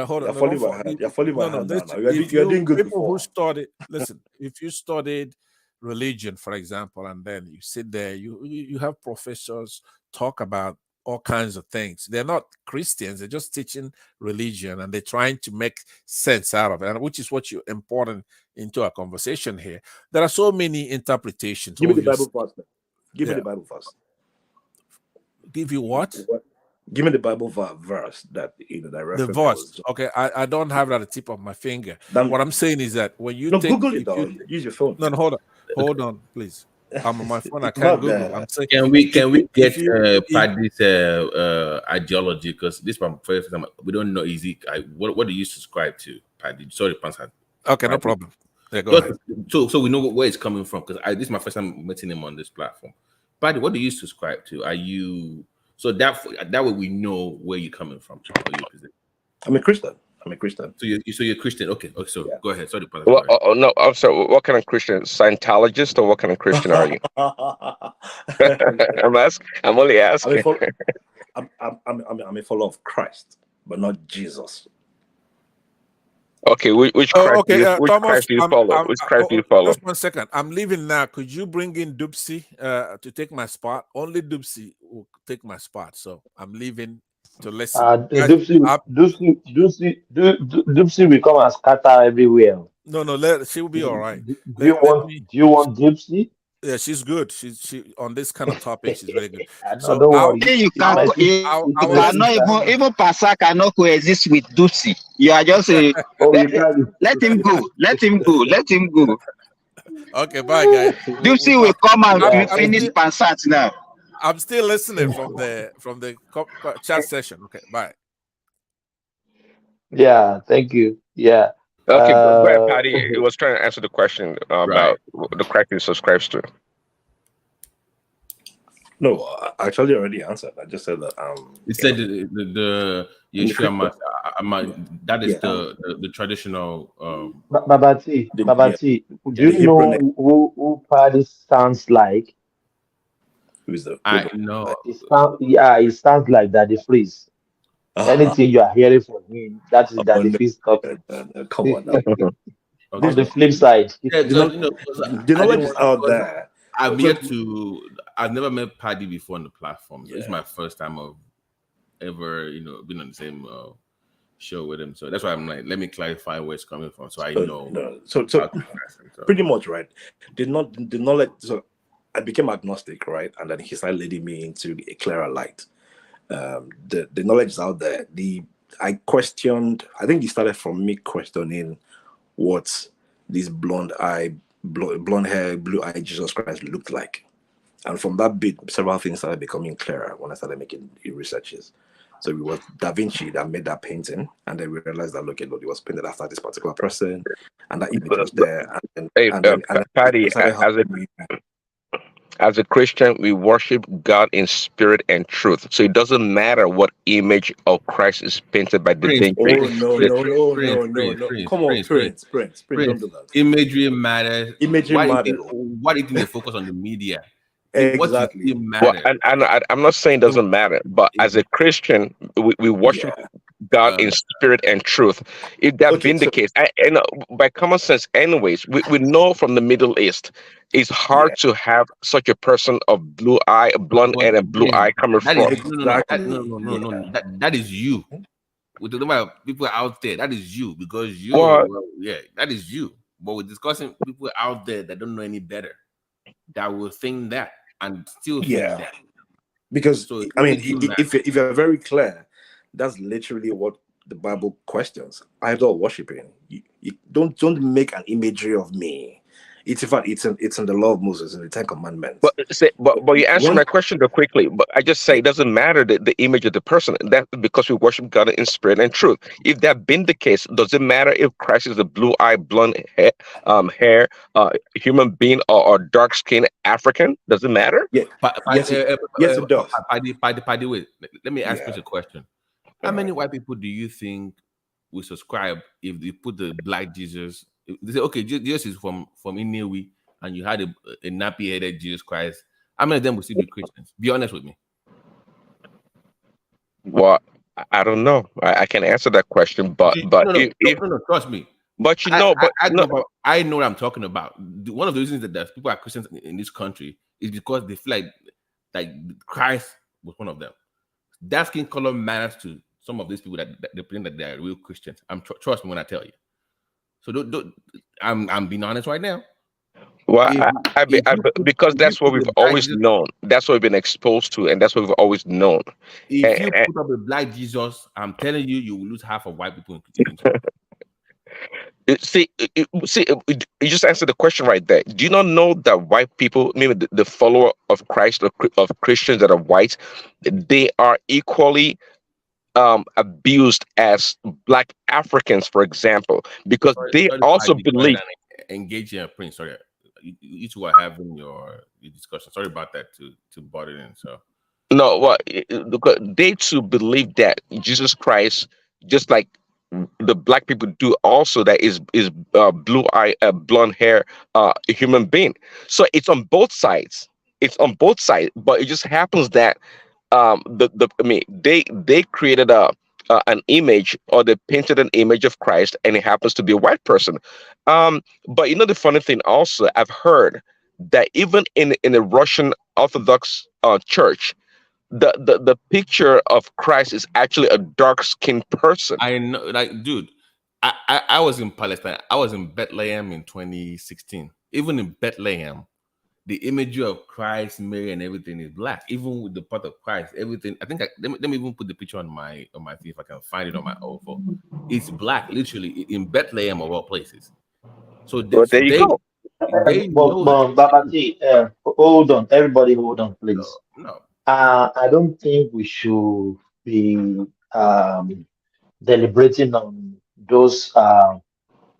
Hold on. You're following my hand now. You're doing good. People who studied, listen. If you studied religion, for example, and then you sit there, you have professors talk about all kinds of things. They're not Christians. They're just teaching religion, and they're trying to make sense out of it, and which is what you're important into our conversation here. There are so many interpretations. Give me the Bible first. Give me the Bible first. Give you what? Give me the Bible verse that that reference. The verse. Okay, I don't have it at the tip of my finger. what I'm saying is that when you Google it, use your phone. No, hold on, please. I'm on my phone. I can't Google. I'm saying, can we get Paddy's ideology? Because this one first time we don't know. What do you subscribe to, Paddy? Sorry, Pansad. Okay, no problem. Yeah, go ahead. So we know where it's coming from, because this is my first time meeting him on this platform. Paddy, what do you subscribe to? Are you so that way we know where you're coming from? I'm a Christian. So you're Christian. Okay. So go ahead. Sorry, Paddy. Well, no, I'm sorry. What kind of Christian? Scientologist, or what kind of Christian are you? I'm only asking. I'm a follower of Christ, but not Jesus. Okay, which Oh, Christ do okay, you which Thomas. Christ do you follow? Which Christ do you follow? Just 1 second. I'm leaving now. Could you bring in Dupsy to take my spot? Only Dupsy will take my spot. So I'm leaving to listen. Guys, Dupsy will come and scatter everywhere. no, she will be all right. Do you want Dupsy? Yeah, she's good. She on this kind of topic, she's very good. No, don't worry. You cannot even Pastor cannot coexist with Dupsy. You are just a let him go. Let him go. Let him go. Okay, bye guys. Dupsy will come and finish Passat now. I'm still listening from the chat session. Okay, bye. Yeah, thank you. Yeah. Okay, go ahead, Patty. It was trying to answer the question about the Christ he subscribes to. No, I actually already answered. I just said that. You said the Yeshua that is the traditional. Babati, do you know who Paddy sounds like? Who's the? I know. It sounds like Daddy Freeze. Anything you are hearing from him, that is Daddy Freeze talking. Come on now. On the flip side, the knowledge is out there. I've never met Paddy before on the platform. So it's my first time of ever, been on the same show with him. So that's why I'm like, let me clarify where it's coming from, so I know. So pretty much right. The knowledge. So I became agnostic, right, and then he started leading me into a clearer light. The knowledge is out there. I questioned. I think it started from me questioning what this blonde hair, blue eye Jesus Christ looked like. And from that bit, several things started becoming clearer when I started making researches. So it was Da Vinci that made that painting, and then we realized that it was painted after this particular person, and that image was there. Patty, as a Christian, we worship God in spirit and truth. So it doesn't matter what image of Christ is painted by Da Vinci. Oh no! Come on, Prince, don't do that. Imagery matters. Why do you think they focus on the media? Exactly. Well, and I'm not saying it doesn't matter, but as a Christian, we worship God in spirit and truth. If that been the case, and by common sense, anyways, we know from the Middle East, it's hard to have such a person of blonde hair and blue eye coming from. No. That is you. We're talking about people out there. That is you, because that is you. But we're discussing people out there that don't know any better, that will think that and still think that. Because if you're very clear, that's literally what the Bible questions. Idol worshiping. You don't make an imagery of me. It's in fact it's in the law of Moses and the Ten Commandments. But you answered my question though quickly. But I just say it doesn't matter the image of the person. That's because we worship God in spirit and truth. If that been the case, does it matter if Christ is a blue-eyed, blonde hair human being or dark skinned African? Does it matter? Yeah. Yes, it does. By the way, let me ask you a question. How many white people do you think will subscribe if they put the black Jesus? They say, okay, Jesus is from Inewi, and you had a nappy-headed Jesus Christ. How many of them will still be Christians? Be honest with me. Well, I don't know. I can answer that question, but trust me. But I know what I'm talking about. One of the reasons that people are Christians in this country is because they feel like Christ was one of them. That skin color matters to some of these people that they pretend that they are real Christians. Trust me when I tell you. So I'm being honest right now. Well, because that's what we've always known. That's what we've been exposed to, and that's what we've always known. If you put up a black Jesus, I'm telling you, you will lose half of white people in See, you just answered the question right there. Do you not know that white people, maybe the follower of Christ or of Christians that are white, they are equally abused as black Africans, for example, because they also believe. Engage in Prince. Sorry, you two are having your discussion. Sorry about that to butt in. So no, well, they too believe that Jesus Christ, just like the black people do, also that is blue eye, blonde hair, human being. So it's on both sides. It's on both sides, but it just happens that they created a an image, or they painted an image of Christ, and it happens to be a white person. But you know, the funny thing also, I've heard that even in a Russian Orthodox church, the picture of Christ is actually a dark skinned person. I know, like, dude, I was in Palestine. I was in Bethlehem in 2016. Even in Bethlehem, the imagery of Christ, Mary, and everything is black. Even with the part of Christ, everything. I think let me even put the picture on my feed if I can find it on my own phone. It's black, literally, in Bethlehem of all places. So Well, there you go. they know that. Babati, hold on, everybody, hold on, please. No. I don't think we should be deliberating on those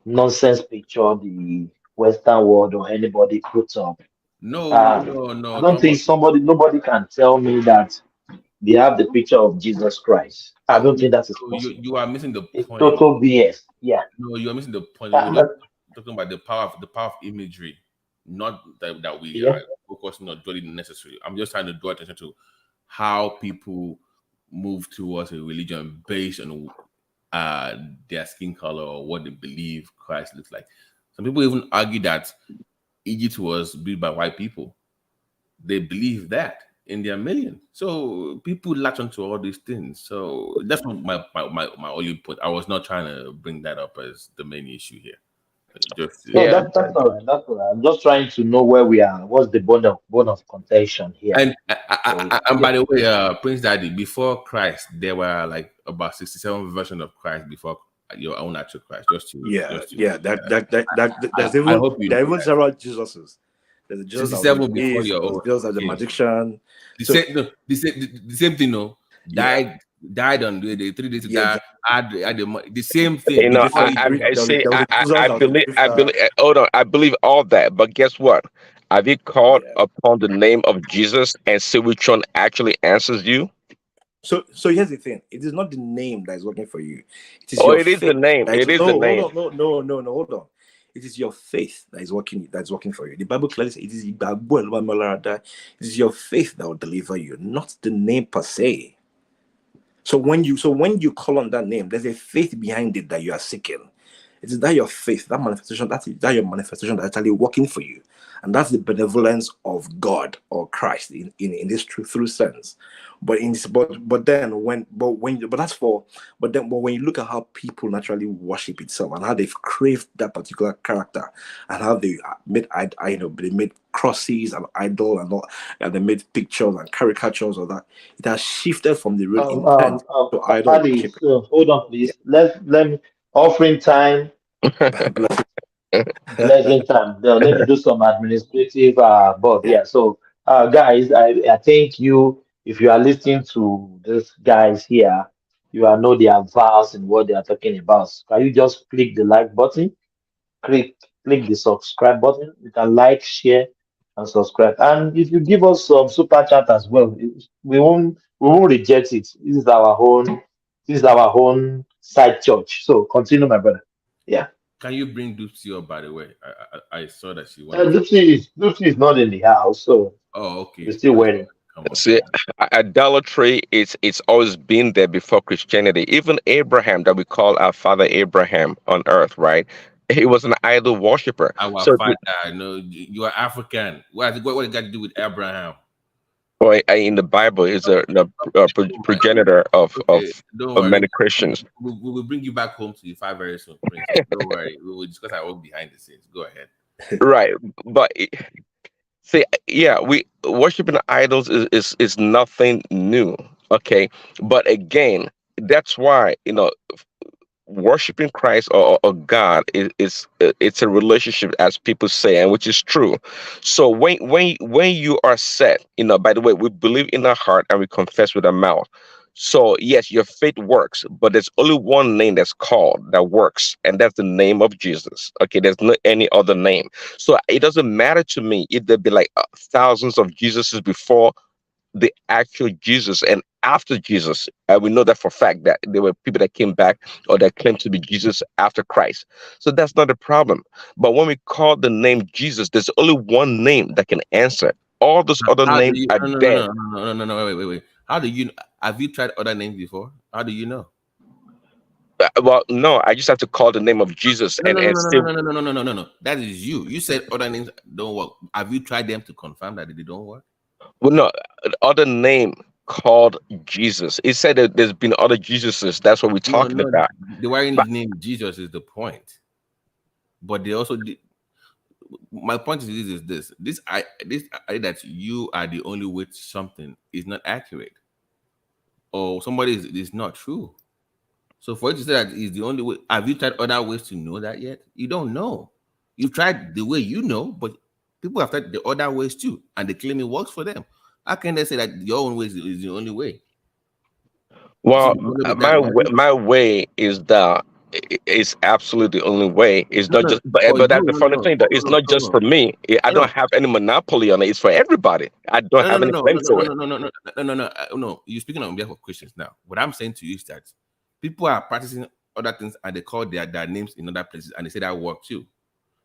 nonsense picture the Western world or anybody puts up. No. I don't think nobody can tell me that they have the picture of Jesus Christ. I don't think that is possible. You are missing the It's point. total BS. Yeah. No, you are missing the point. We're just talking about the power of imagery, not that we are focusing on dwelling necessary. I'm just trying to draw attention to how people move towards a religion based on their skin color or what they believe Christ looks like. Some people even argue that Egypt was built by white people. They believe that in their million. So people latch onto all these things. So that's my only point. I was not trying to bring that up as the main issue here. That's all right. That's all right. I'm just trying to know where we are. What's the bone of contention here? And by the way, Prince Daddy, before Christ, there were like about 67 versions of Christ before your own actual Christ. There's even several Jesuses. There's a Jesus 67 before your own. Jesus as a magician. The same thing, no. Died on the 3 days ago. The same thing. You know, I believe. Hold on, I believe all that. But guess what? Have you called upon the name of Jesus and see which one actually answers you? So here's the thing. It is not the name that is working for you. It is it is the name. It is the name. No, hold on. It is your faith that is working for you. The Bible clearly says it is your faith that will deliver you, not the name per se. So when you call on that name, there's a faith behind it that you are seeking. It is that your faith, that manifestation, that your manifestation that's actually working for you. And that's the benevolence of God or Christ in this true sense. But then when you look at how people naturally worship itself and how they've craved that particular character and how they made they made crosses and idol and all, and they made pictures and caricatures of that, it has shifted from the real intent to idol worship. So hold on, please. Let me offering time. Blessing time. Let me do some administrative but yeah. So guys, I think if you are listening to these guys here, you are know their vows and what they are talking about. Can you just click the like button? Click the subscribe button. You can like, share, and subscribe. And if you give us some super chat as well, we won't reject it. This is our own side church. So continue, my brother. Yeah. Can you bring Dupsy up, by the way? I saw that she wanted. Dupsy is not in the house, so okay. We're still waiting. See, idolatry it's always been there before Christianity. Even Abraham, that we call our father Abraham on earth, right? He was an idol worshiper. Our father, no, you are African. What it got to do with Abraham? Well, in the Bible, is a progenitor of many Christians. We will bring you back home to your father very soon. Don't worry, we will discuss our work behind the scenes. Go ahead. Right, but see, we worshiping idols is nothing new. Okay, but again, that's why worshiping Christ or God is it's a relationship, as people say, and which is true. So when you are set, by the way, we believe in our heart and we confess with our mouth. So yes, your faith works, but there's only one name that's called that works, and that's the name of Jesus. Okay, there's no any other name. So it doesn't matter to me if there be like thousands of Jesuses before the actual Jesus and after Jesus. We know that for a fact that there were people that came back or that claimed to be Jesus after Christ. So that's not a problem. But when we call the name Jesus, there's only one name that can answer. All those other names are dead. No, wait. How do you have you tried other names before? How do you know? Well, no, I just have to call the name of Jesus No, and say, no. That is you. You said other names don't work. Have you tried them to confirm that they don't work? well, no, other name called Jesus. It said that there's been other Jesuses. That's what we're talking about. The wearing his name Jesus is the point. But they also my point is this idea that you are the only way to something is not accurate, or somebody is not true. So for you to say that is the only way, have you tried other ways to know that yet? You don't know. You've tried the way you know, but people have tried the other ways too, and they claim it works for them. How can they say that your own way is the only way? Well, my way is absolutely the only way. It's not just, but that's the funny thing. That it's not just for me. I don't have any monopoly on it. It's for everybody. I don't have any claim to it. No. You're speaking on behalf of Christians now. What I'm saying to you is that people are practicing other things and they call their names in other places and they say that work too.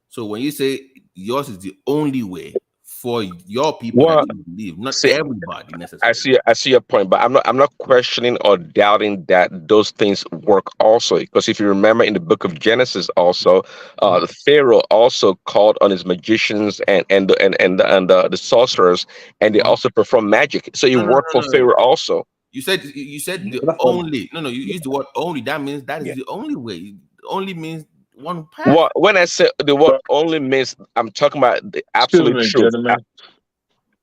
So when you say yours is the only way for your people that you believe, not everybody necessarily. I see your point, but I'm not questioning or doubting that those things work also. Because if you remember in the book of Genesis, also the Pharaoh also called on his magicians and the sorcerers, and they also perform magic. So it worked for Pharaoh also. You said the only. No, you used the word only. That means that is the only way. Only means one path. Well, when I say the word only means, I'm talking about the absolute truth.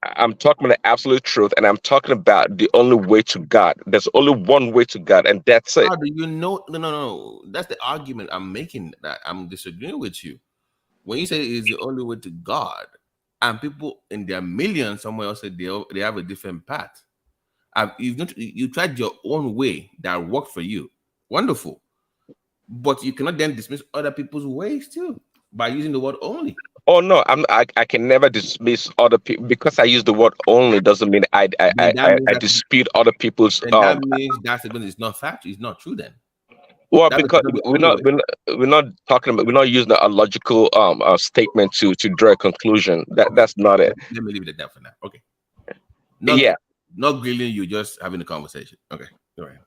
I'm talking about the absolute truth, and I'm talking about the only way to God. There's only one way to God, and that's it. How do you know? No. That's the argument I'm making. That I'm disagreeing with you. When you say it's the only way to God, and people in their millions somewhere else say they have a different path. You tried your own way that worked for you. Wonderful. But you cannot then dismiss other people's ways too by using the word only. Oh no, I can never dismiss other people because I use the word only. Doesn't mean I dispute other people's. That means that statement is not fact. It's not true then. Well, because we're not talking about, we're not using a logical statement to draw a conclusion. That's not it. Let me leave it at that for now. Okay. Not grilling you, just having a conversation. Okay. All right.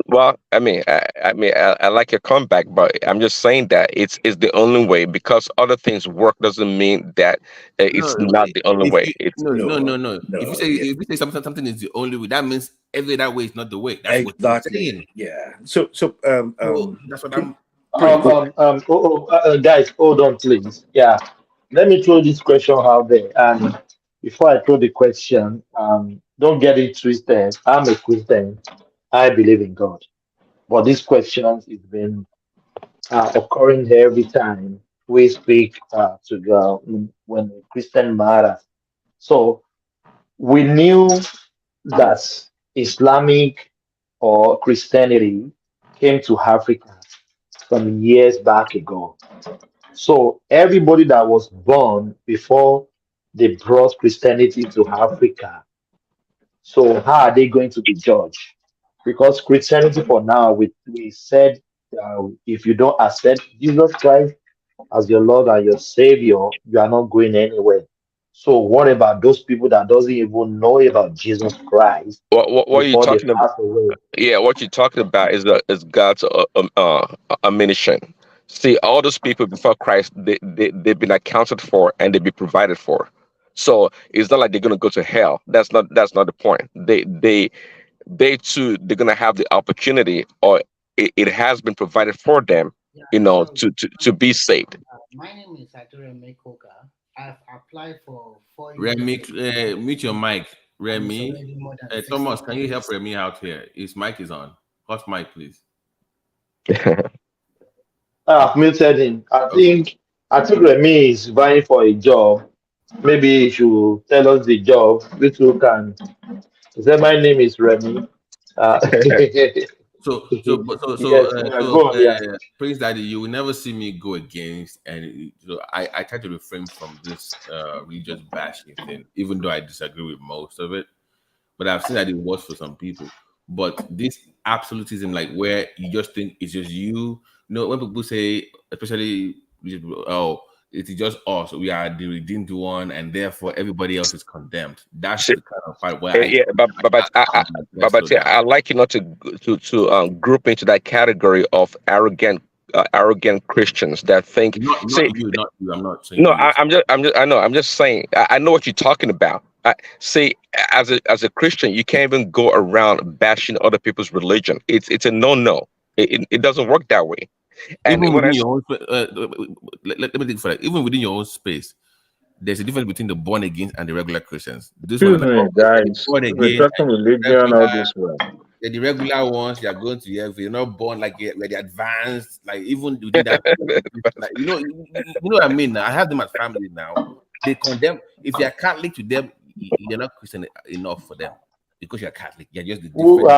Well, I like your comeback, but I'm just saying that it's the only way, because other things work doesn't mean that it's not the only way. No. If you say something is the only way, that means every other way is not the way. That's what you're saying. Yeah. So that's what I'm. Guys, hold on, please. Yeah, let me throw this question out there, and before I throw the question, don't get it twisted. I'm a Christian. I believe in God, but this question has been occurring every time we speak to God when the Christian matters. So we knew that Islamic or Christianity came to Africa some years back ago. So everybody that was born before they brought Christianity to Africa, so how are they going to be judged? Because Christianity for now, we said if you don't accept Jesus Christ as your Lord and your Savior, you are not going anywhere. So what about those people that doesn't even know about Jesus Christ? What are you talking about? Yeah, what you're talking about is God's admonition. See, all those people before Christ, they've been accounted for and they've been provided for. So it's not like they're gonna go to hell. That's not the point. They too, they're gonna have the opportunity, or it has been provided for them, to be saved. My name is Remy Koka. I've applied for 4 years. Remy, mute your mic. Remy, Thomas, can you help Remy out here? His mic is on. Hot mic, please. I've muted him. I think Remy is vying for a job. Maybe he should tell us the job. Which we can. Say my name is Remy. Prince Daddy, you will never see me go against, and I try to refrain from this religious bashing thing, even though I disagree with most of it. But I've seen that it works for some people. But this absolutism, like where you just think it's just you. When people say, especially, it is just us. We are the redeemed one, and therefore everybody else is condemned. That's the kind of part where I like you not to group into that category of arrogant Christians that think. Not you. I'm not saying. No, I'm just saying. I know what you're talking about. See, as a Christian, you can't even go around bashing other people's religion. It's a no. It doesn't work that way. And even within your own, let me think for that. Even within your own space, there's a difference between the born again and the regular Christians. This Excuse me, guys. We're talking religion all this way. They're the regular ones. They are going to heaven. You're not born like where they're advanced. Like even within that, like you know what I mean. I have them as family now. They condemn. If you're Catholic to them, you're not Christian enough for them because you're Catholic. You're just the different. Who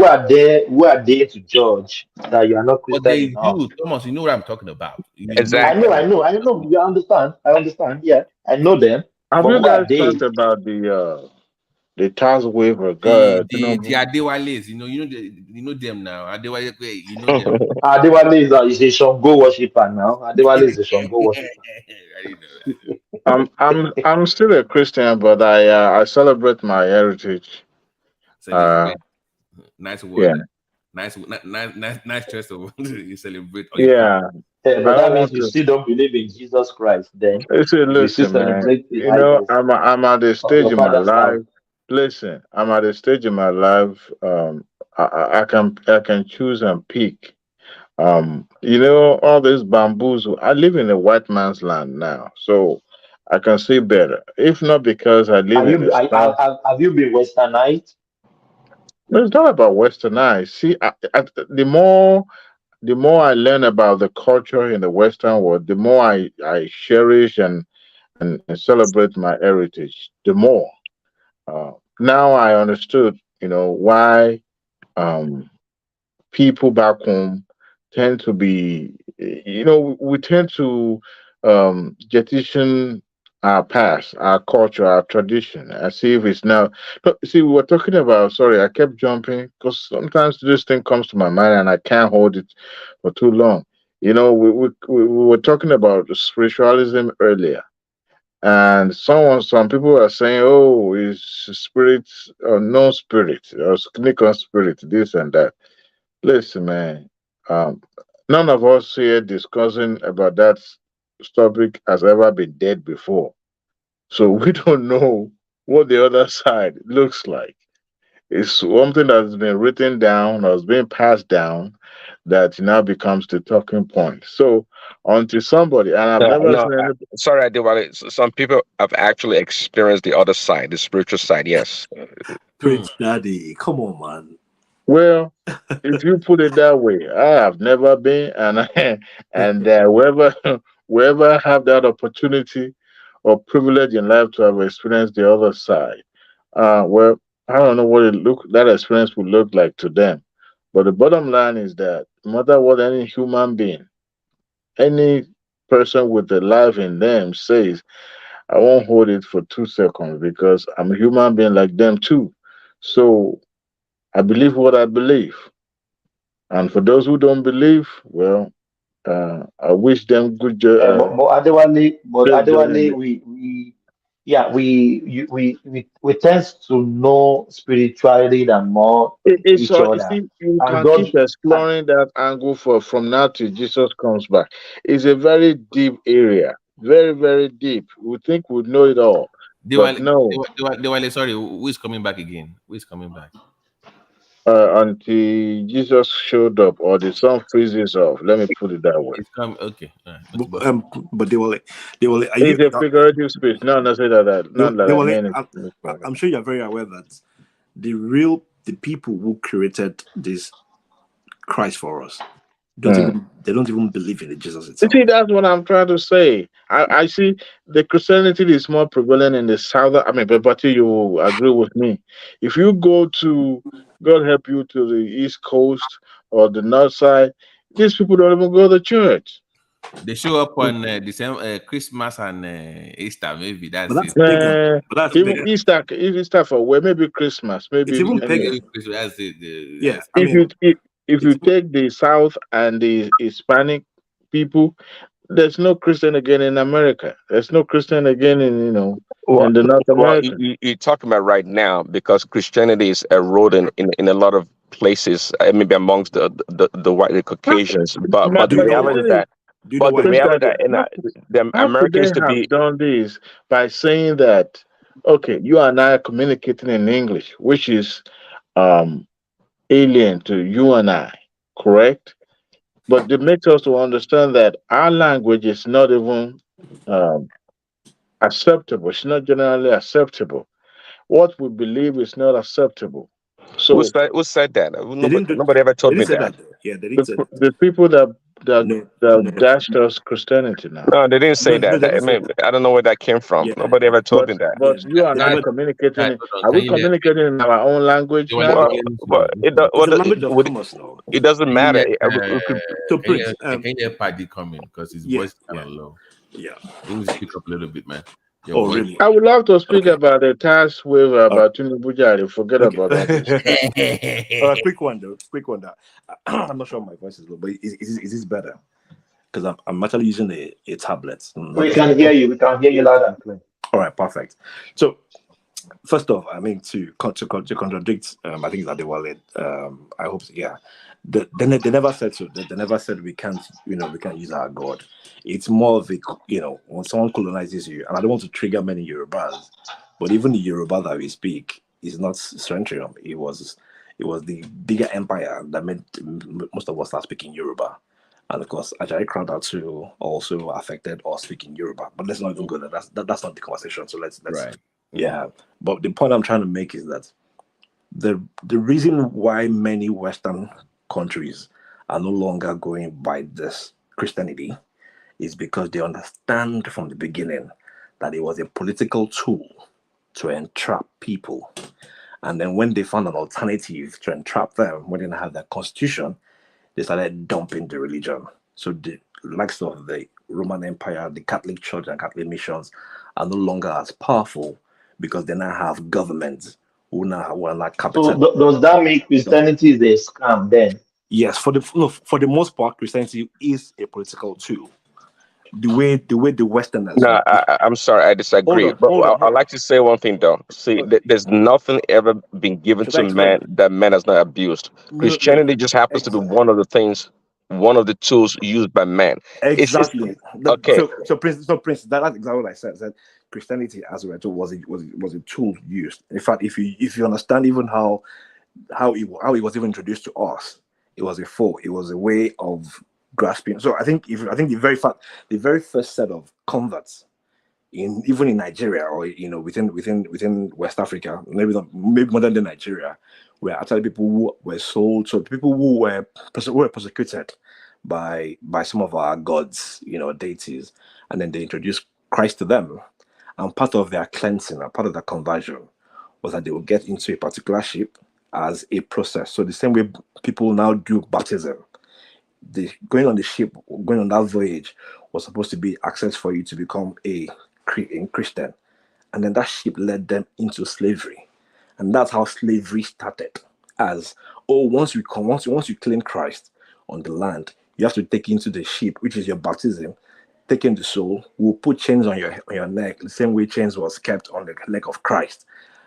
are there? Who are there to judge that you are not Christian enough? You, Thomas, you know what I'm talking about. Exactly. I know. You understand. I understand. Yeah, I know them. Have you guys talked about the task waiver? The Adewales, you know them now. Adewale, you know them. Adewale is a Shango worshipper now. Adewale is a Shango worshipper. I'm still a Christian, but I celebrate my heritage. Nice word. Yeah. Nice choice of you celebrate. Yeah. But that means you still don't believe in Jesus Christ. Then listen, man. I'm at a stage in my life. Listen, I'm at a stage in my life. I can choose and pick. All this bamboozle. I live in a white man's land now, so I can see better. If not because I live in the South. Have you been Westernite? No, it's not about Westernite. See, the more I learn about the culture in the Western world, the more I cherish and celebrate my heritage. The more. Now I understood, why people back home tend to be, we tend to jettison our past, our culture, our tradition, as if it's now. See, we were talking about. Sorry, I kept jumping because sometimes this thing comes to my mind and I can't hold it for too long. We were talking about spiritualism earlier, and some people are saying, "Oh, it's spirit or no spirit or sneaker spirit, this and that." Listen, man. None of us here discussing about that topic has ever been dead before, so we don't know what the other side looks like. It's something that's been written down or has been passed down that now becomes the talking point. So until somebody, and I've never seen any. Sorry, Adewale. Some people have actually experienced the other side, the spiritual side. Yes. Preach, Daddy. Come on, man. Well, if you put it that way, I have never been, and whoever have that opportunity or privilege in life to have experienced the other side, well, I don't know what that experience would look like to them. But the bottom line is that no matter what any human being, any person with the life in them says, I won't hold it for 2 seconds because I'm a human being like them too. So I believe what I believe. And for those who don't believe, well, I wish them good job. Adewale, we tend to know spirituality than more each other. You can keep exploring that angle from now till Jesus comes back. It's a very deep area, very, very deep. We think we know it all, but no. Sorry, who is coming back again? Who is coming back? Until Jesus showed up or the sun freezes off. Let me put it that way. It's coming. Okay. But they will. It's a figurative speech. No, not say that. Not that. I'm sure you're very aware that the people who created this Christ for us they don't even believe in the Jesus itself. See, that's what I'm trying to say. I see the Christianity is more prevalent in the southern. I mean, but you agree with me. If you go to, God help you, to the East Coast or the North Side, these people don't even go to church. They show up on December, Christmas and Easter. Maybe that's it. Even Easter for where? Maybe Christmas. Maybe it's even pagan. If you take the South and the Hispanic people, there's no Christian again in America. There's no Christian again in Well, in the North America. you're talking about right now because Christianity is eroding in a lot of places, maybe amongst the white the Caucasians. But the But the reality thing is is, that, but the reality Christian, that the how could Americans they to have be done this by saying that, okay, you and I are communicating in English, which is um, alien to you and I, correct? But it makes us to understand that our language is not even um, acceptable. It's not generally acceptable. What we believe is not acceptable. So who said that? They didn't do, Nobody ever they told me didn't say that. that though. Yeah, they didn't the, say that. the people that No, that no, dashed us Christianity now. No, they didn't say no, they that. I didn't say mean, that. I don't know where that came from. Yeah, Nobody ever told me that. yeah. But you and They I never. communicating. Hold on, Are can we you hear? communicating in our own language You want to now? Well, begin but from? It's a language of commerce now. it doesn't Can you matter. let So can Prince, you hear Paddy coming because his yeah, voice is kind yeah, of low. yeah. You need to speak up a little bit, man. Your Oh, voice. really? I would love to speak Okay. about the tax waiver All right. about TINUBU Jari. Forget Okay. about all this. All right. Quick one though. Quick one. That I'm not sure my voice is low, but is this better? Because I'm actually using a tablet. We can hear you. We can hear you loud and clear. All right. Perfect. So first off, I mean to contradict. I think that they were late. I hope. Yeah. They never said so. They never said we can't. We can't use our God. It's more of a when someone colonizes you, and I don't want to trigger many Yorubas, but even the Yoruba that we speak is not Centurion. It was the bigger empire that made most of us start speaking Yoruba. And of course, Ajay Crowder too also affected us speaking Yoruba. But let's not even go there. That's not the conversation. So let's Right. yeah. But the point I'm trying to make is that the reason why many Western countries are no longer going by this Christianity is because they understand from the beginning that it was a political tool to entrap people. And then when they found an alternative to entrap them, when they didn't have their constitution, they started dumping the religion. So the likes of the Roman Empire, the Catholic Church and Catholic missions are no longer as powerful because they now have governments who are not capital. So does that make Christianity is a scam then? Yes, for the most part, Christianity is a political tool. The way the Westerners. No, I'm sorry, I disagree. Hold on. I'd like to say one thing though. See, there's nothing ever been given Should to I explain? man that man has not abused. Christianity just happens to be one of the things, one of the tools used by man. Exactly. Okay. So Prince, that's exactly what I said. That Christianity, as we were told, was a tool used. In fact, if you understand even how it was even introduced to us, it was a way of grasping. So I think the very first set of converts even in Nigeria or within West Africa, maybe modern day Nigeria, were actually people who were sold. So people who were persecuted by some of our gods, deities, and then they introduced Christ to them. And part of their cleansing, and part of their conversion, was that they would get into a particular ship as a process. So the same way people now do baptism, going on the ship, going on that voyage was supposed to be access for you to become a Christian. And then that ship led them into slavery. And that's how slavery started. As, once you claim Christ on the land, you have to take into the ship, which is your baptism, take in the soul. We'll put chains on your neck, the same way chains was kept on the leg of Christ.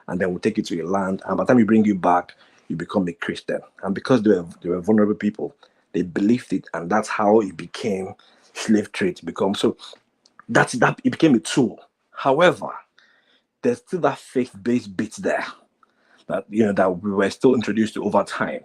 And then we'll take you to your land. And by the time we bring you back, you become a Christian. And because they were vulnerable people, they believed it, and that's how it became slave trade to become. So that it became a tool. However, there's still that faith-based bit there that that we were still introduced to over time.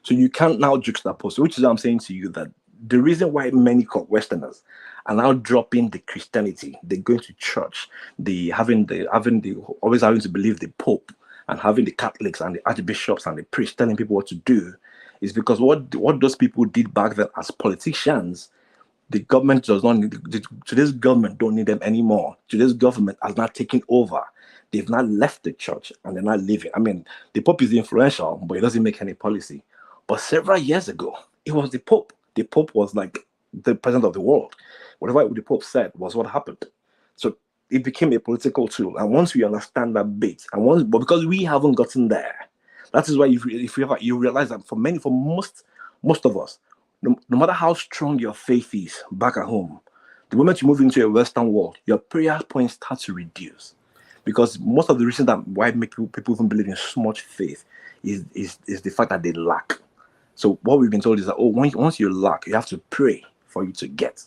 So you can't now juxtapose, which is what I'm saying to you, that the reason why many Westerners are now dropping the Christianity, they're going to church, always having to believe the Pope, and having the Catholics and the archbishops and the priests telling people what to do, is because what those people did back then as politicians, the government does not need. Today's government don't need them anymore. Today's government has not taken over. They've not left the church and they're not leaving. I mean, the Pope is influential, but he doesn't make any policy. But several years ago, it was the Pope. The Pope was like the president of the world. Whatever the Pope said was what happened. So it became a political tool. And once we understand that bit, but because we haven't gotten there, that is why you realize that for most of us, no matter how strong your faith is back at home, The moment you move into a Western world, your prayer points start to reduce, because most of the reason that why people even believe in so much faith is the fact that they lack. So what we've been told is that once you lack, you have to pray for you to get.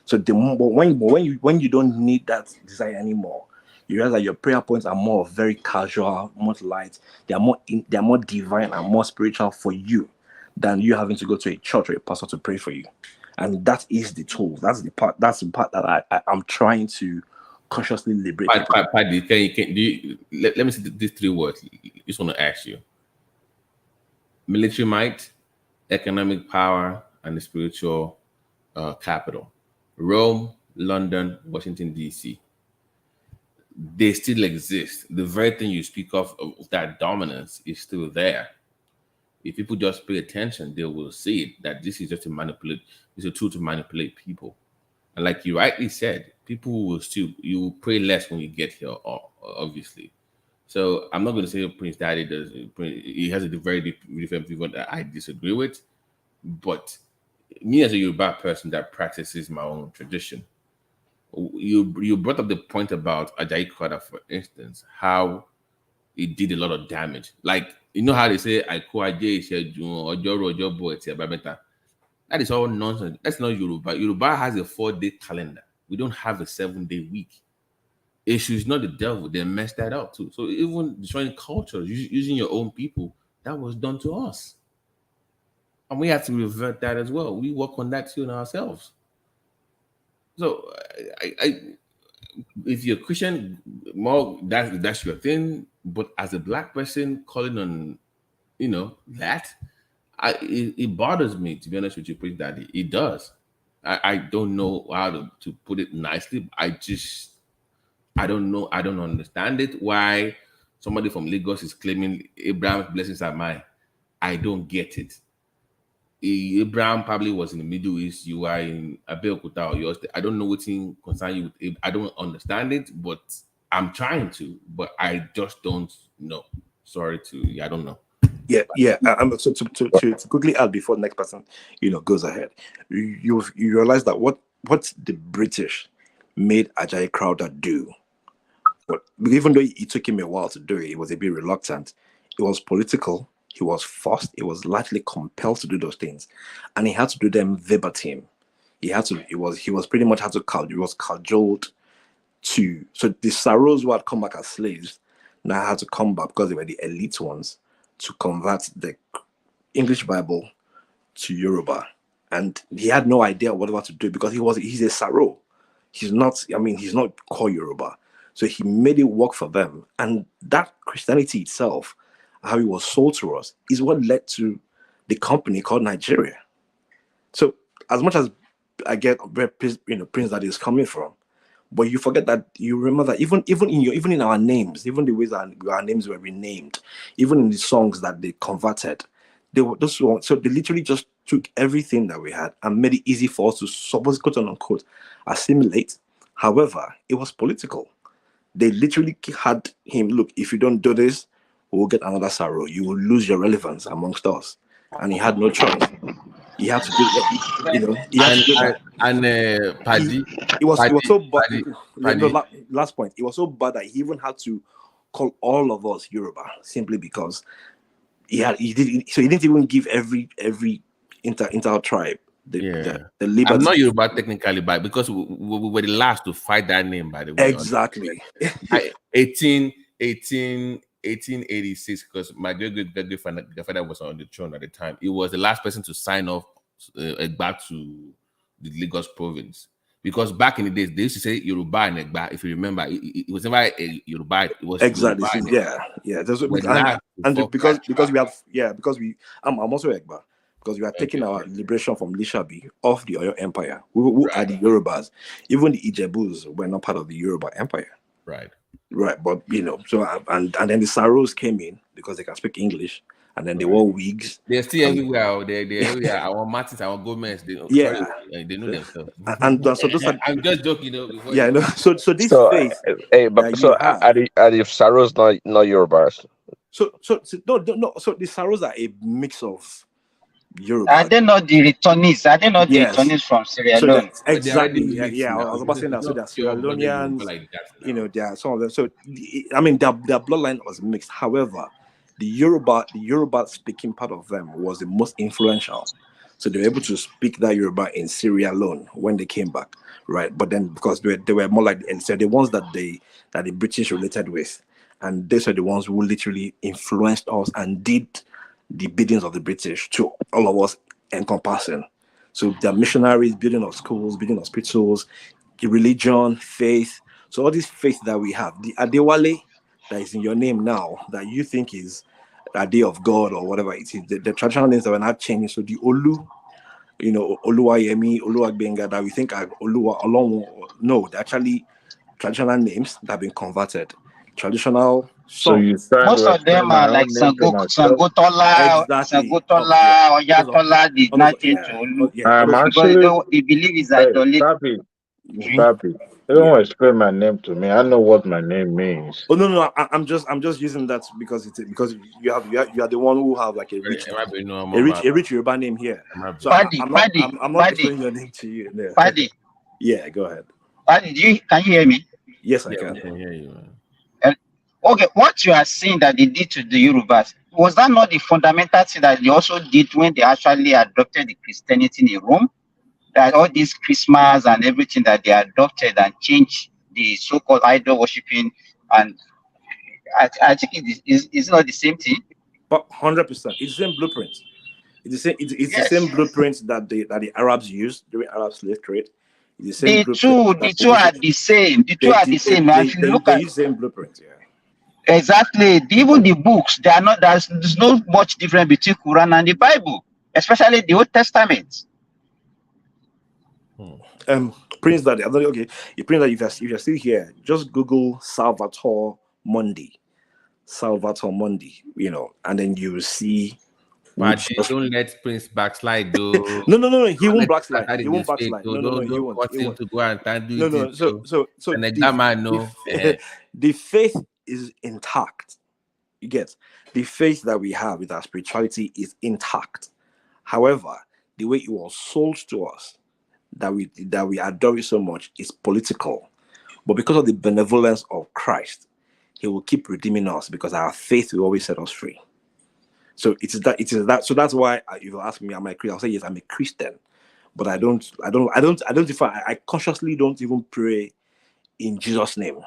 So when you don't need that desire anymore, you realize that your prayer points are more very casual, more light. They are more divine and more spiritual for you than you having to go to a church or a pastor to pray for you. And that is the tool. That's the part that I'm trying to consciously liberate. Paddy, let me see these three words. I just want to ask you: military might, economic power, and the spiritual capital. Rome, London, Washington, D.C. They still exist. The very thing you speak of that dominance is still there. If people just pay attention, they will see that this is just it's a tool to manipulate people. And like you rightly said, people will you will pray less when you get here, obviously. So I'm not going to say Prince Daddy does. He has a very different view that I disagree with. But me as a Yoruba person that practices my own tradition, you brought up the point about Ajayi Kwara, for instance, how it did a lot of damage. Like, you know how they say, that is all nonsense. That's not Yoruba. Yoruba has a 4-day calendar. We don't have a 7-day week. Issue is not the devil. They messed that up too. So even destroying culture, using your own people, that was done to us. And we have to revert that as well. We work on that too in ourselves. So if you're Christian, more that's your thing. But as a Black person calling on, that, it bothers me, to be honest with you, Prince Daddy. It does. I don't know how to put it nicely. I don't know. I don't understand it. Why somebody from Lagos is claiming Abraham's blessings are mine. I don't get it. Abraham probably was in the Middle East. You are in Abeokuta or yours. I don't know what thing concern you with Abraham. I don't understand it, but I'm trying to. But I just don't know. Sorry I don't know. Yeah. So to quickly add before the next person, goes ahead. You realize that what the British made Ajayi Crowther do, but even though it took him a while to do it, he was a bit reluctant. It was political. He was forced. He was largely compelled to do those things, and he had to do them verbatim. He was pretty much he was cajoled to. So the Saros who had come back as slaves now had to come back because they were the elite ones to convert the English Bible to Yoruba, and he had no idea what to do because he's a Saro. He's not called Yoruba, so he made it work for them, and that Christianity itself, how it was sold to us, is what led to the company called Nigeria. So as much as I get where Prince Daddy is coming from, but you forget that you remember that even in our names, even the ways our names were renamed, even in the songs that they converted, they were those songs. So they literally just took everything that we had and made it easy for us to quote unquote assimilate. However, it was political. They literally had him, look, if you don't do this, we'll get another Saro. You will lose your relevance amongst us. And he had no choice. He had to do that. He had to do that. And Paddy, it was so bad. Last point. It was so bad that he even had to call all of us Yoruba simply because he didn't even give every inter tribe the liberty. I'm not Yoruba technically, but because we were the last to fight that name, by the way. Exactly. 1886, because my great-grandfather was on the throne at the time. He was the last person to sign off back to the Lagos province. Because back in the days, they used to say Yoruba and Egba. If you remember, it was never a Yoruba. It was exactly. Yoruba I'm also Egba. Because we are taking our liberation from Lishabi off the Oyo Empire, who are the Yorubas. Even the Ijebus were not part of the Yoruba Empire. Right. But so and then the Saros came in because they can speak English, and then they wore wigs. They're still everywhere. They're everywhere. Our Martins, our Gomez, they know themselves. And so those I'm just joking, I know. So this faith. Are the Saros not Yorubas? So no. So the Saros are a mix of Yoruba. Are they not the returnees? Are they not the Yes. returnees from Sierra So Leone? that exactly, yeah. I was about saying that. So they're Sierra Leoneans, there are some of them. So I mean, their bloodline was mixed. However, the Yoruba speaking part of them was the most influential. So they were able to speak that Yoruba in Sierra Leone when they came back, right? But then because they were more like the ones that the British related with, and these are the ones who literally influenced us and did the biddings of the British to all of us encompassing. So the missionaries, building of schools, building hospitals, the religion, faith. So all this faith that we have, the Adewale that is in your name now, that you think is a day of God or whatever it is, the traditional names that were not changing. So the Olu, Oluwayemi, Oluwagbenga, that we think are Oluwa along. No, they're actually traditional names that have been converted. Traditional So you songs. trying Most to of them explain my are like own name to myself? Sangotola, Exactly. Oyatola did not change to Olu I'm because actually, they believe it's hey, idolatry. Papi, you don't want to explain my name to me. I know what my name means. Oh no, I'm just using that because you are the one who have like a rich Yoruba name here. So I'm not explaining your name to you. No. Paddy, Yeah, go ahead. Paddy, can you hear me? Yes, I can. We can hear you. Okay, what you are saying that they did to the Yorubas, was that not the fundamental thing that they also did when they actually adopted the Christianity in Rome? That all this Christmas and everything that they adopted and changed the so-called idol worshiping, and I think it's not the same thing. But 100%, it's the same blueprint. It's the same. It's the same blueprint that the Arabs used during Arab slave trade. It's the same The blueprint. two are the same. The two are the same. If you look at the same blueprint, yeah. Exactly. Even the books, they are not. There's no much difference between Quran and the Bible, especially the Old Testament. Prince Daddy, okay. Prince Daddy, if you're still here, just Google Salvatore Mundi, and then you will see. But don't let Prince backslide, though. No. He won't backslide. He won't backslide. No. He won't. Force him to go and do No. it. So and that man know. The faith is intact. You get the faith that we have with our spirituality is intact. However, the way it was sold to us, that we adore it so much, is political. But because of the benevolence of Christ, He will keep redeeming us because our faith will always set us free. So it is that. So that's why if you ask me, am I a Christian? I'll say yes, I'm a Christian, but I consciously don't even pray in Jesus' name.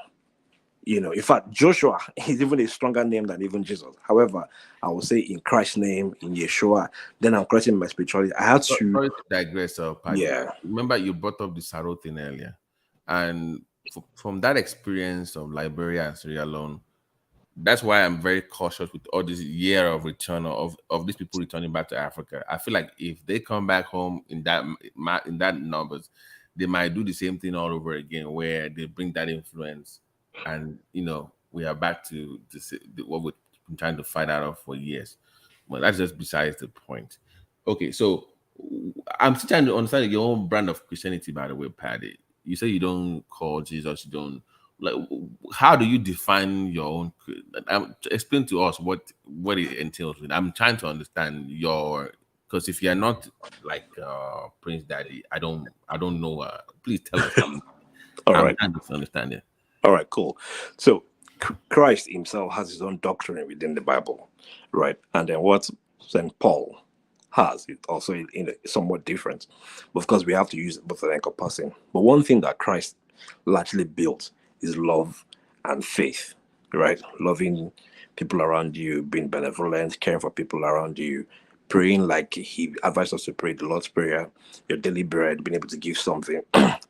In fact, Joshua is even a stronger name than even Jesus. However, I will say in Christ's name, in Yeshua, then I'm correcting my spirituality. I had to Sorry to digress, Paddy. Yeah. Remember, you brought up the Saro thing earlier, and from that experience of Liberia and Sierra Leone, that's why I'm very cautious with all this year of return of these people returning back to Africa. I feel like if they come back home in that numbers, they might do the same thing all over again, where they bring that influence, and we are back to what we've been trying to fight out of for years. But that's just besides the point. Okay, so I'm still trying to understand your own brand of Christianity. By the way, Paddy, you say you don't call Jesus, you don't. Like, how do you define your own? Explain to us what it entails. I'm trying to understand because if you're not like Prince Daddy, I don't know. Please tell us. I'm trying to understand it. All right, cool. So Christ Himself has His own doctrine within the Bible, right? And then what St. Paul has is also somewhat different. But of course, we have to use both of them encompassing. But one thing that Christ largely built is love and faith, right? Loving people around you, being benevolent, caring for people around you, praying like He advised us to pray the Lord's Prayer, your daily bread, being able to give something,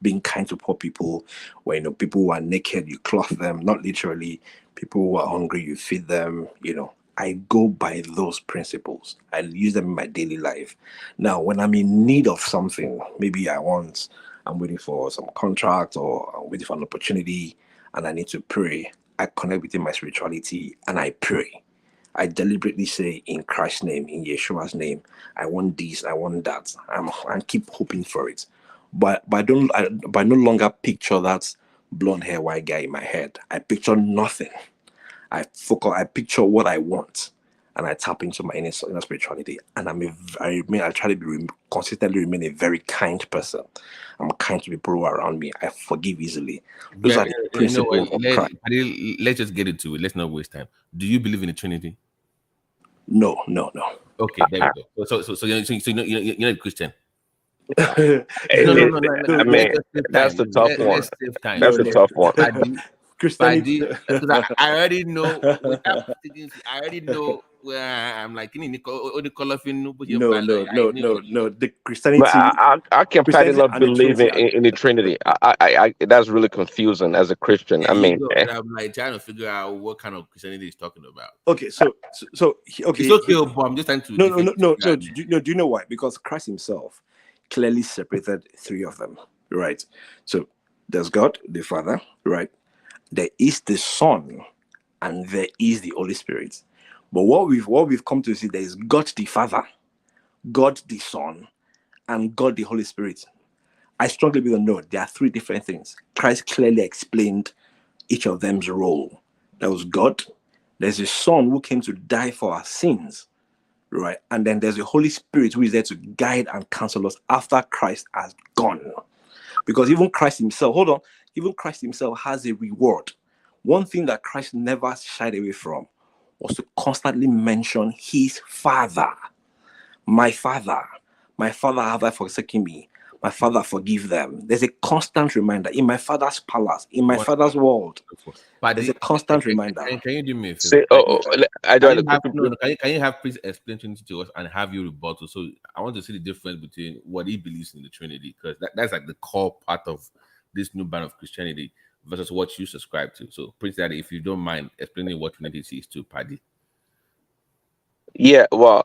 being kind to poor people. When people who are naked, you clothe them, not literally. People who are hungry, you feed them. I go by those principles. I use them in my daily life. Now, when I'm in need of something, maybe I'm waiting for some contract or I'm waiting for an opportunity and I need to pray, I connect within my spirituality and I pray. I deliberately say in Christ's name, in Yeshua's name, I want this, I want that. I keep hoping for it. But I no longer picture that blonde hair white guy in my head. I picture nothing. I picture what I want. and I tap into my inner spirituality, and I try to be consistently remain a very kind person. I'm kind to people who are around me. I forgive easily. Those are the principles of Christ. Let's just get into it. Let's not waste time. Do you believe in the Trinity? No. Okay, there we go. So you're not a Christian. No. I mean, that's the tough one. That's the tough one. Christianity, because I already know. I already know where I'm like. No. The Christianity. But I can probably not believe in the Trinity. I that's really confusing as a Christian. I mean, I'm like trying to figure out what kind of Christianity he's talking about. Okay, so okay. It's okay, but I'm just trying to. No. Do you know why? Because Christ Himself clearly separated three of them, right? So there's God the Father, right? There is the Son, and there is the Holy Spirit. But what we've come to see, there is God the Father, God the Son, and God the Holy Spirit. I strongly believe no, there are three different things. Christ clearly explained each of them's role. There was God, there's a Son who came to die for our sins, right? And then there's the Holy Spirit who is there to guide and counsel us after Christ has gone. Because even Christ Himself, even Christ Himself has a reward. One thing that Christ never shied away from was to constantly mention His Father. My Father have I forsaken me. My Father, forgive them. There's a constant reminder in my Father's palace, in my Father's world. There's a constant reminder. Can you do me a favor? Can you have please explain Trinity to us and have you rebuttal? So I want to see the difference between what he believes in the Trinity, because that's like the core part of this new band of Christianity versus what you subscribe to. So Prince Daddy, if you don't mind explaining what Trinity is to Paddy. Yeah, well,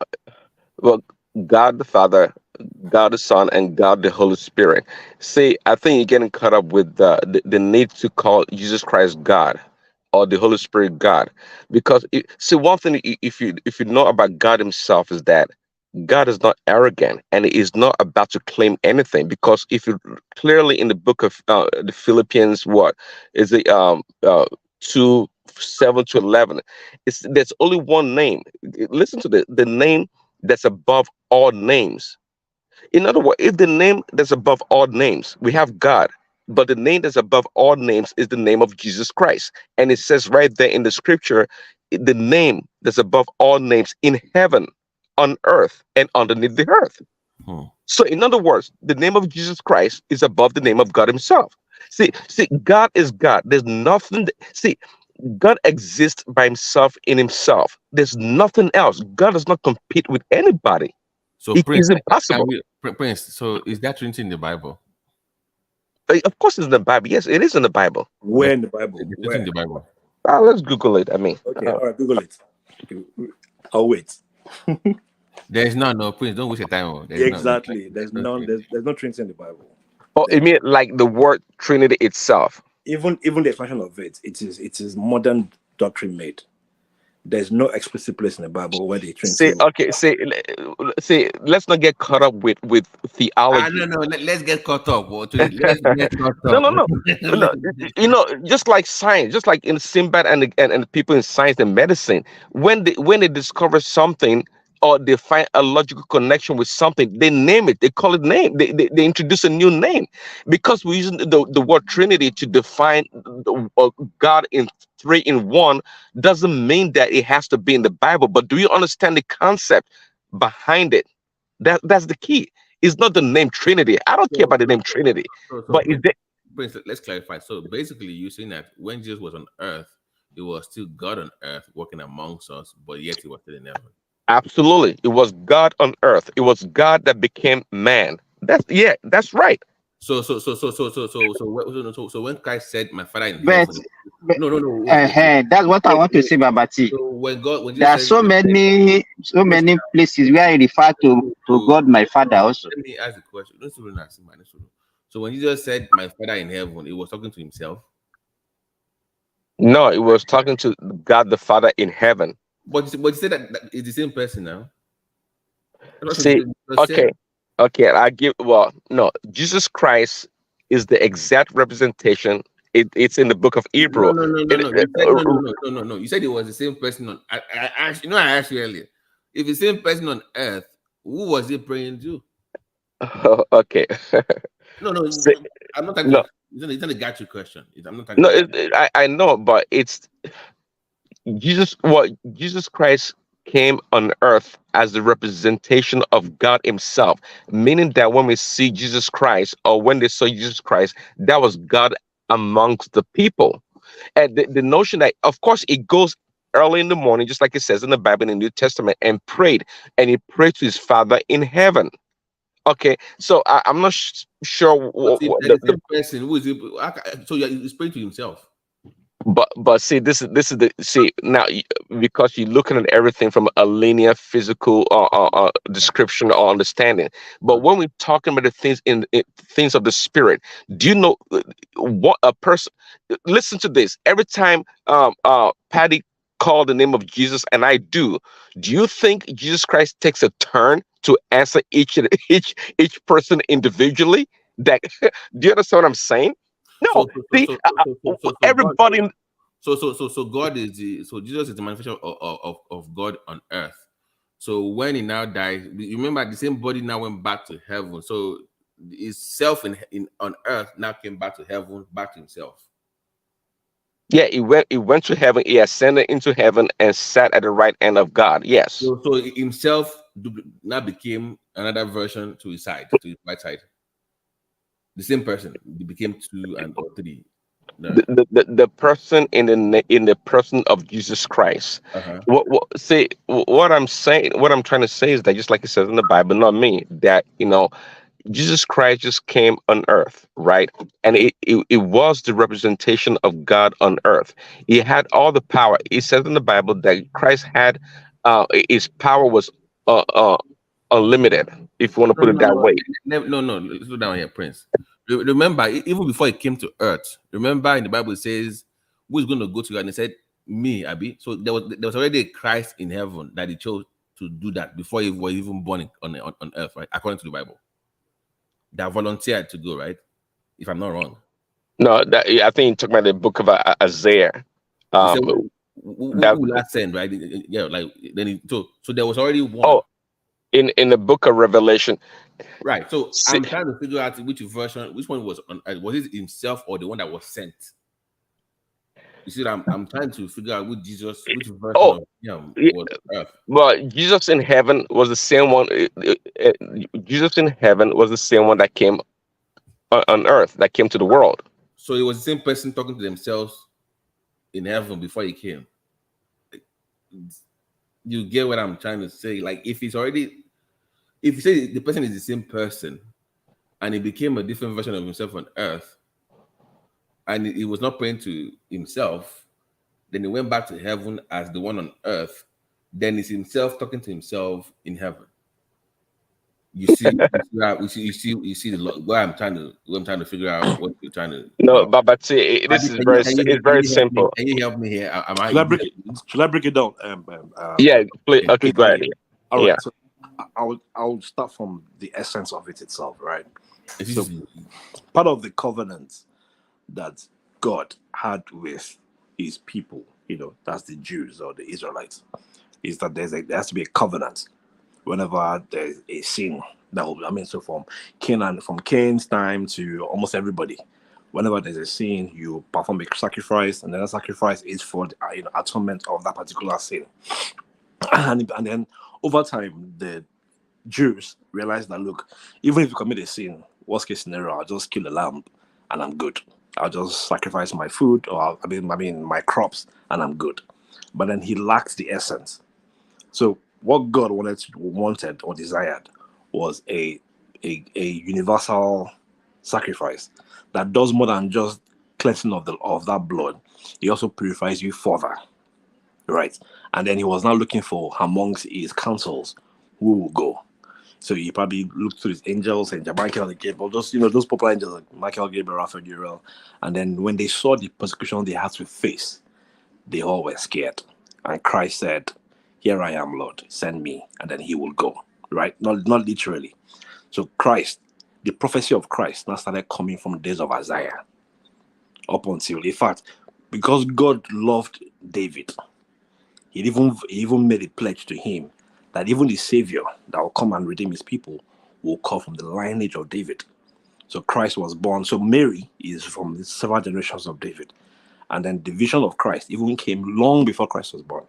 God the Father, God the Son, and God the Holy Spirit. See, I think you're getting caught up with the need to call Jesus Christ God or the Holy Spirit God, because one thing if you know about God Himself is that God is not arrogant and He is not about to claim anything. Because if you clearly in the book of the Philippians, what is it 2:7-11, there's only one name. Listen to the name that's above all names. In other words, if the name that's above all names, we have God, but the name that's above all names is the name of Jesus Christ. And it says right there in the scripture, the name that's above all names in heaven, on earth, and underneath the earth. So in other words, the name of Jesus Christ is above the name of God Himself. See, God is God. There's nothing. God exists by Himself in Himself. There's nothing else. God does not compete with anybody. So It Prince, is impossible. Prince, so is that Trinity in the Bible? Of course, it's in the Bible. Yes, it is in the Bible. Where in the Bible? It's in the Bible. Let's Google it. I mean, okay, all right, Google it. I'll wait. There's no Prince. Don't waste your time. Exactly. There's no Trinity in the Bible. Oh, you mean like the word Trinity itself? Even the expression of it is modern doctrine made. There's no explicit place in the Bible where the Trinity. See, let's not get caught up with theology. No. Let's get caught up. Let's get caught up. No. Just like science, just like in Sinbad and the people in science and medicine, when they discover something or they find a logical connection with something, they name it. They call it name. They introduce a new name, because we're using the word Trinity to define God in 3 in 1 doesn't mean that it has to be in the Bible. But do you understand the concept behind it? That's the key. It's not the name Trinity. I don't care about the name Trinity. But Prince, let's clarify. So basically, you're saying that when Jesus was on earth, it was still God on earth working amongst us, but yet He was still in heaven. Absolutely. It was God on earth. It was God that became man. That's right. So when Christ said, "My Father in heaven," no. That's what I want to say, Babati. So when there are so many places where He refer to God, my Father. Also, let me ask the question. So when Jesus said, "My Father in heaven," He was talking to Himself. No, it was talking to God the Father in heaven. But you said that it's the same person now. See, okay. No, Jesus Christ is the exact representation it's in the book of Hebrew. No. You said no. You said it was the same person on. I asked, I asked you earlier. If the same person on earth, who was he praying to? Okay. No, I'm not talking. No, It's not a got you question. I'm not no, talking. I know, but it's Jesus. What Jesus Christ came on earth as the representation of God Himself, meaning that when we see Jesus Christ, or when they saw Jesus Christ, that was God amongst the people. And the notion that, of course, it goes early in the morning, just like it says in the Bible in the New Testament, and prayed, and he prayed to his Father in heaven. Okay, so I'm not sure But if the same person, who is it? So he's praying to himself. but see, this is the see now, because you're looking at everything from a linear physical description or understanding. But when we're talking about the things in things of the spirit, do you know what a person? Listen to this. Every time Patty called the name of Jesus, and I do you think Jesus Christ takes a turn to answer each person individually? That do you understand what I'm saying? No, see, everybody. So God is Jesus is the manifestation of God on earth. So when he now dies, remember the same body now went back to heaven. So his self in on earth now came back to heaven, back to himself. Yeah, he went to heaven, he ascended into heaven and sat at the right hand of God. Yes. So himself now became another version to his side, to his right side. The same person. He became two and or three. No. The person in the person of Jesus Christ. What I'm saying, what I'm trying to say is that, just like it says in the Bible, not me, that Jesus Christ just came on earth, right? And it was the representation of God on earth. He had all the power. It says in the Bible that Christ had his power was unlimited, if you want to put it that way. No, slow down here, Prince. Remember, even before he came to earth, remember in the Bible it says, who is going to go to God? And he said, me, Abby. So there was already a Christ in heaven that he chose to do that before he was even born on earth, right? According to the Bible. That volunteered to go, right? If I'm not wrong. No, I think you talking about the book of Isaiah. Who last send, right? Yeah, like then so there was already one. Oh, in the book of Revelation. Right. So I'm trying to figure out which one was on earth. Was it himself or the one that was sent? You see, I'm trying to figure out which version of him was on earth. Well, Jesus in heaven was the same one. Jesus in heaven was the same one that came on earth, that came to the world. So it was the same person talking to themselves in heaven before he came. You get what I'm trying to say? Like, if you say the person is the same person and he became a different version of himself on earth, and he was not praying to himself, then he went back to heaven as the one on earth, then it's himself talking to himself in heaven. You see the where I'm trying to figure out what you're trying to. No, but see, this is very simple. Can you help me here? Should I break it down? Yeah, please. Okay, go ahead. All right. Yeah. So I'll start from the essence of it itself, right? So part of the covenant that God had with his people, that's the Jews or the Israelites, is that there has to be a covenant whenever there's a sin that will, so from Cain's time to almost everybody, whenever there's a sin, you perform a sacrifice, and then that sacrifice is for the atonement of that particular sin. And then over time, the Jews realized that, look, even if you commit a sin, worst case scenario, I'll just kill a lamb and I'm good. I'll just sacrifice my food, or my crops, and I'm good. But then he lacked the essence. So what God wanted or desired was a universal sacrifice that does more than just cleansing of that blood. He also purifies you further, right? And then he was now looking for amongst his councils who will go. So he probably looked to his angels and Michael and Gabriel, just those popular angels like Michael, Gabriel, Raphael, Uriel. And then when they saw the persecution they had to face, they all were scared. And Christ said, "Here I am, Lord, send me," and then he will go. Right? Not literally. So Christ, the prophecy of Christ now started coming from the days of Isaiah. up until, in fact, because God loved David, he even made a pledge to him that even the Savior that will come and redeem his people will come from the lineage of David. So Christ was born. So Mary is from the several generations of David. And then the vision of Christ even came long before Christ was born.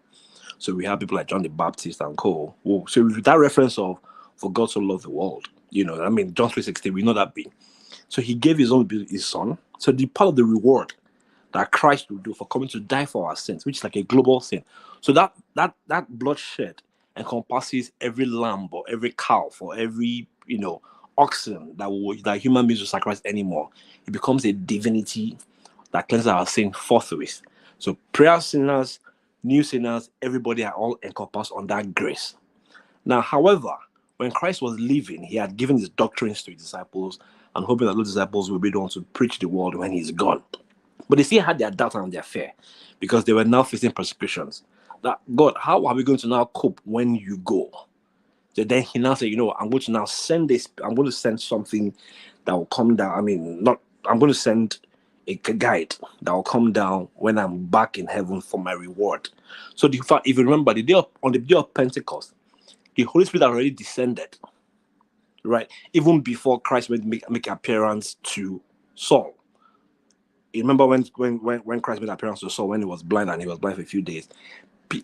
So we have people like John the Baptist and co. So with that reference of for God so loved the world, I mean, John 3:16, we know that being. So he gave his son. So the part of the reward that Christ will do for coming to die for our sins, which is like a global sin. So that bloodshed encompasses every lamb or every cow for every oxen that human beings will sacrifice anymore. It becomes a divinity that cleanses our sin forthwith. So prayer sinners, new sinners, everybody are all encompassed on that grace. Now, however, when Christ was leaving, he had given his doctrines to his disciples and hoping that those disciples will be the ones to preach the word when he's gone. But they still had their doubt and their fear because they were now facing persecutions. That God, how are we going to now cope when you go? So then he now said, I'm going to now send this. I'm going to send something that will come down. I'm going to send a guide that will come down when I'm back in heaven for my reward. So if you remember, on the day of Pentecost, the Holy Spirit had already descended, right? Even before Christ went to make appearance to Saul. You remember when Christ made appearance to Saul when he was blind and he was blind for a few days?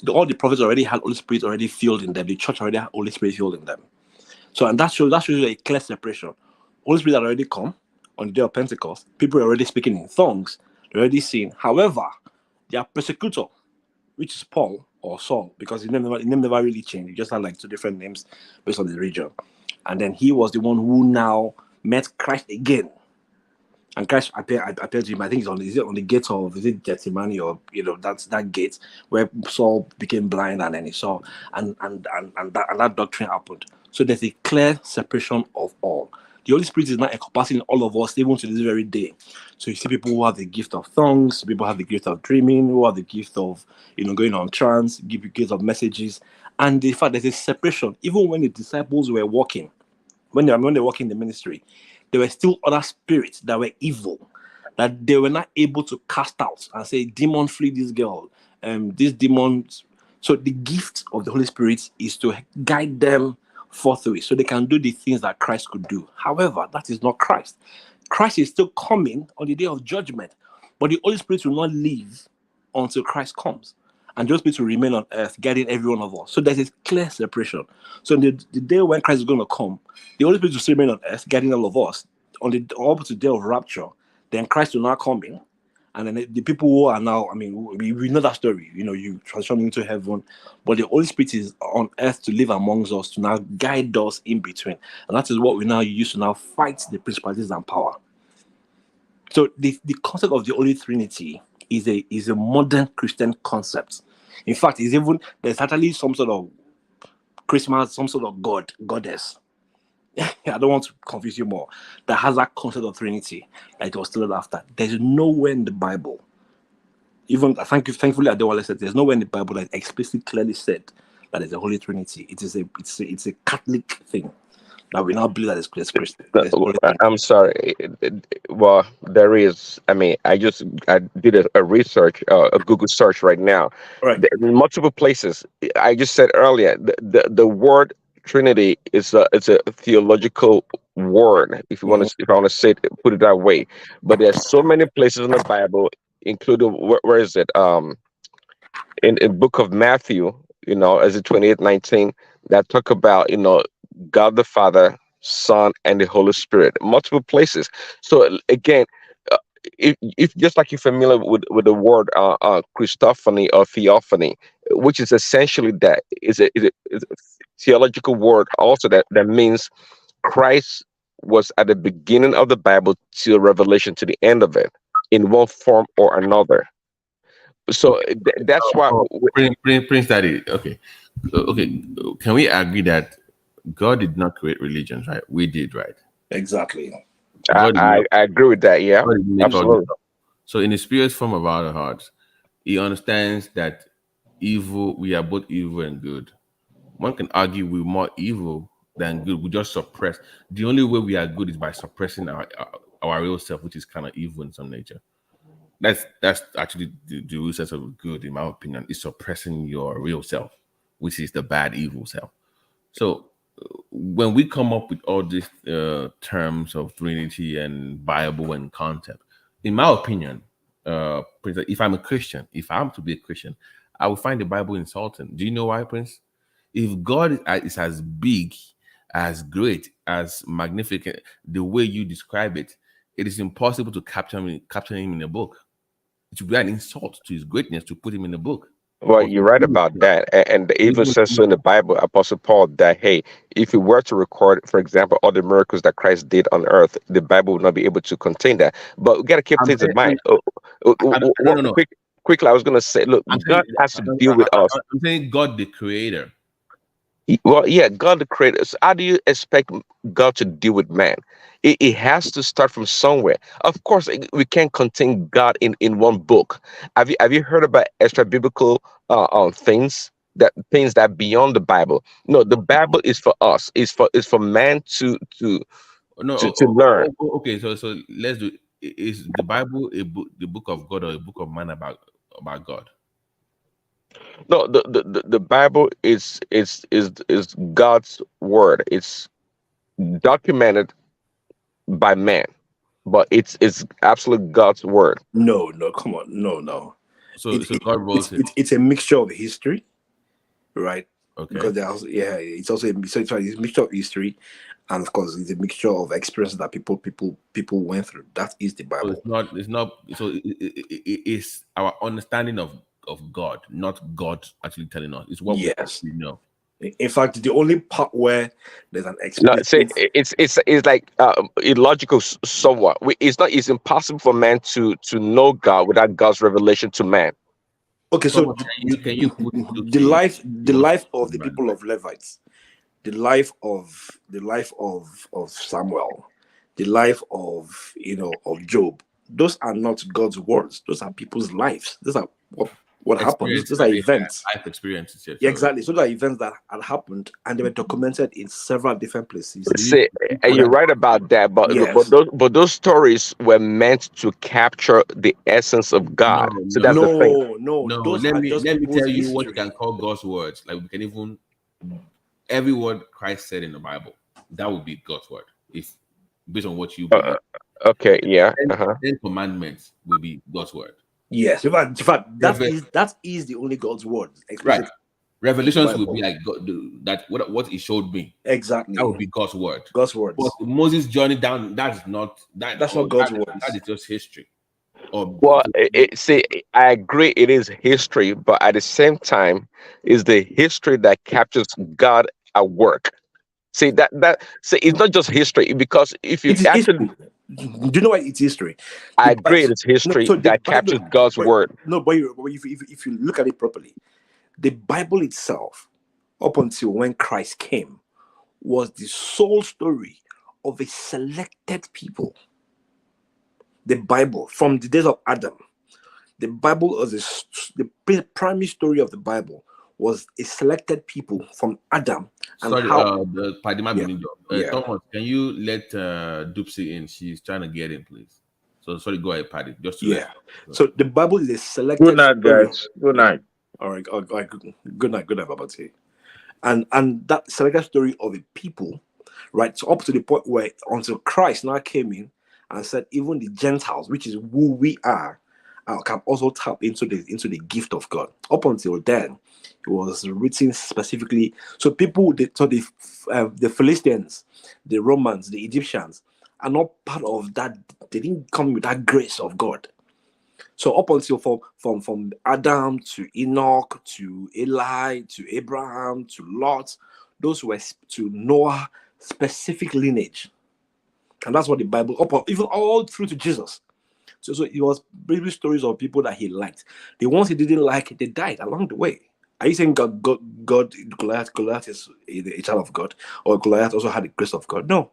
All the prophets already had Holy Spirit already filled in them. The church already had Holy Spirit filled in them. So, and that shows you a clear separation. Holy Spirit had already come on the day of Pentecost. People were already speaking in tongues. They're already seen. However, their persecutor, which is Paul or Saul, because his name never really changed. He just had like two different names based on the region. And then he was the one who now met Christ again. And Christ appeared to him. I think is it on the gate of Gethsemane or that's that gate where Saul became blind and then he saw and that doctrine happened. So there's a clear separation of all. The Holy Spirit is not encompassing all of us even to this very day. So you see people who have the gift of tongues, people have the gift of dreaming, who have the gift of going on trance, give you gift of messages, and in fact there's a separation. Even when the disciples were walking, when they were walking in the ministry, there were still other spirits that were evil, that they were not able to cast out and say, demon, flee this girl, this demon. So the gift of the Holy Spirit is to guide them forthwith so they can do the things that Christ could do. However, that is not Christ. Christ is still coming on the day of judgment, but the Holy Spirit will not leave until Christ comes. And just be to remain on earth, guiding every one of us. So there's a clear separation. So the day when Christ is going to come, the Holy Spirit will still remain on earth, guiding all of us up to the day of rapture. Then Christ will now come in, and then the people who are now, we know that story. You transition into heaven, but the Holy Spirit is on earth to live amongst us, to now guide us in between, and that is what we now use to now fight the principalities and power. So the concept of the Holy Trinity is a modern Christian concept. In fact, there's actually some sort of Christmas, some sort of goddess. I don't want to confuse you more. That has that concept of Trinity that it was still after. There's nowhere in the Bible. Thankfully, Adewale said there's nowhere in the Bible that explicitly clearly said that there's a Holy Trinity. It's a Catholic thing. Now we now believe that it's Christian. I'm sorry. Well, there is. I did a research, a Google search right now. Right. There are multiple places. I just said earlier, the word Trinity is a theological word. If I want to put it that way. But there's so many places in the Bible, including where is it? In book of Matthew, as it 28:19, that talk about God the Father, Son, and the Holy Spirit. Multiple places. So again, if just like you're familiar with the word Christophany or theophany, which is essentially that is a theological word also that means Christ was at the beginning of the Bible till Revelation to the end of it in one form or another. So that's why Prince Daddy. Okay. Can we agree that God did not create religions, right? We did, right? Exactly. I agree with that. Yeah, absolutely. So in the spirit form of our hearts, he understands that we are both evil and good. One can argue we're more evil than good. We just suppress. The only way we are good is by suppressing our real self, which is kind of evil in some nature. That's actually the root sense of good, in my opinion, is suppressing your real self, which is the bad, evil self. So when we come up with all these terms of Trinity and Bible and concept, in my opinion, Prince, if I'm a Christian, if I'm to be a Christian, I will find the Bible insulting. Do you know why, Prince? If God is as big, as great, as magnificent, the way you describe it, it is impossible to capture him in a book. It would be an insult to his greatness to put him in a book. Well, you're right about that. And it even says so in the Bible, Apostle Paul, that, hey, if we were to record, for example, all the miracles that Christ did on earth, the Bible would not be able to contain that. But we got to keep things in mind. No. Quickly, I was going to say, look, God has to deal with us. I'm saying God, the creator. Well, yeah, God the creator. So how do you expect God to deal with man? It has to start from somewhere. Of course, we can't contain God in one book. Have you heard about extra biblical things that beyond the Bible? No, the Bible is for us. Is for man to learn. Okay, so let's do. Is the Bible the book of God, or a book of man about God? No, the Bible is God's word. It's documented by man, but it's absolute God's word. No, come on, no. So God wrote it. It's a mixture of history, right? Okay. Because it's also a mixture of history, and of course, it's a mixture of experiences that people went through. That is the Bible. So it's not. So it's our understanding of God, not God actually telling us. It's what we know. In fact, the only part where there's an No, explicit... say it's like illogical somewhat. It's impossible for man to know God without God's revelation to man. Okay, so can you put the life of the people of Levites, the life of Samuel, the life of Job, those are not God's words. Those are people's lives. Those are what happens. Those are events. Life experiences. Yeah, exactly. So those are events that had happened, and they were documented in several different places. See, and you're right about that, but those stories were meant to capture the essence of God. So that's the thing. No. Let me tell you what you can call God's words. Like, we can even every word Christ said in the Bible, that would be God's word. If based on what you believe. Okay, yeah. Ten commandments will be God's word. Yes, in fact, that is the only God's word. Right. Revelations will be like God, what He showed me. Exactly. That would be God's word. God's word. But Moses' journey down, that's not God's word. That is just history. Well, see, I agree it is history, but at the same time, is the history that captures God at work. See it's not just history, because if you actually do you know why it's history? I agree it's history that captures God's word. No, but if you look at it properly, the Bible itself, up until when Christ came, was the sole story of a selected people. The Bible, from the days of Adam, the Bible was the primary story of the Bible was a selected people from Adam. And Thomas, can you let Dupsy in? She's trying to get in, please. So sorry, go ahead, Paddy. So the Bible is a selected. Good night, guys. Good night. All right. Good night, Babati. And that selected story of a people, right? So up to the point where until Christ now came in and said, even the Gentiles, which is who we are, can also tap into the gift of God. Up until then, it was written specifically. So the Philistines, the Romans, the Egyptians are not part of that. They didn't come with that grace of God. So up until from Adam to Enoch to Eli to Abraham to Lot, those were to Noah specific lineage, and that's what the Bible even all through to Jesus. So it was baby stories of people that he liked. The ones he didn't like, they died along the way. Are you saying Goliath is a child of God, or Goliath also had the grace of God? No.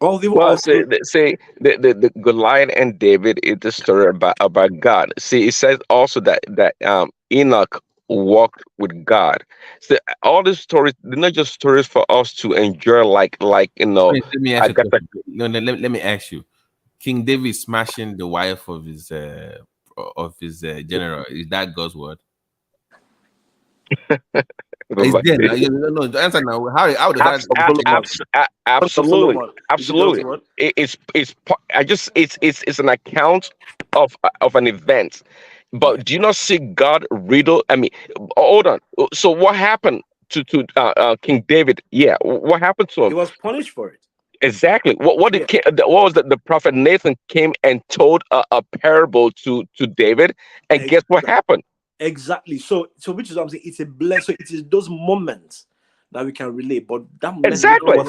The Goliath and David is the story about God. See, it says also that Enoch walked with God. So all these stories, they're not just stories for us to enjoy, like Let me ask you. Let me ask you. King David smashing the wife of his his general. Is that God's word? But It's like, there now. No, answer now. How does that? absolutely, Solomon. Is it God's absolutely. word? It's an account of an event. But do you not see God riddle? I mean, hold on. So what happened to King David? Yeah, what happened to He him? was punished for it. Exactly. What Yeah. what was the prophet Nathan came and told a parable to David, and guess what happened? Exactly. So which is what I'm saying. It's a bless. So it is those moments that we can relate. But that message Exactly. was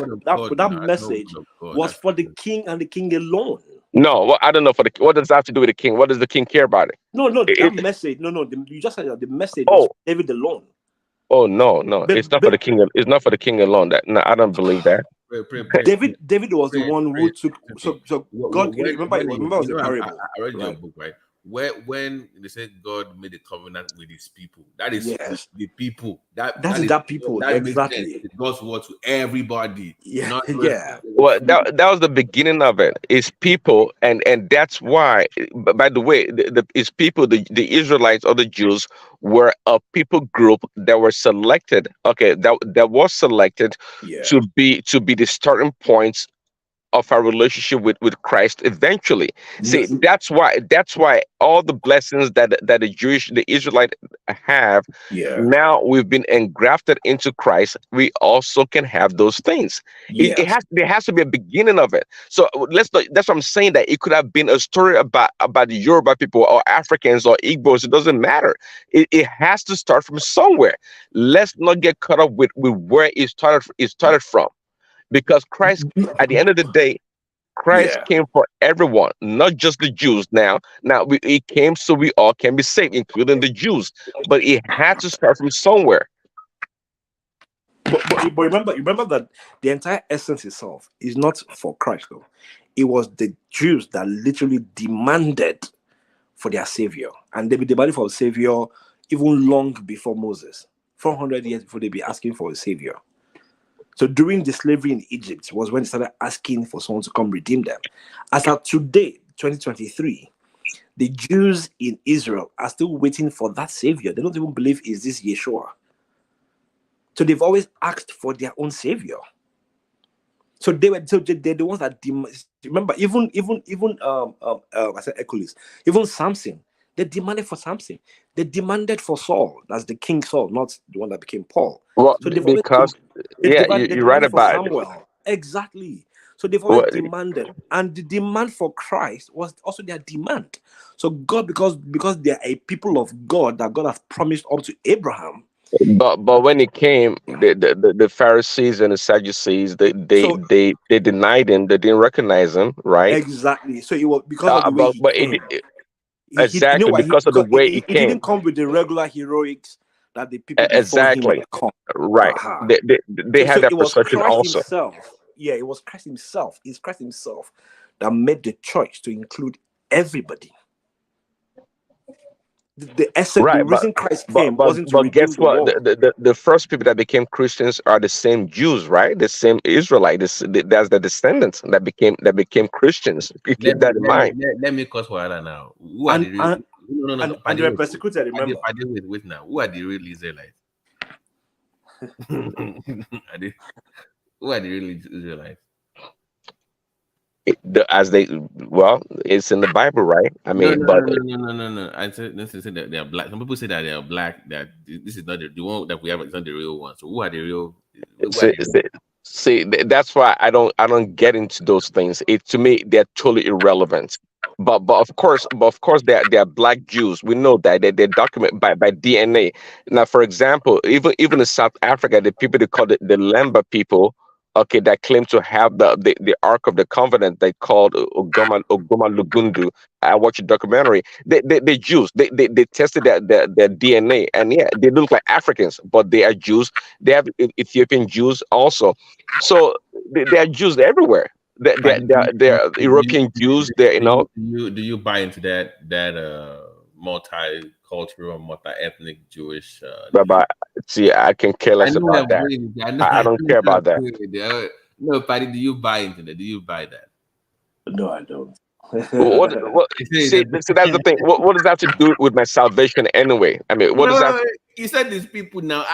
that message was for the king and the king alone. No, well, I don't know. What does that have to do with the king? What does the king care about it? No, that message. You just said that the message was for David alone. Oh no, it's not for the king. It's not for the king alone. That no, I don't believe that. David was the one who took. So God. Remember, it was a parable. I read your book, right? When they said God made a covenant with his people, that is the people. That is people. That Exactly. God's word to everybody. Yeah. Well, that was the beginning of it. It's people, and that's why. By the way, it's people. The Israelites or the Jews were a people group that were selected. Okay, that was selected to be the starting points of our relationship with Christ eventually. See, that's why all the blessings that the Israelite have, now we've been engrafted into Christ, we also can have those things. There has to be a beginning of it. So that's what I'm saying, that it could have been a story about the Yoruba people or Africans or Igbos. It doesn't matter. It has to start from somewhere. Let's not get caught up with where it started from. Because Christ, at the end of the day, Christ came for everyone, not just the Jews. Now he came so we all can be saved, including the Jews. But it had to start from somewhere. But remember that the entire essence itself is not for Christ, though. It was the Jews that literally demanded for their savior, and they be demanding for a savior even long before Moses. 400 years before they be asking for a savior. So during the slavery in Egypt was when they started asking for someone to come redeem them. As of today, 2023, the Jews in Israel are still waiting for that savior. They don't even believe is this Yeshua. So they've always asked for their own savior. So they're the ones that remember, even I said Hercules, even Samson. They demanded for Samson. They demanded for Saul. That's the King Saul, not the one that became Paul. Well, so they've because you're right about Samuel. It. Exactly. So they've always demanded, and the demand for Christ was also their demand. So God, because they are a people of God that God has promised up to Abraham. But when it came, the Pharisees and the Sadducees, they denied him. They didn't recognize him, right? Exactly. So it was because of the way he came. Exactly, you know because of the way he came. He didn't come with the regular heroics that the people exactly before him right. They had that perception also. Himself. Yeah, it was Christ himself. It's Christ himself that made the choice to include everybody. The essence, the reason Christ came wasn't to redeem guess what? The first people that became Christians are the same Jews, right? The same Israelites. That's the descendants that became Christians. You keep that in mind. Let me cause wahala now. Who are the real? No. And they were persecuted. Remember? Wait now. Who are the real Israelites? Who are the real Israelites? It's in the Bible, right? I mean, no. I said that they are black. Some people say that they are black. That this is not the one that we have. It's not the real one. So who are the real? See, that's why I don't get into those things. To me, they're totally irrelevant. But of course, they are black Jews. We know that they're documented by DNA. Now, for example, even in South Africa, the people they call the Lemba people. Okay, that claim to have the Ark of the Covenant they called Ogoma Lugundu. I watched a documentary. They Jews. They tested their DNA, and yeah, they look like Africans, but they are Jews. They have Ethiopian Jews also. So they are Jews everywhere. They're European Jews. They're Do you buy into that multicultural, multi-ethnic Jewish? But see, I can care less about that. I don't care about that. No, Patty, do you buy into that? Do you buy that? No, I don't. What see, that's the thing. What does that have to do with my salvation anyway? I mean, what does that? No, you said these people now.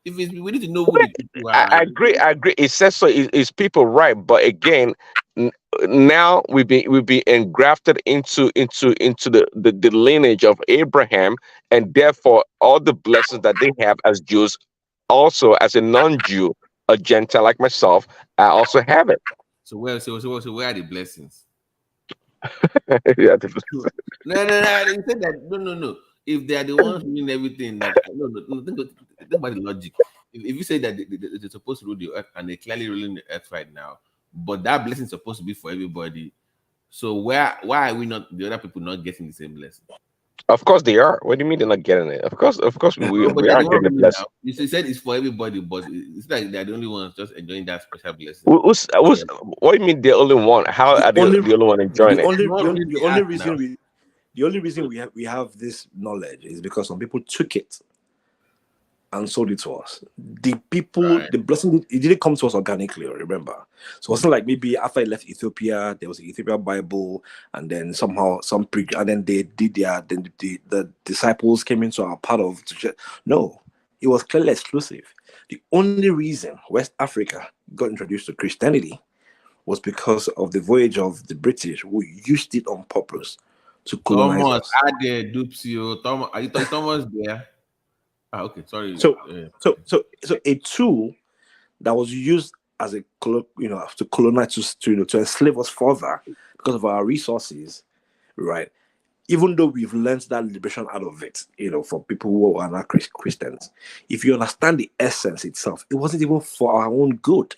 If it's, we need to know who the people are. I agree. I agree. It says so. Is people right? But again, now we've been engrafted into the lineage of Abraham, and therefore all the blessings that they have as Jews, also as a non-Jew, a Gentile like myself, I also have it. So where are the blessings? Yeah. No. You said that no. If they are the ones doing everything, that no. Think about the logic. If you say that they're supposed to rule the earth and they're clearly ruling the earth right now, but that blessing is supposed to be for everybody. So why are we not, the other people not getting the same blessing? Of course they are. What do you mean they're not getting it? Of course we are getting the blessing. You said it's for everybody, but it's like they're the only ones just enjoying that special blessing. What do you mean the only one? How are they the only one enjoying it? The only reason we have this knowledge is because some people took it and sold it to us. The people, the blessing, it didn't come to us organically, remember. So it wasn't like maybe after I left Ethiopia, there was an Ethiopian Bible, and then somehow and then they did the disciples came into our part of. No, it was clearly exclusive. The only reason West Africa got introduced to Christianity was because of the voyage of the British, who used it on purpose to colonize us. Thomas, are you Thomas there? Okay, sorry. So a tool that was used as a to colonize, to enslave us further because of our resources, right? Even though we've learned that liberation out of it, for people who are not Christians, if you understand the essence itself, it wasn't even for our own good.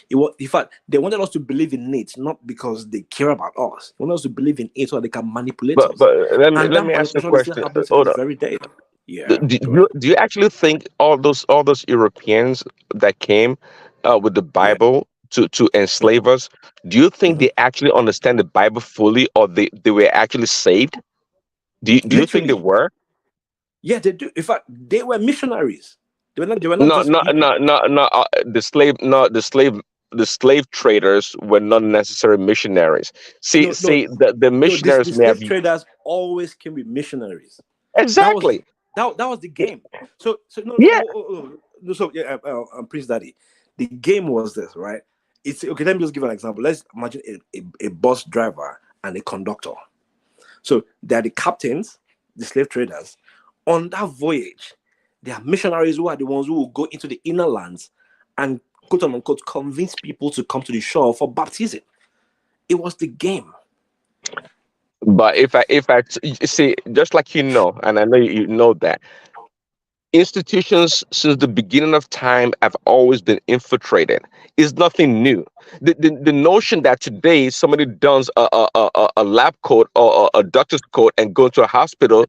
It was, in fact, they wanted us to believe in it, not because they care about us. They wanted us to believe in it so they can manipulate us. But let me ask you a question. Hold on. Very day. Yeah. Do you actually think all those Europeans that came with the Bible to enslave us, do you think they actually understand the Bible fully, or they were actually saved? Do you think they were? Yeah, they do. In fact, they were missionaries. They were not the slave traders were not necessarily missionaries. The missionaries the slave traders always came with missionaries. Exactly. That was the game. Prince Daddy, the game was this, right? It's okay. Let me just give an example. Let's imagine a bus driver and a conductor. So they're the captains, the slave traders. On that voyage, there are missionaries who are the ones who will go into the inner lands and, quote unquote, convince people to come to the shore for baptism. It was the game. But if I see, just like and I know you know that, institutions since the beginning of time have always been infiltrated. It's nothing new. The notion that today somebody does a lab coat or a doctor's coat and go to a hospital,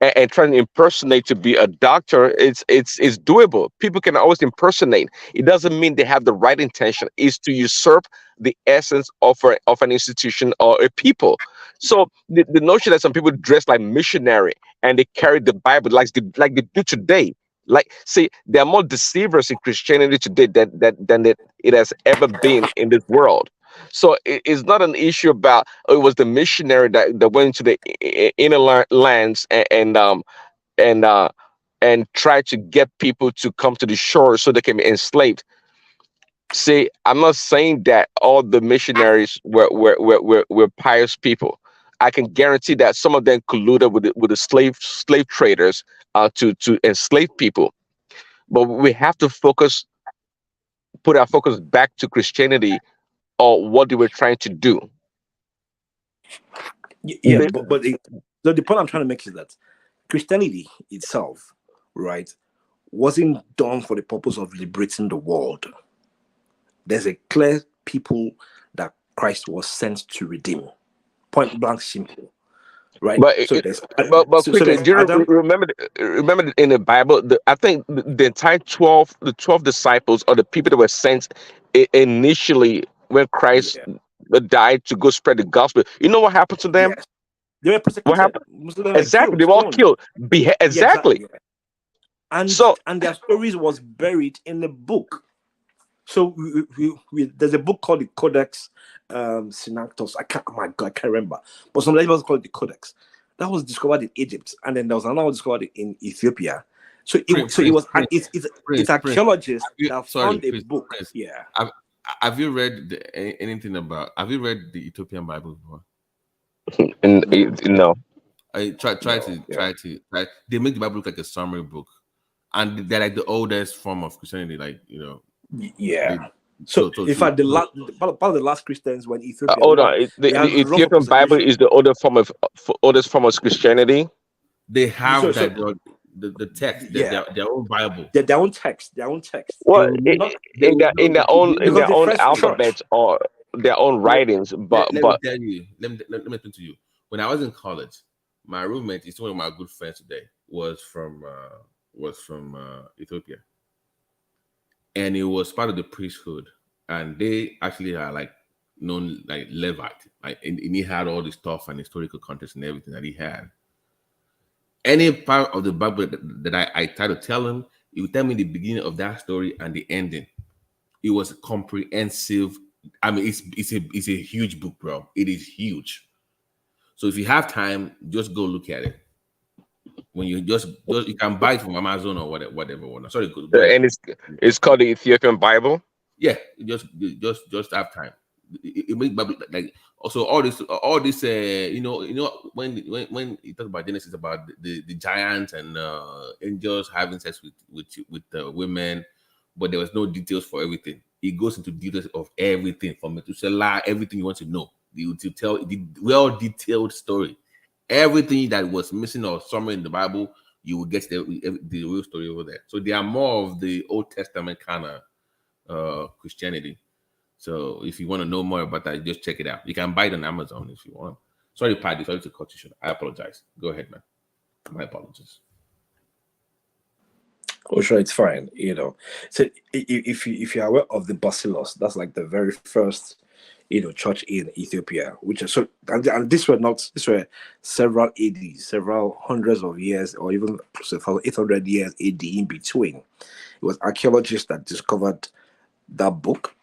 and trying to impersonate to be a doctor, it's doable. People can always impersonate. It doesn't mean they have the right intention. It's to usurp the essence of an institution or a people. So the notion that some people dress like missionary and they carry the Bible like they do today. Like, see, there are more deceivers in Christianity today than it has ever been in this world. So it's not an issue about it was the missionary that went into the inner lands and tried to get people to come to the shore so they can be enslaved. See, I'm not saying that all the missionaries were pious people. I can guarantee that some of them colluded with the slave traders to enslave people. But we have to put our focus back to Christianity, or what they were trying to do. Yeah, but the point I'm trying to make is that Christianity itself, right, wasn't done for the purpose of liberating the world. There's a clear people that Christ was sent to redeem. Point blank, simple. Right. But quickly, do you remember in the Bible? I think the entire 12 disciples, or the people that were sent initially when Christ died to go spread the gospel. You know what happened to them? Yes. They were persecuted. What happened? Exactly. They were all killed. Exactly. And their stories was buried in the book. So there's a book called the Codex Sinaiticus. I can't remember. But some labels call it the Codex. That was discovered in Egypt, and then there was another one discovered in Ethiopia. So it's archaeologists that found a book. Yeah. Have you read anything about? Have you read the Ethiopian Bible before? No. I try to. They make the Bible look like a summary book, and they're like the oldest form of Christianity. Like Yeah. So in fact, part of the last Christians when Ethiopia. Hold on. The Ethiopian Bible is the oldest form of Christianity. They have the text, their own Bible, their own text. Well, in their own alphabet or their own writings. But let me tell you. Let me explain to you. When I was in college, my roommate is one of my good friends today. Was from Ethiopia, and he was part of the priesthood, and they actually are like known like Levite, like and he had all the stuff and historical context and everything that he had. Any part of the Bible that I try to tell him, he would tell me the beginning of that story and the ending. It was comprehensive. I mean, it's a huge book, bro. It is huge. So if you have time, just go look at it. When you just you can buy it from Amazon or whatever. Sorry, and it's called the Ethiopian Bible. Yeah, just have time. It makes Bible like also all this you know when you talk about Genesis about the giants and angels having sex with women, but there was no details for everything. It goes into details of everything from Methuselah, everything you want to know. You to tell the well detailed story. Everything that was missing or somewhere in the Bible, you will get the real story over there. So they are more of the Old Testament kind of Christianity. So if you want to know more about that, just check it out. You can buy it on Amazon if you want. Sorry, Paddy, sorry to cut you short. I apologize. Go ahead, man. My apologies. Oh, sure, it's fine. So if you're aware of the Bacillus, that's like the very first church in Ethiopia, which is so, and these were several AD, several hundreds of years, or even 800 years AD in between. It was archaeologists that discovered that book,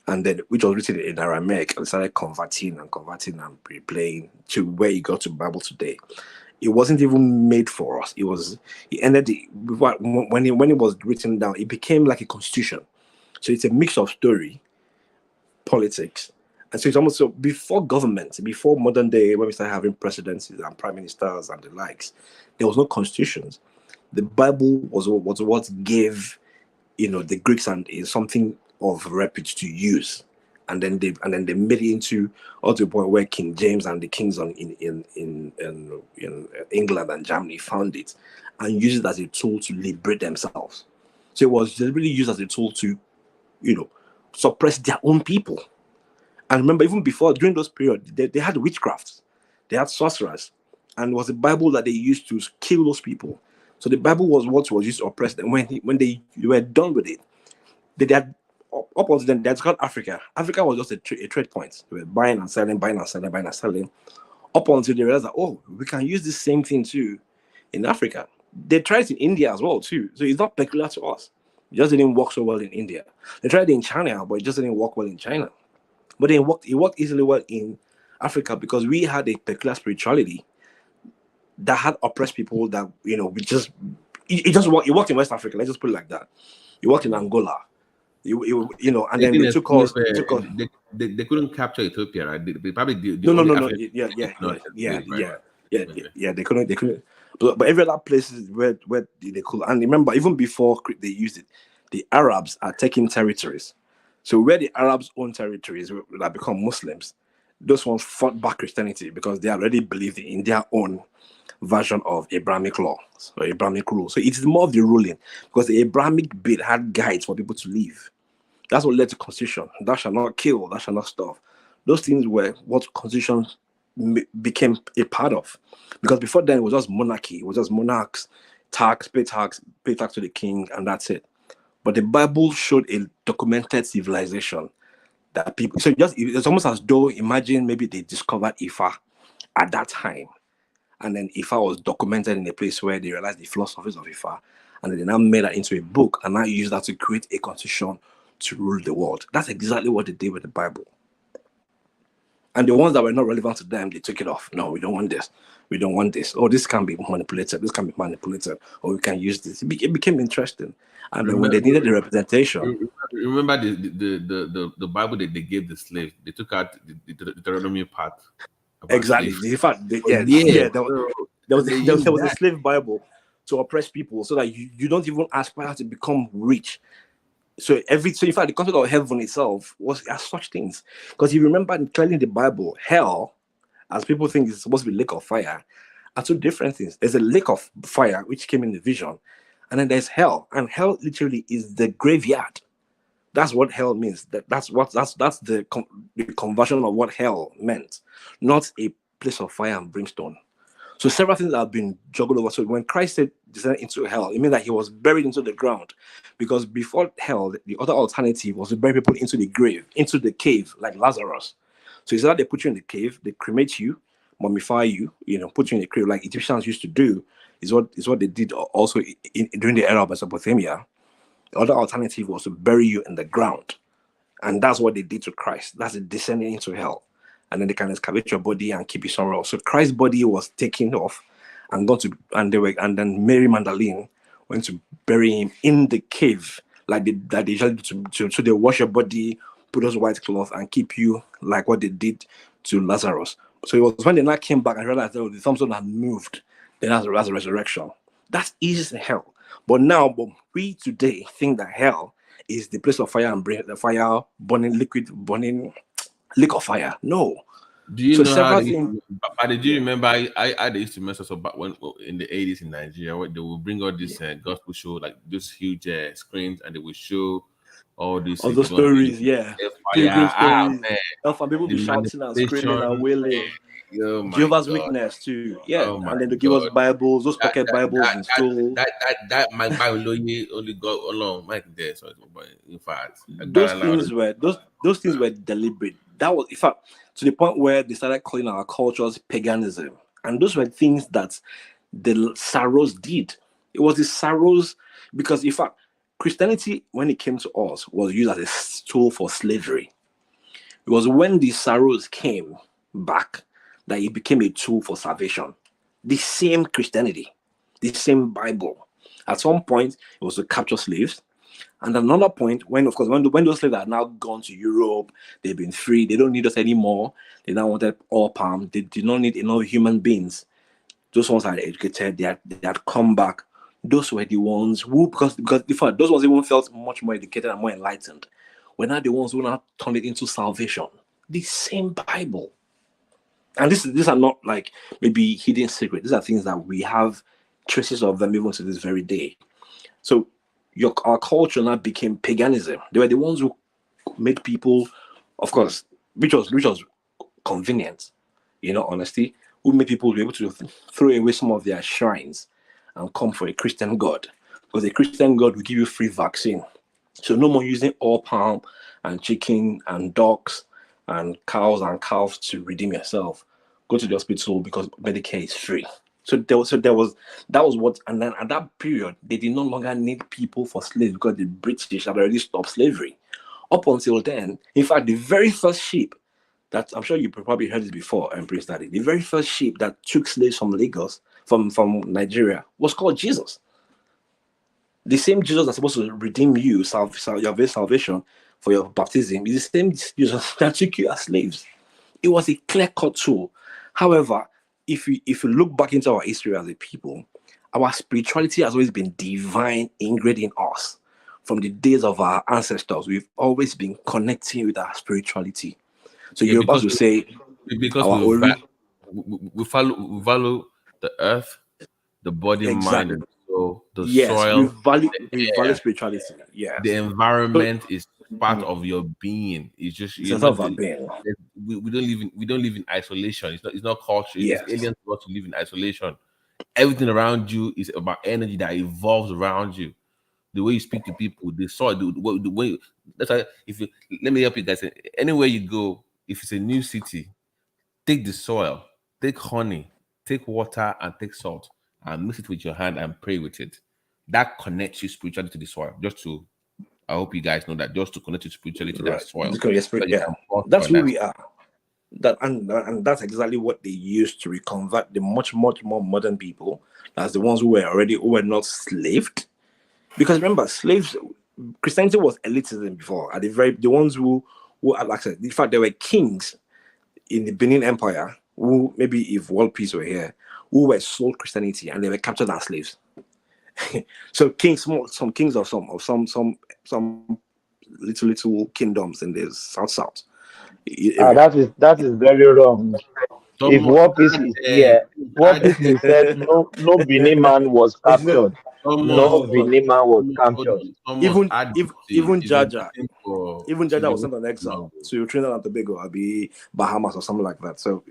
and then which was written in Aramaic, and started converting and replaying to where it got to Bible today. It wasn't even made for us. It ended when it was written down. It became like a constitution. So it's a mix of story, politics. And so it's almost so before government, before modern day, when we started having presidencies and prime ministers and the likes, there was no constitutions. The Bible was what gave, the Greeks and something of repute to use, and then they made it into all to the point where King James and the kings in England and Germany found it and used it as a tool to liberate themselves. So it was really used as a tool to, suppress their own people. And remember, even before, during those periods, they had witchcraft, they had sorcerers, and it was the Bible that they used to kill those people. So the Bible was what was used to oppress them. When they were done with it, they had up until then, they had called Africa. Africa was just a trade point. They were buying and selling, up until they realized that, we can use the same thing too in Africa. They tried it in India as well too. So it's not peculiar to us. It just didn't work so well in India. They tried it in China, but it just didn't work well in China. But it worked easily well in Africa because we had a peculiar spirituality that had oppressed people that, it worked in West Africa. Let's just put it like that. It worked in Angola. And then they took us. They couldn't capture Ethiopia, right? They probably did. No. Yeah. They couldn't. But every other places where they could. And remember, even before they used it, the Arabs are taking territories. So where the Arabs own territories that become Muslims, those ones fought back Christianity because they already believed in their own version of Abrahamic law or Abrahamic rule. So it's more of the ruling because the Abrahamic bit had guides for people to live. That's what led to Constitution. Thou shalt not kill, thou shalt not starve. Those things were what Constitution became a part of. Because before then it was just monarchy, it was just monarchs, pay tax to the king, and that's it. But the Bible showed a documented civilization that people. So it's almost as though imagine maybe they discovered Ifa at that time, and then Ifa was documented in a place where they realized the philosophies of Ifa, and then they now made that into a book and now used that to create a constitution to rule the world. That's exactly what they did with the Bible. And the ones that were not relevant to them, they took it off. No, we don't want this. We don't want this. Oh, this can be manipulated. This can be manipulated. Or we can use this. It became interesting. And then when they needed the representation, remember the Bible that they gave the slave. They took out the Deuteronomy part. Exactly. Slavery. In fact, there was a slave Bible to oppress people, so that you don't even aspire to become rich. So in fact, the concept of heaven itself was as such things. Because you remember clearly in the Bible, hell, as people think it's supposed to be lake of fire, are two different things. There's a lake of fire which came in the vision, and then there's hell, and hell literally is the graveyard. That's what hell means. That's the conversion of what hell meant, not a place of fire and brimstone. So several things have been juggled over. So when Christ said descend into hell, it means that he was buried into the ground. Because before hell, the other alternative was to bury people into the grave, into the cave, like Lazarus. So it's that they put you in the cave, they cremate you, mummify you, put you in the grave, like Egyptians used to do, is what they did also during the era of Mesopotamia. The other alternative was to bury you in the ground. And that's what they did to Christ. That's the descending into hell. And then they can excavate your body and keep you somewhere else. So Christ's body was taken off and and then Mary Magdalene went to bury him in the cave, like they usually do. So they wash your body, put those white cloth, and keep you like what they did to Lazarus. So it was when they now came back and realized that something had moved. Then that's a resurrection. That's easy as hell. But we today think that hell is the place of fire and the fire burning lake of fire. No. Do you know how did you remember I they used to mess us up back when in the 80s in Nigeria, where they will bring out this gospel show, like those huge screens, and they will show all these stories, pilgrim stories. Man. People be shouting and screaming and wailing. Jehovah's Witness too, and then they give us Bibles, those pocket Bibles in school. That my Bible only got along Mike there. So in fact, those things were deliberate. That was, in fact, to the point where they started calling our cultures paganism, and those were things that the Saros did. It was the Saros, because in fact, Christianity, when it came to us, was used as a tool for slavery. It was when the Saros came back that it became a tool for salvation. The same Christianity, the same Bible. At some point, it was to capture slaves. And another point, when those slaves are now gone to Europe, they've been free, they don't need us anymore. They now wanted all palm. They did not need enough human beings. Those ones are educated, they had come back. Those were the ones who, because before, those ones even felt much more educated and more enlightened. We're not the ones who now turned it into salvation. The same Bible. And these are not like maybe hidden secrets. These are things that we have traces of them even to this very day. So our culture now became paganism. They were the ones who made people, of course, which was convenient, honestly, who made people be able to throw away some of their shrines and come for a Christian God. Because a Christian God will give you free vaccine. So no more using all palm and chicken and ducks and cows and calves to redeem yourself. Go to the hospital because Medicare is free. So that was what, and then at that period, they did no longer need people for slaves because the British had already stopped slavery. Up until then, in fact, the very first ship that, I'm sure you probably heard this before, Prince Daddy, the very first ship that took slaves from Lagos, from Nigeria, was called Jesus. The same Jesus that's supposed to redeem you, your very salvation for your baptism, is the same Jesus that took you as slaves. It was a clear-cut tool. However, if you look back into our history as a people, our spirituality has always been divine, ingrained in us. From the days of our ancestors, we've always been connecting with our spirituality. So you're about to say, because we value the earth, the body, mind, and soul, the soil. We value spirituality. Yeah, the environment is part of your being. It's just we don't live in isolation. It's not culture. It's alien to us to live in isolation. Everything around you is about energy that evolves around you. The way you speak to people, the soil, the way. That's why let me help you guys. Anywhere you go, if it's a new city, take the soil, take honey, take water, and take salt, and mix it with your hand and pray with it. That connects you spiritually to the soil. Just to I hope you guys know that, just to connect to spirituality, Right. that's soil. Because that's who we are. That and that's exactly what they used to reconvert the much more modern people as the ones who were not slaved. Because remember, Christianity was elitism before. At the ones who had access. In fact, there were kings in the Benin Empire who, maybe if world peace were here, who were sold Christianity and they were captured as slaves. So some kings of some little kingdoms in the south. That is very wrong. If War Peace is here, War Peace is said no Benin man was captured. No Benin man was captured. Even Jaja was sent on exile to Trinidad and Tobago, or be Bahamas or something like that. So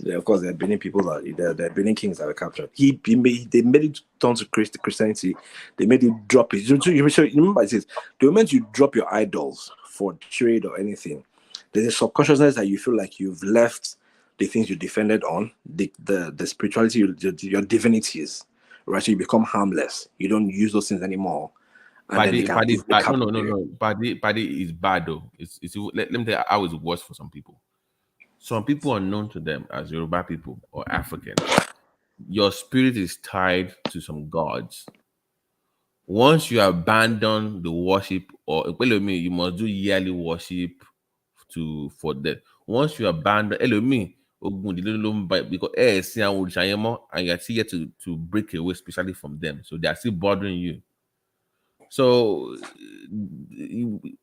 of course, there are Benin people there are Benin kings that were captured. They made it turn to Christianity. They made it drop it. So remember, it says the moment you drop your idols for trade or anything, there's a subconsciousness that you feel like you've left the things you defended on, the spirituality, your divinities, right? So you become harmless. You don't use those things anymore. Paddy is bad though. Let me tell you how it's worse for some people. Some people are known to them as Yoruba people or Africans. Your spirit is tied to some gods. Once you abandon the worship, or you must do yearly worship for that. Once you abandon because and you're still here to break away, especially from them. So they are still bothering you. So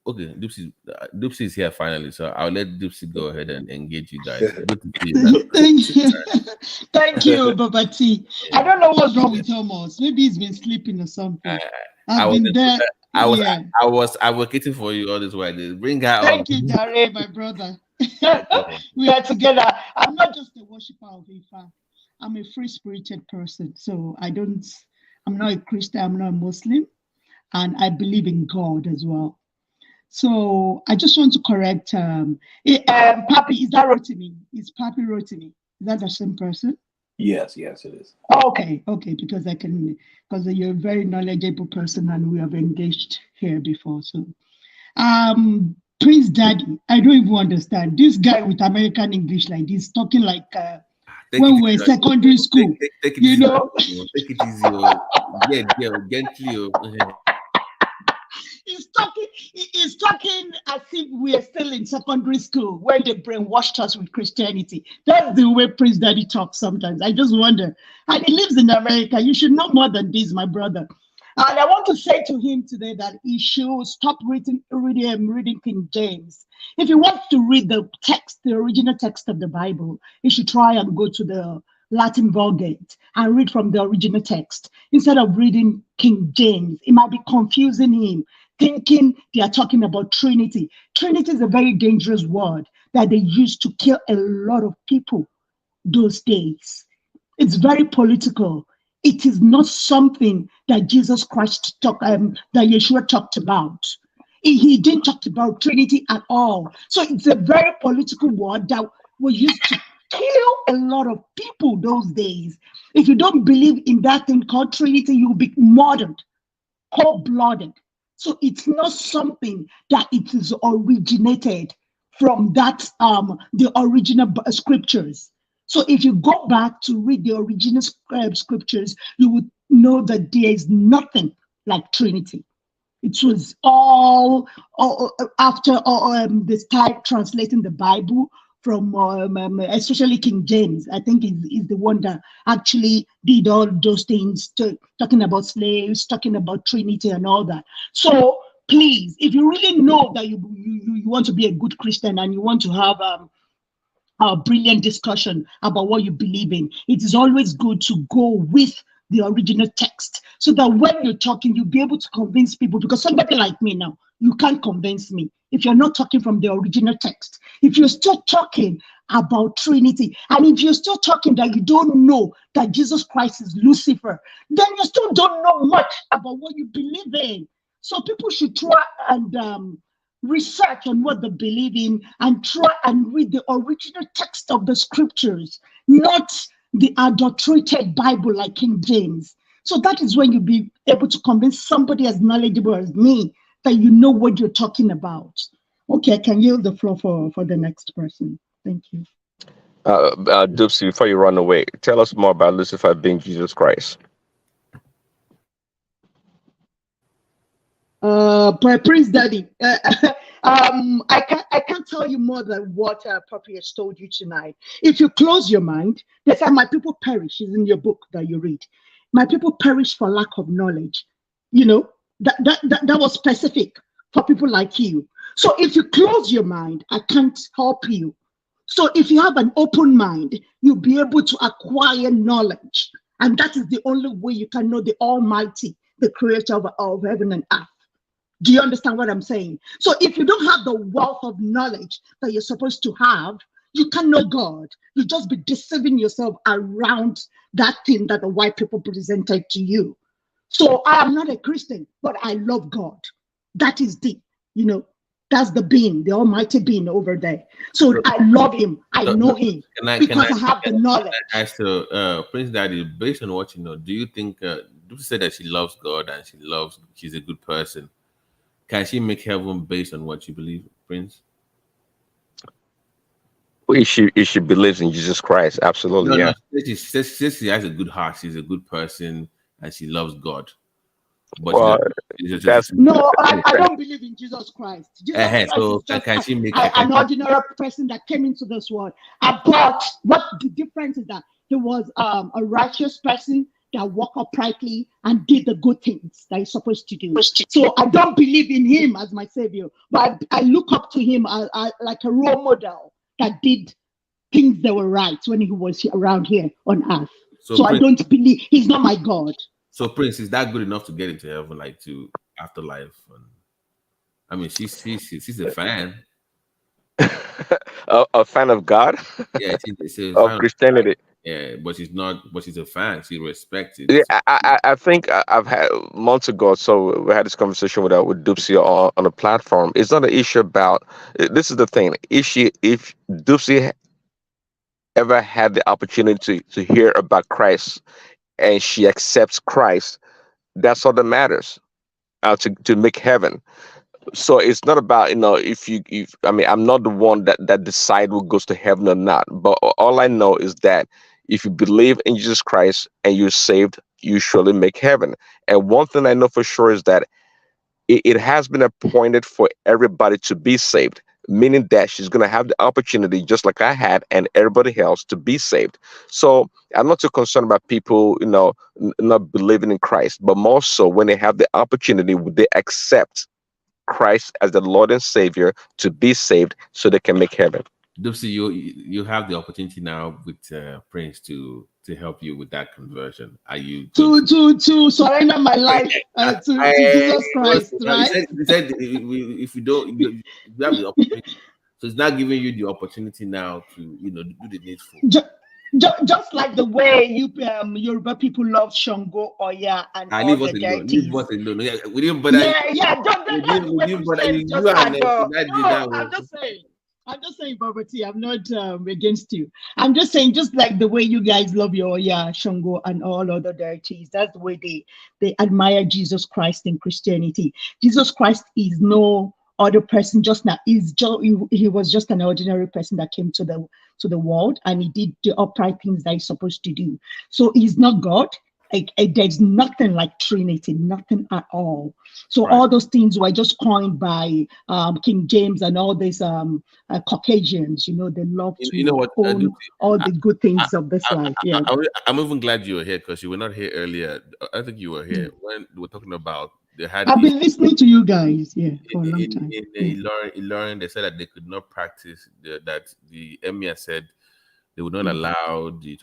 okay, Dipsy is here finally. So I'll let Dipsy go ahead and engage you guys. Good to see you. Thank you. Thank you, Baba T. I don't know what's wrong with Thomas. Maybe he's been sleeping or something. I've been there. I was advocating for you all this while. Bring her on. Thank you, Jare, my brother. We are together. I'm not just a worshiper of Ifa. I'm a free-spirited person. So I'm not a Christian, I'm not a Muslim, and I believe in God as well. So I just want to correct Papi, is that Rotimi? Is Papi Rotimi? Is that the same person? Yes, it is. Okay, because you're a very knowledgeable person and we have engaged here before. So Prince Daddy, I don't even understand. This guy with American English like this, talking like when we were in secondary school. Take it easy. Take it easy. Gently. He's talking as if we are still in secondary school when they brainwashed us with Christianity. That's the way Prince Daddy talks sometimes. I just wonder. And he lives in America. You should know more than this, my brother. And I want to say to him today that he should stop reading King James. If he wants to read the original text of the Bible, he should try and go to the Latin Vulgate and read from the original text instead of reading King James. It might be confusing him, thinking they are talking about Trinity. Trinity is a very dangerous word that they used to kill a lot of people those days. It's very political. It is not something that Jesus Christ that Yeshua talked about. He didn't talk about Trinity at all. So it's a very political word that was used to kill a lot of people those days. If you don't believe in that thing called Trinity, you'll be murdered, cold-blooded. So it's not something that it is originated from that the original scriptures. So if you go back to read the original scriptures, you would know that there is nothing like Trinity. It was all after they start translating the Bible from especially King James. I think is the one that actually did all those things, talking about slaves, talking about Trinity and all that. So please, if you really know that you want to be a good Christian and you want to have a brilliant discussion about what you believe in, it is always good to go with the original text so that when you're talking, you'll be able to convince people, because somebody like me now, you can't convince me if you're not talking from the original text. If you're still talking about Trinity, and if you're still talking that you don't know that Jesus Christ is Lucifer, then you still don't know much about what you believe in. So people should try and research on what they believe in and try and read the original text of the scriptures, not the adulterated Bible like King James. So that is when you'll be able to convince somebody as knowledgeable as me that you know what you're talking about. Okay, I can yield the floor for the next person. Thank you. Dupsy, before you run away, tell us more about Lucifer being Jesus Christ. Prince Daddy, I can't tell you more than what Poppy has told you tonight. If you close your mind, they say my people perish is in your book that you read. My people perish for lack of knowledge. You know, that was specific for people like you. So if you close your mind, I can't help you. So if you have an open mind, you'll be able to acquire knowledge. And that is the only way you can know the Almighty, the creator of heaven and earth. Do you understand what I'm saying? So if you don't have the wealth of knowledge that you're supposed to have, you can't know God. You just be deceiving yourself around that thing that the white people presented to you. So I am not a Christian, but I love God. That is that's the being, the Almighty being over there. So I love him. I know him because I have the knowledge. As to Prince Daddy, based on what you know, do you think, you said that she loves God and she's a good person. Can she make heaven based on what you believe, Prince? If she believes in Jesus Christ, absolutely, yeah. No, she says she has a good heart. She's a good person, and she loves God. But well, I don't believe in Jesus Christ. Jesus Christ so is just can she make an ordinary person that came into this world. But what the difference is that he was a righteous person that walked uprightly and did the good things that he's supposed to do. So I don't believe in him as my savior, but I look up to him like a role model that did things that were right when he was around here on earth. So I don't believe he's not my God. So Prince, is that good enough to get into heaven, like to afterlife? I mean, she's a fan. a fan of God? Yeah, she's of Christianity. Yeah, but she's not. But she's a fan. She respects it. Yeah, I think I've had months ago. So we had this conversation with Dupsy on a platform. It's not an issue about. This is the thing. If Dupsy ever had the opportunity to hear about Christ and she accepts Christ, that's all that matters. To make heaven. So it's not about, I'm not the one that decide who goes to heaven or not. But all I know is that if you believe in Jesus Christ and you're saved, you surely make heaven. And one thing I know for sure is that it has been appointed for everybody to be saved, meaning that she's going to have the opportunity, just like I had and everybody else, to be saved. So I'm not too concerned about people, not believing in Christ, but more so when they have the opportunity, would they accept Christ as the Lord and Savior to be saved so they can make heaven. Dupsy, you have the opportunity now with Prince to help you with that conversion. Are you to surrender my life to Jesus Christ, right? He said if you don't, you have the opportunity. So it's not giving you the opportunity now to do the needful. Just like the way Yoruba people love Shango, Oya, and all the deities. I'm just saying, Poverty. I'm not against you. I'm just saying, just like the way you guys love your Oya, Shango, and all other deities, that's the way they admire Jesus Christ in Christianity. Jesus Christ is no other person. He was just an ordinary person that came to the world, and he did the upright things that he's supposed to do. So he's not God. There's nothing like Trinity, nothing at all. So all those things were just coined by King James and all these Caucasians. They love to own all the good things of this life. Yeah, I'm even glad you were here because you were not here earlier. I think you were here when we were talking about. I've been listening to you guys, for a long time. In Ilorin, they said that they could not practice that the Emir said they would not allow the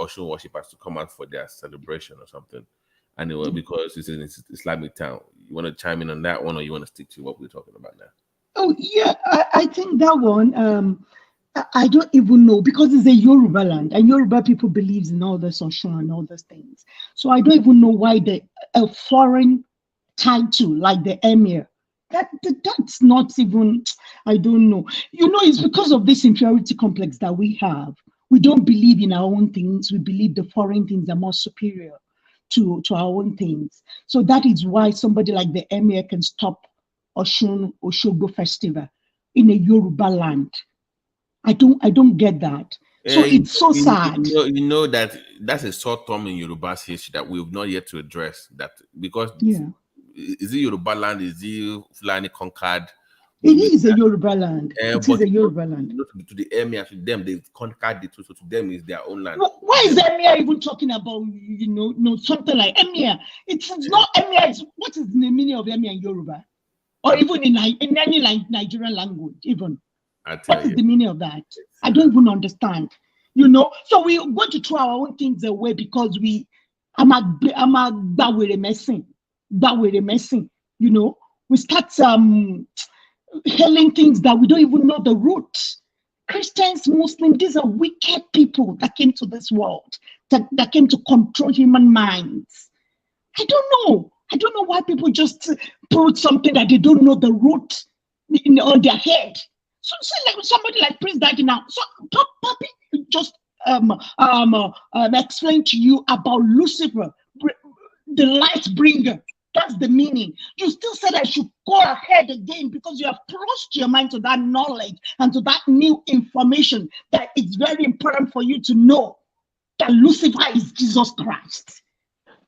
Oshun worshippers to come out for their celebration or something, and it was because it's an Islamic town. You want to chime in on that one, or you want to stick to what we're talking about now? Oh yeah, I think that one. I don't even know because it's a Yoruba land and Yoruba people believes in all this Oshun and all those things. So I don't even know why a foreign title like the Emir, that's not even, I don't know. It's because of this inferiority complex that we have. We don't believe in our own things. We believe the foreign things are more superior. to our own things. So that is why somebody like the Emir can stop Oshogbo Festival in a Yoruba land. I don't get that. So it's so sad. You know that that's a short term in Yoruba's history that we have not yet to address. That because is it Yoruba land? Is it Fulani conquered? It is a Yoruba land. It is a Yoruba land. To the Emir, to them, they conquered it. So to them, is their own land. Why is Emir even talking about something like Emir? It's not Emir. What is the meaning of Emir in Yoruba, or even in any Nigerian language? Even what is the meaning of that? I don't even understand. So we want to throw our own things away because I'm a messing. We start hailing things that we don't even know the roots. Christians, Muslims, these are wicked people that came to this world, that came to control human minds. I don't know why people just put something that they don't know the root on their head. So like somebody like Prince Daddy now. So Papi just explained to you about Lucifer, the light bringer. That's the meaning. You still said I should go ahead again because you have closed your mind to that knowledge and to that new information that it's very important for you to know that Lucifer is Jesus Christ.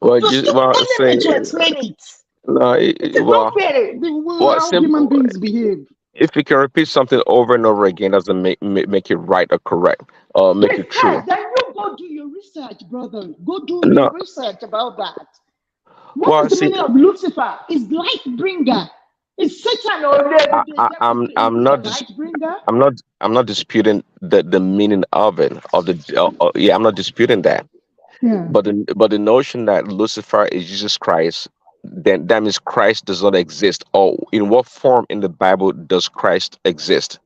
Well, You still telling me to explain it. No, It's not fair. How human beings behave. if you can repeat something over and over again, doesn't make it right or correct or make it true. Then you go do your research, brother. Go do No. your research about that. What is the meaning of Lucifer? Is light bringer. Is Satan or I'm not disputing the meaning of it. I'm not disputing that. Yeah. But the notion that Lucifer is Jesus Christ, then that means Christ does not exist. Or in what form in the Bible does Christ exist?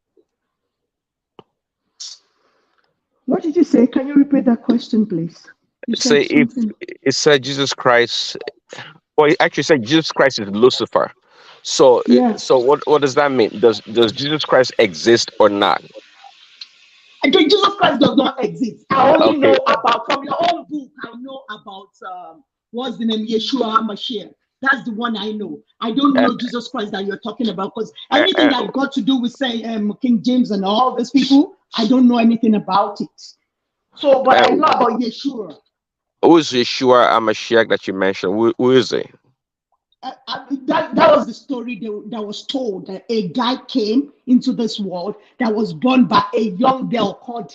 What did you say? Can you repeat that question, please? You Say said if something. it said Jesus Christ, well, it actually said Jesus Christ is Lucifer. So Yeah. so what does that mean? Does Jesus Christ exist or not? Jesus Christ does not exist. I only Okay. know about, from your own book, I know about, what's the name? Yeshua Mashiach. That's the one I know. I don't know Jesus Christ that you're talking about, because anything that got to do with, say, King James and all these people, I don't know anything about it. So, but I know about Yeshua. Who is Yeshua Mashiach that you mentioned? Who is he? That was the story that was told, that a guy came into this world that was born by a young girl called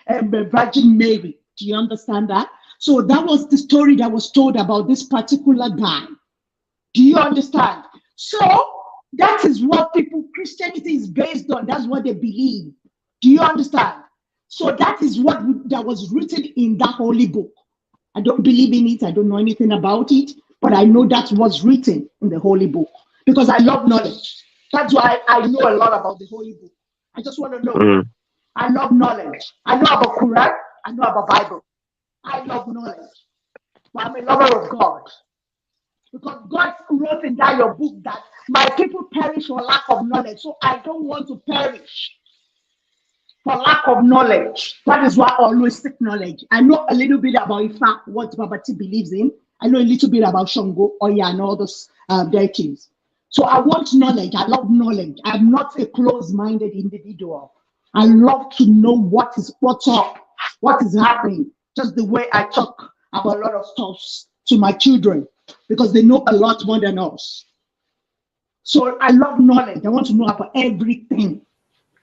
Virgin Mary. Do you understand that? So that was the story that was told about this particular guy. Do you understand? So that is what Christianity is based on. That's what they believe. Do you understand? So that is that was written in that holy book. I don't believe in it. I don't know anything about it. But I know that's what's written in the holy book because I love knowledge. That's why I know a lot about the holy book. I just want to know. I love knowledge. I know about Quran. I know about Bible. I love knowledge. But I'm a lover of God. Because God wrote in that your book that my people perish for lack of knowledge. So I don't want to perish for lack of knowledge. That is why I always seek knowledge. I know a little bit about Ifa, what Babati believes in. I know a little bit about Shango, Oya, and all those deities. So I want knowledge. I love knowledge. I'm not a closed-minded individual. I love to know what's up, what is happening. Just the way I talk about a lot of stuff to my children, because they know a lot more than us. So I love knowledge. I want to know about everything.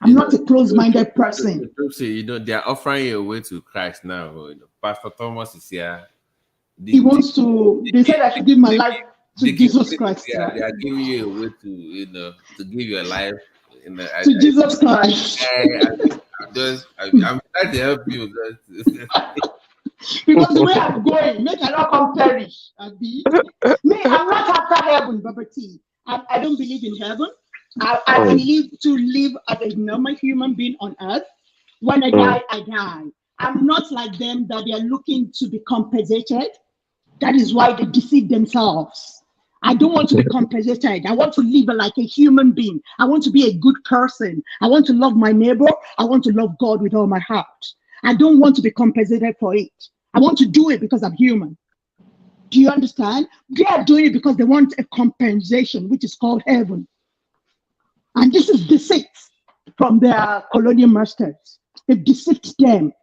I'm not a closed-minded person. They are offering you a way to Christ now. Pastor Thomas is here. He wants to. They said I should give my life to Jesus Christ. They are giving you a way to to give your life to Jesus Christ. I'm trying to help you. Because the way I'm going, make I not come perish. Me, I'm not after heaven, Baba T. I don't believe in heaven. I believe to live as a normal human being on earth. When I die, I die. I'm not like them that they are looking to be compensated. That is why they deceive themselves. I don't want to be compensated. I want to live like a human being. I want to be a good person. I want to love my neighbor. I want to love God with all my heart. I don't want to be compensated for it. I want to do it because I'm human. Do you understand? They are doing it because they want a compensation, which is called heaven. And this is deceit from their colonial masters. They've deceived them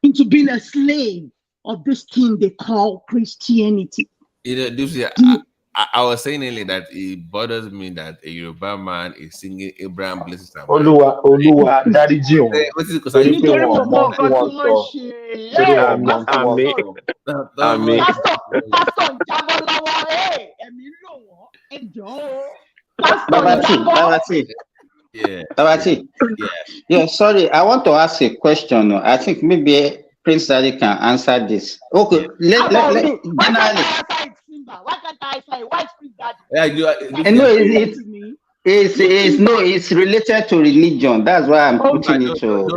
into being a slave of this thing they call Christianity. I was saying earlier that it bothers me that a Yoruba man is singing Abraham blesses and Olúwa dáríjì wọn torí pé wọn mọ tí wọ́n sọ torí wọn mọ tí wọ́n sọ. Àmín. Tabati. Yeah, sorry, I want to ask a question. I think maybe Prince Daddy can answer this. Okay, generally. Why can't I say white Prince Daddy? No, it's related to religion. That's why I'm putting it to.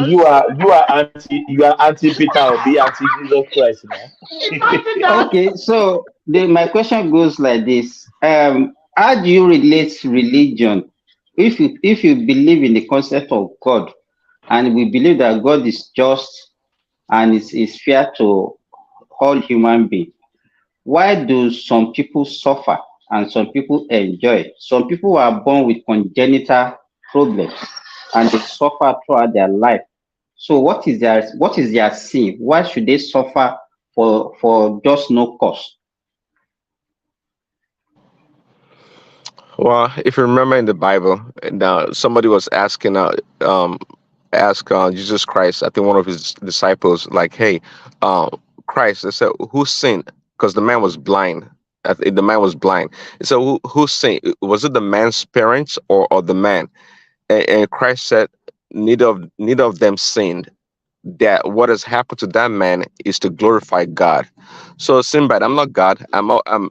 You are anti Peter Obi, anti Jesus Christ now. Okay, so my question goes like this: how do you relate religion? If you believe in the concept of God, and we believe that God is just and is fair to all human beings, why do some people suffer and some people enjoy? Some people are born with congenital problems and they suffer throughout their life. So what is their sin? Why should they suffer for just no cause? Well, if you remember in the Bible, now somebody was asking Jesus Christ, I think one of his disciples, like, hey, Christ, they said, who sinned? Because the man was blind. The man was blind. So who sinned? Was it the man's parents or the man? And Christ said, neither of them sinned. That what has happened to that man is to glorify God. So Sinbad, I'm not God.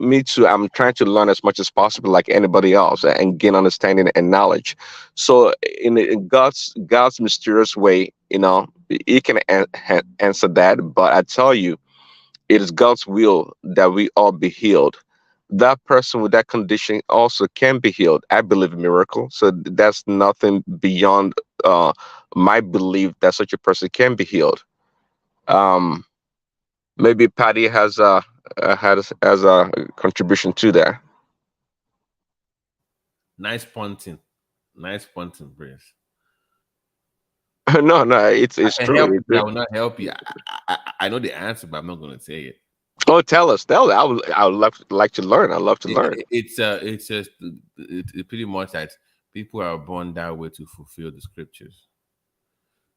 Me too. I'm trying to learn as much as possible, like anybody else, and gain understanding and knowledge. So in God's mysterious way, He can answer that. But I tell you, it is God's will that we all be healed. That person with that condition also can be healed. I believe in miracles, so that's nothing beyond my belief that such a person can be healed. Maybe Patty has a contribution to that. Nice pointing, Prince. No, it's true. I will not help you. I know the answer, but I'm not going to say it. Oh, tell us. I would like to learn. I love to learn. It's pretty much that people are born that way to fulfill the scriptures.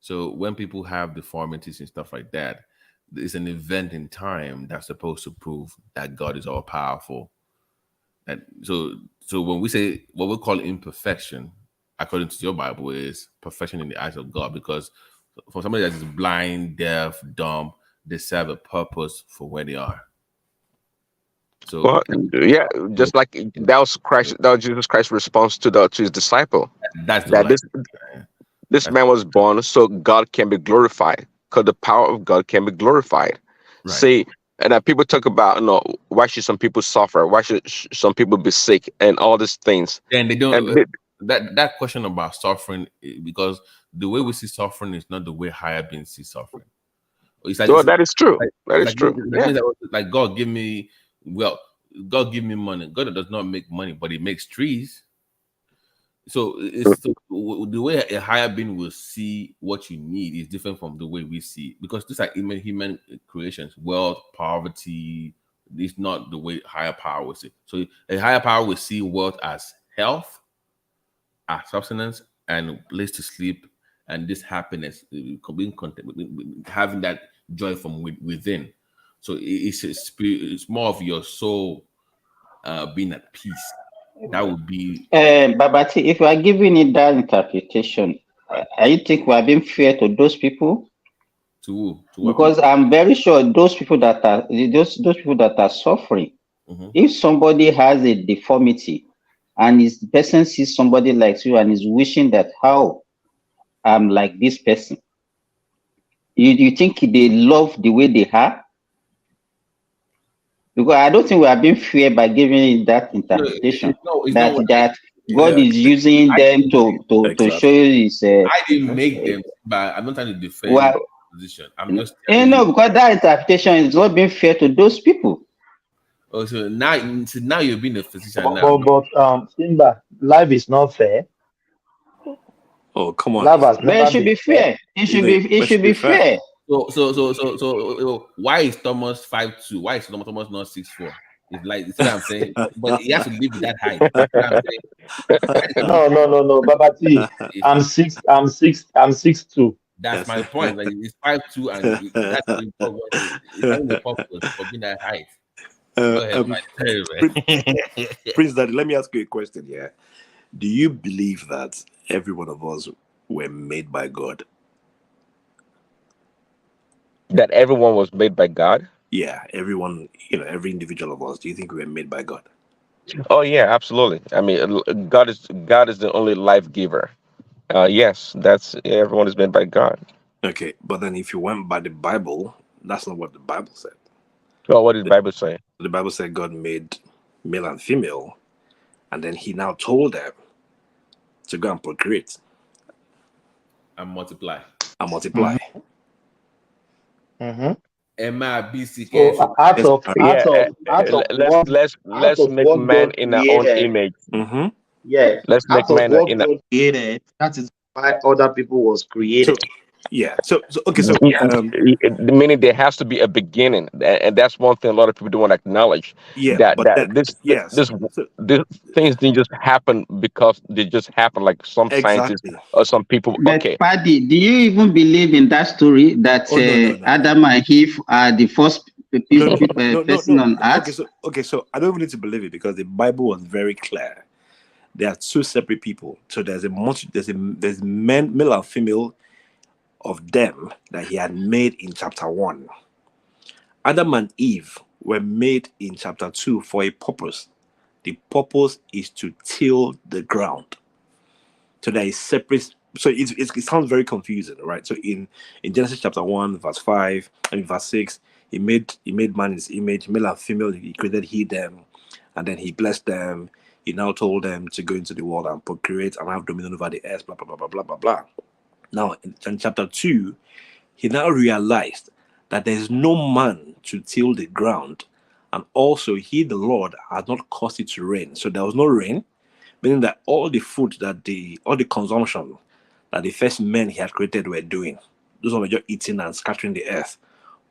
So when people have deformities and stuff like that, it's an event in time that's supposed to prove that God is all powerful. And so when we say what we call imperfection, according to your Bible, is perfection in the eyes of God, because for somebody that is blind, deaf, dumb, they serve a purpose for where they are. So, well, yeah, just like that was Jesus Christ's response to his disciple. This man was born so God can be glorified, because the power of God can be glorified. Right. See, and people talk about, why should some people suffer? Why should some people be sick and all these things? And they don't. That question about suffering, because the way we see suffering is not the way higher beings see suffering. It's like, that is true. That is true. Like God give me wealth, God give me money. God does not make money, but He makes trees. So the way a higher being will see what you need is different from the way we see, because these are human creations. Wealth, poverty is not the way higher power will see. So a higher power will see wealth as health, as substance, and place to sleep, and this happiness, being content, having that joy from within. So it's more of your soul being at peace. That would be. Babati, if you are giving it that interpretation, you think we are being fair to those people? To because people? I'm very sure those people that are suffering, if somebody has a deformity and the person sees somebody like you and is wishing that how I'm like this person, you think they love the way they are? Because I don't think we are being fair by giving it that interpretation. That God is using them to show you His. I didn't make them, but I'm not trying to defend position. I'm just No, because that interpretation is not being fair to those people. Oh, so now you're being a physician But, now. Simba, life is not fair. Oh, come on. Life has But it never should been be fair. It should be fair. So why is Thomas 5'2"? Why is Thomas not 6'4"? It's like, it's what I'm saying. But he has to live with that height. That's what I'm saying. No, Babati. I'm 6'2". That's my point. Like, it's 5'2", and that's the problem. It's having the purpose for being that height. Go ahead, Prince Daddy, let me ask you a question here. Do you believe that every one of us were made by God? That everyone was made by God? Yeah, everyone, every individual of us. Do you think we were made by God? Oh yeah, absolutely. I mean, God is the only life giver. Yes, everyone is made by God. Okay, but then if you went by the Bible, that's not what the Bible said. Well, what did the Bible say? The Bible said God made male and female, and then he now told them to go and procreate and multiply. Mm-hmm. Let's make man in our own image. Mm-hmm. Yeah. Let's make man in God created. That is why other people was created. Meaning there has to be a beginning, and that's one thing a lot of people don't want to acknowledge. This things didn't just happen because they just happen, like some scientists or some people. But Paddy, do you even believe in that story that Adam and Eve are the first person on earth? So I don't even need to believe it because the Bible was very clear. There are two separate people. So there's men, male and female, of them that he had made in chapter 1. Adam and Eve were made in chapter 2 for a purpose. The purpose is to till the ground. So there is separate. So it sounds very confusing, right? So in Genesis chapter 1, verse 5 and verse 6, he made man in his image, male and female. He created them, and then he blessed them. He now told them to go into the world and procreate and have dominion over the earth. Blah blah blah blah blah blah blah. Now, in chapter 2, he now realized that there is no man to till the ground, and also he, the Lord, had not caused it to rain. So there was no rain, meaning that all the food all the consumption that the first men he had created were doing, those were just eating and scattering the earth,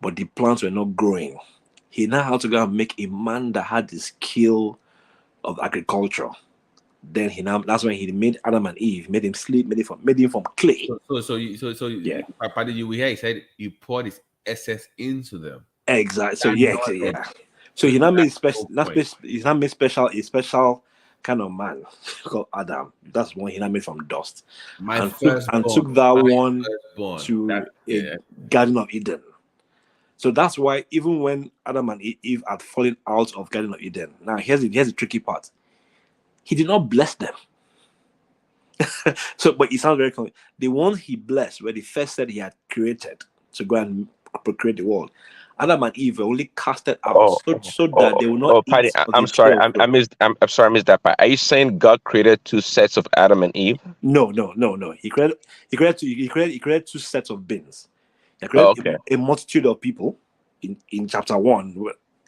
but the plants were not growing. He now had to go and make a man that had the skill of agriculture. Then that's when he made Adam and Eve, made him sleep, made him from clay. Papa, you hear he said he poured his essence into them. Exactly. So he now made a special kind of man called Adam. That's one he now made from dust. Took that one to a Garden of Eden. So that's why even when Adam and Eve had fallen out of Garden of Eden, now here's the tricky part. He did not bless them. But it sounds very common. The ones he blessed were the first set he had created to go and procreate the world. Adam and Eve were only casted out so that they will not eat. Paddy, I'm sorry, I missed that part. Are you saying God created two sets of Adam and Eve? No. He created two sets of beings. He created a multitude of people in chapter 1.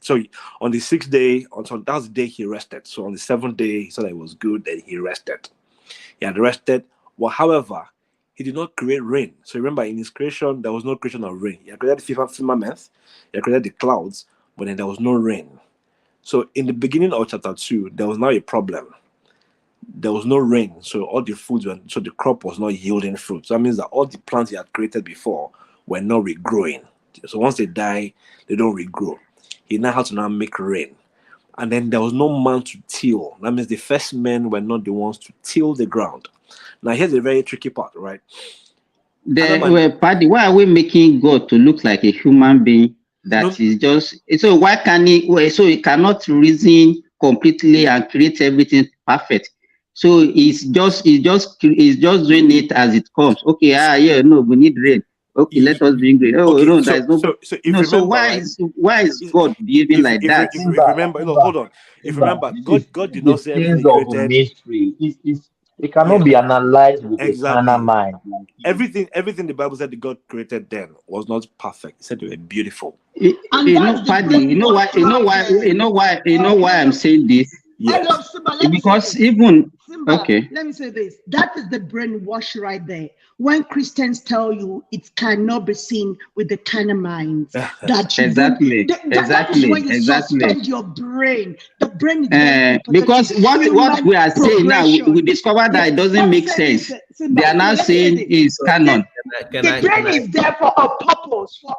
So on the 6th day, that's the day he rested. So on the 7th day, he saw that it was good, then he rested. He had rested. Well, however, he did not create rain. So remember, in his creation, there was no creation of rain. He had created the firmament, he had created the clouds, but then there was no rain. So in the beginning of chapter 2, there was now a problem. There was no rain, so all the so the crop was not yielding fruit. So that means that all the plants he had created before were not regrowing. So once they die, they don't regrow. He now had to now make rain. And then there was no man to till. That means the first men were not the ones to till the ground. Now here's a very tricky part, right? Paddy, why are we making God to look like a human being is just so why can he cannot reason completely and create everything perfect? So he's just doing it as it comes. Okay, we need rain. Okay, let us bring rain. So why is God behaving like that? If you remember, hold on. If you remember, God did not say everything created. It cannot be analyzed with a carnal mind. Everything the Bible said that God created then was not perfect. It said they were beautiful. You know, Paddy, you know why I'm saying this? Yes. Simba, because even Simba, okay. Let me say this. That is the brainwash right there. When Christians tell you it cannot be seen with the carnal mind, that you exactly, that is when you suspend your brain. The brain is because what we are saying now, we discovered that it doesn't make sense. Simba, they are now saying it's canon. The brain is there for a purpose, for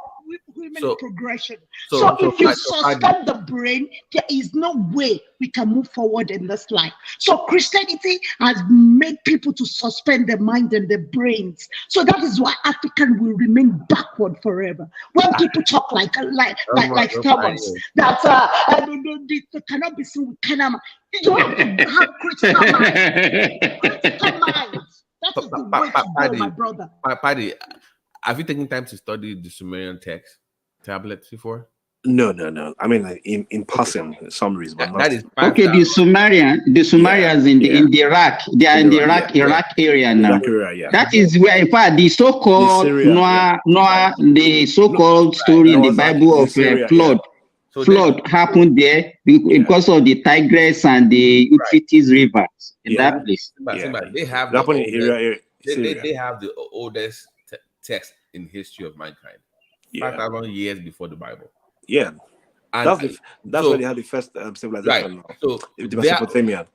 human progression. So if you suspend the brain, there is no way we can move forward in this life. So Christianity has made people to suspend their mind and their brains. So that is why African will remain backward forever. When people talk like Thomas, that they cannot be seen with carnal mind. You have to have critical mind. Critical mind. That is the way to go, my brother. Paddy, have you taken time to study the Sumerian text tablets before? No. I mean, like, in passing, summaries, but not. That is okay. The Sumerians in Iraq, they are in the Iraq area now. Iraq area, that is where, in fact, the so-called Noah, the so-called story in the Bible of flood. So flood happened there because of the Tigris and the Euphrates rivers in that place. They have they have the oldest text in history of mankind. 5,000 years before the Bible. Yeah, and that's where they had the first civilization. Right. So Mesopotamia.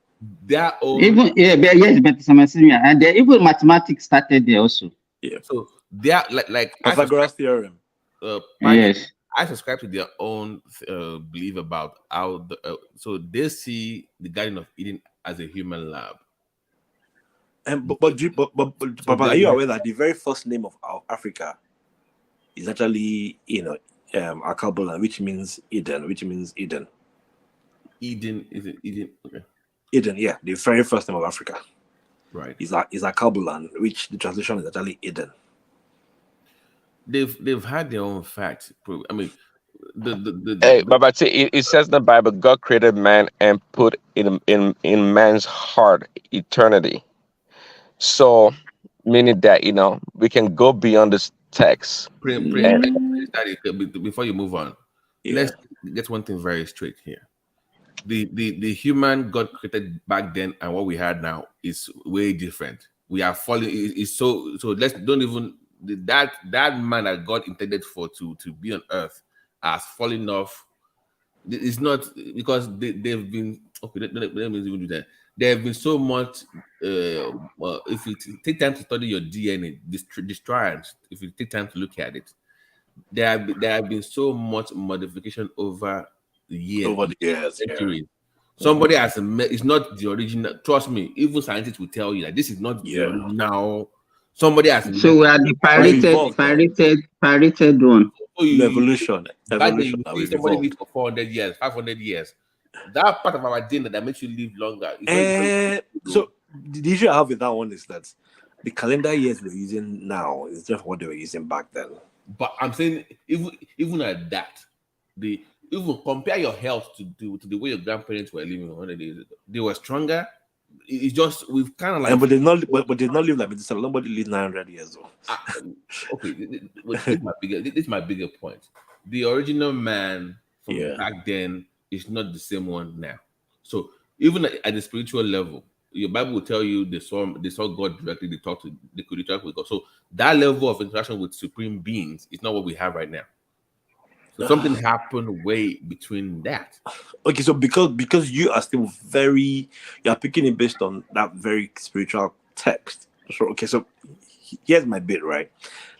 Their own Mesopotamia, and even mathematics started there also. Yeah. So they are like Pythagoras theorem. Yes. I subscribe to their own belief about how so they see the Garden of Eden as a human lab. But are you aware that the very first name of Africa is actually, Akabulan, which means Eden, Eden. Eden is it Eden? Okay. Eden, yeah, the very first name of Africa. Right. Is Akabulan, which the translation is actually Eden. They've had their own facts. I mean, but it says in the Bible, God created man and put in man's heart eternity. So, meaning that we can go beyond this text. Before you move on, let's get one thing very straight here. The human God created back then and what we had now is way different. We are falling. So let's don't even that man that God intended to be on earth has fallen off. It's not because they've been okay. Let me even do that. There have been so much. If you take time to study your DNA, the strands, if you take time to look at it, there have been so much modification over the years, centuries. Somebody has it's not the original. Trust me, even scientists will tell you that this is not the original. Somebody has. So we are the pirated one. Evolution. Somebody lived for 400 years, 500 years. That part of our DNA that makes you live longer. So the issue I have with that one is that the calendar years we're using now is just what they were using back then. But I'm saying even at that, even compare your health to the way your grandparents were living 100 years ago. They were stronger. It's just we've kind of like. But they not live like this. Nobody lived 900 years old. Okay, this is my bigger point. The original man from back then is not the same one now. So even at the spiritual level, your Bible will tell you they saw God directly. They could interact with God. So that level of interaction with supreme beings is not what we have right now. So something happened way between that. Okay, so because you are still you are picking it based on that very spiritual text. So here's my bit, right?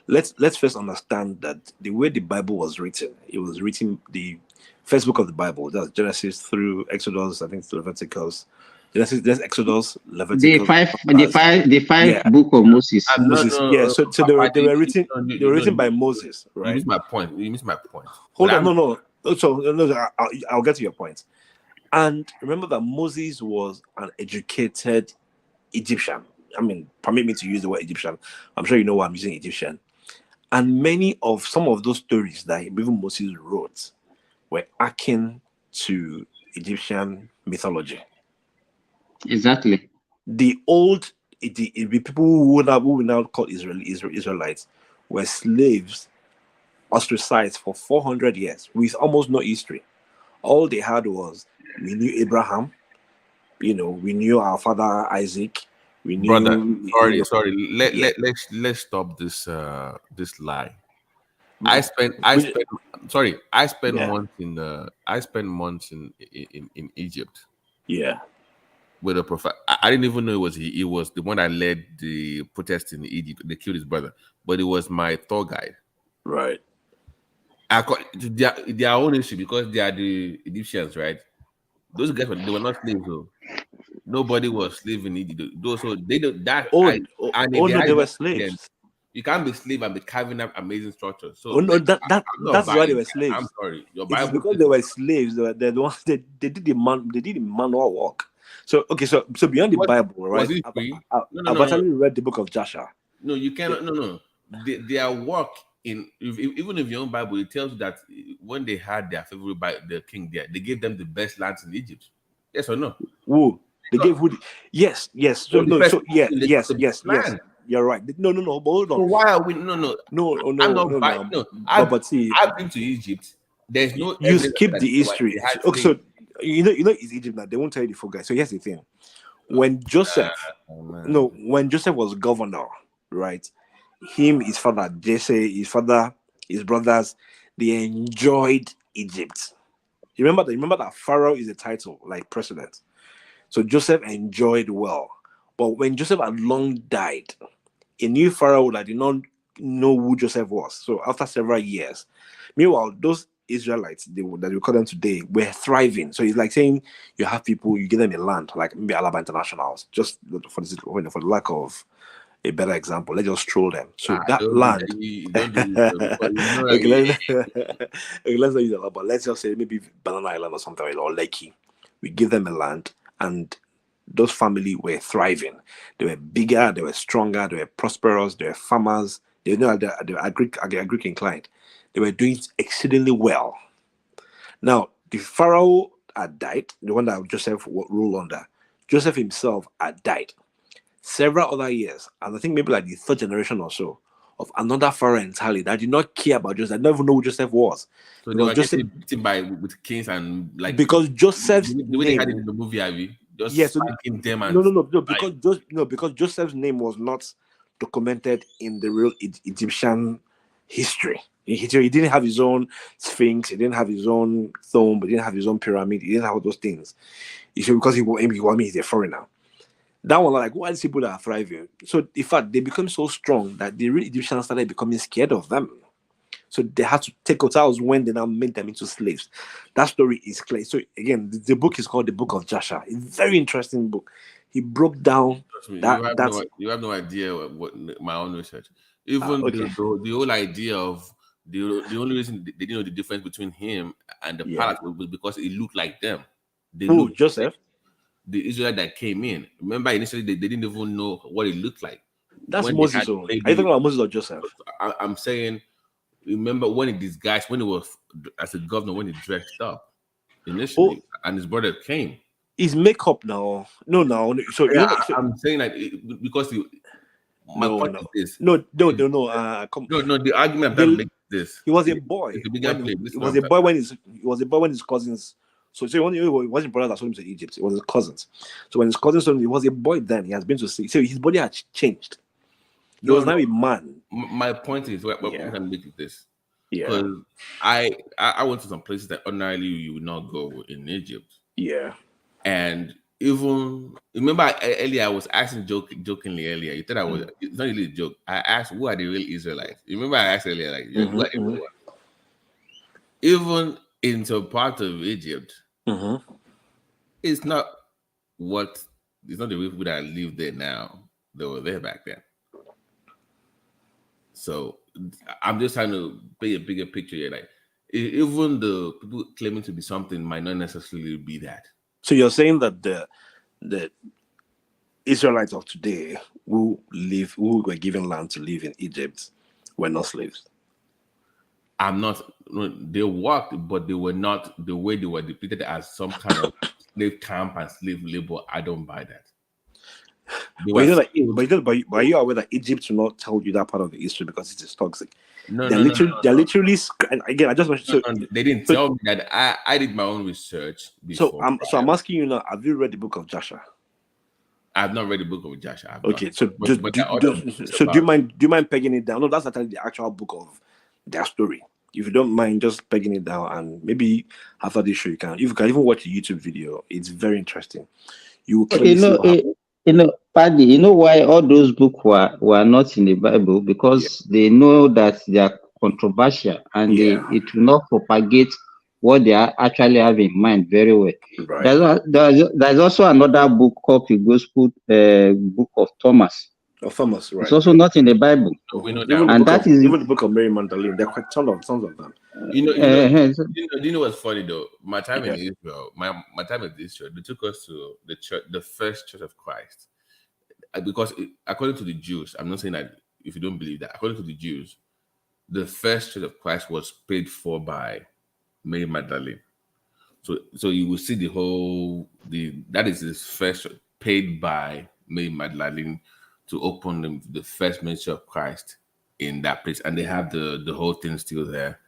Let's first understand that the way the Bible was written, it was written the first book of the Bible, that's Genesis through Exodus, I think, to Leviticus. Genesis, Exodus, Leviticus. The five book of Moses. So they were written by Moses, right? You missed my point. Hold on, no. So I'll get to your point. And remember that Moses was an educated Egyptian. I mean, permit me to use the word Egyptian. I'm sure you know why I'm using Egyptian. And some of those stories that even Moses wrote were akin to Egyptian mythology. Exactly. the people who we now call Israelites were slaves, ostracized for 400 years with almost no history. All they had was, we knew Abraham, we knew our father Isaac, we Brother, knew, sorry. Let's stop this this lie. I spent Yeah. months in Egypt. Yeah. With a prophet. I didn't even know it was he. He was the one that led the protest in Egypt. They killed his brother, but it was my tour guide. Right. Their own issue because they are the Egyptians, right? Those guys they were not slaves, though. Nobody was slave in Egypt. Those so they don't that. They were slaves. You can't be slave and be carving up amazing structures. So that's why they were slaves. I'm sorry, your It Bible is because they were slaves. They're the ones they did the manual work. So beyond the Bible, right? Was it free? I've actually read the book of Joshua. No, you cannot. No. Their work even if your own Bible, it tells you that when they had their favorite the king there, they gave them the best lands in Egypt. Yes or no? Who they gave who? Yes. Yes. Yes. You're right. No. But hold on. So why are we? No. But see, I've been to Egypt. There's no. You skip the history. Okay, so you know it's Egypt now. They won't tell you the full guy. So here's the thing: when Joseph was governor, right? Him, his father, Jesse, his father, his brothers, they enjoyed Egypt. You remember that Pharaoh is a title like president. So Joseph enjoyed well. But when Joseph had long died, a new Pharaoh that did not know who Joseph was. So after several years, meanwhile, those Israelites that we call them today were thriving. So it's like saying you have people, you give them a land, like maybe Alaba Internationals, just for the lack of a better example. Let's just troll them. So that land. Let's not use Alaba, but let's just say maybe Banana Island or something, or Lekki. We give them a land, and those families were thriving. They were bigger, they were stronger, they were prosperous, they were farmers, they were agric inclined. They were doing exceedingly well. Now, the Pharaoh had died, the one that Joseph ruled under. Joseph himself had died. Several other years, and I think maybe like the third generation or so, of another Pharaoh entirely that did not care about Joseph. I never even know who Joseph was. So they were getting beaten with kings and like because Joseph's the way they had it in the movie, Ivy. Just them and no, because Joseph's name was not documented in the real Egyptian history. He didn't have his own sphinx, he didn't have his own tomb, he didn't have his own pyramid, he didn't have all those things. Because he's a foreigner. That one, like, why are these people that are thriving? So, in fact, they become so strong that the real Egyptians started becoming scared of them. So they had to take hotels when they now made them into slaves. That story is clear. So again, the book is called The Book of Joshua. A very interesting book. He broke down that. You have no idea what my own research. Even the whole idea of the only reason they didn't know the difference between him and the palace was because it looked like them. Joseph? The Israelite that came in. Remember, initially they didn't even know what it looked like. That's Moses. Are you talking about Moses or Joseph? I'm saying, remember when he disguised, when he was as a governor, when he dressed up initially, and his brother came. His makeup now. No. So I'm saying that because my point is this. No. The argument I'm trying to make is this. He was a boy. He was a boy when his cousins. So it wasn't brothers that sold him to Egypt. It was his cousins. So when his cousins sold him, he was a boy then. He has been to see. So his body had changed. He was now a man. My point is, what I'm trying to make is this. Yeah. Because I went to some places that ordinarily you would not go in Egypt. Yeah. And even remember earlier I was asking jokingly earlier. You thought I was it's not really a joke. I asked who are the real Israelites. Remember I asked earlier like even in some part of Egypt, it's not the people that live there now that were there back then. So I'm just trying to paint a bigger picture here. Like even the people claiming to be something might not necessarily be that. So you're saying that the Israelites of today who were given land to live in Egypt were not slaves? They worked, but they were not the way they were depicted as some kind of slave camp and slave labor. I don't buy that. They But were you know that, filled. but are you aware that Egypt will not tell you that part of the history because it is toxic? No, They're no, no, literally, no, they're no. literally. And again, I just mentioned. No, they didn't tell me that. I did my own research before. I'm asking you now. Have you read the book of Joshua? I've not read the book of Joshua. Okay, so do you mind pegging it down? No, that's actually the actual book of their story. If you don't mind just pegging it down, and maybe after this show you can even watch a YouTube video. It's very interesting. You will clearly see what happened. Paddy, you know why all those books were not in the Bible? Because they know that they are controversial and it will not propagate what they actually have in mind very well. Right. There's also another book called the Gospel Book of Thomas. Of Thomas, right? It's also not in the Bible. We know that. Even the book of Mary Magdalene. There are quite tons of them. You know what's funny though? My time in Israel, my time in Israel, they took us to the church, the first Church of Christ, because according to the Jews, I'm not saying that if you don't believe that, according to the Jews, the first Church of Christ was paid for by Mary Magdalene. So you will see that is the first paid by Mary Magdalene to open the first ministry of Christ in that place, and they have the whole thing still there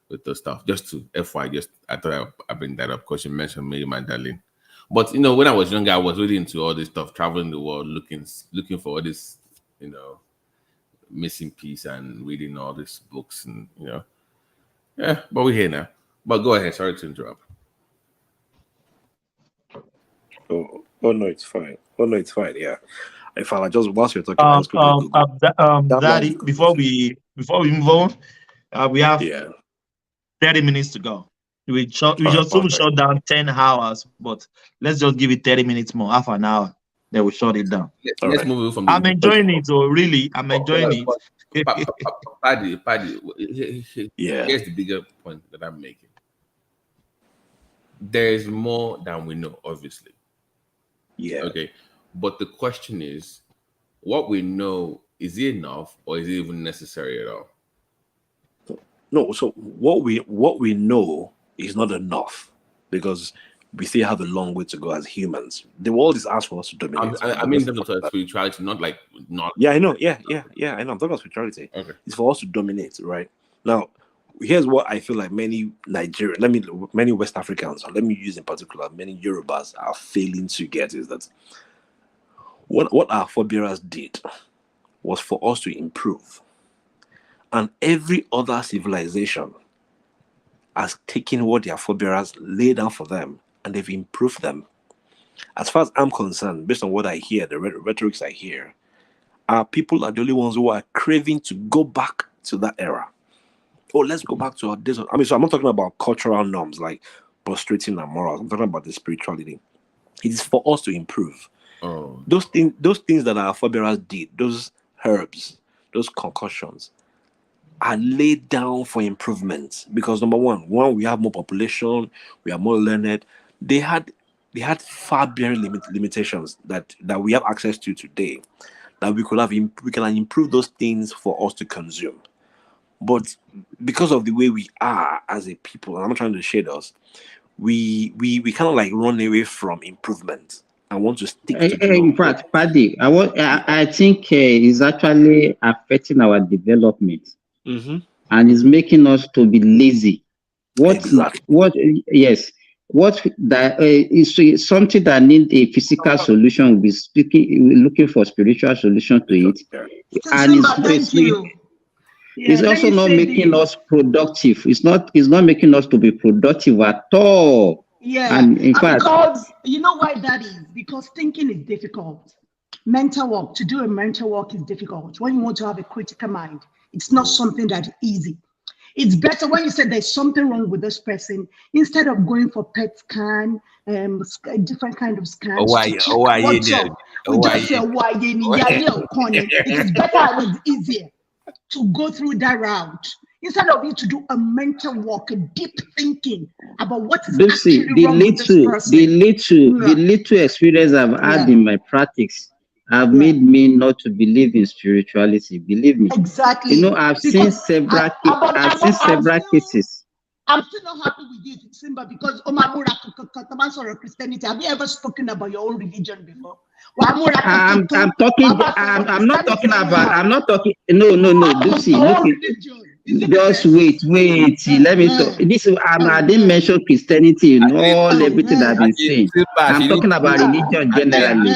with the stuff. Just to FY, I thought I bring that up because you mentioned Mary Magdalene. But when I was younger, I was really into all this stuff, traveling the world, looking for all this, missing piece and reading all these books, and yeah. But we're here now. But go ahead. Sorry to interrupt. Oh no, it's fine. Yeah. If I just whilst you're talking, Daddy, before we move on, we have 30 minutes to go. We just shut down 10 hours, but let's just give it 30 minutes more, half an hour. Then we shut it down. Let's move from. I'm enjoying it. So really, I'm enjoying it. Paddy. Here's the bigger point that I'm making. There is more than we know, obviously. Yeah. Okay. But the question is, what we know, is it enough or is it even necessary at all? No, so what we know is not enough because we still have a long way to go as humans. The world is asked for us to dominate. I mean, in terms of spirituality, not. Yeah, I know. Yeah, I know. I'm talking about spirituality. Okay. It's for us to dominate, right? Now, here's what I feel like many Nigerians, many West Africans, or let me use in particular, many Yorubas are failing to get is that what our forebears did was for us to improve. And every other civilization has taken what their forebears laid down for them and they've improved them. As far as I'm concerned, based on what I hear, the rhetorics I hear, our people are the only ones who are craving to go back to that era. Oh, let's go back to our days. So I'm not talking about cultural norms like prostrating and morals. I'm talking about the spirituality. It is for us to improve. Oh. Those things that our forebears did, those herbs, those concoctions, are laid down for improvement. Because number one, we have more population, we are more learned. They had far bigger limitations that we have access to today. That we can improve those things for us to consume. But because of the way we are as a people, and I'm not trying to shade us, we kind of like run away from improvement. I want to stick to in fact, Paddy, I think it's actually affecting our development, and it's making us to be lazy. Yes. What that is something that needs a physical solution. We're looking for spiritual solution to it, and it's also not making us productive. It's not making us to be productive at all. Yeah, and in fact, because you know why that is? Because thinking is difficult. Mental work, to do a mental work is difficult. When you want to have a critical mind, it's not something that's easy. It's better when you say there's something wrong with this person, instead of going for PET scan, different kind of scans. It is better and it's easier to go through that route instead of you to do a mental work, a deep thinking about what is actually wrong with this person. The little experience I've had in my practice have made me not to believe in spirituality. Believe me. Exactly. You know, I've seen several cases. I'm still not happy with you, Simba, because Christianity. Have you ever spoken about your own religion before? I'm talking. I'm not talking about. I'm not talking. No. Lucy. Just wait. Let me talk. This I didn't mention Christianity in all everything I've been saying. I'm talking about religion generally.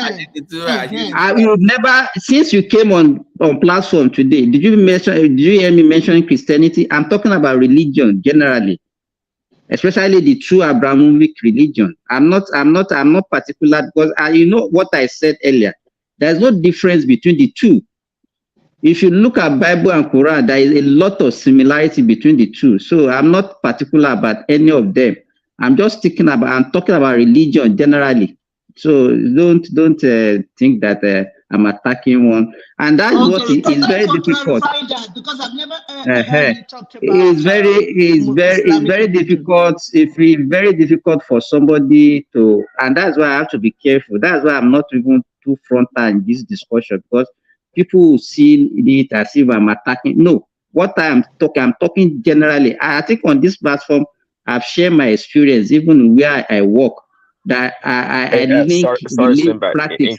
You've never, since you came on platform today, did you hear me mentioning Christianity? I'm talking about religion generally, especially the true Abrahamic religion. I'm not particular because you know what I said earlier. There's no difference between the two. If you look at Bible and Quran, there is a lot of similarity between the two. So I'm not particular about any of them. I'm talking about religion generally. So don't think that I'm attacking one. And that's what is very difficult. Because I've never heard you talk about it's very difficult. It's very difficult for somebody to, and that's why I have to be careful. That's why I'm not even too frontal in this discussion, because people see it as if I'm attacking. No, what I'm talking generally. I think on this platform, I've shared my experience, even where I work, that I sorry, practice.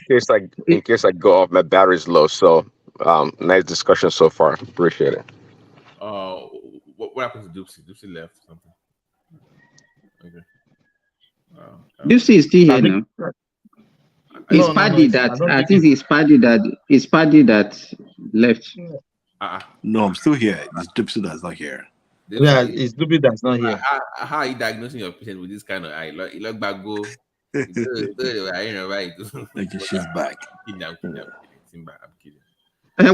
In case I go off, my battery's low. So nice discussion so far. Appreciate it. What happened to Dupsy? Dupsy left something. Okay. Dupsy is still here now. It's Paddy that I think it's Paddy that left. No, I'm still here. It's Dupsy that's not here. Yeah, it's Dupsy that's not here. How are you diagnosing your patient with this kind of eye? You look back, go. Right. Okay, she's back. I'm kidding.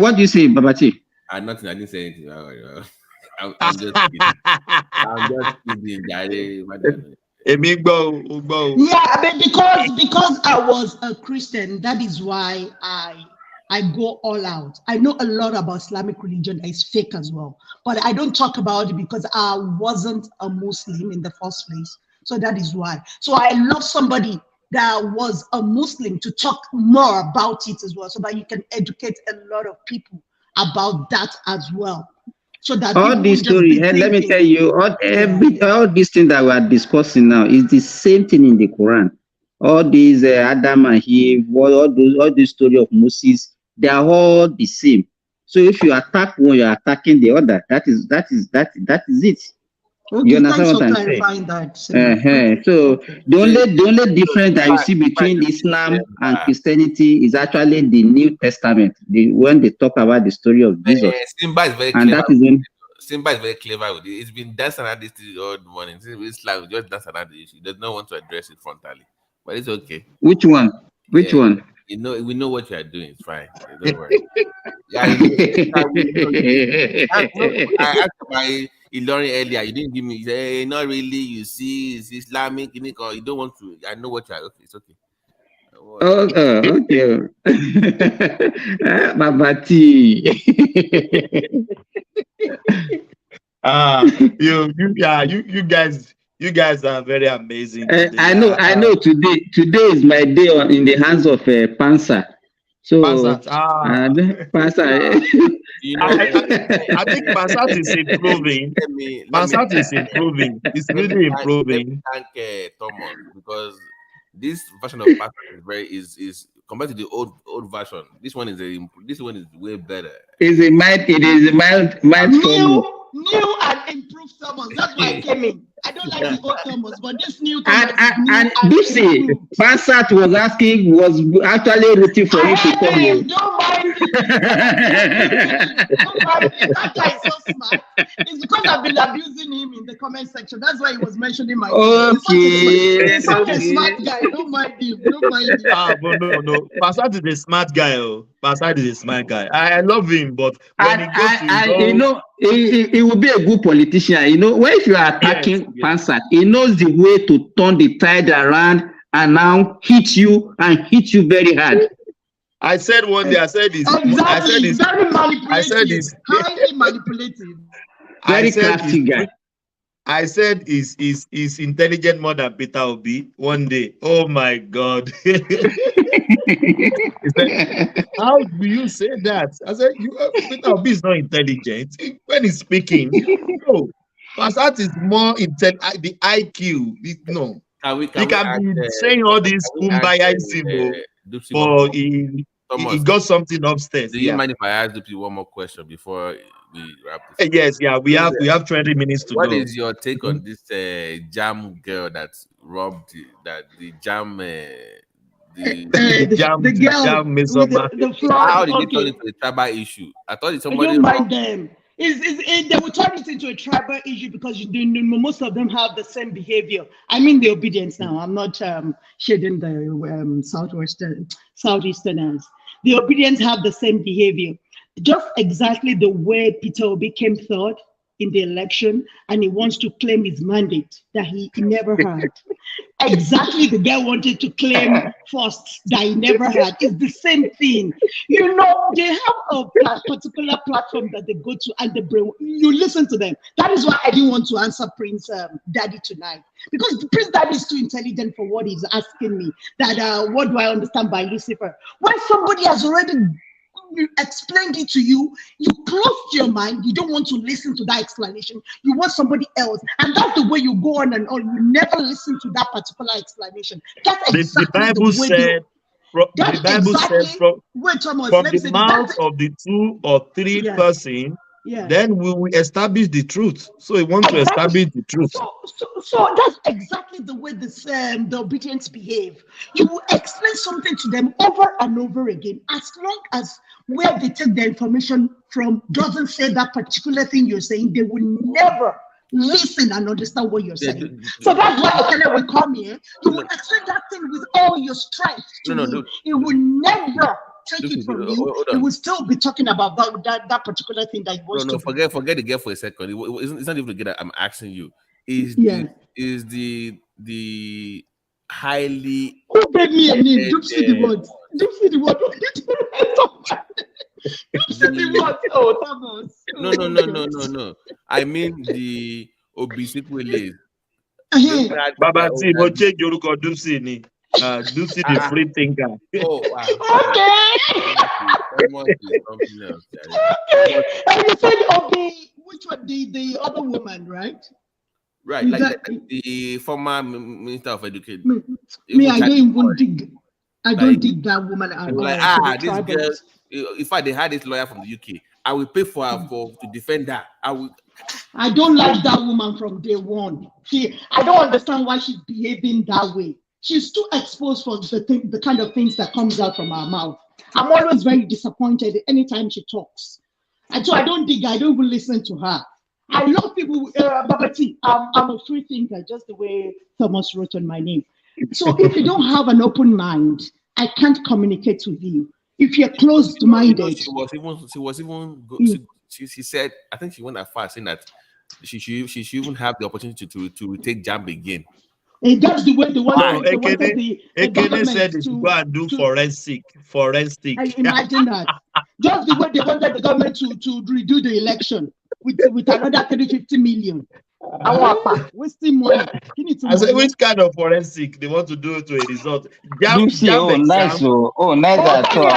What do you say, Babati? Nothing. I didn't say anything. I'm just kidding. I'm just kidding. Yeah, I mean, because I was a Christian, that is why I go all out. I know a lot about Islamic religion that is fake as well, but I don't talk about it because I wasn't a Muslim in the first place. So that is why. So I love somebody that was a Muslim to talk more about it as well, so that you can educate a lot of people about that as well. So that all these stories, let me tell you, all these things that we are discussing now is the same thing in the Quran. All these Adam and Eve, all these story of Moses, they are all the same. So if you attack one, you are attacking the other. That is it. Okay, you understand what I'm saying? So the only difference that you see between Islam and Christianity is actually the New Testament. When they talk about the story of Jesus, Simba is very and clever. that is Simba is very clever with it. It's been dancing around this all morning. Islam just dance around the issue. He does not want to address it frontally, but it's okay. Which one? Which one? You know, we know what you are doing. It's fine. Don't worry. I asked my Ilori earlier. You didn't give me. Say, not really. You see, it's Islamic. You don't want to. I know what you are. Okay, it's okay. Okay. Babati. You guys are very amazing. I know. Today is my day in the hands of Pansa. So Pansa. I think Passat is improving. Passat is improving. It's really improving. Thank Thomas, because this version of Passat is compared to the old version. This one is way better. It is a mild form. New and improved Thomas. That's why I came in. I don't like the old Thomas, but this new Thomas and Dipsy, Passat was actually rooting for you to come in. Don't mind me. That guy is so smart. It's because I've been abusing him in the comment section. That's why he was mentioning my name. He's such a smart guy. Don't mind him. But no. Passat is a smart guy. Passat is a smart guy. I love him, but when he goes to he will be a good politician. You know, when you are attacking Passat, he knows the way to turn the tide around and now hit you very hard. I said one day, exactly. Very manipulative. Highly manipulative. Very crafty guy. I said is intelligent more than Peter Obi one day. Oh my God. He said, how do you say that? I said, Peter Obi is not intelligent. When he's speaking, no. Passat is more the IQ. No. He can be saying all this kumbayaism. Dupsy, but he Thomas, got something upstairs. do you Yeah. mind if I ask Dupsy one more question before we wrap this up? Yes, yeah, we have 20 minutes to What go. is your take on this jam girl that robbed the jam? The jam the floor. How did Okay. it turn into a tribal issue? I thought it's I somebody don't mind robbed. them. They will turn it into a tribal issue because most of them have the same behavior. I mean the obedience now. I'm not shading the southeasterners. The obedience have the same behavior. Just exactly the way Peter Obi came third in the election, and he wants to claim his mandate that he never had. Exactly, the guy wanted to claim first that he never had. It's the same thing. You know, they have a particular platform that they go to, and you listen to them. That is why I didn't want to answer Prince Daddy tonight, because Prince Daddy is too intelligent for what he's asking me. That what do I understand by Lucifer? When somebody has already explained it to you, you closed your mind, you don't want to listen to that explanation, you want somebody else, and that's the way you go on and on. You never listen to that particular explanation. That's exactly the Bible said from the mouth of the 2 or 3 person, then we will establish the truth. So we want to establish the truth. So that's exactly the way the obedience behave. You will explain something to them over and over again, as long as where they take the information from doesn't say that particular thing you're saying, they will never listen and understand what you're saying. So that's why Okene will come here. You will explain that thing with all your strength to him. He will never take it from you. He will still be talking about that particular thing that he wants to do. Forget the girl for a second. It's not even the girl that I'm asking you. Is the highly who gave me a name? Dupsy the word. Dupsy the word. Dupsy the word. Oh, Thomas. No. I mean the obesity. Baba T, mo change yoruko Dupsy ni. Dupsy the free thinker. Oh, wow. Okay. And you said which one? The other woman, right? Right, like the former Minister of Education. I don't even dig. I don't dig that woman at all. This girl. In fact, they had this lawyer from the UK. I will pay for her to defend her. I don't like that woman from day one. I don't understand why she's behaving that way. She's too exposed for the kind of things that comes out from her mouth. I'm always very disappointed anytime she talks. And so I don't dig. I don't even listen to her. I love people. Babati, I'm a free thinker, just the way Thomas wrote on my name. So if you don't have an open mind, I can't communicate with you. If you're closed-minded, she said, I think she went that far saying that she should even have the opportunity to take JAMB again. And that's the way the one Ekene said they should go and do forensic. I imagine that. Just the way they wanted the government to redo the election with another 350 million. Wasting money. I said, which kind of forensic they want to do to a result? Nice. Oh, nice at all.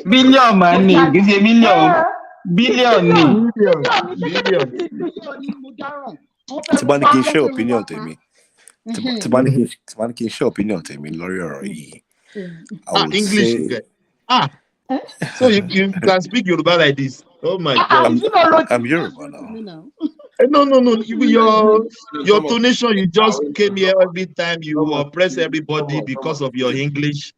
Billion money, is a million. Billion. Tibani can share opinion to me. Tibani can share opinion to me, lawyer. English. So you can speak Yoruba like this. Oh my God. I'm Yoruba now. No. Your donation, you just came here every time you oppress everybody because of your English.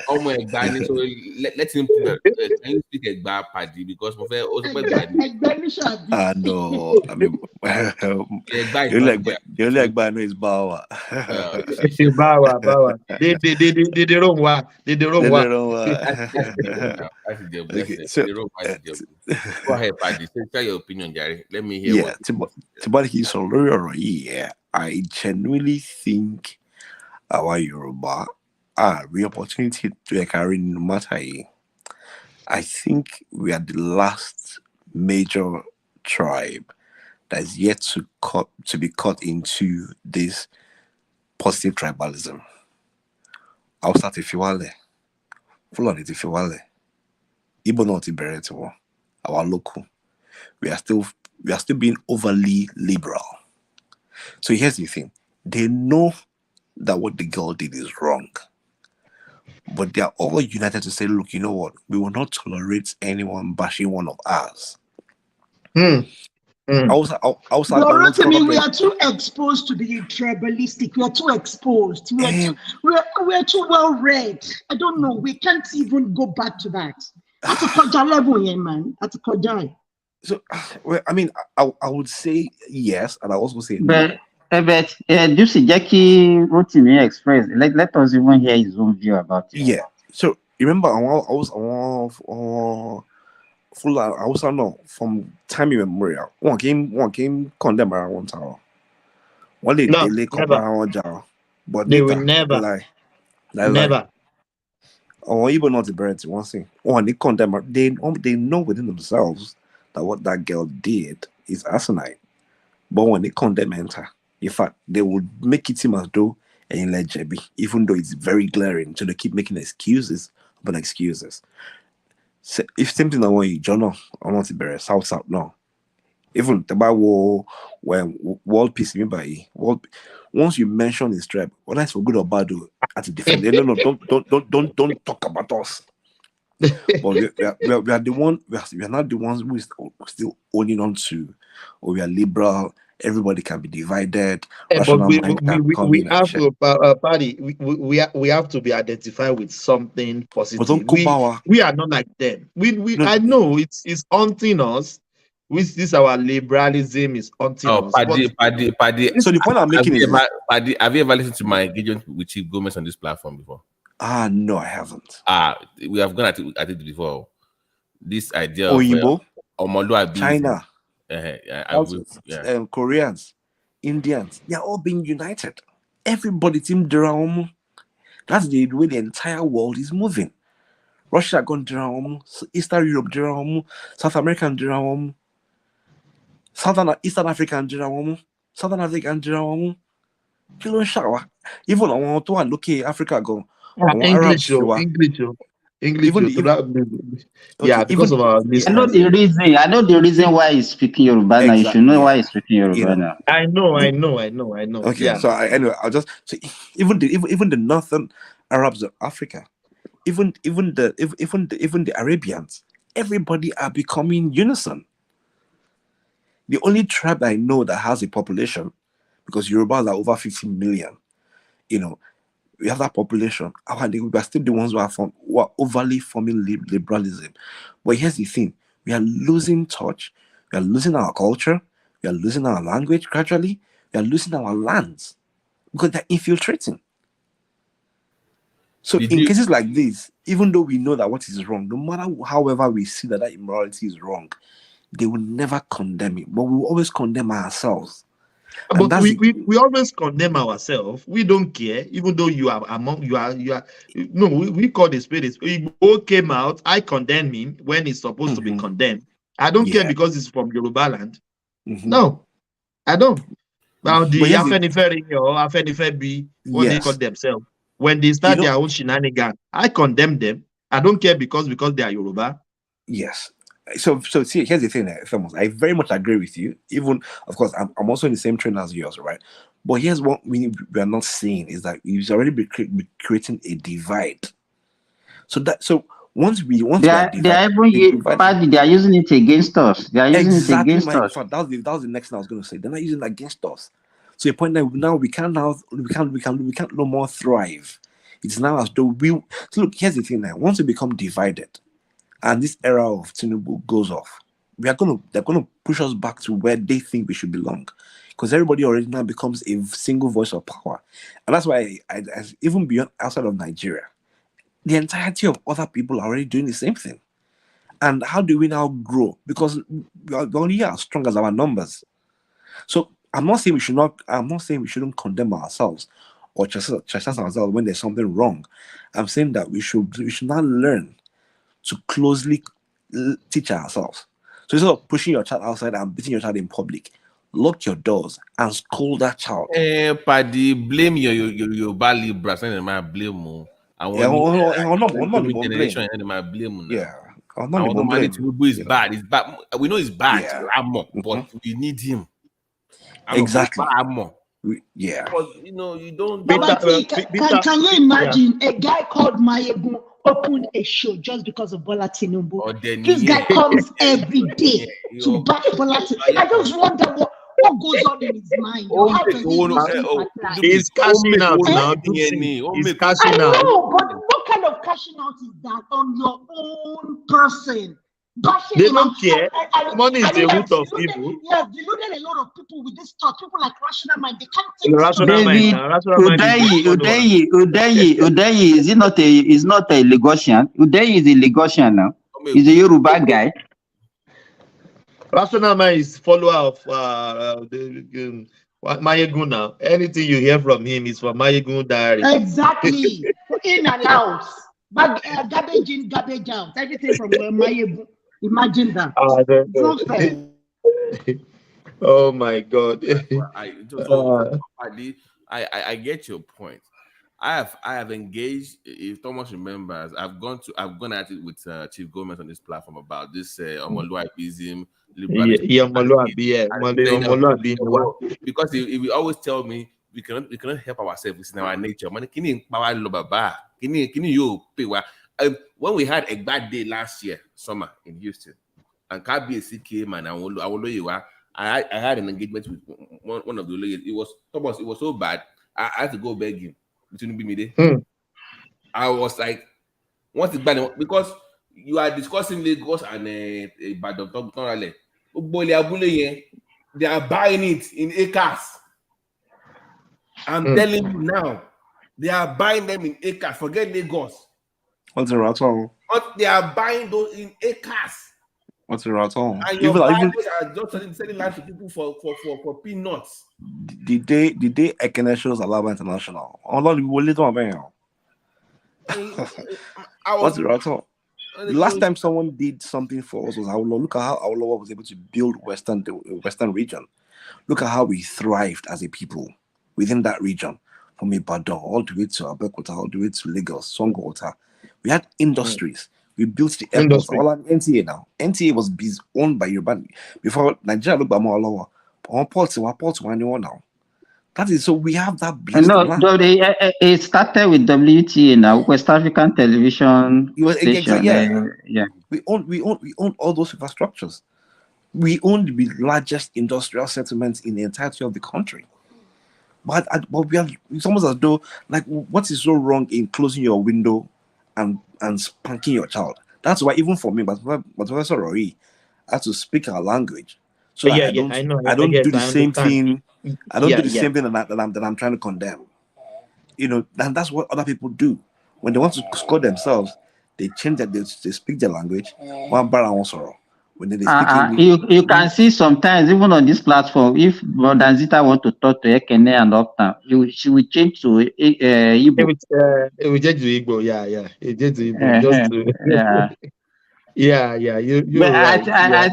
Oh my God! So let him speak Egba Paddy because my friend also no, I mean, you like Egba no is Bawa. Bawa. They don't want. Go ahead, Paddy. Tell your opinion, Gary. Let me hear. Yeah, I genuinely think our Yoruba are the opportunity to carry no matter. I think we are the last major tribe that is yet to be cut into this positive tribalism. I'll start if you want. Full on it if you want. Igbo not Ibereto, our local, we are still being overly liberal. So here's the thing: they know that what the girl did is wrong, but they are all united to say, look, you know what? We will not tolerate anyone bashing one of ours. Rotimi, we are too exposed to the tribalistic. We are too exposed. We are too well read. I don't know. We can't even go back to that. At a Koja level, yeah, man. At a Koja. So, well, I mean, I would say yes, and I also say no. But you see, Jackie Rotimi expressed. Let us even hear his own view about it. Yeah. So remember, I was full. I also know from time immemorial. One came condemn around one tower. One day they lay around jar, but they will never lie. Or even not the birds. One thing. One they condemn. They know within themselves that what that girl did is asinine. But when they condemn enter, in fact, they would make it seem as though and let JB, even though it's very glaring. So they keep making excuses upon excuses. So if something I want you, John, I want to bury South no. Even the Bible when world peace once you mention his tribe, whether it's for good or bad, at the defend. No, don't talk about us. But we are the one. We are not the ones who is still holding on to, or we are liberal. Everybody can be divided. But we have to party. We have to be identified with something positive. We are not like them. I know it's haunting us. This our liberalism is haunting us. Paddy. So the point I'm making is, Paddy, have you ever listened to my engagement with Chief Gomez on this platform before? No, I haven't. We have gone at it before. This idea Oyibo, of China, yeah. Koreans, Indians, they are all being united. Everybody team drum. That's the way the entire world is moving. Russia gone drum, Eastern Europe drum, South American drum, Eastern African drum, Southern African drum. Kilo shower. Even on one to look at Africa go. English. Because of our I know the reason why he's speaking Yoruba now. You should know why he's speaking Yoruba now. I know. Okay, so anyway, I'll just say even the northern Arabs of Africa, even the Arabians, everybody are becoming unison. The only tribe I know that has a population, because Yorubas are over 50 million, we have that population. We are still the ones who are overly forming liberalism. But here's the thing: we are losing touch. We are losing our culture. We are losing our language gradually. We are losing our lands because they're infiltrating. So in cases like this, even though we know that what is wrong, no matter however we see that immorality is wrong, they will never condemn it. But we will always condemn ourselves. But we always condemn ourselves. We don't care, even though you are. No, we call the spirit. Igbo came out. I condemn him when he's supposed to be condemned. I don't care because it's from Yoruba land. No, I don't. Now the Afenifere or Afenifere what they call themselves, when they start their own shenanigans, I condemn them. I don't care because they are Yoruba. Yes. So see, here's the thing, Thomas. I very much agree with you. Even, of course, I'm also in the same train as yours, right? But here's what we are not seeing is that we've already been creating a divide. So once they are using it against us. They are using it against us. That was the next thing I was going to say. They're not using it against us. So the point that now we can't no more thrive. It's now as though so look. Here's the thing now. Once we become divided, and this era of TINUBU goes off, they're gonna push us back to where they think we should belong, because everybody already now becomes a single voice of power, and that's why I even beyond outside of Nigeria, the entirety of other people are already doing the same thing. And how do we now grow? Because we are only as strong as our numbers. So I'm not saying we shouldn't condemn ourselves or chastise ourselves when there's something wrong. I'm saying that we should not learn to closely teach ourselves. So instead of pushing your child outside and beating your child in public, lock your doors and scold that child. Paddy, blame your bad Libras and my blame. Yeah. Our money TINUBU is bad. It's bad. We know it's bad, but we need him. Exactly. Yeah. Because you know you don't. Can you imagine a guy called Mayegun open a show just because of Bola TINUBU? This guy comes every day to back Bola TINUBU. I just wonder what goes on in his mind. How does he He's cashing out now. He's cashing out. I know, but what kind of cashing out is that on your own person? They don't care. Money is the root of evil. Yeah, they loaded a lot of people with this stuff. People like Rational Mind, they can't take Udeyi is not a Lagosian. Udeyi is a Lagosian now. He's a Yoruba guy. Rational Mind is follower of Mayegun now. Anything you hear from him is from Mayegun diary. Exactly. In and out. Garbage in, garbage out. Everything from Mayegun. Imagine that. Oh my God. I get your point. I have engaged. If Thomas remembers, I've gone at it with Chief Gomez on this platform about this Omoluapism, because he always tell me we cannot help ourselves. It's in our nature. When we had a bad day last year, summer in Houston, and KBC came and I had an engagement with one of the lawyers. It was so bad. I had to go beg him. I was like, what's it bad? Because you are discussing Lagos and Ibadan. They are buying it in acres. I'm telling you now, they are buying them in acres. Forget Lagos. What's the rattle? But they are buying those in acres. What's the rattle? And your buyers are just selling land to people for peanuts. The day Ekene shows Alaba International. What's the rattle? The last time someone did something for us was Awolowo. Look at how Awolowo was able to build the Western region. Look at how we thrived as a people within that region, from Ibadan all the way to Abeokuta, all the way to Lagos, Songwater. We had industries. We built the airports. All on NTA now. NTA was owned by Yoruba before Nigeria looked at more lower. Ports now. That is so we have that. It started with WTA now, West African Television Station. Yeah. We own all those infrastructures. We own the largest industrial settlements in the entirety of the country. But we have, it's almost as though, like, what is so wrong in closing your window and spanking your child? That's why, even for me, but Professor Rory, I have to speak our language. So I don't do the same thing. I don't do the same thing that I'm trying to condemn. You know, and that's what other people do. When they want to score themselves, they change that, they speak their language. One bar and one sorrow. When they speak English, you can see sometimes even on this platform, if Danzita want to talk to Ekene and Uptown, she will change to Igbo. It will change to Igbo, yeah. It change to Igbo, just to yeah. You're right. I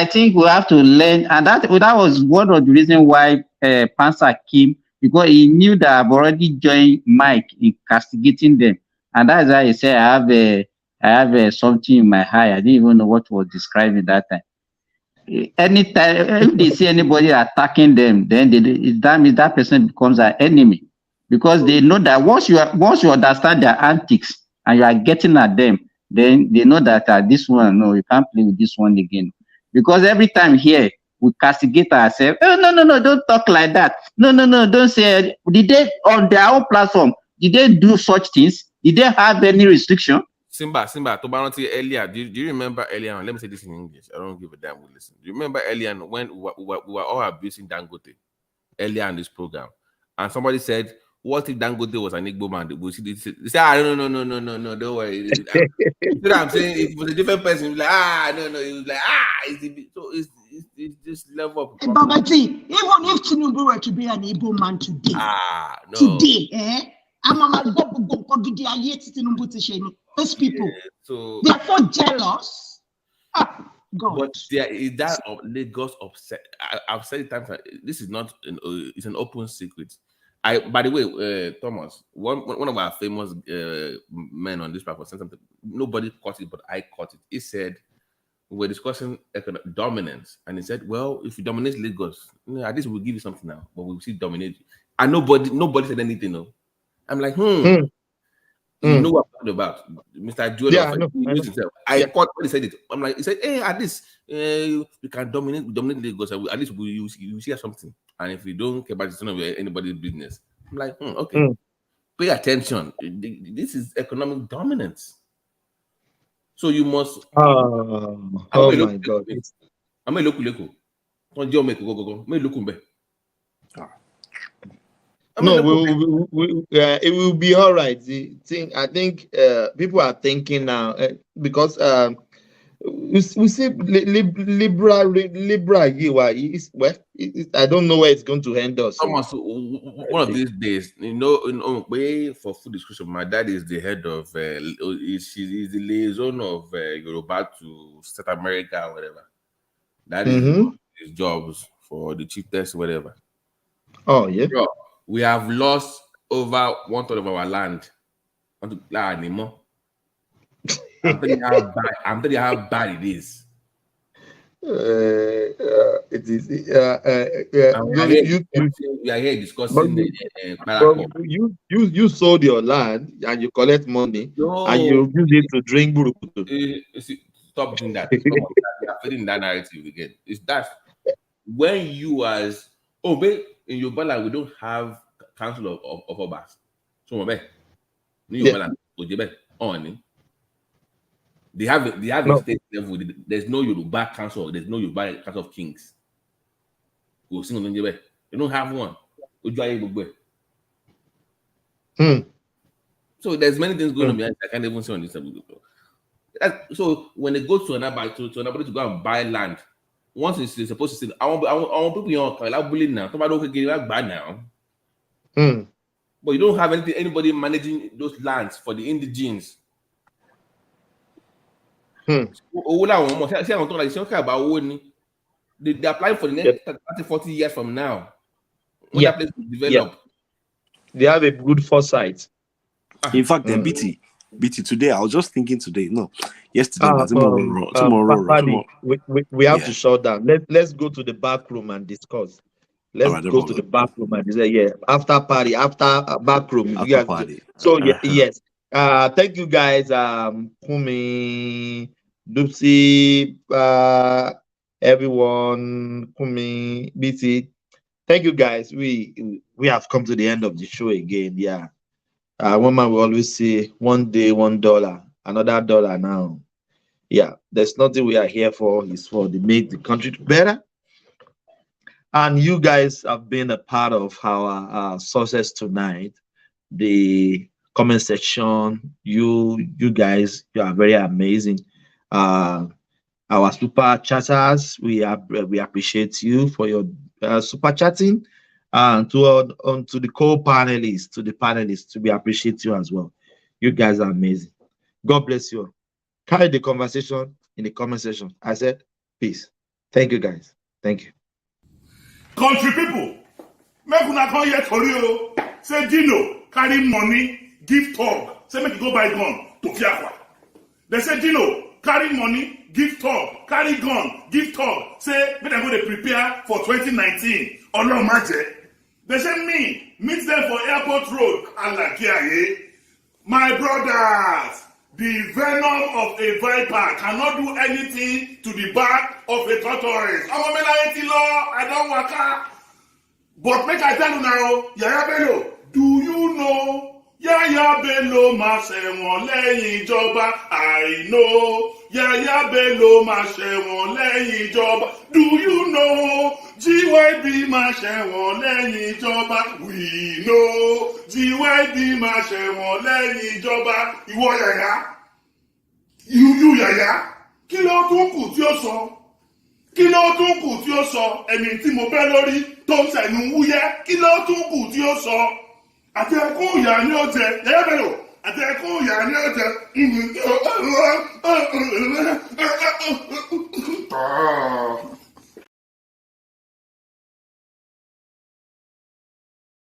think we have to learn, and that was one of the reasons why Pansa came, because he knew that I've already joined Mike in castigating them, and that's why he said I have something in my eye. I didn't even know what was describing that time. Anytime if they see anybody attacking them, then that person becomes an enemy, because they know that once you understand their antics and you are getting at them, then they know that this one, no, you can't play with this one again. Because every time here we castigate ourselves. Oh, no, don't talk like that. No, don't say. Did they on their own platform? Did they do such things? Did they have any restriction? Simba, to balance earlier, do you remember earlier on? Let me say this in English. I don't give a damn who listen. Do you remember earlier on when we were all abusing Dangote earlier in this program? And somebody said, what if Dangote was an Igbo man? They said, no, don't worry. You know what I'm saying? If it was a different person, it was like, no. It was like, it's this level of... But see, even if TINUBU were to be an Igbo man today, no. Those people, they're so jealous. God. But there is that of Lagos upset. I've said it times. This is not it's an open secret. By the way, Thomas, one of our famous men on this platform said something. Nobody caught it, but I caught it. He said, we're discussing economic dominance, and he said, well, if you dominate Lagos, at least we'll give you something now, but we'll see dominate. And nobody said anything. No, I'm like, You know what I'm talking about, Mr. Joel. Yeah, I caught when he said it. I'm like, he said, hey, at least we can dominate Lagos. At least you see something. And if you don't care about it, it's none of anybody's business. I'm like, okay. Pay attention. This is economic dominance. So you must. Oh my God! I'm a local. No, it will be all right. I think people are thinking now because we see liberal. I don't know where it's going to end us. Thomas, one of these days, way for full discussion, my dad is the head of. He's the liaison of Yoruba to South America, or whatever. That is his jobs for the chiefess, whatever. Oh yeah. Bro, we have lost over 1/3 of our land. I'm telling you how bad it is. It is. We are here discussing. You sold your land and you collect money and you use it to drink burukutu. Stop doing that. We are fitting that narrative again. It's that when you as in Yoruba land, we don't have council of Obas. So they have a state level. There's no Yoruba council. There's no Yoruba council of kings. They don't have one. So there's many things going on behind. I can't even say on this. So when they go to another to go and buy land, once it's supposed to say, I want people bullying now. Somebody don't get back now. But you don't have anybody managing those lands for the indigenes. They apply for the next 30-40 years from now. When that place will develop. They have a good foresight. In fact, BT today, I was just thinking today. No, yesterday, tomorrow. We have to shut down. Let's go to the back room and discuss. Let's go to the back room and say, after party, after back room. After party. So yes. Thank you guys. Kumi, Dupsy, everyone, Kumi, BT. Thank you guys. We have come to the end of the show again. Yeah. One man will always say, one day, $1, another $1 now. Yeah, there's nothing we are here for. It's for to make the country better. And you guys have been a part of our success tonight. The comment section, you guys, you are very amazing. Our super chatters, we appreciate you for your super chatting. And to the panelists, we appreciate you as well. You guys are amazing. God bless you. Carry the conversation in the comment section. I said, peace. Thank you, guys. Thank you. Country people, make una come here tori o. Say Dino carry money, give talk. Say make you go buy gun to Fiakwa. They say Dino carry money, give talk, carry gun, give talk. Say make dem go dey prepare for 2019. Ọlọ́run má jẹ́. They say meet them for Airport Road, Alakiaye. My brothers, the venom of a viper cannot do anything to the back of a tortoise. I don't waka. But make I tell you now, Yaya Bello, do you know Yaya Bello ma ṣẹ̀wọ̀n lẹ́yìn ìjọba? I know Yaya Bello ma ṣẹ̀wọ̀n lẹ́yìn ìjọba. Do you know GYB ma ṣẹ̀wọ̀n lẹ́yìn ìjọba? We know GYB ma ṣẹ̀wọ̀n lẹ́yìn ìjọba. Ìwọ Yaya, you Yaya, kí ló tún kù tí ó sọ? Kí ló tún kù tí ó sọ? Ẹni tí mo bẹ́ lórí tó ń ṣẹ̀nu wúyẹ́, kí ló tún kù tí ó sọ? Àti ẹkún ìyá ni ó jẹ, Yaya Bello, àti ẹkún ìyá ni ó jẹ.